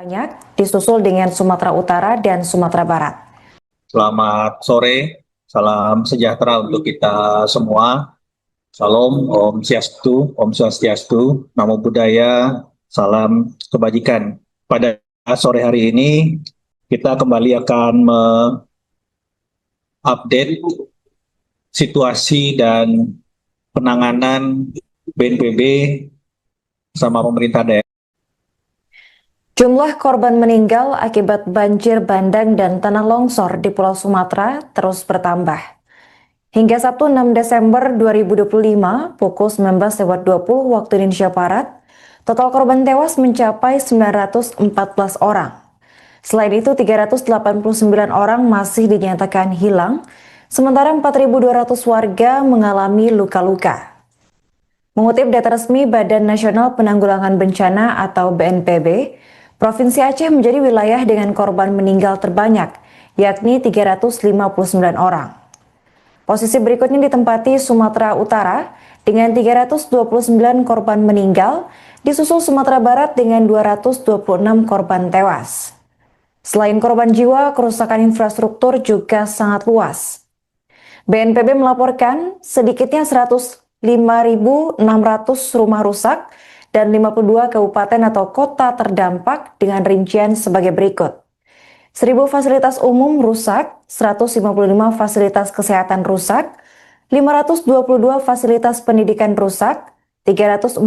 banyak, disusul dengan Sumatera Utara dan Sumatera Barat. Selamat sore, salam sejahtera untuk kita semua. Salam, Om Swastiastu, Om Swastiastu, Namo Buddhaya, salam kebajikan. Pada sore hari ini, kita kembali akan mengupdate situasi dan penanganan BNPB sama pemerintah daerah. Jumlah korban meninggal akibat banjir bandang dan tanah longsor di Pulau Sumatera terus bertambah. Hingga Sabtu 6 Desember 2025 pukul 19.20 waktu Indonesia Barat, total korban tewas mencapai 914 orang. Selain itu, 389 orang masih dinyatakan hilang, sementara 4.200 warga mengalami luka-luka. Mengutip data resmi Badan Nasional Penanggulangan Bencana atau BNPB, Provinsi Aceh menjadi wilayah dengan korban meninggal terbanyak, yakni 359 orang. Posisi berikutnya ditempati Sumatera Utara dengan 329 korban meninggal, disusul Sumatera Barat dengan 226 korban tewas. Selain korban jiwa, kerusakan infrastruktur juga sangat luas. BNPB melaporkan sedikitnya 105.600 rumah rusak dan 52 kabupaten atau kota terdampak dengan rincian sebagai berikut. 1.000 fasilitas umum rusak, 155 fasilitas kesehatan rusak, 522 fasilitas pendidikan rusak, 344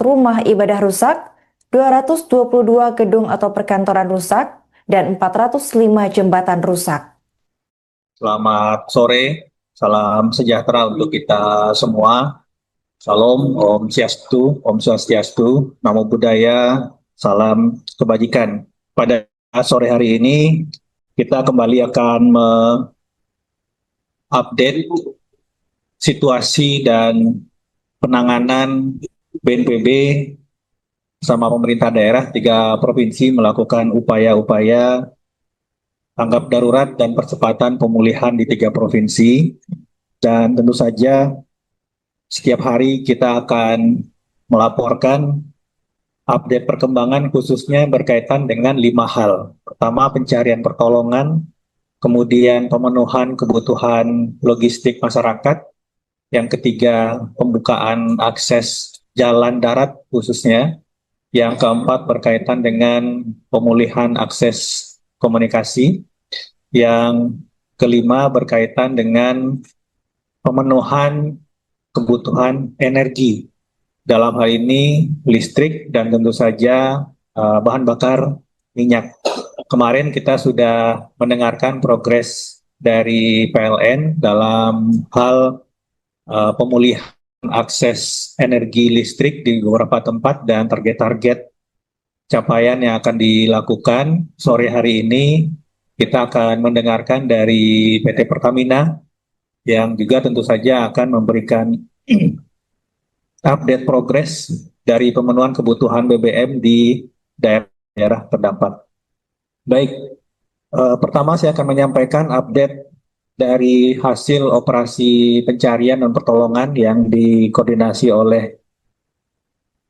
rumah ibadah rusak, 222 gedung atau perkantoran rusak, dan 405 jembatan rusak. Selamat sore, salam sejahtera untuk kita semua. Salam, Om Swastiastu, Namo Buddhaya, salam kebajikan. Pada sore hari ini, kita kembali akan mengupdate situasi dan penanganan BNPB sama pemerintah daerah 3 provinsi melakukan upaya-upaya tanggap darurat dan percepatan pemulihan di 3 provinsi. Dan tentu saja setiap hari kita akan melaporkan update perkembangan khususnya berkaitan dengan 5 hal. Pertama, pencarian pertolongan, kemudian pemenuhan kebutuhan logistik masyarakat, yang ketiga, pembukaan akses jalan darat khususnya, yang keempat berkaitan dengan pemulihan akses komunikasi, yang kelima berkaitan dengan pemenuhan kebutuhan energi. Dalam hal ini listrik dan tentu saja bahan bakar minyak. Kemarin kita sudah mendengarkan progres dari PLN dalam hal pemulihan akses energi listrik di beberapa tempat dan target-target capaian yang akan dilakukan. Sore hari ini kita akan mendengarkan dari PT Pertamina yang juga tentu saja akan memberikan update progres dari pemenuhan kebutuhan BBM di daerah terdampak. Baik, pertama saya akan menyampaikan update dari hasil operasi pencarian dan pertolongan yang dikoordinasi oleh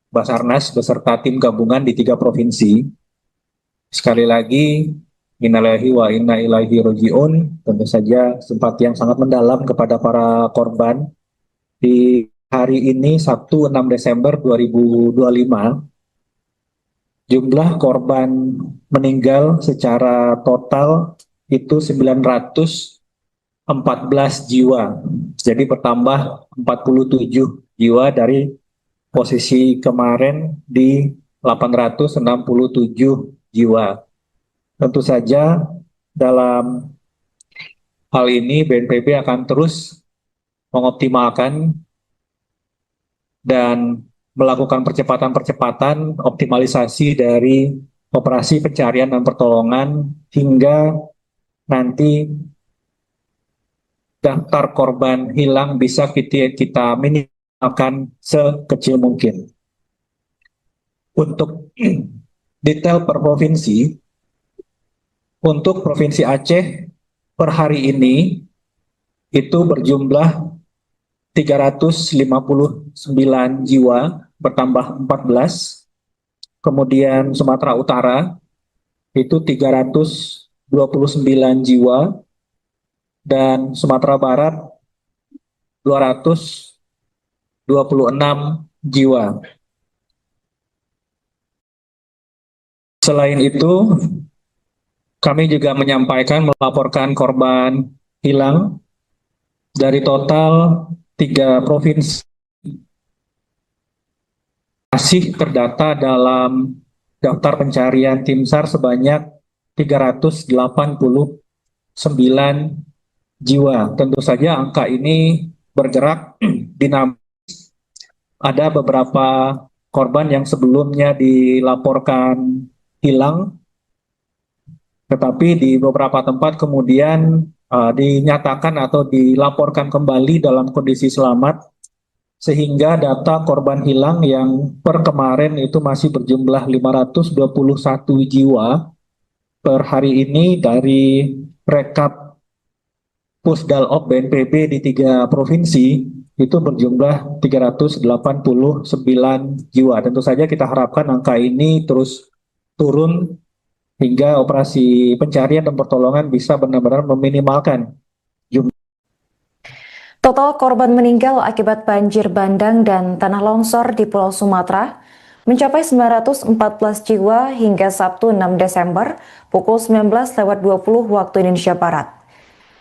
Basarnas beserta tim gabungan di 3 provinsi. Sekali lagi, innalillahi wa inna ilaihi roji'un, tentu saja simpati yang sangat mendalam kepada para korban. Di hari ini, Sabtu 6 Desember 2025, jumlah korban meninggal secara total itu 914 jiwa. Jadi bertambah 47 jiwa dari posisi kemarin di 867 jiwa. Tentu saja dalam hal ini BNPB akan terus mengoptimalkan dan melakukan percepatan-percepatan optimalisasi dari operasi pencarian dan pertolongan hingga nanti daftar korban hilang bisa kita minimalkan sekecil mungkin. Untuk detail per provinsi, untuk Provinsi Aceh per hari ini itu berjumlah 359 jiwa, bertambah 14. Kemudian Sumatera Utara itu 329 jiwa, dan Sumatera Barat 226 jiwa. Selain itu, kami juga melaporkan korban hilang dari total 3 provinsi masih terdata dalam daftar pencarian tim SAR sebanyak 389 jiwa. Tentu saja angka ini bergerak dinamis. Ada beberapa korban yang sebelumnya dilaporkan hilang, tetapi di beberapa tempat kemudian dinyatakan atau dilaporkan kembali dalam kondisi selamat, sehingga data korban hilang yang per kemarin itu masih berjumlah 521 jiwa per hari ini dari rekap Pusdalop BNPB di 3 provinsi itu berjumlah 389 jiwa. Tentu saja kita harapkan angka ini terus turun hingga operasi pencarian dan pertolongan bisa benar-benar meminimalkan jumlah. Total korban meninggal akibat banjir bandang dan tanah longsor di Pulau Sumatera mencapai 914 jiwa hingga Sabtu 6 Desember pukul 19.20 waktu Indonesia Barat.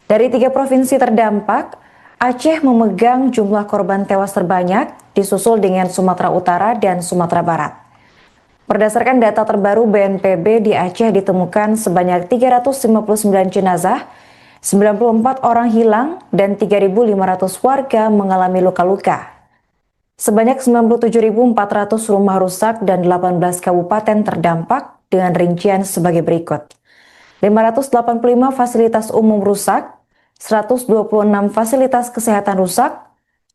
Dari 3 provinsi terdampak, Aceh memegang jumlah korban tewas terbanyak, disusul dengan Sumatera Utara dan Sumatera Barat. Berdasarkan data terbaru BNPB, di Aceh ditemukan sebanyak 359 jenazah, 94 orang hilang, dan 3.500 warga mengalami luka-luka. Sebanyak 97.400 rumah rusak dan 18 kabupaten terdampak dengan rincian sebagai berikut. 585 fasilitas umum rusak, 126 fasilitas kesehatan rusak,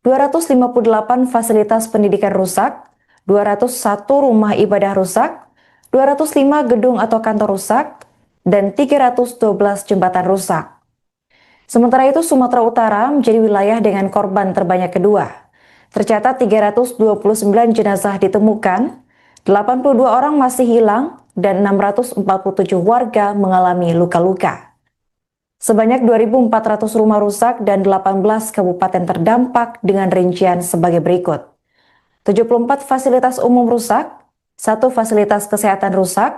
258 fasilitas pendidikan rusak, 201 rumah ibadah rusak, 205 gedung atau kantor rusak, dan 312 jembatan rusak. Sementara itu, Sumatera Utara menjadi wilayah dengan korban terbanyak kedua. Tercatat 329 jenazah ditemukan, 82 orang masih hilang, dan 647 warga mengalami luka-luka. Sebanyak 2.400 rumah rusak dan 18 kabupaten terdampak dengan rincian sebagai berikut. 74 fasilitas umum rusak, 1 fasilitas kesehatan rusak,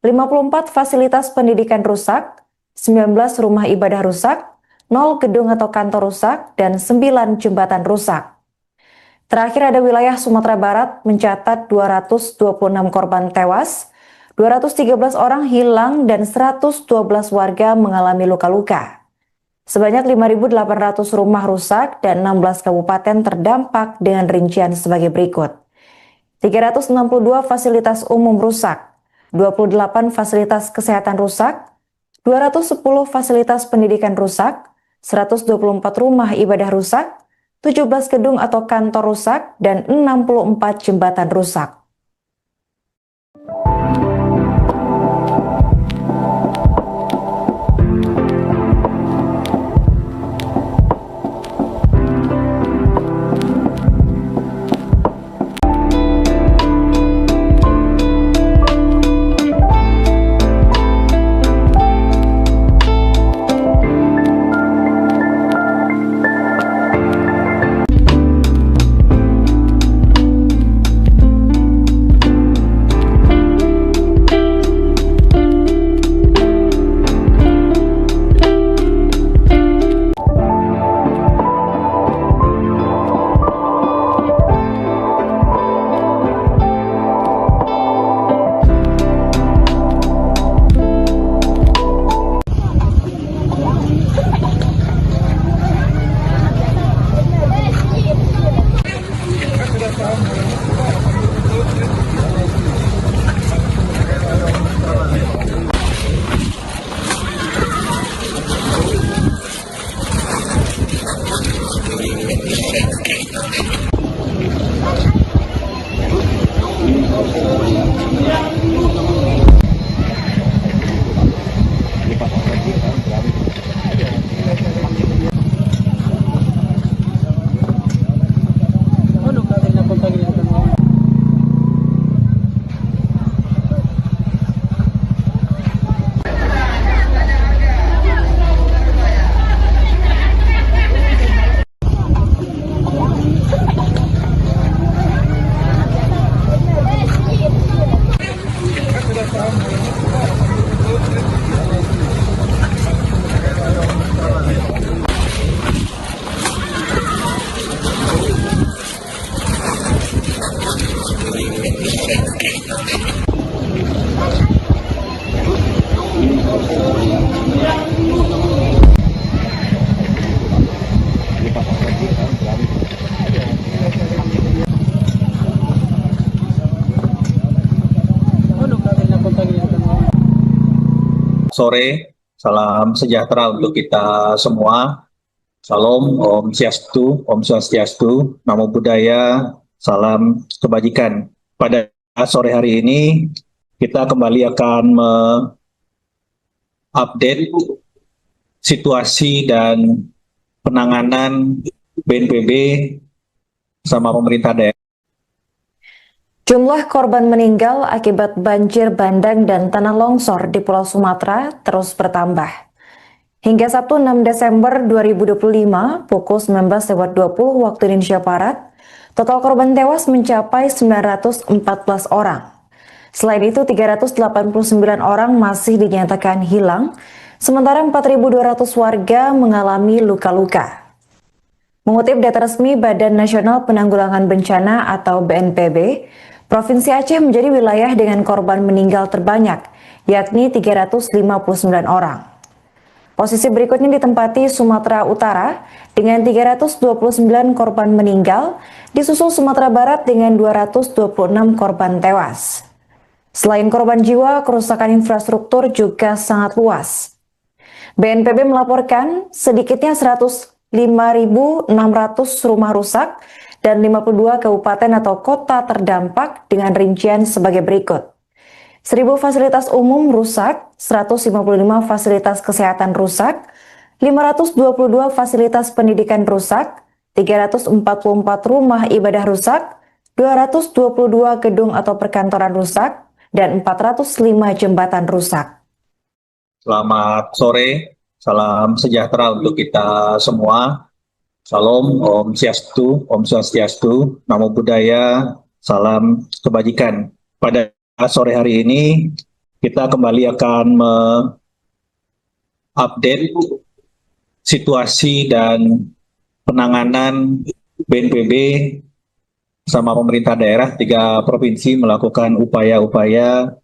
54 fasilitas pendidikan rusak, 19 rumah ibadah rusak, 0 gedung atau kantor rusak, dan 9 jembatan rusak. Terakhir ada wilayah Sumatera Barat mencatat 226 korban tewas, 213 orang hilang, dan 112 warga mengalami luka-luka. Sebanyak 5.800 rumah rusak dan 16 kabupaten terdampak dengan rincian sebagai berikut. 362 fasilitas umum rusak, 28 fasilitas kesehatan rusak, 210 fasilitas pendidikan rusak, 124 rumah ibadah rusak, 17 gedung atau kantor rusak, dan 64 jembatan rusak. Sore, salam sejahtera untuk kita semua. Salam, Om Swastiastu, Namo Buddhaya, salam kebajikan. Pada sore hari ini, kita kembali akan mengupdate situasi dan penanganan BNPB sama pemerintah daerah. Jumlah korban meninggal akibat banjir bandang dan tanah longsor di Pulau Sumatera terus bertambah. Hingga Sabtu 6 Desember 2025 pukul 19.20 waktu Indonesia Barat, total korban tewas mencapai 914 orang. Selain itu, 389 orang masih dinyatakan hilang, sementara 4.200 warga mengalami luka-luka. Mengutip data resmi Badan Nasional Penanggulangan Bencana atau BNPB, Provinsi Aceh menjadi wilayah dengan korban meninggal terbanyak, yakni 359 orang. Posisi berikutnya ditempati Sumatera Utara dengan 329 korban meninggal, disusul Sumatera Barat dengan 226 korban tewas. Selain korban jiwa, kerusakan infrastruktur juga sangat luas. BNPB melaporkan sedikitnya 105.600 rumah rusak dan 52 kabupaten atau kota terdampak dengan rincian sebagai berikut. 1.000 fasilitas umum rusak, 155 fasilitas kesehatan rusak, 522 fasilitas pendidikan rusak, 344 rumah ibadah rusak, 222 gedung atau perkantoran rusak, dan 405 jembatan rusak. Selamat sore, salam sejahtera untuk kita semua. Salam, Om Swastiastu, Namo Buddhaya, salam kebajikan. Pada sore hari ini, kita kembali akan mengupdate situasi dan penanganan BNPB sama pemerintah daerah 3 provinsi melakukan upaya-upaya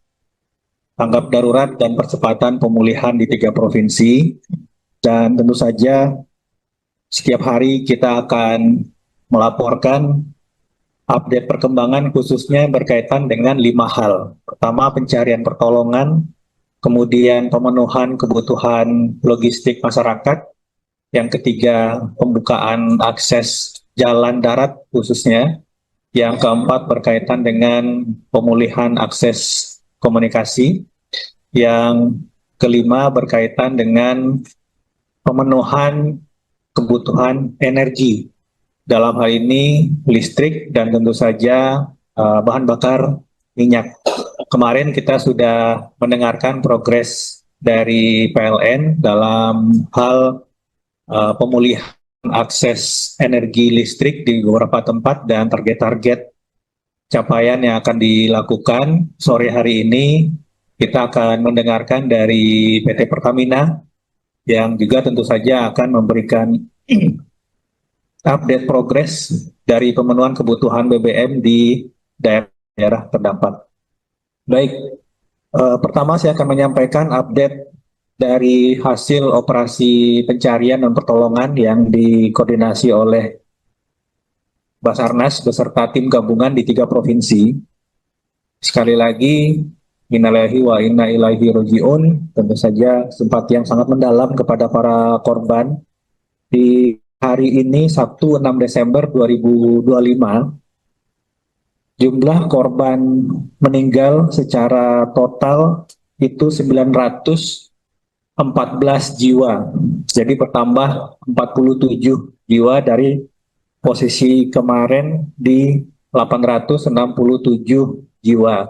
tanggap darurat dan percepatan pemulihan di 3 provinsi. Dan tentu saja setiap hari kita akan melaporkan update perkembangan khususnya berkaitan dengan 5 hal. Pertama, pencarian pertolongan, kemudian pemenuhan kebutuhan logistik masyarakat, yang ketiga, pembukaan akses jalan darat khususnya, yang keempat berkaitan dengan pemulihan akses komunikasi, yang kelima berkaitan dengan pemenuhan kebutuhan energi, dalam hal ini listrik dan tentu saja bahan bakar minyak. Kemarin kita sudah mendengarkan progres dari PLN dalam hal pemulihan akses energi listrik di beberapa tempat dan target-target capaian yang akan dilakukan. Sore hari ini kita akan mendengarkan dari PT Pertamina yang juga tentu saja akan memberikan update progres dari pemenuhan kebutuhan BBM di daerah terdampak. Baik, pertama saya akan menyampaikan update dari hasil operasi pencarian dan pertolongan yang dikoordinasi oleh Basarnas beserta tim gabungan di 3 provinsi. Sekali lagi, innalillahi wa inna ilaihi raji'un, tentu saja simpati yang sangat mendalam kepada para korban. Di hari ini, Sabtu 6 Desember 2025, jumlah korban meninggal secara total itu 914 jiwa. Jadi bertambah 47 jiwa dari posisi kemarin di 867 jiwa.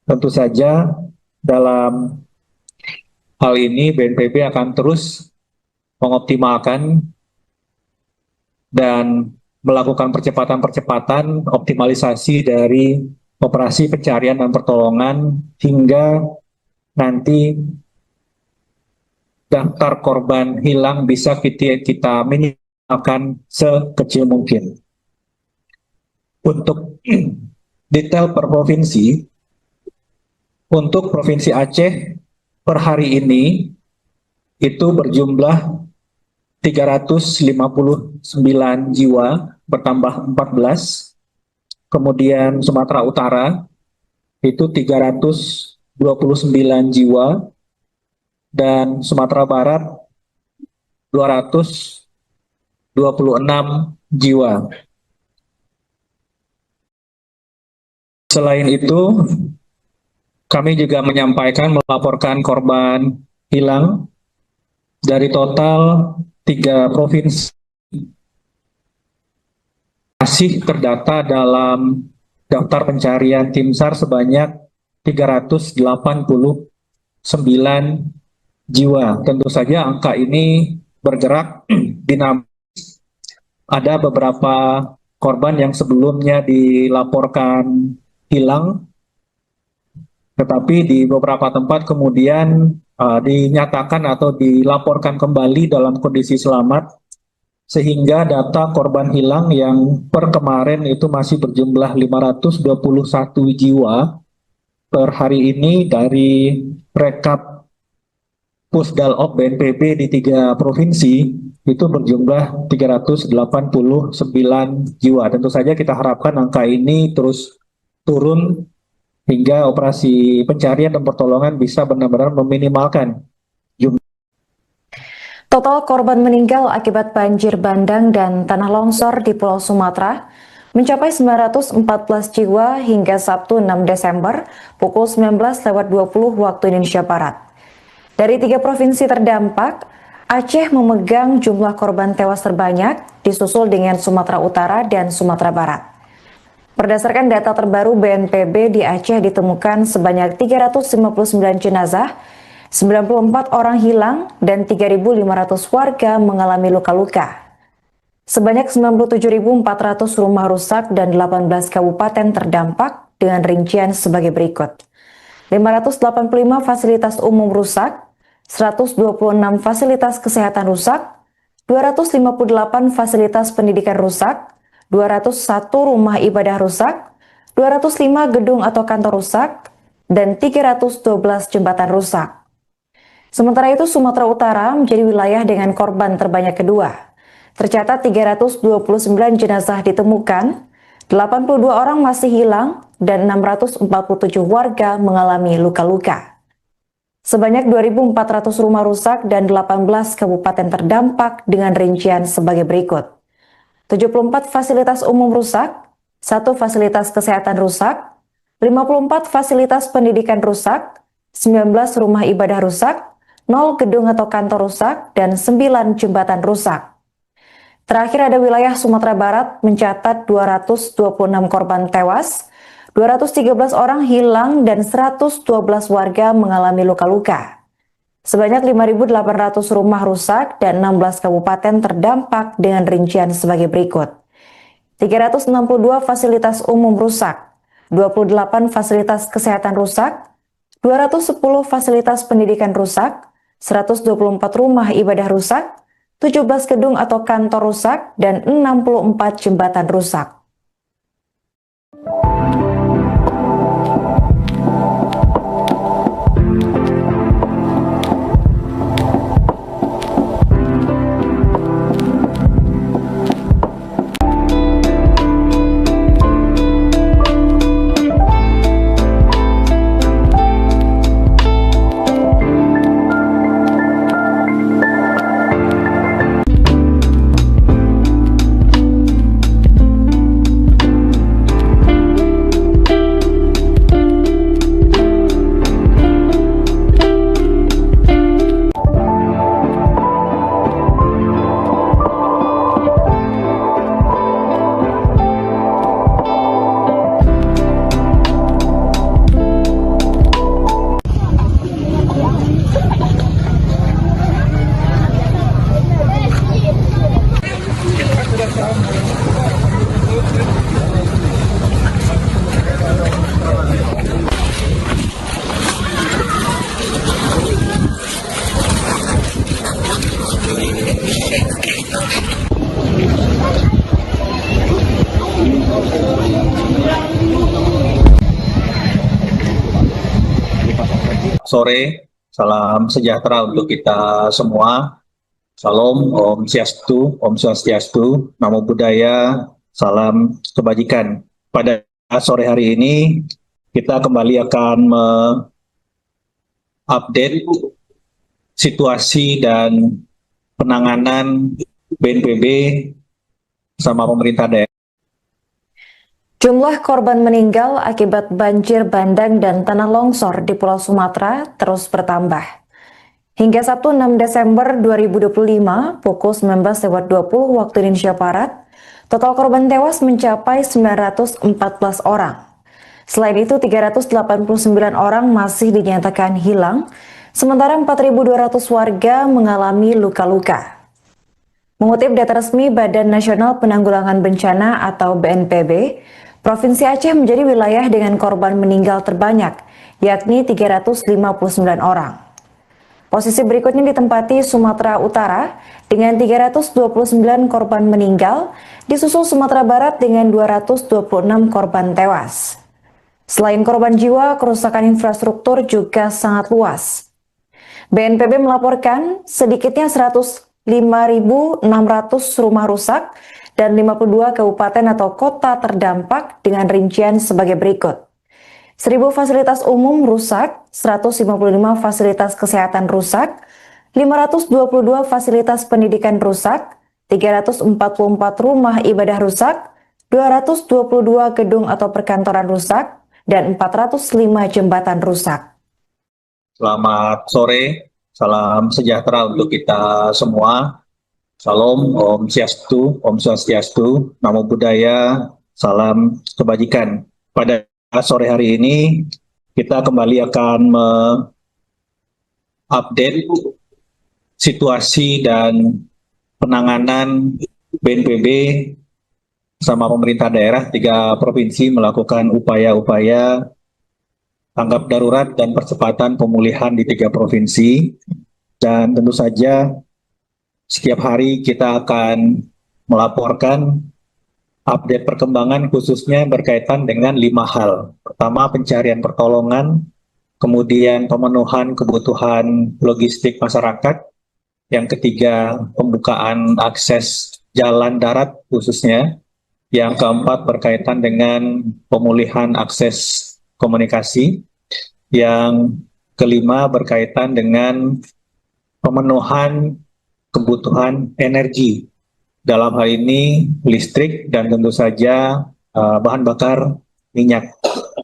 Tentu saja dalam hal ini BNPB akan terus mengoptimalkan dan melakukan percepatan-percepatan optimalisasi dari operasi pencarian dan pertolongan hingga nanti daftar korban hilang bisa kita minimalkan sekecil mungkin. Untuk detail per provinsi, Untuk Provinsi Aceh per hari ini itu berjumlah 359 jiwa, bertambah 14. Kemudian Sumatera Utara itu 329 jiwa, dan Sumatera Barat 226 jiwa. Selain itu, kami juga melaporkan korban hilang dari total 3 provinsi masih terdata dalam daftar pencarian tim SAR sebanyak 389 jiwa. Tentu saja angka ini bergerak dinamis. Ada beberapa korban yang sebelumnya dilaporkan hilang, tetapi di beberapa tempat kemudian dinyatakan atau dilaporkan kembali dalam kondisi selamat, sehingga data korban hilang yang per kemarin itu masih berjumlah 521 jiwa per hari ini dari rekap Pusdalop BNPB di 3 provinsi itu berjumlah 389 jiwa. Tentu saja kita harapkan angka ini terus turun hingga operasi pencarian dan pertolongan bisa benar-benar meminimalkan jumlah. Total korban meninggal akibat banjir bandang dan tanah longsor di Pulau Sumatera mencapai 914 jiwa hingga Sabtu 6 Desember pukul 19.20 waktu Indonesia Barat. Dari 3 provinsi terdampak, Aceh memegang jumlah korban tewas terbanyak, disusul dengan Sumatera Utara dan Sumatera Barat. Berdasarkan data terbaru BNPB, di Aceh ditemukan sebanyak 359 jenazah, 94 orang hilang, dan 3.500 warga mengalami luka-luka. Sebanyak 97.400 rumah rusak dan 18 kabupaten terdampak dengan rincian sebagai berikut. 585 fasilitas umum rusak, 126 fasilitas kesehatan rusak, 258 fasilitas pendidikan rusak, 201 rumah ibadah rusak, 205 gedung atau kantor rusak, dan 312 jembatan rusak. Sementara itu, Sumatera Utara menjadi wilayah dengan korban terbanyak kedua. Tercatat 329 jenazah ditemukan, 82 orang masih hilang, dan 647 warga mengalami luka-luka. Sebanyak 2.400 rumah rusak dan 18 kabupaten terdampak dengan rincian sebagai berikut. 74 fasilitas umum rusak, 1 fasilitas kesehatan rusak, 54 fasilitas pendidikan rusak, 19 rumah ibadah rusak, 0 gedung atau kantor rusak, dan 9 jembatan rusak. Terakhir ada wilayah Sumatera Barat mencatat 226 korban tewas, 213 orang hilang, dan 112 warga mengalami luka-luka. Sebanyak 5.800 rumah rusak dan 16 kabupaten terdampak dengan rincian sebagai berikut. 362 fasilitas umum rusak, 28 fasilitas kesehatan rusak, 210 fasilitas pendidikan rusak, 124 rumah ibadah rusak, 17 gedung atau kantor rusak, dan 64 jembatan rusak. sore, salam sejahtera untuk kita semua. Salam, Om Swastiastu, Namo Buddhaya, salam kebajikan. Pada sore hari ini, kita kembali akan mengupdate situasi dan penanganan BNPB sama pemerintah daerah. Jumlah korban meninggal akibat banjir bandang dan tanah longsor di Pulau Sumatera terus bertambah. Hingga Sabtu 6 Desember 2025 pukul 19.20 waktu Indonesia Barat, total korban tewas mencapai 914 orang. Selain itu, 389 orang masih dinyatakan hilang, sementara 4.200 warga mengalami luka-luka. Mengutip data resmi Badan Nasional Penanggulangan Bencana atau BNPB, Provinsi Aceh menjadi wilayah dengan korban meninggal terbanyak, yakni 359 orang. Posisi berikutnya ditempati Sumatera Utara dengan 329 korban meninggal, disusul Sumatera Barat dengan 226 korban tewas. Selain korban jiwa, kerusakan infrastruktur juga sangat luas. BNPB melaporkan sedikitnya 105.600 rumah rusak dan 52 kabupaten atau kota terdampak dengan rincian sebagai berikut. 1.000 fasilitas umum rusak, 155 fasilitas kesehatan rusak, 522 fasilitas pendidikan rusak, 344 rumah ibadah rusak, 222 gedung atau perkantoran rusak, dan 405 jembatan rusak. Selamat sore, salam sejahtera untuk kita semua. Salam, Om Swastiastu, Namo Buddhaya, salam kebajikan. Pada sore hari ini, kita kembali akan mengupdate situasi dan penanganan BNPB sama pemerintah daerah 3 provinsi melakukan upaya-upaya tanggap darurat dan percepatan pemulihan di 3 provinsi. Dan tentu saja setiap hari kita akan melaporkan update perkembangan khususnya berkaitan dengan 5 hal. Pertama, pencarian pertolongan, kemudian pemenuhan kebutuhan logistik masyarakat, yang ketiga, pembukaan akses jalan darat khususnya, yang keempat berkaitan dengan pemulihan akses komunikasi, yang kelima berkaitan dengan pemenuhan kebutuhan energi, dalam hal ini listrik dan tentu saja bahan bakar minyak.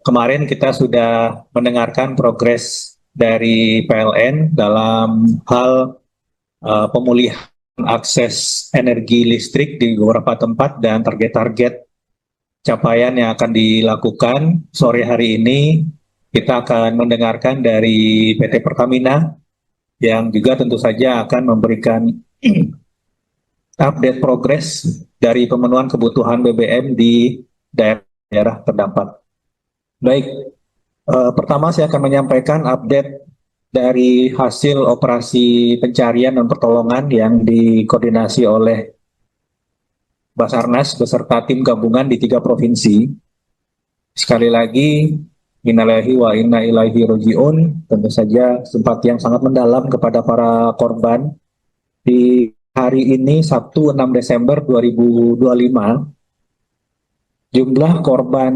Kemarin kita sudah mendengarkan progres dari PLN dalam hal pemulihan akses energi listrik di beberapa tempat dan target-target capaian yang akan dilakukan. Sore hari ini kita akan mendengarkan dari PT Pertamina yang juga tentu saja akan memberikan update progres dari pemenuhan kebutuhan BBM di daerah terdampak. Baik, pertama saya akan menyampaikan update dari hasil operasi pencarian dan pertolongan yang dikoordinasi oleh Basarnas beserta tim gabungan di 3 provinsi. Sekali lagi, innalillahi wa inna ilaihi raji'un, tentu saja simpati yang sangat mendalam kepada para korban. Di hari ini, Sabtu 6 Desember 2025, jumlah korban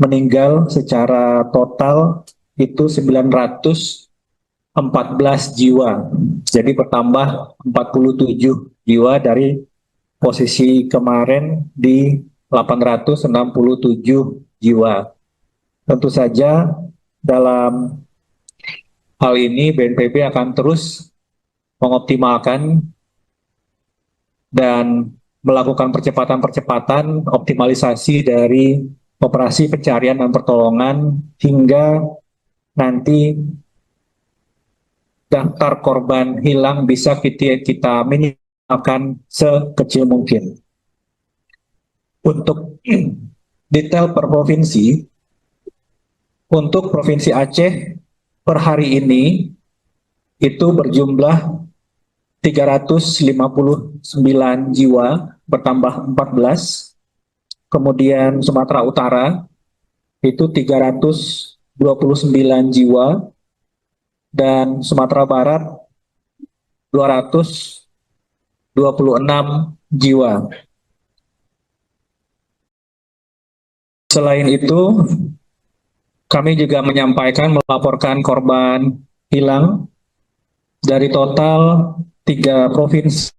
meninggal secara total itu 914 jiwa. Jadi bertambah 47 jiwa dari posisi kemarin di 867 jiwa. Tentu saja dalam hal ini BNPB akan terus mengoptimalkan dan melakukan percepatan-percepatan optimalisasi dari operasi pencarian dan pertolongan hingga nanti daftar korban hilang bisa kita minimalkan sekecil mungkin. Untuk detail per provinsi, untuk Provinsi Aceh per hari ini itu berjumlah 359 jiwa, bertambah 14. Kemudian Sumatera Utara itu 329 jiwa, dan Sumatera Barat 226 jiwa. Selain itu, kami juga melaporkan korban hilang dari total 3 provinsi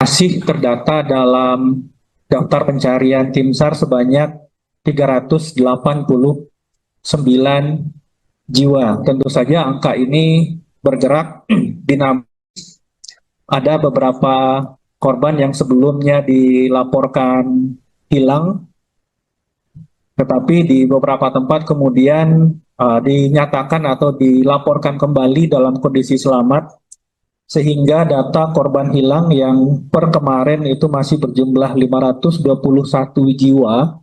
masih terdata dalam daftar pencarian tim SAR sebanyak 389 jiwa. Tentu saja angka ini bergerak dinamis. Ada beberapa korban yang sebelumnya dilaporkan hilang, tetapi di beberapa tempat kemudian dinyatakan atau dilaporkan kembali dalam kondisi selamat, sehingga data korban hilang yang per kemarin itu masih berjumlah 521 jiwa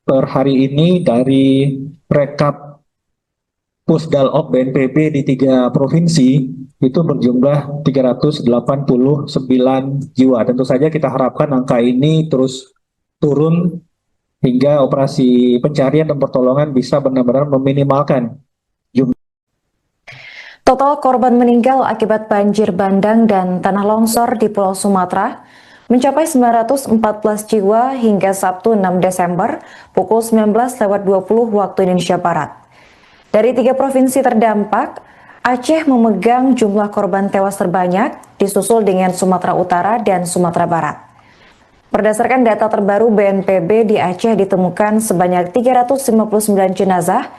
per hari ini dari rekap Pusdalop BNPB di 3 provinsi itu berjumlah 389 jiwa. Tentu saja kita harapkan angka ini terus turun hingga operasi pencarian dan pertolongan bisa benar-benar meminimalkan jumlah. Total korban meninggal akibat banjir bandang dan tanah longsor di Pulau Sumatera mencapai 914 jiwa hingga Sabtu 6 Desember pukul 19.20 waktu Indonesia Barat. Dari 3 provinsi terdampak, Aceh memegang jumlah korban tewas terbanyak, disusul dengan Sumatera Utara dan Sumatera Barat. Berdasarkan data terbaru BNPB, di Aceh ditemukan sebanyak 359 jenazah,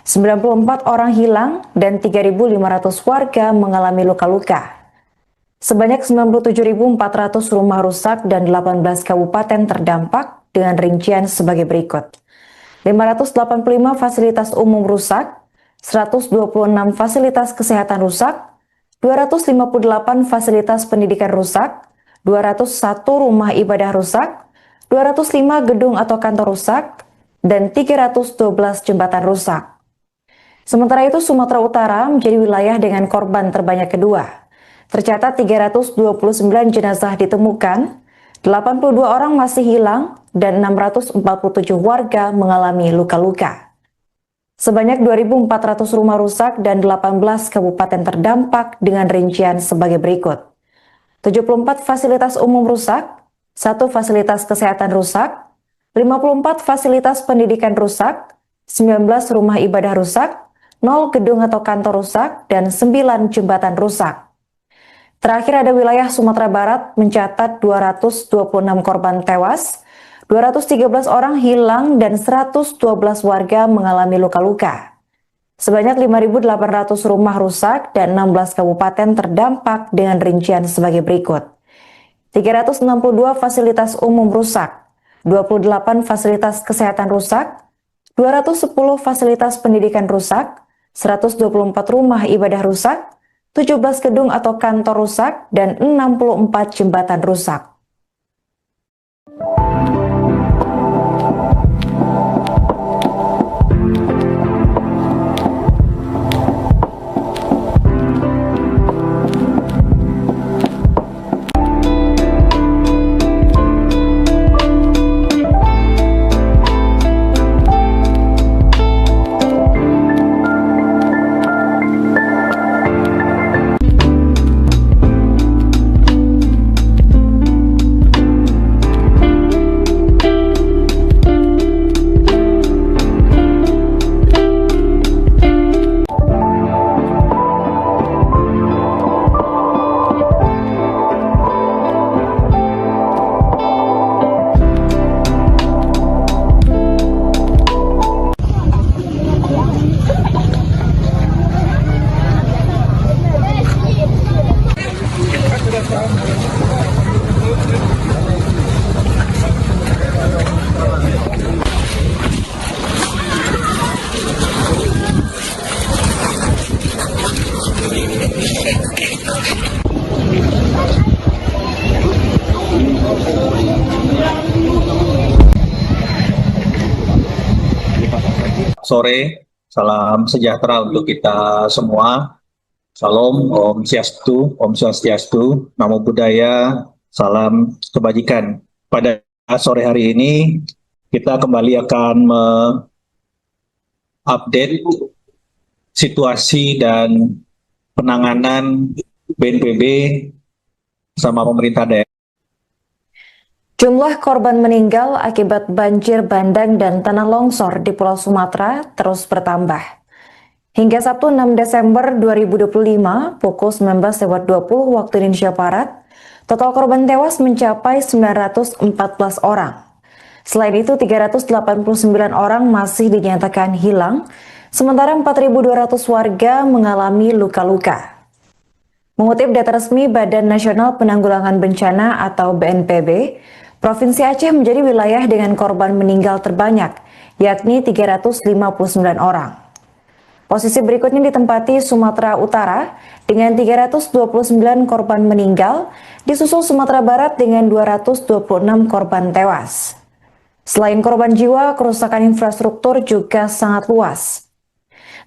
94 orang hilang, dan 3.500 warga mengalami luka-luka. Sebanyak 97.400 rumah rusak dan 18 kabupaten terdampak dengan rincian sebagai berikut. 585 fasilitas umum rusak, 126 fasilitas kesehatan rusak, 258 fasilitas pendidikan rusak, 201 rumah ibadah rusak, 205 gedung atau kantor rusak, dan 312 jembatan rusak. Sementara itu, Sumatera Utara menjadi wilayah dengan korban terbanyak kedua. Tercatat 329 jenazah ditemukan, 82 orang masih hilang, dan 647 warga mengalami luka-luka. Sebanyak 2.400 rumah rusak dan 18 kabupaten terdampak dengan rincian sebagai berikut. 74 fasilitas umum rusak, 1 fasilitas kesehatan rusak, 54 fasilitas pendidikan rusak, 19 rumah ibadah rusak, 0 gedung atau kantor rusak, dan 9 jembatan rusak. Terakhir ada wilayah Sumatera Barat mencatat 226 korban tewas, 213 orang hilang, dan 112 warga mengalami luka-luka. Sebanyak 5.800 rumah rusak dan 16 kabupaten terdampak dengan rincian sebagai berikut. 362 fasilitas umum rusak, 28 fasilitas kesehatan rusak, 210 fasilitas pendidikan rusak, 124 rumah ibadah rusak, 17 gedung atau kantor rusak, dan 64 jembatan rusak. Sore, salam sejahtera untuk kita semua. Salam, Om Swastiastu, Namo Buddhaya, salam kebajikan. Pada sore hari ini, kita kembali akan mengupdate situasi dan penanganan BNPB sama pemerintah daerah. Jumlah korban meninggal akibat banjir bandang dan tanah longsor di Pulau Sumatera terus bertambah. Hingga Sabtu 6 Desember 2025 pukul 19.20 waktu Indonesia Barat, total korban tewas mencapai 914 orang. Selain itu, 389 orang masih dinyatakan hilang, sementara 4.200 warga mengalami luka-luka. Mengutip data resmi Badan Nasional Penanggulangan Bencana atau BNPB, Provinsi Aceh menjadi wilayah dengan korban meninggal terbanyak, yakni 359 orang. Posisi berikutnya ditempati Sumatera Utara dengan 329 korban meninggal, disusul Sumatera Barat dengan 226 korban tewas. Selain korban jiwa, kerusakan infrastruktur juga sangat luas.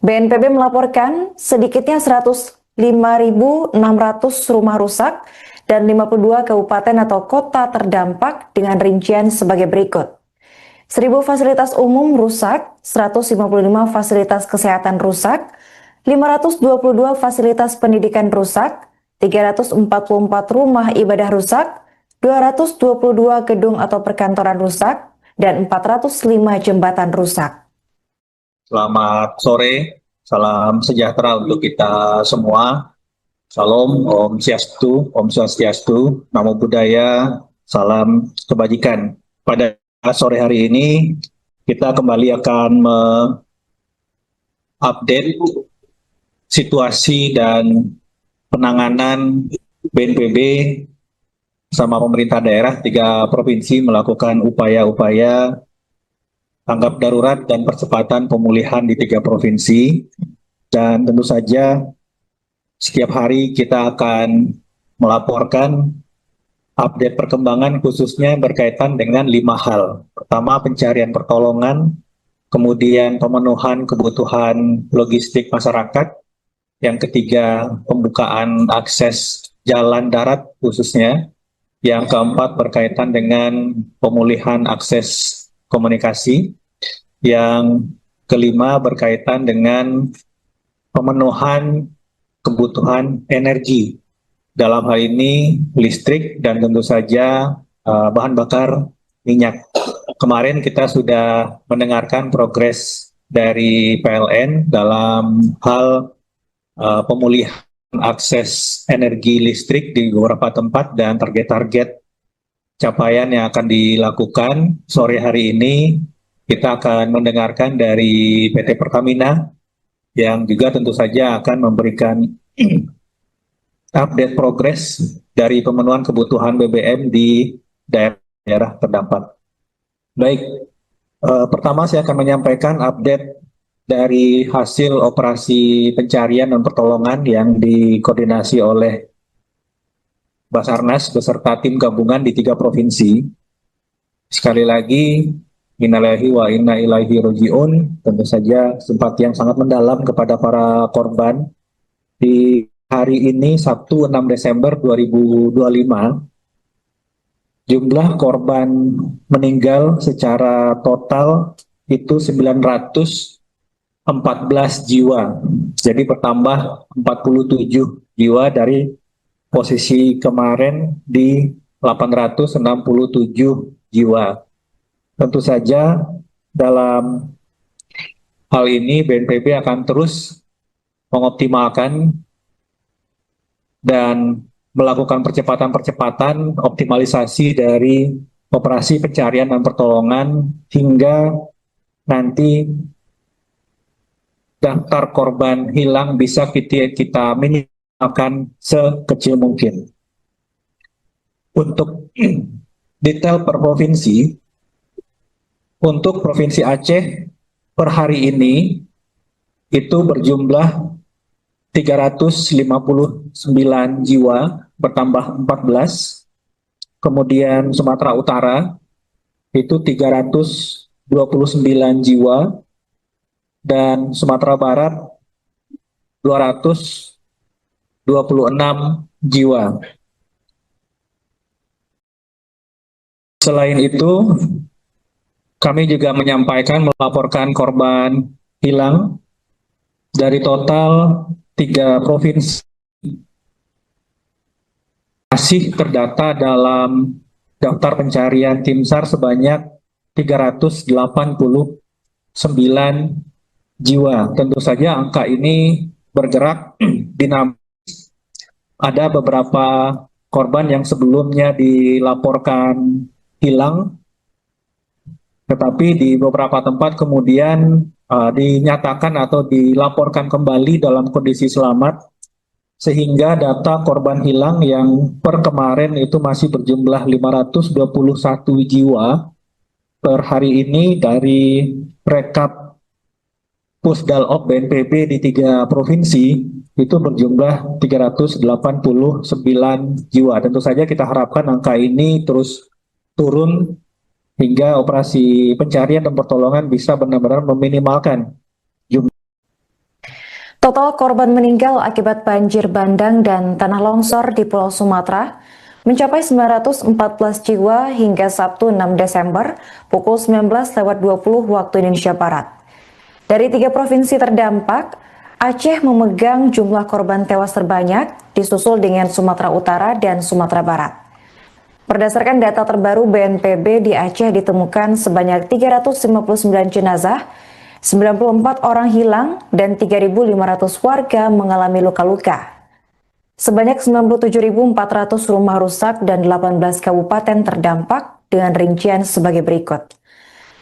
BNPB melaporkan sedikitnya 105.600 rumah rusak dan 52 kabupaten atau kota terdampak dengan rincian sebagai berikut. 1.000 fasilitas umum rusak, 155 fasilitas kesehatan rusak, 522 fasilitas pendidikan rusak, 344 rumah ibadah rusak, 222 gedung atau perkantoran rusak, dan 405 jembatan rusak. Selamat sore, salam sejahtera untuk kita semua. Salam, Om Swastiastu, Namo Buddhaya, salam kebajikan. Pada sore hari ini, kita kembali akan mengupdate situasi dan penanganan BNPB sama pemerintah daerah 3 provinsi melakukan upaya-upaya tanggap darurat dan percepatan pemulihan di 3 provinsi. Dan tentu saja setiap hari kita akan melaporkan update perkembangan khususnya berkaitan dengan 5 hal. Pertama, pencarian pertolongan, kemudian pemenuhan kebutuhan logistik masyarakat, yang ketiga, pembukaan akses jalan darat khususnya, yang keempat berkaitan dengan pemulihan akses komunikasi, yang kelima berkaitan dengan pemenuhan kebutuhan energi, dalam hal ini listrik dan tentu saja bahan bakar minyak. Kemarin kita sudah mendengarkan progres dari PLN dalam hal pemulihan akses energi listrik di beberapa tempat dan target-target capaian yang akan dilakukan. Sore hari ini kita akan mendengarkan dari PT Pertamina yang juga tentu saja akan memberikan update progres dari pemenuhan kebutuhan BBM di daerah terdampak. Baik, pertama saya akan menyampaikan update dari hasil operasi pencarian dan pertolongan yang dikoordinasi oleh Basarnas beserta tim gabungan di 3 provinsi. Sekali lagi, innalillahi wa inna ilaihi roji'un, tentu saja simpati yang sangat mendalam kepada para korban. Di hari ini, Sabtu 6 Desember 2025, jumlah korban meninggal secara total itu 914 jiwa. Jadi bertambah 47 jiwa dari posisi kemarin di 867 jiwa. Tentu saja dalam hal ini BNPB akan terus mengoptimalkan dan melakukan percepatan-percepatan optimalisasi dari operasi pencarian dan pertolongan hingga nanti daftar korban hilang bisa kita minimalkan sekecil mungkin. Untuk detail per provinsi, untuk Provinsi Aceh per hari ini itu berjumlah 359 jiwa, bertambah 14. Kemudian Sumatera Utara itu 329 jiwa, dan Sumatera Barat 226 jiwa. Selain itu, kami juga melaporkan korban hilang Dari total 3 provinsi masih terdata dalam daftar pencarian tim SAR sebanyak 389 jiwa. Tentu saja angka ini bergerak dinamis. Ada beberapa korban yang sebelumnya dilaporkan hilang, tetapi di beberapa tempat kemudian dinyatakan atau dilaporkan kembali dalam kondisi selamat, sehingga data korban hilang yang per kemarin itu masih berjumlah 521 jiwa per hari ini dari rekap Pusdalop BNPB di 3 provinsi itu berjumlah 389 jiwa. Tentu saja kita harapkan angka ini terus turun hingga operasi pencarian dan pertolongan bisa benar-benar meminimalkan jumlah. Total korban meninggal akibat banjir bandang dan tanah longsor di Pulau Sumatera mencapai 914 jiwa hingga Sabtu 6 Desember pukul 19.20 waktu Indonesia Barat. Dari 3 provinsi terdampak, Aceh memegang jumlah korban tewas terbanyak, disusul dengan Sumatera Utara dan Sumatera Barat. Berdasarkan data terbaru BNPB, di Aceh ditemukan sebanyak 359 jenazah, 94 orang hilang, dan 3.500 warga mengalami luka-luka. Sebanyak 97.400 rumah rusak dan 18 kabupaten terdampak dengan rincian sebagai berikut.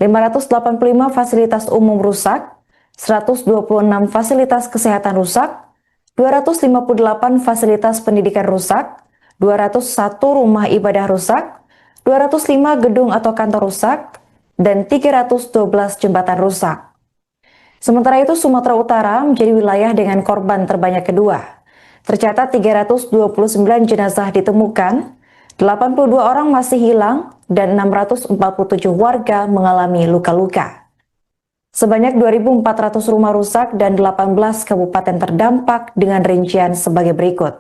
585 fasilitas umum rusak, 126 fasilitas kesehatan rusak, 258 fasilitas pendidikan rusak, 201 rumah ibadah rusak, 205 gedung atau kantor rusak, dan 312 jembatan rusak. Sementara itu, Sumatera Utara menjadi wilayah dengan korban terbanyak kedua. Tercatat 329 jenazah ditemukan, 82 orang masih hilang, dan 647 warga mengalami luka-luka. Sebanyak 2.400 rumah rusak dan 18 kabupaten terdampak dengan rincian sebagai berikut.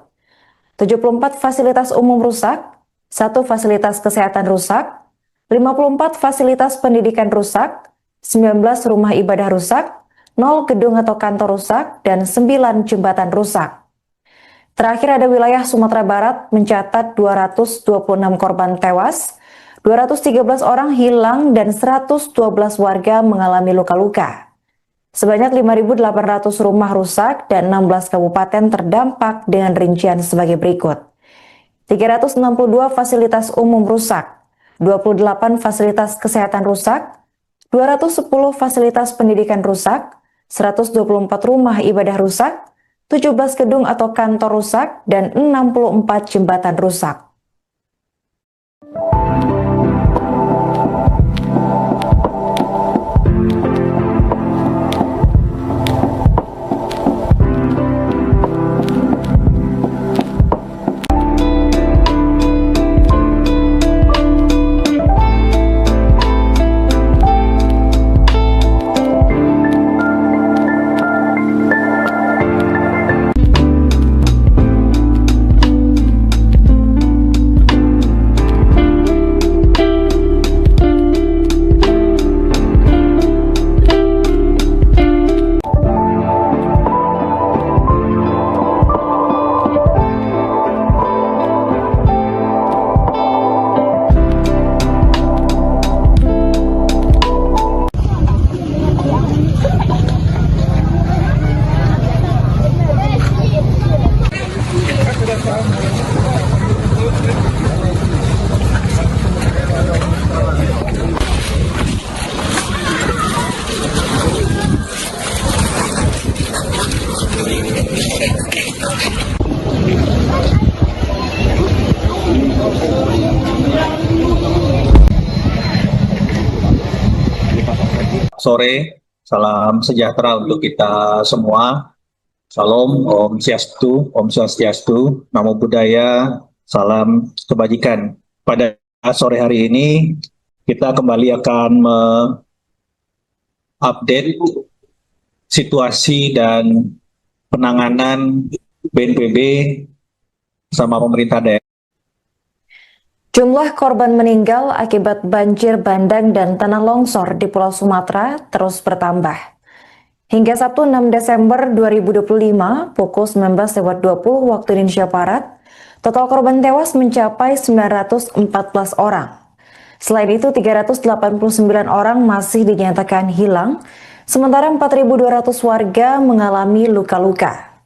74 fasilitas umum rusak, 1 fasilitas kesehatan rusak, 54 fasilitas pendidikan rusak, 19 rumah ibadah rusak, 0 gedung atau kantor rusak, dan 9 jembatan rusak. Terakhir ada wilayah Sumatera Barat mencatat 226 korban tewas, 213 orang hilang, dan 112 warga mengalami luka-luka. Sebanyak 5.800 rumah rusak dan 16 kabupaten terdampak dengan rincian sebagai berikut. 362 fasilitas umum rusak, 28 fasilitas kesehatan rusak, 210 fasilitas pendidikan rusak, 124 rumah ibadah rusak, 17 gedung atau kantor rusak, dan 64 jembatan rusak. Sore, salam sejahtera untuk kita semua. Salam, Om Swastiastu, Namo Buddhaya, salam kebajikan. Pada sore hari ini, kita kembali akan mengupdate situasi dan penanganan BNPB sama pemerintah daerah. Jumlah korban meninggal akibat banjir bandang dan tanah longsor di Pulau Sumatera terus bertambah. Hingga Sabtu 6 Desember 2025 pukul 19.20 waktu Indonesia Barat, total korban tewas mencapai 914 orang. Selain itu, 389 orang masih dinyatakan hilang, sementara 4.200 warga mengalami luka-luka.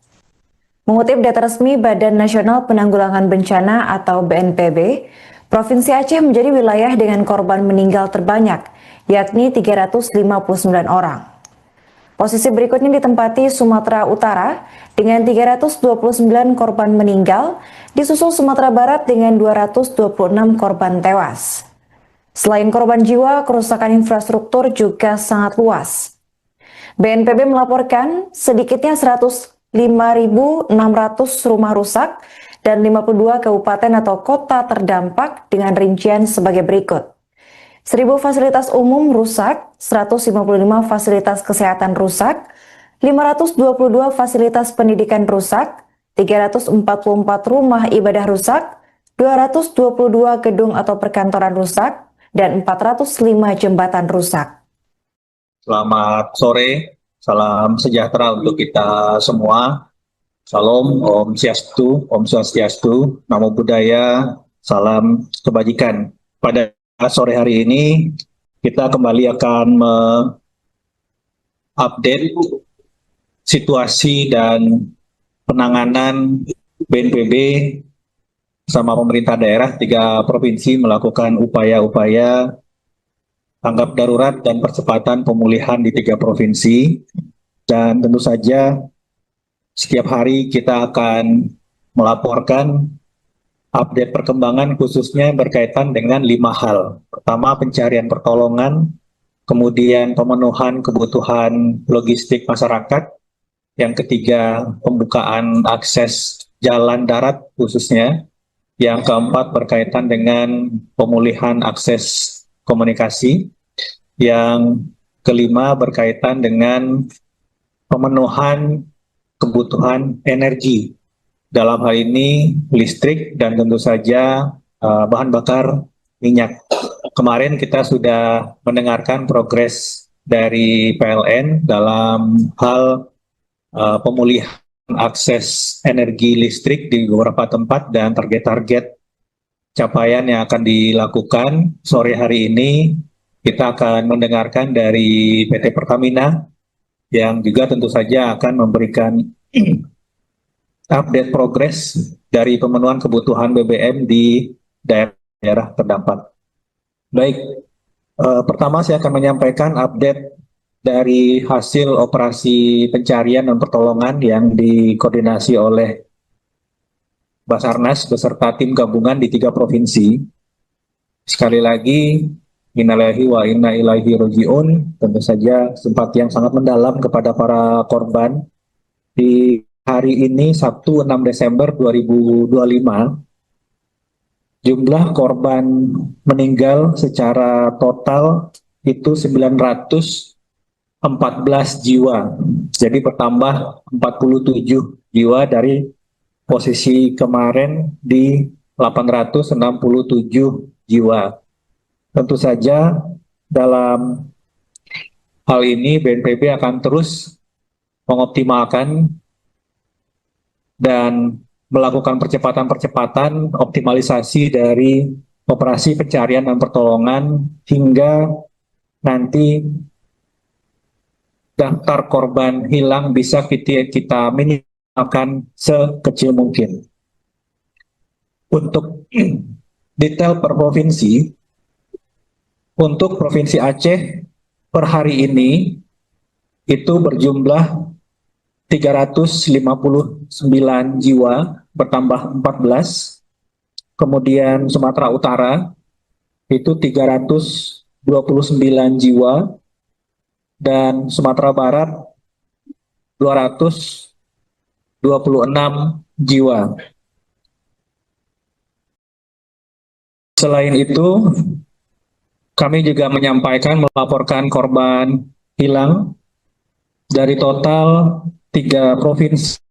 Mengutip data resmi Badan Nasional Penanggulangan Bencana atau BNPB, Provinsi Aceh menjadi wilayah dengan korban meninggal terbanyak, yakni 359 orang. Posisi berikutnya ditempati Sumatera Utara dengan 329 korban meninggal, disusul Sumatera Barat dengan 226 korban tewas. Selain korban jiwa, kerusakan infrastruktur juga sangat luas. BNPB melaporkan sedikitnya 105.600 rumah rusak dan 52 kabupaten atau kota terdampak dengan rincian sebagai berikut. 1.000 fasilitas umum rusak, 155 fasilitas kesehatan rusak, 522 fasilitas pendidikan rusak, 344 rumah ibadah rusak, 222 gedung atau perkantoran rusak, dan 405 jembatan rusak. Selamat sore, salam sejahtera untuk kita semua. Salam, Om Swastiastu, Namo Buddhaya, salam kebajikan. Pada sore hari ini, kita kembali akan mengupdate situasi dan penanganan BNPB sama pemerintah daerah 3 provinsi melakukan upaya-upaya tanggap darurat dan percepatan pemulihan di 3 provinsi. Dan tentu saja setiap hari kita akan melaporkan update perkembangan khususnya berkaitan dengan 5 hal. Pertama, pencarian pertolongan, kemudian pemenuhan kebutuhan logistik masyarakat, yang ketiga pembukaan akses jalan darat khususnya, yang keempat berkaitan dengan pemulihan akses komunikasi, yang kelima berkaitan dengan pemenuhan kebutuhan energi, dalam hal ini listrik dan tentu saja bahan bakar minyak. Kemarin kita sudah mendengarkan progres dari PLN dalam hal pemulihan akses energi listrik di beberapa tempat dan target-target capaian yang akan dilakukan. Sore hari ini kita akan mendengarkan dari PT Pertamina yang juga tentu saja akan memberikan update progres dari pemenuhan kebutuhan BBM di daerah terdampak. Baik, pertama saya akan menyampaikan update dari hasil operasi pencarian dan pertolongan yang dikoordinasi oleh Basarnas beserta tim gabungan di 3 provinsi. Sekali lagi, innalillahi wa inna ilaihi raji'un, tentu saja simpati yang sangat mendalam kepada para korban. Di hari ini, Sabtu 6 Desember 2025, jumlah korban meninggal secara total itu 914 jiwa. Jadi bertambah 47 jiwa dari posisi kemarin di 867 jiwa. Tentu saja dalam hal ini BNPB akan terus mengoptimalkan dan melakukan percepatan-percepatan optimalisasi dari operasi pencarian dan pertolongan hingga nanti daftar korban hilang bisa kita minimalkan sekecil mungkin. Untuk detail per provinsi, untuk Provinsi Aceh per hari ini itu berjumlah 359 jiwa, bertambah 14. Kemudian Sumatera Utara itu 329 jiwa, dan Sumatera Barat 226 jiwa. Selain itu, kami juga melaporkan korban hilang dari total 3 provinsi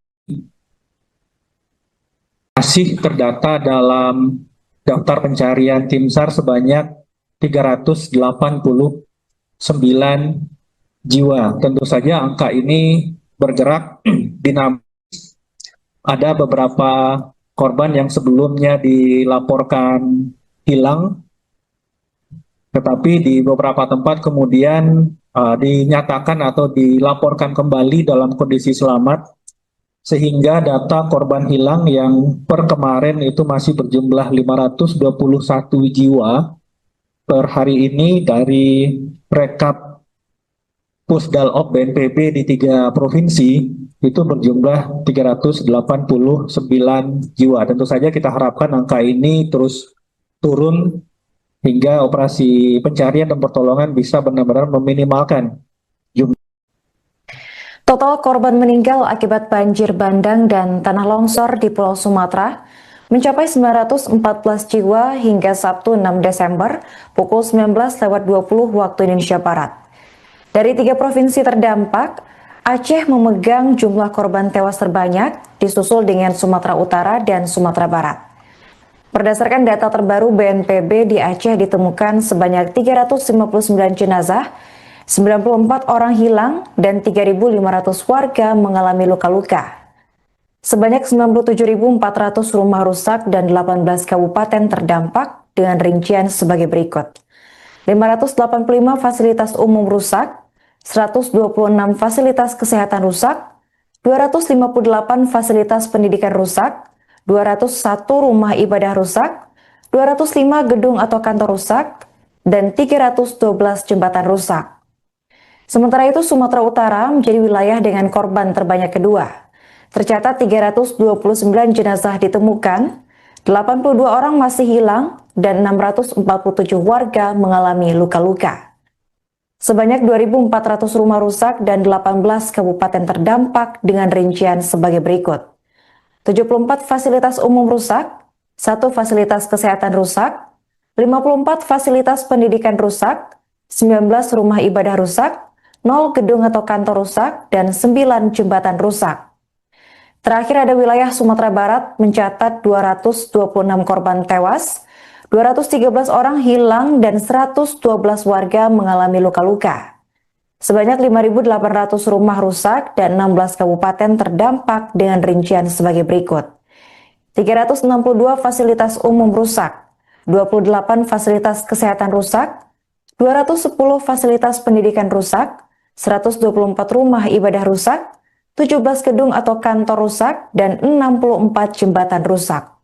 masih terdata dalam daftar pencarian tim SAR sebanyak 389 jiwa. Tentu saja angka ini bergerak dinamis. Ada beberapa korban yang sebelumnya dilaporkan hilang, tetapi di beberapa tempat kemudian dinyatakan atau dilaporkan kembali dalam kondisi selamat, sehingga data korban hilang yang per kemarin itu masih berjumlah 521 jiwa per hari ini dari rekap Pusdalop BNPB di 3 provinsi itu berjumlah 389 jiwa. Tentu saja kita harapkan angka ini terus turun hingga operasi pencarian dan pertolongan bisa benar-benar meminimalkan jumlah. Total korban meninggal akibat banjir bandang dan tanah longsor di Pulau Sumatera mencapai 914 jiwa hingga Sabtu 6 Desember pukul 19.20 waktu Indonesia Barat. Dari 3 provinsi terdampak, Aceh memegang jumlah korban tewas terbanyak, disusul dengan Sumatera Utara dan Sumatera Barat. Berdasarkan data terbaru BNPB, di Aceh ditemukan sebanyak 359 jenazah, 94 orang hilang, dan 3.500 warga mengalami luka-luka. Sebanyak 97.400 rumah rusak dan 18 kabupaten terdampak dengan rincian sebagai berikut. 585 fasilitas umum rusak, 126 fasilitas kesehatan rusak, 258 fasilitas pendidikan rusak, 201 rumah ibadah rusak, 205 gedung atau kantor rusak, dan 312 jembatan rusak. Sementara itu, Sumatera Utara menjadi wilayah dengan korban terbanyak kedua. Tercatat 329 jenazah ditemukan, 82 orang masih hilang, dan 647 warga mengalami luka-luka. Sebanyak 2.400 rumah rusak dan 18 kabupaten terdampak dengan rincian sebagai berikut. 74 fasilitas umum rusak, 1 fasilitas kesehatan rusak, 54 fasilitas pendidikan rusak, 19 rumah ibadah rusak, 0 gedung atau kantor rusak, dan 9 jembatan rusak. Terakhir ada wilayah Sumatera Barat mencatat 226 korban tewas, 213 orang hilang, dan 112 warga mengalami luka-luka. Sebanyak 5.800 rumah rusak dan 16 kabupaten terdampak dengan rincian sebagai berikut. 362 fasilitas umum rusak, 28 fasilitas kesehatan rusak, 210 fasilitas pendidikan rusak, 124 rumah ibadah rusak, 17 gedung atau kantor rusak, dan 64 jembatan rusak.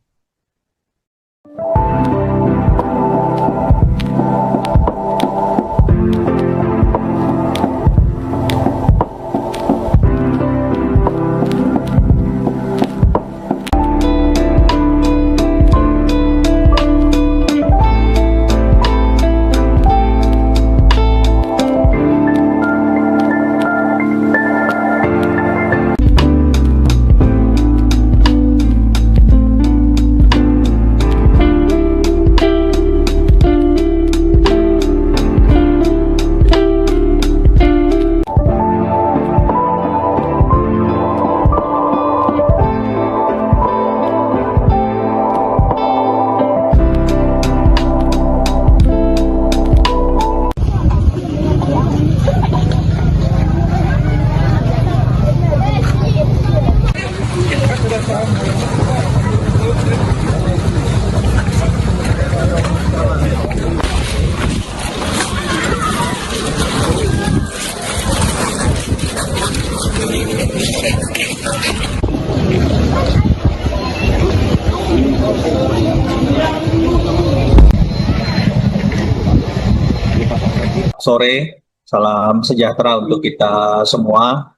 Sore, salam sejahtera untuk kita semua.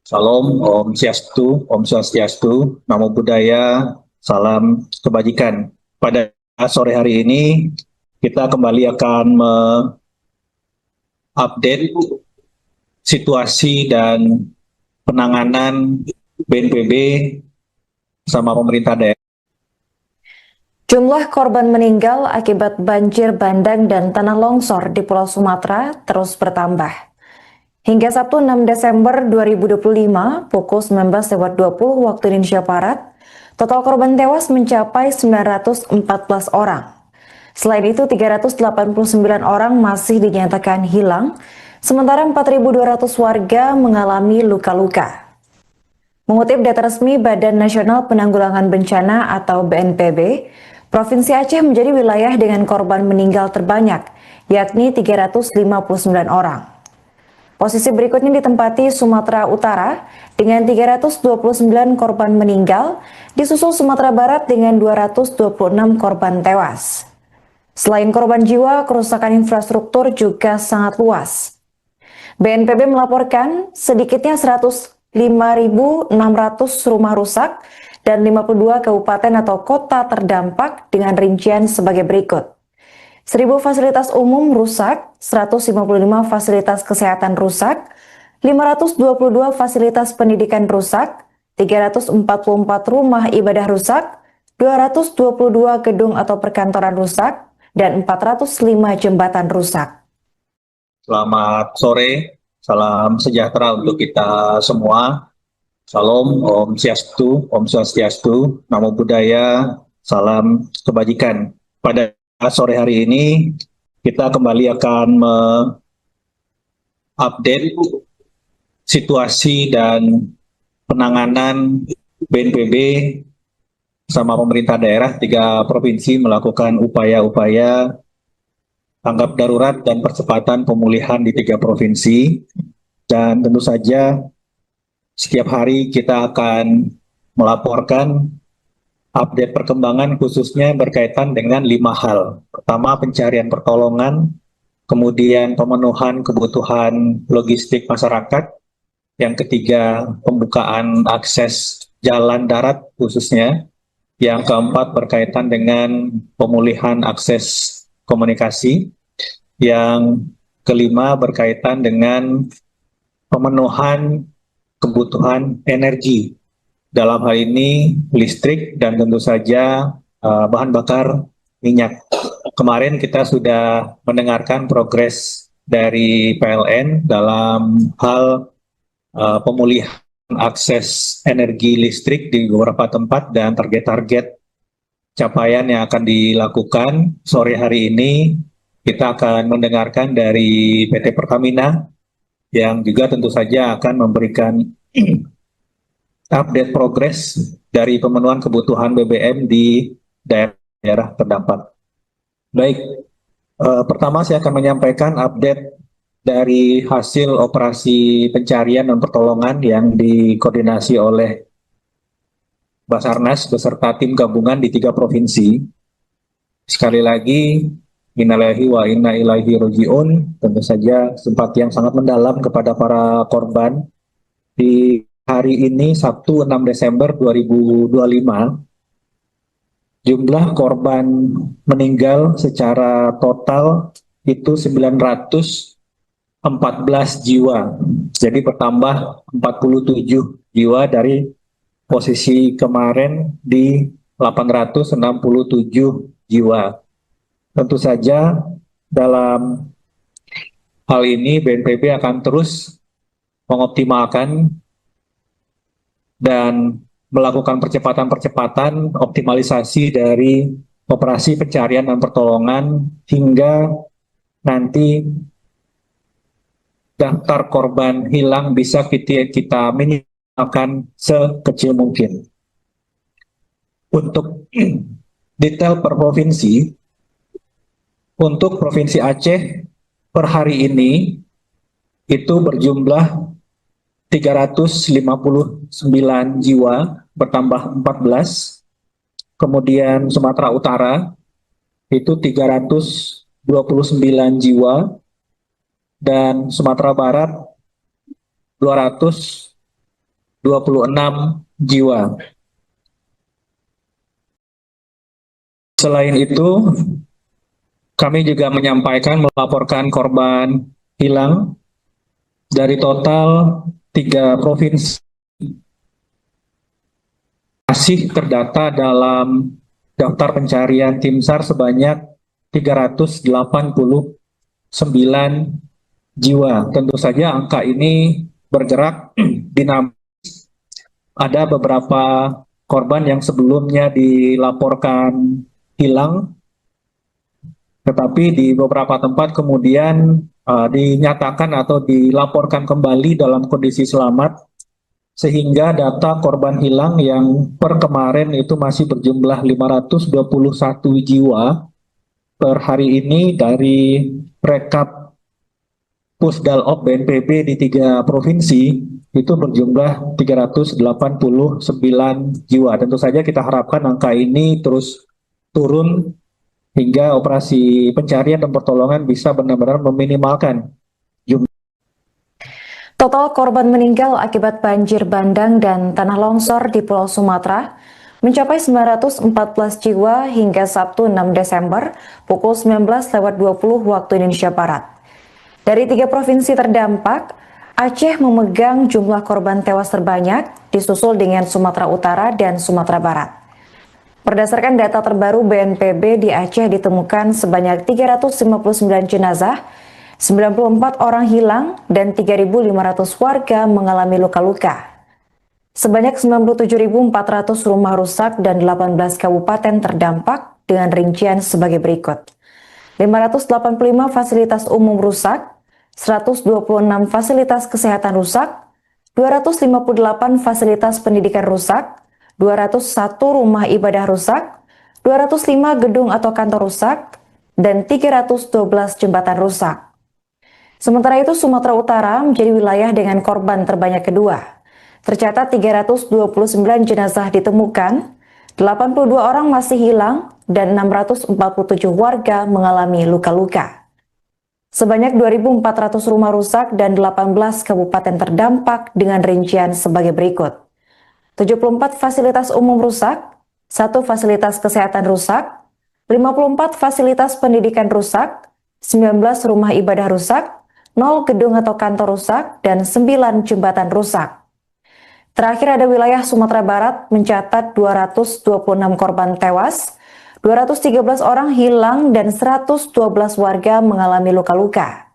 Salam, Om Swastiastu, Namo Buddhaya, salam kebajikan. Pada sore hari ini, kita kembali akan mengupdate situasi dan penanganan BNPB sama pemerintah daerah. Jumlah korban meninggal akibat banjir bandang dan tanah longsor di Pulau Sumatera terus bertambah. Hingga Sabtu 6 Desember 2025 pukul 19.20 waktu Indonesia Barat, total korban tewas mencapai 914 orang. Selain itu, 389 orang masih dinyatakan hilang, Sementara 4.200 warga mengalami luka-luka. Mengutip data resmi Badan Nasional Penanggulangan Bencana atau BNPB, Provinsi Aceh menjadi wilayah dengan korban meninggal terbanyak, yakni 359 orang. Posisi berikutnya ditempati Sumatera Utara dengan 329 korban meninggal, disusul Sumatera Barat dengan 226 korban tewas. Selain korban jiwa, kerusakan infrastruktur juga sangat luas. BNPB melaporkan sedikitnya 105.600 rumah rusak dan 52 kabupaten atau kota terdampak dengan rincian sebagai berikut. 1.000 fasilitas umum rusak, 155 fasilitas kesehatan rusak, 522 fasilitas pendidikan rusak, 344 rumah ibadah rusak, 222 gedung atau perkantoran rusak, dan 405 jembatan rusak. Selamat sore, salam sejahtera untuk kita semua. Salam, Om Swastiastu, Namo Buddhaya, salam kebajikan. Pada sore hari ini, kita kembali akan mengupdate situasi dan penanganan BNPB sama pemerintah daerah 3 provinsi melakukan upaya-upaya tanggap darurat dan percepatan pemulihan di 3 provinsi. Dan tentu saja setiap hari kita akan melaporkan update perkembangan khususnya berkaitan dengan 5 hal. Pertama, pencarian pertolongan, kemudian pemenuhan kebutuhan logistik masyarakat, yang ketiga pembukaan akses jalan darat khususnya, yang keempat berkaitan dengan pemulihan akses komunikasi, yang kelima berkaitan dengan pemenuhan kebutuhan energi, dalam hal ini listrik dan tentu saja bahan bakar minyak. Kemarin kita sudah mendengarkan progres dari PLN dalam hal pemulihan akses energi listrik di beberapa tempat dan target-target capaian yang akan dilakukan. Sore hari ini kita akan mendengarkan dari PT Pertamina yang juga tentu saja akan memberikan update progres dari pemenuhan kebutuhan BBM di daerah terdampak. Baik, pertama saya akan menyampaikan update dari hasil operasi pencarian dan pertolongan yang dikoordinasi oleh Basarnas beserta tim gabungan di 3 provinsi. Sekali lagi, innalillahi wa inna ilaihi raji'un, tentu saja simpati yang sangat mendalam kepada para korban. Di hari ini, Sabtu 6 Desember 2025, jumlah korban meninggal secara total itu 914 jiwa. Jadi bertambah 47 jiwa dari posisi kemarin di 867 jiwa. Tentu saja dalam hal ini BNPB akan terus mengoptimalkan dan melakukan percepatan-percepatan optimalisasi dari operasi pencarian dan pertolongan hingga nanti daftar korban hilang bisa kita minimalkan sekecil mungkin. Untuk detail per provinsi, untuk Provinsi Aceh per hari ini itu berjumlah 359 jiwa, bertambah 14. Kemudian Sumatera Utara itu 329 jiwa, dan Sumatera Barat 226 jiwa. Selain itu, kami juga melaporkan korban hilang dari total 3 provinsi masih terdata dalam daftar pencarian tim SAR sebanyak 389 jiwa. Tentu saja angka ini bergerak dinamis. Ada beberapa korban yang sebelumnya dilaporkan hilang, tetapi di beberapa tempat kemudian dinyatakan atau dilaporkan kembali dalam kondisi selamat, sehingga data korban hilang yang per kemarin itu masih berjumlah 521 jiwa per hari ini dari rekap Pusdalop BNPB di 3 provinsi itu berjumlah 389 jiwa. Tentu saja kita harapkan angka ini terus turun hingga operasi pencarian dan pertolongan bisa benar-benar meminimalkan jumlah. Total korban meninggal akibat banjir bandang dan tanah longsor di Pulau Sumatera mencapai 914 jiwa hingga Sabtu 6 Desember pukul 19.20 waktu Indonesia Barat. Dari 3 provinsi terdampak, Aceh memegang jumlah korban tewas terbanyak, disusul dengan Sumatera Utara dan Sumatera Barat. Berdasarkan data terbaru BNPB, di Aceh ditemukan sebanyak 359 jenazah, 94 orang hilang, dan 3.500 warga mengalami luka-luka. Sebanyak 97.400 rumah rusak dan 18 kabupaten terdampak dengan rincian sebagai berikut. 585 fasilitas umum rusak, 126 fasilitas kesehatan rusak, 258 fasilitas pendidikan rusak, 201 rumah ibadah rusak, 205 gedung atau kantor rusak, dan 312 jembatan rusak. Sementara itu, Sumatera Utara menjadi wilayah dengan korban terbanyak kedua. Tercatat 329 jenazah ditemukan, 82 orang masih hilang, dan 647 warga mengalami luka-luka. Sebanyak 2.400 rumah rusak dan 18 kabupaten terdampak dengan rincian sebagai berikut. 74 fasilitas umum rusak, 1 fasilitas kesehatan rusak, 54 fasilitas pendidikan rusak, 19 rumah ibadah rusak, 0 gedung atau kantor rusak, dan 9 jembatan rusak. Terakhir ada wilayah Sumatera Barat mencatat 226 korban tewas, 213 orang hilang, dan 112 warga mengalami luka-luka.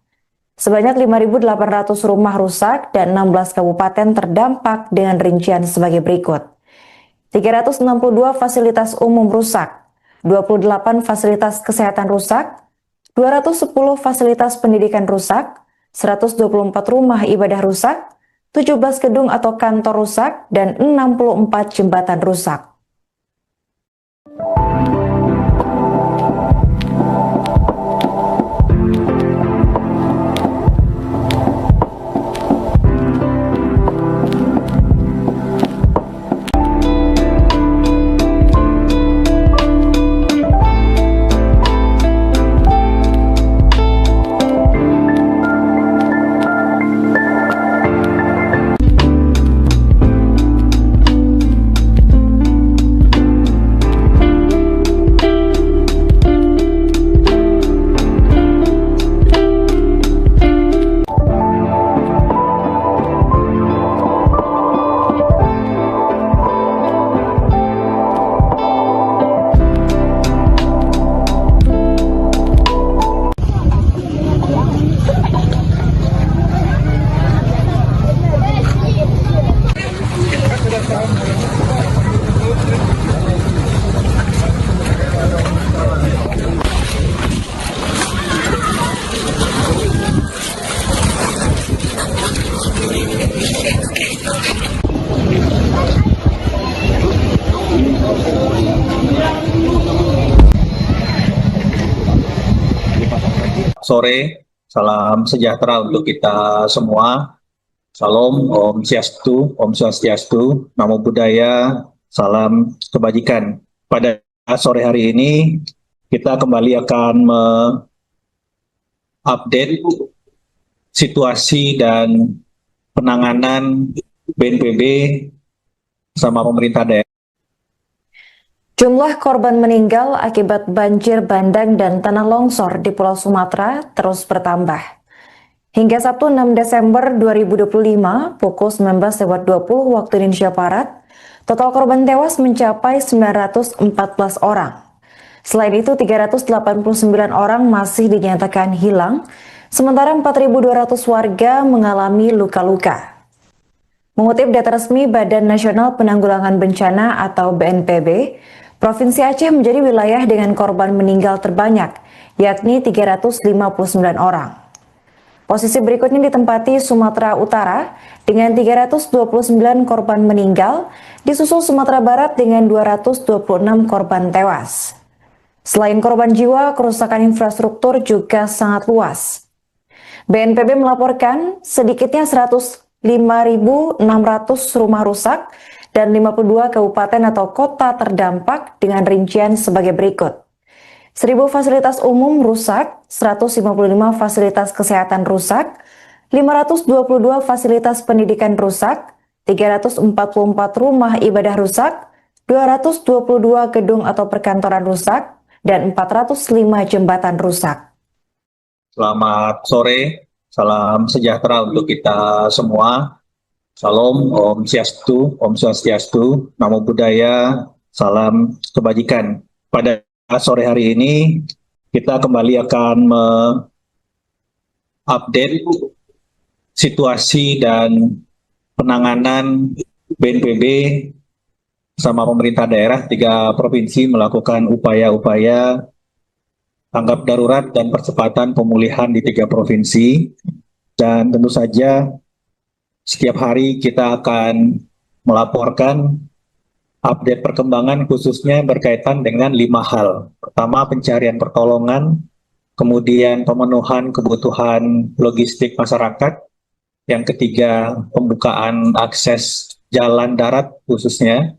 Sebanyak 5.800 rumah rusak dan 16 kabupaten terdampak dengan rincian sebagai berikut. 362 fasilitas umum rusak, 28 fasilitas kesehatan rusak, 210 fasilitas pendidikan rusak, 124 rumah ibadah rusak, 17 gedung atau kantor rusak, dan 64 jembatan rusak. Sore, salam sejahtera untuk kita semua. Salam, Om Swastiastu, Namo Buddhaya, salam kebajikan. Pada sore hari ini, kita kembali akan update situasi dan penanganan BNPB sama pemerintah daerah. Jumlah korban meninggal akibat banjir bandang dan tanah longsor di Pulau Sumatera terus bertambah. Hingga Sabtu 6 Desember 2025 pukul 19.20 waktu Indonesia Barat, total korban tewas mencapai 914 orang. Selain itu, 389 orang masih dinyatakan hilang, sementara 4.200 warga mengalami luka-luka. Mengutip data resmi Badan Nasional Penanggulangan Bencana atau BNPB, Provinsi Aceh menjadi wilayah dengan korban meninggal terbanyak, yakni 359 orang. Posisi berikutnya ditempati Sumatera Utara dengan 329 korban meninggal, disusul Sumatera Barat dengan 226 korban tewas. Selain korban jiwa, kerusakan infrastruktur juga sangat luas. BNPB melaporkan sedikitnya 105.600 rumah rusak dan 52 kabupaten atau kota terdampak dengan rincian sebagai berikut. 1.000 fasilitas umum rusak, 155 fasilitas kesehatan rusak, 522 fasilitas pendidikan rusak, 344 rumah ibadah rusak, 222 gedung atau perkantoran rusak, dan 405 jembatan rusak. Selamat sore, salam sejahtera untuk kita semua. Salam, Om Swastiastu, Namo Buddhaya, salam kebajikan. Pada sore hari ini, kita kembali akan mengupdate situasi dan penanganan BNPB sama pemerintah daerah 3 provinsi melakukan upaya-upaya tanggap darurat dan percepatan pemulihan di 3 provinsi. Dan tentu saja setiap hari kita akan melaporkan update perkembangan khususnya berkaitan dengan 5 hal. Pertama, pencarian pertolongan, kemudian pemenuhan kebutuhan logistik masyarakat, yang ketiga pembukaan akses jalan darat khususnya,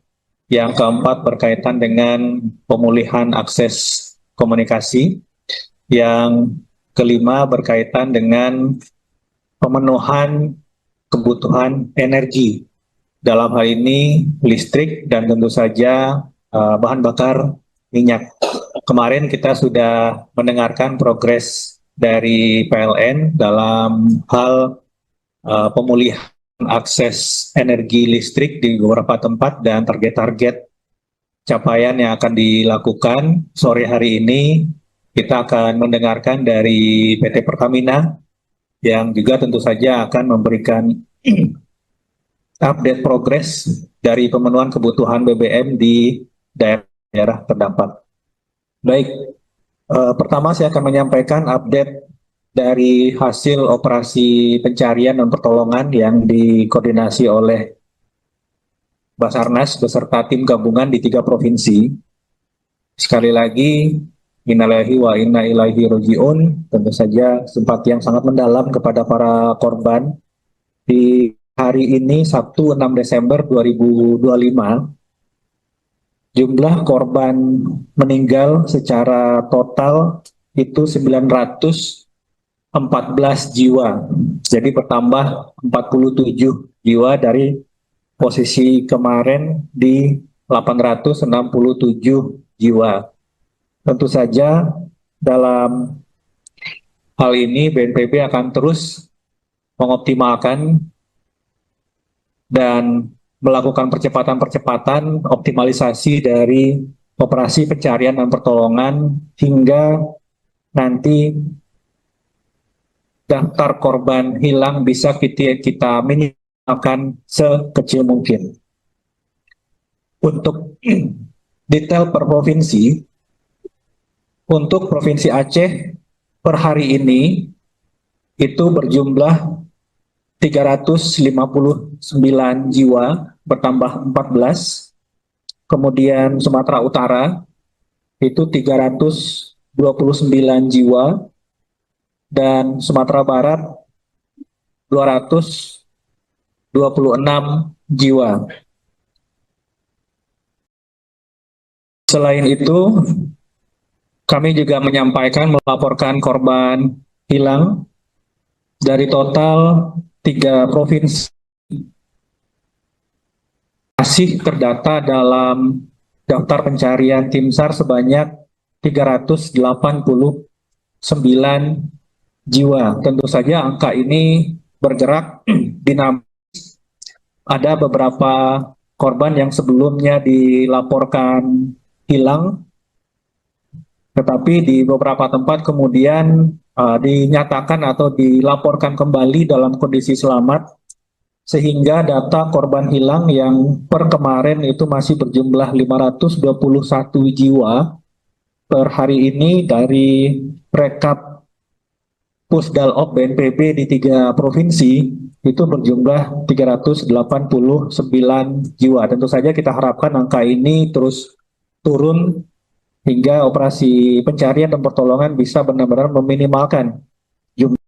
yang keempat berkaitan dengan pemulihan akses komunikasi, yang kelima berkaitan dengan pemenuhan kebutuhan energi, dalam hal ini listrik dan tentu saja bahan bakar minyak. Kemarin kita sudah mendengarkan progres dari PLN dalam hal pemulihan akses energi listrik di beberapa tempat dan target-target capaian yang akan dilakukan. Sore hari ini kita akan mendengarkan dari PT Pertamina yang juga tentu saja akan memberikan update progres dari pemenuhan kebutuhan BBM di daerah terdampak. Baik, pertama saya akan menyampaikan update dari hasil operasi pencarian dan pertolongan yang dikoordinasi oleh Basarnas beserta tim gabungan di 3 provinsi. Sekali lagi, innalillahi wa inna ilaihi raji'un, tentu saja simpati yang sangat mendalam kepada para korban. Di hari ini, Sabtu 6 Desember 2025, jumlah korban meninggal secara total itu 914 jiwa. Jadi bertambah 47 jiwa dari posisi kemarin di 867 jiwa. Tentu saja dalam hal ini BNPB akan terus mengoptimalkan dan melakukan percepatan-percepatan optimalisasi dari operasi pencarian dan pertolongan hingga nanti daftar korban hilang bisa kita minimalkan sekecil mungkin. Untuk detail per provinsi, untuk Provinsi Aceh per hari ini itu berjumlah 359 jiwa, bertambah 14. Kemudian Sumatera Utara itu 329 jiwa, dan Sumatera Barat 226 jiwa. Selain itu, kami juga melaporkan korban hilang dari total 3 provinsi masih terdata dalam daftar pencarian tim SAR sebanyak 389 jiwa. Tentu saja angka ini bergerak dinamis. Ada beberapa korban yang sebelumnya dilaporkan hilang, tetapi di beberapa tempat kemudian dinyatakan atau dilaporkan kembali dalam kondisi selamat, sehingga data korban hilang yang per kemarin itu masih berjumlah 521 jiwa per hari ini dari rekap Pusdalop BNPB di 3 provinsi itu berjumlah 389 jiwa. Tentu saja kita harapkan angka ini terus turun hingga operasi pencarian dan pertolongan bisa benar-benar meminimalkan jumlah.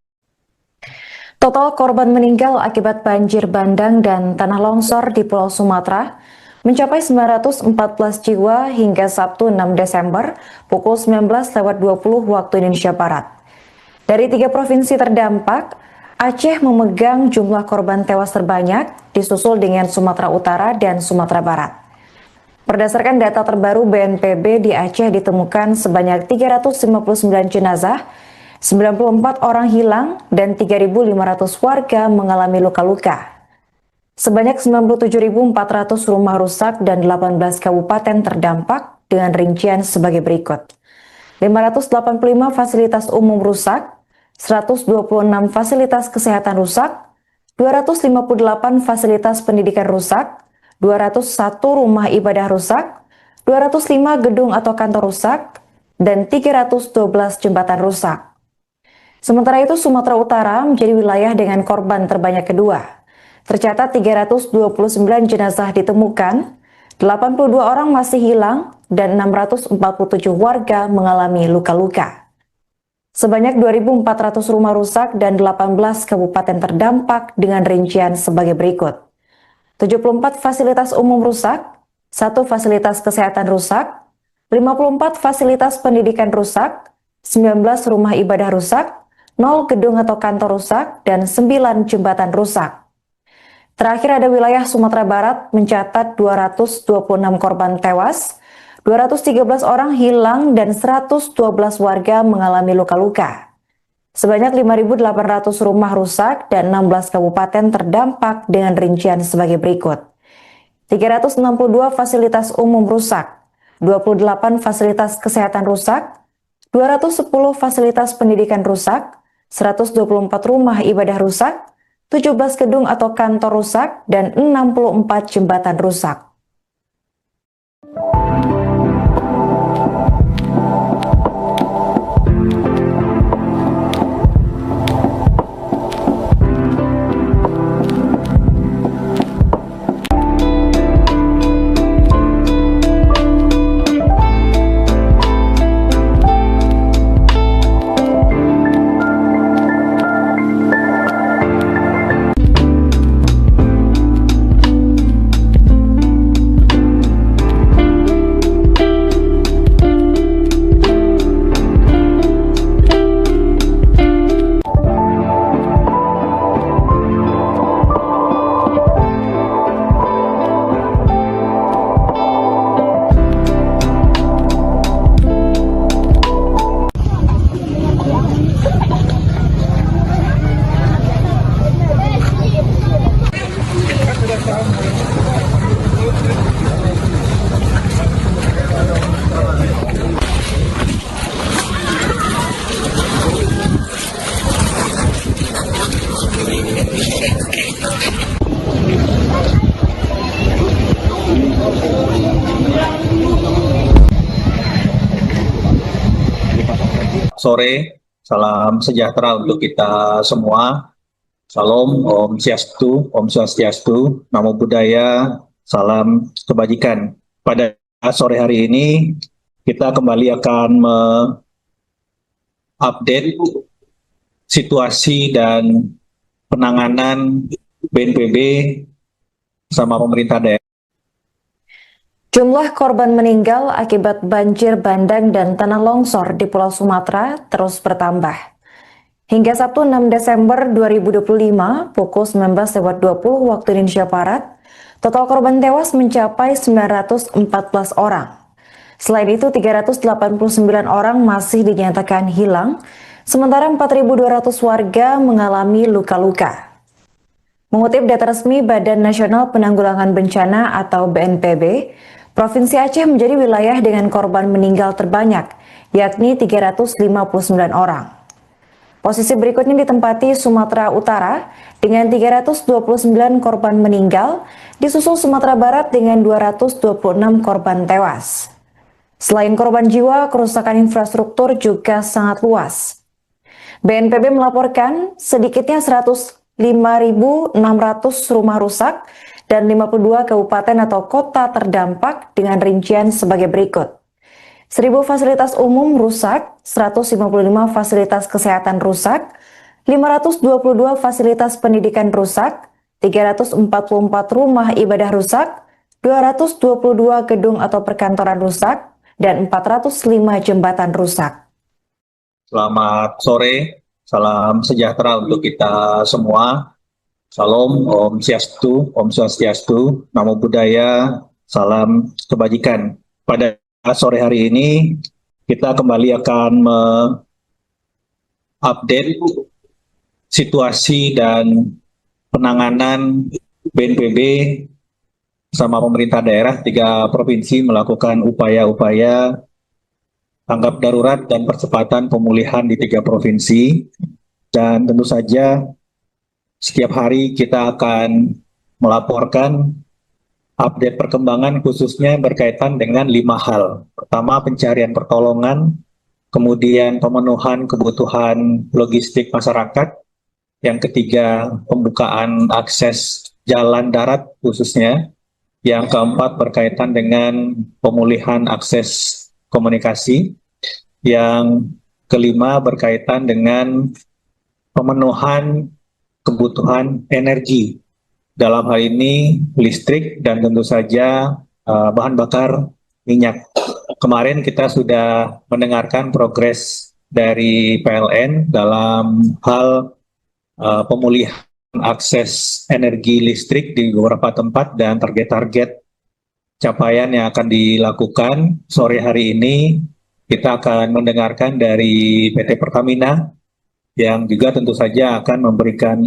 Total korban meninggal akibat banjir bandang dan tanah longsor di Pulau Sumatera mencapai 914 jiwa hingga Sabtu 6 Desember pukul 19.20 waktu Indonesia Barat. Dari 3 provinsi terdampak, Aceh memegang jumlah korban tewas terbanyak, disusul dengan Sumatera Utara dan Sumatera Barat. Berdasarkan data terbaru BNPB, di Aceh ditemukan sebanyak 359 jenazah, 94 orang hilang, dan 3.500 warga mengalami luka-luka. Sebanyak 97.400 rumah rusak dan 18 kabupaten terdampak dengan rincian sebagai berikut. 585 fasilitas umum rusak, 126 fasilitas kesehatan rusak, 258 fasilitas pendidikan rusak, 201 rumah ibadah rusak, 205 gedung atau kantor rusak, dan 312 jembatan rusak. Sementara itu, Sumatera Utara menjadi wilayah dengan korban terbanyak kedua. Tercatat 329 jenazah ditemukan, 82 orang masih hilang, dan 647 warga mengalami luka-luka. Sebanyak 2.400 rumah rusak dan 18 kabupaten terdampak dengan rincian sebagai berikut. 74 fasilitas umum rusak, 1 fasilitas kesehatan rusak, 54 fasilitas pendidikan rusak, 19 rumah ibadah rusak, 0 gedung atau kantor rusak, dan 9 jembatan rusak. Terakhir ada wilayah Sumatera Barat mencatat 226 korban tewas, 213 orang hilang, dan 112 warga mengalami luka-luka. Sebanyak 5.800 rumah rusak dan 16 kabupaten terdampak dengan rincian sebagai berikut. 362 fasilitas umum rusak, 28 fasilitas kesehatan rusak, 210 fasilitas pendidikan rusak, 124 rumah ibadah rusak, 17 gedung atau kantor rusak, dan 64 jembatan rusak. Sore, salam sejahtera untuk kita semua. Salam, Om Swastiastu, Namo Buddhaya, salam kebajikan. Pada sore hari ini, kita kembali akan mengupdate situasi dan penanganan BNPB sama pemerintah daerah. Jumlah korban meninggal akibat banjir bandang dan tanah longsor di Pulau Sumatera terus bertambah. Hingga Sabtu 6 Desember 2025 pukul 19.20 waktu Indonesia Barat, total korban tewas mencapai 914 orang. Selain itu, 389 orang masih dinyatakan hilang, sementara 4.200 warga mengalami luka-luka. Mengutip data resmi Badan Nasional Penanggulangan Bencana atau BNPB, Provinsi Aceh menjadi wilayah dengan korban meninggal terbanyak, yakni 359 orang. Posisi berikutnya ditempati Sumatera Utara dengan 329 korban meninggal, disusul Sumatera Barat dengan 226 korban tewas. Selain korban jiwa, kerusakan infrastruktur juga sangat luas. BNPB melaporkan sedikitnya 105.600 rumah rusak dan 52 kabupaten atau kota terdampak dengan rincian sebagai berikut. 1.000 fasilitas umum rusak, 155 fasilitas kesehatan rusak, 522 fasilitas pendidikan rusak, 344 rumah ibadah rusak, 222 gedung atau perkantoran rusak, dan 405 jembatan rusak. Selamat sore, salam sejahtera untuk kita semua. Salam, Om Swastiastu, Namo Buddhaya, salam kebajikan. Pada sore hari ini, kita kembali akan mengupdate situasi dan penanganan BNPB sama pemerintah daerah 3 provinsi melakukan upaya-upaya tanggap darurat dan percepatan pemulihan di 3 provinsi. Dan tentu saja setiap hari kita akan melaporkan update perkembangan khususnya berkaitan dengan 5 hal. Pertama, pencarian pertolongan, kemudian pemenuhan kebutuhan logistik masyarakat, yang ketiga pembukaan akses jalan darat khususnya, yang keempat berkaitan dengan pemulihan akses komunikasi, yang kelima berkaitan dengan pemenuhan kebutuhan energi, dalam hal ini listrik dan tentu saja bahan bakar minyak. Kemarin kita sudah mendengarkan progres dari PLN dalam hal pemulihan akses energi listrik di beberapa tempat dan target-target capaian yang akan dilakukan. Sore hari ini kita akan mendengarkan dari PT Pertamina yang juga tentu saja akan memberikan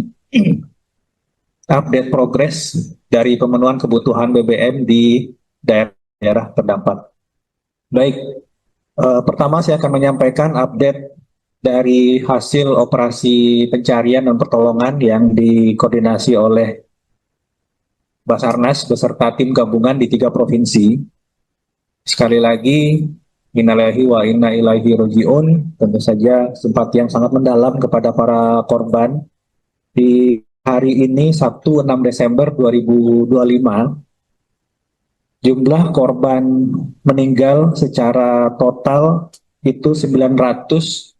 update progres dari pemenuhan kebutuhan BBM di daerah terdampak. Baik, pertama saya akan menyampaikan update dari hasil operasi pencarian dan pertolongan yang dikoordinasi oleh Basarnas beserta tim gabungan di 3 provinsi. Sekali lagi, innalillahi wa inna ilaihi raji'un, tentu saja simpati yang sangat mendalam kepada para korban. Di hari ini, Sabtu 6 Desember 2025, jumlah korban meninggal secara total itu 914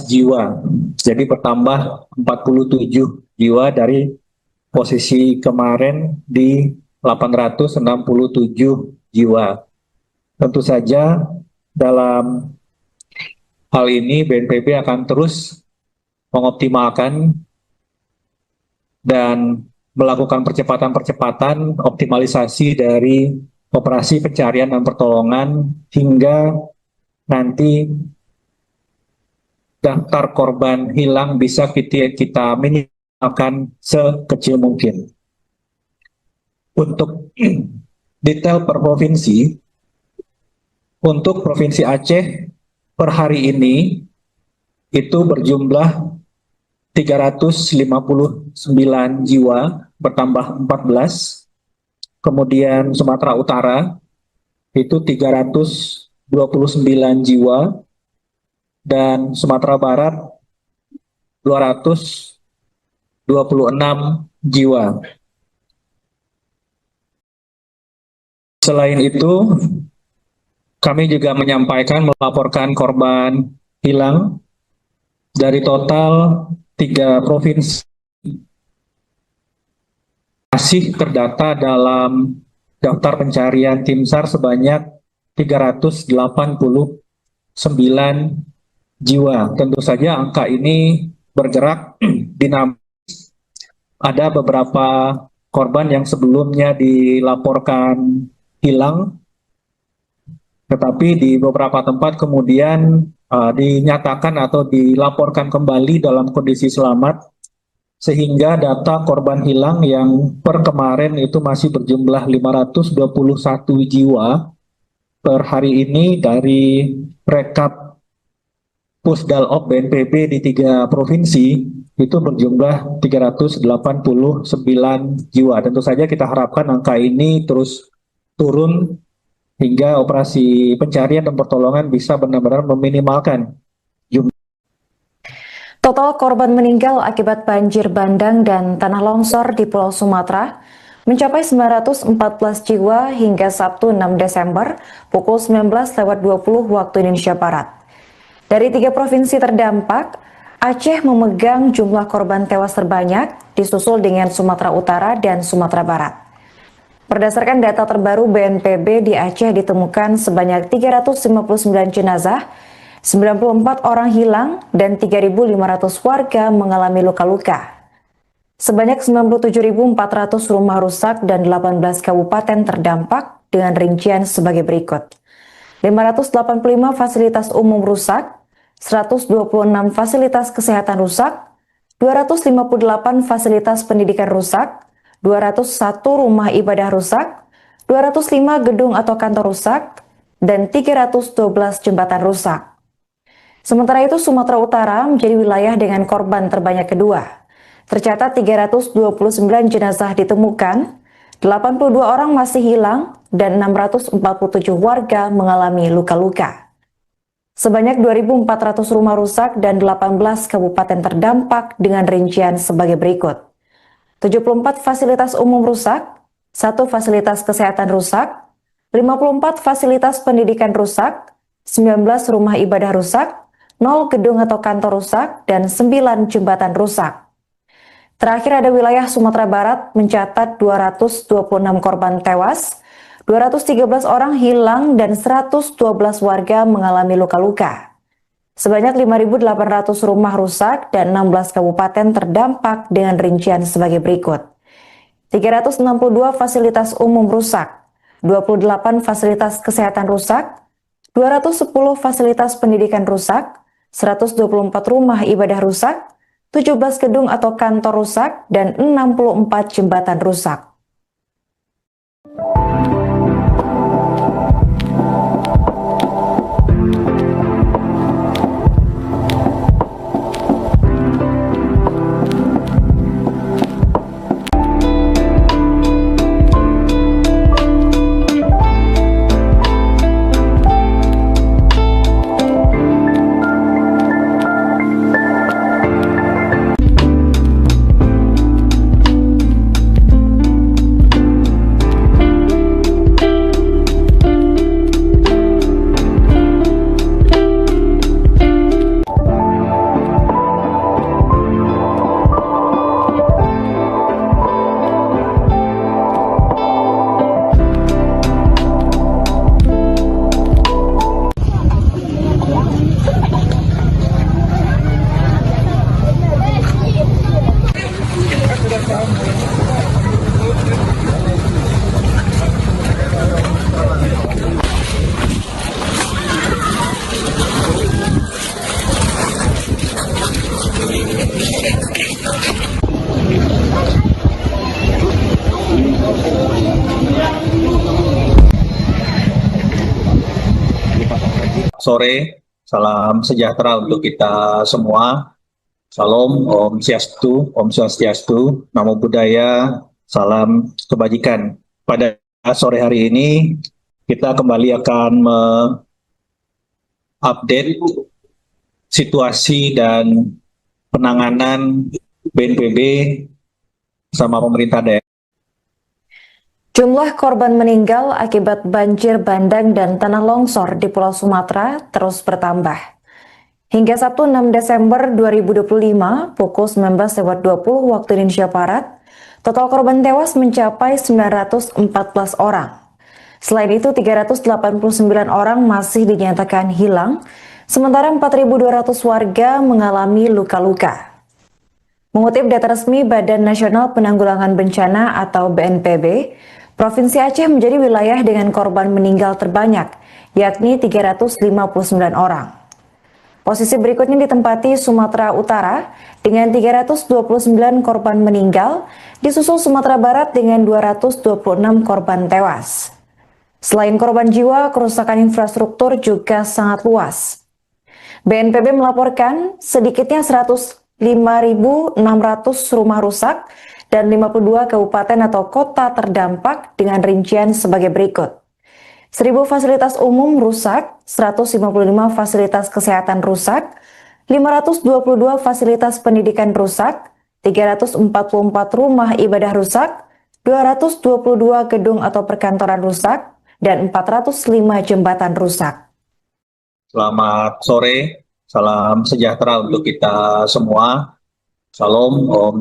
jiwa. Jadi bertambah 47 jiwa dari posisi kemarin di 867 jiwa. Tentu saja dalam hal ini BNPB akan terus mengoptimalkan dan melakukan percepatan-percepatan optimalisasi dari operasi pencarian dan pertolongan hingga nanti daftar korban hilang bisa kita minimalkan sekecil mungkin. Untuk detail per provinsi, untuk Provinsi Aceh per hari ini itu berjumlah 359 jiwa, bertambah 14. Kemudian Sumatera Utara itu 329 jiwa, dan Sumatera Barat 226 jiwa. Selain itu, kami juga melaporkan korban hilang dari total 3 provinsi masih terdata dalam daftar pencarian tim SAR sebanyak 389 jiwa. Tentu saja angka ini bergerak dinamis. Ada beberapa korban yang sebelumnya dilaporkan hilang, tetapi di beberapa tempat kemudian dinyatakan atau dilaporkan kembali dalam kondisi selamat, sehingga data korban hilang yang per kemarin itu masih berjumlah 521 jiwa per hari ini dari rekap Pusdalop BNPB di 3 provinsi itu berjumlah 389 jiwa. Tentu saja kita harapkan angka ini terus turun hingga operasi pencarian dan pertolongan bisa benar-benar meminimalkan jumlah Total korban meninggal akibat banjir bandang dan tanah longsor di Pulau Sumatera mencapai 914 jiwa hingga Sabtu 6 Desember pukul 19.20 waktu Indonesia Barat. Dari 3 provinsi terdampak, Aceh memegang jumlah korban tewas terbanyak, disusul dengan Sumatera Utara dan Sumatera Barat. Berdasarkan data terbaru BNPB, di Aceh ditemukan sebanyak 359 jenazah, 94 orang hilang, dan 3.500 warga mengalami luka-luka. Sebanyak 97.400 rumah rusak dan 18 kabupaten terdampak dengan rincian sebagai berikut. 585 fasilitas umum rusak, 126 fasilitas kesehatan rusak, 258 fasilitas pendidikan rusak, 201 rumah ibadah rusak, 205 gedung atau kantor rusak, dan 312 jembatan rusak. Sementara itu, Sumatera Utara menjadi wilayah dengan korban terbanyak kedua. Tercatat 329 jenazah ditemukan, 82 orang masih hilang, dan 647 warga mengalami luka-luka. Sebanyak 2.400 rumah rusak dan 18 kabupaten terdampak dengan rincian sebagai berikut. 74 fasilitas umum rusak, 1 fasilitas kesehatan rusak, 54 fasilitas pendidikan rusak, 19 rumah ibadah rusak, 0 gedung atau kantor rusak, dan 9 jembatan rusak. Terakhir ada wilayah Sumatera Barat mencatat 226 korban tewas, 213 orang hilang, dan 112 warga mengalami luka-luka. Sebanyak 5.800 rumah rusak dan 16 kabupaten terdampak dengan rincian sebagai berikut. 362 fasilitas umum rusak, 28 fasilitas kesehatan rusak, 210 fasilitas pendidikan rusak, 124 rumah ibadah rusak, 17 gedung atau kantor rusak, dan 64 jembatan rusak. Sore, salam sejahtera untuk kita semua. Salam, Om Swastiastu, Namo Buddhaya, salam kebajikan. Pada sore hari ini, kita kembali akan mengupdate situasi dan penanganan BNPB sama pemerintah daerah. Jumlah korban meninggal akibat banjir bandang dan tanah longsor di Pulau Sumatera terus bertambah. Hingga Sabtu 6 Desember 2025 pukul 19.20 waktu Indonesia Barat, total korban tewas mencapai 914 orang. Selain itu, 389 orang masih dinyatakan hilang, sementara 4.200 warga mengalami luka-luka. Mengutip data resmi Badan Nasional Penanggulangan Bencana atau BNPB, Provinsi Aceh menjadi wilayah dengan korban meninggal terbanyak, yakni 359 orang. Posisi berikutnya ditempati Sumatera Utara dengan 329 korban meninggal, disusul Sumatera Barat dengan 226 korban tewas. Selain korban jiwa, kerusakan infrastruktur juga sangat luas. BNPB melaporkan sedikitnya 105.600 rumah rusak dan 52 kabupaten atau kota terdampak dengan rincian sebagai berikut. 1.000 fasilitas umum rusak, 155 fasilitas kesehatan rusak, 522 fasilitas pendidikan rusak, 344 rumah ibadah rusak, 222 gedung atau perkantoran rusak, dan 405 jembatan rusak. Selamat sore, salam sejahtera untuk kita semua. Salam, Om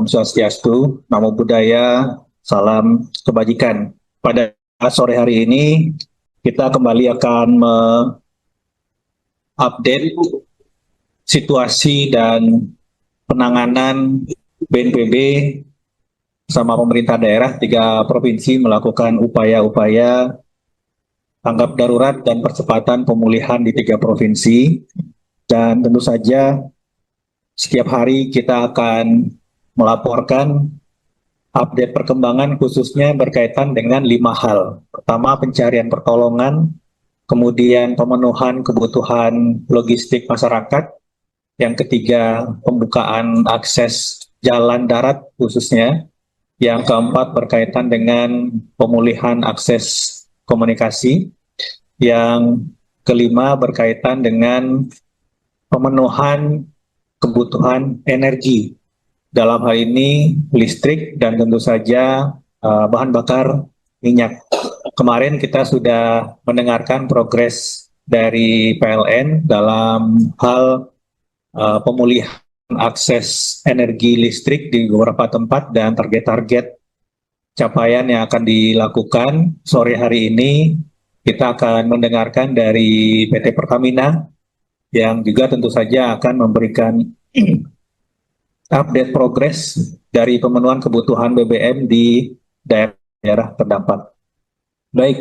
Swastiastu, Namo Buddhaya, salam kebajikan. Pada sore hari ini, kita kembali akan mengupdate situasi dan penanganan BNPB sama pemerintah daerah 3 provinsi melakukan upaya-upaya tanggap darurat dan percepatan pemulihan di 3 provinsi. Dan tentu saja setiap hari kita akan melaporkan update perkembangan khususnya berkaitan dengan 5 hal. Pertama, pencarian pertolongan, kemudian pemenuhan kebutuhan logistik masyarakat, yang ketiga pembukaan akses jalan darat khususnya, yang keempat berkaitan dengan pemulihan akses komunikasi, yang kelima berkaitan dengan pemenuhan kebutuhan energi, dalam hal ini listrik dan tentu saja bahan bakar minyak. Kemarin kita sudah mendengarkan progres dari PLN dalam hal pemulihan akses energi listrik di beberapa tempat dan target-target capaian yang akan dilakukan. Sore hari ini kita akan mendengarkan dari PT Pertamina yang juga tentu saja akan memberikan update progres dari pemenuhan kebutuhan BBM di daerah terdampak. Baik,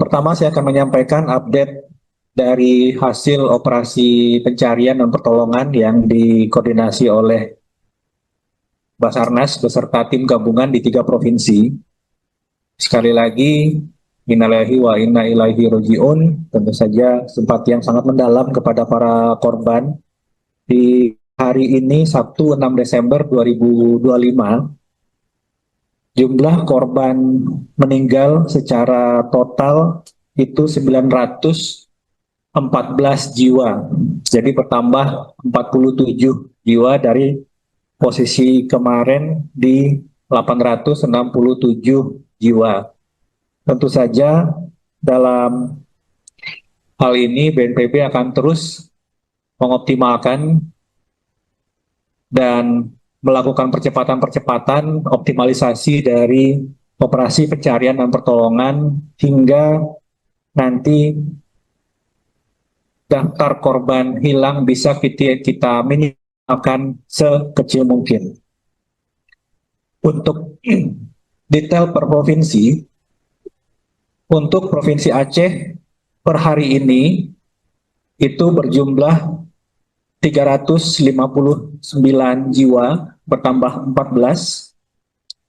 pertama saya akan menyampaikan update dari hasil operasi pencarian dan pertolongan yang dikoordinasi oleh Basarnas beserta tim gabungan di 3 provinsi. Sekali lagi, innalillahi wa inna ilaihi raji'un, tentu saja simpati yang sangat mendalam kepada para korban. Di hari ini, Sabtu 6 Desember 2025, jumlah korban meninggal secara total itu 914 jiwa. Jadi bertambah 47 jiwa dari posisi kemarin di 867 jiwa. Tentu saja dalam hal ini BNPB akan terus mengoptimalkan dan melakukan percepatan-percepatan optimalisasi dari operasi pencarian dan pertolongan hingga nanti daftar korban hilang bisa kita minimalkan sekecil mungkin. Untuk detail per provinsi, untuk Provinsi Aceh per hari ini itu berjumlah 359 jiwa, bertambah 14.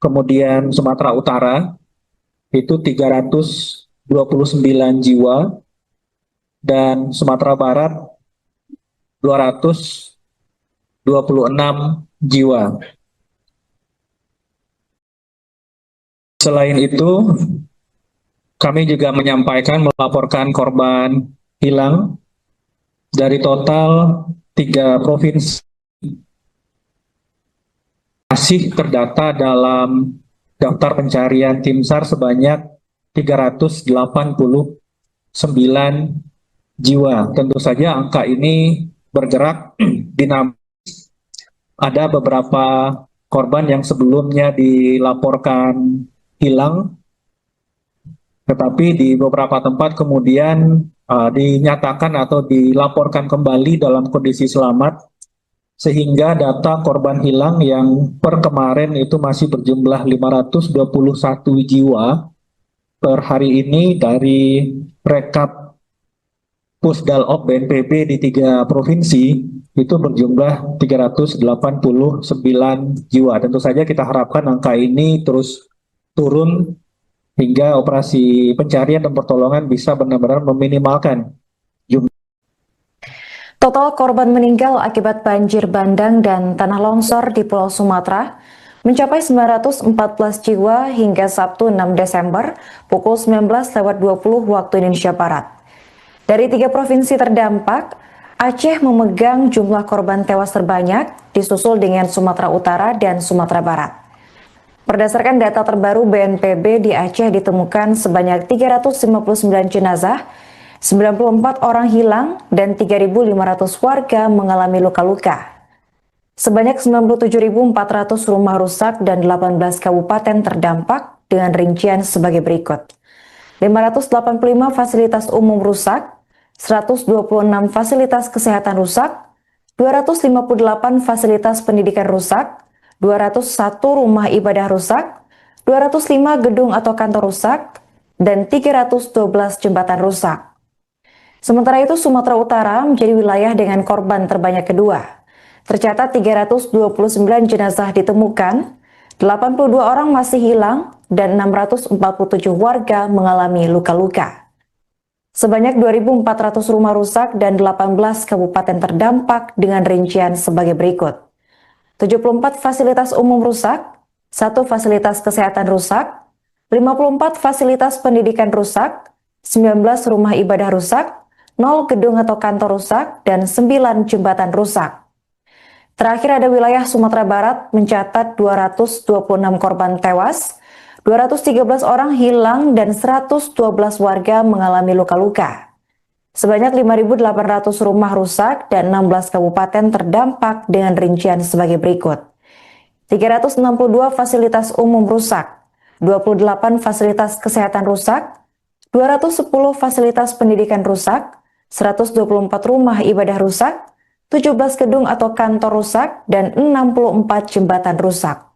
Kemudian Sumatera Utara itu 329 jiwa, dan Sumatera Barat 226 jiwa. Selain itu, kami juga melaporkan korban hilang dari total 3 provinsi masih terdata dalam daftar pencarian tim SAR sebanyak 389 jiwa. Tentu saja angka ini bergerak dinamis. Ada beberapa korban yang sebelumnya dilaporkan hilang, tetapi di beberapa tempat kemudian dinyatakan atau dilaporkan kembali dalam kondisi selamat, sehingga data korban hilang yang per kemarin itu masih berjumlah 521 jiwa. Per hari ini dari rekap Pusdalop BNPB di 3 provinsi itu berjumlah 389 jiwa. Tentu saja kita harapkan angka ini terus turun hingga operasi pencarian dan pertolongan bisa benar-benar meminimalkan jumlah. Total korban meninggal akibat banjir bandang dan tanah longsor di Pulau Sumatera mencapai 914 jiwa hingga Sabtu 6 Desember pukul 19.20 waktu Indonesia Barat. Dari 3 provinsi terdampak, Aceh memegang jumlah korban tewas terbanyak, disusul dengan Sumatera Utara dan Sumatera Barat. Berdasarkan data terbaru BNPB, di Aceh ditemukan sebanyak 359 jenazah, 94 orang hilang, dan 3.500 warga mengalami luka-luka. Sebanyak 97.400 rumah rusak dan 18 kabupaten terdampak dengan rincian sebagai berikut. 585 fasilitas umum rusak, 126 fasilitas kesehatan rusak, 258 fasilitas pendidikan rusak, 201 rumah ibadah rusak, 205 gedung atau kantor rusak, dan 312 jembatan rusak. Sementara itu, Sumatera Utara menjadi wilayah dengan korban terbanyak kedua. Tercatat 329 jenazah ditemukan, 82 orang masih hilang, dan 647 warga mengalami luka-luka. Sebanyak 2.400 rumah rusak dan 18 kabupaten terdampak dengan rincian sebagai berikut. 74 fasilitas umum rusak, 1 fasilitas kesehatan rusak, 54 fasilitas pendidikan rusak, 19 rumah ibadah rusak, 0 gedung atau kantor rusak, dan 9 jembatan rusak. Terakhir ada wilayah Sumatera Barat mencatat 226 korban tewas, 213 orang hilang, dan 112 warga mengalami luka-luka. Sebanyak 5.800 rumah rusak dan 16 kabupaten terdampak dengan rincian sebagai berikut. 362 fasilitas umum rusak, 28 fasilitas kesehatan rusak, 210 fasilitas pendidikan rusak, 124 rumah ibadah rusak, 17 gedung atau kantor rusak, dan 64 jembatan rusak.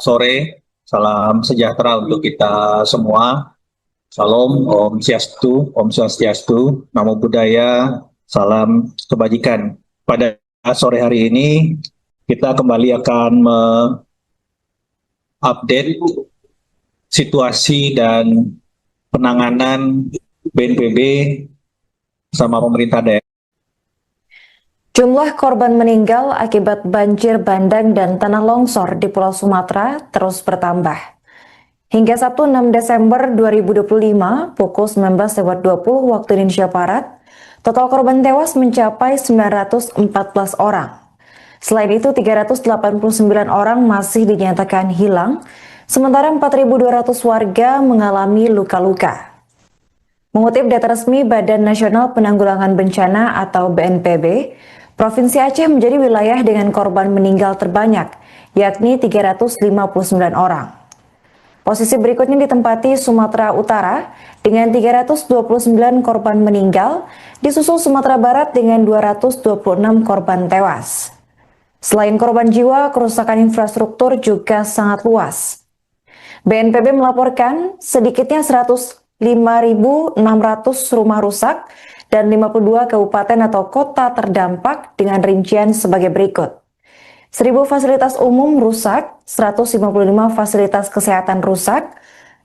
Sore, salam sejahtera untuk kita semua. Salam, Om Swastiastu, Namo Buddhaya, salam kebajikan. Pada sore hari ini, kita kembali akan mengupdate situasi dan penanganan BNPB sama pemerintah daerah. Jumlah korban meninggal akibat banjir bandang dan tanah longsor di Pulau Sumatera terus bertambah. Hingga Sabtu 6 Desember 2025 pukul 19.20 waktu Indonesia Barat, total korban tewas mencapai 914 orang. Selain itu, 389 orang masih dinyatakan hilang, sementara 4.200 warga mengalami luka-luka. Mengutip data resmi Badan Nasional Penanggulangan Bencana atau BNPB, Provinsi Aceh menjadi wilayah dengan korban meninggal terbanyak, yakni 359 orang. Posisi berikutnya ditempati Sumatera Utara dengan 329 korban meninggal, disusul Sumatera Barat dengan 226 korban tewas. Selain korban jiwa, kerusakan infrastruktur juga sangat luas. BNPB melaporkan sedikitnya 105.600 rumah rusak dan 52 kabupaten atau kota terdampak dengan rincian sebagai berikut. 1.000 fasilitas umum rusak, 155 fasilitas kesehatan rusak,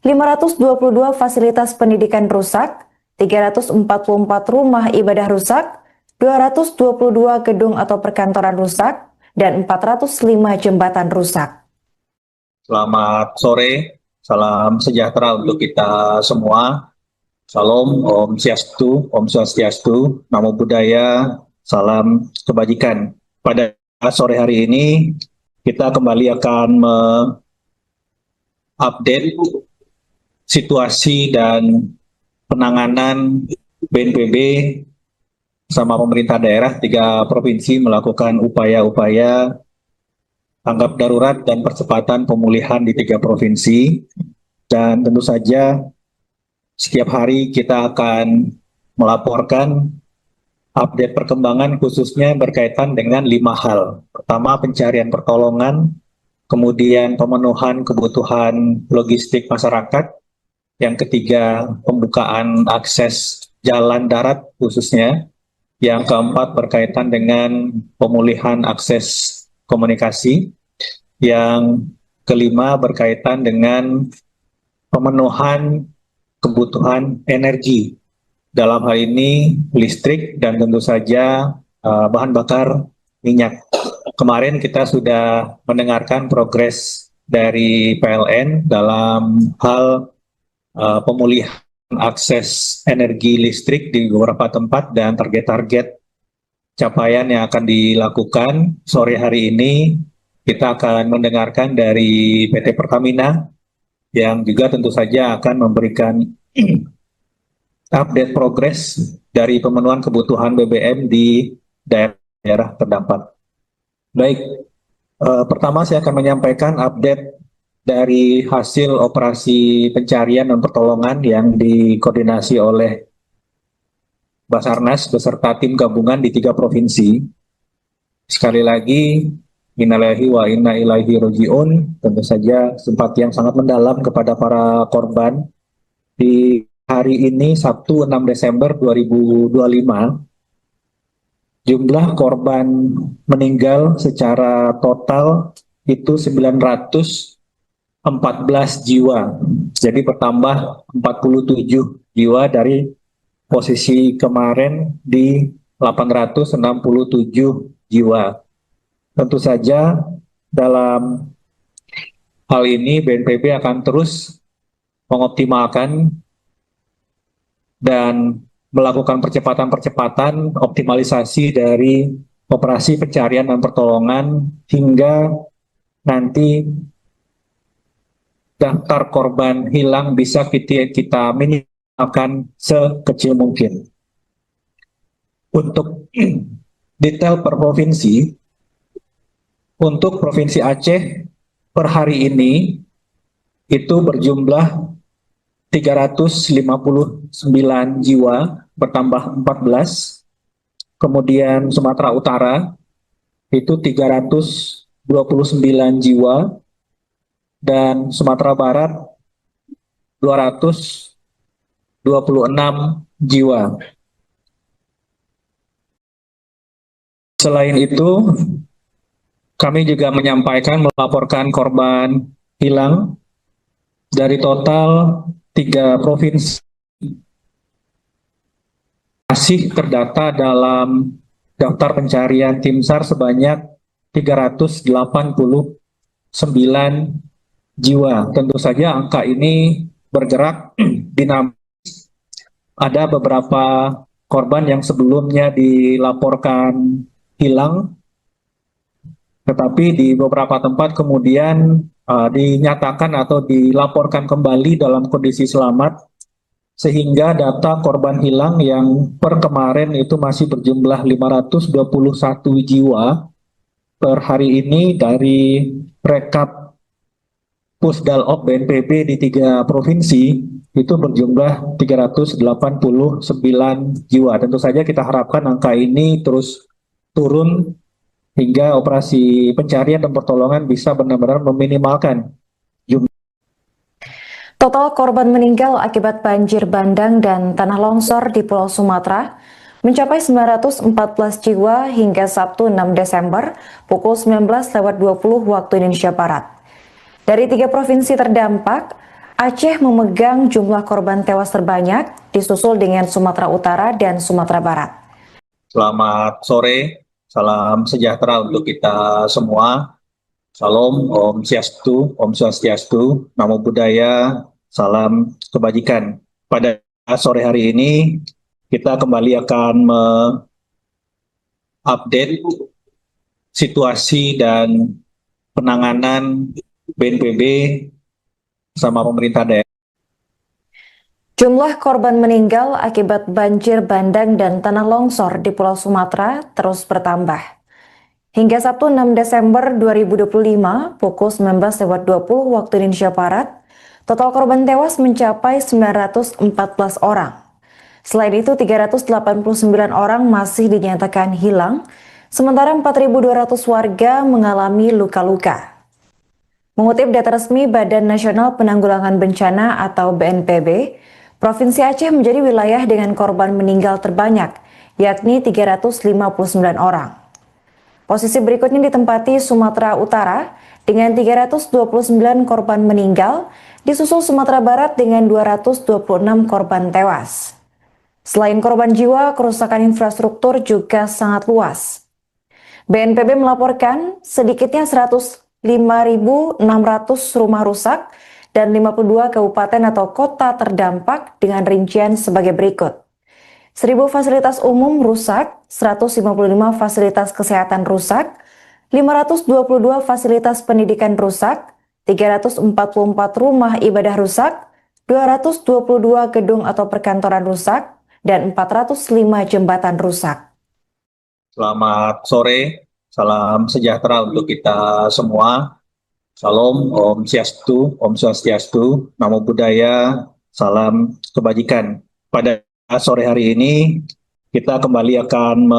522 fasilitas pendidikan rusak, 344 rumah ibadah rusak, 222 gedung atau perkantoran rusak, dan 405 jembatan rusak. Selamat sore, salam sejahtera untuk kita semua. Salam, Om Swastiastu, Namo Buddhaya, salam kebajikan. Pada sore hari ini, kita kembali akan mengupdate situasi dan penanganan BNPB sama pemerintah daerah 3 provinsi melakukan upaya-upaya tanggap darurat dan percepatan pemulihan di 3 provinsi. Dan tentu saja setiap hari kita akan melaporkan update perkembangan khususnya berkaitan dengan 5 hal. Pertama, pencarian pertolongan, kemudian pemenuhan kebutuhan logistik masyarakat, yang ketiga pembukaan akses jalan darat khususnya, yang keempat berkaitan dengan pemulihan akses komunikasi, yang kelima berkaitan dengan pemenuhan kebutuhan energi, dalam hal ini listrik dan tentu saja bahan bakar minyak. Kemarin kita sudah mendengarkan progres dari PLN dalam hal pemulihan akses energi listrik di beberapa tempat dan target-target capaian yang akan dilakukan. Sore hari ini kita akan mendengarkan dari PT Pertamina yang juga tentu saja akan memberikan update progres dari pemenuhan kebutuhan BBM di daerah terdampak. Baik, pertama saya akan menyampaikan update dari hasil operasi pencarian dan pertolongan yang dikoordinasi oleh Basarnas beserta tim gabungan di 3 provinsi. Sekali lagi, innalillahi wa inna ilaihi raji'un, tentu saja simpati yang sangat mendalam kepada para korban. Di hari ini, Sabtu 6 Desember 2025, jumlah korban meninggal secara total itu 914 jiwa. Jadi bertambah 47 jiwa dari posisi kemarin di 867 jiwa. Tentu saja dalam hal ini BNPB akan terus mengoptimalkan dan melakukan percepatan-percepatan optimalisasi dari operasi pencarian dan pertolongan hingga nanti daftar korban hilang bisa kita minimalkan sekecil mungkin. Untuk detail per provinsi, untuk Provinsi Aceh per hari ini itu berjumlah 359 jiwa, bertambah 14. Kemudian Sumatera Utara itu 329 jiwa, dan Sumatera Barat 226 jiwa. Selain itu, kami juga melaporkan korban hilang dari total 3 provinsi masih terdata dalam daftar pencarian tim SAR sebanyak 389 jiwa. Tentu saja angka ini bergerak dinamis. Ada beberapa korban yang sebelumnya dilaporkan hilang, tetapi di beberapa tempat kemudian dinyatakan atau dilaporkan kembali dalam kondisi selamat, sehingga data korban hilang yang per kemarin itu masih berjumlah 521 jiwa per hari ini dari rekap Pusdalop BNPB di 3 provinsi itu berjumlah 389 jiwa. Tentu saja kita harapkan angka ini terus turun hingga operasi pencarian dan pertolongan bisa benar-benar meminimalkan jumlah. Total korban meninggal akibat banjir bandang dan tanah longsor di Pulau Sumatera mencapai 914 jiwa hingga Sabtu 6 Desember pukul 19.20 waktu Indonesia Barat. Dari 3 provinsi terdampak, Aceh memegang jumlah korban tewas terbanyak, disusul dengan Sumatera Utara dan Sumatera Barat. Selamat sore, salam sejahtera untuk kita semua. Salam, Om Swastiastu, Namo Buddhaya, salam kebajikan. Pada sore hari ini, kita kembali akan mengupdate situasi dan penanganan BNPB sama pemerintah daerah. Jumlah korban meninggal akibat banjir bandang dan tanah longsor di Pulau Sumatera terus bertambah. Hingga Sabtu 6 Desember 2025 pukul 19.20 waktu Indonesia Barat, total korban tewas mencapai 914 orang. Selain itu, 389 orang masih dinyatakan hilang, sementara 4.200 warga mengalami luka-luka. Mengutip data resmi Badan Nasional Penanggulangan Bencana atau BNPB, Provinsi Aceh menjadi wilayah dengan korban meninggal terbanyak, yakni 359 orang. Posisi berikutnya ditempati Sumatera Utara dengan 329 korban meninggal, disusul Sumatera Barat dengan 226 korban tewas. Selain korban jiwa, kerusakan infrastruktur juga sangat luas. BNPB melaporkan sedikitnya 105.600 rumah rusak dan 52 kabupaten atau kota terdampak dengan rincian sebagai berikut. 1.000 fasilitas umum rusak, 155 fasilitas kesehatan rusak, 522 fasilitas pendidikan rusak, 344 rumah ibadah rusak, 222 gedung atau perkantoran rusak, dan 405 jembatan rusak. Selamat sore, salam sejahtera untuk kita semua. Salam, Om Swastiastu, Namo Buddhaya, salam kebajikan. Pada sore hari ini, kita kembali akan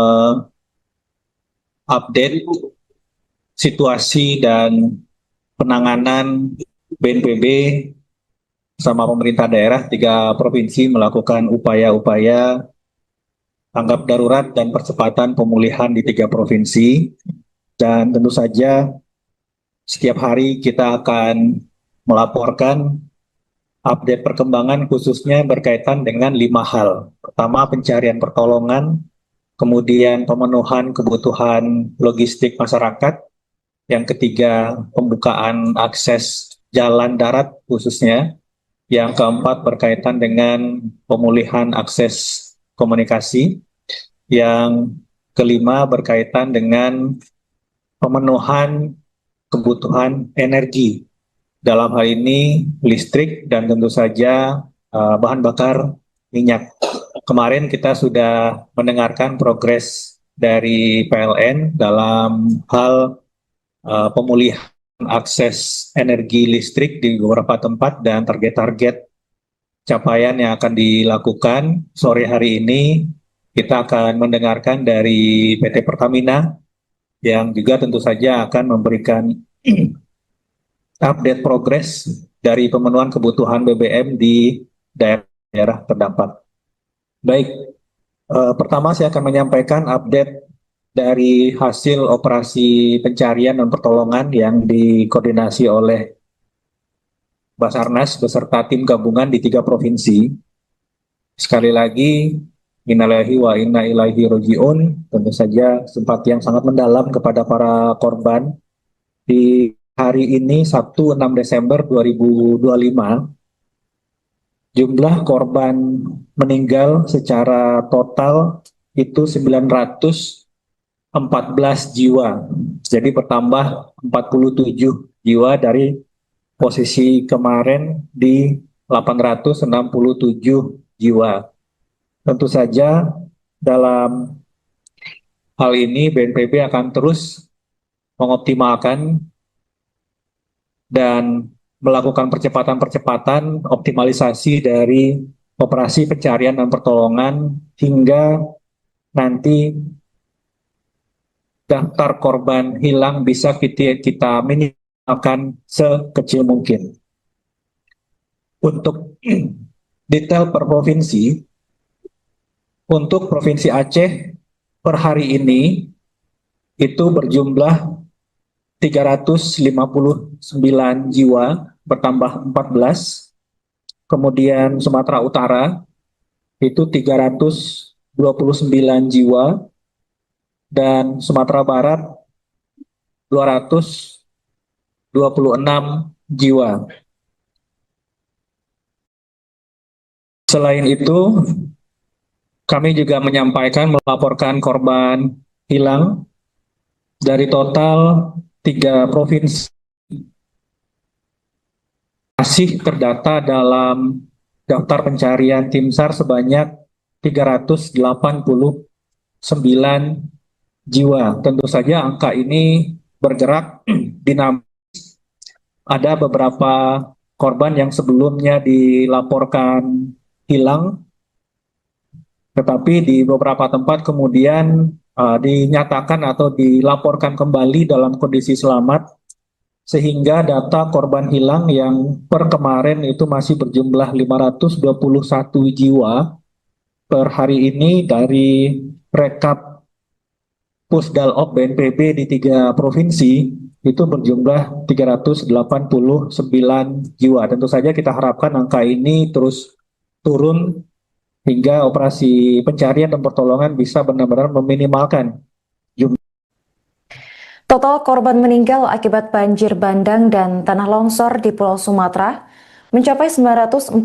mengupdate situasi dan penanganan BNPB sama pemerintah daerah 3 provinsi melakukan upaya-upaya tanggap darurat dan percepatan pemulihan di 3 provinsi. Dan tentu saja setiap hari kita akan melaporkan update perkembangan khususnya berkaitan dengan 5 hal. Pertama, pencarian pertolongan, kemudian pemenuhan kebutuhan logistik masyarakat, yang ketiga, pembukaan akses jalan darat khususnya, yang keempat berkaitan dengan pemulihan akses komunikasi, yang kelima berkaitan dengan pemenuhan kebutuhan energi. Dalam hal ini listrik dan tentu saja bahan bakar minyak. Kemarin kita sudah mendengarkan progres dari PLN dalam hal pemulihan akses energi listrik di beberapa tempat dan target-target capaian yang akan dilakukan. Sore hari ini kita akan mendengarkan dari PT Pertamina yang juga tentu saja akan memberikan update progres dari pemenuhan kebutuhan BBM di daerah terdampak. Baik, pertama saya akan menyampaikan update dari hasil operasi pencarian dan pertolongan yang dikoordinasi oleh Basarnas beserta tim gabungan di 3 provinsi. Sekali lagi, innalillahi wa inna ilaihi roji'un, tentu saja simpati yang sangat mendalam kepada para korban. Di hari ini, Sabtu 6 Desember 2025, jumlah korban meninggal secara total itu 914 jiwa. Jadi bertambah 47 jiwa dari posisi kemarin di 867 jiwa. Tentu saja dalam hal ini BNPB akan terus mengoptimalkan dan melakukan percepatan-percepatan optimalisasi dari operasi pencarian dan pertolongan hingga nanti daftar korban hilang bisa kita minimalkan sekecil mungkin. Untuk detail per provinsi, untuk Provinsi Aceh per hari ini itu berjumlah 359 jiwa, bertambah 14. Kemudian Sumatera Utara itu 329 jiwa, dan Sumatera Barat 226 26 jiwa. Selain itu, kami juga melaporkan korban hilang dari total 3 provinsi masih terdata dalam daftar pencarian tim SAR sebanyak 389 jiwa. Tentu saja angka ini bergerak dinamis. Ada beberapa korban yang sebelumnya dilaporkan hilang, tetapi di beberapa tempat kemudian dinyatakan atau dilaporkan kembali dalam kondisi selamat, sehingga data korban hilang yang per kemarin itu masih berjumlah 521 jiwa per hari ini dari rekap Pusdalop BNPB di 3 provinsi itu berjumlah 389 jiwa. Tentu saja kita harapkan angka ini terus turun hingga operasi pencarian dan pertolongan bisa benar-benar meminimalkan jumlah. Total korban meninggal akibat banjir bandang dan tanah longsor di Pulau Sumatera mencapai 914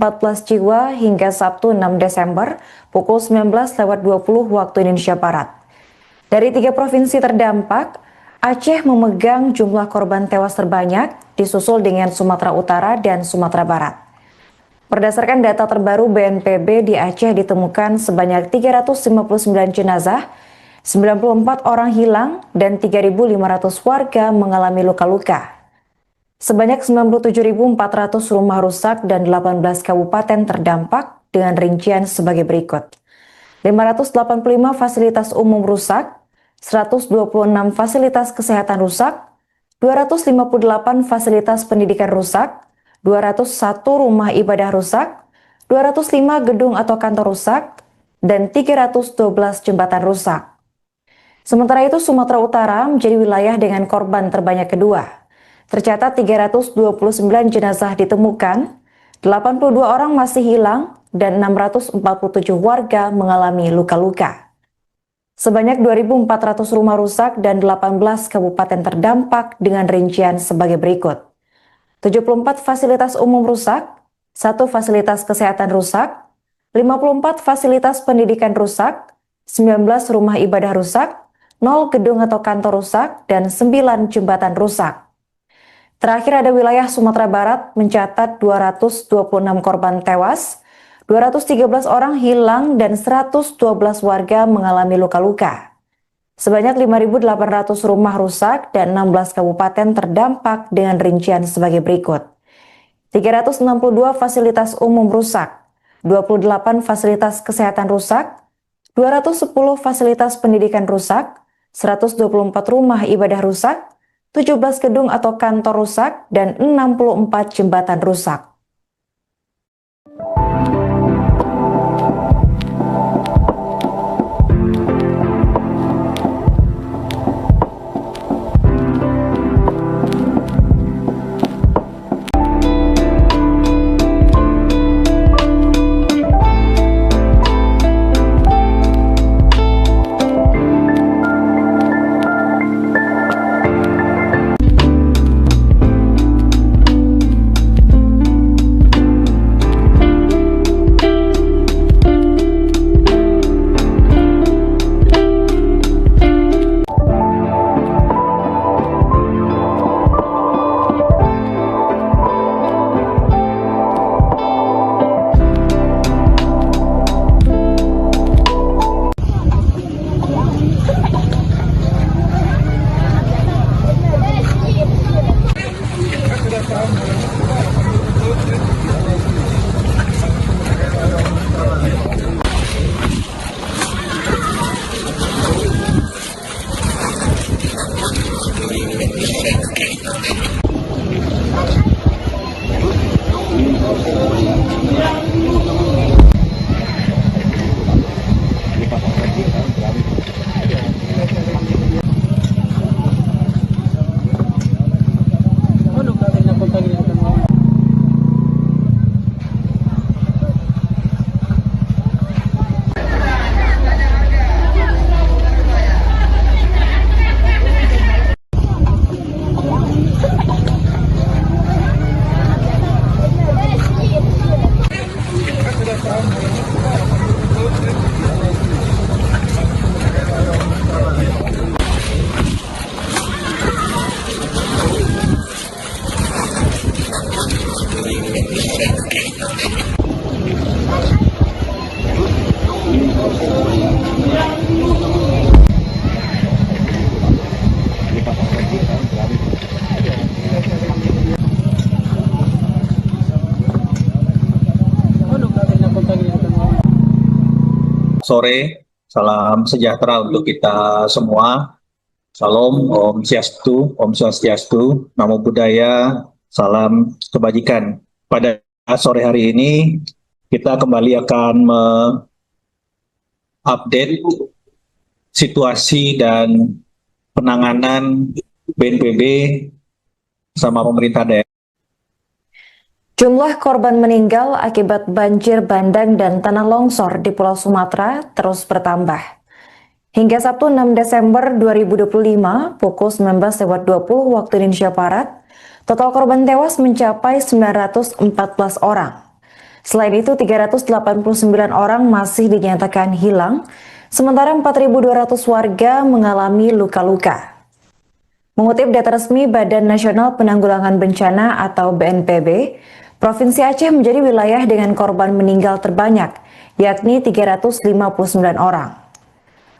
jiwa hingga Sabtu 6 Desember pukul 19.20 waktu Indonesia Barat. Dari 3 provinsi terdampak, Aceh memegang jumlah korban tewas terbanyak, disusul dengan Sumatera Utara dan Sumatera Barat. Berdasarkan data terbaru BNPB, di Aceh ditemukan sebanyak 359 jenazah, 94 orang hilang, dan 3.500 warga mengalami luka-luka. Sebanyak 97.400 rumah rusak dan 18 kabupaten terdampak dengan rincian sebagai berikut. 585 fasilitas umum rusak, 126 fasilitas kesehatan rusak, 258 fasilitas pendidikan rusak, 201 rumah ibadah rusak, 205 gedung atau kantor rusak, dan 312 jembatan rusak. Sementara itu, Sumatera Utara menjadi wilayah dengan korban terbanyak kedua. Tercatat 329 jenazah ditemukan, 82 orang masih hilang, dan 647 warga mengalami luka-luka. Sebanyak 2.400 rumah rusak dan 18 kabupaten terdampak dengan rincian sebagai berikut. 74 fasilitas umum rusak, 1 fasilitas kesehatan rusak, 54 fasilitas pendidikan rusak, 19 rumah ibadah rusak, 0 gedung atau kantor rusak, dan 9 jembatan rusak. Terakhir ada wilayah Sumatera Barat mencatat 226 korban tewas, 213 orang hilang, dan 112 warga mengalami luka-luka. Sebanyak 5.800 rumah rusak dan 16 kabupaten terdampak dengan rincian sebagai berikut. 362 fasilitas umum rusak, 28 fasilitas kesehatan rusak, 210 fasilitas pendidikan rusak, 124 rumah ibadah rusak, 17 gedung atau kantor rusak, dan 64 jembatan rusak. sore, salam sejahtera untuk kita semua. Salam, Om Swastiastu, Namo Buddhaya, salam kebajikan. Pada sore hari ini, kita kembali akan mengupdate situasi dan penanganan BNPB sama pemerintah daerah. Jumlah korban meninggal akibat banjir bandang dan tanah longsor di Pulau Sumatera terus bertambah. Hingga Sabtu 6 Desember 2025 pukul 19.20 waktu Indonesia Barat, total korban tewas mencapai 914 orang. Selain itu, 389 orang masih dinyatakan hilang, sementara 4.200 warga mengalami luka-luka. Mengutip data resmi Badan Nasional Penanggulangan Bencana atau BNPB, Provinsi Aceh menjadi wilayah dengan korban meninggal terbanyak, yakni 359 orang.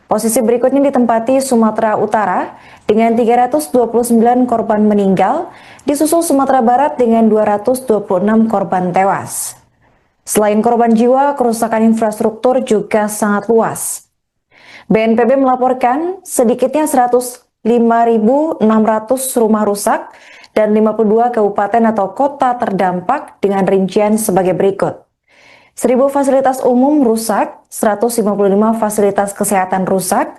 Posisi berikutnya ditempati Sumatera Utara dengan 329 korban meninggal, disusul Sumatera Barat dengan 226 korban tewas. Selain korban jiwa, kerusakan infrastruktur juga sangat luas. BNPB melaporkan sedikitnya 105.600 rumah rusak dan 52 kabupaten atau kota terdampak dengan rincian sebagai berikut. 1.000 fasilitas umum rusak, 155 fasilitas kesehatan rusak,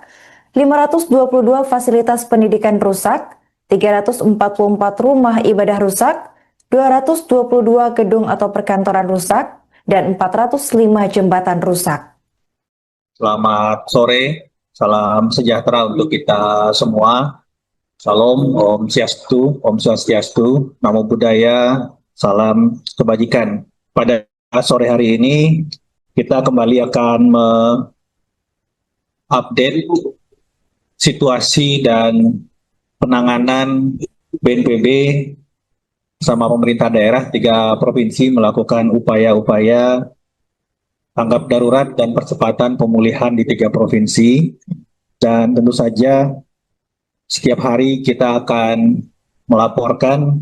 522 fasilitas pendidikan rusak, 344 rumah ibadah rusak, 222 gedung atau perkantoran rusak, dan 405 jembatan rusak. Selamat sore, salam sejahtera untuk kita semua. Salam, Om Swastiastu, Namo Buddhaya, salam kebajikan. Pada sore hari ini, kita kembali akan mengupdate situasi dan penanganan BNPB sama pemerintah daerah 3 provinsi melakukan upaya-upaya tanggap darurat dan percepatan pemulihan di 3 provinsi. Dan tentu saja setiap hari kita akan melaporkan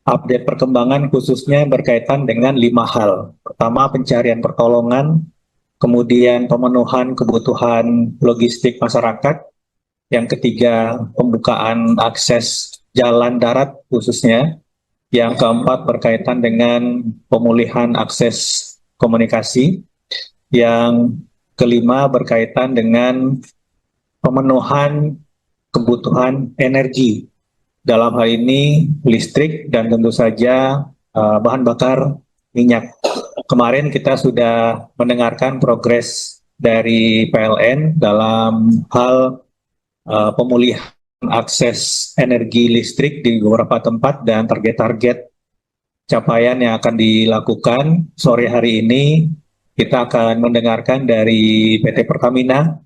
update perkembangan khususnya berkaitan dengan 5 hal. Pertama, pencarian pertolongan, kemudian pemenuhan kebutuhan logistik masyarakat, yang ketiga, pembukaan akses jalan darat khususnya, yang keempat berkaitan dengan pemulihan akses komunikasi, yang kelima berkaitan dengan pemenuhan kebutuhan energi, dalam hal ini listrik dan tentu saja bahan bakar minyak. Kemarin kita sudah mendengarkan progres dari PLN dalam hal pemulihan akses energi listrik di beberapa tempat dan target-target capaian yang akan dilakukan. Sore hari ini kita akan mendengarkan dari PT Pertamina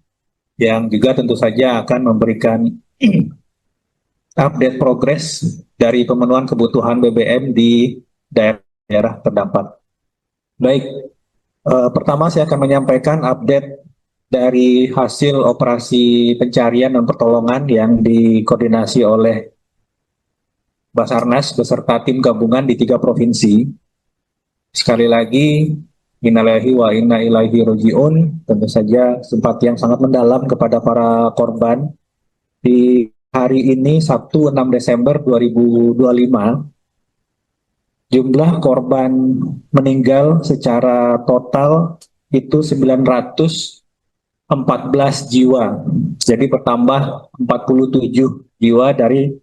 yang juga tentu saja akan memberikan update progres dari pemenuhan kebutuhan BBM di daerah terdampak. Baik, pertama saya akan menyampaikan update dari hasil operasi pencarian dan pertolongan yang dikoordinasi oleh Basarnas beserta tim gabungan di 3 provinsi. Sekali lagi, innalillahi wa inna ilaihi raji'un, tentu saja simpati yang sangat mendalam kepada para korban. Di hari ini, Sabtu 6 Desember 2025, jumlah korban meninggal secara total itu 914 jiwa. Jadi bertambah 47 jiwa dari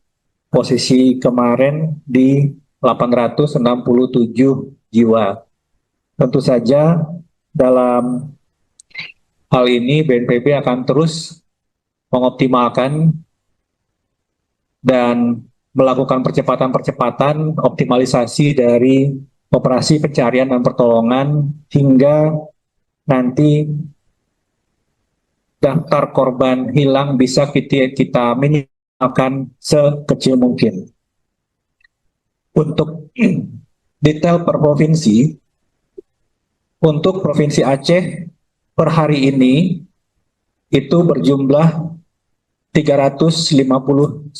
posisi kemarin di 867 jiwa. Tentu saja dalam hal ini BNPB akan terus mengoptimalkan dan melakukan percepatan-percepatan optimalisasi dari operasi pencarian dan pertolongan hingga nanti daftar korban hilang bisa kita minimalkan sekecil mungkin. Untuk detail per provinsi, untuk Provinsi Aceh per hari ini itu berjumlah 359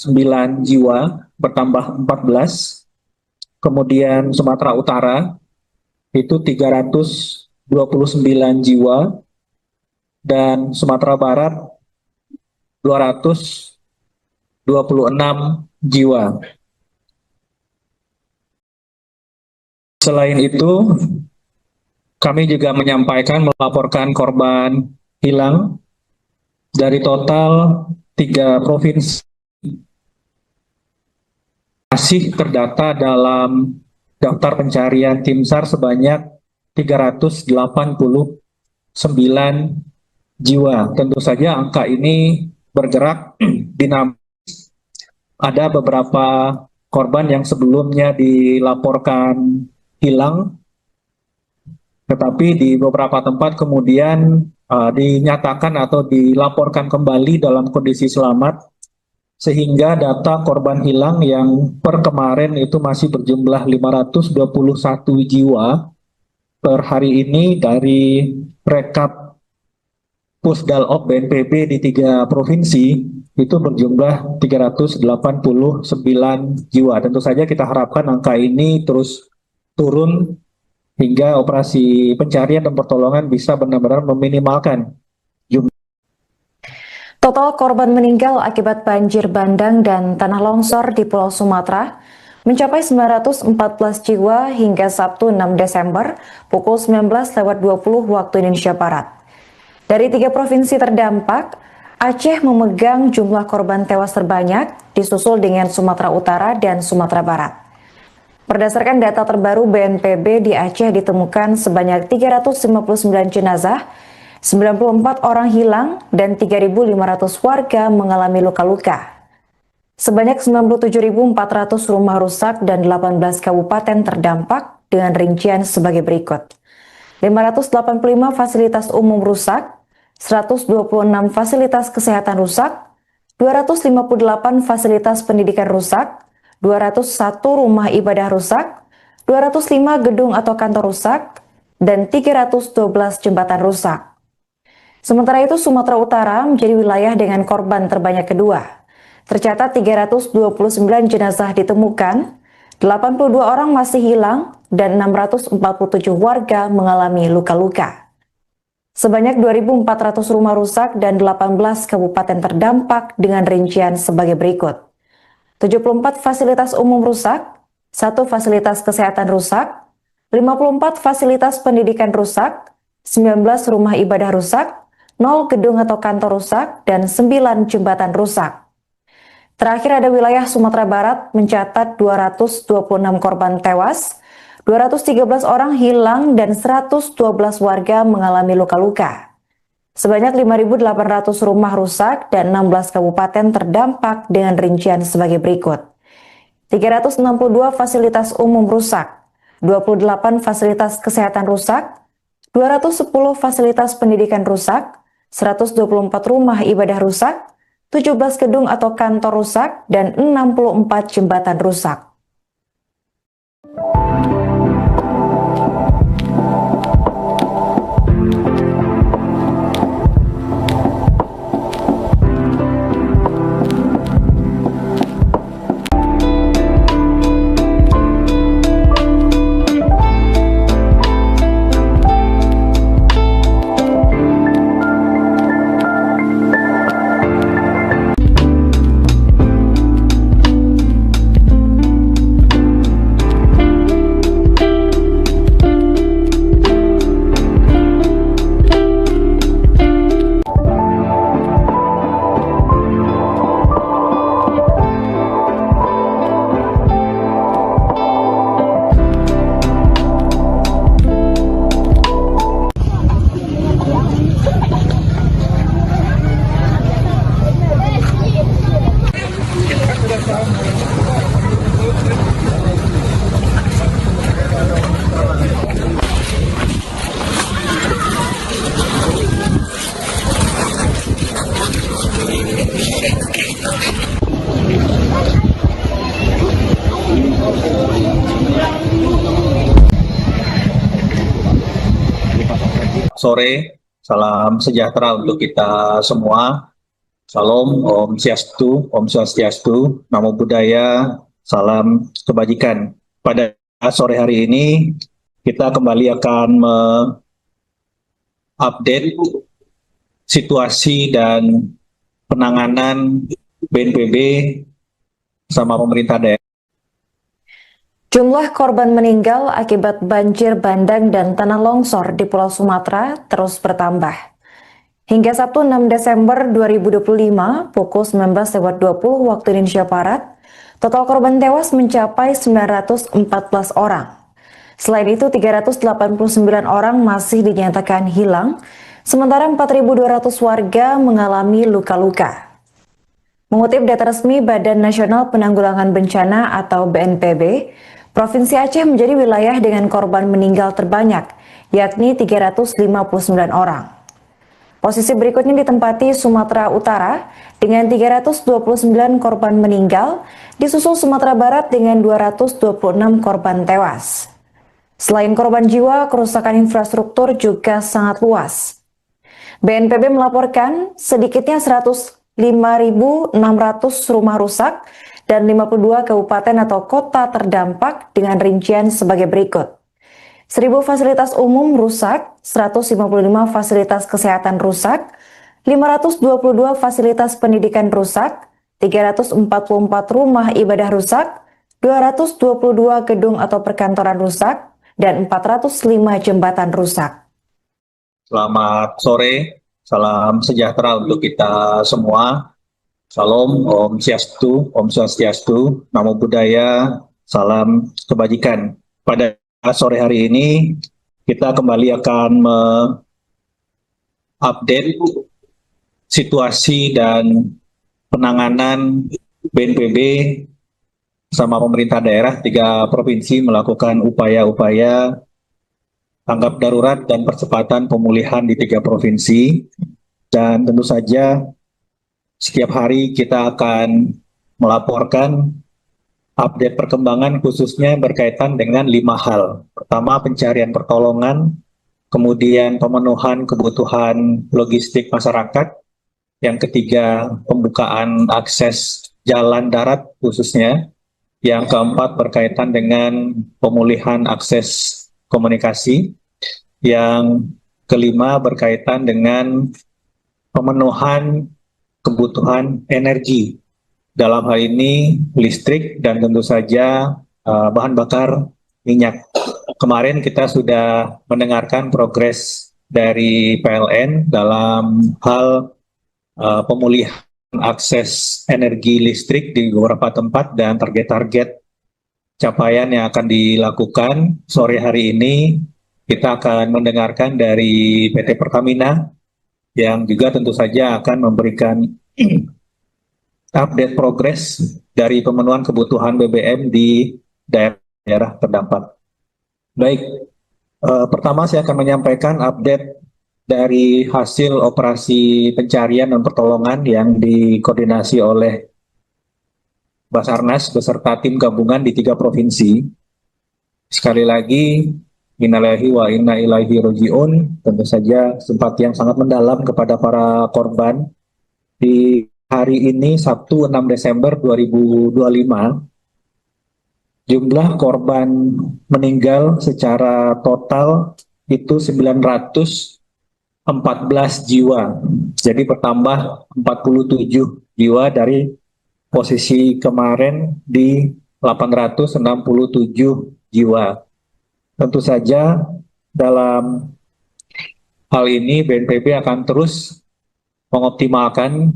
jiwa, bertambah 14. Kemudian Sumatera Utara itu 329 jiwa, dan Sumatera Barat 226 jiwa. Selain itu, kami juga melaporkan korban hilang dari total 3 provinsi masih terdata dalam daftar pencarian tim SAR sebanyak 389 jiwa. Tentu saja angka ini bergerak dinamis. Ada beberapa korban yang sebelumnya dilaporkan hilang, tetapi di beberapa tempat kemudian dinyatakan atau dilaporkan kembali dalam kondisi selamat, sehingga data korban hilang yang per kemarin itu masih berjumlah 521 jiwa per hari ini dari rekap Pusdalop BNPB di 3 provinsi itu berjumlah 389 jiwa. Tentu saja kita harapkan angka ini terus turun hingga operasi pencarian dan pertolongan bisa benar-benar meminimalkan jumlah. Total korban meninggal akibat banjir bandang dan tanah longsor di Pulau Sumatera mencapai 914 jiwa hingga Sabtu 6 Desember pukul 19.20 waktu Indonesia Barat. Dari 3 provinsi terdampak, Aceh memegang jumlah korban tewas terbanyak, disusul dengan Sumatera Utara dan Sumatera Barat. Berdasarkan data terbaru BNPB, di Aceh ditemukan sebanyak 359 jenazah, 94 orang hilang, dan 3.500 warga mengalami luka-luka. Sebanyak 97.400 rumah rusak dan 18 kabupaten terdampak dengan rincian sebagai berikut. 585 fasilitas umum rusak, 126 fasilitas kesehatan rusak, 258 fasilitas pendidikan rusak, 201 rumah ibadah rusak, 205 gedung atau kantor rusak, dan 312 jembatan rusak. Sementara itu, Sumatera Utara menjadi wilayah dengan korban terbanyak kedua. Tercatat 329 jenazah ditemukan, 82 orang masih hilang, dan 647 warga mengalami luka-luka. Sebanyak 2.400 rumah rusak dan 18 kabupaten terdampak dengan rincian sebagai berikut. 74 fasilitas umum rusak, 1 fasilitas kesehatan rusak, 54 fasilitas pendidikan rusak, 19 rumah ibadah rusak, 0 gedung atau kantor rusak, dan 9 jembatan rusak. Terakhir ada wilayah Sumatera Barat mencatat 226 korban tewas, 213 orang hilang, dan 112 warga mengalami luka-luka. Sebanyak 5.800 rumah rusak dan 16 kabupaten terdampak dengan rincian sebagai berikut. 362 fasilitas umum rusak, 28 fasilitas kesehatan rusak, 210 fasilitas pendidikan rusak, 124 rumah ibadah rusak, 17 gedung atau kantor rusak, dan 64 jembatan rusak. Sore, salam sejahtera untuk kita semua. Salam, Om Swastiastu, Namo Buddhaya, salam kebajikan. Pada sore hari ini, kita kembali akan mengupdate situasi dan penanganan BNPB sama pemerintah daerah. Jumlah korban meninggal akibat banjir bandang dan tanah longsor di Pulau Sumatera terus bertambah. Hingga Sabtu 6 Desember 2025 pukul 19.20 waktu Indonesia Barat, total korban tewas mencapai 914 orang. Selain itu, 389 orang masih dinyatakan hilang, sementara 4.200 warga mengalami luka-luka. Mengutip data resmi Badan Nasional Penanggulangan Bencana atau BNPB, Provinsi Aceh menjadi wilayah dengan korban meninggal terbanyak, yakni 359 orang. Posisi berikutnya ditempati Sumatera Utara dengan 329 korban meninggal, disusul Sumatera Barat dengan 226 korban tewas. Selain korban jiwa, kerusakan infrastruktur juga sangat luas. BNPB melaporkan sedikitnya 105.600 rumah rusak dan 52 kabupaten atau kota terdampak dengan rincian sebagai berikut. 1.000 fasilitas umum rusak, 155 fasilitas kesehatan rusak, 522 fasilitas pendidikan rusak, 344 rumah ibadah rusak, 222 gedung atau perkantoran rusak, dan 405 jembatan rusak. Selamat sore, salam sejahtera untuk kita semua. Salam, Om Swastiastu, Namo Buddhaya, salam kebajikan. Pada sore hari ini, kita kembali akan mengupdate situasi dan penanganan BNPB sama pemerintah daerah 3 provinsi melakukan upaya-upaya tanggap darurat dan percepatan pemulihan di 3 provinsi. Dan tentu saja setiap hari kita akan melaporkan update perkembangan khususnya berkaitan dengan 5 hal. Pertama, pencarian pertolongan, kemudian pemenuhan kebutuhan logistik masyarakat, yang ketiga pembukaan akses jalan darat khususnya, yang keempat berkaitan dengan pemulihan akses komunikasi, yang kelima berkaitan dengan pemenuhan kebutuhan energi, dalam hal ini listrik dan tentu saja bahan bakar minyak. Kemarin kita sudah mendengarkan progres dari PLN dalam hal pemulihan akses energi listrik di beberapa tempat dan target-target capaian yang akan dilakukan. Sore hari ini kita akan mendengarkan dari PT Pertamina yang juga tentu saja akan memberikan update progres dari pemenuhan kebutuhan BBM di daerah terdampak. Baik, pertama saya akan menyampaikan update dari hasil operasi pencarian dan pertolongan yang dikoordinasi oleh Basarnas beserta tim gabungan di 3 provinsi. Sekali lagi, innalillahi wa inna ilaihi roji'un, tentu saja simpati yang sangat mendalam kepada para korban. Di hari ini, Sabtu 6 Desember 2025, jumlah korban meninggal secara total itu 914 jiwa. Jadi bertambah 47 jiwa dari posisi kemarin di 867 jiwa. Tentu saja dalam hal ini BNPB akan terus mengoptimalkan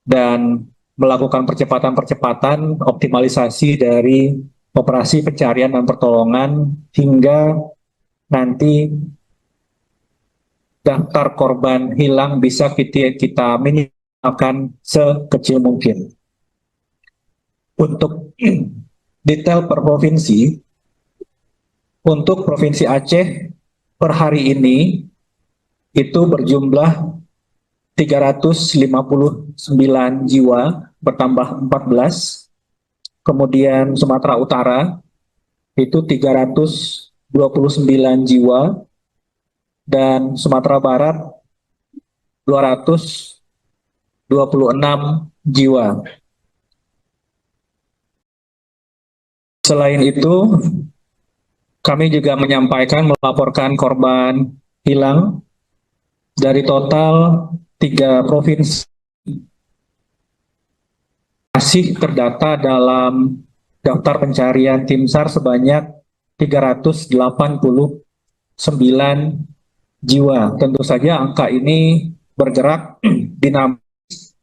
dan melakukan percepatan-percepatan optimalisasi dari operasi pencarian dan pertolongan hingga nanti daftar korban hilang bisa kita minimalkan sekecil mungkin. Untuk detail per provinsi, untuk Provinsi Aceh per hari ini itu berjumlah 359 jiwa, bertambah 14. Kemudian Sumatera Utara itu 329 jiwa, dan Sumatera Barat 226 jiwa. Selain itu, kami juga melaporkan korban hilang Dari total 3 provinsi masih terdata dalam daftar pencarian tim SAR sebanyak 389 jiwa. Tentu saja angka ini bergerak dinamis.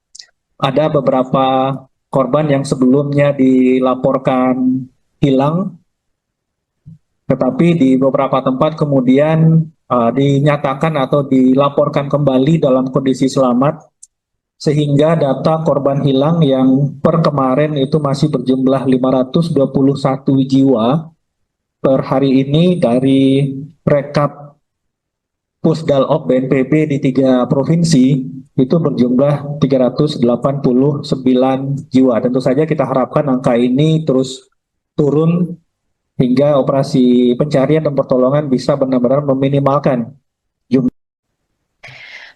Ada beberapa korban yang sebelumnya dilaporkan hilang, tetapi di beberapa tempat kemudian dinyatakan atau dilaporkan kembali dalam kondisi selamat, sehingga data korban hilang yang per kemarin itu masih berjumlah 521 jiwa per hari ini dari rekap Pusdalop BNPB di 3 provinsi itu berjumlah 389 jiwa. Tentu saja kita harapkan angka ini terus turun hingga operasi pencarian dan pertolongan bisa benar-benar meminimalkan jumlah.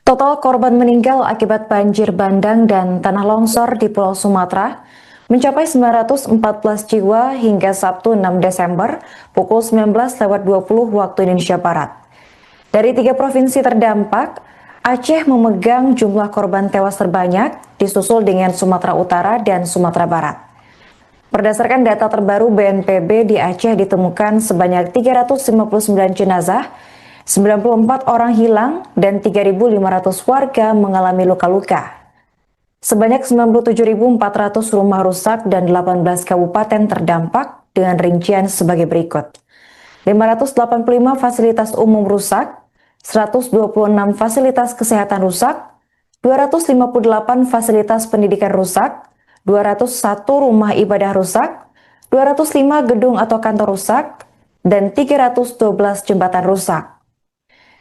Total korban meninggal akibat banjir bandang dan tanah longsor di Pulau Sumatera mencapai 914 jiwa hingga Sabtu 6 Desember pukul 19.20 waktu Indonesia Barat. Dari 3 provinsi terdampak, Aceh memegang jumlah korban tewas terbanyak, disusul dengan Sumatera Utara dan Sumatera Barat. Berdasarkan data terbaru BNPB, di Aceh ditemukan sebanyak 359 jenazah, 94 orang hilang, dan 3.500 warga mengalami luka-luka. Sebanyak 97.400 rumah rusak dan 18 kabupaten terdampak dengan rincian sebagai berikut. 585 fasilitas umum rusak, 126 fasilitas kesehatan rusak, 258 fasilitas pendidikan rusak, 201 rumah ibadah rusak, 205 gedung atau kantor rusak, dan 312 jembatan rusak.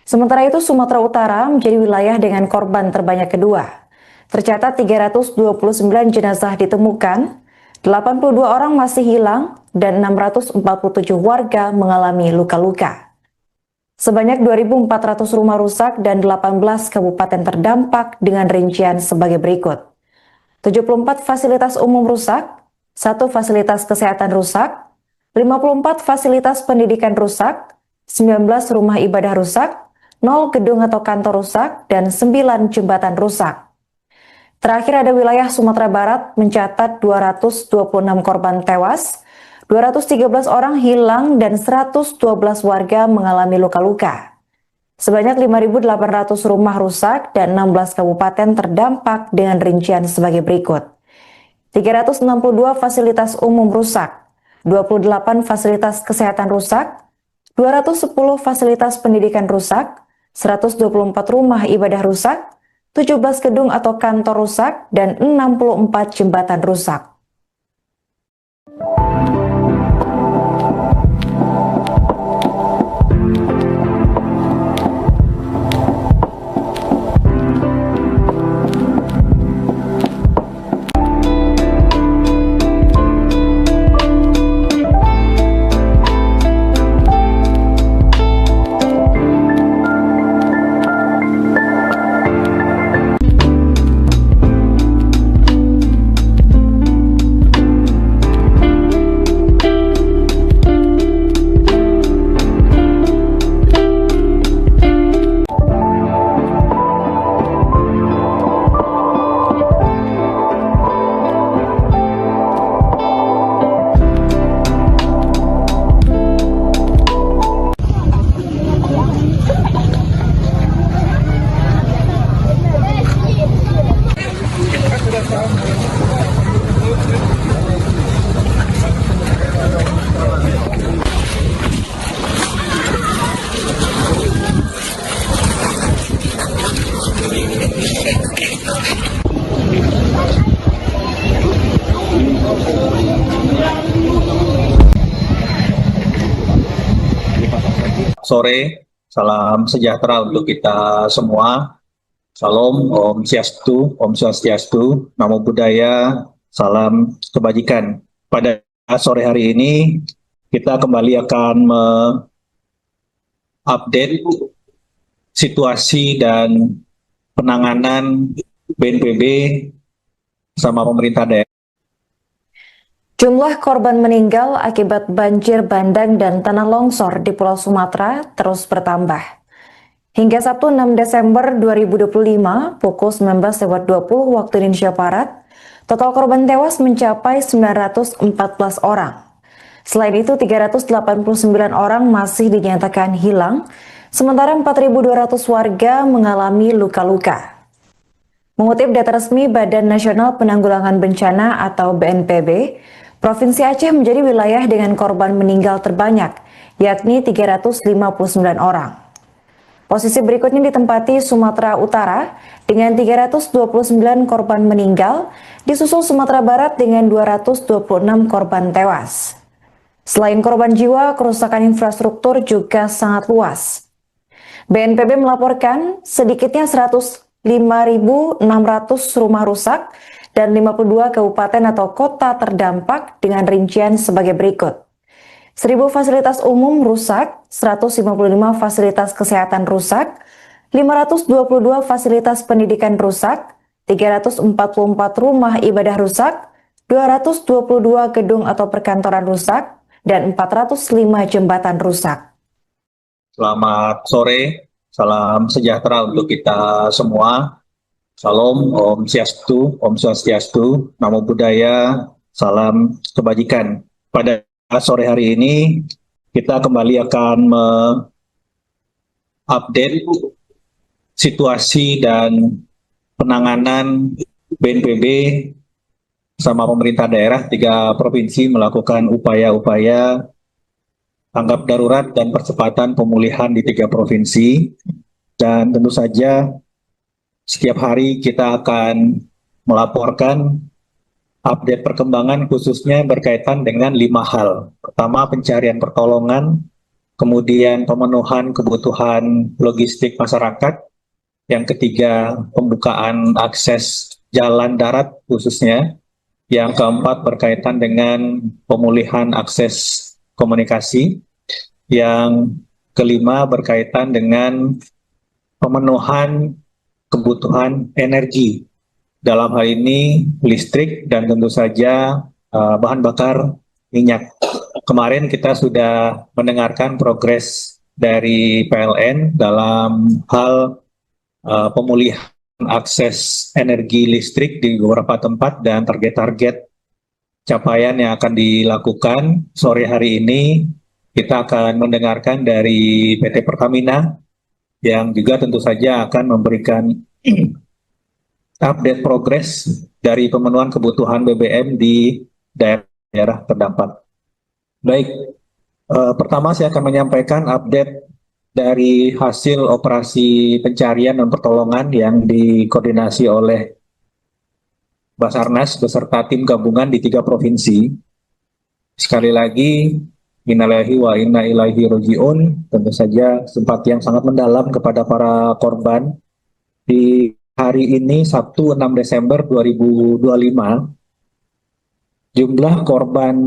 Sementara itu, Sumatera Utara menjadi wilayah dengan korban terbanyak kedua. Tercatat 329 jenazah ditemukan, 82 orang masih hilang, dan 647 warga mengalami luka-luka. Sebanyak 2.400 rumah rusak dan 18 kabupaten terdampak dengan rincian sebagai berikut. 74 fasilitas umum rusak, 1 fasilitas kesehatan rusak, 54 fasilitas pendidikan rusak, 19 rumah ibadah rusak, 0 gedung atau kantor rusak, dan 9 jembatan rusak. Terakhir ada wilayah Sumatera Barat mencatat 226 korban tewas, 213 orang hilang, dan 112 warga mengalami luka-luka. Sebanyak 5.800 rumah rusak dan 16 kabupaten terdampak dengan rincian sebagai berikut. 362 fasilitas umum rusak, 28 fasilitas kesehatan rusak, 210 fasilitas pendidikan rusak, 124 rumah ibadah rusak, 17 gedung atau kantor rusak, dan 64 jembatan rusak. Sore, salam sejahtera untuk kita semua. Salam, Om Swastiastu, Namo Buddhaya, salam kebajikan. Pada sore hari ini, kita kembali akan mengupdate situasi dan penanganan BNPB sama pemerintah daerah. Jumlah korban meninggal akibat banjir bandang dan tanah longsor di Pulau Sumatera terus bertambah. Hingga Sabtu 6 Desember 2025 pukul 19.20 waktu Indonesia Barat, total korban tewas mencapai 914 orang. Selain itu, 389 orang masih dinyatakan hilang, sementara 4.200 warga mengalami luka-luka. Mengutip data resmi Badan Nasional Penanggulangan Bencana atau BNPB, Provinsi Aceh menjadi wilayah dengan korban meninggal terbanyak, yakni 359 orang. Posisi berikutnya ditempati Sumatera Utara dengan 329 korban meninggal, disusul Sumatera Barat dengan 226 korban tewas. Selain korban jiwa, kerusakan infrastruktur juga sangat luas. BNPB melaporkan sedikitnya 105.600 rumah rusak dan 52 kabupaten atau kota terdampak dengan rincian sebagai berikut. 1.000 fasilitas umum rusak, 155 fasilitas kesehatan rusak, 522 fasilitas pendidikan rusak, 344 rumah ibadah rusak, 222 gedung atau perkantoran rusak, dan 405 jembatan rusak. Selamat sore, salam sejahtera untuk kita semua. Salam, Om Swastiastu, Namo Buddhaya, salam kebajikan. Pada sore hari ini, kita kembali akan mengupdate situasi dan penanganan BNPB sama pemerintah daerah 3 provinsi melakukan upaya-upaya tanggap darurat dan percepatan pemulihan di 3 provinsi. Dan tentu saja setiap hari kita akan melaporkan update perkembangan khususnya berkaitan dengan 5 hal. Pertama, pencarian pertolongan, kemudian pemenuhan kebutuhan logistik masyarakat, yang ketiga pembukaan akses jalan darat khususnya, yang keempat berkaitan dengan pemulihan akses komunikasi, yang kelima berkaitan dengan pemenuhan kebutuhan energi. Dalam hal ini listrik dan tentu saja bahan bakar minyak. Kemarin kita sudah mendengarkan progres dari PLN dalam hal pemulihan akses energi listrik di beberapa tempat dan target-target capaian yang akan dilakukan. Sore hari ini kita akan mendengarkan dari PT Pertamina yang juga tentu saja akan memberikan update progres dari pemenuhan kebutuhan BBM di daerah terdampak. Baik, pertama saya akan menyampaikan update dari hasil operasi pencarian dan pertolongan yang dikoordinasi oleh Basarnas beserta tim gabungan di 3 provinsi. Sekali lagi, innalillahi wa inna ilaihi raji'un, tentu saja simpati yang sangat mendalam kepada para korban. Di hari ini, Sabtu 6 Desember 2025, jumlah korban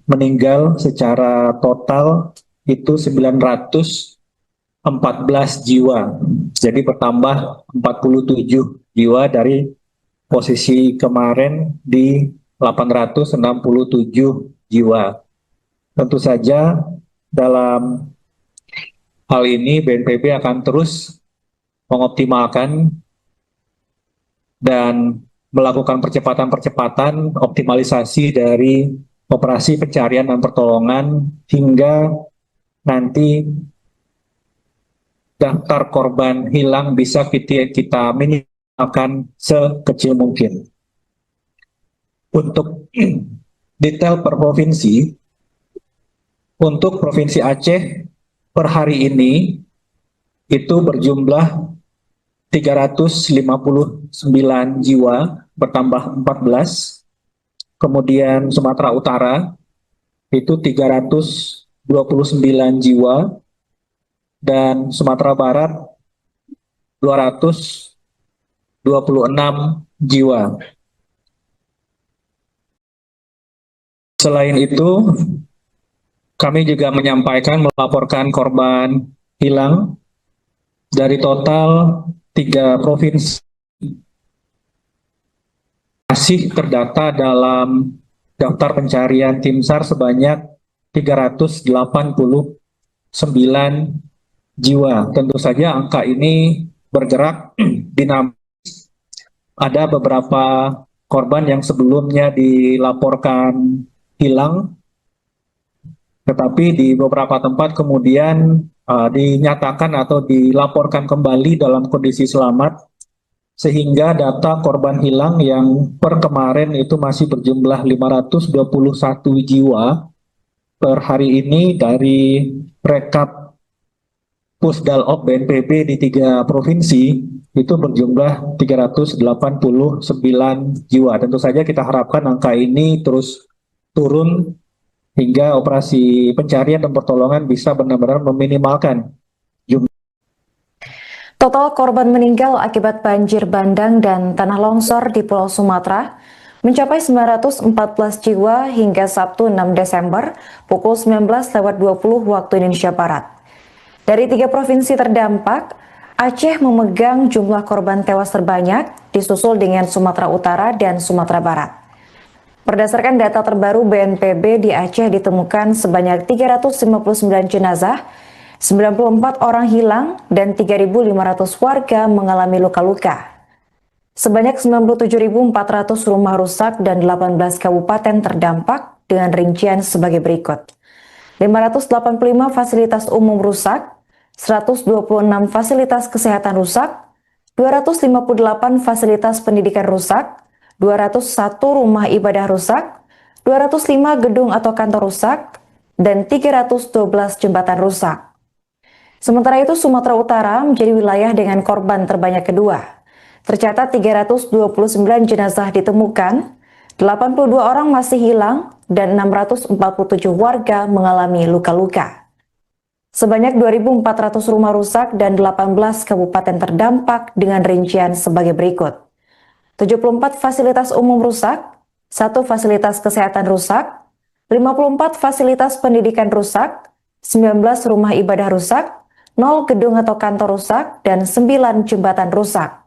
meninggal secara total itu 914 jiwa. Jadi bertambah 47 jiwa dari posisi kemarin di 867 jiwa. Tentu saja dalam hal ini BNPB akan terus mengoptimalkan dan melakukan percepatan-percepatan optimalisasi dari operasi pencarian dan pertolongan hingga nanti daftar korban hilang bisa kita minimalkan sekecil mungkin. Untuk detail per provinsi, untuk Provinsi Aceh per hari ini itu berjumlah 359 jiwa, bertambah 14. Kemudian Sumatera Utara itu 329 jiwa, dan Sumatera Barat 226 jiwa. Selain itu, kami juga melaporkan korban hilang dari total 3 provinsi masih terdata dalam daftar pencarian tim SAR sebanyak 389 jiwa. Tentu saja angka ini bergerak dinamis. Ada beberapa korban yang sebelumnya dilaporkan hilang, tetapi di beberapa tempat kemudian dinyatakan atau dilaporkan kembali dalam kondisi selamat, sehingga data korban hilang yang per kemarin itu masih berjumlah 521 jiwa per hari ini dari rekap Pusdalop BNPB di 3 provinsi itu berjumlah 389 jiwa. Tentu saja kita harapkan angka ini terus turun hingga operasi pencarian dan pertolongan bisa benar-benar meminimalkan jumlah. Total korban meninggal akibat banjir bandang dan tanah longsor di Pulau Sumatera mencapai 914 jiwa hingga Sabtu 6 Desember pukul 19.20 waktu Indonesia Barat. Dari 3 provinsi terdampak, Aceh memegang jumlah korban tewas terbanyak, disusul dengan Sumatera Utara dan Sumatera Barat. Berdasarkan data terbaru BNPB, di Aceh ditemukan sebanyak 359 jenazah, 94 orang hilang, dan 3.500 warga mengalami luka-luka. Sebanyak 97.400 rumah rusak dan 18 kabupaten terdampak dengan rincian sebagai berikut. 585 fasilitas umum rusak, 126 fasilitas kesehatan rusak, 258 fasilitas pendidikan rusak, 201 rumah ibadah rusak, 205 gedung atau kantor rusak, dan 312 jembatan rusak. Sementara itu, Sumatera Utara menjadi wilayah dengan korban terbanyak kedua. Tercatat 329 jenazah ditemukan, 82 orang masih hilang, dan 647 warga mengalami luka-luka. Sebanyak 2.400 rumah rusak dan 18 kabupaten terdampak dengan rincian sebagai berikut. 74 fasilitas umum rusak, 1 fasilitas kesehatan rusak, 54 fasilitas pendidikan rusak, 19 rumah ibadah rusak, 0 gedung atau kantor rusak, dan 9 jembatan rusak.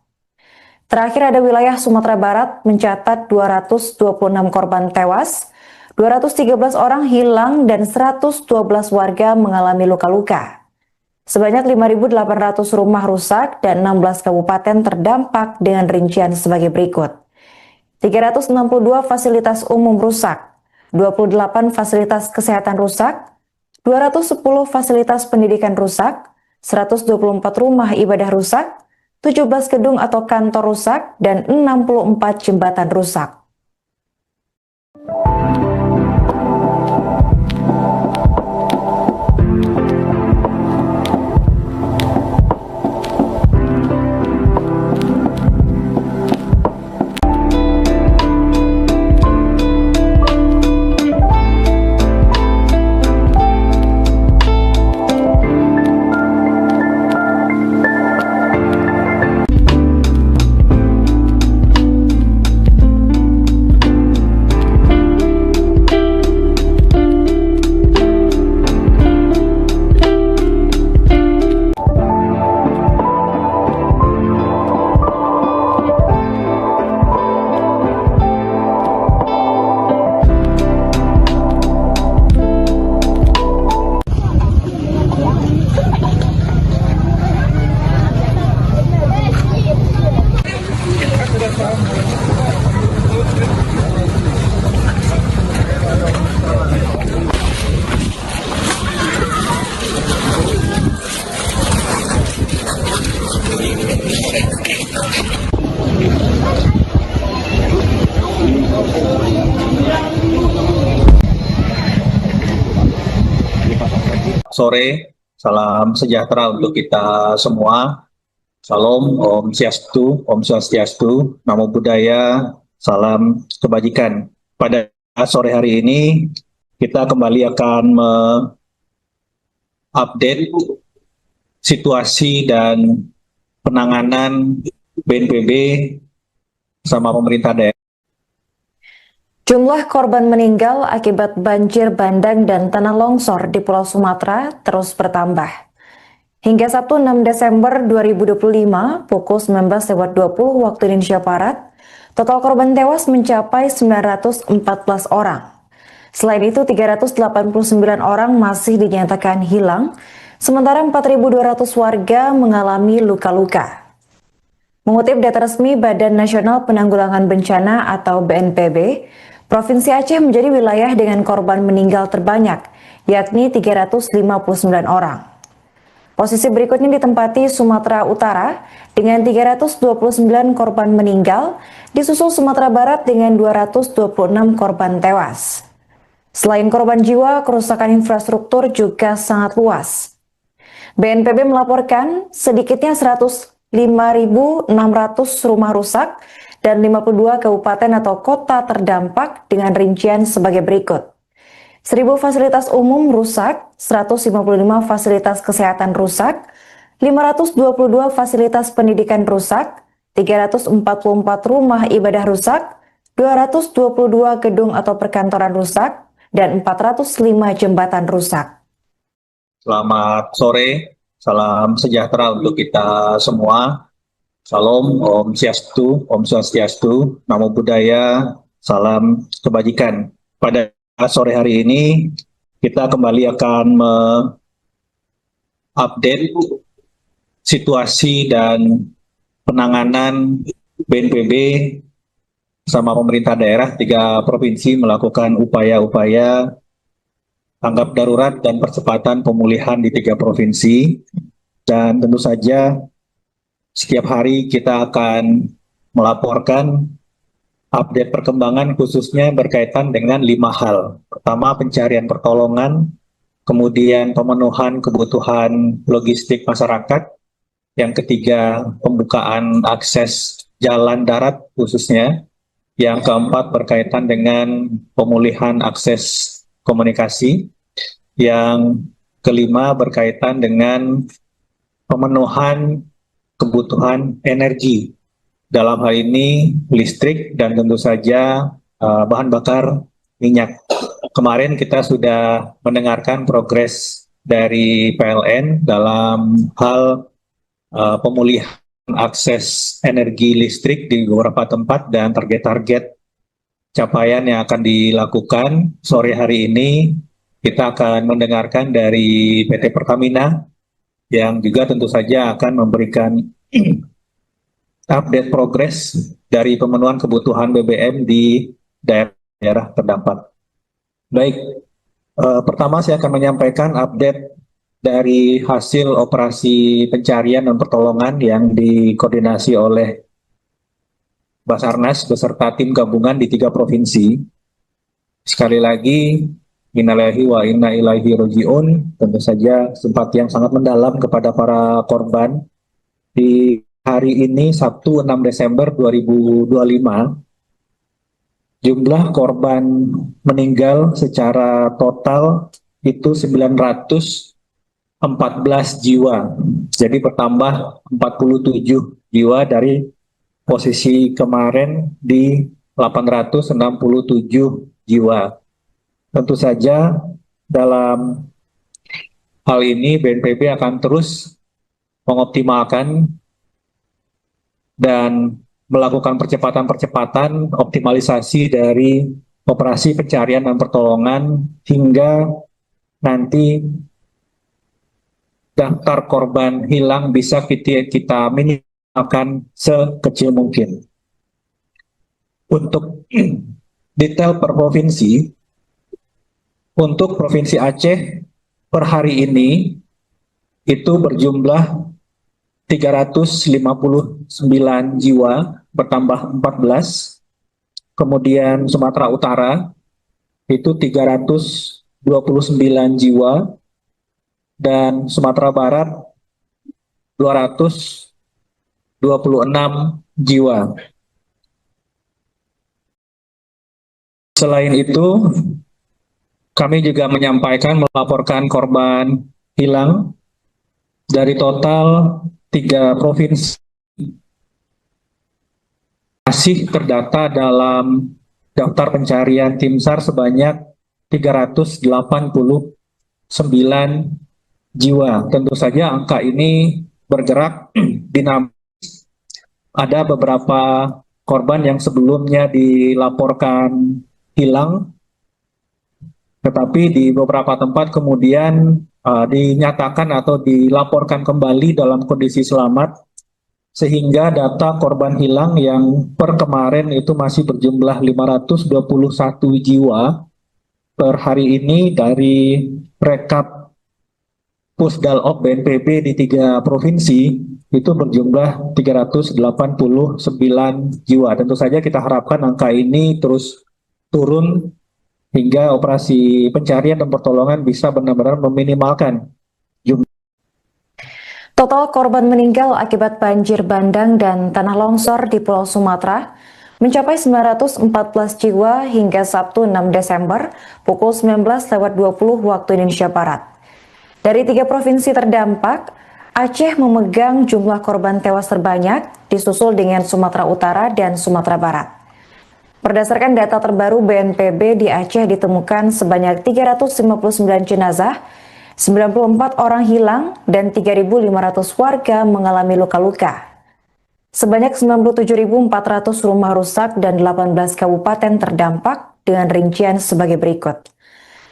Terakhir ada wilayah Sumatera Barat mencatat 226 korban tewas, 213 orang hilang, dan 112 warga mengalami luka-luka. Sebanyak 5.800 rumah rusak dan 16 kabupaten terdampak dengan rincian sebagai berikut. 362 fasilitas umum rusak, 28 fasilitas kesehatan rusak, 210 fasilitas pendidikan rusak, 124 rumah ibadah rusak, 17 gedung atau kantor rusak, dan 64 jembatan rusak. Sore, salam sejahtera untuk kita semua. Salam, Om Swastiastu, Namo Buddhaya, salam kebajikan. Pada sore hari ini, kita kembali akan mengupdate situasi dan penanganan BNPB sama pemerintah daerah. Jumlah korban meninggal akibat banjir bandang dan tanah longsor di Pulau Sumatera terus bertambah. Hingga Sabtu 6 Desember 2025 pukul 19.20 waktu Indonesia Barat, total korban tewas mencapai 914 orang. Selain itu, 389 orang masih dinyatakan hilang, Sementara 4.200 warga mengalami luka-luka. Mengutip data resmi Badan Nasional Penanggulangan Bencana atau BNPB, Provinsi Aceh menjadi wilayah dengan korban meninggal terbanyak, yakni 359 orang. Posisi berikutnya ditempati Sumatera Utara dengan 329 korban meninggal, disusul Sumatera Barat dengan 226 korban tewas. Selain korban jiwa, kerusakan infrastruktur juga sangat luas. BNPB melaporkan sedikitnya 105.600 rumah rusak dan 52 kabupaten atau kota terdampak dengan rincian sebagai berikut. 1.000 fasilitas umum rusak, 155 fasilitas kesehatan rusak, 522 fasilitas pendidikan rusak, 344 rumah ibadah rusak, 222 gedung atau perkantoran rusak, dan 405 jembatan rusak. Selamat sore, salam sejahtera untuk kita semua. Salam, Om Swastiastu, Namo Buddhaya, salam kebajikan. Pada sore hari ini, kita kembali akan mengupdate situasi dan penanganan BNPB bersama pemerintah daerah 3 provinsi melakukan upaya-upaya tanggap darurat dan percepatan pemulihan di 3 provinsi. Dan tentu saja setiap hari kita akan melaporkan update perkembangan khususnya berkaitan dengan 5 hal. Pertama, pencarian pertolongan, kemudian pemenuhan kebutuhan logistik masyarakat, yang ketiga pembukaan akses jalan darat khususnya, yang keempat berkaitan dengan pemulihan akses komunikasi, yang kelima berkaitan dengan pemenuhan kebutuhan energi, dalam hal ini listrik dan tentu saja bahan bakar minyak. Kemarin kita sudah mendengarkan progres dari PLN dalam hal pemulihan akses energi listrik di beberapa tempat dan target-target capaian yang akan dilakukan. Sore hari ini kita akan mendengarkan dari PT Pertamina yang juga tentu saja akan memberikan update progres dari pemenuhan kebutuhan BBM di daerah terdampak. Baik, pertama saya akan menyampaikan update dari hasil operasi pencarian dan pertolongan yang dikoordinasi oleh Basarnas beserta tim gabungan di 3 provinsi. Sekali lagi, innalillahi wa inna ilaihi raji'un, tentu saja simpati yang sangat mendalam kepada para korban. Di hari ini, Sabtu 6 Desember 2025, jumlah korban meninggal secara total itu 914 jiwa. Jadi bertambah 47 jiwa dari posisi kemarin di 867 jiwa. Tentu saja dalam hal ini BNPB akan terus mengoptimalkan dan melakukan percepatan-percepatan optimalisasi dari operasi pencarian dan pertolongan hingga nanti daftar korban hilang bisa kita minimalkan sekecil mungkin. Untuk detail per provinsi, untuk Provinsi Aceh per hari ini itu berjumlah 359 jiwa, bertambah 14. Kemudian Sumatera Utara itu 329 jiwa, dan Sumatera Barat 226 jiwa. Selain itu, kami juga melaporkan korban hilang dari total 3 provinsi masih terdata dalam daftar pencarian tim SAR sebanyak 389 jiwa. Tentu saja angka ini bergerak dinamis. Ada beberapa korban yang sebelumnya dilaporkan hilang, tetapi di beberapa tempat kemudian dinyatakan atau dilaporkan kembali dalam kondisi selamat, sehingga data korban hilang yang per kemarin itu masih berjumlah 521 jiwa per hari ini dari rekap Pusdalop BNPB di 3 provinsi itu berjumlah 389 jiwa. Tentu saja kita harapkan angka ini terus turun hingga operasi pencarian dan pertolongan bisa benar-benar meminimalkan jumlah. Total korban meninggal akibat banjir bandang dan tanah longsor di Pulau Sumatera mencapai 914 jiwa hingga Sabtu 6 Desember pukul 19.20 waktu Indonesia Barat. Dari 3 provinsi terdampak, Aceh memegang jumlah korban tewas terbanyak, disusul dengan Sumatera Utara dan Sumatera Barat. Berdasarkan data terbaru BNPB, di Aceh ditemukan sebanyak 359 jenazah, 94 orang hilang, dan 3.500 warga mengalami luka-luka. Sebanyak 97.400 rumah rusak dan 18 kabupaten terdampak dengan rincian sebagai berikut.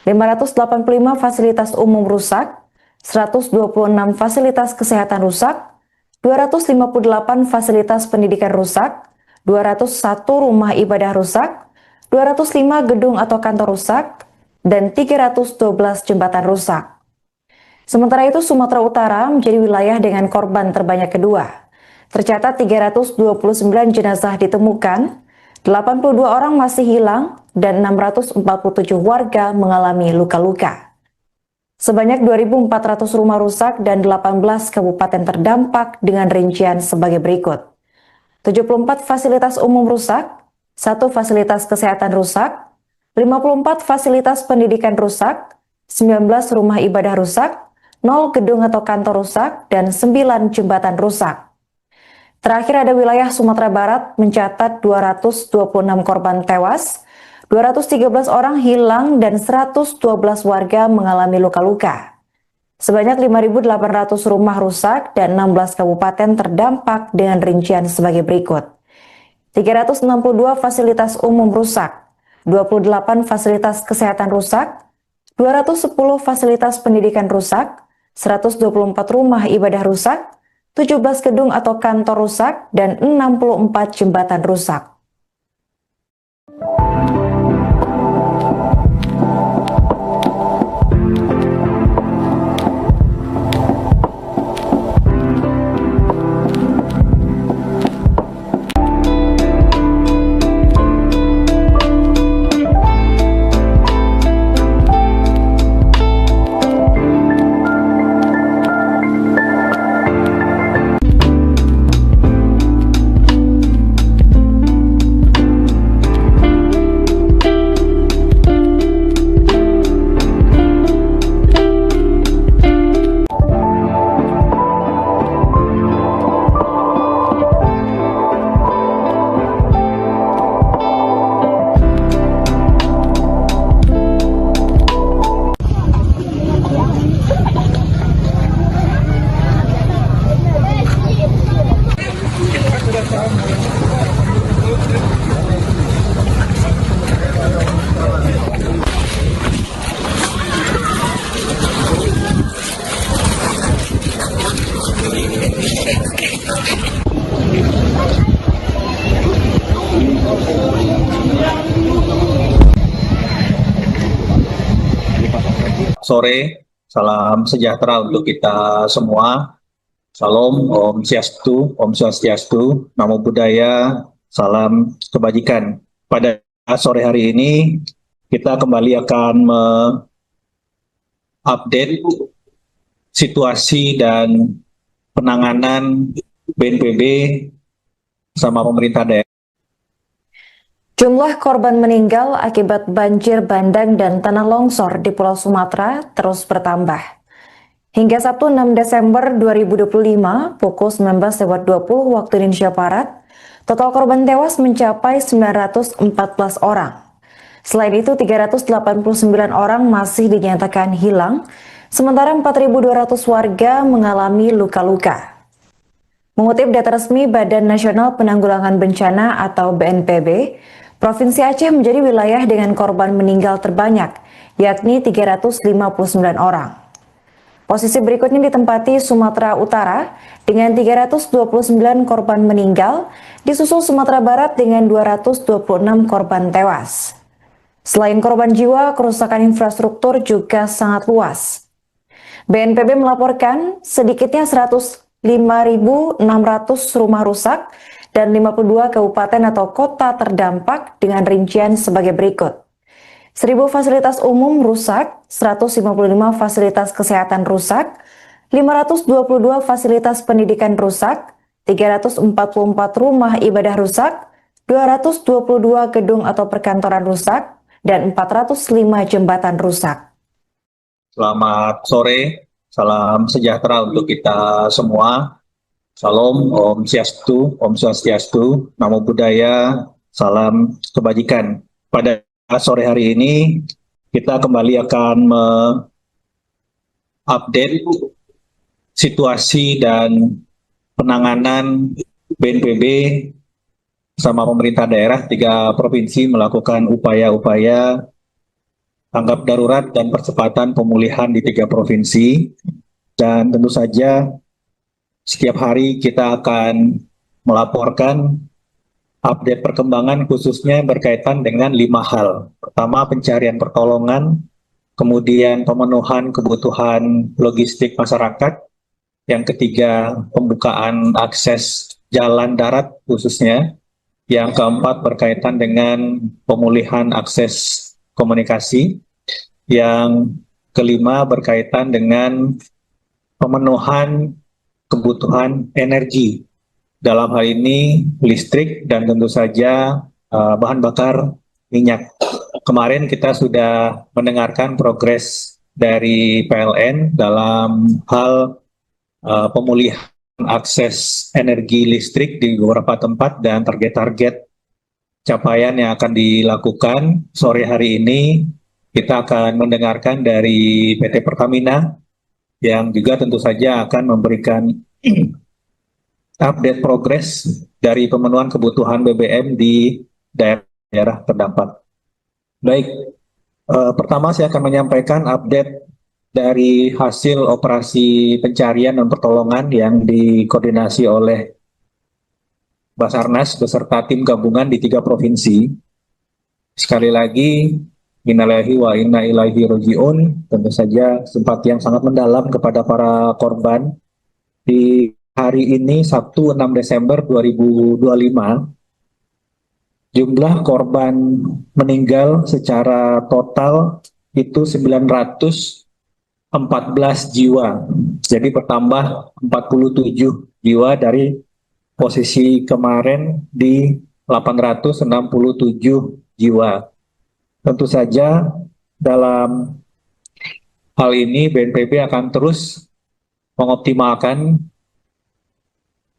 585 fasilitas umum rusak, 126 fasilitas kesehatan rusak, 258 fasilitas pendidikan rusak, 201 rumah ibadah rusak, 205 gedung atau kantor rusak, dan 312 jembatan rusak. Sementara itu, Sumatera Utara menjadi wilayah dengan korban terbanyak kedua. Tercatat 329 jenazah ditemukan, 82 orang masih hilang, dan 647 warga mengalami luka-luka. Sebanyak 2.400 rumah rusak dan 18 kabupaten terdampak dengan rincian sebagai berikut. 74 fasilitas umum rusak, 1 fasilitas kesehatan rusak, 54 fasilitas pendidikan rusak, 19 rumah ibadah rusak, 0 gedung atau kantor rusak, dan 9 jembatan rusak. Terakhir ada wilayah Sumatera Barat mencatat 226 korban tewas, 213 orang hilang, dan 112 warga mengalami luka-luka. Sebanyak 5.800 rumah rusak dan 16 kabupaten terdampak dengan rincian sebagai berikut. 362 fasilitas umum rusak, 28 fasilitas kesehatan rusak, 210 fasilitas pendidikan rusak, 124 rumah ibadah rusak, 17 gedung atau kantor rusak, dan 64 jembatan rusak. Sore, salam sejahtera untuk kita semua. Salam, Om Swastiastu, Namo Buddhaya, salam kebajikan. Pada sore hari ini, kita kembali akan update situasi dan penanganan BNPB sama pemerintah daerah. Jumlah korban meninggal akibat banjir bandang dan tanah longsor di Pulau Sumatera terus bertambah. Hingga Sabtu 6 Desember 2025 pukul 19.20 waktu Indonesia Barat, total korban tewas mencapai 914 orang. Selain itu, 389 orang masih dinyatakan hilang, sementara 4.200 warga mengalami luka-luka. Mengutip data resmi Badan Nasional Penanggulangan Bencana atau BNPB, Provinsi Aceh menjadi wilayah dengan korban meninggal terbanyak, yakni 359 orang. Posisi berikutnya ditempati Sumatera Utara dengan 329 korban meninggal, disusul Sumatera Barat dengan 226 korban tewas. Selain korban jiwa, kerusakan infrastruktur juga sangat luas. BNPB melaporkan sedikitnya 105.600 rumah rusak dan 52 kabupaten atau kota terdampak dengan rincian sebagai berikut. 1.000 fasilitas umum rusak, 155 fasilitas kesehatan rusak, 522 fasilitas pendidikan rusak, 344 rumah ibadah rusak, 222 gedung atau perkantoran rusak, dan 405 jembatan rusak. Selamat sore, salam sejahtera untuk kita semua. Salam, Om Swastiastu, Namo Buddhaya, salam kebajikan. Pada sore hari ini kita kembali akan update situasi dan penanganan BNPB sama pemerintah daerah 3 provinsi melakukan upaya-upaya tanggap darurat dan percepatan pemulihan di 3 provinsi. Dan tentu saja setiap hari kita akan melaporkan update perkembangan khususnya berkaitan dengan 5 hal. Pertama, pencarian pertolongan, kemudian pemenuhan kebutuhan logistik masyarakat, yang ketiga pembukaan akses jalan darat khususnya, yang keempat berkaitan dengan pemulihan akses komunikasi, yang kelima berkaitan dengan pemenuhan kebutuhan energi, dalam hal ini listrik dan tentu saja bahan bakar minyak. Kemarin kita sudah mendengarkan progres dari PLN dalam hal pemulihan akses energi listrik di beberapa tempat dan target-target capaian yang akan dilakukan. Sore hari ini kita akan mendengarkan dari PT Pertamina yang juga tentu saja akan memberikan update progres dari pemenuhan kebutuhan BBM di daerah terdampak. Baik, pertama saya akan menyampaikan update dari hasil operasi pencarian dan pertolongan yang dikoordinasi oleh Basarnas beserta tim gabungan di 3 provinsi. Sekali lagi, innalillahi wa inna ilaihi raji'un, tentu saja simpati yang sangat mendalam kepada para korban. Di hari ini Sabtu 6 Desember 2025, jumlah korban meninggal secara total itu 914 jiwa. Jadi bertambah 47 jiwa dari posisi kemarin di 867 jiwa. Tentu saja dalam hal ini BNPB akan terus mengoptimalkan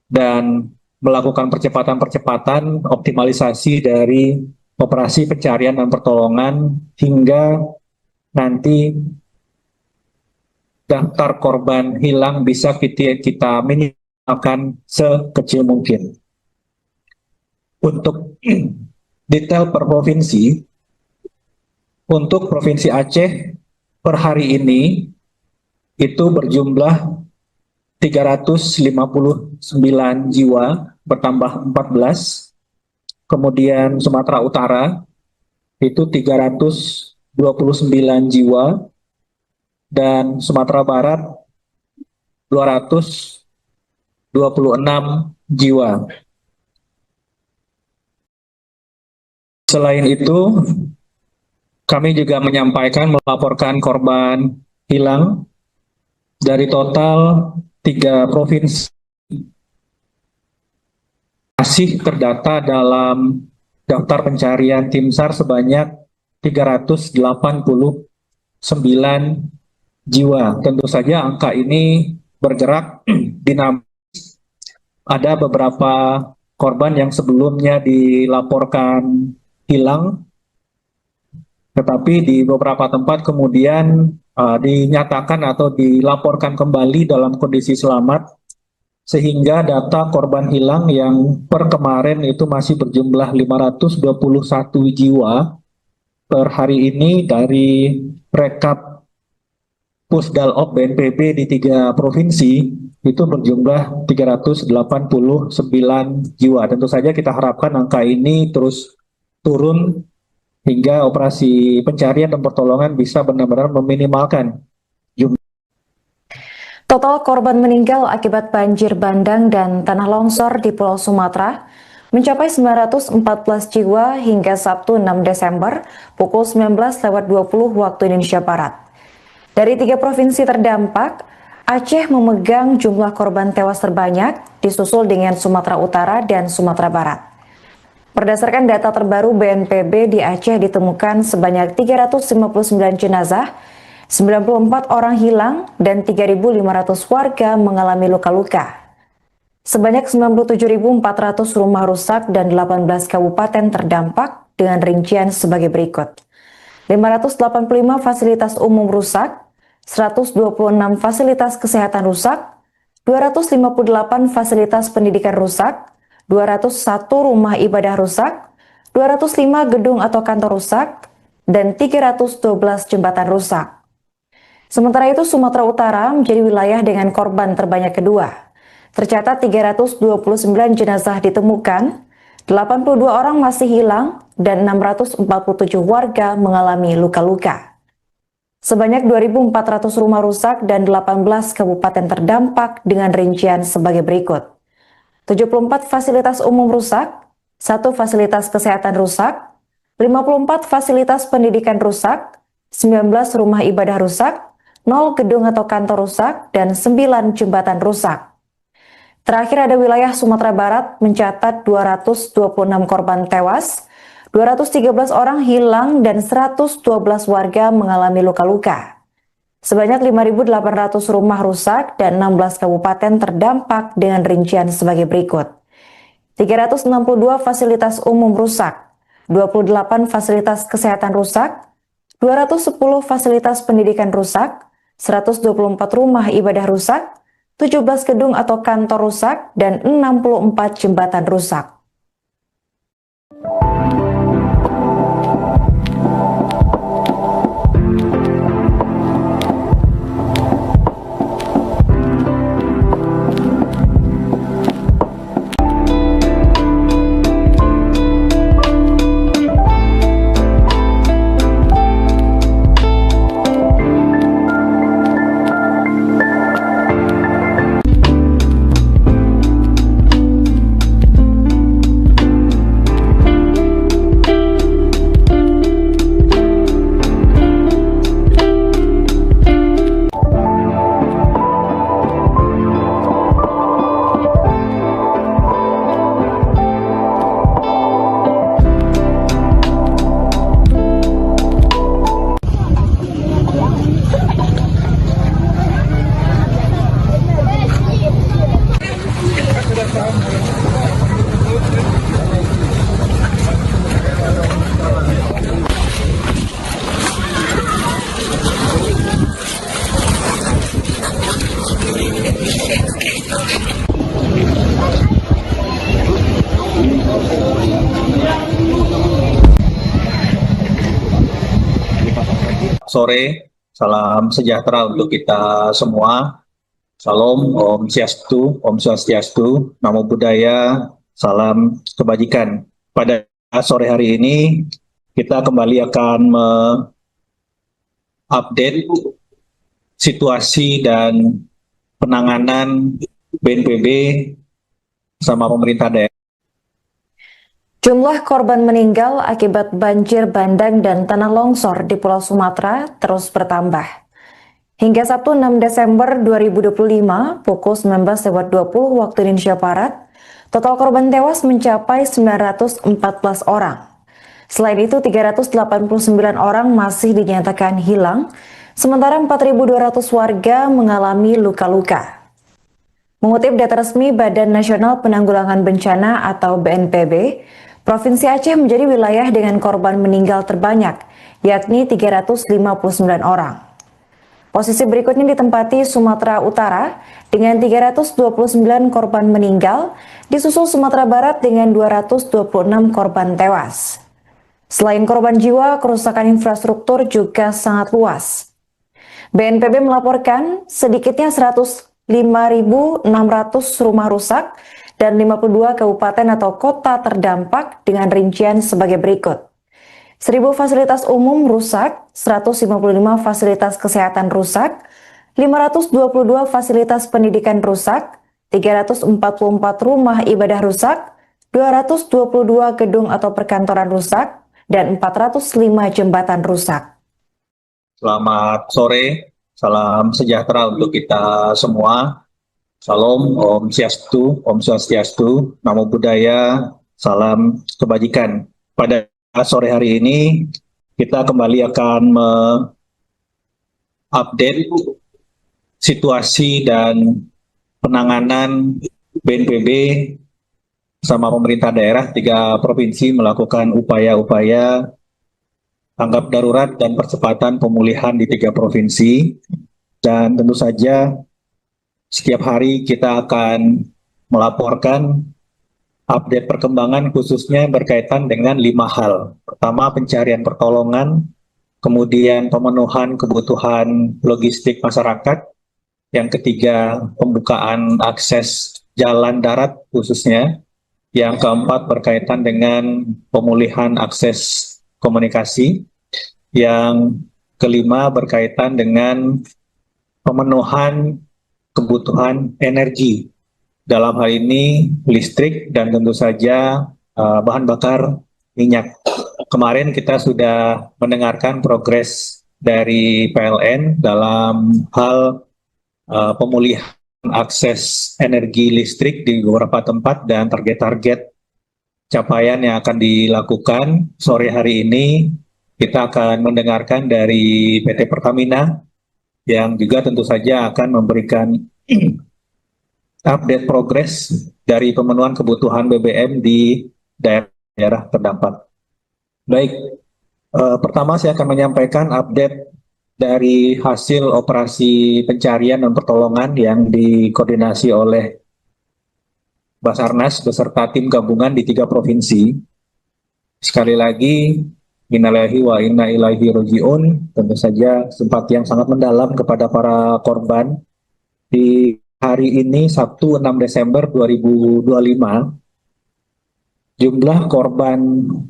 dan melakukan percepatan-percepatan optimalisasi dari operasi pencarian dan pertolongan hingga nanti daftar korban hilang bisa kita minimalkan sekecil mungkin. Untuk detail per provinsi, untuk Provinsi Aceh per hari ini itu berjumlah 359 jiwa, bertambah 14. Kemudian Sumatera Utara itu 329 jiwa, dan Sumatera Barat 226 jiwa. Selain itu, kami juga melaporkan korban hilang dari total 3 provinsi masih terdata dalam daftar pencarian tim SAR sebanyak 389 jiwa. Tentu saja angka ini bergerak dinamis. Ada beberapa korban yang sebelumnya dilaporkan hilang, tetapi di beberapa tempat kemudian dinyatakan atau dilaporkan kembali dalam kondisi selamat, sehingga data korban hilang yang per kemarin itu masih berjumlah 521 jiwa per hari ini dari rekap Pusdalop BNPB di 3 provinsi itu berjumlah 389 jiwa. Tentu saja kita harapkan angka ini terus turun hingga operasi pencarian dan pertolongan bisa benar-benar meminimalkan jumlah. Total korban meninggal akibat banjir bandang dan tanah longsor di Pulau Sumatera mencapai 914 jiwa hingga Sabtu 6 Desember pukul 19.20 waktu Indonesia Barat. Dari 3 provinsi terdampak, Aceh memegang jumlah korban tewas terbanyak, disusul dengan Sumatera Utara dan Sumatera Barat. Berdasarkan data terbaru BNPB, di Aceh ditemukan sebanyak 359 jenazah, 94 orang hilang, dan 3.500 warga mengalami luka-luka. Sebanyak 97.400 rumah rusak dan 18 kabupaten terdampak dengan rincian sebagai berikut. 585 fasilitas umum rusak, 126 fasilitas kesehatan rusak, 258 fasilitas pendidikan rusak, 201 rumah ibadah rusak, 205 gedung atau kantor rusak, dan 312 jembatan rusak. Sementara itu, Sumatera Utara menjadi wilayah dengan korban terbanyak kedua. Tercatat 329 jenazah ditemukan, 82 orang masih hilang, dan 647 warga mengalami luka-luka. Sebanyak 2.400 rumah rusak dan 18 kabupaten terdampak dengan rincian sebagai berikut. 74 fasilitas umum rusak, 1 fasilitas kesehatan rusak, 54 fasilitas pendidikan rusak, 19 rumah ibadah rusak, 0 gedung atau kantor rusak, dan 9 jembatan rusak. Terakhir ada wilayah Sumatera Barat mencatat 226 korban tewas, 213 orang hilang, dan 112 warga mengalami luka-luka. Sebanyak 5.800 rumah rusak dan 16 kabupaten terdampak dengan rincian sebagai berikut. 362 fasilitas umum rusak, 28 fasilitas kesehatan rusak, 210 fasilitas pendidikan rusak, 124 rumah ibadah rusak, 17 gedung atau kantor rusak, dan 64 jembatan rusak. Sore, salam sejahtera untuk kita semua. Salam, Om Swastiastu, Namo Buddhaya, salam kebajikan. Pada sore hari ini, kita kembali akan update situasi dan penanganan BNPB sama pemerintah daerah. Jumlah korban meninggal akibat banjir bandang dan tanah longsor di Pulau Sumatera terus bertambah. Hingga Sabtu 6 Desember 2025 pukul 19.20 waktu Indonesia Barat, total korban tewas mencapai 914 orang. Selain itu, 389 orang masih dinyatakan hilang, sementara 4.200 warga mengalami luka-luka. Mengutip data resmi Badan Nasional Penanggulangan Bencana atau BNPB, Provinsi Aceh menjadi wilayah dengan korban meninggal terbanyak, yakni 359 orang. Posisi berikutnya ditempati Sumatera Utara dengan 329 korban meninggal, disusul Sumatera Barat dengan 226 korban tewas. Selain korban jiwa, kerusakan infrastruktur juga sangat luas. BNPB melaporkan sedikitnya 105.600 rumah rusak dan 52 kabupaten atau kota terdampak dengan rincian sebagai berikut. 1.000 fasilitas umum rusak, 155 fasilitas kesehatan rusak, 522 fasilitas pendidikan rusak, 344 rumah ibadah rusak, 222 gedung atau perkantoran rusak, dan 405 jembatan rusak. Selamat sore, salam sejahtera untuk kita semua. Salam, Om Swastiastu, Namo Buddhaya, salam kebajikan. Pada sore hari ini, kita kembali akan mengupdate situasi dan penanganan BNPB sama pemerintah daerah 3 provinsi melakukan upaya-upaya tanggap darurat dan percepatan pemulihan di 3 provinsi. Dan tentu saja setiap hari kita akan melaporkan update perkembangan khususnya berkaitan dengan 5 hal. Pertama, pencarian pertolongan, kemudian pemenuhan kebutuhan logistik masyarakat, yang ketiga pembukaan akses jalan darat khususnya, yang keempat berkaitan dengan pemulihan akses komunikasi, yang kelima berkaitan dengan pemenuhan kebutuhan energi, dalam hal ini listrik dan tentu saja bahan bakar minyak. Kemarin kita sudah mendengarkan progres dari PLN dalam hal pemulihan akses energi listrik di beberapa tempat dan target-target capaian yang akan dilakukan. Sore hari ini kita akan mendengarkan dari PT Pertamina yang juga tentu saja akan memberikan update progres dari pemenuhan kebutuhan BBM di daerah terdampak. Baik, pertama saya akan menyampaikan update dari hasil operasi pencarian dan pertolongan yang dikoordinasi oleh Basarnas beserta tim gabungan di 3 provinsi. Sekali lagi, innalillahi wa inna ilaihi raji'un, tentu saja simpati yang sangat mendalam kepada para korban. Di hari ini, Sabtu 6 Desember 2025, jumlah korban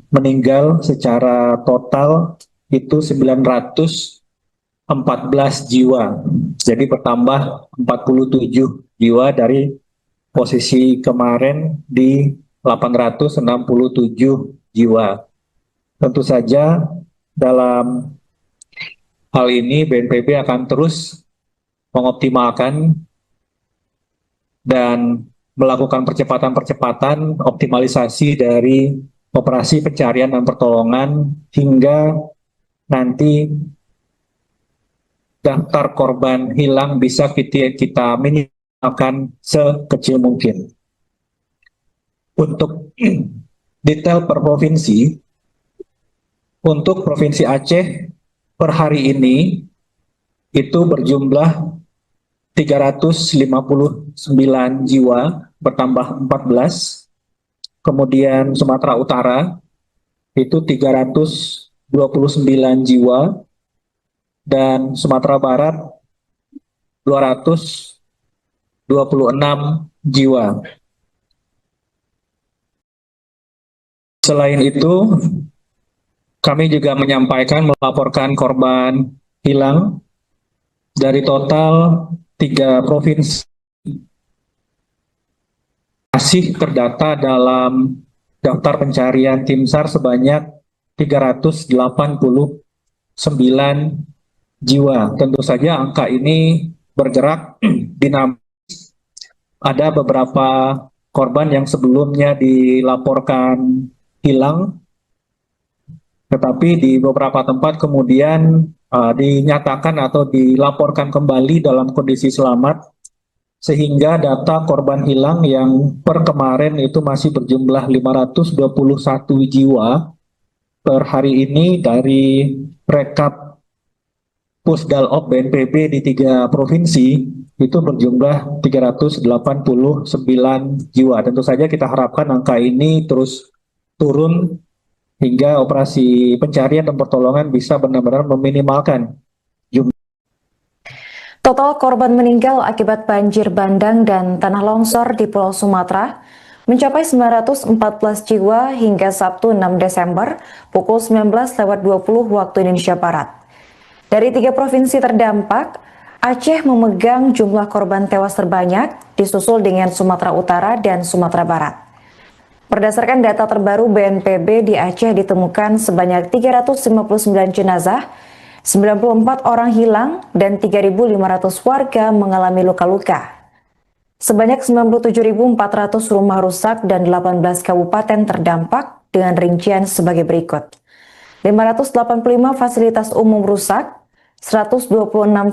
meninggal secara total itu 914 jiwa. Jadi bertambah 47 jiwa dari posisi kemarin di 867 jiwa. Tentu saja dalam hal ini BNPB akan terus mengoptimalkan dan melakukan percepatan-percepatan optimalisasi dari operasi pencarian dan pertolongan hingga nanti daftar korban hilang bisa kita minimalkan sekecil mungkin. Untuk detail per provinsi, untuk Provinsi Aceh per hari ini itu berjumlah 359 jiwa, bertambah 14. Kemudian Sumatera Utara itu 329 jiwa, dan Sumatera Barat 226 jiwa. Selain itu, kami juga melaporkan korban hilang dari total 3 provinsi masih terdata dalam daftar pencarian tim SAR sebanyak 389 jiwa. Tentu saja angka ini bergerak dinamis. Ada beberapa korban yang sebelumnya dilaporkan hilang, tetapi di beberapa tempat kemudian dinyatakan atau dilaporkan kembali dalam kondisi selamat, sehingga data korban hilang yang per kemarin itu masih berjumlah 521 jiwa per hari ini dari rekap Pusdalop BNPB di 3 provinsi itu berjumlah 389 jiwa. Tentu saja kita harapkan angka ini terus turun hingga operasi pencarian dan pertolongan bisa benar-benar meminimalkan jumlah Total korban meninggal akibat banjir bandang dan tanah longsor di Pulau Sumatera mencapai 914 jiwa hingga Sabtu 6 Desember pukul 19.20 waktu Indonesia Barat. Dari 3 provinsi terdampak, Aceh memegang jumlah korban tewas terbanyak, disusul dengan Sumatera Utara dan Sumatera Barat. Berdasarkan data terbaru BNPB, di Aceh ditemukan sebanyak 359 jenazah, 94 orang hilang, dan 3.500 warga mengalami luka-luka. Sebanyak 97.400 rumah rusak dan 18 kabupaten terdampak dengan rincian sebagai berikut. 585 fasilitas umum rusak, 126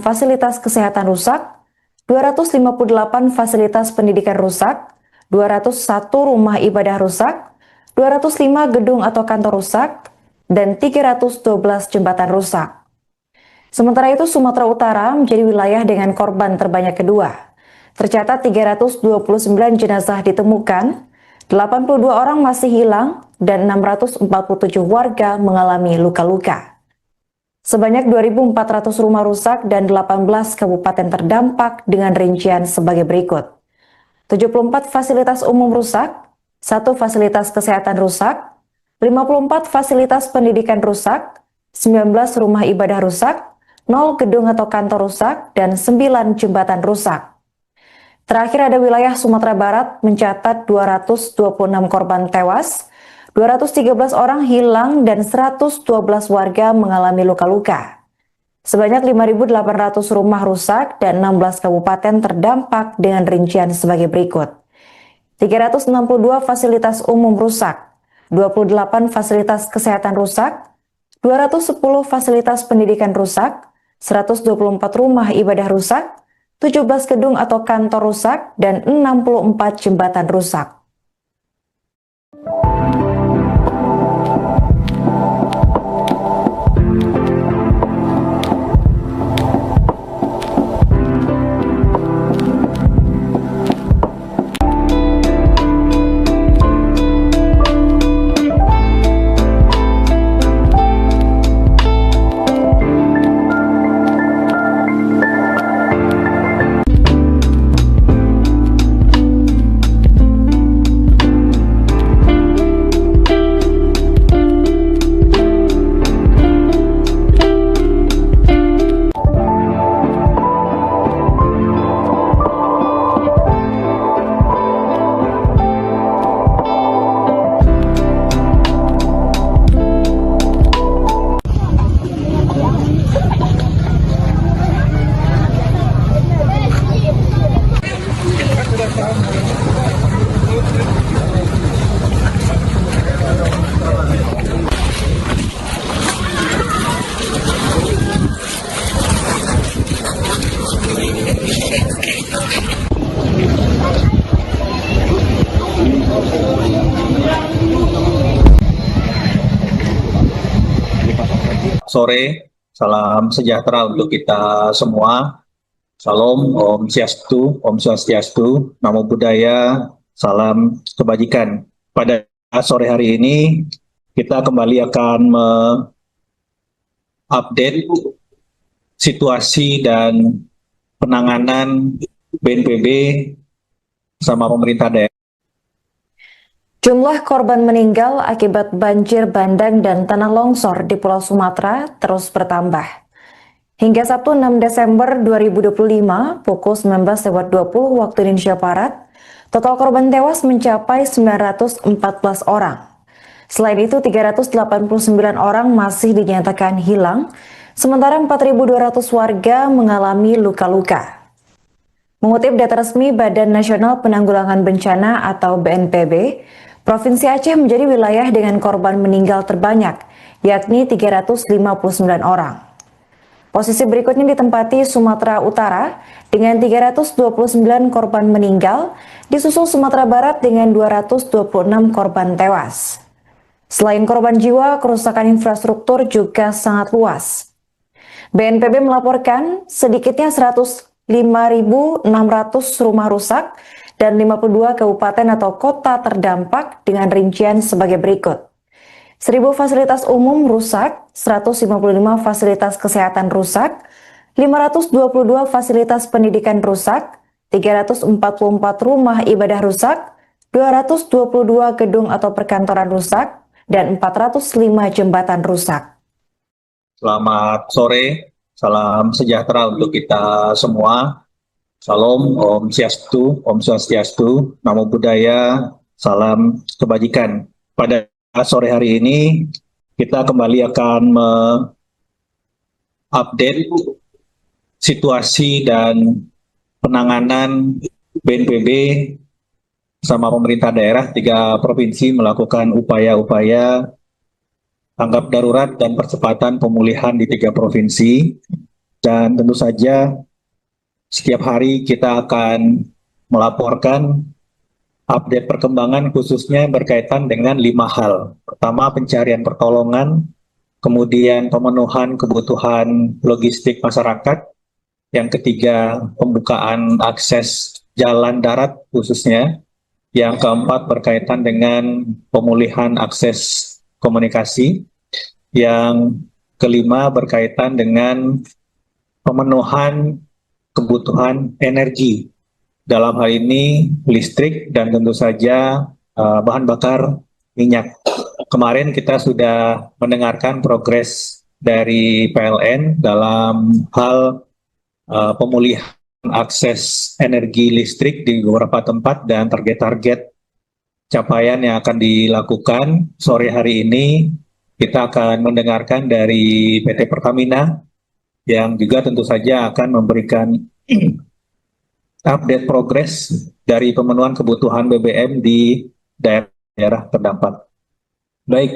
fasilitas kesehatan rusak, 258 fasilitas pendidikan rusak, 201 rumah ibadah rusak, 205 gedung atau kantor rusak, dan 312 jembatan rusak. Sementara itu, Sumatera Utara menjadi wilayah dengan korban terbanyak kedua. Tercatat 329 jenazah ditemukan, 82 orang masih hilang, dan 647 warga mengalami luka-luka. Sebanyak 2.400 rumah rusak dan 18 kabupaten terdampak dengan rincian sebagai berikut. 74 fasilitas umum rusak, 1 fasilitas kesehatan rusak, 54 fasilitas pendidikan rusak, 19 rumah ibadah rusak, 0 gedung atau kantor rusak, dan 9 jembatan rusak. Terakhir ada wilayah Sumatera Barat mencatat 226 korban tewas, 213 orang hilang, dan 112 warga mengalami luka-luka. Sebanyak 5.800 rumah rusak dan 16 kabupaten terdampak dengan rincian sebagai berikut. 362 fasilitas umum rusak, 28 fasilitas kesehatan rusak, 210 fasilitas pendidikan rusak, 124 rumah ibadah rusak, 17 gedung atau kantor rusak, dan 64 jembatan rusak. Sore, salam sejahtera untuk kita semua. Salam, Om Swastiastu, Namo Buddhaya, salam kebajikan. Pada sore hari ini, kita kembali akan mengupdate situasi dan penanganan BNPB sama pemerintah daerah. Jumlah korban meninggal akibat banjir bandang dan tanah longsor di Pulau Sumatera terus bertambah. Hingga Sabtu 6 Desember 2025 pukul 19.20 waktu Indonesia Barat, total korban tewas mencapai 914 orang. Selain itu, 389 orang masih dinyatakan hilang, sementara 4.200 warga mengalami luka-luka. Mengutip data resmi Badan Nasional Penanggulangan Bencana atau BNPB, Provinsi Aceh menjadi wilayah dengan korban meninggal terbanyak, yakni 359 orang. Posisi berikutnya ditempati Sumatera Utara dengan 329 korban meninggal, disusul Sumatera Barat dengan 226 korban tewas. Selain korban jiwa, kerusakan infrastruktur juga sangat luas. BNPB melaporkan sedikitnya 105.600 rumah rusak dan 52 kabupaten atau kota terdampak dengan rincian sebagai berikut. 1.000 fasilitas umum rusak, 155 fasilitas kesehatan rusak, 522 fasilitas pendidikan rusak, 344 rumah ibadah rusak, 222 gedung atau perkantoran rusak, dan 405 jembatan rusak. Selamat sore, salam sejahtera untuk kita semua. Salam, Om Swastiastu, Namo Buddhaya, salam kebajikan. Pada sore hari ini, kita kembali akan mengupdate situasi dan penanganan BNPB sama pemerintah daerah 3 provinsi melakukan upaya-upaya tanggap darurat dan percepatan pemulihan di 3 provinsi. Dan tentu saja setiap hari kita akan melaporkan update perkembangan khususnya berkaitan dengan 5 hal. Pertama, pencarian pertolongan, kemudian pemenuhan kebutuhan logistik masyarakat, yang ketiga pembukaan akses jalan darat khususnya, yang keempat berkaitan dengan pemulihan akses komunikasi, yang kelima berkaitan dengan pemenuhan kebutuhan energi, dalam hal ini listrik dan tentu saja bahan bakar minyak. Kemarin kita sudah mendengarkan progres dari PLN dalam hal pemulihan akses energi listrik di beberapa tempat dan target-target capaian yang akan dilakukan. Sore hari ini kita akan mendengarkan dari PT Pertamina yang juga tentu saja akan memberikan update progres dari pemenuhan kebutuhan BBM di daerah terdampak. Baik,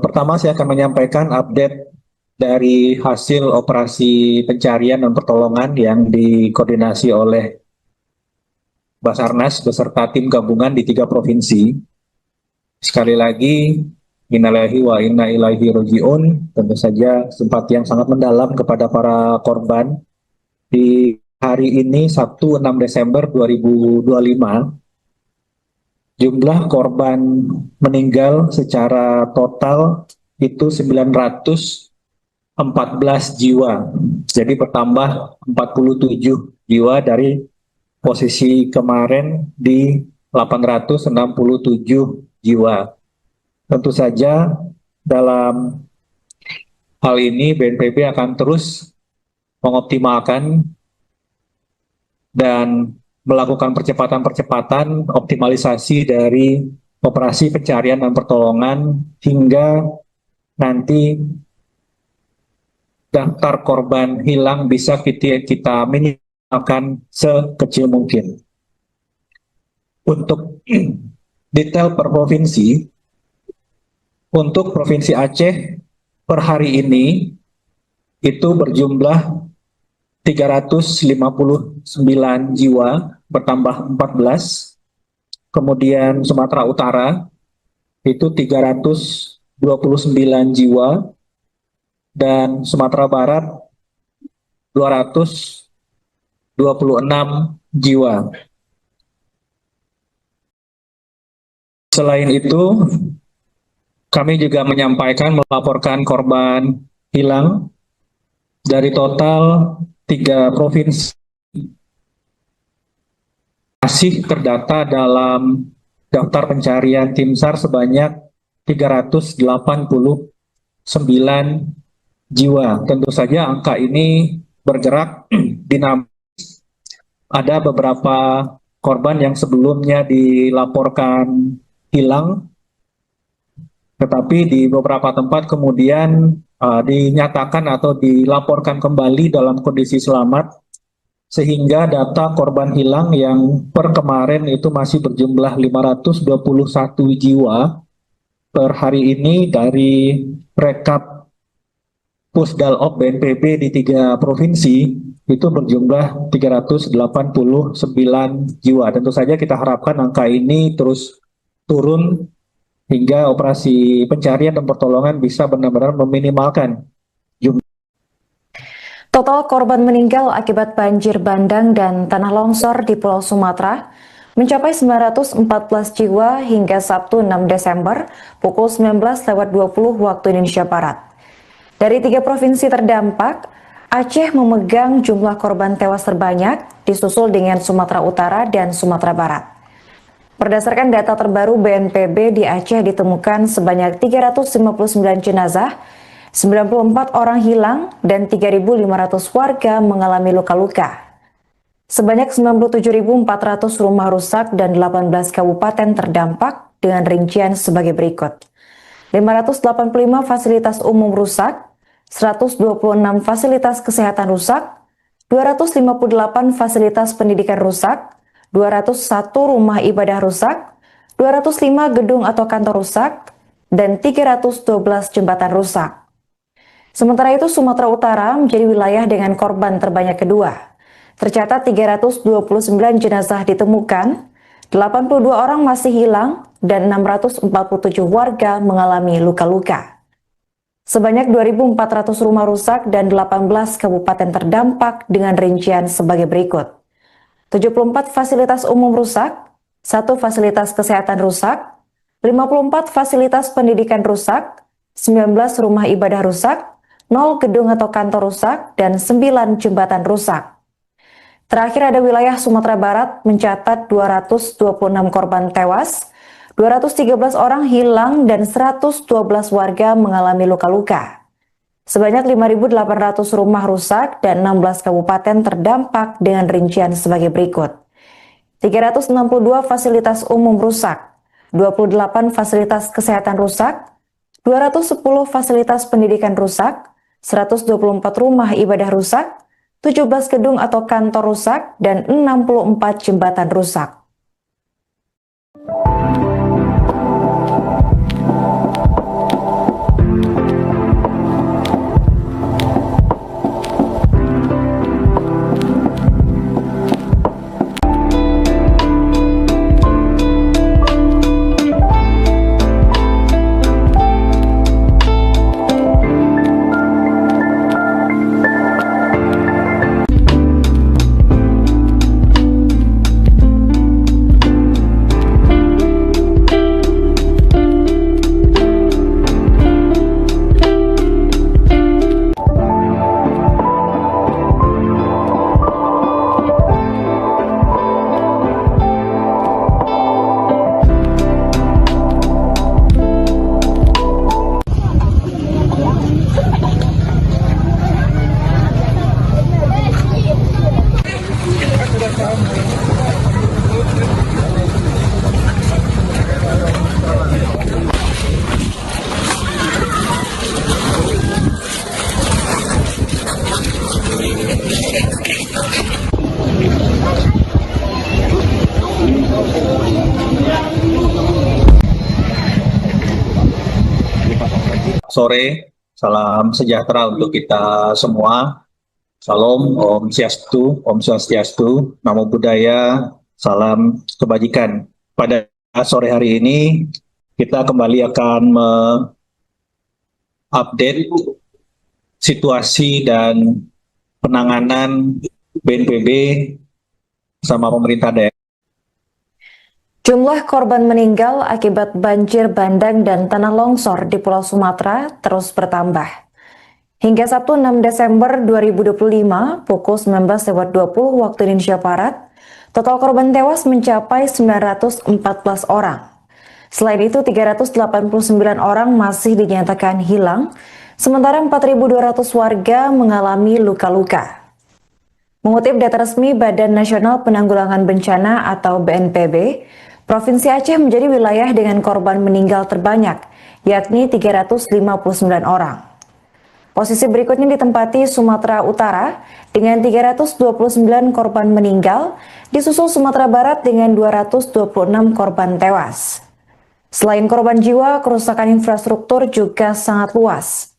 pertama saya akan menyampaikan update dari hasil operasi pencarian dan pertolongan yang dikoordinasi oleh Basarnas beserta tim gabungan di 3 provinsi. Sekali lagi, innalillahi wa inna ilaihi raji'un, tentu saja simpati yang sangat mendalam kepada para korban. Di hari ini, Sabtu 6 Desember 2025, jumlah korban meninggal secara total itu 914 jiwa. Jadi bertambah 47 jiwa dari posisi kemarin di 867 jiwa. Tentu saja dalam hal ini BNPB akan terus mengoptimalkan dan melakukan percepatan-percepatan optimalisasi dari operasi pencarian dan pertolongan hingga nanti daftar korban hilang bisa kita minimalkan sekecil mungkin. Untuk detail per provinsi, untuk Provinsi Aceh per hari ini itu berjumlah 359 jiwa, bertambah 14. Kemudian Sumatera Utara itu 329 jiwa, dan Sumatera Barat 226 jiwa. Selain itu, kami juga melaporkan korban hilang dari total 3 provinsi masih terdata dalam daftar pencarian tim SAR sebanyak 389 jiwa. Tentu saja angka ini bergerak dinamis. Ada beberapa korban yang sebelumnya dilaporkan hilang, tetapi di beberapa tempat kemudian dinyatakan atau dilaporkan kembali dalam kondisi selamat, sehingga data korban hilang yang per kemarin itu masih berjumlah 521 jiwa per hari ini dari rekap Pusdalop BNPB di 3 provinsi itu berjumlah 389 jiwa. Tentu saja kita harapkan angka ini terus turun hingga operasi pencarian dan pertolongan bisa benar-benar meminimalkan jumlah. Total korban meninggal akibat banjir bandang dan tanah longsor di Pulau Sumatera mencapai 914 jiwa hingga Sabtu 6 Desember pukul 19.20 waktu Indonesia Barat. Dari 3 provinsi terdampak, Aceh memegang jumlah korban tewas terbanyak, disusul dengan Sumatera Utara dan Sumatera Barat. Berdasarkan data terbaru BNPB, di Aceh ditemukan sebanyak 359 jenazah, 94 orang hilang, dan 3.500 warga mengalami luka-luka. Sebanyak 97.400 rumah rusak dan 18 kabupaten terdampak dengan rincian sebagai berikut. 585 fasilitas umum rusak, 126 fasilitas kesehatan rusak, 258 fasilitas pendidikan rusak, 201 rumah ibadah rusak, 205 gedung atau kantor rusak, dan 312 jembatan rusak. Sementara itu, Sumatera Utara menjadi wilayah dengan korban terbanyak kedua. Tercatat 329 jenazah ditemukan, 82 orang masih hilang, dan 647 warga mengalami luka-luka. Sebanyak 2.400 rumah rusak dan 18 kabupaten terdampak dengan rincian sebagai berikut. 74 fasilitas umum rusak, 1 fasilitas kesehatan rusak, 54 fasilitas pendidikan rusak, 19 rumah ibadah rusak, 0 gedung atau kantor rusak, dan 9 jembatan rusak. Terakhir ada wilayah Sumatera Barat mencatat 226 korban tewas, 213 orang hilang, dan 112 warga mengalami luka-luka. Sebanyak 5.800 rumah rusak dan 16 kabupaten terdampak dengan rincian sebagai berikut. 362 fasilitas umum rusak, 28 fasilitas kesehatan rusak, 210 fasilitas pendidikan rusak, 124 rumah ibadah rusak, 17 gedung atau kantor rusak, dan 64 jembatan rusak. Sore, salam sejahtera untuk kita semua. Salam, Om Swastiastu, Namo Buddhaya, salam kebajikan. Pada sore hari ini, kita kembali akan mengupdate situasi dan penanganan BNPB sama pemerintah daerah. Jumlah korban meninggal akibat banjir bandang dan tanah longsor di Pulau Sumatera terus bertambah. Hingga Sabtu 6 Desember 2025 pukul 19.20 waktu Indonesia Barat, total korban tewas mencapai 914 orang. Selain itu, 389 orang masih dinyatakan hilang, sementara 4.200 warga mengalami luka-luka. Mengutip data resmi Badan Nasional Penanggulangan Bencana atau BNPB, Provinsi Aceh menjadi wilayah dengan korban meninggal terbanyak, yakni 359 orang. Posisi berikutnya ditempati Sumatera Utara dengan 329 korban meninggal, disusul Sumatera Barat dengan 226 korban tewas. Selain korban jiwa, kerusakan infrastruktur juga sangat luas.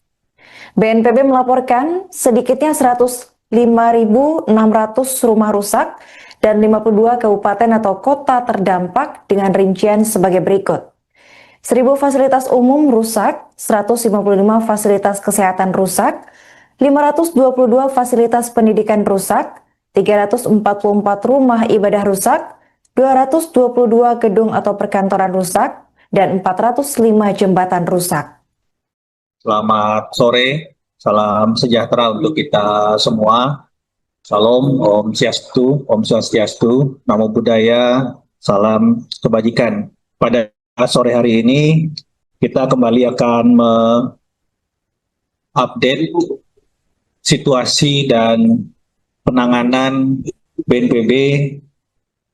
BNPB melaporkan sedikitnya 105.600 rumah rusak dan 52 kabupaten atau kota terdampak dengan rincian sebagai berikut. 1.000 fasilitas umum rusak, 155 fasilitas kesehatan rusak, 522 fasilitas pendidikan rusak, 344 rumah ibadah rusak, 222 gedung atau perkantoran rusak, dan 405 jembatan rusak. Selamat sore, Salam sejahtera untuk kita semua. Salam, Om Swastiastu, Namo Buddhaya, salam kebajikan. Pada sore hari ini, kita kembali akan mengupdate situasi dan penanganan BNPB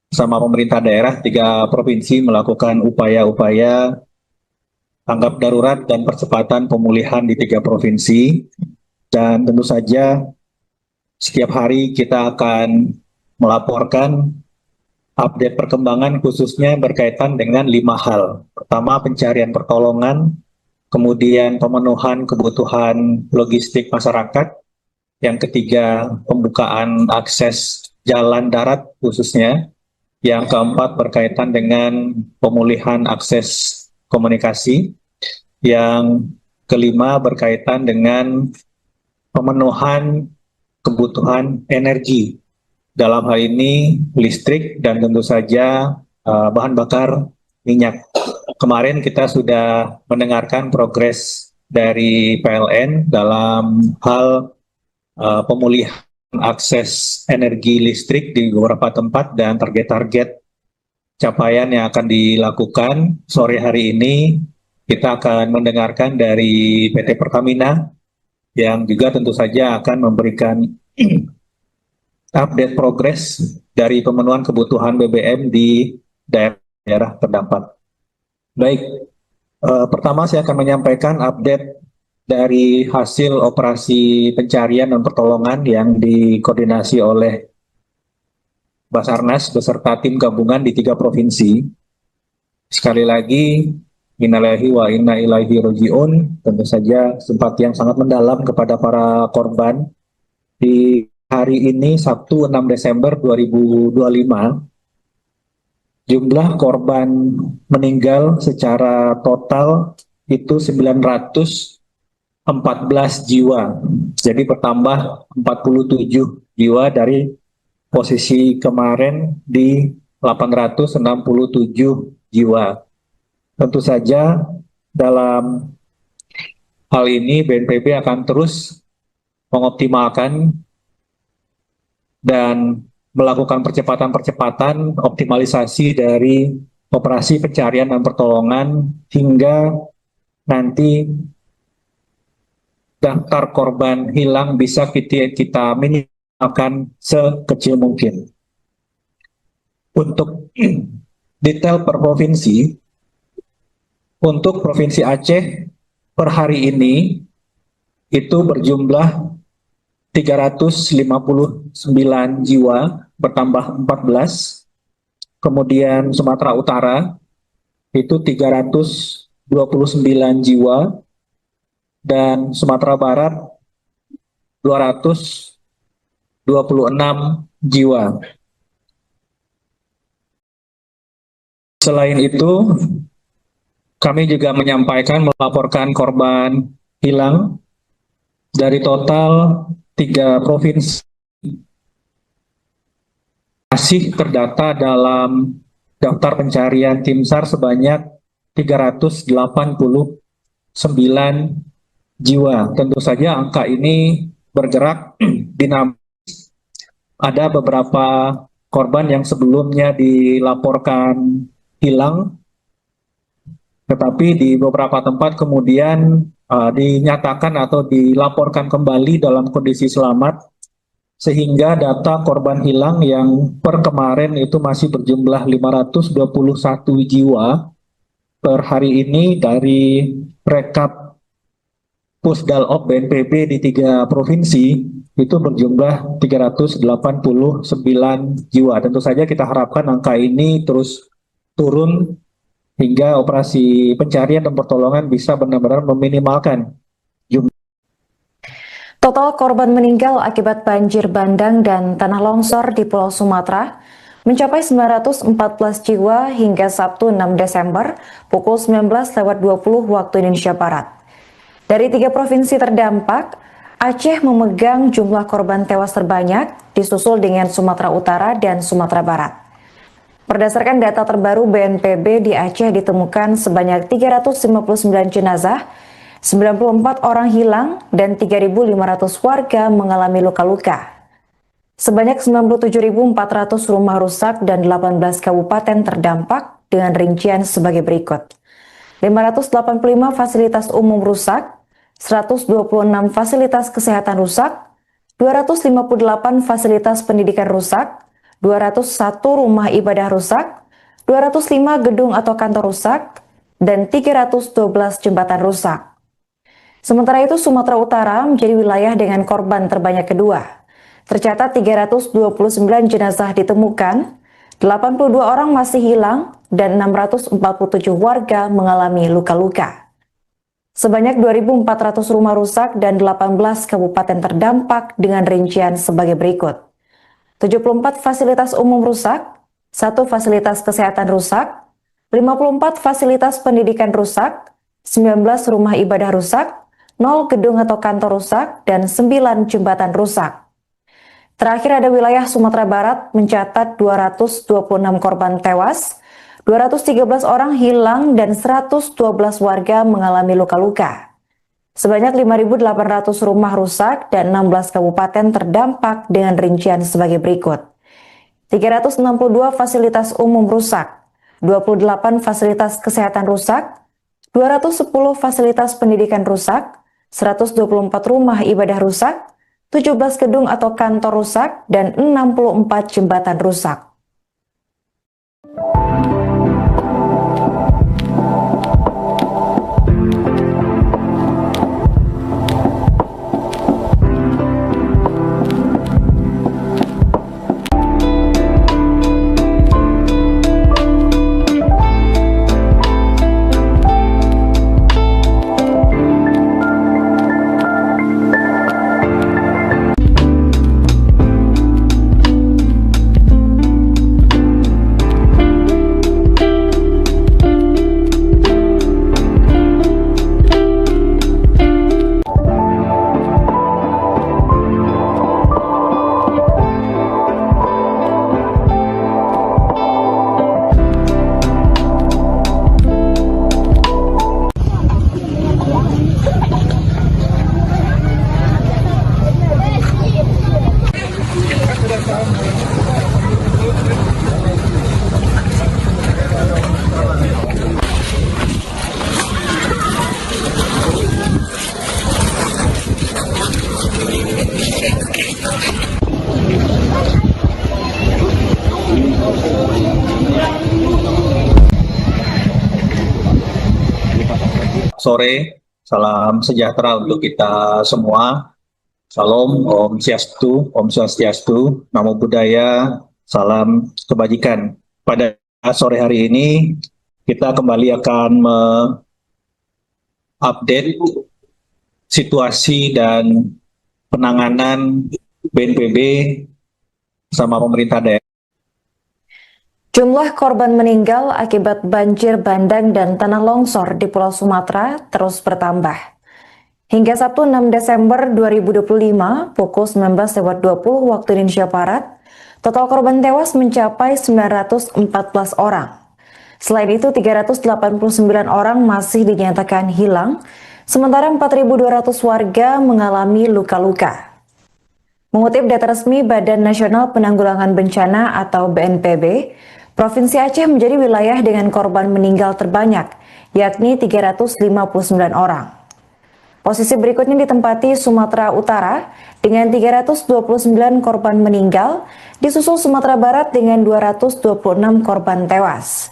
sama pemerintah daerah 3 provinsi melakukan upaya-upaya tanggap darurat dan percepatan pemulihan di 3 provinsi. Dan tentu saja setiap hari kita akan melaporkan update perkembangan khususnya berkaitan dengan 5 hal. Pertama, pencarian pertolongan, kemudian pemenuhan kebutuhan logistik masyarakat, yang ketiga, pembukaan akses jalan darat khususnya, yang keempat berkaitan dengan pemulihan akses komunikasi, yang kelima berkaitan dengan pemenuhan kebutuhan energi, dalam hal ini listrik dan tentu saja bahan bakar minyak. Kemarin kita sudah mendengarkan progres dari PLN dalam hal pemulihan akses energi listrik di beberapa tempat dan target-target capaian yang akan dilakukan. Sore hari ini kita akan mendengarkan dari PT Pertamina yang juga tentu saja akan memberikan update progres dari pemenuhan kebutuhan BBM di daerah terdampak. Baik, pertama saya akan menyampaikan update dari hasil operasi pencarian dan pertolongan yang dikoordinasi oleh Basarnas beserta tim gabungan di 3 provinsi. Sekali lagi, innalillahi wa inna ilaihi raji'un, tentu saja simpati yang sangat mendalam kepada para korban. Di hari ini, Sabtu 6 Desember 2025, jumlah korban meninggal secara total itu 914 jiwa. Jadi bertambah 47 jiwa dari posisi kemarin di 867 jiwa. Tentu saja dalam hal ini BNPB akan terus mengoptimalkan dan melakukan percepatan-percepatan optimalisasi dari operasi pencarian dan pertolongan hingga nanti daftar korban hilang bisa kita minimalkan sekecil mungkin. Untuk detail per provinsi, untuk Provinsi Aceh per hari ini itu berjumlah 359 jiwa, bertambah 14. Kemudian Sumatera Utara itu 329 jiwa, dan Sumatera Barat 226 jiwa. Selain itu, kami juga melaporkan korban hilang dari total 3 provinsi masih terdata dalam daftar pencarian tim SAR sebanyak 389 jiwa. Tentu saja angka ini bergerak dinamis. Ada beberapa korban yang sebelumnya dilaporkan hilang, tetapi di beberapa tempat kemudian dinyatakan atau dilaporkan kembali dalam kondisi selamat, sehingga data korban hilang yang per kemarin itu masih berjumlah 521 jiwa. Per hari ini dari rekap Pusdalop BNPB di 3 provinsi itu berjumlah 389 jiwa. Tentu saja kita harapkan angka ini terus turun hingga operasi pencarian dan pertolongan bisa benar-benar meminimalkan jumlah. Total korban meninggal akibat banjir bandang dan tanah longsor di Pulau Sumatera mencapai 914 jiwa hingga Sabtu 6 Desember pukul 19.20 waktu Indonesia Barat. Dari 3 provinsi terdampak, Aceh memegang jumlah korban tewas terbanyak, disusul dengan Sumatera Utara dan Sumatera Barat. Berdasarkan data terbaru BNPB, di Aceh ditemukan sebanyak 359 jenazah 94 orang hilang dan 3.500 warga mengalami luka-luka. Sebanyak 97.400 rumah rusak dan 18 kabupaten terdampak dengan rincian sebagai berikut. 585 fasilitas umum rusak, 126 fasilitas kesehatan rusak, 258 fasilitas pendidikan rusak, 201 rumah ibadah rusak, 205 gedung atau kantor rusak, dan 312 jembatan rusak. Sementara itu, Sumatera Utara menjadi wilayah dengan korban terbanyak kedua. Tercatat 329 jenazah ditemukan, 82 orang masih hilang, dan 647 warga mengalami luka-luka. Sebanyak 2.400 rumah rusak dan 18 kabupaten terdampak dengan rincian sebagai berikut. 74 fasilitas umum rusak, 1 fasilitas kesehatan rusak, 54 fasilitas pendidikan rusak, 19 rumah ibadah rusak, 0 gedung atau kantor rusak, dan 9 jembatan rusak. Terakhir ada wilayah Sumatera Barat mencatat 226 korban tewas, 213 orang hilang, dan 112 warga mengalami luka-luka. Sebanyak 5.800 rumah rusak dan 16 kabupaten terdampak dengan rincian sebagai berikut. 362 fasilitas umum rusak, 28 fasilitas kesehatan rusak, 210 fasilitas pendidikan rusak, 124 rumah ibadah rusak, 17 gedung atau kantor rusak, dan 64 jembatan rusak. Sore, salam sejahtera untuk kita semua. Salam, Om Swastiastu, Namo Buddhaya, salam kebajikan. Pada sore hari ini, kita kembali akan mengupdate situasi dan penanganan BNPB sama pemerintah daerah. Jumlah korban meninggal akibat banjir bandang dan tanah longsor di Pulau Sumatera terus bertambah. Hingga Sabtu 6 Desember 2025 pukul 19.20 waktu Indonesia Barat, total korban tewas mencapai 914 orang. Selain itu, 389 orang masih dinyatakan hilang, sementara 4.200 warga mengalami luka-luka. Mengutip data resmi Badan Nasional Penanggulangan Bencana atau BNPB, Provinsi Aceh menjadi wilayah dengan korban meninggal terbanyak, yakni 359 orang. Posisi berikutnya ditempati Sumatera Utara dengan 329 korban meninggal, disusul Sumatera Barat dengan 226 korban tewas.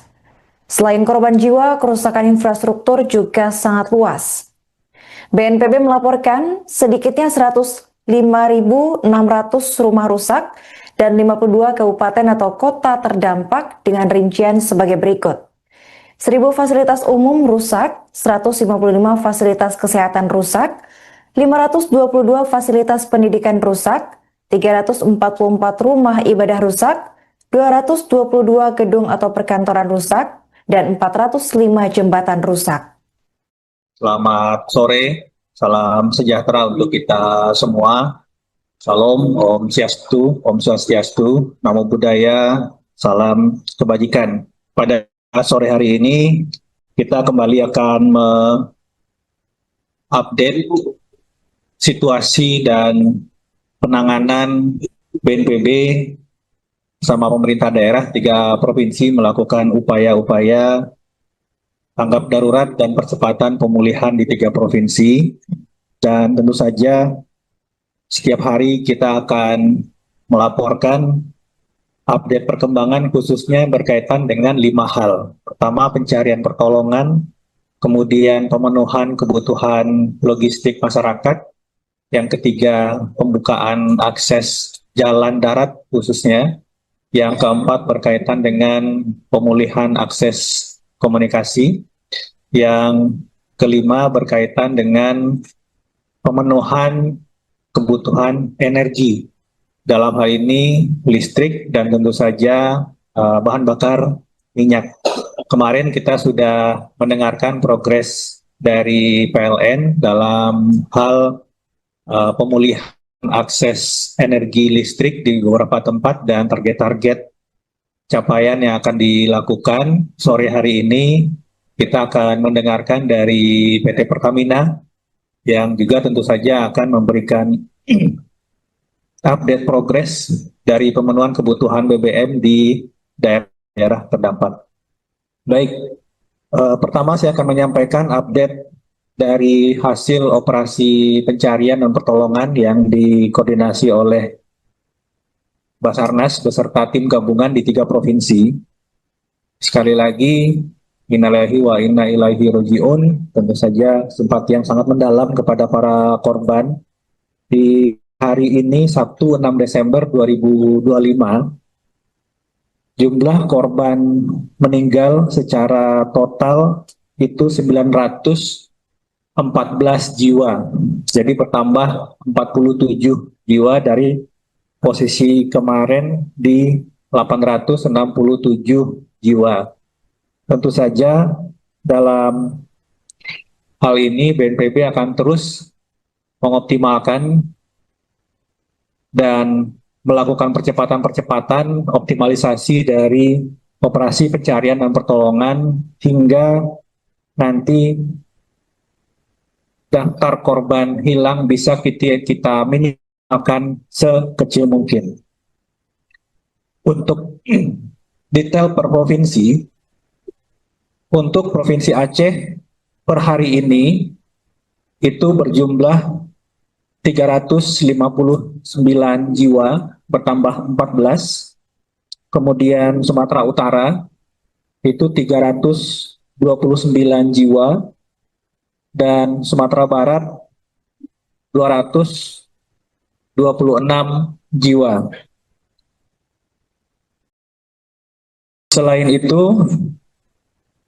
Selain korban jiwa, kerusakan infrastruktur juga sangat luas. BNPB melaporkan sedikitnya 105.600 rumah rusak dan 52 kabupaten atau kota terdampak dengan rincian sebagai berikut. 1.000 fasilitas umum rusak, 155 fasilitas kesehatan rusak, 522 fasilitas pendidikan rusak, 344 rumah ibadah rusak, 222 gedung atau perkantoran rusak, dan 405 jembatan rusak. Selamat sore, salam sejahtera untuk kita semua. Salam, Om Swastiastu, Namo Buddhaya, salam kebajikan. Pada sore hari ini, kita kembali akan update situasi dan penanganan BNPB sama pemerintah daerah 3 provinsi melakukan upaya-upaya tanggap darurat dan percepatan pemulihan di 3 provinsi. Dan tentu saja setiap hari kita akan melaporkan update perkembangan khususnya berkaitan dengan 5 hal. Pertama, pencarian pertolongan, kemudian pemenuhan kebutuhan logistik masyarakat, yang ketiga pembukaan akses jalan darat khususnya, yang keempat berkaitan dengan pemulihan akses komunikasi, yang kelima berkaitan dengan pemenuhan kebutuhan energi, dalam hal ini listrik dan tentu saja bahan bakar minyak. Kemarin kita sudah mendengarkan progres dari PLN dalam hal pemulihan akses energi listrik di beberapa tempat dan target-target capaian yang akan dilakukan. Sore hari ini kita akan mendengarkan dari PT Pertamina yang juga tentu saja akan memberikan update progres dari pemenuhan kebutuhan BBM di daerah terdampak. Baik, pertama saya akan menyampaikan update dari hasil operasi pencarian dan pertolongan yang dikoordinasi oleh Basarnas beserta tim gabungan di 3 provinsi. Sekali lagi, innalillahi wa inna ilaihi roji'un, tentu saja simpati yang sangat mendalam kepada para korban. Di hari ini, Sabtu 6 Desember 2025, jumlah korban meninggal secara total itu 914 jiwa. Jadi bertambah 47 jiwa dari posisi kemarin di 867 jiwa. Tentu saja dalam hal ini BNPB akan terus mengoptimalkan dan melakukan percepatan-percepatan optimalisasi dari operasi pencarian dan pertolongan hingga nanti daftar korban hilang bisa kita minimalkan sekecil mungkin. Untuk detail per provinsi, untuk Provinsi Aceh per hari ini itu berjumlah 359 jiwa, bertambah 14. Kemudian Sumatera Utara itu 329 jiwa, dan Sumatera Barat 226 jiwa. Selain itu,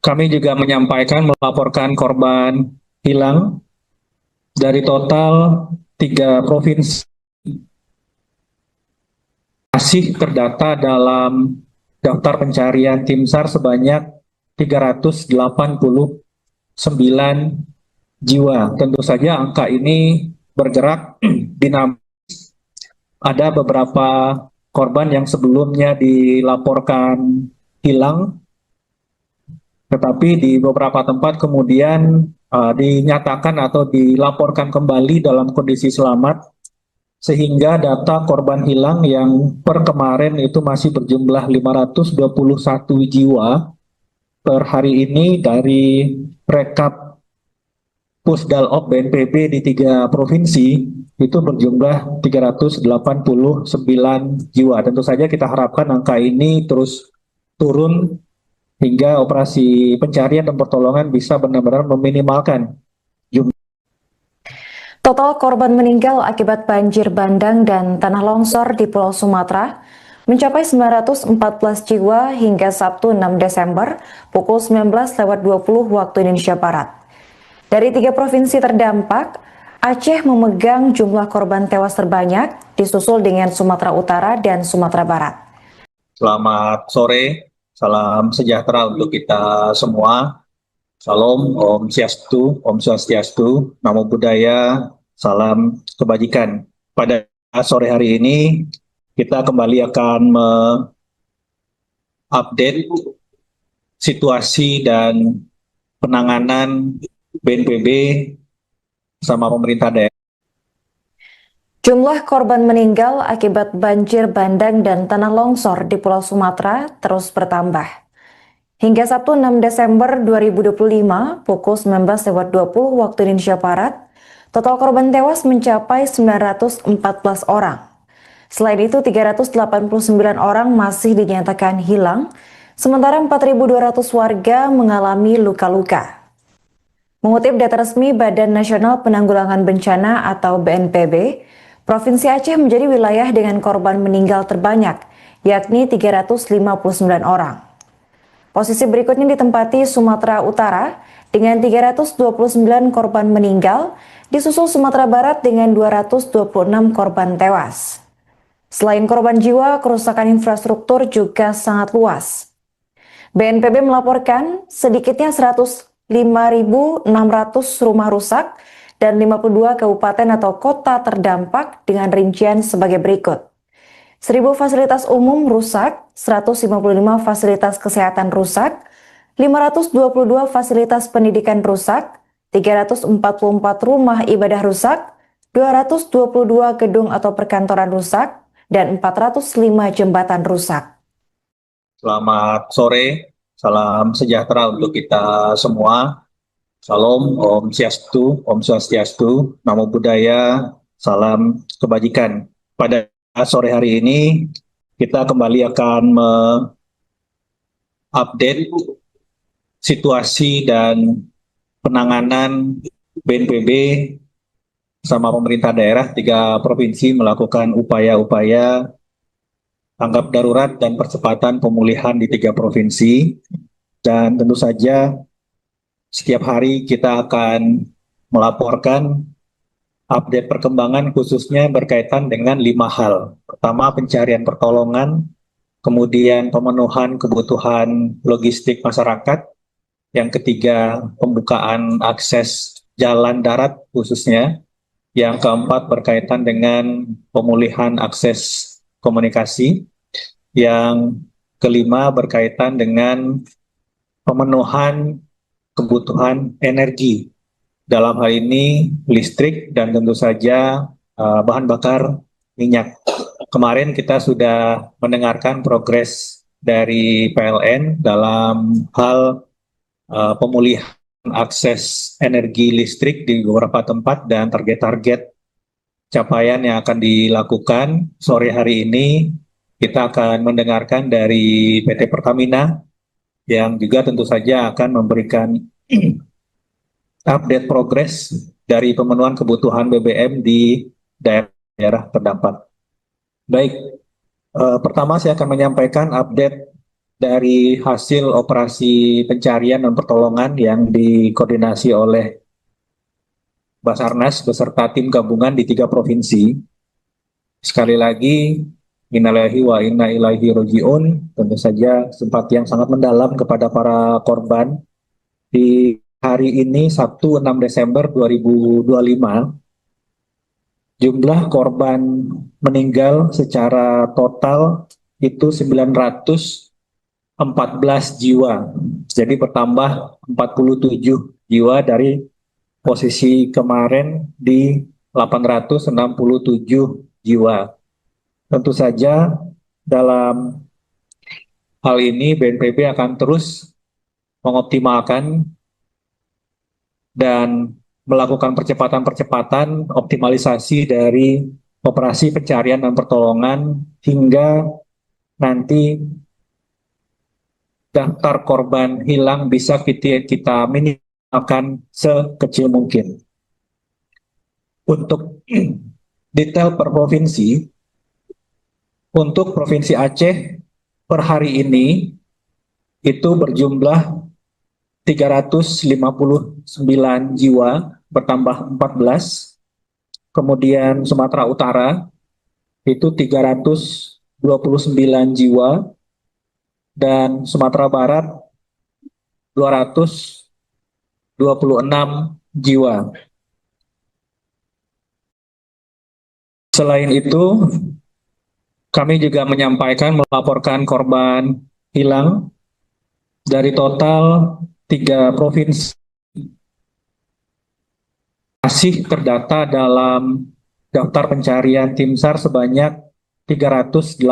kami juga melaporkan korban hilang dari total 3 provinsi masih terdata dalam daftar pencarian tim SAR sebanyak 389 jiwa. Tentu saja angka ini bergerak dinamis. Ada beberapa korban yang sebelumnya dilaporkan hilang, tetapi di beberapa tempat kemudian dinyatakan atau dilaporkan kembali dalam kondisi selamat, sehingga data korban hilang yang per kemarin itu masih berjumlah 521 jiwa per hari ini dari rekap Pusdalop BNPB di 3 provinsi itu berjumlah 389 jiwa. Tentu saja kita harapkan angka ini terus turun hingga operasi pencarian dan pertolongan bisa benar-benar meminimalkan jumlah. Total korban meninggal akibat banjir bandang dan tanah longsor di Pulau Sumatera mencapai 914 jiwa hingga Sabtu 6 Desember pukul 19.20 waktu Indonesia Barat. Dari 3 provinsi terdampak, Aceh memegang jumlah korban tewas terbanyak, disusul dengan Sumatera Utara dan Sumatera Barat. Selamat sore, salam sejahtera untuk kita semua. Salam, Om Swastiastu, Namo Buddhaya, salam kebajikan. Pada sore hari ini, kita kembali akan mengupdate situasi dan penanganan BNPB sama pemerintah daerah. Jumlah korban meninggal akibat banjir bandang dan tanah longsor di Pulau Sumatera terus bertambah. Hingga Sabtu 6 Desember 2025 pukul 19.20 waktu Indonesia Barat, total korban tewas mencapai 914 orang. Selain itu, 389 orang masih dinyatakan hilang, sementara 4.200 warga mengalami luka-luka. Mengutip data resmi Badan Nasional Penanggulangan Bencana atau BNPB, Provinsi Aceh menjadi wilayah dengan korban meninggal terbanyak, yakni 359 orang. Posisi berikutnya ditempati Sumatera Utara dengan 329 korban meninggal, disusul Sumatera Barat dengan 226 korban tewas. Selain korban jiwa, kerusakan infrastruktur juga sangat luas. BNPB melaporkan sedikitnya 105.600 rumah rusak dan 52 kabupaten atau kota terdampak dengan rincian sebagai berikut. 1.000 fasilitas umum rusak, 155 fasilitas kesehatan rusak, 522 fasilitas pendidikan rusak, 344 rumah ibadah rusak, 222 gedung atau perkantoran rusak, dan 405 jembatan rusak. Selamat sore, salam sejahtera untuk kita semua. Salam, Om Swastiastu, Namo Buddhaya, salam kebajikan. Pada sore hari ini, kita kembali akan mengupdate situasi dan penanganan BNPB sama pemerintah daerah 3 provinsi melakukan upaya-upaya tanggap darurat dan percepatan pemulihan di 3 provinsi. Dan tentu saja setiap hari kita akan melaporkan update perkembangan khususnya berkaitan dengan 5 hal. Pertama, pencarian pertolongan, kemudian pemenuhan kebutuhan logistik masyarakat, yang ketiga, pembukaan akses jalan darat khususnya, yang keempat berkaitan dengan pemulihan akses komunikasi, yang kelima berkaitan dengan pemenuhan kebutuhan energi. Dalam hal ini listrik dan tentu saja bahan bakar minyak. Kemarin kita sudah mendengarkan progres dari PLN dalam hal pemulihan akses energi listrik di beberapa tempat dan target-target capaian yang akan dilakukan. Sore hari ini kita akan mendengarkan dari PT Pertamina yang juga tentu saja akan memberikan update progres dari pemenuhan kebutuhan BBM di daerah terdampak. Baik, pertama saya akan menyampaikan update dari hasil operasi pencarian dan pertolongan yang dikoordinasi oleh Basarnas beserta tim gabungan di 3 provinsi. Sekali lagi, innalillahi wa inna ilaihi roji'un, tentu saja simpati yang sangat mendalam kepada para korban. Di hari ini, Sabtu 6 Desember 2025, jumlah korban meninggal secara total itu 914 jiwa. Jadi bertambah 47 jiwa dari posisi kemarin di 867 jiwa. Tentu saja dalam hal ini BNPB akan terus mengoptimalkan dan melakukan percepatan-percepatan optimalisasi dari operasi pencarian dan pertolongan hingga nanti daftar korban hilang bisa kita minimalkan sekecil mungkin. Untuk detail per provinsi, untuk Provinsi Aceh per hari ini itu berjumlah 359 jiwa, bertambah 14. Kemudian Sumatera Utara itu 329 jiwa, dan Sumatera Barat 226 jiwa. Selain itu, kami juga melaporkan korban hilang dari total 3 provinsi masih terdata dalam daftar pencarian tim SAR sebanyak 389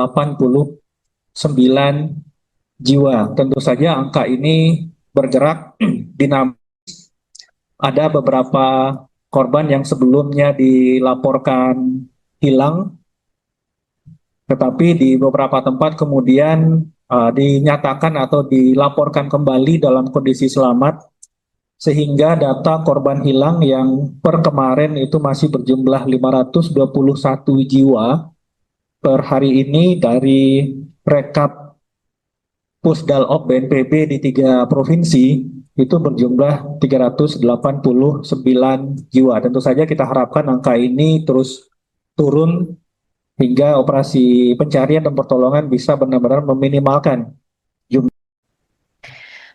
jiwa. Tentu saja angka ini bergerak dinamis. Ada beberapa korban yang sebelumnya dilaporkan hilang, tetapi di beberapa tempat kemudian dinyatakan atau dilaporkan kembali dalam kondisi selamat, sehingga data korban hilang yang per kemarin itu masih berjumlah 521 jiwa per hari ini dari rekap Pusdalop BNPB di 3 provinsi itu berjumlah 389 jiwa. Tentu saja kita harapkan angka ini terus turun hingga operasi pencarian dan pertolongan bisa benar-benar meminimalkan jumlah.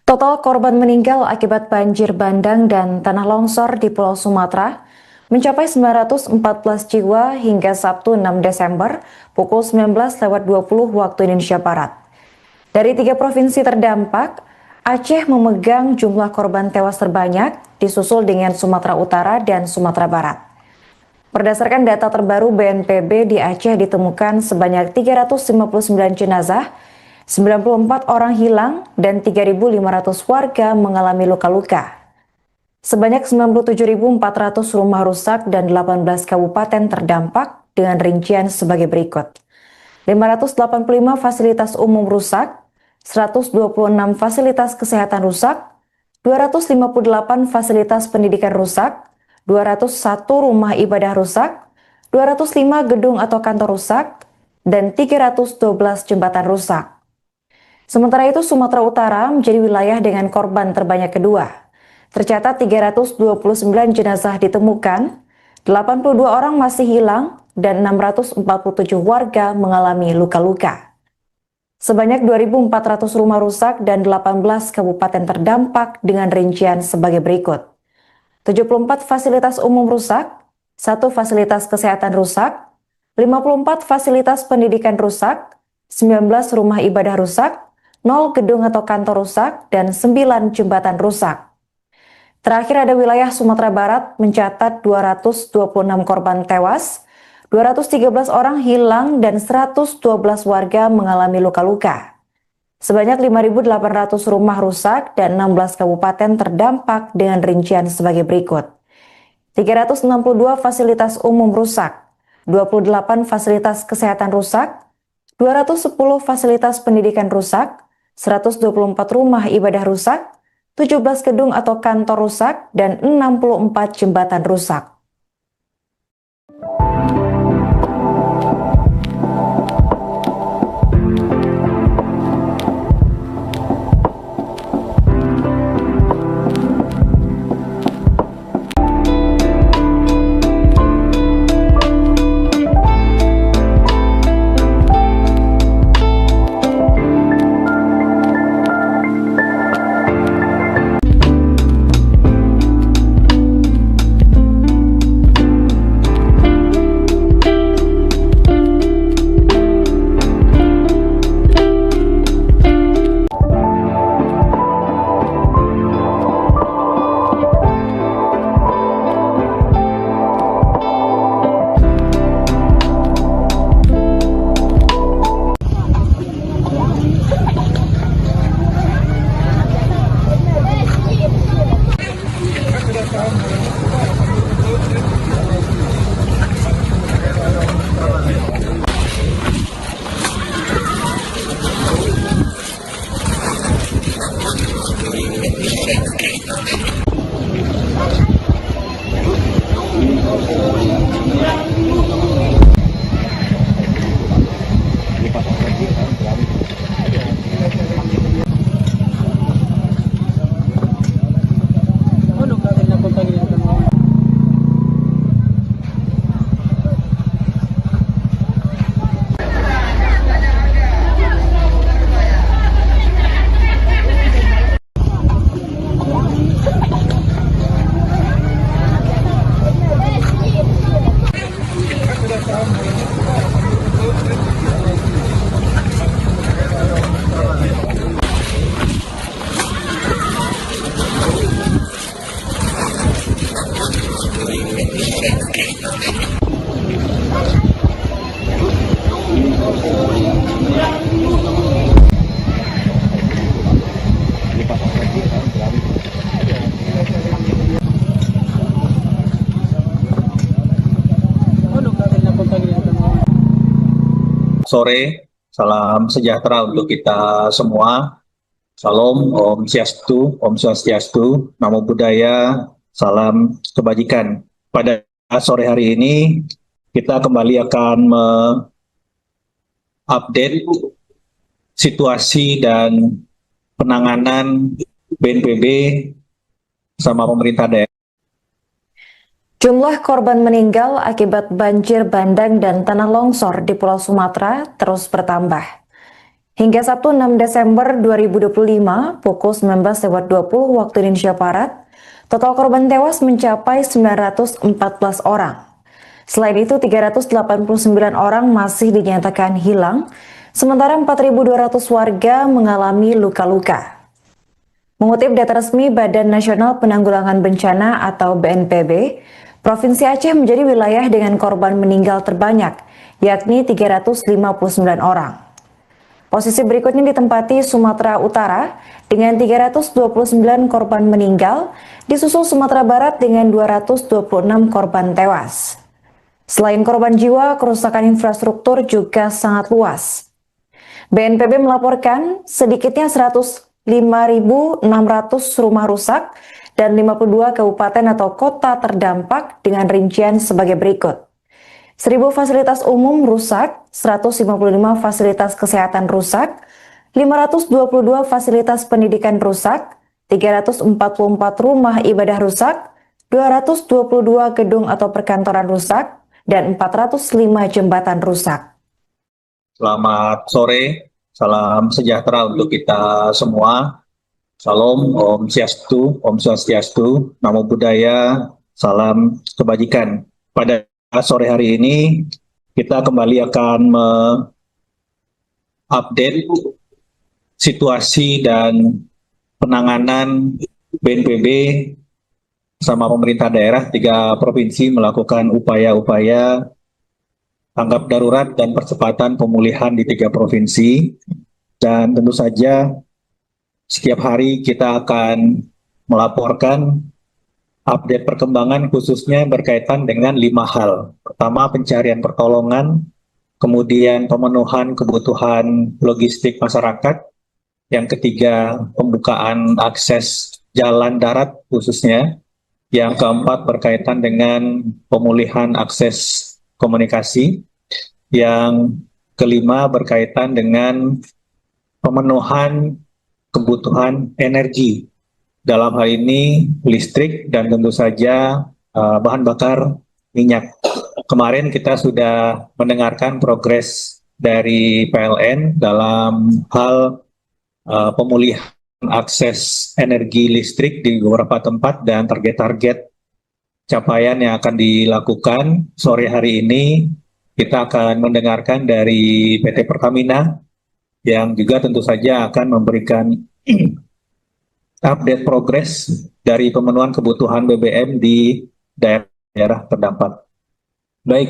Total korban meninggal akibat banjir bandang dan tanah longsor di Pulau Sumatera mencapai 914 jiwa hingga Sabtu 6 Desember pukul 19.20 waktu Indonesia Barat. Dari 3 provinsi terdampak, Aceh memegang jumlah korban tewas terbanyak, disusul dengan Sumatera Utara dan Sumatera Barat. Berdasarkan data terbaru BNPB, di Aceh ditemukan sebanyak 359 jenazah, 94 orang hilang, dan 3.500 warga mengalami luka-luka. Sebanyak 97.400 rumah rusak dan 18 kabupaten terdampak dengan rincian sebagai berikut. 585 fasilitas umum rusak, 126 fasilitas kesehatan rusak, 258 fasilitas pendidikan rusak, 201 rumah ibadah rusak, 205 gedung atau kantor rusak, dan 312 jembatan rusak. Sementara itu, Sumatera Utara menjadi wilayah dengan korban terbanyak kedua. Tercatat 329 jenazah ditemukan, 82 orang masih hilang, dan 647 warga mengalami luka-luka. Sebanyak 2.400 rumah rusak dan 18 kabupaten terdampak dengan rincian sebagai berikut. 74 fasilitas umum rusak, 1 fasilitas kesehatan rusak, 54 fasilitas pendidikan rusak, 19 rumah ibadah rusak, 0 gedung atau kantor rusak, dan 9 jembatan rusak. Terakhir ada wilayah Sumatera Barat mencatat 226 korban tewas, 213 orang hilang, dan 112 warga mengalami luka-luka. Sebanyak 5.800 rumah rusak dan 16 kabupaten terdampak dengan rincian sebagai berikut. 362 fasilitas umum rusak, 28 fasilitas kesehatan rusak, 210 fasilitas pendidikan rusak, 124 rumah ibadah rusak, 17 gedung atau kantor rusak, dan 64 jembatan rusak. sore, salam sejahtera untuk kita semua. Salam, Om Swastiastu, Namo Buddhaya, salam kebajikan. Pada sore hari ini, kita kembali akan mengupdate situasi dan penanganan BNPB sama pemerintah daerah. Jumlah korban meninggal akibat banjir bandang dan tanah longsor di Pulau Sumatera terus bertambah. Hingga Sabtu 6 Desember 2025 pukul 19.20 waktu Indonesia Barat, total korban tewas mencapai 914 orang. Selain itu, 389 orang masih dinyatakan hilang, sementara 4.200 warga mengalami luka-luka. Mengutip data resmi Badan Nasional Penanggulangan Bencana atau BNPB, Provinsi Aceh menjadi wilayah dengan korban meninggal terbanyak, yakni 359 orang. Posisi berikutnya ditempati Sumatera Utara dengan 329 korban meninggal, disusul Sumatera Barat dengan 226 korban tewas. Selain korban jiwa, kerusakan infrastruktur juga sangat luas. BNPB melaporkan sedikitnya 105.600 rumah rusak dan 52 kabupaten atau kota terdampak dengan rincian sebagai berikut. 1.000 fasilitas umum rusak, 155 fasilitas kesehatan rusak, 522 fasilitas pendidikan rusak, 344 rumah ibadah rusak, 222 gedung atau perkantoran rusak, dan 405 jembatan rusak. Selamat sore, salam sejahtera untuk kita semua. Salam, Om Swastiastu, Namo Buddhaya, salam kebajikan. Pada sore hari ini, kita kembali akan mengupdate situasi dan penanganan BNPB sama pemerintah daerah 3 provinsi melakukan upaya-upaya tanggap darurat dan percepatan pemulihan di 3 provinsi. Dan tentu saja setiap hari kita akan melaporkan update perkembangan khususnya berkaitan dengan 5 hal. Pertama, pencarian pertolongan, kemudian pemenuhan kebutuhan logistik masyarakat, yang ketiga, pembukaan akses jalan darat khususnya, yang keempat berkaitan dengan pemulihan akses komunikasi, yang kelima berkaitan dengan pemenuhan kebutuhan energi, dalam hal ini listrik dan tentu saja bahan bakar minyak. Kemarin kita sudah mendengarkan progres dari PLN dalam hal pemulihan akses energi listrik di beberapa tempat dan target-target capaian yang akan dilakukan. Sore hari ini kita akan mendengarkan dari PT Pertamina yang juga tentu saja akan memberikan update progres dari pemenuhan kebutuhan BBM di daerah terdampak. Baik,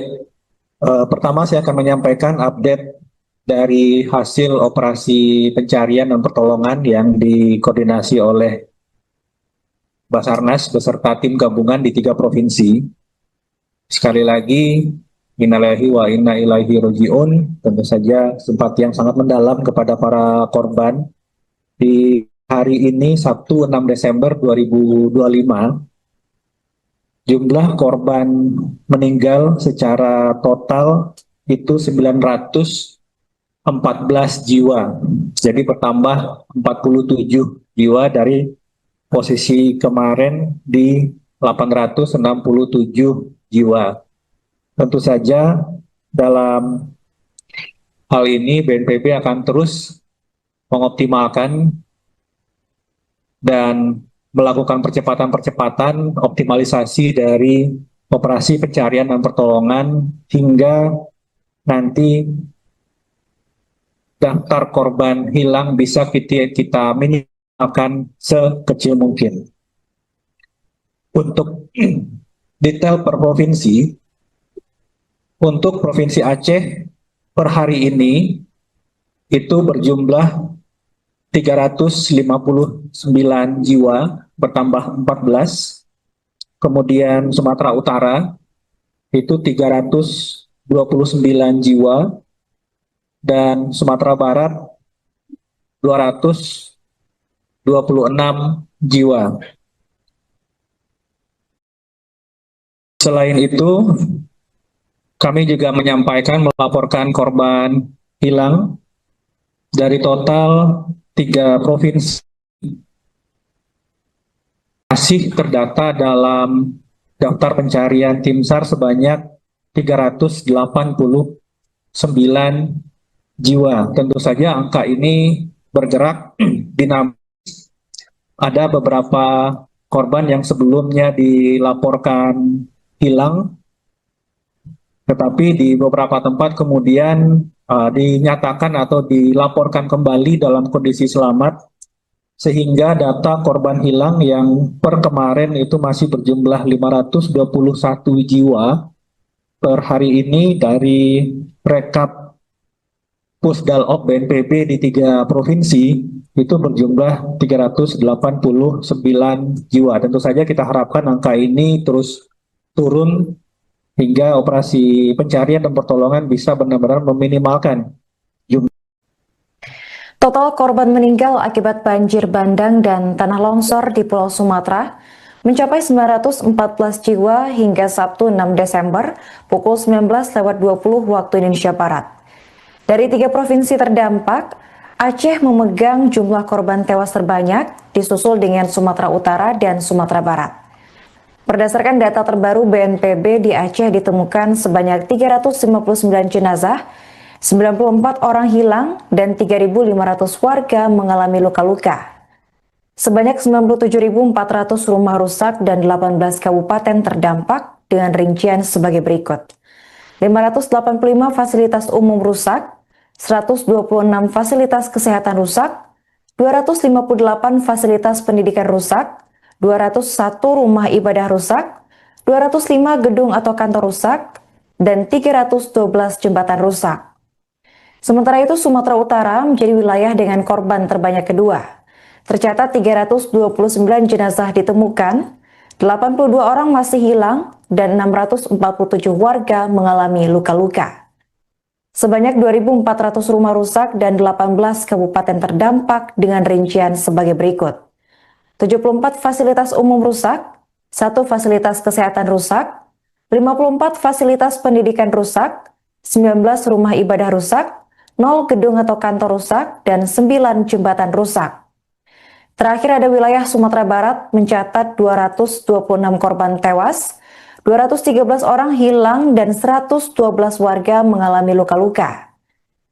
pertama saya akan menyampaikan update dari hasil operasi pencarian dan pertolongan yang dikoordinasi oleh Basarnas beserta tim gabungan di 3 provinsi. Sekali lagi, innalillahi wa inna ilaihi raji'un, tentu saja simpati yang sangat mendalam kepada para korban. Di hari ini, Sabtu 6 Desember 2025, jumlah korban meninggal secara total itu 914 jiwa. Jadi bertambah 47 jiwa dari posisi kemarin di 867 jiwa. Tentu saja dalam hal ini BNPB akan terus mengoptimalkan dan melakukan percepatan-percepatan optimalisasi dari operasi pencarian dan pertolongan hingga nanti daftar korban hilang bisa kita minimalkan sekecil mungkin. Untuk detail per provinsi, untuk Provinsi Aceh per hari ini itu berjumlah 359 jiwa, bertambah 14. Kemudian Sumatera Utara itu 329 jiwa, dan Sumatera Barat 226 jiwa. Selain itu, kami juga melaporkan korban hilang dari total 3 provinsi masih terdata dalam daftar pencarian tim SAR sebanyak 389 jiwa. Tentu saja angka ini bergerak dinamis. Ada beberapa korban yang sebelumnya dilaporkan hilang, tetapi di beberapa tempat kemudian dinyatakan atau dilaporkan kembali dalam kondisi selamat, sehingga data korban hilang yang per kemarin itu masih berjumlah 521 jiwa per hari ini dari rekap Pusdalop BNPB di 3 provinsi itu berjumlah 389 jiwa. Tentu saja kita harapkan angka ini terus turun hingga operasi pencarian dan pertolongan bisa benar-benar meminimalkan jumlah. Total korban meninggal akibat banjir bandang dan tanah longsor di Pulau Sumatera mencapai 914 jiwa hingga Sabtu 6 Desember pukul 19.20 waktu Indonesia Barat. Dari 3 provinsi terdampak, Aceh memegang jumlah korban tewas terbanyak, disusul dengan Sumatera Utara dan Sumatera Barat. Berdasarkan data terbaru BNPB, di Aceh ditemukan sebanyak 359 jenazah, 94 orang hilang, dan 3.500 warga mengalami luka-luka. Sebanyak 97.400 rumah rusak dan 18 kabupaten terdampak dengan rincian sebagai berikut. 585 fasilitas umum rusak, 126 fasilitas kesehatan rusak, 258 fasilitas pendidikan rusak, 201 rumah ibadah rusak, 205 gedung atau kantor rusak, dan 312 jembatan rusak. Sementara itu, Sumatera Utara menjadi wilayah dengan korban terbanyak kedua. Tercatat 329 jenazah ditemukan, 82 orang masih hilang, dan 647 warga mengalami luka-luka. Sebanyak 2.400 rumah rusak dan 18 kabupaten terdampak dengan rincian sebagai berikut. 74 fasilitas umum rusak, 1 fasilitas kesehatan rusak, 54 fasilitas pendidikan rusak, 19 rumah ibadah rusak, 0 gedung atau kantor rusak, dan 9 jembatan rusak. Terakhir ada wilayah Sumatera Barat mencatat 226 korban tewas, 213 orang hilang, dan 112 warga mengalami luka-luka.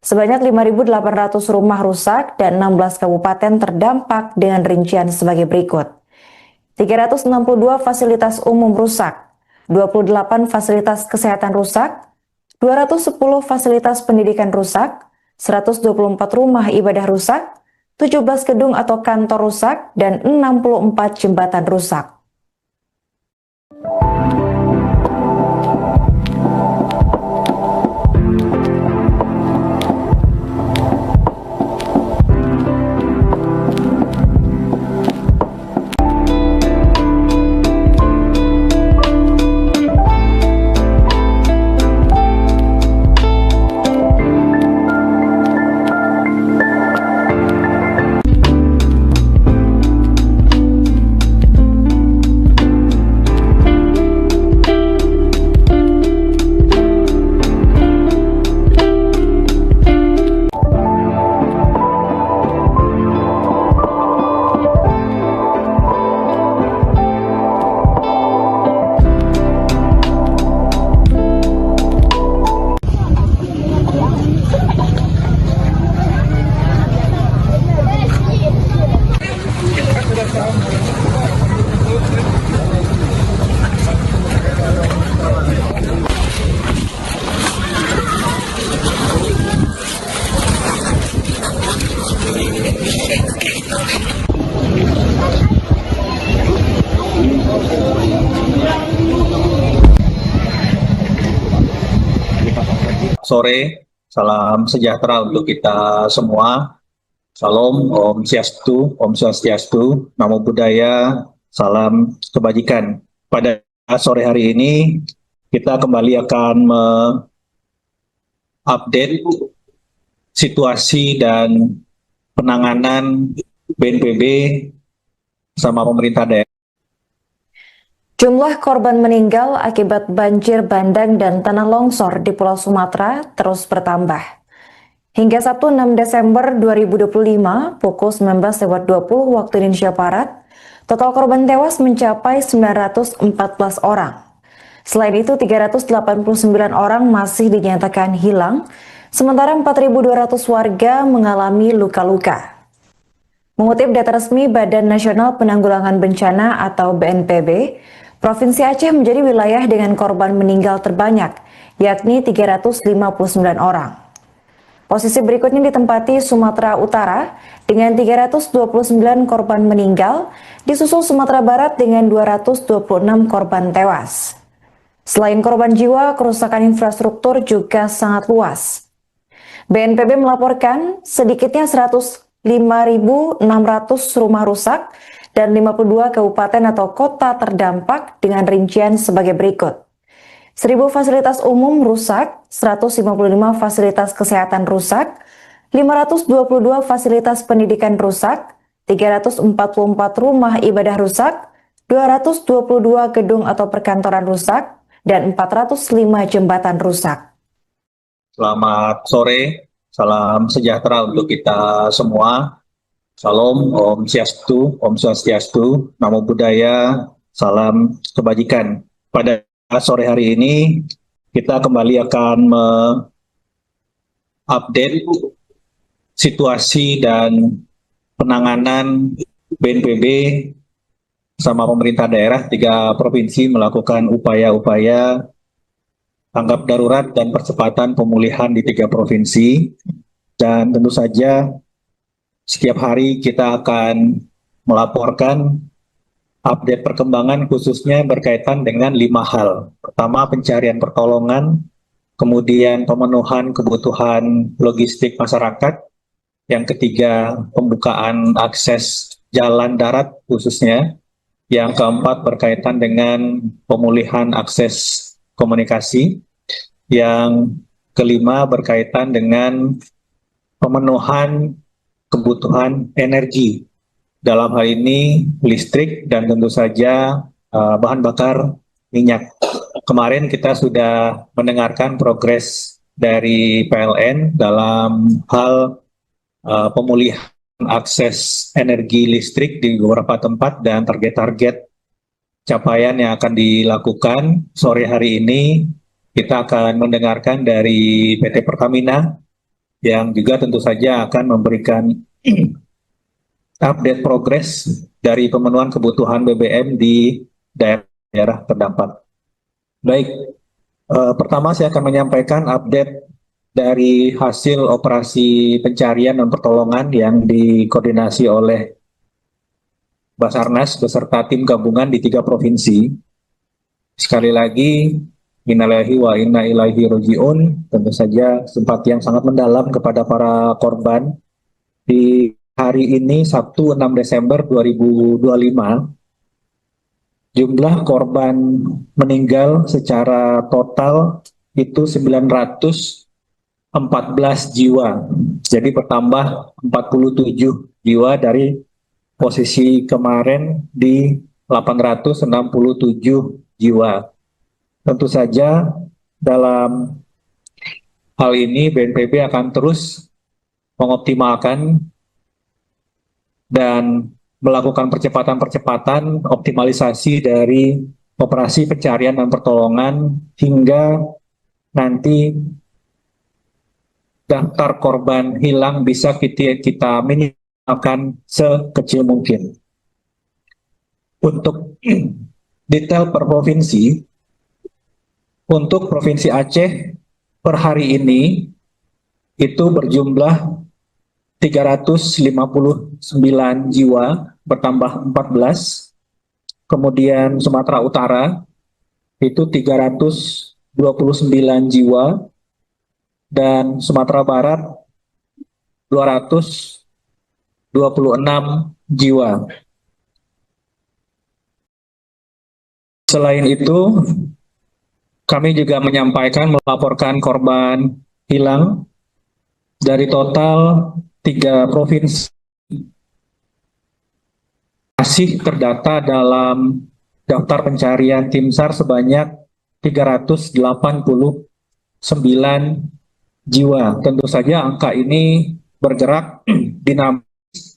Sebanyak 5.800 rumah rusak dan 16 kabupaten terdampak dengan rincian sebagai berikut. 362 fasilitas umum rusak, 28 fasilitas kesehatan rusak, 210 fasilitas pendidikan rusak, 124 rumah ibadah rusak, 17 gedung atau kantor rusak, dan 64 jembatan rusak. Sore, salam sejahtera untuk kita semua. Salam, Om Swastiastu, Namo Buddhaya, salam kebajikan. Pada sore hari ini, kita kembali akan mengupdate situasi dan penanganan BNPB sama pemerintah daerah. Jumlah korban meninggal akibat banjir bandang dan tanah longsor di Pulau Sumatera terus bertambah. Hingga Sabtu 6 Desember 2025 pukul 19.20 waktu Indonesia Barat, total korban tewas mencapai 914 orang. Selain itu, 389 orang masih dinyatakan hilang, sementara 4.200 warga mengalami luka-luka. Mengutip data resmi Badan Nasional Penanggulangan Bencana atau BNPB, Provinsi Aceh menjadi wilayah dengan korban meninggal terbanyak, yakni 359 orang. Posisi berikutnya ditempati Sumatera Utara dengan 329 korban meninggal, disusul Sumatera Barat dengan 226 korban tewas. Selain korban jiwa, kerusakan infrastruktur juga sangat luas. BNPB melaporkan sedikitnya 105.600 rumah rusak dan 52 kabupaten atau kota terdampak dengan rincian sebagai berikut. 1.000 fasilitas umum rusak, 155 fasilitas kesehatan rusak, 522 fasilitas pendidikan rusak, 344 rumah ibadah rusak, 222 gedung atau perkantoran rusak, dan 405 jembatan rusak. Selamat sore, salam sejahtera untuk kita semua. Salam, Om Swastiastu, Namo Buddhaya, salam kebajikan. Pada sore hari ini, kita kembali akan mengupdate situasi dan penanganan BNPB sama pemerintah daerah 3 provinsi melakukan upaya-upaya tanggap darurat dan percepatan pemulihan di 3 provinsi. Dan tentu saja setiap hari kita akan melaporkan update perkembangan khususnya berkaitan dengan 5 hal. Pertama, pencarian pertolongan, kemudian pemenuhan kebutuhan logistik masyarakat, yang ketiga, pembukaan akses jalan darat khususnya, yang keempat berkaitan dengan pemulihan akses komunikasi, yang kelima berkaitan dengan pemenuhan kebutuhan energi. Dalam hal ini listrik dan tentu saja bahan bakar minyak. Kemarin kita sudah mendengarkan progres dari PLN dalam hal pemulihan akses energi listrik di beberapa tempat dan target-target capaian yang akan dilakukan. Sore hari ini kita akan mendengarkan dari PT Pertamina yang juga tentu saja akan memberikan update progres dari pemenuhan kebutuhan BBM di daerah terdampak. Baik, pertama saya akan menyampaikan update dari hasil operasi pencarian dan pertolongan yang dikoordinasi oleh Basarnas beserta tim gabungan di 3 provinsi. Sekali lagi, innalillahi wa inna ilaihi raji'un, tentu saja simpati yang sangat mendalam kepada para korban. Di hari ini, Sabtu 6 Desember 2025, jumlah korban meninggal secara total itu 914 jiwa. Jadi bertambah 47 jiwa dari posisi kemarin di 867 jiwa. Tentu saja dalam hal ini BNPB akan terus mengoptimalkan dan melakukan percepatan-percepatan optimalisasi dari operasi pencarian dan pertolongan hingga nanti daftar korban hilang bisa kita minimalkan sekecil mungkin. Untuk detail per provinsi, untuk Provinsi Aceh per hari ini itu berjumlah 359 jiwa, bertambah 14. Kemudian Sumatera Utara itu 329 jiwa, dan Sumatera Barat 226 jiwa. Selain itu, kami juga melaporkan korban hilang Dari total 3 provinsi masih terdata dalam daftar pencarian tim SAR sebanyak 389 jiwa. Tentu saja angka ini bergerak dinamis.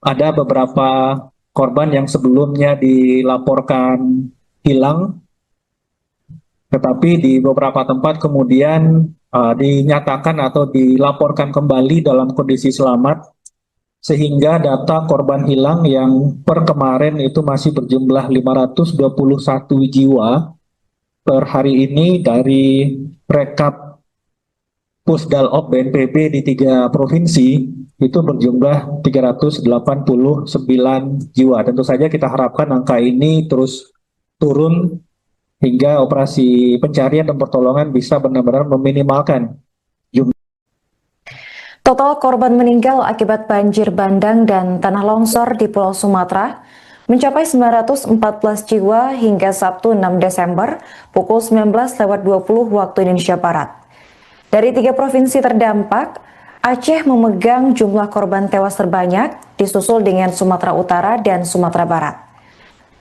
Ada beberapa korban yang sebelumnya dilaporkan hilang, tetapi di beberapa tempat kemudian dinyatakan atau dilaporkan kembali dalam kondisi selamat, sehingga data korban hilang yang per kemarin itu masih berjumlah 521 jiwa per hari ini dari rekap Pusdalop BNPB di 3 provinsi itu berjumlah 389 jiwa. Tentu saja kita harapkan angka ini terus turun hingga operasi pencarian dan pertolongan bisa benar-benar meminimalkan jumlah. Total korban meninggal akibat banjir bandang dan tanah longsor di Pulau Sumatera mencapai 914 jiwa hingga Sabtu 6 Desember pukul 19.20 waktu Indonesia Barat. Dari 3 provinsi terdampak, Aceh memegang jumlah korban tewas terbanyak, disusul dengan Sumatera Utara dan Sumatera Barat.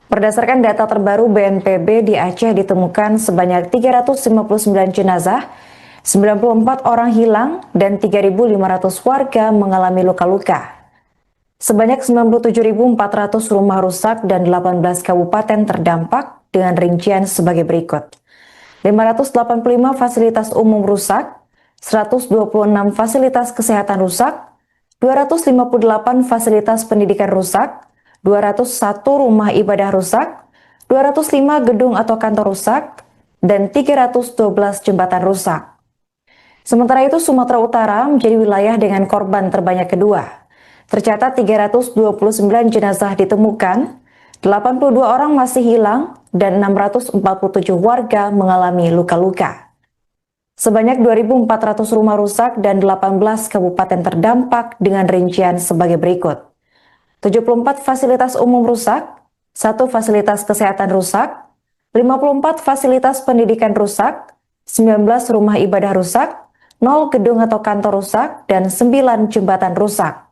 Berdasarkan data terbaru BNPB, di Aceh ditemukan sebanyak 359 jenazah, 94 orang hilang, dan 3.500 warga mengalami luka-luka. Sebanyak 97.400 rumah rusak dan 18 kabupaten terdampak dengan rincian sebagai berikut. 585 fasilitas umum rusak, 126 fasilitas kesehatan rusak, 258 fasilitas pendidikan rusak, 201 rumah ibadah rusak, 205 gedung atau kantor rusak, dan 312 jembatan rusak. Sementara itu, Sumatera Utara menjadi wilayah dengan korban terbanyak kedua. Tercatat 329 jenazah ditemukan, 82 orang masih hilang, dan 647 warga mengalami luka-luka. Sebanyak 2.400 rumah rusak dan 18 kabupaten terdampak dengan rincian sebagai berikut. 74 fasilitas umum rusak, 1 fasilitas kesehatan rusak, 54 fasilitas pendidikan rusak, 19 rumah ibadah rusak, 0 gedung atau kantor rusak, dan 9 jembatan rusak.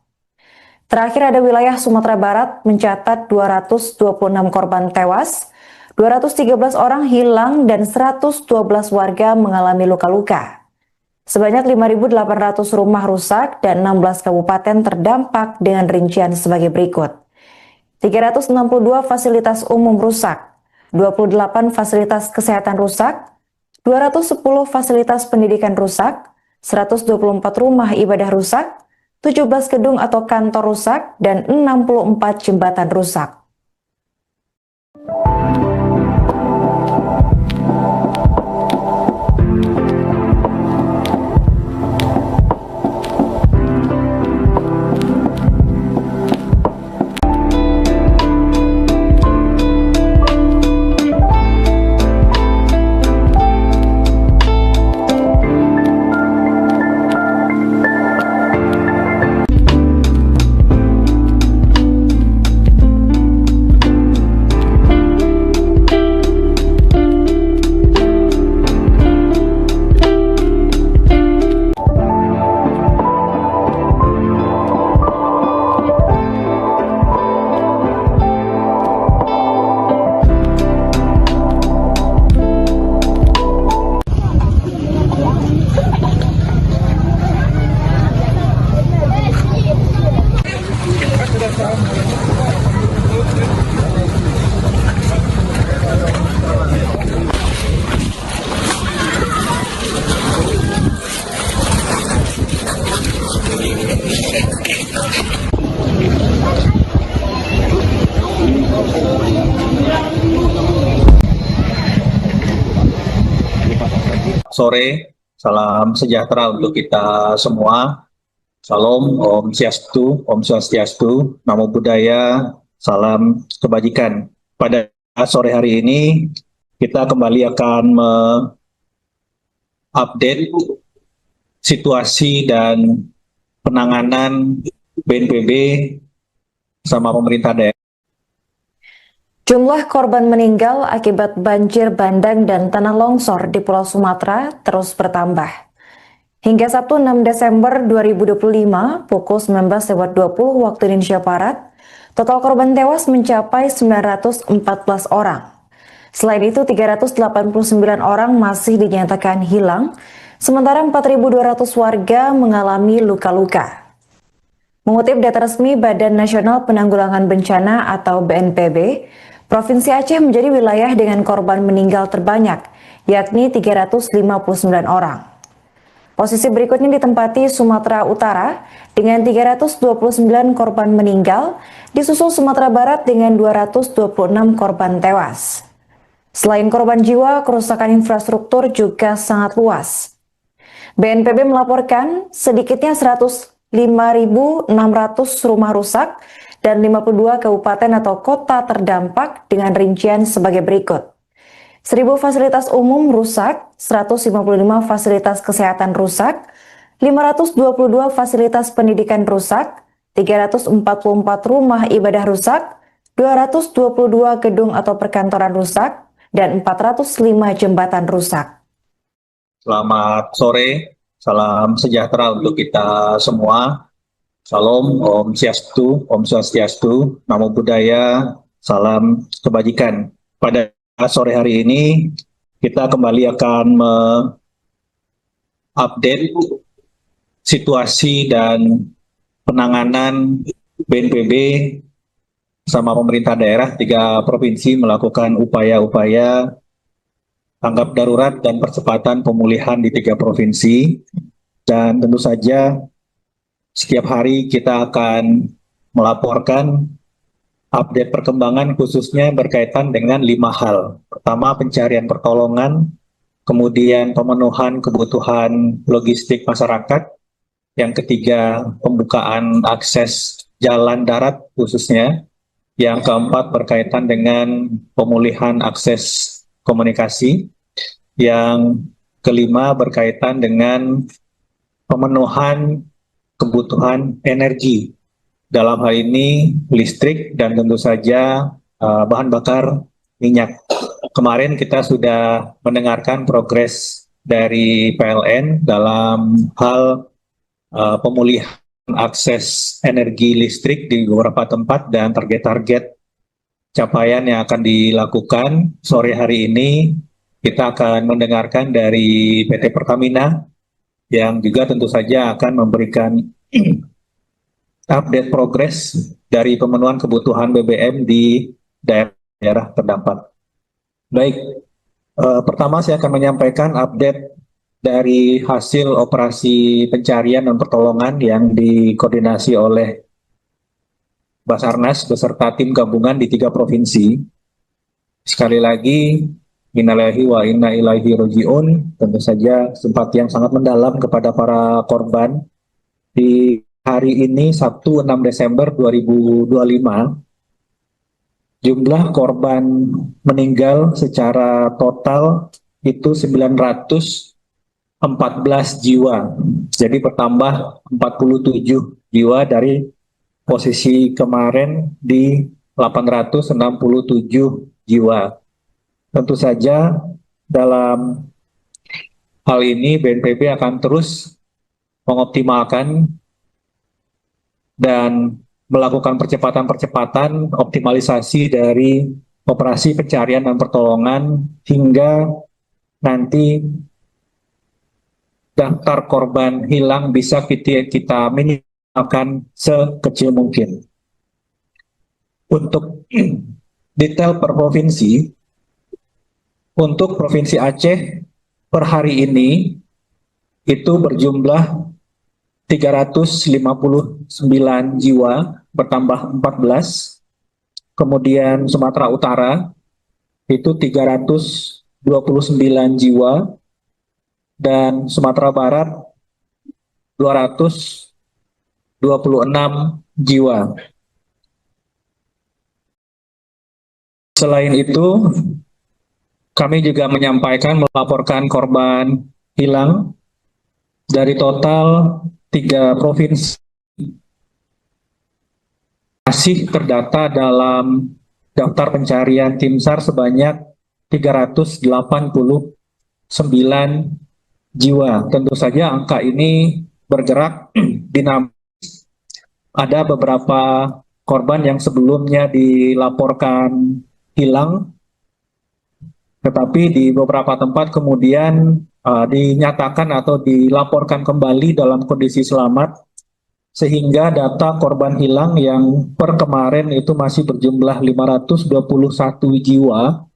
Terakhir ada wilayah Sumatera Barat mencatat 226 korban tewas, 213 orang hilang, dan 112 warga mengalami luka-luka. Sebanyak 5.800 rumah rusak dan 16 kabupaten terdampak dengan rincian sebagai berikut. 362 fasilitas umum rusak, 28 fasilitas kesehatan rusak, 210 fasilitas pendidikan rusak, 124 rumah ibadah rusak, 17 gedung atau kantor rusak, dan 64 jembatan rusak. Sore, salam sejahtera untuk kita semua. Salam, Om Swastiastu, Namo Buddhaya, salam kebajikan. Pada sore hari ini, kita kembali akan mengupdate situasi dan penanganan BNPB sama pemerintah daerah. Jumlah korban meninggal akibat banjir bandang dan tanah longsor di Pulau Sumatera terus bertambah. Hingga Sabtu 6 Desember 2025 pukul 19.20 waktu Indonesia Barat, total korban tewas mencapai 914 orang. Selain itu, 389 orang masih dinyatakan hilang, sementara 4.200 warga mengalami luka-luka. Mengutip data resmi Badan Nasional Penanggulangan Bencana atau BNPB, Provinsi Aceh menjadi wilayah dengan korban meninggal terbanyak, yakni 359 orang. Posisi berikutnya ditempati Sumatera Utara dengan 329 korban meninggal, disusul Sumatera Barat dengan 226 korban tewas. Selain korban jiwa, kerusakan infrastruktur juga sangat luas. BNPB melaporkan sedikitnya 105.600 rumah rusak dan 52 kabupaten atau kota terdampak dengan rincian sebagai berikut. 1.000 fasilitas umum rusak, 155 fasilitas kesehatan rusak, 522 fasilitas pendidikan rusak, 344 rumah ibadah rusak, 222 gedung atau perkantoran rusak, dan 405 jembatan rusak. Selamat sore, salam sejahtera untuk kita semua. Salam, Om Swastiastu, Namo Buddhaya, salam kebajikan. Pada sore hari ini, kita kembali akan mengupdate situasi dan penanganan BNPB sama pemerintah daerah 3 provinsi melakukan upaya-upaya tanggap darurat dan percepatan pemulihan di 3 provinsi. Dan tentu saja setiap hari kita akan melaporkan update perkembangan khususnya berkaitan dengan 5 hal. Pertama, pencarian pertolongan, kemudian pemenuhan kebutuhan logistik masyarakat, yang ketiga pembukaan akses jalan darat khususnya, yang keempat berkaitan dengan pemulihan akses komunikasi, yang kelima berkaitan dengan pemenuhan kebutuhan energi, dalam hal ini listrik dan tentu saja bahan bakar minyak. Kemarin kita sudah mendengarkan progres dari PLN dalam hal pemulihan akses energi listrik di beberapa tempat dan target-target capaian yang akan dilakukan. Sore hari ini kita akan mendengarkan dari PT Pertamina yang juga tentu saja akan memberikan update progres dari pemenuhan kebutuhan BBM di daerah terdampak. Baik, pertama saya akan menyampaikan update dari hasil operasi pencarian dan pertolongan yang dikoordinasi oleh Basarnas beserta tim gabungan di 3 provinsi. Sekali lagi, innalillahi wa inna ilaihi raji'un, tentu saja simpati yang sangat mendalam kepada para korban. Di hari ini, Sabtu 6 Desember 2025, jumlah korban meninggal secara total itu 914 jiwa. Jadi bertambah 47 jiwa dari posisi kemarin di 867 jiwa. Tentu saja dalam hal ini BNPB akan terus mengoptimalkan dan melakukan percepatan-percepatan optimalisasi dari operasi pencarian dan pertolongan hingga nanti daftar korban hilang bisa kita minimalkan sekecil mungkin. Untuk detail per provinsi, untuk Provinsi Aceh per hari ini itu berjumlah 359 jiwa, bertambah 14. Kemudian Sumatera Utara itu 329 jiwa, dan Sumatera Barat 226 jiwa. Selain itu, kami juga melaporkan korban hilang dari total 3 provinsi masih terdata dalam daftar pencarian tim SAR sebanyak 389 jiwa. Tentu saja angka ini bergerak dinamis. Ada beberapa korban yang sebelumnya dilaporkan hilang, tetapi di beberapa tempat kemudian dinyatakan atau dilaporkan kembali dalam kondisi selamat, sehingga data korban hilang yang per kemarin itu masih berjumlah 521 jiwa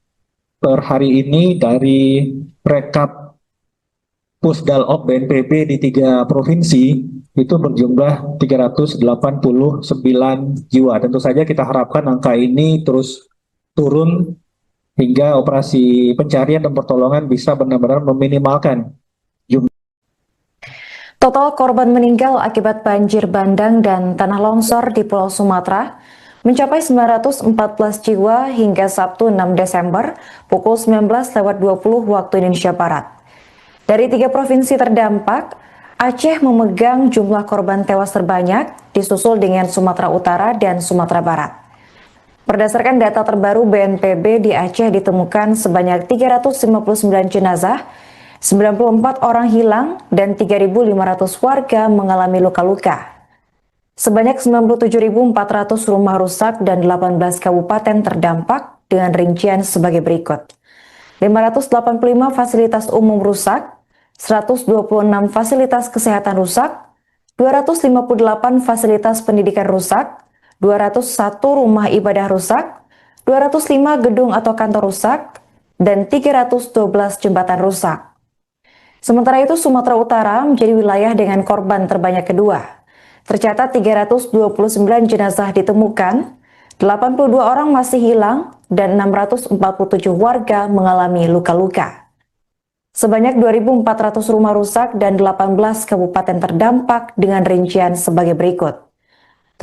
per hari ini dari rekap Pusdalop BNPB di 3 provinsi itu berjumlah 389 jiwa. Tentu saja kita harapkan angka ini terus turun hingga operasi pencarian dan pertolongan bisa benar-benar meminimalkan jumlah. Total korban meninggal akibat banjir bandang dan tanah longsor di Pulau Sumatera mencapai 914 jiwa hingga Sabtu 6 Desember pukul 19.20 waktu Indonesia Barat. Dari 3 provinsi terdampak, Aceh memegang jumlah korban tewas terbanyak, disusul dengan Sumatera Utara dan Sumatera Barat. Berdasarkan data terbaru BNPB, di Aceh ditemukan sebanyak 359 jenazah, 94 orang hilang, dan 3.500 warga mengalami luka-luka. Sebanyak 97.400 rumah rusak dan 18 kabupaten terdampak dengan rincian sebagai berikut. 585 fasilitas umum rusak, 126 fasilitas kesehatan rusak, 258 fasilitas pendidikan rusak, 201 rumah ibadah rusak, 205 gedung atau kantor rusak, dan 312 jembatan rusak. Sementara itu, Sumatera Utara menjadi wilayah dengan korban terbanyak kedua. Tercatat 329 jenazah ditemukan, 82 orang masih hilang, dan 647 warga mengalami luka-luka. Sebanyak 2.400 rumah rusak dan 18 kabupaten terdampak dengan rincian sebagai berikut.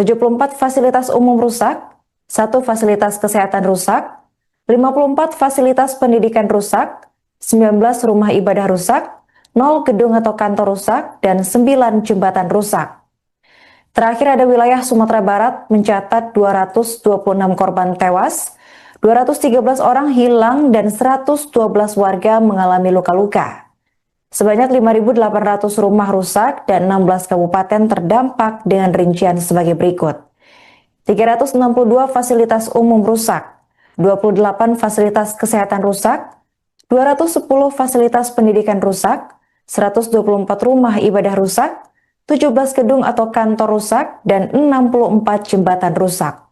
74 fasilitas umum rusak, 1 fasilitas kesehatan rusak, 54 fasilitas pendidikan rusak, 19 rumah ibadah rusak, 0 gedung atau kantor rusak, dan 9 jembatan rusak. Terakhir ada wilayah Sumatera Barat mencatat 226 korban tewas, 213 orang hilang, dan 112 warga mengalami luka-luka. Sebanyak 5.800 rumah rusak dan 16 kabupaten terdampak dengan rincian sebagai berikut. 362 fasilitas umum rusak, 28 fasilitas kesehatan rusak, 210 fasilitas pendidikan rusak, 124 rumah ibadah rusak, 17 gedung atau kantor rusak, dan 64 jembatan rusak.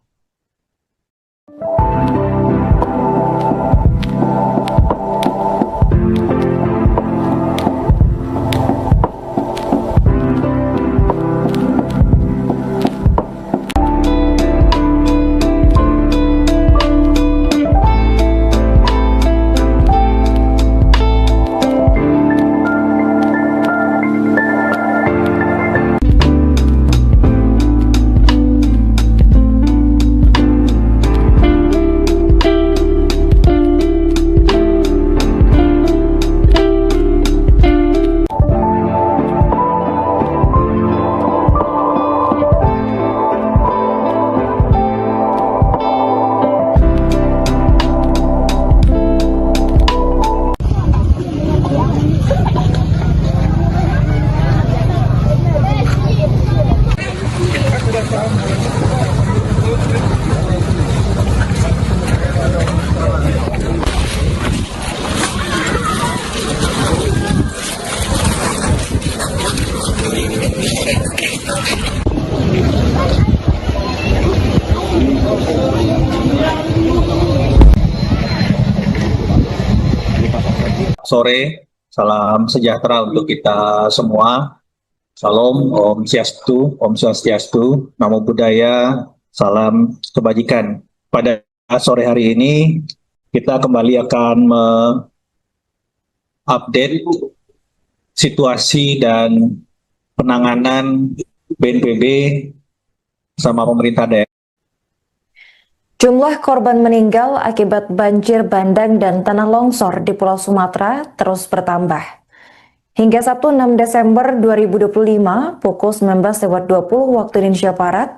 Sore, salam sejahtera untuk kita semua. Salam, Om Swastiastu, Namo Buddhaya, salam kebajikan. Pada sore hari ini, kita kembali akan update situasi dan penanganan BNPB sama pemerintah daerah. Jumlah korban meninggal akibat banjir bandang dan tanah longsor di Pulau Sumatera terus bertambah. Hingga Sabtu 6 Desember 2025 pukul 19.20 waktu Indonesia Barat,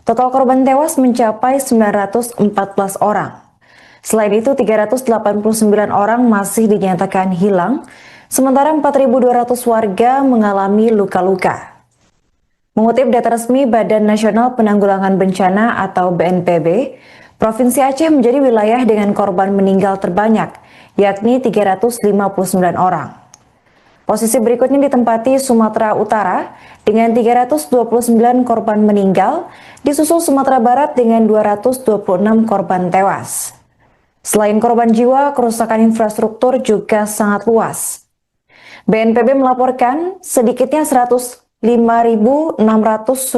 total korban tewas mencapai 914 orang. Selain itu, 389 orang masih dinyatakan hilang, Sementara 4.200 warga mengalami luka-luka. Mengutip data resmi Badan Nasional Penanggulangan Bencana atau BNPB, Provinsi Aceh menjadi wilayah dengan korban meninggal terbanyak, yakni 359 orang. Posisi berikutnya ditempati Sumatera Utara dengan 329 korban meninggal, disusul Sumatera Barat dengan 226 korban tewas. Selain korban jiwa, kerusakan infrastruktur juga sangat luas. BNPB melaporkan sedikitnya 105.600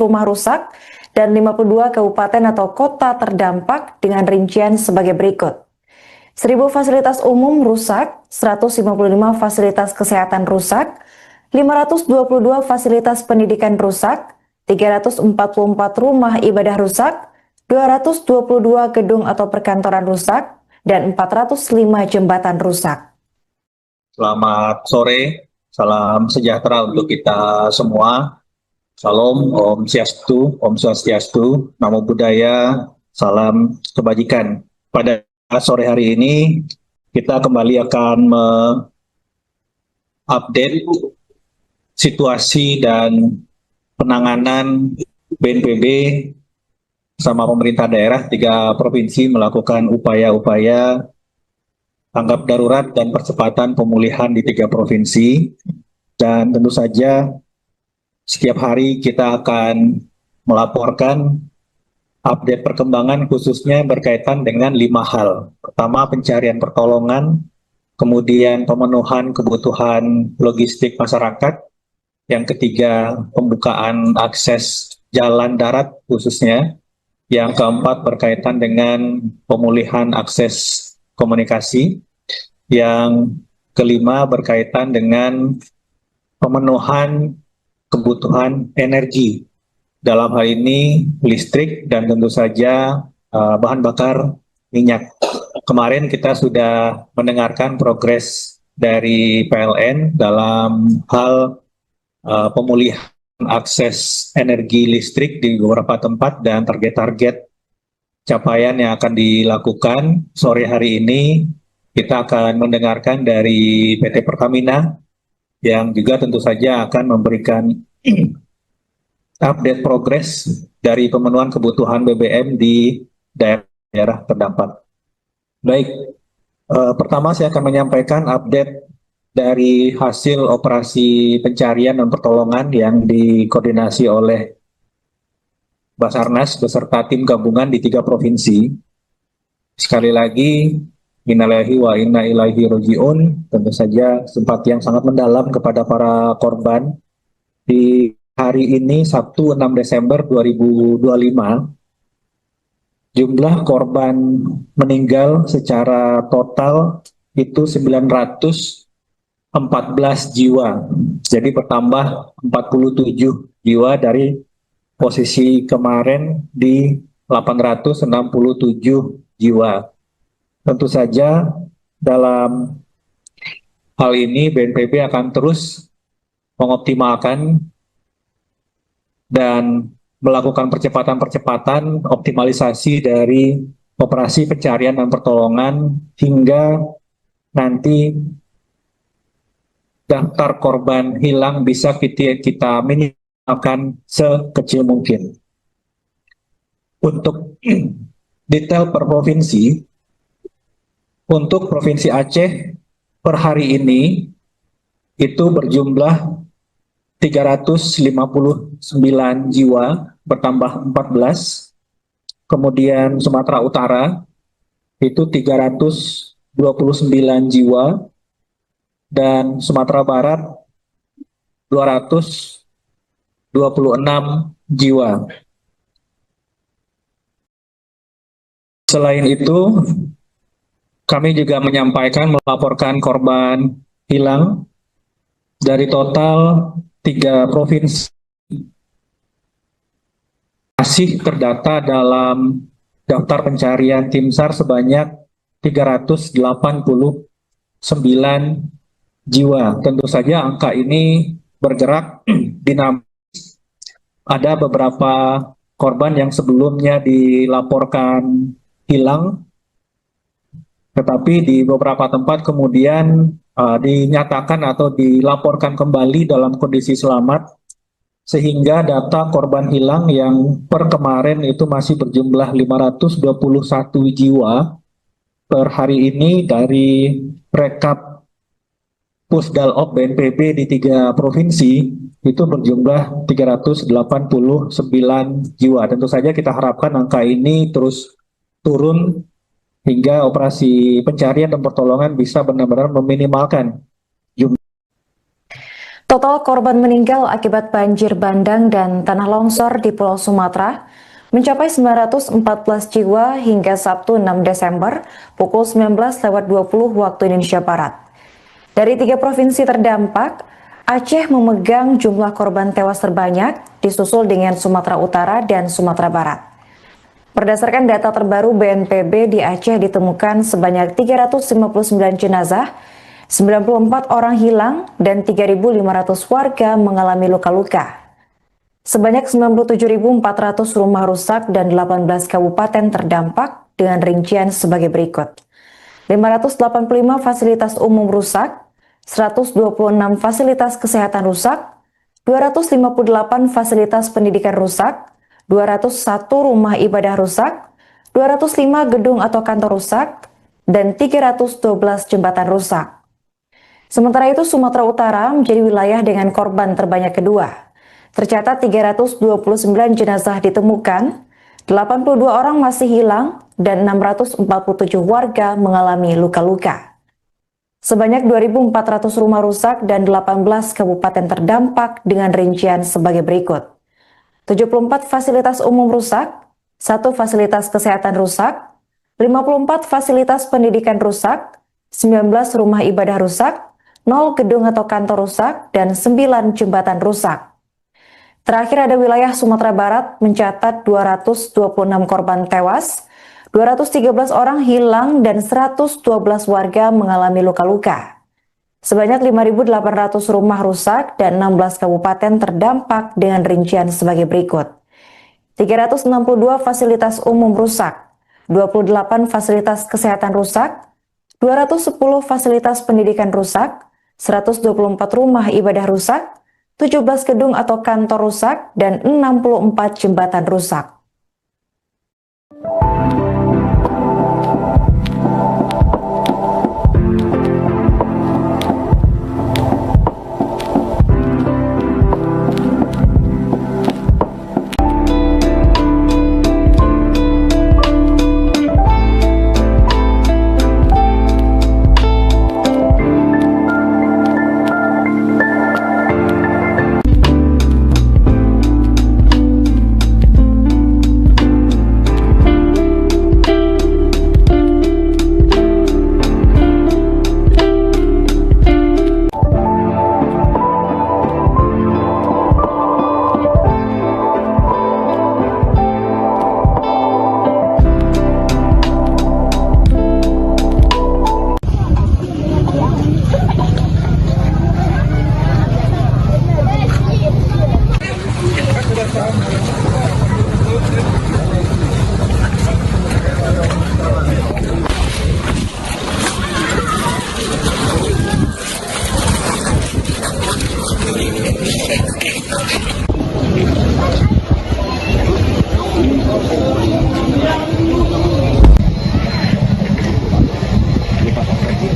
rumah rusak dan 52 kabupaten atau kota terdampak dengan rincian sebagai berikut. 1.000 fasilitas umum rusak, 155 fasilitas kesehatan rusak, 522 fasilitas pendidikan rusak, 344 rumah ibadah rusak, 222 gedung atau perkantoran rusak, dan 405 jembatan rusak. Selamat sore, salam sejahtera untuk kita semua. Salam, Om Swastiastu, Namo Buddhaya, salam kebajikan. Pada sore hari ini, kita kembali akan mengupdate situasi dan penanganan BNPB sama pemerintah daerah 3 provinsi melakukan upaya-upaya tanggap darurat dan percepatan pemulihan di 3 provinsi. Dan tentu saja setiap hari kita akan melaporkan update perkembangan khususnya berkaitan dengan 5 hal. Pertama, pencarian pertolongan, kemudian pemenuhan kebutuhan logistik masyarakat, yang ketiga, pembukaan akses jalan darat khususnya, yang keempat berkaitan dengan pemulihan akses komunikasi, yang kelima berkaitan dengan pemenuhan kebutuhan energi, dalam hal ini listrik dan tentu saja bahan bakar minyak. Kemarin kita sudah mendengarkan progres dari PLN dalam hal pemulihan akses energi listrik di beberapa tempat dan target-target capaian yang akan dilakukan. Sore hari ini kita akan mendengarkan dari PT Pertamina yang juga tentu saja akan memberikan update progres dari pemenuhan kebutuhan BBM di daerah terdampak. Baik, pertama saya akan menyampaikan update dari hasil operasi pencarian dan pertolongan yang dikoordinasi oleh Basarnas beserta tim gabungan di 3 provinsi. Sekali lagi, innalillahi wa inna ilaihi raji'un, tentu saja simpati yang sangat mendalam kepada para korban. Di hari ini, Sabtu 6 Desember 2025, jumlah korban meninggal secara total itu 914 jiwa. Jadi bertambah 47 jiwa dari posisi kemarin di 867 jiwa. Tentu saja dalam hal ini BNPB akan terus mengoptimalkan dan melakukan percepatan-percepatan optimalisasi dari operasi pencarian dan pertolongan hingga nanti daftar korban hilang bisa kita minimalkan sekecil mungkin. Untuk detail per provinsi, untuk Provinsi Aceh per hari ini itu berjumlah 359 jiwa, bertambah 14. Kemudian Sumatera Utara itu 329 jiwa, dan Sumatera Barat 226 jiwa. Selain itu, kami juga melaporkan korban hilang dari total 3 provinsi masih terdata dalam daftar pencarian tim SAR sebanyak 389 jiwa. Tentu saja angka ini bergerak dinamis. Ada beberapa korban yang sebelumnya dilaporkan hilang, tetapi di beberapa tempat kemudian dinyatakan atau dilaporkan kembali dalam kondisi selamat, sehingga data korban hilang yang per kemarin itu masih berjumlah 521 jiwa per hari ini dari rekap Pusdalop BNPB di 3 provinsi itu berjumlah 389 jiwa. Tentu saja kita harapkan angka ini terus turun hingga operasi pencarian dan pertolongan bisa benar-benar meminimalkan jumlah. Total korban meninggal akibat banjir bandang dan tanah longsor di Pulau Sumatera mencapai 914 jiwa hingga Sabtu 6 Desember pukul 19.20 waktu Indonesia Barat. Dari 3 provinsi terdampak, Aceh memegang jumlah korban tewas terbanyak, disusul dengan Sumatera Utara dan Sumatera Barat. Berdasarkan data terbaru BNPB, di Aceh ditemukan sebanyak 359 jenazah, 94 orang hilang, dan 3.500 warga mengalami luka-luka. Sebanyak 97.400 rumah rusak dan 18 kabupaten terdampak dengan rincian sebagai berikut. 585 fasilitas umum rusak, 126 fasilitas kesehatan rusak, 258 fasilitas pendidikan rusak, 201 rumah ibadah rusak, 205 gedung atau kantor rusak, dan 312 jembatan rusak. Sementara itu, Sumatera Utara menjadi wilayah dengan korban terbanyak kedua. Tercatat 329 jenazah ditemukan, 82 orang masih hilang, dan 647 warga mengalami luka-luka. Sebanyak 2.400 rumah rusak dan 18 kabupaten terdampak dengan rincian sebagai berikut. 74 fasilitas umum rusak, 1 fasilitas kesehatan rusak, 54 fasilitas pendidikan rusak, 19 rumah ibadah rusak, 0 gedung atau kantor rusak, dan 9 jembatan rusak. Terakhir ada wilayah Sumatera Barat mencatat 226 korban tewas, 213 orang hilang, dan 112 warga mengalami luka-luka. Sebanyak 5.800 rumah rusak dan 16 kabupaten terdampak dengan rincian sebagai berikut. 362 fasilitas umum rusak, 28 fasilitas kesehatan rusak, 210 fasilitas pendidikan rusak, 124 rumah ibadah rusak, 17 gedung atau kantor rusak, dan 64 jembatan rusak.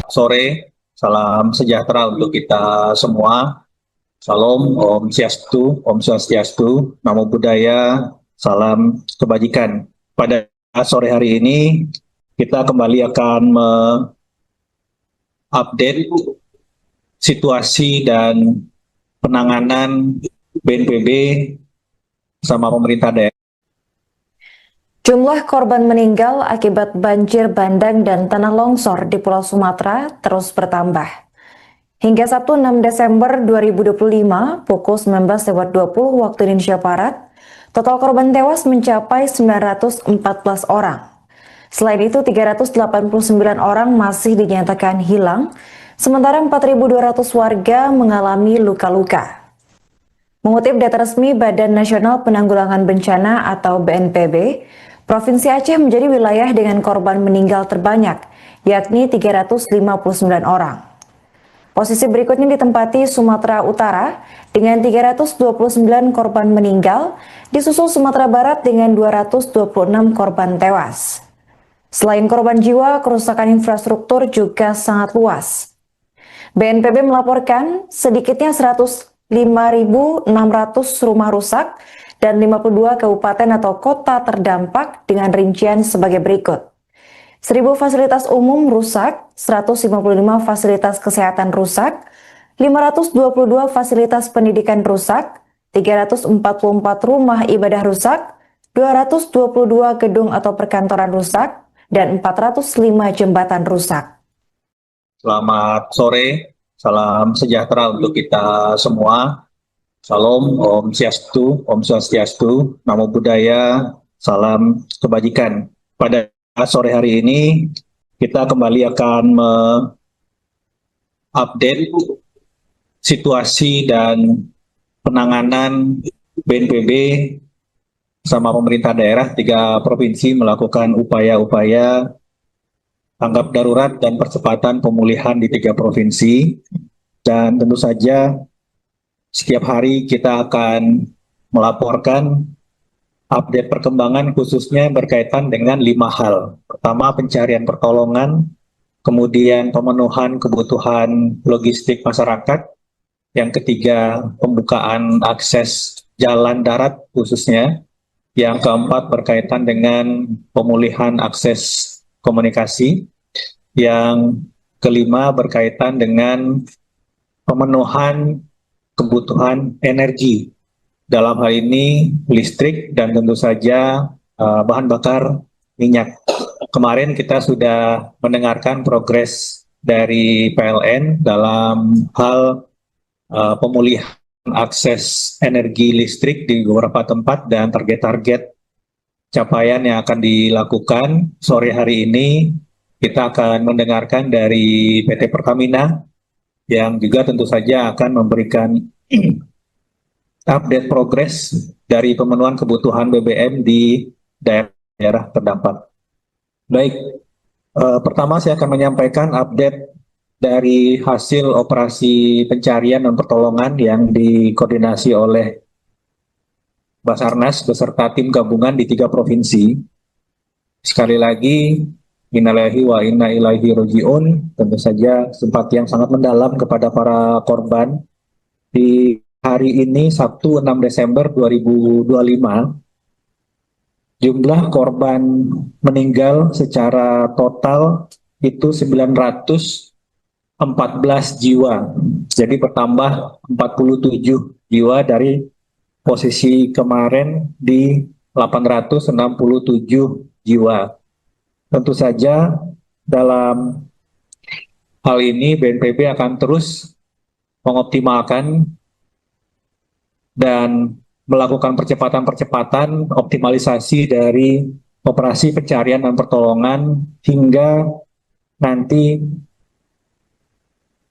Sore, salam sejahtera untuk kita semua. Salam, Om Swastiastu, Namo Buddhaya, salam kebajikan. Pada sore hari ini, kita kembali akan mengupdate situasi dan penanganan BNPB sama pemerintah daerah. Jumlah korban meninggal akibat banjir bandang dan tanah longsor di Pulau Sumatera terus bertambah. Hingga Sabtu 6 Desember 2025 pukul 19.20 waktu Indonesia Barat, total korban tewas mencapai 914 orang. Selain itu, 389 orang masih dinyatakan hilang, sementara 4.200 warga mengalami luka-luka. Mengutip data resmi Badan Nasional Penanggulangan Bencana atau BNPB, Provinsi Aceh menjadi wilayah dengan korban meninggal terbanyak, yakni 359 orang. Posisi berikutnya ditempati Sumatera Utara dengan 329 korban meninggal, disusul Sumatera Barat dengan 226 korban tewas. Selain korban jiwa, kerusakan infrastruktur juga sangat luas. BNPB melaporkan sedikitnya 105.600 rumah rusak dan 52 kabupaten atau kota terdampak dengan rincian sebagai berikut. 1.000 fasilitas umum rusak, 155 fasilitas kesehatan rusak, 522 fasilitas pendidikan rusak, 344 rumah ibadah rusak, 222 gedung atau perkantoran rusak, dan 405 jembatan rusak. Selamat sore, salam sejahtera untuk kita semua. Salam, Om Swastiastu, Namo Buddhaya, salam kebajikan. Pada sore hari ini, kita kembali akan mengupdate situasi dan penanganan BNPB sama pemerintah daerah 3 provinsi melakukan upaya-upaya tanggap darurat dan percepatan pemulihan di 3 provinsi. Dan tentu saja setiap hari kita akan melaporkan update perkembangan khususnya berkaitan dengan 5 hal. Pertama, pencarian pertolongan, kemudian pemenuhan kebutuhan logistik masyarakat, yang ketiga pembukaan akses jalan darat khususnya, yang keempat berkaitan dengan pemulihan akses komunikasi, yang kelima berkaitan dengan pemenuhan kebutuhan energi. Dalam hal ini listrik dan tentu saja bahan bakar minyak. Kemarin kita sudah mendengarkan progres dari PLN dalam hal pemulihan akses energi listrik di beberapa tempat dan target-target capaian yang akan dilakukan. Sore hari ini kita akan mendengarkan dari PT Pertamina yang juga tentu saja akan memberikan update progres dari pemenuhan kebutuhan BBM di daerah terdampak. Baik, pertama saya akan menyampaikan update dari hasil operasi pencarian dan pertolongan yang dikoordinasi oleh Basarnas beserta tim gabungan di 3 provinsi. Sekali lagi, innalillahi wa inna ilaihi raji'un, tentu saja simpati yang sangat mendalam kepada para korban. Di hari ini Sabtu 6 Desember 2025, jumlah korban meninggal secara total itu 914 jiwa. Jadi bertambah 47 jiwa dari posisi kemarin di 867 jiwa. Tentu saja dalam hal ini BNPB akan terus mengoptimalkan dan melakukan percepatan-percepatan optimalisasi dari operasi pencarian dan pertolongan hingga nanti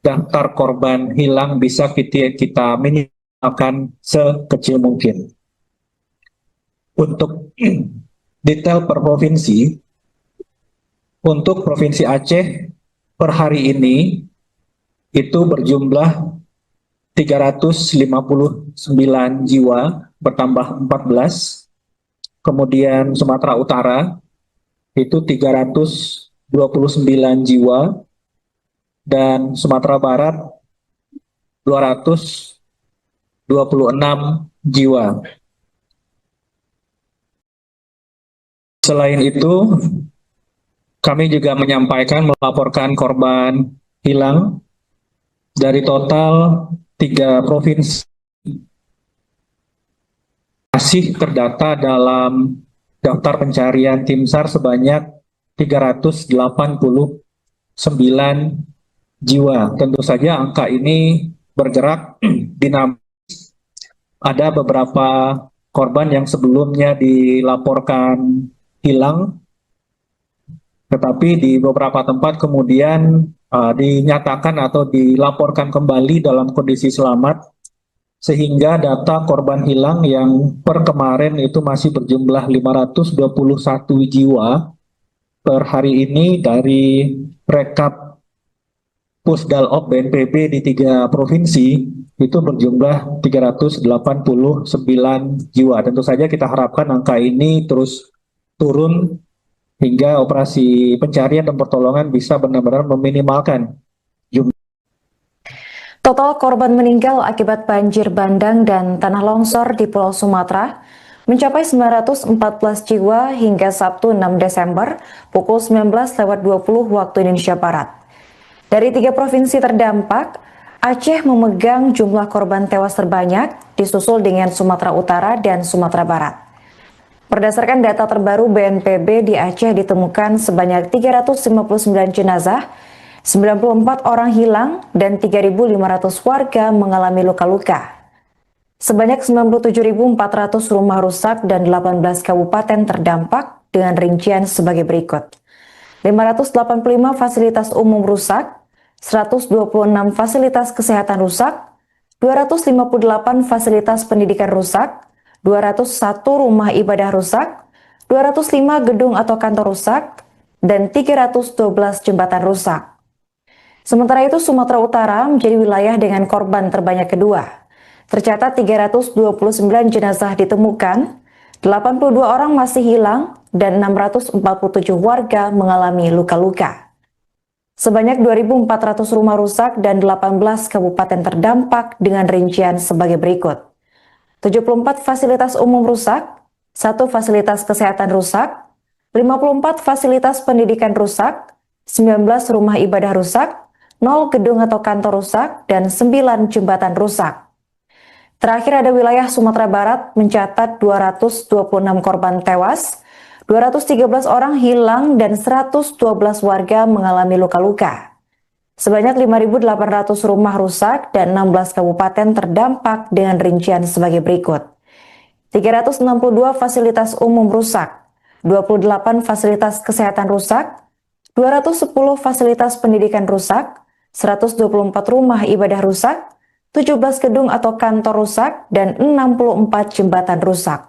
daftar korban hilang bisa kita minimalkan sekecil mungkin. Untuk detail per provinsi, untuk Provinsi Aceh per hari ini itu berjumlah 359 jiwa, bertambah 14. Kemudian Sumatera Utara itu 329 jiwa, dan Sumatera Barat 226 jiwa. Selain itu, kami juga melaporkan korban hilang dari total 3 provinsi masih terdata dalam daftar pencarian tim SAR sebanyak 389 jiwa. Tentu saja angka ini bergerak dinamis. Ada beberapa korban yang sebelumnya dilaporkan hilang, tetapi di beberapa tempat kemudian dinyatakan atau dilaporkan kembali dalam kondisi selamat, sehingga data korban hilang yang per kemarin itu masih berjumlah 521 jiwa per hari ini dari rekap Pusdalop BNPB di 3 provinsi itu berjumlah 389 jiwa. Tentu saja kita harapkan angka ini terus turun hingga operasi pencarian dan pertolongan bisa benar-benar meminimalkan jumlah. Total korban meninggal akibat banjir bandang dan tanah longsor di Pulau Sumatera mencapai 914 jiwa hingga Sabtu 6 Desember pukul 19.20 waktu Indonesia Barat. Dari 3 provinsi terdampak, Aceh memegang jumlah korban tewas terbanyak, disusul dengan Sumatera Utara dan Sumatera Barat. Berdasarkan data terbaru BNPB, di Aceh ditemukan sebanyak 359 jenazah, 94 orang hilang, dan 3.500 warga mengalami luka-luka. Sebanyak 97.400 rumah rusak dan 18 kabupaten terdampak dengan rincian sebagai berikut. 585 fasilitas umum rusak, 126 fasilitas kesehatan rusak, 258 fasilitas pendidikan rusak, 201 rumah ibadah rusak, 205 gedung atau kantor rusak, dan 312 jembatan rusak. Sementara itu, Sumatera Utara menjadi wilayah dengan korban terbanyak kedua. Tercatat 329 jenazah ditemukan, 82 orang masih hilang, dan 647 warga mengalami luka-luka. Sebanyak 2.400 rumah rusak dan 18 kabupaten terdampak dengan rincian sebagai berikut. 74 fasilitas umum rusak, 1 fasilitas kesehatan rusak, 54 fasilitas pendidikan rusak, 19 rumah ibadah rusak, 0 gedung atau kantor rusak, dan 9 jembatan rusak. Terakhir ada wilayah Sumatera Barat mencatat 226 korban tewas, 213 orang hilang, dan 112 warga mengalami luka-luka. Sebanyak 5.800 rumah rusak dan 16 kabupaten terdampak dengan rincian sebagai berikut. 362 fasilitas umum rusak, 28 fasilitas kesehatan rusak, 210 fasilitas pendidikan rusak, 124 rumah ibadah rusak, 17 gedung atau kantor rusak, dan 64 jembatan rusak.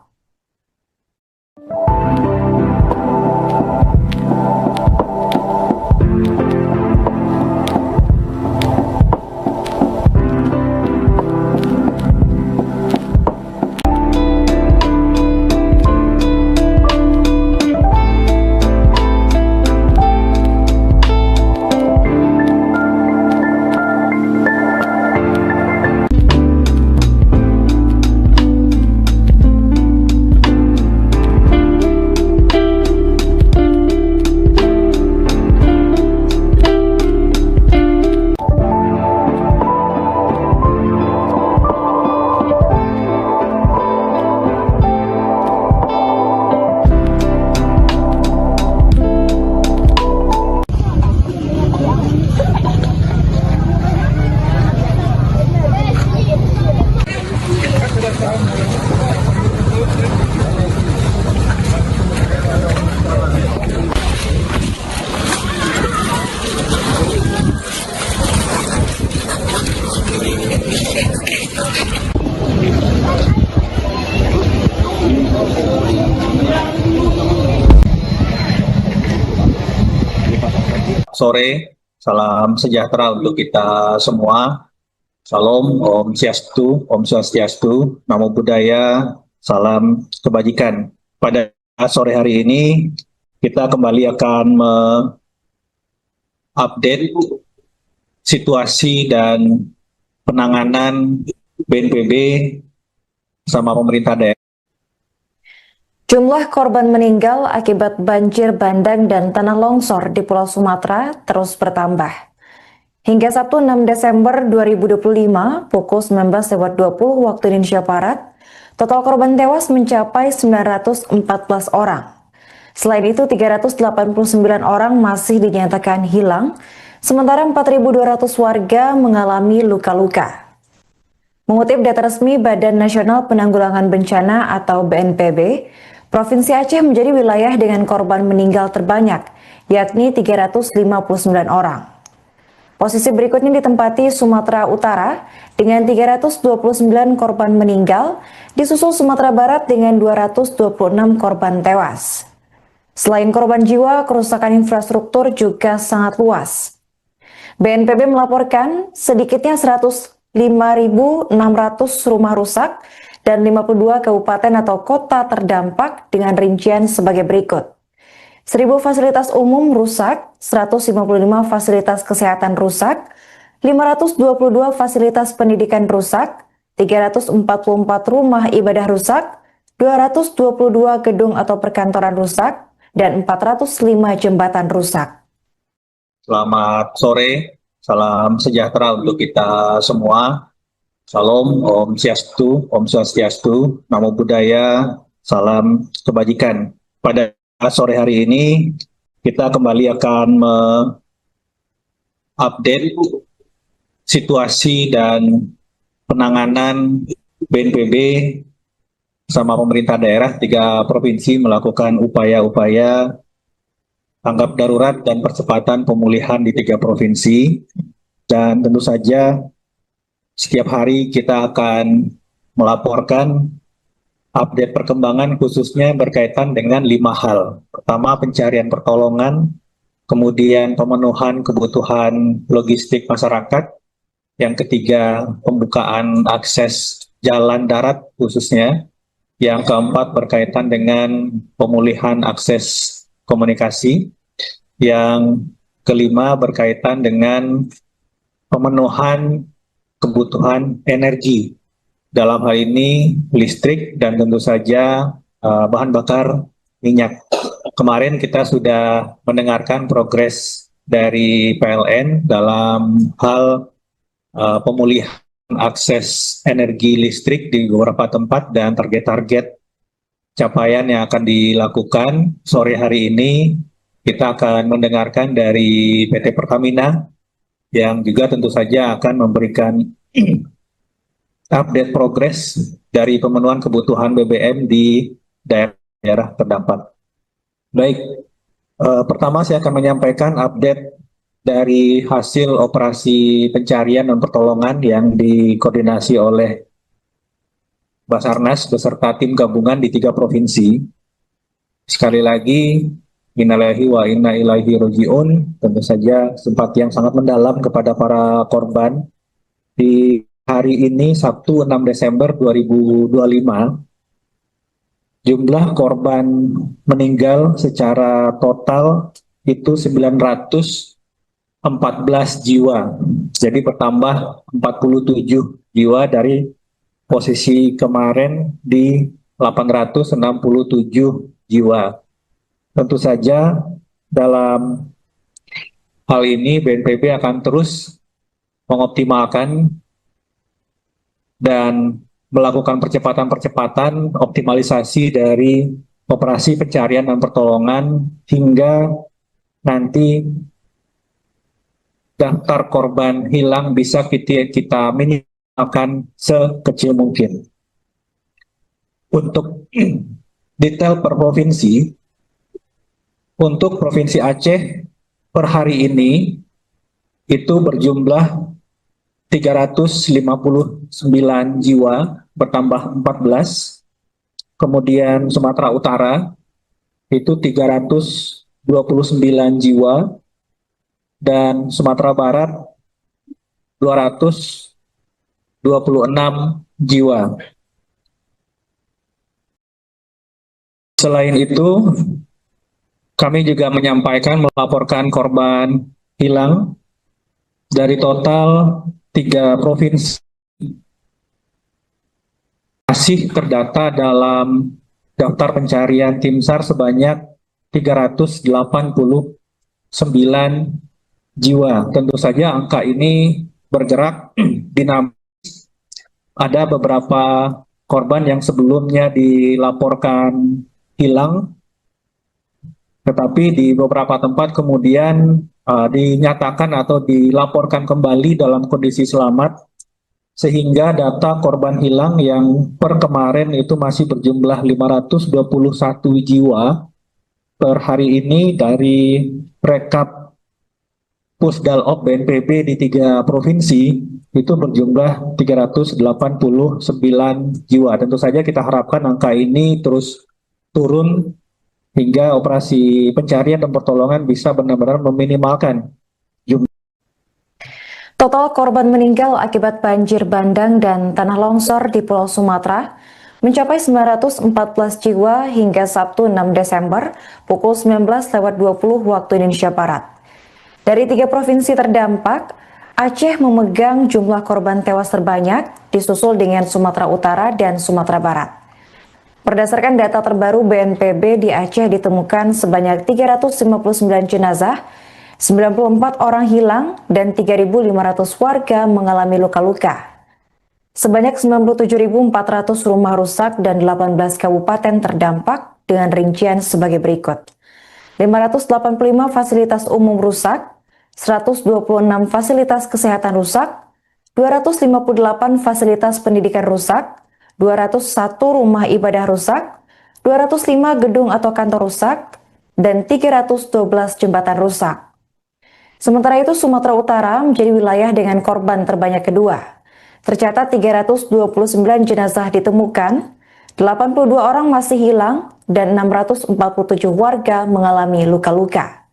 Sore, salam sejahtera untuk kita semua. Salam, Om Swastiastu, Namo Buddhaya, salam kebajikan. Pada sore hari ini, kita kembali akan mengupdate situasi dan penanganan BNPB sama pemerintah daerah. Jumlah korban meninggal akibat banjir bandang dan tanah longsor di Pulau Sumatera terus bertambah. Hingga Sabtu 6 Desember 2025 pukul 19.20 waktu Indonesia Barat, total korban tewas mencapai 914 orang. Selain itu, 389 orang masih dinyatakan hilang, sementara 4.200 warga mengalami luka-luka. Mengutip data resmi Badan Nasional Penanggulangan Bencana atau BNPB, Provinsi Aceh menjadi wilayah dengan korban meninggal terbanyak, yakni 359 orang. Posisi berikutnya ditempati Sumatera Utara dengan 329 korban meninggal, disusul Sumatera Barat dengan 226 korban tewas. Selain korban jiwa, kerusakan infrastruktur juga sangat luas. BNPB melaporkan sedikitnya 105.600 rumah rusak dan 52 kabupaten atau kota terdampak dengan rincian sebagai berikut. 1.000 fasilitas umum rusak, 155 fasilitas kesehatan rusak, 522 fasilitas pendidikan rusak, 344 rumah ibadah rusak, 222 gedung atau perkantoran rusak, dan 405 jembatan rusak. Selamat sore, salam sejahtera untuk kita semua. Salam, Om Swastiastu, Namo Buddhaya, salam kebajikan. Pada sore hari ini, kita kembali akan mengupdate situasi dan penanganan BNPB sama pemerintah daerah 3 provinsi melakukan upaya-upaya tanggap darurat dan percepatan pemulihan di 3 provinsi. Dan tentu saja setiap hari kita akan melaporkan update perkembangan khususnya berkaitan dengan 5 hal. Pertama, pencarian pertolongan, kemudian pemenuhan kebutuhan logistik masyarakat, yang ketiga pembukaan akses jalan darat khususnya, yang keempat berkaitan dengan pemulihan akses komunikasi, yang kelima berkaitan dengan pemenuhan kebutuhan energi, dalam hal ini listrik dan tentu saja bahan bakar minyak. Kemarin kita sudah mendengarkan progres dari PLN dalam hal pemulihan akses energi listrik di beberapa tempat dan target-target capaian yang akan dilakukan. Sore hari ini kita akan mendengarkan dari PT Pertamina yang juga tentu saja akan memberikan update progres dari pemenuhan kebutuhan BBM di daerah terdampak. Baik, pertama saya akan menyampaikan update dari hasil operasi pencarian dan pertolongan yang dikoordinasi oleh Basarnas beserta tim gabungan di 3 provinsi. Sekali lagi, innalillahi wa inna ilaihi raji'un, tentu saja simpati yang sangat mendalam kepada para korban. Di hari ini, Sabtu 6 Desember 2025, jumlah korban meninggal secara total itu 914 jiwa. Jadi bertambah 47 jiwa dari posisi kemarin di 867 jiwa. Tentu saja dalam hal ini BNPB akan terus mengoptimalkan dan melakukan percepatan-percepatan optimalisasi dari operasi pencarian dan pertolongan hingga nanti daftar korban hilang bisa kita minimalkan sekecil mungkin. Untuk detail per provinsi, untuk Provinsi Aceh per hari ini itu berjumlah 359 jiwa, bertambah 14. Kemudian Sumatera Utara itu 329 jiwa, dan Sumatera Barat 226 jiwa. Selain itu, kami juga melaporkan korban hilang dari total 3 provinsi masih terdata dalam daftar pencarian tim SAR sebanyak 389 jiwa. Tentu saja angka ini bergerak dinamis. Ada beberapa korban yang sebelumnya dilaporkan hilang, tetapi di beberapa tempat kemudian dinyatakan atau dilaporkan kembali dalam kondisi selamat, sehingga data korban hilang yang per kemarin itu masih berjumlah 521 jiwa. Per hari ini dari rekap Pusdalop BNPB di 3 provinsi itu berjumlah 389 jiwa. Tentu saja kita harapkan angka ini terus turun hingga operasi pencarian dan pertolongan bisa benar-benar meminimalkan jumlah. Total korban meninggal akibat banjir bandang dan tanah longsor di Pulau Sumatera mencapai 914 jiwa hingga Sabtu 6 Desember pukul 19.20 waktu Indonesia Barat. Dari 3 provinsi terdampak, Aceh memegang jumlah korban tewas terbanyak, disusul dengan Sumatera Utara dan Sumatera Barat. Berdasarkan data terbaru BNPB, di Aceh ditemukan sebanyak 359 jenazah, 94 orang hilang, dan 3.500 warga mengalami luka-luka. Sebanyak 97.400 rumah rusak dan 18 kabupaten terdampak dengan rincian sebagai berikut. 585 fasilitas umum rusak, 126 fasilitas kesehatan rusak, 258 fasilitas pendidikan rusak, 201 rumah ibadah rusak, 205 gedung atau kantor rusak, dan 312 jembatan rusak. Sementara itu, Sumatera Utara menjadi wilayah dengan korban terbanyak kedua. Tercatat 329 jenazah ditemukan, 82 orang masih hilang, dan 647 warga mengalami luka-luka.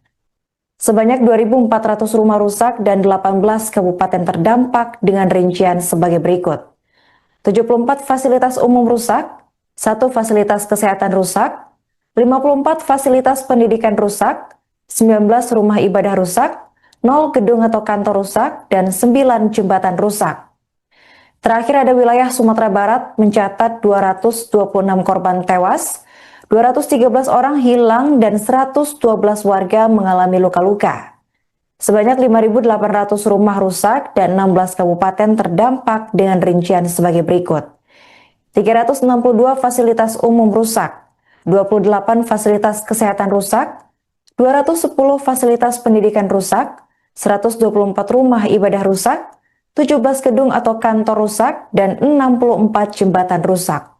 Sebanyak 2.400 rumah rusak dan 18 kabupaten terdampak dengan rincian sebagai berikut. 74 fasilitas umum rusak, 1 fasilitas kesehatan rusak, 54 fasilitas pendidikan rusak, 19 rumah ibadah rusak, 0 gedung atau kantor rusak, dan 9 jembatan rusak. Terakhir ada wilayah Sumatera Barat mencatat 226 korban tewas, 213 orang hilang, dan 112 warga mengalami luka-luka. Sebanyak 5.800 rumah rusak dan 16 kabupaten terdampak dengan rincian sebagai berikut. 362 fasilitas umum rusak, 28 fasilitas kesehatan rusak, 210 fasilitas pendidikan rusak, 124 rumah ibadah rusak, 17 gedung atau kantor rusak, dan 64 jembatan rusak.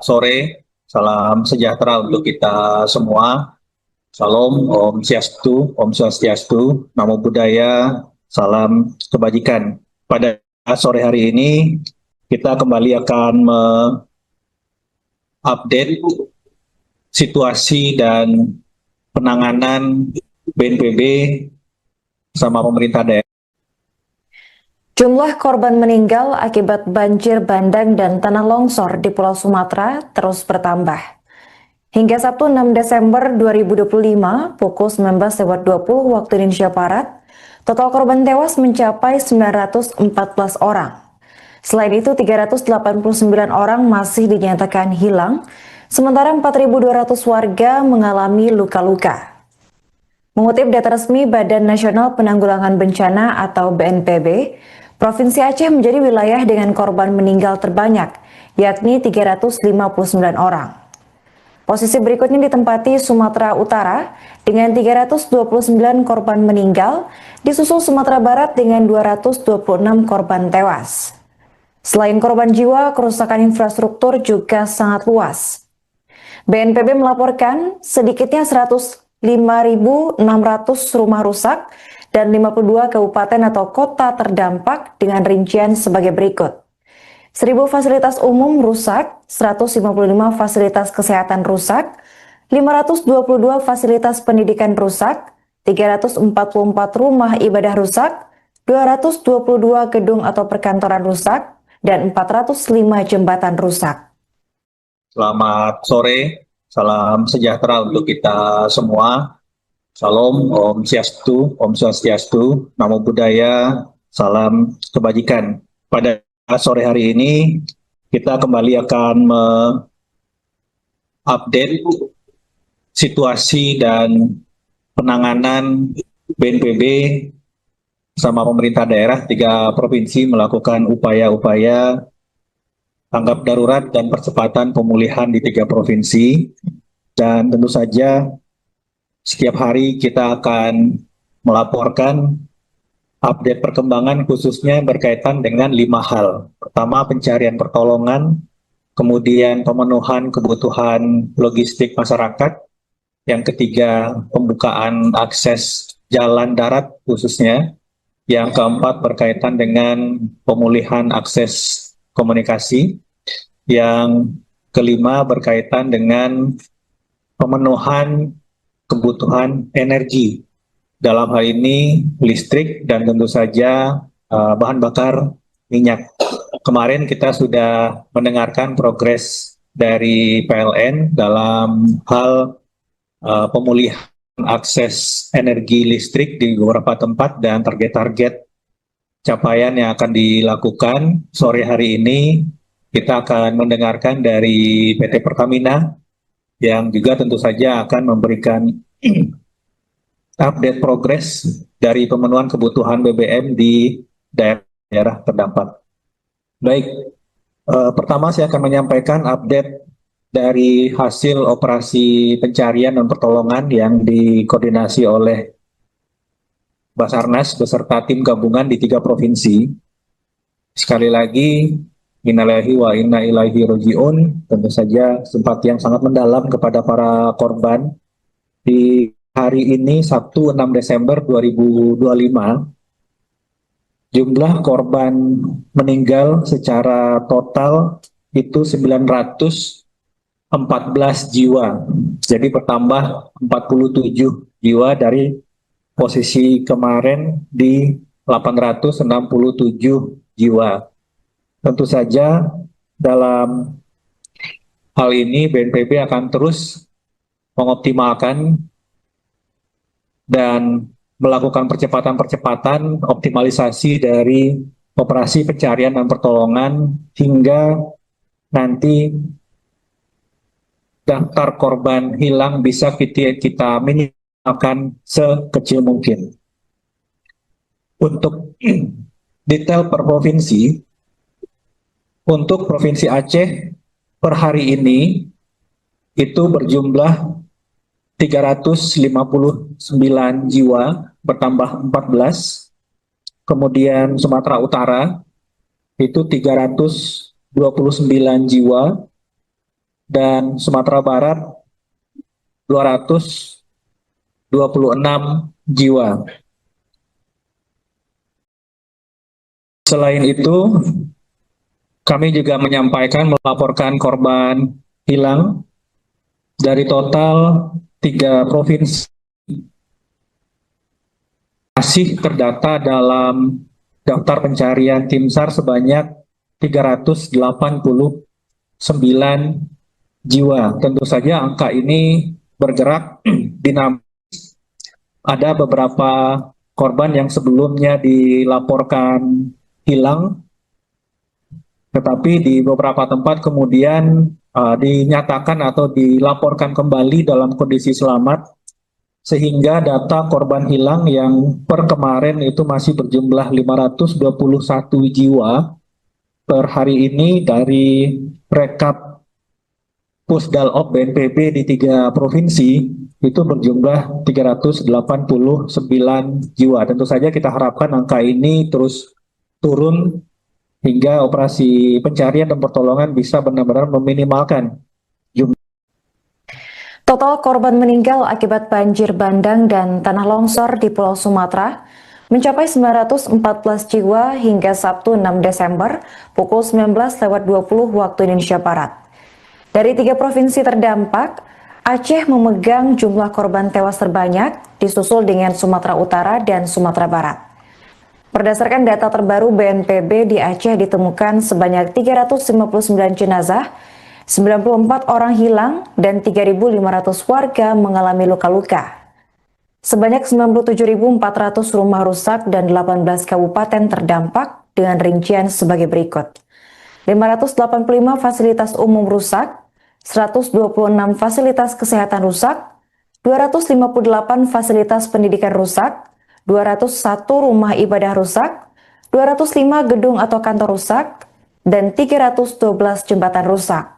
Sore, salam sejahtera untuk kita semua. Salam, Om Swastiastu, Namo Buddhaya, salam kebajikan. Pada sore hari ini, kita kembali akan mengupdate situasi dan penanganan BNPB sama pemerintah daerah. Jumlah korban meninggal akibat banjir bandang dan tanah longsor di Pulau Sumatera terus bertambah. Hingga Sabtu 6 Desember 2025 pukul 19.20 waktu Indonesia Barat, total korban tewas mencapai 914 orang. Selain itu, 389 orang masih dinyatakan hilang, sementara 4.200 warga mengalami luka-luka. Mengutip data resmi Badan Nasional Penanggulangan Bencana atau BNPB, Provinsi Aceh menjadi wilayah dengan korban meninggal terbanyak, yakni 359 orang. Posisi berikutnya ditempati Sumatera Utara dengan 329 korban meninggal, disusul Sumatera Barat dengan 226 korban tewas. Selain korban jiwa, kerusakan infrastruktur juga sangat luas. BNPB melaporkan sedikitnya 105.600 rumah rusak dan 52 kabupaten atau kota terdampak dengan rincian sebagai berikut. 1.000 fasilitas umum rusak, 155 fasilitas kesehatan rusak, 522 fasilitas pendidikan rusak, 344 rumah ibadah rusak, 222 gedung atau perkantoran rusak, dan 405 jembatan rusak. Selamat sore, salam sejahtera untuk kita semua. Salam, Om Swastiastu, Namo Buddhaya, salam kebajikan. Pada sore hari ini, kita kembali akan update situasi dan penanganan BNPB sama pemerintah daerah 3 provinsi melakukan upaya-upaya tanggap darurat dan percepatan pemulihan di 3 provinsi. Dan tentu saja setiap hari kita akan melaporkan update perkembangan khususnya berkaitan dengan 5 hal. Pertama, pencarian pertolongan, kemudian pemenuhan kebutuhan logistik masyarakat, yang ketiga pembukaan akses jalan darat khususnya, yang keempat berkaitan dengan pemulihan akses komunikasi, yang kelima berkaitan dengan pemenuhan kebutuhan energi, dalam hal ini listrik dan tentu saja bahan bakar minyak. Kemarin kita sudah mendengarkan progres dari PLN dalam hal pemulihan akses energi listrik di beberapa tempat dan target-target capaian yang akan dilakukan. Sore hari ini kita akan mendengarkan dari PT Pertamina yang juga tentu saja akan memberikan update progres dari pemenuhan kebutuhan BBM di daerah terdampak. Baik, pertama saya akan menyampaikan update dari hasil operasi pencarian dan pertolongan yang dikoordinasi oleh Basarnas beserta tim gabungan di 3 provinsi. Sekali lagi, innalillahi wa inna ilaihi raji'un, tentu saja simpati yang sangat mendalam kepada para korban. Di hari ini, Sabtu 6 Desember 2025, jumlah korban meninggal secara total itu 914 jiwa. Jadi bertambah 47 jiwa dari posisi kemarin di 867 jiwa. Tentu saja dalam hal ini BNPB akan terus mengoptimalkan dan melakukan percepatan-percepatan optimalisasi dari operasi pencarian dan pertolongan hingga nanti daftar korban hilang bisa kita minimalkan sekecil mungkin. Untuk detail per provinsi, untuk Provinsi Aceh per hari ini itu berjumlah 359 jiwa, bertambah 14. Kemudian Sumatera Utara itu 329 jiwa, dan Sumatera Barat 226 jiwa. Selain itu, kami juga melaporkan korban hilang dari total 3 provinsi masih terdata dalam daftar pencarian tim SAR sebanyak 389 jiwa. Tentu saja angka ini bergerak dinamis. Ada beberapa korban yang sebelumnya dilaporkan hilang, tetapi di beberapa tempat kemudian dinyatakan atau dilaporkan kembali dalam kondisi selamat, sehingga data korban hilang yang per kemarin itu masih berjumlah 521 jiwa per hari ini dari rekap Pusdalop BNPB di 3 provinsi itu berjumlah 389 jiwa. Tentu saja kita harapkan angka ini terus turun hingga operasi pencarian dan pertolongan bisa benar-benar meminimalkan jumlah. Total korban meninggal akibat banjir bandang dan tanah longsor di Pulau Sumatera mencapai 914 jiwa hingga Sabtu 6 Desember pukul 19.20 waktu Indonesia Barat. Dari 3 provinsi terdampak, Aceh memegang jumlah korban tewas terbanyak, disusul dengan Sumatera Utara dan Sumatera Barat. Berdasarkan data terbaru BNPB, di Aceh ditemukan sebanyak 359 jenazah, 94 orang hilang, dan 3.500 warga mengalami luka-luka. Sebanyak 97.400 rumah rusak dan 18 kabupaten terdampak dengan rincian sebagai berikut. 585 fasilitas umum rusak, 126 fasilitas kesehatan rusak, 258 fasilitas pendidikan rusak, 201 rumah ibadah rusak, 205 gedung atau kantor rusak, dan 312 jembatan rusak.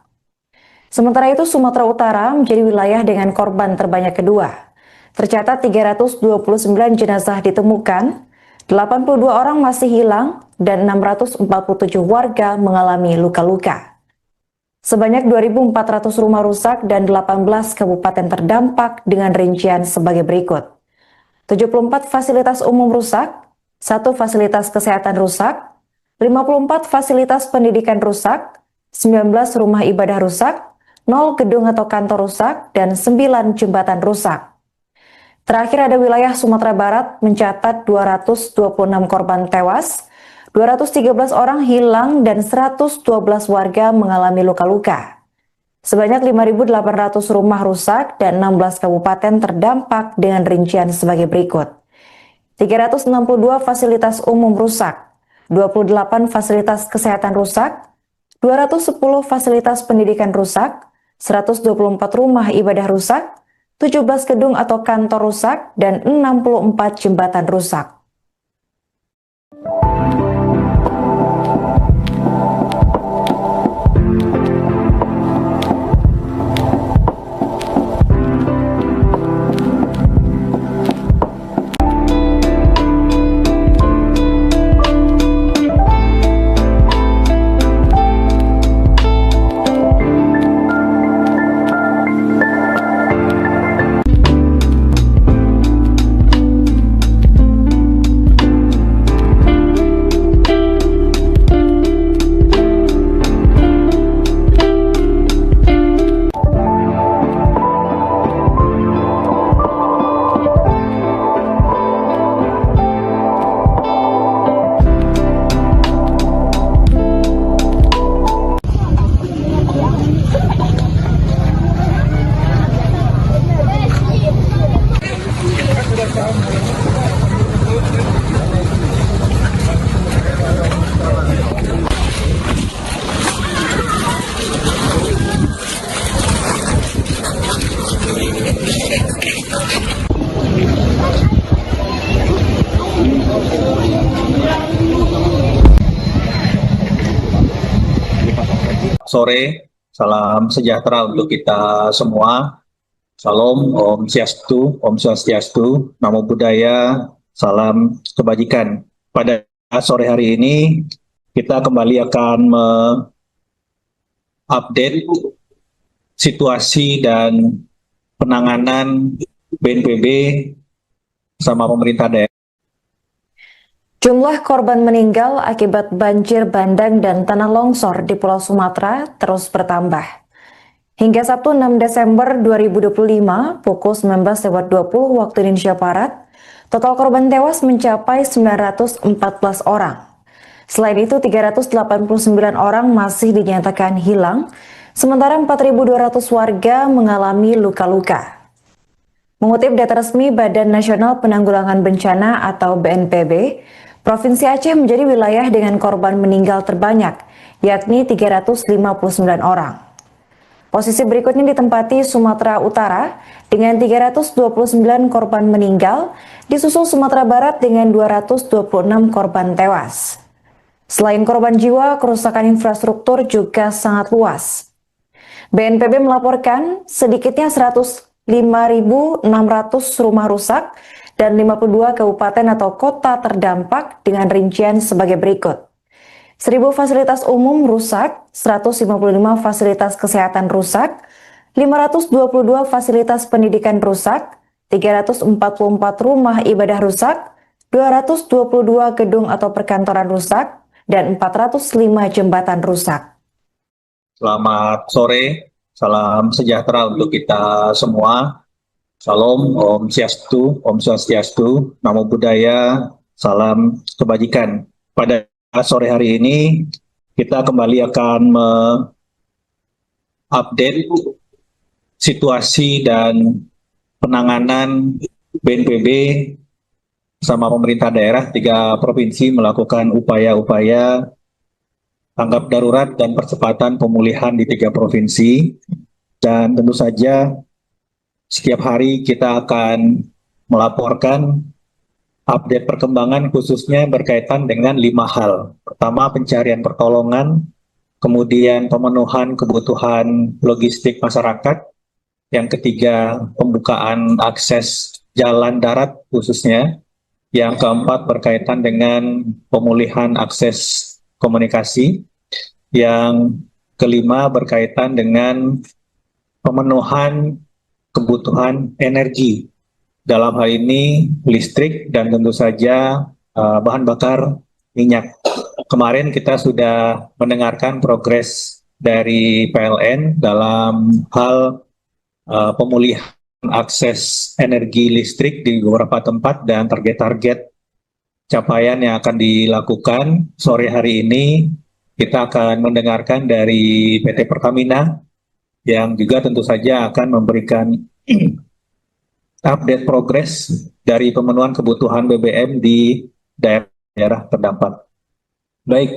Sementara itu, Sumatera Utara menjadi wilayah dengan korban terbanyak kedua. Tercatat 329 jenazah ditemukan, 82 orang masih hilang, dan 647 warga mengalami luka-luka. Sebanyak 2.400 rumah rusak dan 18 kabupaten terdampak dengan rincian sebagai berikut. 74 fasilitas umum rusak, 1 fasilitas kesehatan rusak, 54 fasilitas pendidikan rusak, 19 rumah ibadah rusak, 0 gedung atau kantor rusak, dan 9 jembatan rusak. Terakhir ada wilayah Sumatera Barat mencatat 226 korban tewas, 213 orang hilang, dan 112 warga mengalami luka-luka. Sebanyak 5.800 rumah rusak dan 16 kabupaten terdampak dengan rincian sebagai berikut. 362 fasilitas umum rusak, 28 fasilitas kesehatan rusak, 210 fasilitas pendidikan rusak, 124 rumah ibadah rusak, 17 gedung atau kantor rusak, dan 64 jembatan rusak. Sore, salam sejahtera untuk kita semua. Salam, Om Swastiastu, Namo Buddhaya, salam kebajikan. Pada sore hari ini, kita kembali akan mengupdate situasi dan penanganan BNPB sama pemerintah daerah. Jumlah korban meninggal akibat banjir bandang dan tanah longsor di Pulau Sumatera terus bertambah. Hingga Sabtu 6 Desember 2025 pukul 19.20 waktu Indonesia Barat, total korban tewas mencapai 914 orang. Selain itu, 389 orang masih dinyatakan hilang, sementara 4.200 warga mengalami luka-luka. Mengutip data resmi Badan Nasional Penanggulangan Bencana atau BNPB, Provinsi Aceh menjadi wilayah dengan korban meninggal terbanyak, yakni 359 orang. Posisi berikutnya ditempati Sumatera Utara dengan 329 korban meninggal, disusul Sumatera Barat dengan 226 korban tewas. Selain korban jiwa, kerusakan infrastruktur juga sangat luas. BNPB melaporkan sedikitnya 105.600 rumah rusak dan 52 kabupaten atau kota terdampak dengan rincian sebagai berikut. 1.000 fasilitas umum rusak, 155 fasilitas kesehatan rusak, 522 fasilitas pendidikan rusak, 344 rumah ibadah rusak, 222 gedung atau perkantoran rusak, dan 405 jembatan rusak. Selamat sore, Salam sejahtera untuk kita semua. Salam, Om Swastiastu, Namo Buddhaya, salam kebajikan. Pada sore hari ini, kita kembali akan mengupdate situasi dan penanganan BNPB sama pemerintah daerah 3 provinsi melakukan upaya-upaya tanggap darurat dan percepatan pemulihan di 3 provinsi. Dan tentu saja setiap hari kita akan melaporkan update perkembangan khususnya berkaitan dengan 5 hal. Pertama, pencarian pertolongan, kemudian pemenuhan kebutuhan logistik masyarakat, yang ketiga, pembukaan akses jalan darat khususnya, yang keempat berkaitan dengan pemulihan akses komunikasi, yang kelima berkaitan dengan pemenuhan kebutuhan energi, dalam hal ini listrik dan tentu saja bahan bakar minyak. Kemarin kita sudah mendengarkan progres dari PLN dalam hal pemulihan akses energi listrik di beberapa tempat dan target-target capaian yang akan dilakukan. Sore hari ini kita akan mendengarkan dari PT Pertamina yang juga tentu saja akan memberikan update progres dari pemenuhan kebutuhan BBM di daerah terdampak. Baik,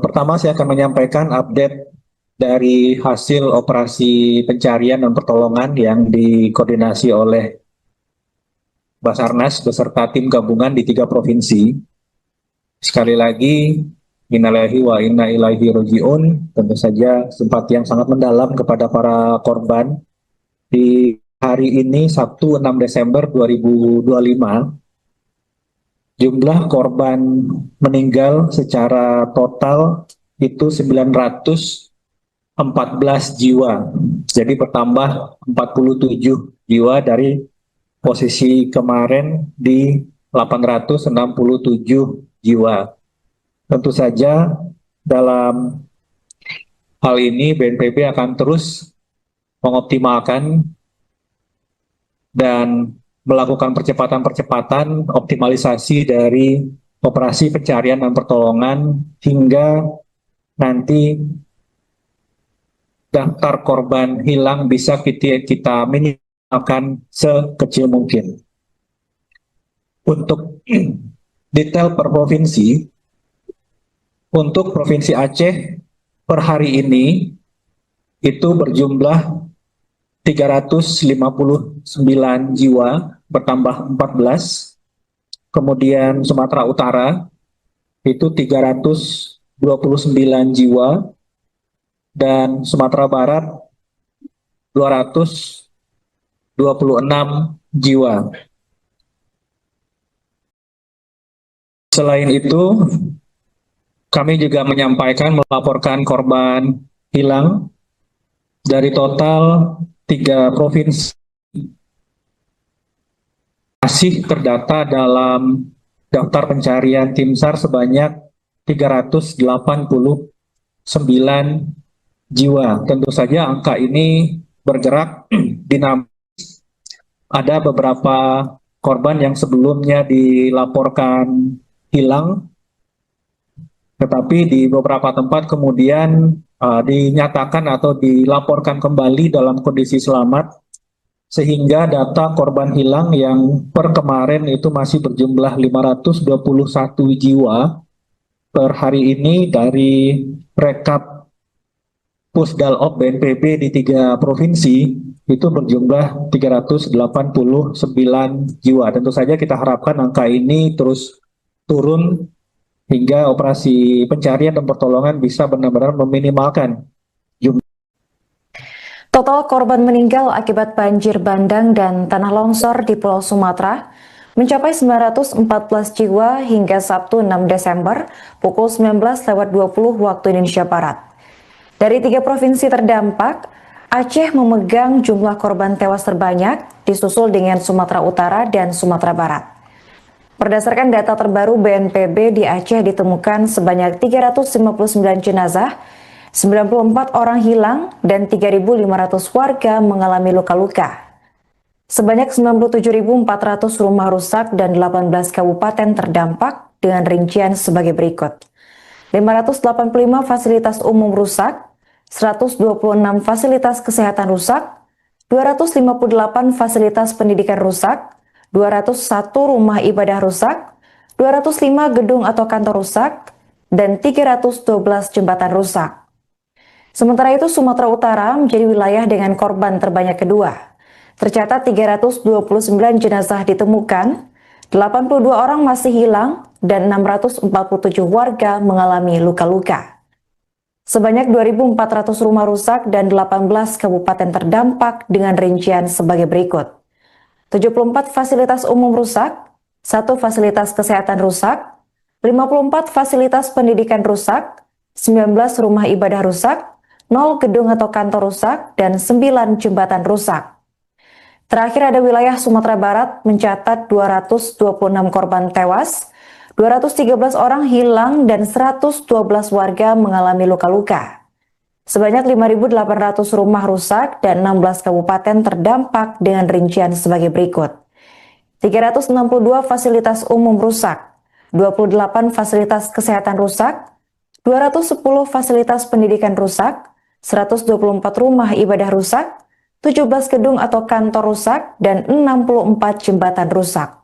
pertama saya akan menyampaikan update dari hasil operasi pencarian dan pertolongan yang dikoordinasi oleh Basarnas beserta tim gabungan di 3 provinsi. Sekali lagi, innalillahi wa inna ilaihi raji'un, tentu saja simpati yang sangat mendalam kepada para korban. Di hari ini, Sabtu 6 Desember 2025, jumlah korban meninggal secara total itu 914 jiwa. Jadi bertambah 47 jiwa dari posisi kemarin di 867 jiwa. Tentu saja dalam hal ini BNPB akan terus mengoptimalkan dan melakukan percepatan-percepatan optimalisasi dari operasi pencarian dan pertolongan hingga nanti daftar korban hilang bisa kita minimalkan sekecil mungkin. Untuk detail per provinsi, untuk Provinsi Aceh per hari ini itu berjumlah 359 jiwa, bertambah 14. Kemudian Sumatera Utara itu 329 jiwa, dan Sumatera Barat 226 jiwa. Selain itu, kami juga melaporkan korban hilang dari total 3 provinsi masih terdata dalam daftar pencarian tim SAR sebanyak 389 jiwa. Tentu saja angka ini bergerak dinamis. Ada beberapa korban yang sebelumnya dilaporkan hilang, tetapi di beberapa tempat kemudian dinyatakan atau dilaporkan kembali dalam kondisi selamat, sehingga data korban hilang yang per kemarin itu masih berjumlah 521 jiwa. Per hari ini dari rekap Pusdalop BNPB di 3 provinsi itu berjumlah 389 jiwa. Tentu saja kita harapkan angka ini terus turun hingga operasi pencarian dan pertolongan bisa benar-benar meminimalkan jumlah. Total korban meninggal akibat banjir bandang dan tanah longsor di Pulau Sumatera mencapai 914 jiwa hingga Sabtu 6 Desember pukul 19.20 waktu Indonesia Barat. Dari 3 provinsi terdampak, Aceh memegang jumlah korban tewas terbanyak, disusul dengan Sumatera Utara dan Sumatera Barat. Berdasarkan data terbaru BNPB, di Aceh ditemukan sebanyak 359 jenazah 94 orang hilang dan 3.500 warga mengalami luka-luka. Sebanyak 97.400 rumah rusak dan 18 kabupaten terdampak dengan rincian sebagai berikut. 585 fasilitas umum rusak, 126 fasilitas kesehatan rusak, 258 fasilitas pendidikan rusak, 201 rumah ibadah rusak, 205 gedung atau kantor rusak, dan 312 jembatan rusak. Sementara itu, Sumatera Utara menjadi wilayah dengan korban terbanyak kedua. Tercatat 329 jenazah ditemukan, 82 orang masih hilang, dan 647 warga mengalami luka-luka. Sebanyak 2.400 rumah rusak dan 18 kabupaten terdampak dengan rincian sebagai berikut. 74 fasilitas umum rusak, 1 fasilitas kesehatan rusak, 54 fasilitas pendidikan rusak, 19 rumah ibadah rusak, 0 gedung atau kantor rusak, dan 9 jembatan rusak. Terakhir ada wilayah Sumatera Barat mencatat 226 korban tewas, 213 orang hilang dan 112 warga mengalami luka-luka. Sebanyak 5.800 rumah rusak dan 16 kabupaten terdampak dengan rincian sebagai berikut. 362 fasilitas umum rusak, 28 fasilitas kesehatan rusak, 210 fasilitas pendidikan rusak, 124 rumah ibadah rusak, 17 gedung atau kantor rusak, dan 64 jembatan rusak.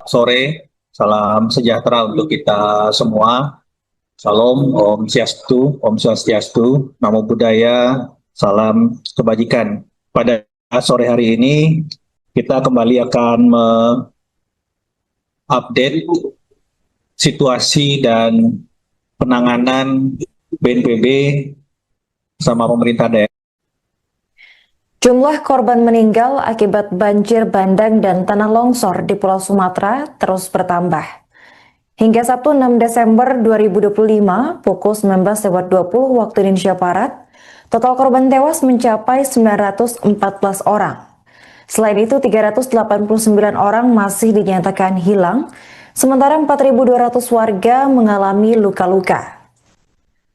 Sore, salam sejahtera untuk kita semua. Salam, Om Swastiastu, Namo Buddhaya, salam kebajikan. Pada sore hari ini, kita kembali akan mengupdate situasi dan penanganan BNPB sama pemerintah daerah. Jumlah korban meninggal akibat banjir bandang dan tanah longsor di Pulau Sumatera terus bertambah. Hingga Sabtu 6 Desember 2025 pukul 19.20 waktu Indonesia Barat, total korban tewas mencapai 914 orang. Selain itu, 389 orang masih dinyatakan hilang, sementara 4.200 warga mengalami luka-luka.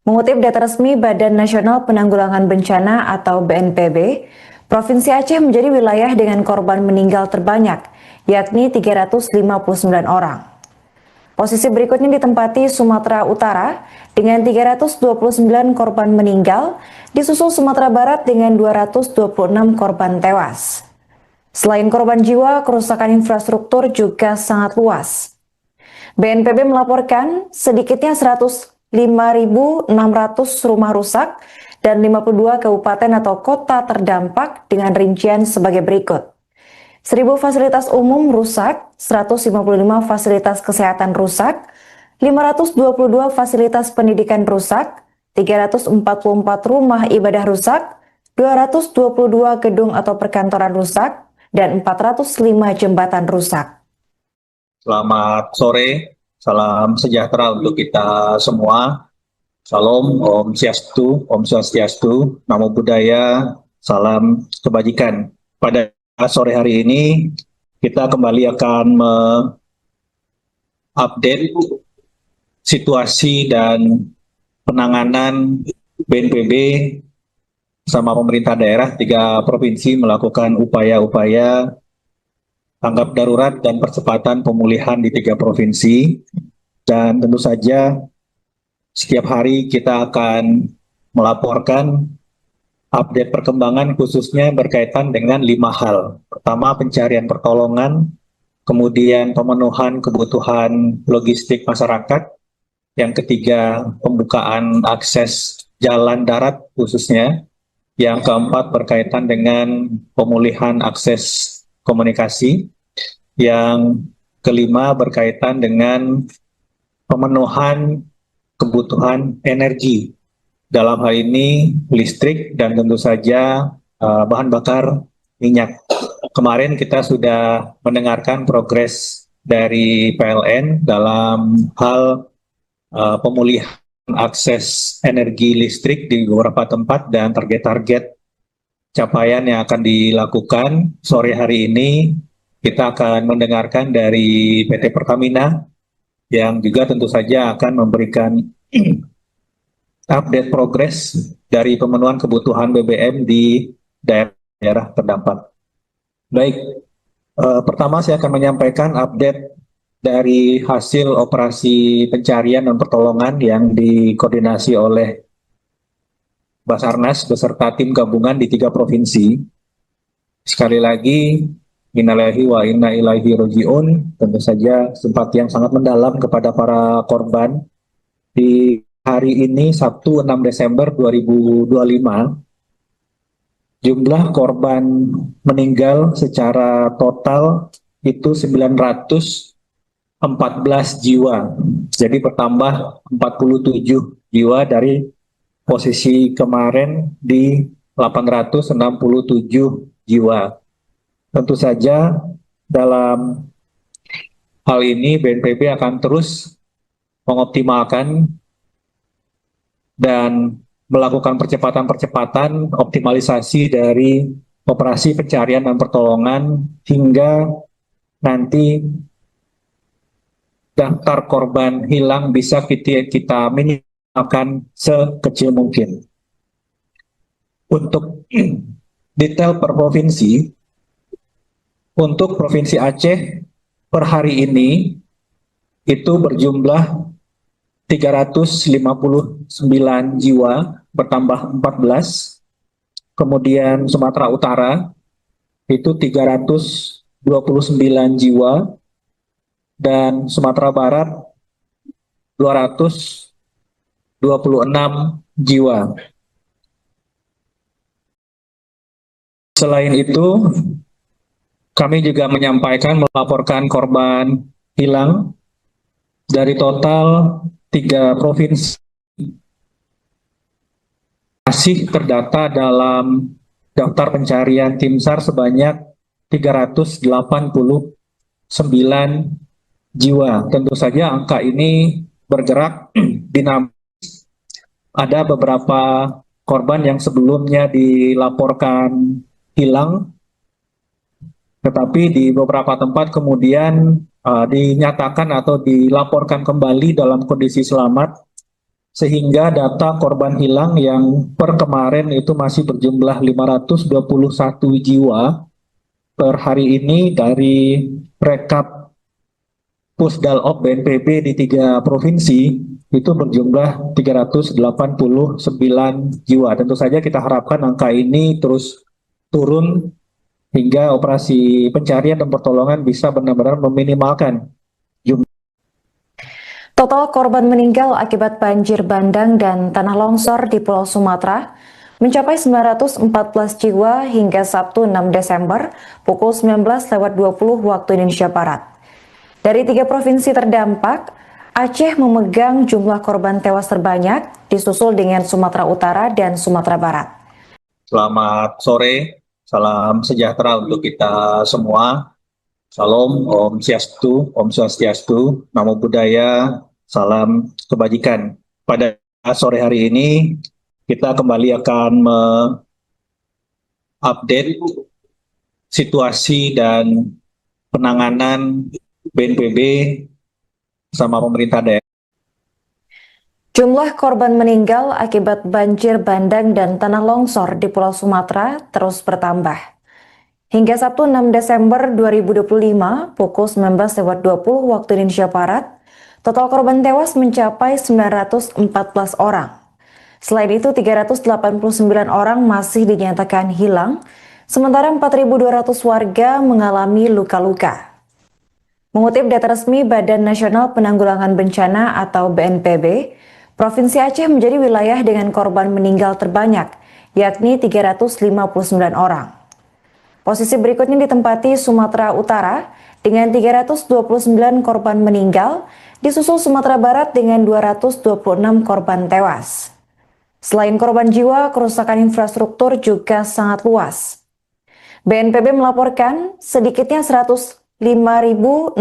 Mengutip data resmi Badan Nasional Penanggulangan Bencana atau BNPB, Provinsi Aceh menjadi wilayah dengan korban meninggal terbanyak, yakni 359 orang. Posisi berikutnya ditempati Sumatera Utara dengan 329 korban meninggal, disusul Sumatera Barat dengan 226 korban tewas. Selain korban jiwa, kerusakan infrastruktur juga sangat luas. BNPB melaporkan sedikitnya 105.600 rumah rusak dan 52 kabupaten atau kota terdampak dengan rincian sebagai berikut. 1.000 fasilitas umum rusak, 155 fasilitas kesehatan rusak, 522 fasilitas pendidikan rusak, 344 rumah ibadah rusak, 222 gedung atau perkantoran rusak, dan 405 jembatan rusak. Selamat sore, salam sejahtera untuk kita semua. Salam, Om Swastiastu, Namo Buddhaya, salam kebajikan. Pada sore hari ini, kita kembali akan update situasi dan penanganan BNPB sama pemerintah daerah 3 provinsi melakukan upaya-upaya tanggap darurat dan percepatan pemulihan di 3 provinsi. Dan tentu saja setiap hari kita akan melaporkan update perkembangan khususnya berkaitan dengan 5 hal. Pertama, pencarian pertolongan, kemudian pemenuhan kebutuhan logistik masyarakat, yang ketiga pembukaan akses jalan darat khususnya, yang keempat berkaitan dengan pemulihan akses komunikasi, yang kelima berkaitan dengan pemenuhan kebutuhan energi, dalam hal ini listrik dan tentu saja bahan bakar minyak. Kemarin kita sudah mendengarkan progres dari PLN dalam hal pemulihan akses energi listrik di beberapa tempat dan target-target capaian yang akan dilakukan. Sore hari ini kita akan mendengarkan dari PT Pertamina yang juga tentu saja akan memberikan update progres dari pemenuhan kebutuhan BBM di daerah terdampak. Baik, pertama saya akan menyampaikan update dari hasil operasi pencarian dan pertolongan yang dikoordinasi oleh Basarnas beserta tim gabungan di 3 provinsi. Sekali lagi, innalillahi wa inna ilaihi roji'un, tentu saja simpati yang sangat mendalam kepada para korban. Di hari ini, Sabtu 6 Desember 2025, jumlah korban meninggal secara total itu 914 jiwa. Jadi bertambah 47 jiwa dari posisi kemarin di 867 jiwa. Tentu saja dalam hal ini BNPB akan terus mengoptimalkan dan melakukan percepatan-percepatan optimalisasi dari operasi pencarian dan pertolongan hingga nanti daftar korban hilang bisa kita minimalkan sekecil mungkin. Untuk detail per provinsi, untuk Provinsi Aceh per hari ini itu berjumlah 359 jiwa, bertambah 14. Kemudian Sumatera Utara itu 329 jiwa, dan Sumatera Barat 226 jiwa. Selain itu, kami juga melaporkan korban hilang dari total 3 provinsi masih terdata dalam daftar pencarian tim SAR sebanyak 389 jiwa. Tentu saja angka ini bergerak dinamis. Ada beberapa korban yang sebelumnya dilaporkan hilang, tetapi di beberapa tempat kemudian dinyatakan atau dilaporkan kembali dalam kondisi selamat, sehingga data korban hilang yang per kemarin itu masih berjumlah 521 jiwa. Per hari ini dari rekap Pusdalop BNPB di 3 provinsi itu berjumlah 389 jiwa. Tentu saja kita harapkan angka ini terus turun hingga operasi pencarian dan pertolongan bisa benar-benar meminimalkan jumlah. Total korban meninggal akibat banjir bandang dan tanah longsor di Pulau Sumatera mencapai 914 jiwa hingga Sabtu 6 Desember pukul 19.20 waktu Indonesia Barat. Dari 3 provinsi terdampak, Aceh memegang jumlah korban tewas terbanyak, disusul dengan Sumatera Utara dan Sumatera Barat. Selamat sore, salam sejahtera untuk kita semua. Salam, Om Swastiastu, Namo Buddhaya, salam kebajikan. Pada sore hari ini, kita kembali akan mengupdate situasi dan penanganan BNPB sama pemerintah daerah. Jumlah korban meninggal akibat banjir bandang dan tanah longsor di Pulau Sumatera terus bertambah. Hingga Sabtu 6 Desember 2025 pukul 19.20 waktu Indonesia Barat, total korban tewas mencapai 914 orang. Selain itu, 389 orang masih dinyatakan hilang, sementara 4.200 warga mengalami luka-luka. Mengutip data resmi Badan Nasional Penanggulangan Bencana atau BNPB, Provinsi Aceh menjadi wilayah dengan korban meninggal terbanyak, yakni 359 orang. Posisi berikutnya ditempati Sumatera Utara dengan 329 korban meninggal, disusul Sumatera Barat dengan 226 korban tewas. Selain korban jiwa, kerusakan infrastruktur juga sangat luas. BNPB melaporkan sedikitnya 105.600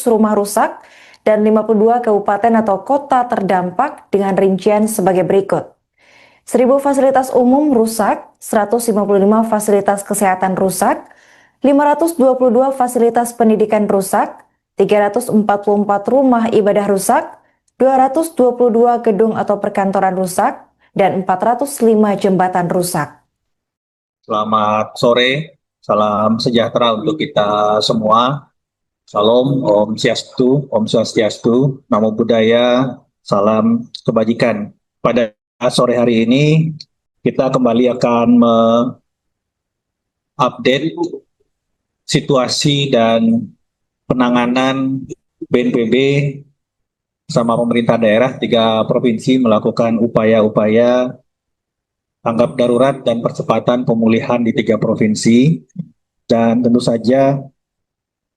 rumah rusak dan 52 kabupaten atau kota terdampak dengan rincian sebagai berikut. 1.000 fasilitas umum rusak, 155 fasilitas kesehatan rusak, 522 fasilitas pendidikan rusak, 344 rumah ibadah rusak, 222 gedung atau perkantoran rusak, dan 405 jembatan rusak. Selamat sore, salam sejahtera untuk kita semua. Salam, Om Swastiastu, Namo Buddhaya, salam kebajikan. Pada sore hari ini, kita kembali akan mengupdate situasi dan penanganan BNPB sama pemerintah daerah 3 provinsi melakukan upaya-upaya tanggap darurat dan percepatan pemulihan di 3 provinsi. Dan tentu saja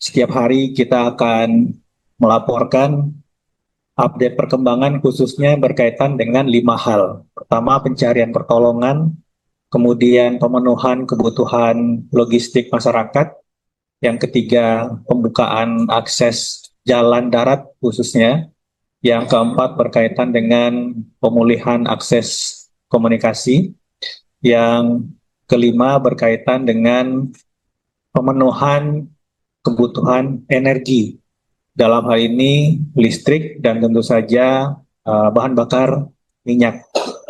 setiap hari kita akan melaporkan update perkembangan khususnya berkaitan dengan 5 hal. Pertama, pencarian pertolongan, kemudian pemenuhan kebutuhan logistik masyarakat, yang ketiga, pembukaan akses jalan darat khususnya, yang keempat berkaitan dengan pemulihan akses komunikasi, yang kelima berkaitan dengan pemenuhan kebutuhan energi. Dalam hal ini listrik dan tentu saja bahan bakar minyak.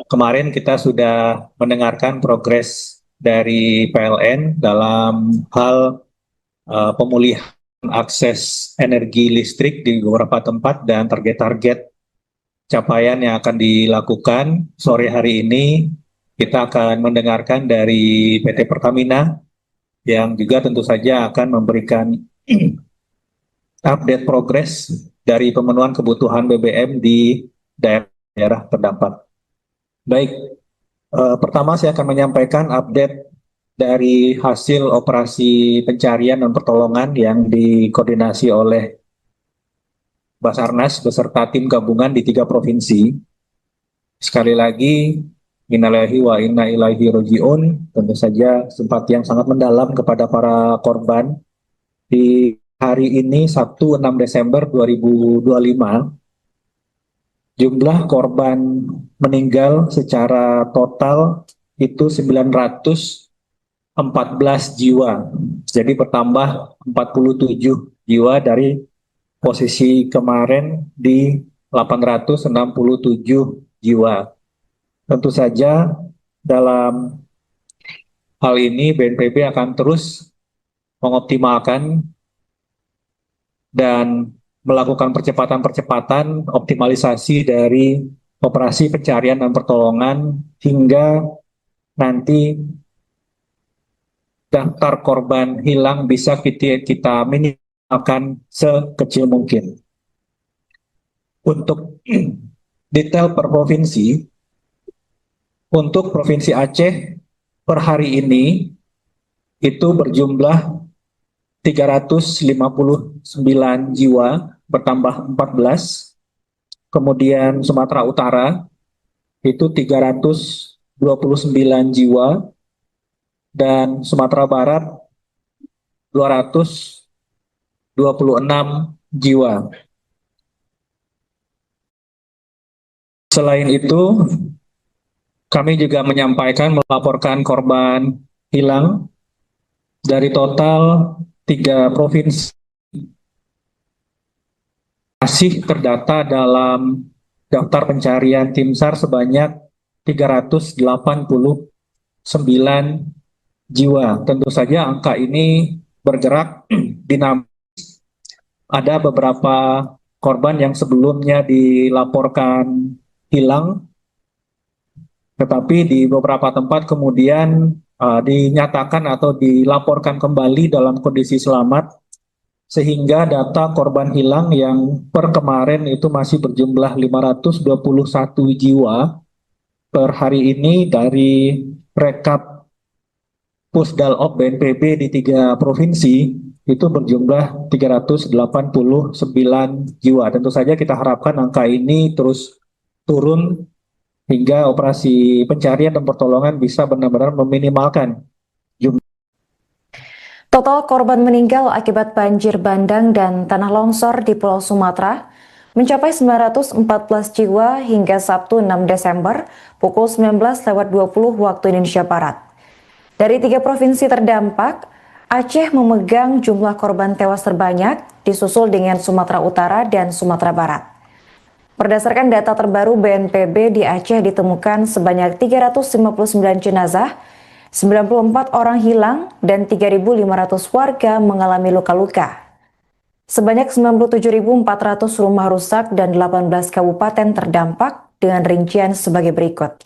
Kemarin kita sudah mendengarkan progres dari PLN dalam hal pemulihan akses energi listrik di beberapa tempat dan target-target capaian yang akan dilakukan. Sore hari ini kita akan mendengarkan dari PT Pertamina yang juga tentu saja akan memberikan update progres dari pemenuhan kebutuhan BBM di daerah terdampak. Baik, pertama saya akan menyampaikan update dari hasil operasi pencarian dan pertolongan yang dikoordinasi oleh Basarnas beserta tim gabungan di 3 provinsi. Sekali lagi, innalillahi wa inna ilaihi roji'un, tentu saja simpati yang sangat mendalam kepada para korban. Di hari ini, Sabtu 6 Desember 2025, jumlah korban meninggal secara total itu 914 jiwa. Jadi bertambah 47 jiwa dari posisi kemarin di 867 jiwa. Tentu saja dalam hal ini BNPB akan terus mengoptimalkan dan melakukan percepatan-percepatan optimalisasi dari operasi pencarian dan pertolongan hingga nanti daftar korban hilang bisa kita minimalkan sekecil mungkin. Untuk detail per provinsi, untuk Provinsi Aceh per hari ini itu berjumlah 359 jiwa, bertambah 14. Kemudian Sumatera Utara itu 329 jiwa, dan Sumatera Barat 226 jiwa. Selain itu, kami juga melaporkan korban hilang dari total 3 provinsi masih terdata dalam daftar pencarian tim SAR sebanyak 389 jiwa. Tentu saja angka ini bergerak dinamis. Ada beberapa korban yang sebelumnya dilaporkan hilang, tetapi di beberapa tempat kemudian dinyatakan atau dilaporkan kembali dalam kondisi selamat, sehingga data korban hilang yang per kemarin itu masih berjumlah 521 jiwa per hari ini dari rekap Pusdalop BNPB di 3 provinsi itu berjumlah 389 jiwa. Tentu saja kita harapkan angka ini terus turun hingga operasi pencarian dan pertolongan bisa benar-benar meminimalkan jumlah. Total korban meninggal akibat banjir bandang dan tanah longsor di Pulau Sumatera mencapai 914 jiwa hingga Sabtu 6 Desember pukul 19.20 waktu Indonesia Barat. Dari 3 provinsi terdampak, Aceh memegang jumlah korban tewas terbanyak, disusul dengan Sumatera Utara dan Sumatera Barat. Berdasarkan data terbaru BNPB, di Aceh ditemukan sebanyak 359 jenazah, 94 orang hilang, dan 3.500 warga mengalami luka-luka. Sebanyak 97.400 rumah rusak dan 18 kabupaten terdampak dengan rincian sebagai berikut.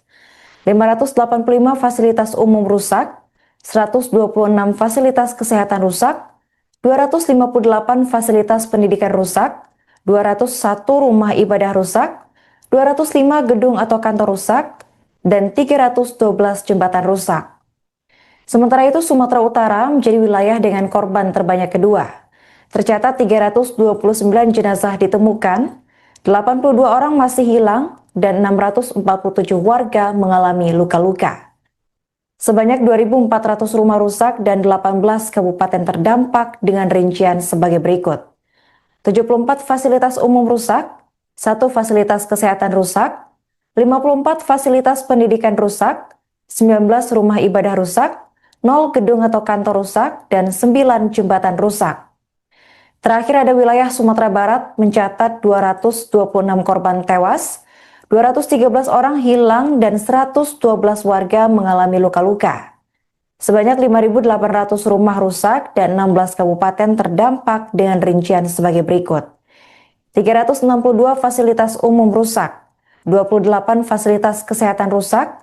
585 fasilitas umum rusak, 126 fasilitas kesehatan rusak, 258 fasilitas pendidikan rusak, 201 rumah ibadah rusak, 205 gedung atau kantor rusak, dan 312 jembatan rusak. Sementara itu, Sumatera Utara menjadi wilayah dengan korban terbanyak kedua. Tercatat 329 jenazah ditemukan, 82 orang masih hilang, dan 647 warga mengalami luka-luka. Sebanyak 2.400 rumah rusak dan 18 kabupaten terdampak dengan rincian sebagai berikut. 74 fasilitas umum rusak, 1 fasilitas kesehatan rusak, 54 fasilitas pendidikan rusak, 19 rumah ibadah rusak, 0 gedung atau kantor rusak, dan 9 jembatan rusak. Terakhir ada wilayah Sumatera Barat mencatat 226 korban tewas, 213 orang hilang, dan 112 warga mengalami luka-luka. Sebanyak 5.800 rumah rusak dan 16 kabupaten terdampak dengan rincian sebagai berikut. 362 fasilitas umum rusak, 28 fasilitas kesehatan rusak,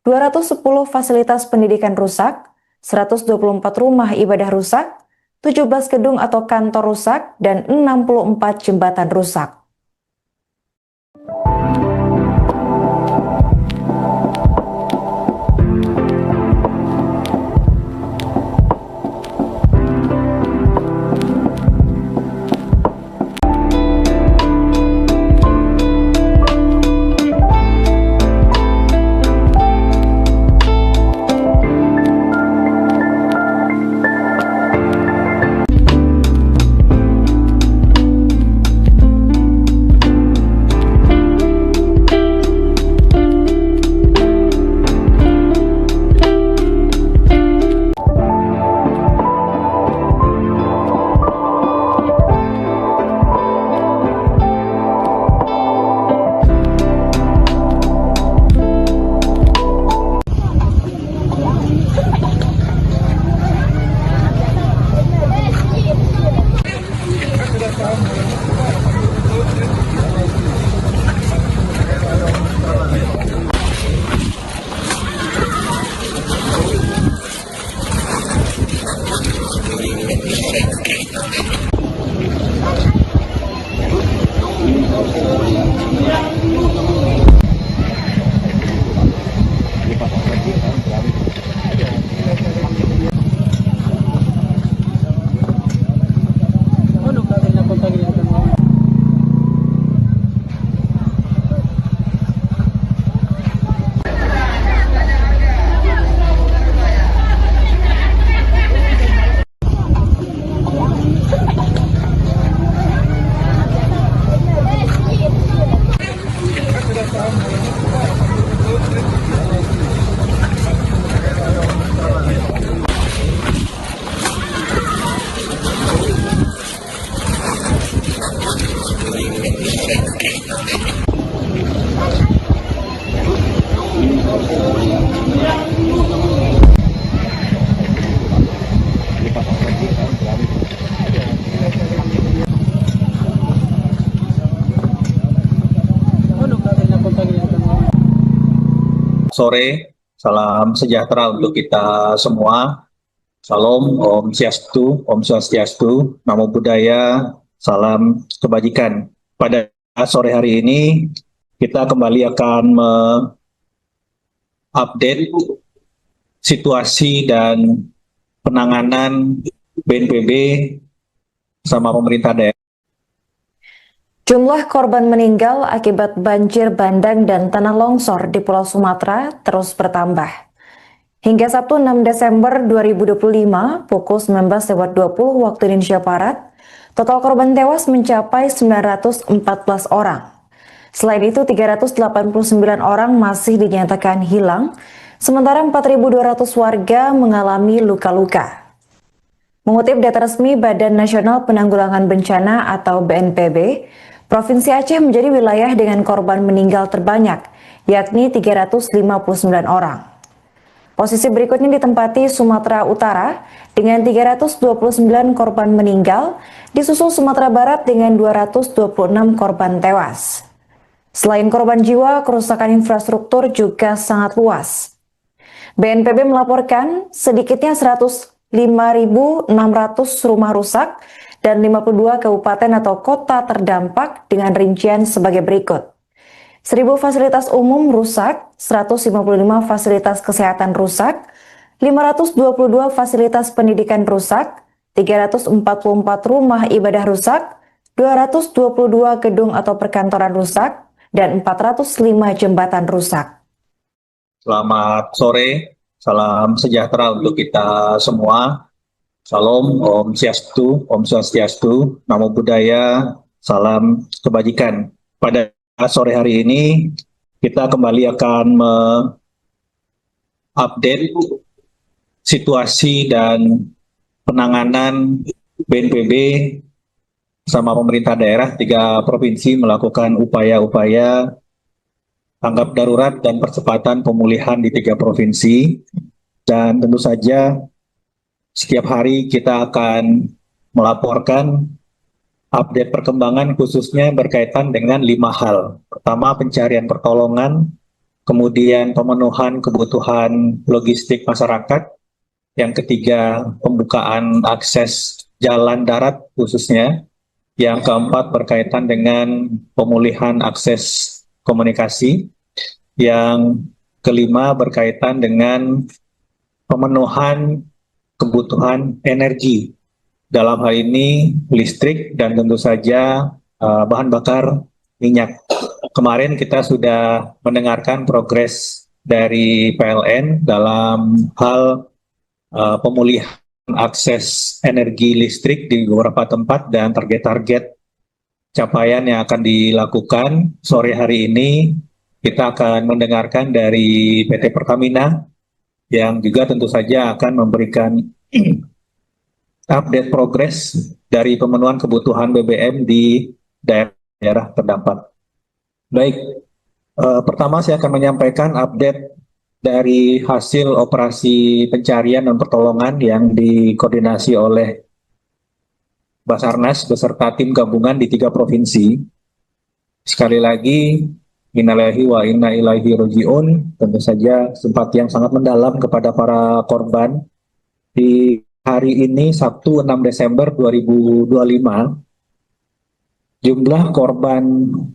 210 fasilitas pendidikan rusak, 124 rumah ibadah rusak, 17 gedung atau kantor rusak, dan 64 jembatan rusak. sore, salam sejahtera untuk kita semua. Salam, Om Swastiastu, Namo Buddhaya, salam kebajikan. Pada sore hari ini, kita kembali akan mengupdate situasi dan penanganan BNPB sama pemerintah daerah. Jumlah korban meninggal akibat banjir bandang dan tanah longsor di Pulau Sumatera terus bertambah. Hingga Sabtu 6 Desember 2025 pukul 19.20 waktu Indonesia Barat, total korban tewas mencapai 914 orang. Selain itu, 389 orang masih dinyatakan hilang, sementara 4.200 warga mengalami luka-luka. Mengutip data resmi Badan Nasional Penanggulangan Bencana atau BNPB, Provinsi Aceh menjadi wilayah dengan korban meninggal terbanyak, yakni 359 orang. Posisi berikutnya ditempati Sumatera Utara dengan 329 korban meninggal, disusul Sumatera Barat dengan 226 korban tewas. Selain korban jiwa, kerusakan infrastruktur juga sangat luas. BNPB melaporkan sedikitnya 105.600 rumah rusak dan 52 kabupaten atau kota terdampak dengan rincian sebagai berikut. 1.000 fasilitas umum rusak, 155 fasilitas kesehatan rusak, 522 fasilitas pendidikan rusak, 344 rumah ibadah rusak, 222 gedung atau perkantoran rusak, dan 405 jembatan rusak. Selamat sore, salam sejahtera untuk kita semua. Salam, Om Swastiastu, Namo Buddhaya, salam kebajikan. Pada sore hari ini, kita kembali akan mengupdate situasi dan penanganan BNPB sama pemerintah daerah 3 provinsi melakukan upaya-upaya tanggap darurat dan percepatan pemulihan di 3 provinsi. Dan tentu saja setiap hari kita akan melaporkan update perkembangan khususnya berkaitan dengan 5 hal. Pertama, pencarian pertolongan, kemudian pemenuhan kebutuhan logistik masyarakat, yang ketiga, pembukaan akses jalan darat khususnya, yang keempat berkaitan dengan pemulihan akses komunikasi, yang kelima berkaitan dengan pemenuhan kebutuhan energi, dalam hal ini listrik dan tentu saja bahan bakar minyak. Kemarin kita sudah mendengarkan progres dari PLN dalam hal pemulihan akses energi listrik di beberapa tempat dan target-target capaian yang akan dilakukan. Sore hari ini kita akan mendengarkan dari PT Pertamina yang juga tentu saja akan memberikan update progres dari pemenuhan kebutuhan BBM di daerah terdampak. Baik, pertama saya akan menyampaikan update dari hasil operasi pencarian dan pertolongan yang dikoordinasi oleh Basarnas beserta tim gabungan di 3 provinsi. Sekali lagi, innalillahi wa inna ilaihi raji'un, tentu saja simpati yang sangat mendalam kepada para korban. Di hari ini, Sabtu 6 Desember 2025, jumlah korban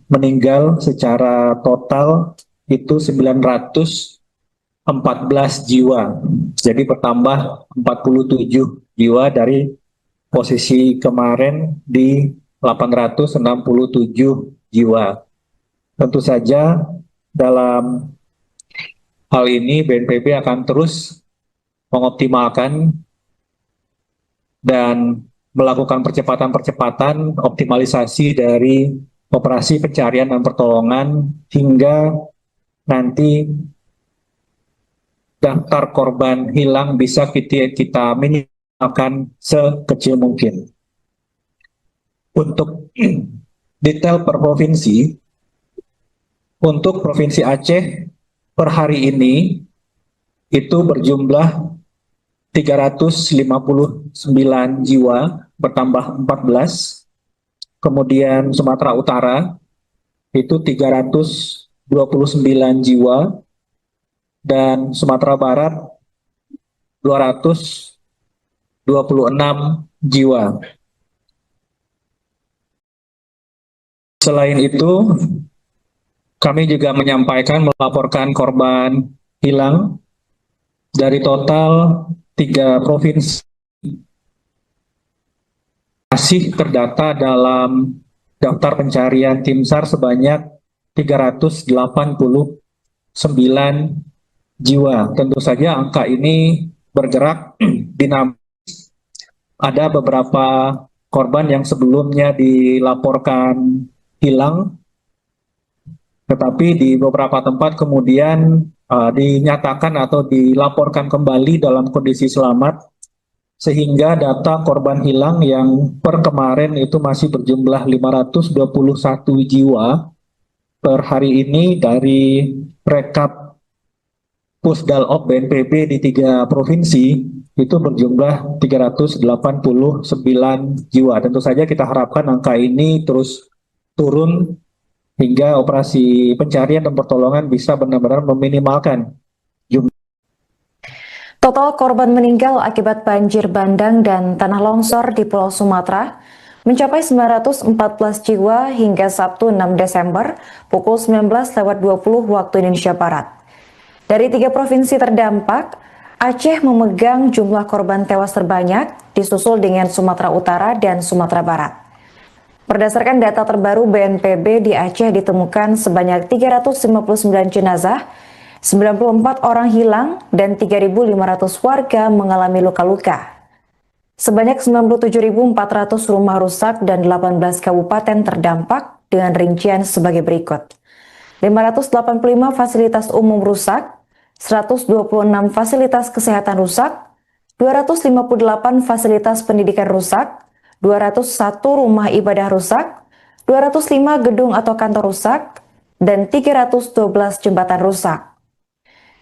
meninggal secara total itu 914 jiwa. Jadi bertambah 47 jiwa dari posisi kemarin di 867 jiwa. Tentu saja dalam hal ini BNPB akan terus mengoptimalkan dan melakukan percepatan-percepatan optimalisasi dari operasi pencarian dan pertolongan hingga nanti daftar korban hilang bisa kita minimalkan sekecil mungkin. Untuk detail per provinsi, untuk Provinsi Aceh per hari ini itu berjumlah 359 jiwa, bertambah 14. Kemudian Sumatera Utara itu 329 jiwa, dan Sumatera Barat 226 jiwa. Selain itu, kami juga melaporkan korban hilang dari total 3 provinsi masih terdata dalam daftar pencarian tim SAR sebanyak 389 jiwa. Tentu saja angka ini bergerak dinamis. Ada beberapa korban yang sebelumnya dilaporkan hilang, tetapi di beberapa tempat kemudian dinyatakan atau dilaporkan kembali dalam kondisi selamat, sehingga data korban hilang yang per kemarin itu masih berjumlah 521 jiwa per hari ini dari rekap Pusdalop BNPB di 3 provinsi itu berjumlah 389 jiwa. Tentu saja kita harapkan angka ini terus turun hingga operasi pencarian dan pertolongan bisa benar-benar meminimalkan jumlah. Total korban meninggal akibat banjir bandang dan tanah longsor di Pulau Sumatera mencapai 914 jiwa hingga Sabtu 6 Desember pukul 19.20 waktu Indonesia Barat. Dari 3 provinsi terdampak, Aceh memegang jumlah korban tewas terbanyak, disusul dengan Sumatera Utara dan Sumatera Barat. Berdasarkan data terbaru BNPB, di Aceh ditemukan sebanyak 359 jenazah, 94 orang hilang, dan 3.500 warga mengalami luka-luka. Sebanyak 97.400 rumah rusak dan 18 kabupaten terdampak dengan rincian sebagai berikut. 585 fasilitas umum rusak, 126 fasilitas kesehatan rusak, 258 fasilitas pendidikan rusak, 201 rumah ibadah rusak, 205 gedung atau kantor rusak, dan 312 jembatan rusak.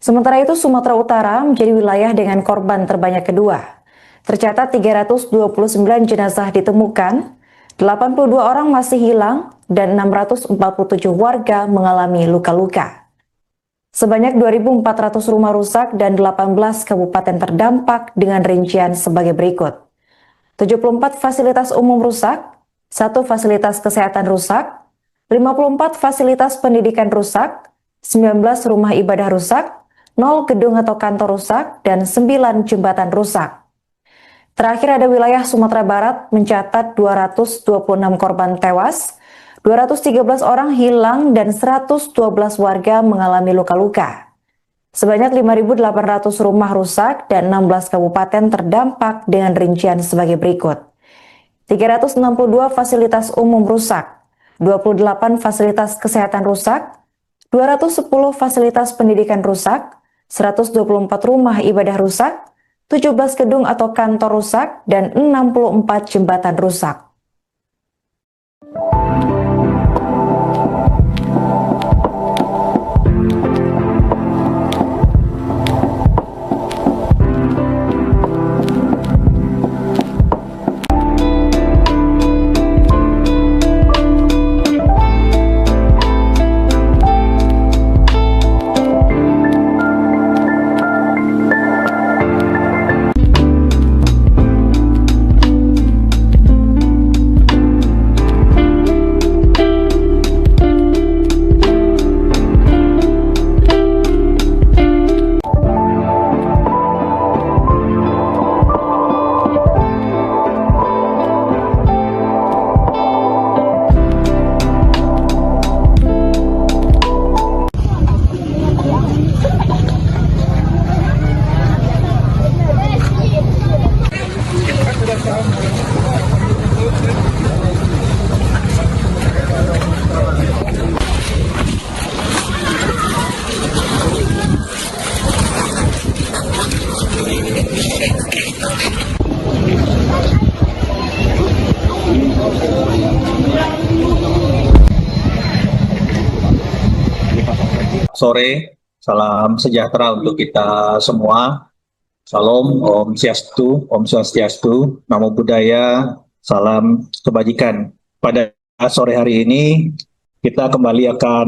Sementara itu, Sumatera Utara menjadi wilayah dengan korban terbanyak kedua. Tercatat 329 jenazah ditemukan, 82 orang masih hilang, dan 647 warga mengalami luka-luka. Sebanyak 2.400 rumah rusak dan 18 kabupaten terdampak dengan rincian sebagai berikut. 74 fasilitas umum rusak, 1 fasilitas kesehatan rusak, 54 fasilitas pendidikan rusak, 19 rumah ibadah rusak, 0 gedung atau kantor rusak, dan 9 jembatan rusak. Terakhir ada wilayah Sumatera Barat mencatat 226 korban tewas, 213 orang hilang, dan 112 warga mengalami luka-luka. Sebanyak 5.800 rumah rusak dan 16 kabupaten terdampak dengan rincian sebagai berikut. 362 fasilitas umum rusak, 28 fasilitas kesehatan rusak, 210 fasilitas pendidikan rusak, 124 rumah ibadah rusak, 17 gedung atau kantor rusak, dan 64 jembatan rusak. Sore, salam sejahtera untuk kita semua. Salam, Om Swastiastu, Namo Buddhaya, salam kebajikan. Pada sore hari ini, kita kembali akan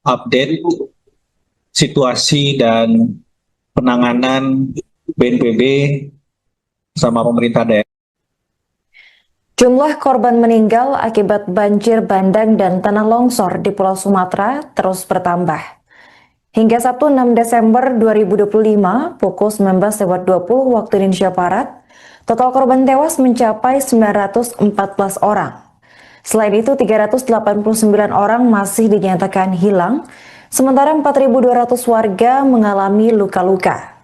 mengupdate situasi dan penanganan BNPB sama pemerintah daerah. Jumlah korban meninggal akibat banjir bandang dan tanah longsor di Pulau Sumatera terus bertambah. Hingga Sabtu 6 Desember 2025 pukul 19.20 waktu Indonesia Barat, total korban tewas mencapai 914 orang. Selain itu, 389 orang masih dinyatakan hilang, sementara 4.200 warga mengalami luka-luka.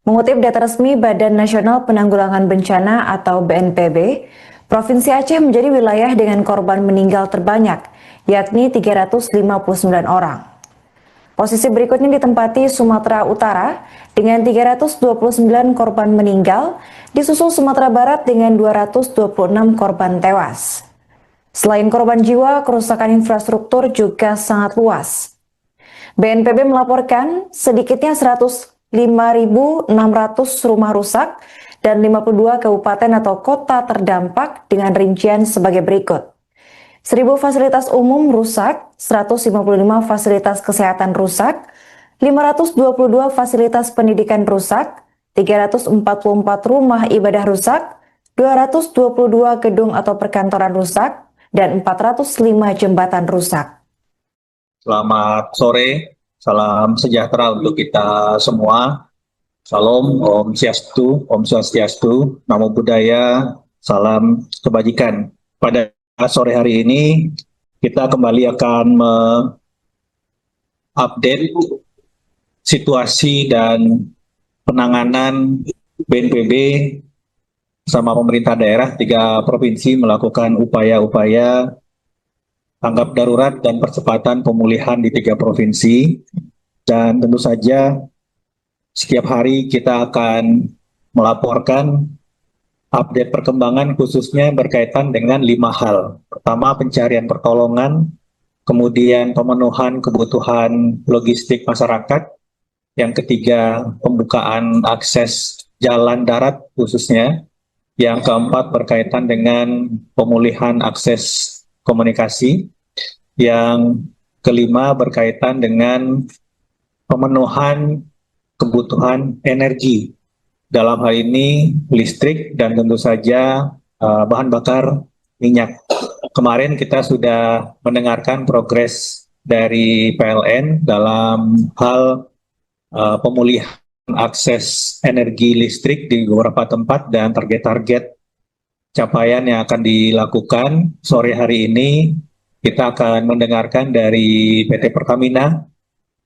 Mengutip data resmi Badan Nasional Penanggulangan Bencana atau BNPB, Provinsi Aceh menjadi wilayah dengan korban meninggal terbanyak, yakni 359 orang. Posisi berikutnya ditempati Sumatera Utara dengan 329 korban meninggal, disusul Sumatera Barat dengan 226 korban tewas. Selain korban jiwa, kerusakan infrastruktur juga sangat luas. BNPB melaporkan sedikitnya 105.600 rumah rusak dan 52 kabupaten atau kota terdampak dengan rincian sebagai berikut. 1.000 fasilitas umum rusak, 155 fasilitas kesehatan rusak, 522 fasilitas pendidikan rusak, 344 rumah ibadah rusak, 222 gedung atau perkantoran rusak, dan 405 jembatan rusak. Selamat sore, salam sejahtera untuk kita semua. Salam, Om Swastiastu, Namo Buddhaya, salam kebajikan. Pada sore hari ini, kita kembali akan mengupdate situasi dan penanganan BNPB sama pemerintah daerah 3 provinsi melakukan upaya-upaya tanggap darurat dan percepatan pemulihan di 3 provinsi. Dan tentu saja setiap hari kita akan melaporkan update perkembangan khususnya berkaitan dengan 5 hal. Pertama, pencarian pertolongan, kemudian pemenuhan kebutuhan logistik masyarakat, yang ketiga, pembukaan akses jalan darat khususnya, yang keempat berkaitan dengan pemulihan akses komunikasi, yang kelima berkaitan dengan pemenuhan kebutuhan energi, dalam hal ini listrik dan tentu saja bahan bakar minyak. Kemarin kita sudah mendengarkan progres dari PLN dalam hal pemulihan akses energi listrik di beberapa tempat dan target-target capaian yang akan dilakukan. Sore hari ini kita akan mendengarkan dari PT Pertamina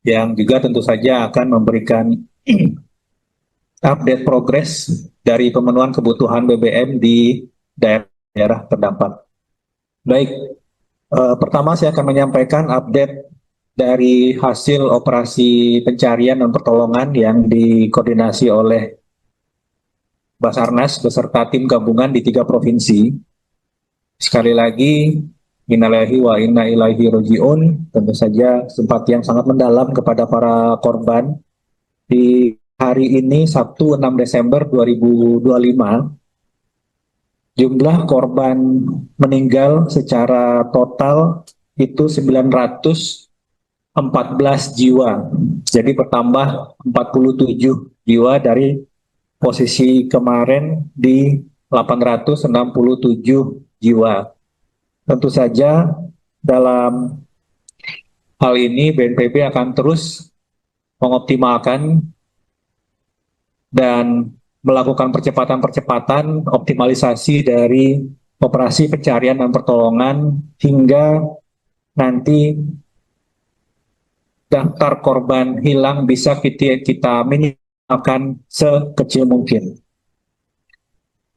yang juga tentu saja akan memberikan update progres dari pemenuhan kebutuhan BBM di daerah terdampak. Baik, pertama saya akan menyampaikan update dari hasil operasi pencarian dan pertolongan yang dikoordinasi oleh Basarnas beserta tim gabungan di 3 provinsi. Sekali lagi, innalillahi wa inna ilaihi raji'un, tentu saja simpati yang sangat mendalam kepada para korban. Di hari ini Sabtu 6 Desember 2025, jumlah korban meninggal secara total itu 914 jiwa. Jadi bertambah 47 jiwa dari posisi kemarin di 867 jiwa. Tentu saja dalam hal ini BNPB akan terus mengoptimalkan dan melakukan percepatan-percepatan optimalisasi dari operasi pencarian dan pertolongan hingga nanti daftar korban hilang bisa kita minimalkan sekecil mungkin.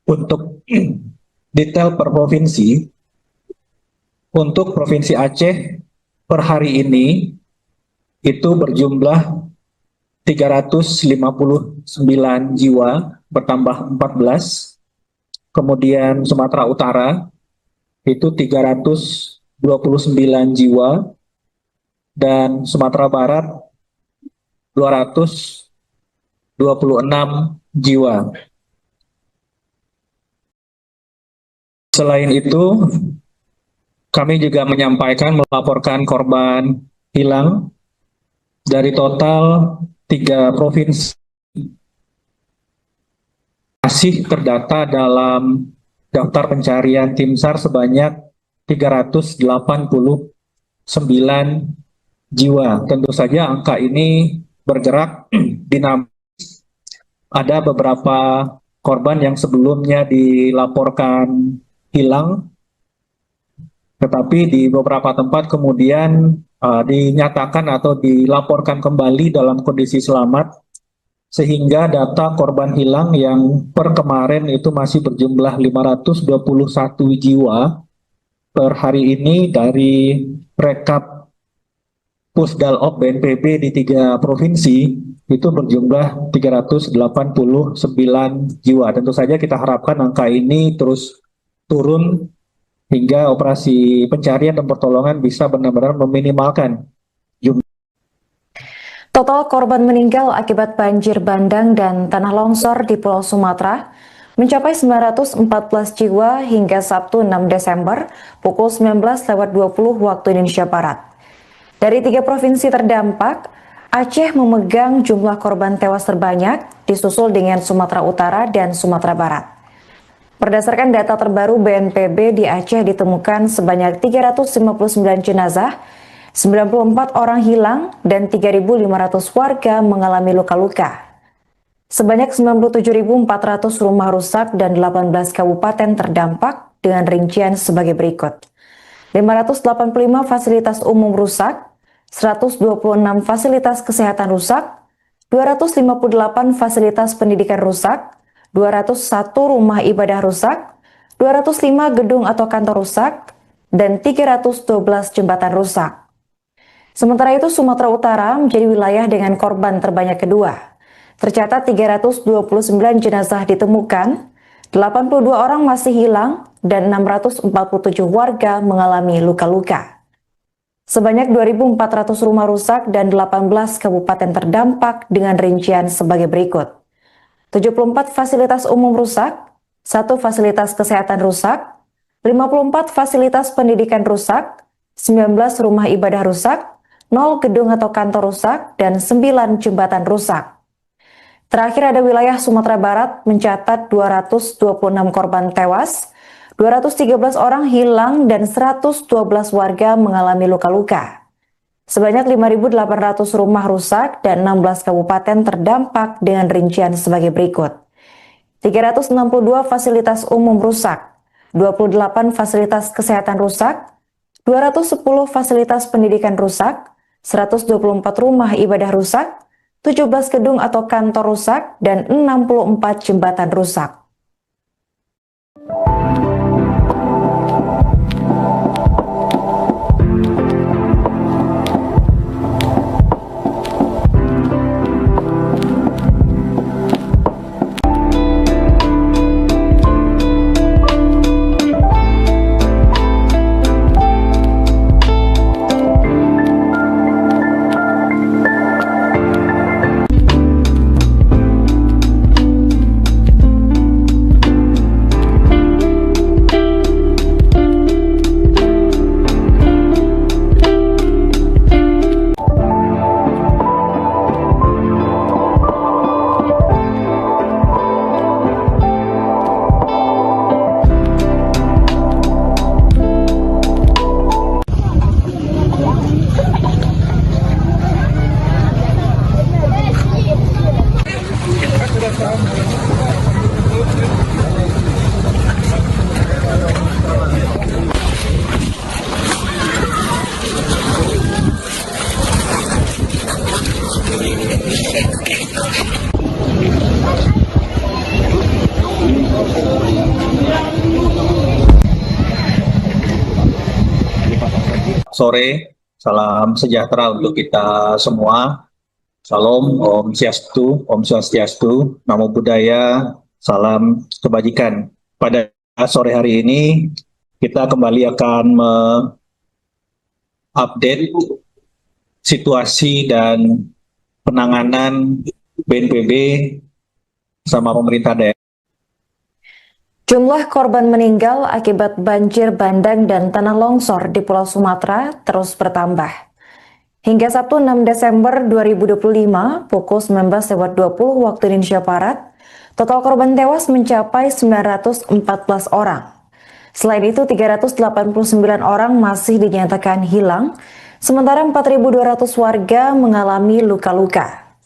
Untuk detail per provinsi, untuk Provinsi Aceh per hari ini itu berjumlah 359 jiwa, bertambah 14. Kemudian Sumatera Utara itu 329 jiwa, dan Sumatera Barat 226 jiwa. Selain itu, kami juga melaporkan korban hilang Dari total 3 provinsi masih terdata dalam daftar pencarian tim SAR sebanyak 389 jiwa. Tentu saja angka ini bergerak dinamis. Ada beberapa korban yang sebelumnya dilaporkan hilang, tetapi di beberapa tempat kemudian dinyatakan atau dilaporkan kembali dalam kondisi selamat, sehingga data korban hilang yang per kemarin itu masih berjumlah 521 jiwa per hari ini dari rekap Pusdalop BNPB di 3 provinsi itu berjumlah 389 jiwa. Tentu saja kita harapkan angka ini terus turun hingga operasi pencarian dan pertolongan bisa benar-benar meminimalkan jumlah. Total korban meninggal akibat banjir bandang dan tanah longsor di Pulau Sumatera mencapai 914 jiwa hingga Sabtu 6 Desember pukul 19.20 waktu Indonesia Barat. Dari 3 provinsi terdampak, Aceh memegang jumlah korban tewas terbanyak, disusul dengan Sumatera Utara dan Sumatera Barat. Berdasarkan data terbaru BNPB, di Aceh ditemukan sebanyak 359 jenazah, 94 orang hilang, dan 3.500 warga mengalami luka-luka. Sebanyak 97.400 rumah rusak dan 18 kabupaten terdampak dengan rincian sebagai berikut. 585 fasilitas umum rusak, 126 fasilitas kesehatan rusak, 258 fasilitas pendidikan rusak, 201 rumah ibadah rusak, 205 gedung atau kantor rusak, dan 312 jembatan rusak. Sementara itu, Sumatera Utara menjadi wilayah dengan korban terbanyak kedua. Tercatat 329 jenazah ditemukan, 82 orang masih hilang, dan 647 warga mengalami luka-luka. Sebanyak 2.400 rumah rusak dan 18 kabupaten terdampak dengan rincian sebagai berikut. 74 fasilitas umum rusak, 1 fasilitas kesehatan rusak, 54 fasilitas pendidikan rusak, 19 rumah ibadah rusak, 0 gedung atau kantor rusak, dan 9 jembatan rusak. Terakhir ada wilayah Sumatera Barat mencatat 226 korban tewas, 213 orang hilang, dan 112 warga mengalami luka-luka. Sebanyak 5.800 rumah rusak dan 16 kabupaten terdampak dengan rincian sebagai berikut. 362 fasilitas umum rusak, 28 fasilitas kesehatan rusak, 210 fasilitas pendidikan rusak, 124 rumah ibadah rusak, 17 gedung atau kantor rusak, dan 64 jembatan rusak. Sore, salam sejahtera untuk kita semua. Salam, Om Swastiastu, Namo Buddhaya, salam kebajikan. Pada sore hari ini, kita kembali akan mengupdate situasi dan penanganan BNPB sama pemerintah daerah. Jumlah korban meninggal akibat banjir bandang dan tanah longsor di Pulau Sumatera terus bertambah. Hingga Sabtu 6 Desember 2025 pukul 19.20 waktu Indonesia Barat, total korban tewas mencapai 914 orang. Selain itu, 389 orang masih dinyatakan hilang, sementara 4.200 warga mengalami luka-luka.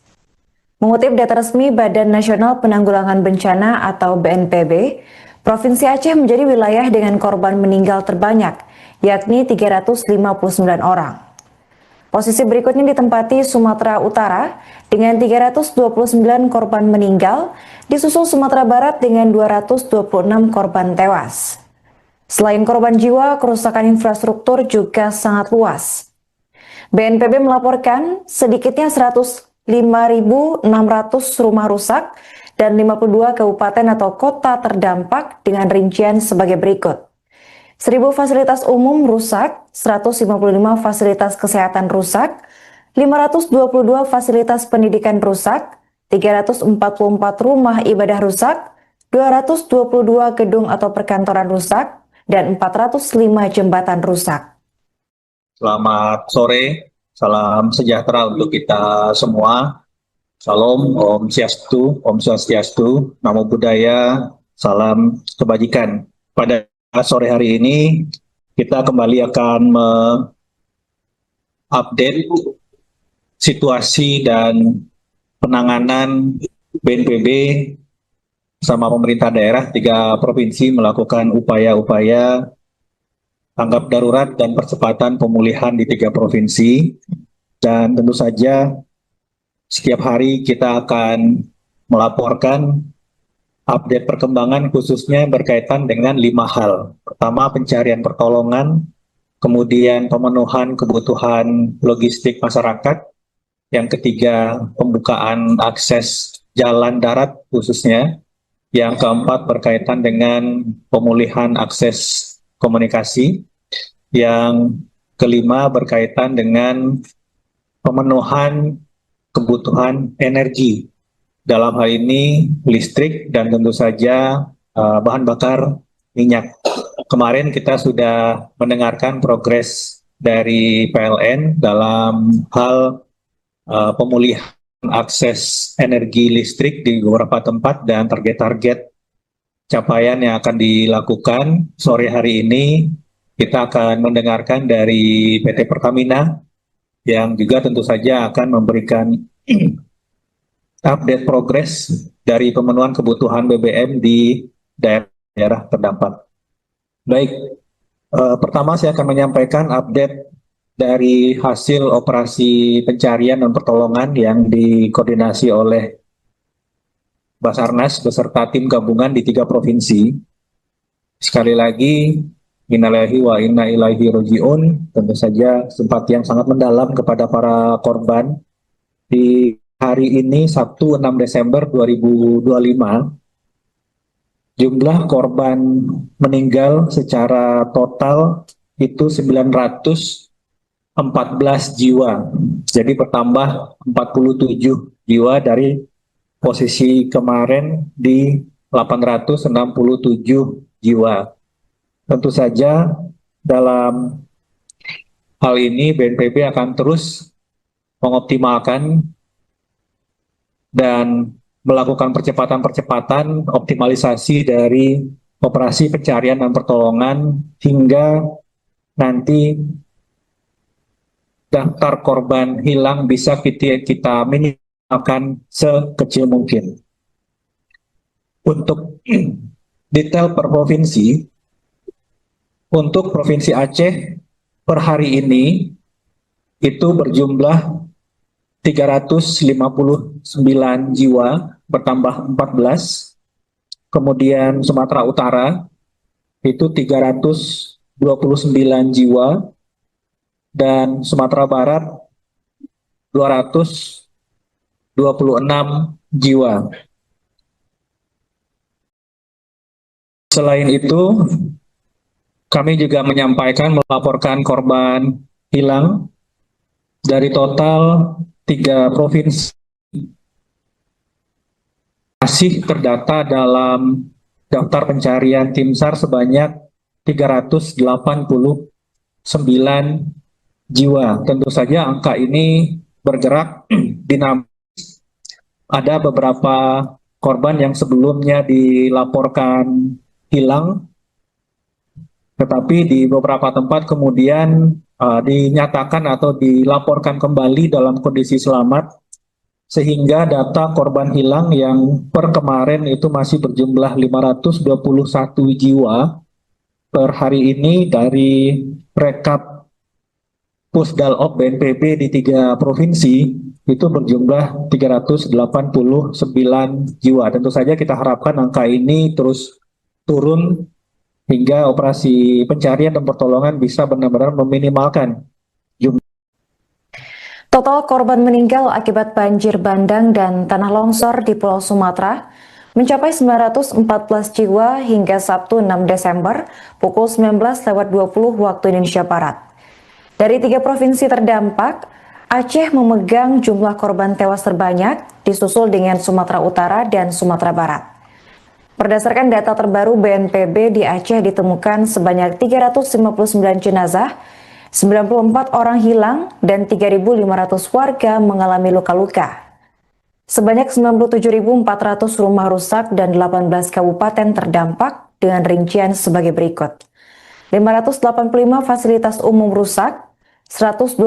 Mengutip data resmi Badan Nasional Penanggulangan Bencana atau BNPB, Provinsi Aceh menjadi wilayah dengan korban meninggal terbanyak, yakni 359 orang. Posisi berikutnya ditempati Sumatera Utara dengan 329 korban meninggal, disusul Sumatera Barat dengan 226 korban tewas. Selain korban jiwa, kerusakan infrastruktur juga sangat luas. BNPB melaporkan sedikitnya 105.600 rumah rusak dan 52 kabupaten atau kota terdampak dengan rincian sebagai berikut. 1.000 fasilitas umum rusak, 155 fasilitas kesehatan rusak, 522 fasilitas pendidikan rusak, 344 rumah ibadah rusak, 222 gedung atau perkantoran rusak, dan 405 jembatan rusak. Selamat sore, salam sejahtera untuk kita semua. Salam, Om Swastiastu, Namo Buddhaya, salam kebajikan. Pada sore hari ini kita kembali akan mengupdate situasi dan penanganan BNPB sama pemerintah daerah 3 provinsi melakukan upaya-upaya tanggap darurat dan percepatan pemulihan di 3 provinsi. Dan tentu saja setiap hari kita akan melaporkan update perkembangan khususnya berkaitan dengan 5 hal. Pertama, pencarian pertolongan, kemudian pemenuhan kebutuhan logistik masyarakat, yang ketiga pembukaan akses jalan darat khususnya, yang keempat berkaitan dengan pemulihan akses komunikasi, yang kelima berkaitan dengan pemenuhan kebutuhan energi. Dalam hal ini listrik dan tentu saja bahan bakar minyak. Kemarin kita sudah mendengarkan progres dari PLN dalam hal pemulihan akses energi listrik di beberapa tempat dan target-target capaian yang akan dilakukan. Sore hari ini kita akan mendengarkan dari PT Pertamina yang juga tentu saja akan memberikan update progres dari pemenuhan kebutuhan BBM di daerah terdampak. Baik, pertama saya akan menyampaikan update dari hasil operasi pencarian dan pertolongan yang dikoordinasi oleh Basarnas beserta tim gabungan di 3 provinsi. Sekali lagi, innalillahi wa inna ilaihi raji'un, tentu saja simpati yang sangat mendalam kepada para korban. Di hari ini Sabtu 6 Desember 2025, jumlah korban meninggal secara total itu 914 jiwa. Jadi bertambah 47 jiwa dari posisi kemarin di 867 jiwa. Tentu saja dalam hal ini BNPB akan terus mengoptimalkan dan melakukan percepatan optimalisasi dari operasi pencarian dan pertolongan hingga nanti daftar korban hilang bisa kita minimalkan sekecil mungkin. Untuk detail per provinsi, untuk Provinsi Aceh per hari ini itu berjumlah 359 jiwa, bertambah 14. Kemudian Sumatera Utara itu 329 jiwa, dan Sumatera Barat 226 jiwa. Selain itu, kami juga melaporkan korban hilang dari total 3 provinsi masih terdata dalam daftar pencarian tim SAR sebanyak 389 jiwa. Tentu saja angka ini bergerak dinamis. Ada beberapa korban yang sebelumnya dilaporkan hilang, tetapi di beberapa tempat kemudian dinyatakan atau dilaporkan kembali dalam kondisi selamat, sehingga data korban hilang yang per kemarin itu masih berjumlah 521 jiwa per hari ini dari rekap Pusdalop BNPB di 3 provinsi itu berjumlah 389 jiwa. Tentu saja kita harapkan angka ini terus turun hingga operasi pencarian dan pertolongan bisa benar-benar meminimalkan jumlah. Total korban meninggal akibat banjir bandang dan tanah longsor di Pulau Sumatera mencapai 914 jiwa hingga Sabtu 6 Desember pukul 19.20 waktu Indonesia Barat. Dari 3 provinsi terdampak, Aceh memegang jumlah korban tewas terbanyak, disusul dengan Sumatera Utara dan Sumatera Barat. Berdasarkan data terbaru BNPB, di Aceh ditemukan sebanyak 359 jenazah, 94 orang hilang, dan 3.500 warga mengalami luka-luka. Sebanyak 97.400 rumah rusak dan 18 kabupaten terdampak dengan rincian sebagai berikut. 585 fasilitas umum rusak, 126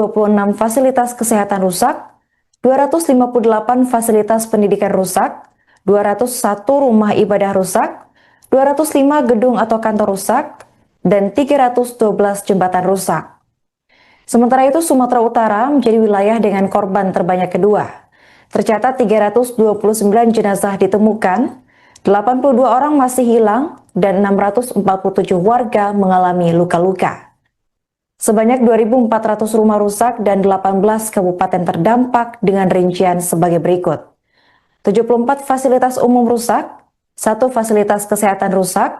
fasilitas kesehatan rusak, 258 fasilitas pendidikan rusak, 201 rumah ibadah rusak, 205 gedung atau kantor rusak, dan 312 jembatan rusak. Sementara itu, Sumatera Utara menjadi wilayah dengan korban terbanyak kedua. Tercatat 329 jenazah ditemukan, 82 orang masih hilang, dan 647 warga mengalami luka-luka. Sebanyak 2.400 rumah rusak dan 18 kabupaten terdampak dengan rincian sebagai berikut. 74 fasilitas umum rusak, 1 fasilitas kesehatan rusak,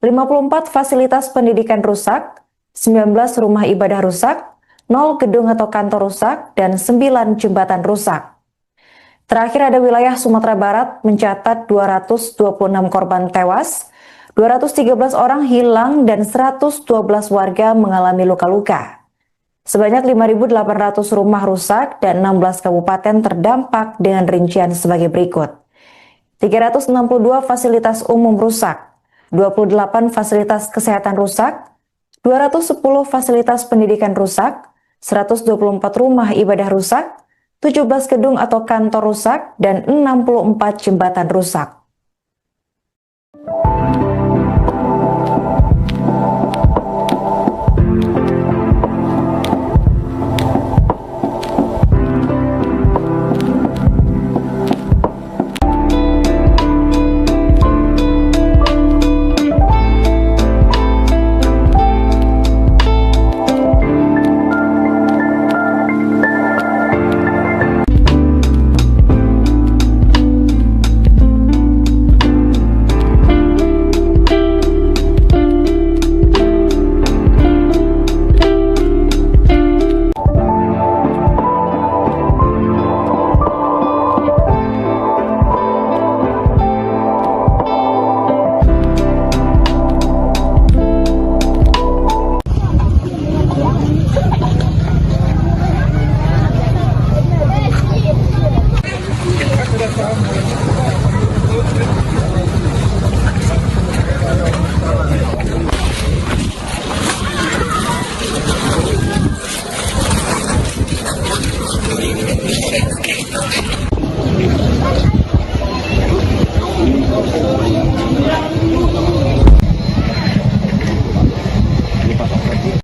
54 fasilitas pendidikan rusak, 19 rumah ibadah rusak, 0 gedung atau kantor rusak, dan 9 jembatan rusak. Terakhir ada wilayah Sumatera Barat mencatat 226 korban tewas, 213 orang hilang, dan 112 warga mengalami luka-luka. Sebanyak 5.800 rumah rusak dan 16 kabupaten terdampak dengan rincian sebagai berikut. 362 fasilitas umum rusak, 28 fasilitas kesehatan rusak, 210 fasilitas pendidikan rusak, 124 rumah ibadah rusak, 17 gedung atau kantor rusak, dan 64 jembatan rusak.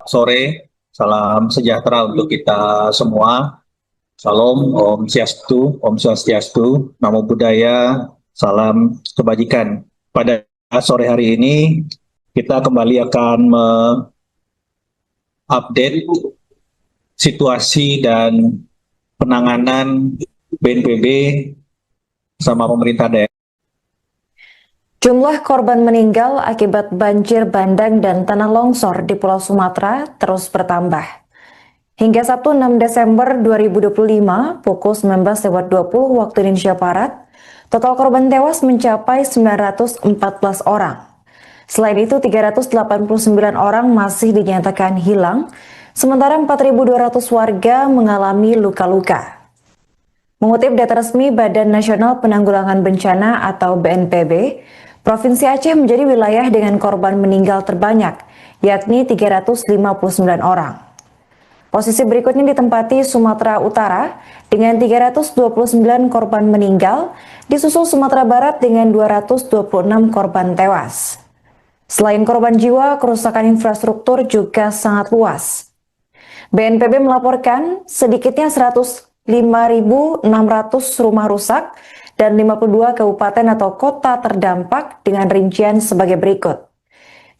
Sore, salam sejahtera untuk kita semua. Salam, Om Swastiastu, Namo Buddhaya, salam kebajikan. Pada sore hari ini, kita kembali akan mengupdate situasi dan penanganan BNPB sama pemerintah daerah. Jumlah korban meninggal akibat banjir bandang dan tanah longsor di Pulau Sumatera terus bertambah. Hingga Sabtu 6 Desember 2025 pukul 19.20 waktu Indonesia Barat, total korban tewas mencapai 914 orang. Selain itu, 389 orang masih dinyatakan hilang, Sementara 4.200 warga mengalami luka-luka. Mengutip data resmi Badan Nasional Penanggulangan Bencana atau BNPB, Provinsi Aceh menjadi wilayah dengan korban meninggal terbanyak, yakni 359 orang. Posisi berikutnya ditempati Sumatera Utara dengan 329 korban meninggal, disusul Sumatera Barat dengan 226 korban tewas. Selain korban jiwa, kerusakan infrastruktur juga sangat luas. BNPB melaporkan sedikitnya 105.600 rumah rusak dan 52 kabupaten atau kota terdampak dengan rincian sebagai berikut.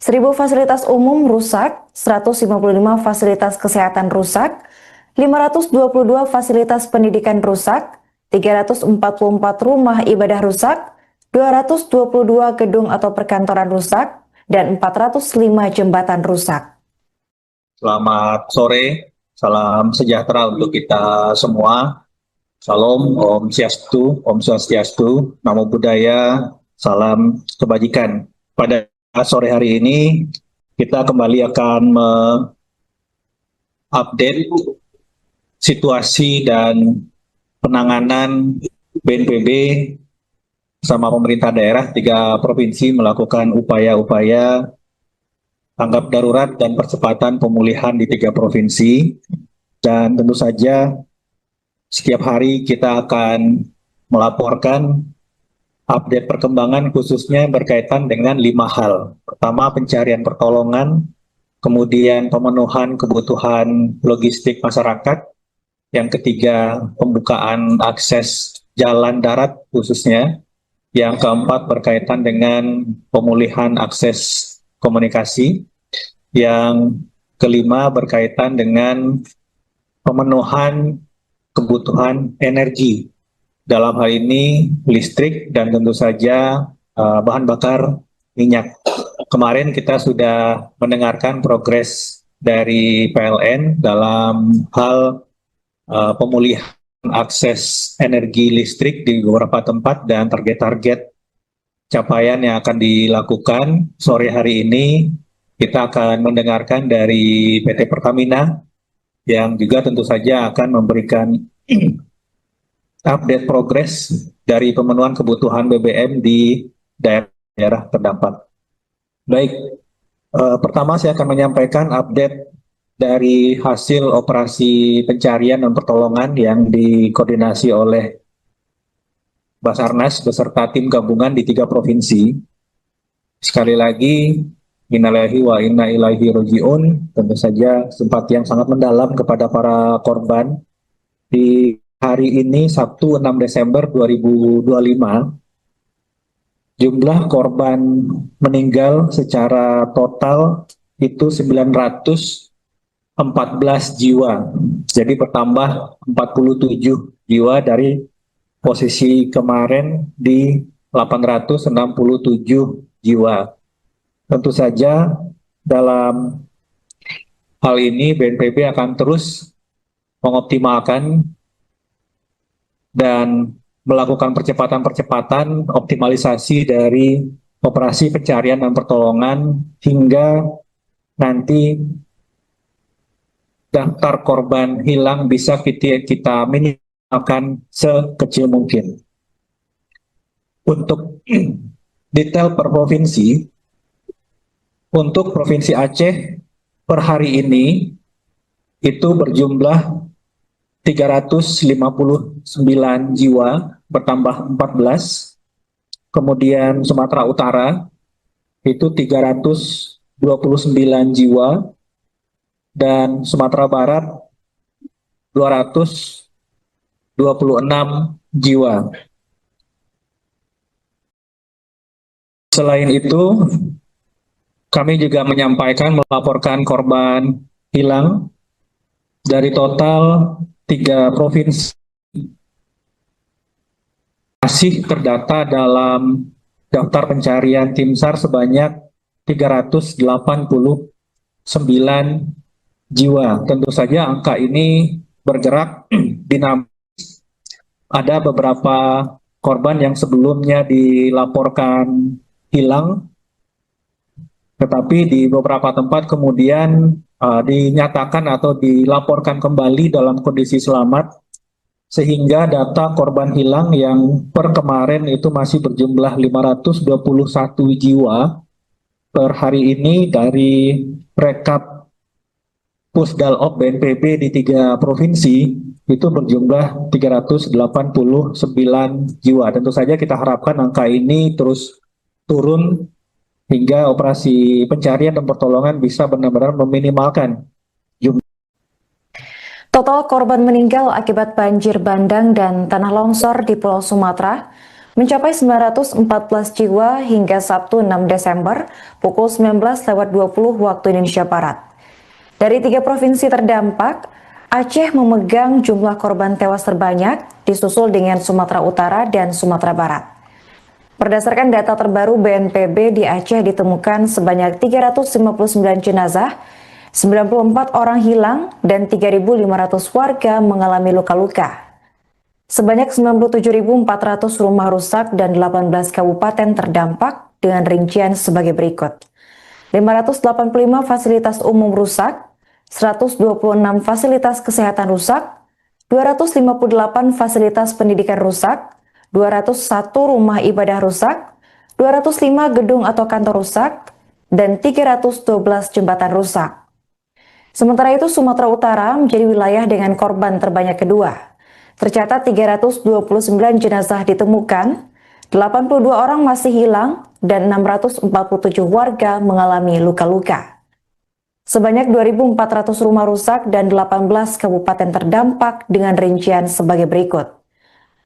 1.000 fasilitas umum rusak, 155 fasilitas kesehatan rusak, 522 fasilitas pendidikan rusak, 344 rumah ibadah rusak, 222 gedung atau perkantoran rusak, dan 405 jembatan rusak. Selamat sore, salam sejahtera untuk kita semua. Salam, Om Swastiastu, Namo Buddhaya, salam kebajikan. Pada sore hari ini, kita kembali akan mengupdate situasi dan penanganan BNPB sama pemerintah daerah 3 provinsi melakukan upaya-upaya tanggap darurat dan percepatan pemulihan di 3 provinsi. Dan tentu saja setiap hari kita akan melaporkan update perkembangan khususnya berkaitan dengan 5 hal. Pertama, pencarian pertolongan, kemudian pemenuhan kebutuhan logistik masyarakat, yang ketiga pembukaan akses jalan darat khususnya, yang keempat berkaitan dengan pemulihan akses komunikasi, yang kelima berkaitan dengan pemenuhan kebutuhan energi, dalam hal ini listrik dan tentu saja bahan bakar minyak. Kemarin kita sudah mendengarkan progres dari PLN dalam hal pemulihan akses energi listrik di beberapa tempat dan target-target capaian yang akan dilakukan. Sore hari ini kita akan mendengarkan dari PT Pertamina yang juga tentu saja akan memberikan update progres dari pemenuhan kebutuhan BBM di daerah terdampak. Baik, pertama saya akan menyampaikan update dari hasil operasi pencarian dan pertolongan yang dikoordinasi oleh Basarnas beserta tim gabungan di 3 provinsi. Sekali lagi, innalillahi wa inna ilaihi raji'un, tentu saja simpati yang sangat mendalam kepada para korban. Di hari ini, Sabtu 6 Desember 2025, jumlah korban meninggal secara total itu 914 jiwa. Jadi bertambah 47 jiwa dari posisi kemarin di 867 jiwa. Tentu saja dalam hal ini BNPB akan terus mengoptimalkan dan melakukan percepatan-percepatan optimalisasi dari operasi pencarian dan pertolongan hingga nanti daftar korban hilang bisa kita minimalkan sekecil mungkin. Untuk detail per provinsi, untuk Provinsi Aceh per hari ini itu berjumlah 359 jiwa, bertambah 14. Kemudian Sumatera Utara itu 329 jiwa, dan Sumatera Barat 226 jiwa. Selain itu, kami juga melaporkan korban hilang dari total 3 provinsi masih terdata dalam daftar pencarian tim SAR sebanyak 389 jiwa. Tentu saja angka ini bergerak dinamis. Ada beberapa korban yang sebelumnya dilaporkan hilang, tetapi di beberapa tempat kemudian dinyatakan atau dilaporkan kembali dalam kondisi selamat, sehingga data korban hilang yang per kemarin itu masih berjumlah 521 jiwa per hari ini dari rekap Pusdalop BNPB di 3 provinsi itu berjumlah 389 jiwa. Tentu saja kita harapkan angka ini terus turun hingga operasi pencarian dan pertolongan bisa benar-benar meminimalkan jumlah. Total korban meninggal akibat banjir bandang dan tanah longsor di Pulau Sumatera mencapai 914 jiwa hingga Sabtu 6 Desember pukul 19.20 waktu Indonesia Barat. Dari 3 provinsi terdampak, Aceh memegang jumlah korban tewas terbanyak, disusul dengan Sumatera Utara dan Sumatera Barat. Berdasarkan data terbaru BNPB, di Aceh ditemukan sebanyak 359 jenazah, 94 orang hilang, dan 3.500 warga mengalami luka-luka. Sebanyak 97.400 rumah rusak dan 18 kabupaten terdampak dengan rincian sebagai berikut. 585 fasilitas umum rusak, 126 fasilitas kesehatan rusak, 258 fasilitas pendidikan rusak, 201 rumah ibadah rusak, 205 gedung atau kantor rusak, dan 312 jembatan rusak. Sementara itu, Sumatera Utara menjadi wilayah dengan korban terbanyak kedua. Tercatat 329 jenazah ditemukan, 82 orang masih hilang, dan 647 warga mengalami luka-luka. Sebanyak 2.400 rumah rusak dan 18 kabupaten terdampak dengan rincian sebagai berikut.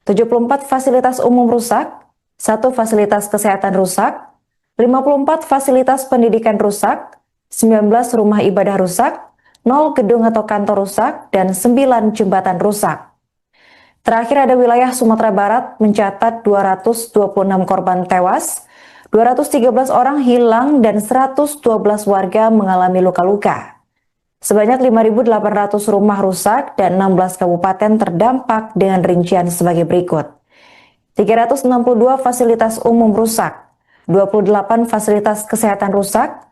74 fasilitas umum rusak, 1 fasilitas kesehatan rusak, 54 fasilitas pendidikan rusak, 19 rumah ibadah rusak, 0 gedung atau kantor rusak, dan 9 jembatan rusak. Terakhir ada wilayah Sumatera Barat mencatat 226 korban tewas, 213 orang hilang, dan 112 warga mengalami luka-luka. Sebanyak 5.800 rumah rusak dan 16 kabupaten terdampak dengan rincian sebagai berikut. 362 fasilitas umum rusak, 28 fasilitas kesehatan rusak,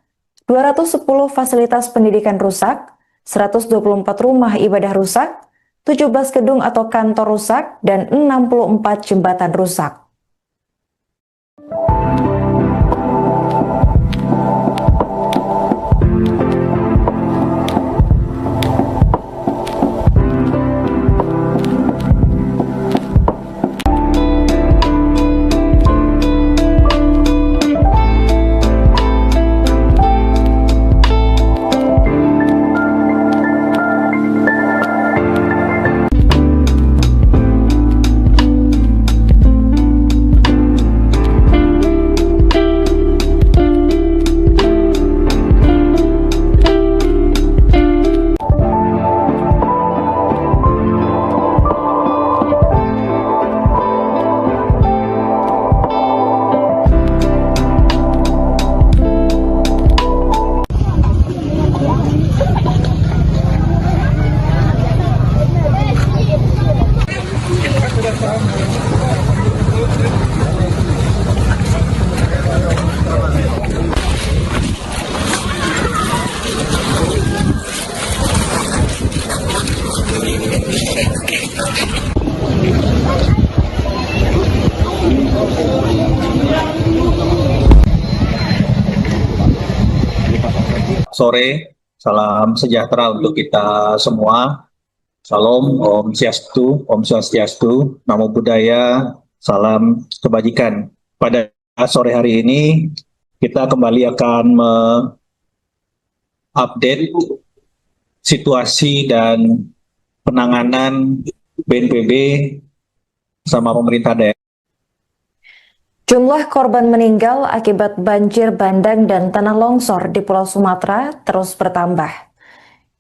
210 fasilitas pendidikan rusak, 124 rumah ibadah rusak, 17 gedung atau kantor rusak, dan 64 jembatan rusak. Sore, salam sejahtera untuk kita semua. Salam, Om Swastiastu, Namo Buddhaya, salam kebajikan. Pada sore hari ini, kita kembali akan mengupdate situasi dan penanganan BNPB sama pemerintah daerah. Jumlah korban meninggal akibat banjir bandang dan tanah longsor di Pulau Sumatera terus bertambah.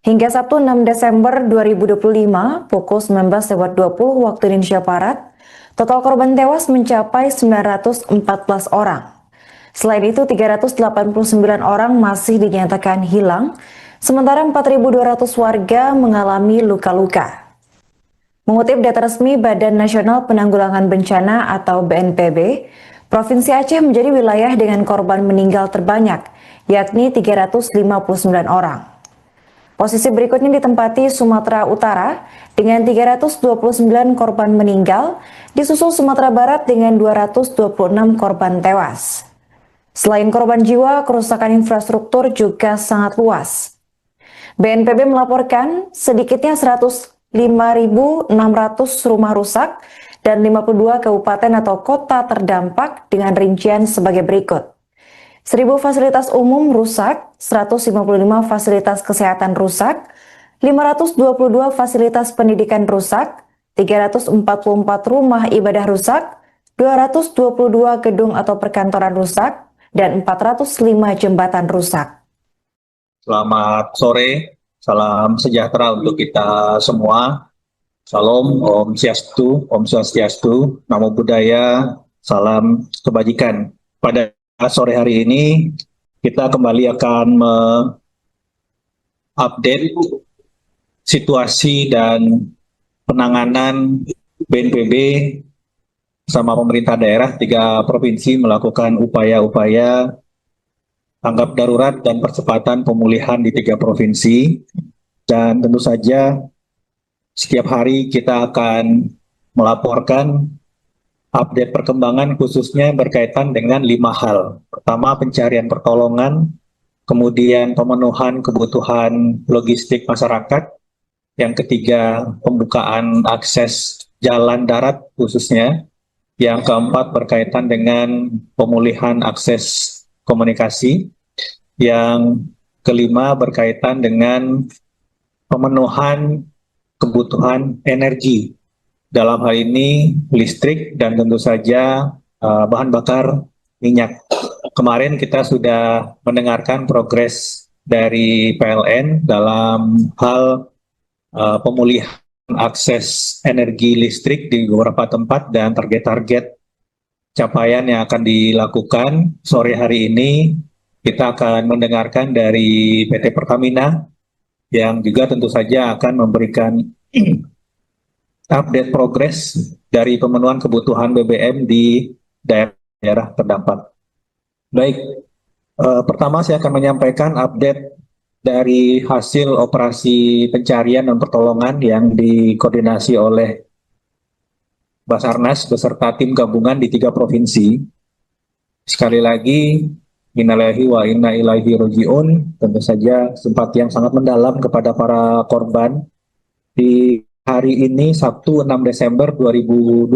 Hingga Sabtu 6 Desember 2025 pukul 19.20 waktu Indonesia Barat, total korban tewas mencapai 914 orang. Selain itu, 389 orang masih dinyatakan hilang, sementara 4.200 warga mengalami luka-luka. Mengutip data resmi Badan Nasional Penanggulangan Bencana atau BNPB, Provinsi Aceh menjadi wilayah dengan korban meninggal terbanyak, yakni 359 orang. Posisi berikutnya ditempati Sumatera Utara dengan 329 korban meninggal, disusul Sumatera Barat dengan 226 korban tewas. Selain korban jiwa, kerusakan infrastruktur juga sangat luas. BNPB melaporkan sedikitnya 105.600 rumah rusak dan 52 kabupaten atau kota terdampak dengan rincian sebagai berikut. 1.000 fasilitas umum rusak, 155 fasilitas kesehatan rusak, 522 fasilitas pendidikan rusak, 344 rumah ibadah rusak, 222 gedung atau perkantoran rusak, dan 405 jembatan rusak. Selamat sore, salam sejahtera untuk kita semua. Salam, Om Swastiastu, Namo Buddhaya, salam kebajikan. Pada sore hari ini, kita kembali akan mengupdate situasi dan penanganan BNPB sama pemerintah daerah 3 provinsi melakukan upaya-upaya tanggap darurat dan percepatan pemulihan di 3 provinsi. Dan tentu saja setiap hari kita akan melaporkan update perkembangan khususnya berkaitan dengan 5 hal. Pertama, pencarian pertolongan, kemudian pemenuhan kebutuhan logistik masyarakat, yang ketiga pembukaan akses jalan darat khususnya, yang keempat berkaitan dengan pemulihan akses komunikasi, yang kelima berkaitan dengan pemenuhan kebutuhan energi. Dalam hal ini listrik dan tentu saja bahan bakar minyak. Kemarin kita sudah mendengarkan progres dari PLN dalam hal pemulihan akses energi listrik di beberapa tempat dan target-target capaian yang akan dilakukan. Sore hari ini kita akan mendengarkan dari PT Pertamina yang juga tentu saja akan memberikan update progres dari pemenuhan kebutuhan BBM di daerah terdampak. Baik, pertama saya akan menyampaikan update dari hasil operasi pencarian dan pertolongan yang dikoordinasi oleh Basarnas beserta tim gabungan di 3 provinsi. Sekali lagi, innalillahi wa inna ilaihi raji'un, tentu saja simpati yang sangat mendalam kepada para korban. Di hari ini Sabtu 6 Desember 2025,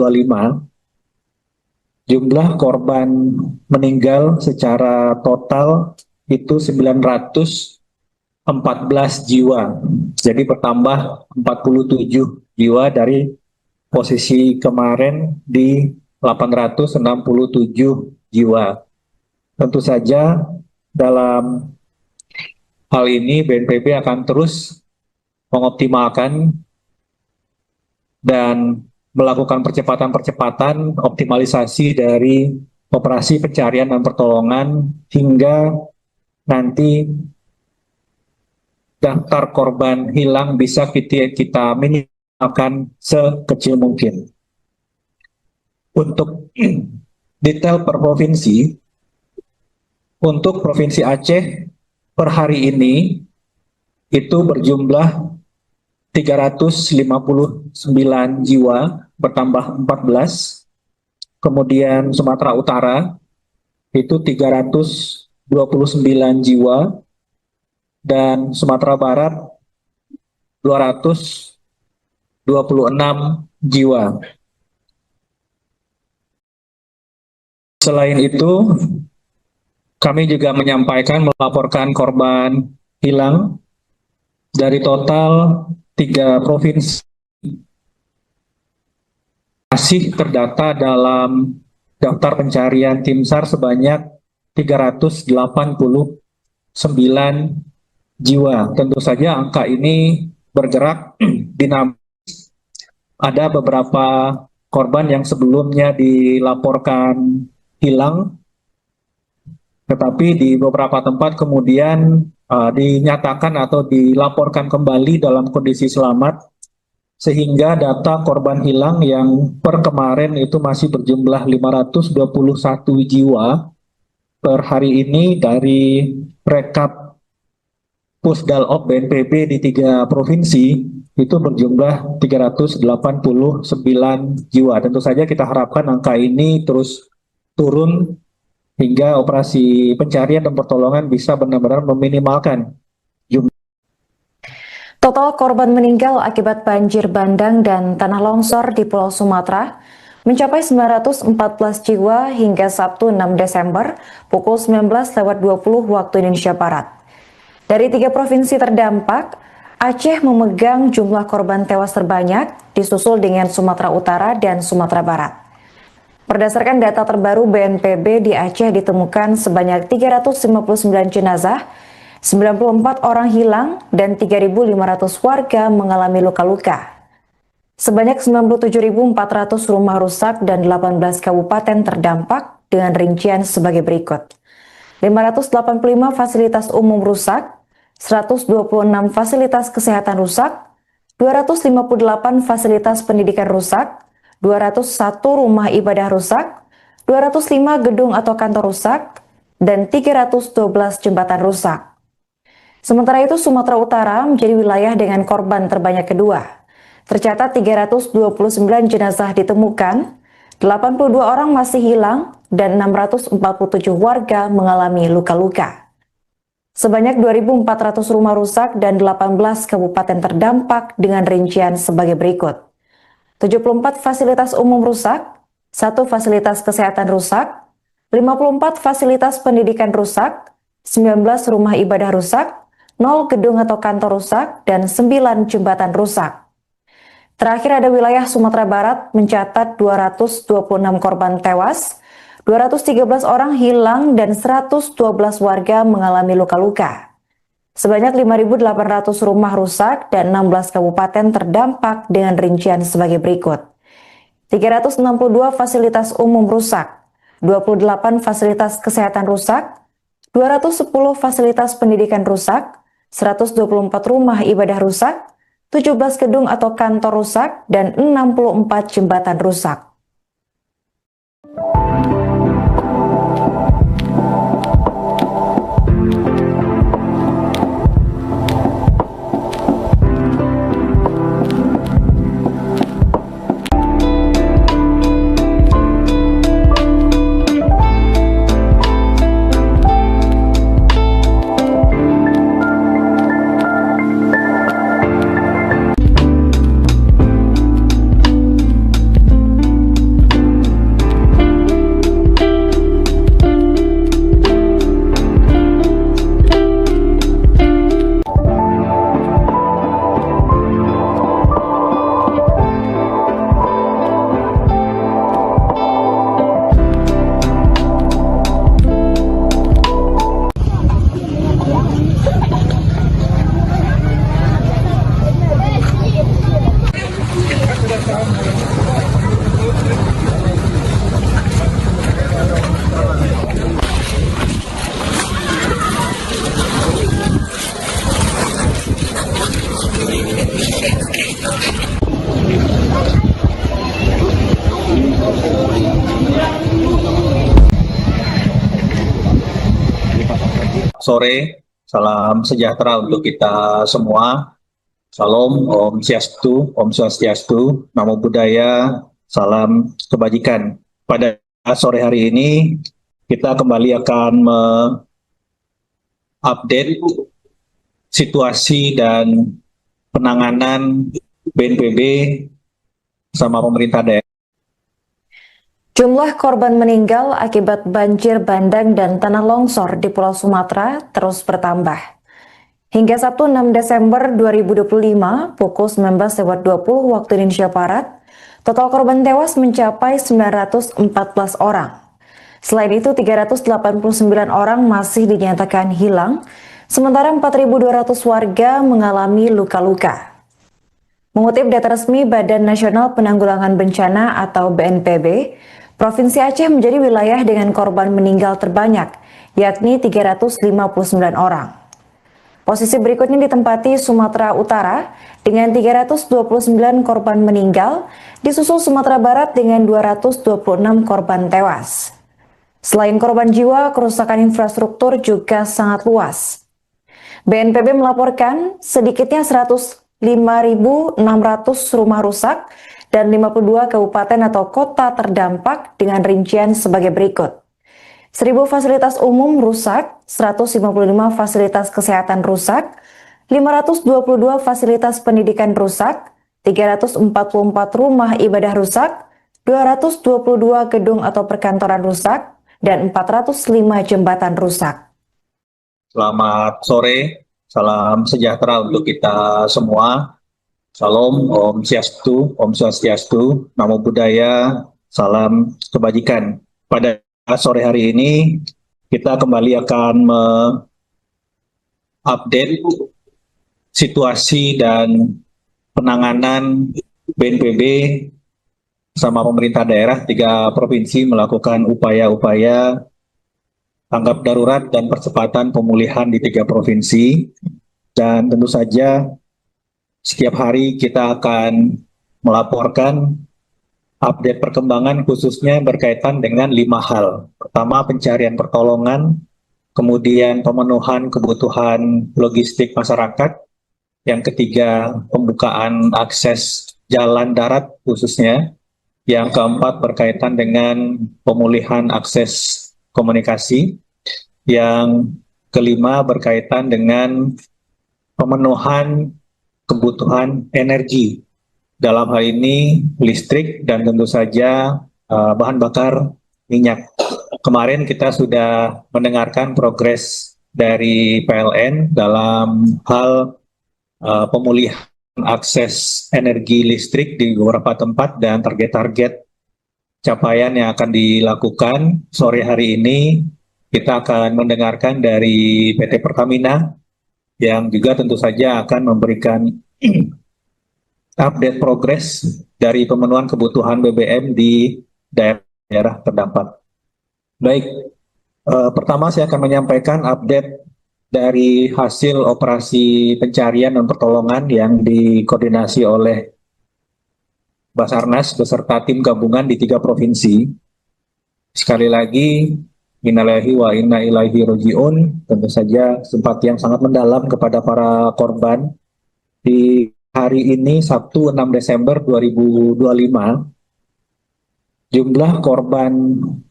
jumlah korban meninggal secara total itu 914 jiwa. Jadi bertambah 47 jiwa dari posisi kemarin di 867 jiwa. Tentu saja dalam hal ini BNPB akan terus mengoptimalkan dan melakukan percepatan-percepatan optimalisasi dari operasi pencarian dan pertolongan hingga nanti daftar korban hilang bisa kita minimalkan sekecil mungkin. Untuk detail per provinsi, untuk Provinsi Aceh per hari ini itu berjumlah 359 jiwa, bertambah 14. Kemudian Sumatera Utara itu 329 jiwa, dan Sumatera Barat 226 jiwa. Selain itu, kami juga melaporkan korban hilang dari total 3 provinsi masih terdata dalam daftar pencarian tim SAR sebanyak 389 jiwa. Tentu saja angka ini bergerak dinamis. Ada beberapa korban yang sebelumnya dilaporkan hilang, tetapi di beberapa tempat kemudian dinyatakan atau dilaporkan kembali dalam kondisi selamat, sehingga data korban hilang yang per kemarin itu masih berjumlah 521 jiwa per hari ini. Dari rekap Pusdalop BNPB di 3 provinsi itu berjumlah 389 jiwa. Tentu saja kita harapkan angka ini terus turun hingga operasi pencarian dan pertolongan bisa benar-benar meminimalkan jumlah. Total korban meninggal akibat banjir bandang dan tanah longsor di Pulau Sumatera mencapai 914 jiwa hingga Sabtu 6 Desember pukul 19.20 waktu Indonesia Barat. Dari 3 provinsi terdampak, Aceh memegang jumlah korban tewas terbanyak, disusul dengan Sumatera Utara dan Sumatera Barat. Berdasarkan data terbaru BNPB, di Aceh ditemukan sebanyak 359 jenazah, 94 orang hilang, dan 3.500 warga mengalami luka-luka. Sebanyak 97.400 rumah rusak dan 18 kabupaten terdampak dengan rincian sebagai berikut. 585 fasilitas umum rusak, 126 fasilitas kesehatan rusak, 258 fasilitas pendidikan rusak, 201 rumah ibadah rusak, 205 gedung atau kantor rusak, dan 312 jembatan rusak. Sementara itu, Sumatera Utara menjadi wilayah dengan korban terbanyak kedua. Tercatat 329 jenazah ditemukan, 82 orang masih hilang, dan 647 warga mengalami luka-luka. Sebanyak 2.400 rumah rusak dan 18 kabupaten terdampak dengan rincian sebagai berikut. 74 fasilitas umum rusak, 1 fasilitas kesehatan rusak, 54 fasilitas pendidikan rusak, 19 rumah ibadah rusak, 0 gedung atau kantor rusak, dan 9 jembatan rusak. Terakhir ada wilayah Sumatera Barat mencatat 226 korban tewas, 213 orang hilang, dan 112 warga mengalami luka-luka. Sebanyak 5.800 rumah rusak dan 16 kabupaten terdampak dengan rincian sebagai berikut. 362 fasilitas umum rusak, 28 fasilitas kesehatan rusak, 210 fasilitas pendidikan rusak, 124 rumah ibadah rusak, 17 gedung atau kantor rusak, dan 64 jembatan rusak. Sore, salam sejahtera untuk kita semua. Salam, Om Swastiastu, Namo Buddhaya, salam kebajikan. Pada sore hari ini, kita kembali akan mengupdate situasi dan penanganan BNPB sama pemerintah daerah. Jumlah korban meninggal akibat banjir bandang dan tanah longsor di Pulau Sumatera terus bertambah. Hingga Sabtu 6 Desember 2025 pukul 19.20 waktu Indonesia Barat, total korban tewas mencapai 914 orang. Selain itu, 389 orang masih dinyatakan hilang, sementara 4.200 warga mengalami luka-luka. Mengutip data resmi Badan Nasional Penanggulangan Bencana atau BNPB, Provinsi Aceh menjadi wilayah dengan korban meninggal terbanyak, yakni 359 orang. Posisi berikutnya ditempati Sumatera Utara dengan 329 korban meninggal, disusul Sumatera Barat dengan 226 korban tewas. Selain korban jiwa, kerusakan infrastruktur juga sangat luas. BNPB melaporkan sedikitnya 105.600 rumah rusak dan 52 kabupaten atau kota terdampak dengan rincian sebagai berikut. 1.000 fasilitas umum rusak, 155 fasilitas kesehatan rusak, 522 fasilitas pendidikan rusak, 344 rumah ibadah rusak, 222 gedung atau perkantoran rusak, dan 405 jembatan rusak. Selamat sore, salam sejahtera untuk kita semua. Salam, Om Swastiastu, Namo Buddhaya, salam kebajikan. Pada sore hari ini, kita kembali akan mengupdate situasi dan penanganan BNPB sama pemerintah daerah 3 provinsi melakukan upaya-upaya tanggap darurat dan percepatan pemulihan di 3 provinsi. Dan tentu saja setiap hari kita akan melaporkan update perkembangan khususnya berkaitan dengan 5 hal. Pertama, pencarian pertolongan, kemudian pemenuhan kebutuhan logistik masyarakat, yang ketiga pembukaan akses jalan darat khususnya, yang keempat berkaitan dengan pemulihan akses komunikasi, yang kelima berkaitan dengan pemenuhan kebutuhan energi, dalam hal ini listrik dan tentu saja bahan bakar minyak. Kemarin kita sudah mendengarkan progres dari PLN dalam hal pemulihan akses energi listrik di beberapa tempat dan target-target capaian yang akan dilakukan. Sore hari ini kita akan mendengarkan dari PT Pertamina yang juga tentu saja akan memberikan update progres dari pemenuhan kebutuhan BBM di daerah terdampak. Baik, pertama saya akan menyampaikan update dari hasil operasi pencarian dan pertolongan yang dikoordinasi oleh Basarnas beserta tim gabungan di 3 provinsi. Sekali lagi, innalillahi wa inna ilaihi raji'un, tentu saja simpati yang sangat mendalam kepada para korban. Di hari ini, Sabtu 6 Desember 2025, jumlah korban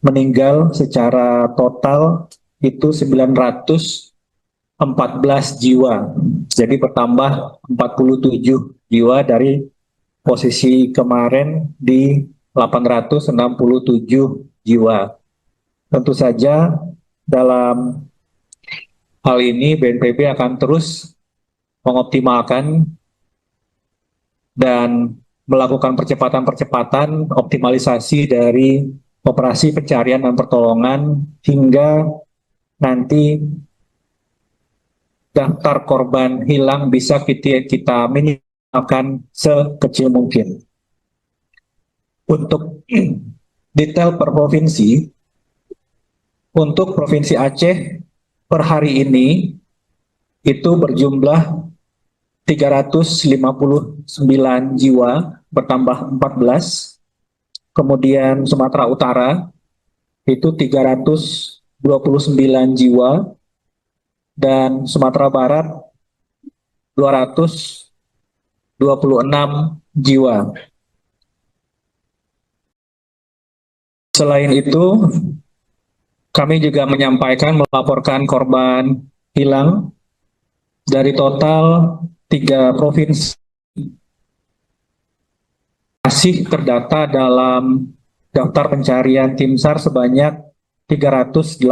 meninggal secara total itu 914 jiwa. Jadi bertambah 47 jiwa dari posisi kemarin di 867 jiwa. Tentu saja dalam hal ini BNPB akan terus mengoptimalkan dan melakukan percepatan-percepatan optimalisasi dari operasi pencarian dan pertolongan hingga nanti daftar korban hilang bisa kita minimalkan sekecil mungkin. Untuk detail per provinsi, untuk Provinsi Aceh per hari ini itu berjumlah 359 jiwa, bertambah 14. Kemudian Sumatera Utara itu 329 jiwa, dan Sumatera Barat 226 jiwa. Selain itu, kami juga melaporkan korban hilang dari total 3 provinsi masih terdata dalam daftar pencarian tim SAR sebanyak 389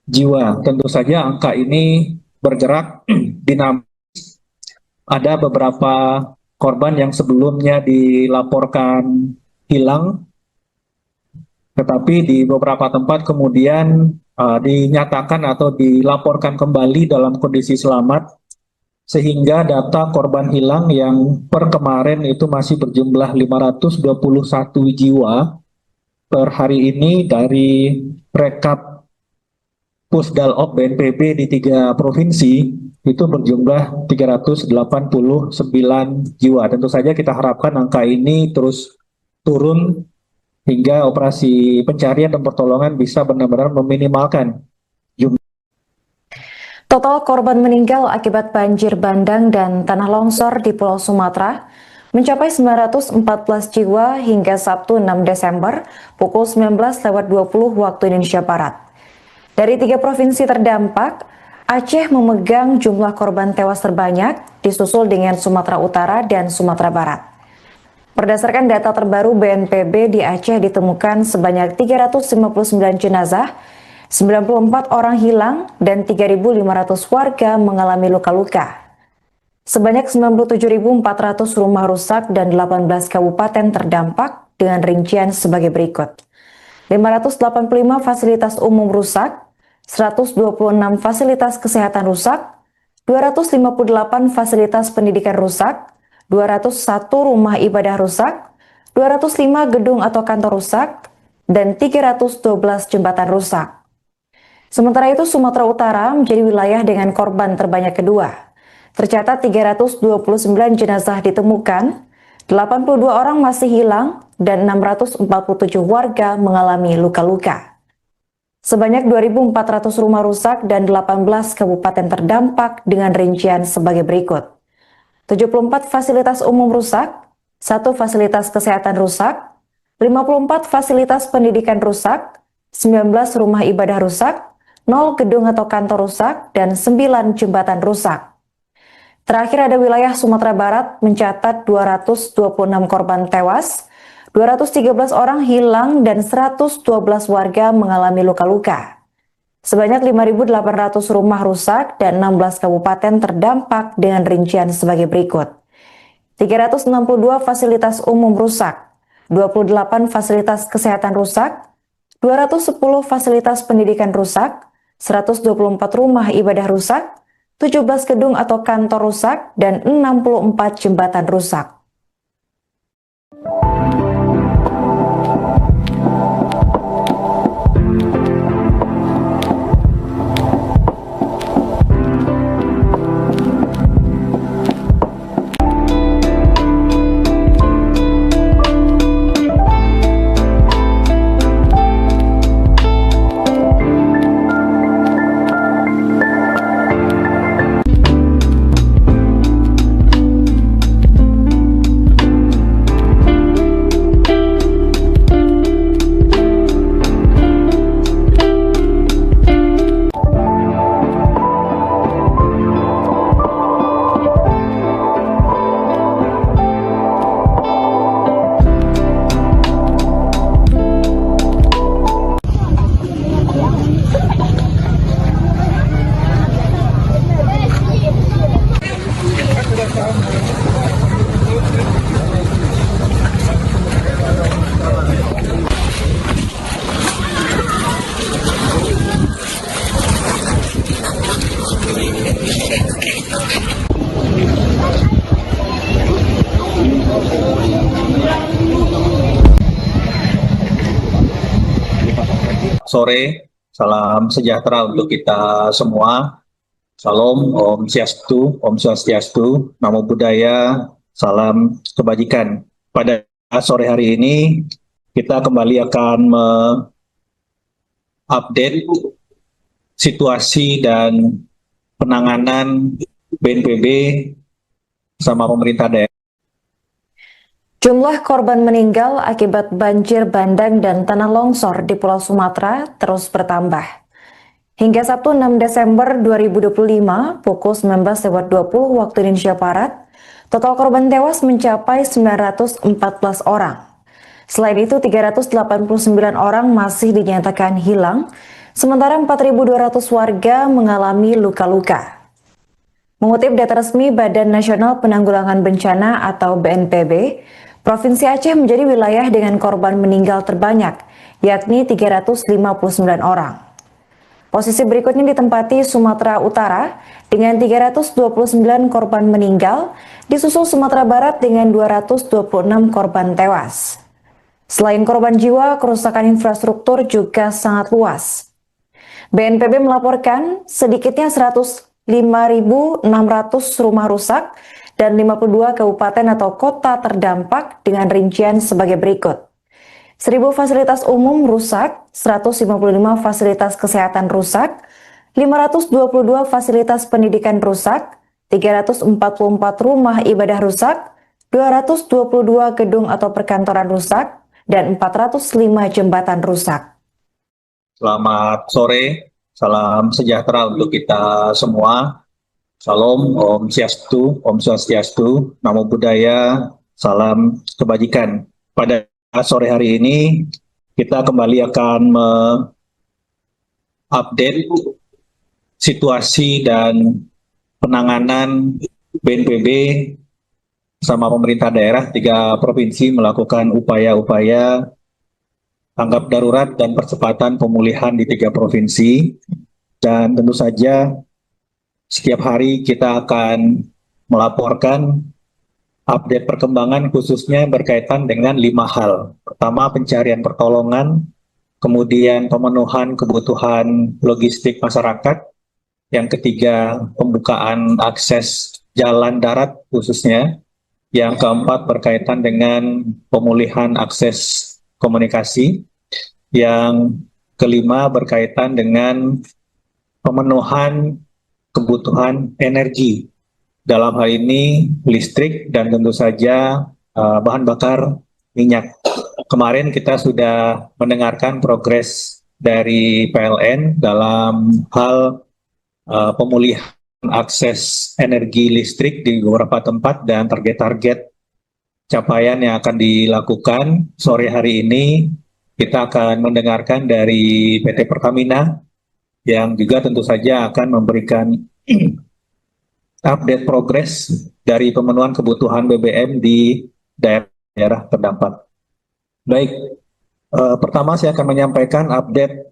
jiwa. Tentu saja angka ini bergerak dinamis. Ada beberapa korban yang sebelumnya dilaporkan hilang, tetapi di beberapa tempat kemudian dinyatakan atau dilaporkan kembali dalam kondisi selamat, sehingga data korban hilang yang per kemarin itu masih berjumlah 521 jiwa. Per hari ini dari rekap Pusdalop BNPB di 3 provinsi itu berjumlah 389 jiwa. Tentu saja kita harapkan angka ini terus turun hingga operasi pencarian dan pertolongan bisa benar-benar meminimalkan jumlah Total korban meninggal akibat banjir bandang dan tanah longsor di Pulau Sumatera mencapai 914 jiwa hingga Sabtu 6 Desember pukul 19.20 waktu Indonesia Barat. Dari 3 provinsi terdampak, Aceh memegang jumlah korban tewas terbanyak, disusul dengan Sumatera Utara dan Sumatera Barat. Berdasarkan data terbaru BNPB, di Aceh ditemukan sebanyak 359 jenazah, 94 orang hilang, dan 3.500 warga mengalami luka-luka. Sebanyak 97.400 rumah rusak dan 18 kabupaten terdampak dengan rincian sebagai berikut. 585 fasilitas umum rusak, 126 fasilitas kesehatan rusak, 258 fasilitas pendidikan rusak, 201 rumah ibadah rusak, 205 gedung atau kantor rusak, dan 312 jembatan rusak. Sementara itu, Sumatera Utara menjadi wilayah dengan korban terbanyak kedua. Tercatat 329 jenazah ditemukan, 82 orang masih hilang, dan 647 warga mengalami luka-luka. Sebanyak 2.400 rumah rusak dan 18 kabupaten terdampak dengan rincian sebagai berikut. 74 fasilitas umum rusak, 1 fasilitas kesehatan rusak, 54 fasilitas pendidikan rusak, 19 rumah ibadah rusak, 0 gedung atau kantor rusak, dan 9 jembatan rusak. Terakhir ada wilayah Sumatera Barat mencatat 226 korban tewas, 213 orang hilang, dan 112 warga mengalami luka-luka. Sebanyak 5.800 rumah rusak dan 16 kabupaten terdampak dengan rincian sebagai berikut. 362 fasilitas umum rusak, 28 fasilitas kesehatan rusak, 210 fasilitas pendidikan rusak, 124 rumah ibadah rusak, 17 gedung atau kantor rusak, dan 64 jembatan rusak. Sore, salam sejahtera untuk kita semua. Salam, Om Swastiastu, Namo Buddhaya, salam kebajikan. Pada sore hari ini, kita kembali akan mengupdate situasi dan penanganan BNPB sama pemerintah daerah. Jumlah korban meninggal akibat banjir bandang dan tanah longsor di Pulau Sumatera terus bertambah. Hingga Sabtu 6 Desember 2025 pukul 19.20 waktu Indonesia Barat, total korban tewas mencapai 914 orang. Selain itu, 389 orang masih dinyatakan hilang, sementara 4.200 warga mengalami luka-luka. Mengutip data resmi Badan Nasional Penanggulangan Bencana atau BNPB, Provinsi Aceh menjadi wilayah dengan korban meninggal terbanyak, yakni 359 orang. Posisi berikutnya ditempati Sumatera Utara dengan 329 korban meninggal, disusul Sumatera Barat dengan 226 korban tewas. Selain korban jiwa, kerusakan infrastruktur juga sangat luas. BNPB melaporkan sedikitnya 105.600 rumah rusak dan 52 kabupaten atau kota terdampak dengan rincian sebagai berikut. 1.000 fasilitas umum rusak, 155 fasilitas kesehatan rusak, 522 fasilitas pendidikan rusak, 344 rumah ibadah rusak, 222 gedung atau perkantoran rusak, dan 405 jembatan rusak. Selamat sore, salam sejahtera untuk kita semua. Salam, Om Swastiastu, Namo Buddhaya, salam kebajikan. Pada sore hari ini, kita kembali akan update situasi dan penanganan BNPB sama pemerintah daerah 3 provinsi melakukan upaya-upaya tanggap darurat dan percepatan pemulihan di 3 provinsi. Dan tentu saja setiap hari kita akan melaporkan update perkembangan khususnya berkaitan dengan 5 hal. Pertama, pencarian pertolongan, kemudian pemenuhan kebutuhan logistik masyarakat, yang ketiga pembukaan akses jalan darat khususnya, yang keempat berkaitan dengan pemulihan akses komunikasi, yang kelima berkaitan dengan pemenuhan kebutuhan energi, dalam hal ini listrik dan tentu saja bahan bakar minyak. Kemarin kita sudah mendengarkan progres dari PLN dalam hal pemulihan akses energi listrik di beberapa tempat dan target-target capaian yang akan dilakukan. Sore hari ini kita akan mendengarkan dari PT Pertamina yang juga tentu saja akan memberikan update progres dari pemenuhan kebutuhan BBM di daerah terdampak. Baik, pertama saya akan menyampaikan update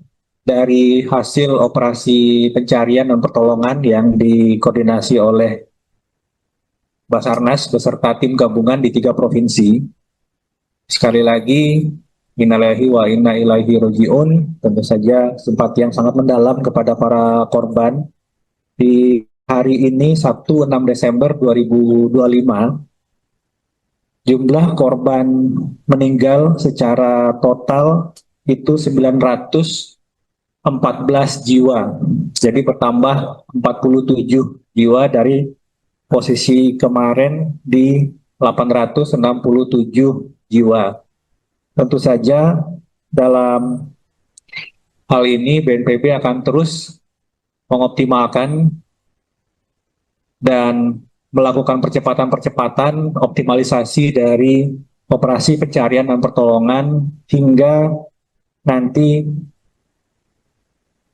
dari hasil operasi pencarian dan pertolongan yang dikoordinasi oleh Basarnas beserta tim gabungan di 3 provinsi. Sekali lagi, innalillahi wa inna ilaihi raji'un, tentu saja simpati yang sangat mendalam kepada para korban. Di hari ini, Sabtu 6 Desember 2025, jumlah korban meninggal secara total itu 914 jiwa. Jadi bertambah 47 jiwa dari posisi kemarin di 867 jiwa. Tentu saja dalam hal ini BNPB akan terus mengoptimalkan dan melakukan percepatan-percepatan optimalisasi dari operasi pencarian dan pertolongan hingga nanti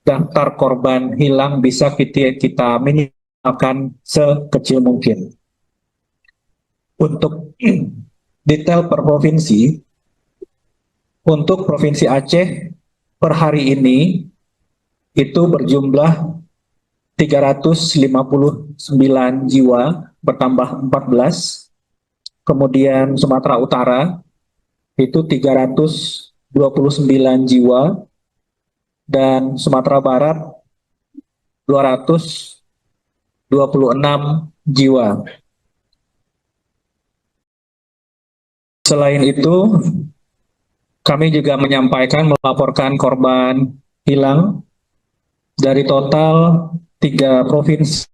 daftar korban hilang bisa kita minimalkan sekecil mungkin. Untuk detail per provinsi, untuk Provinsi Aceh per hari ini itu berjumlah 359 jiwa, bertambah 14. Kemudian Sumatera Utara itu 329 jiwa, dan Sumatera Barat 226 jiwa. Selain itu, kami juga melaporkan korban hilang dari total 3 provinsi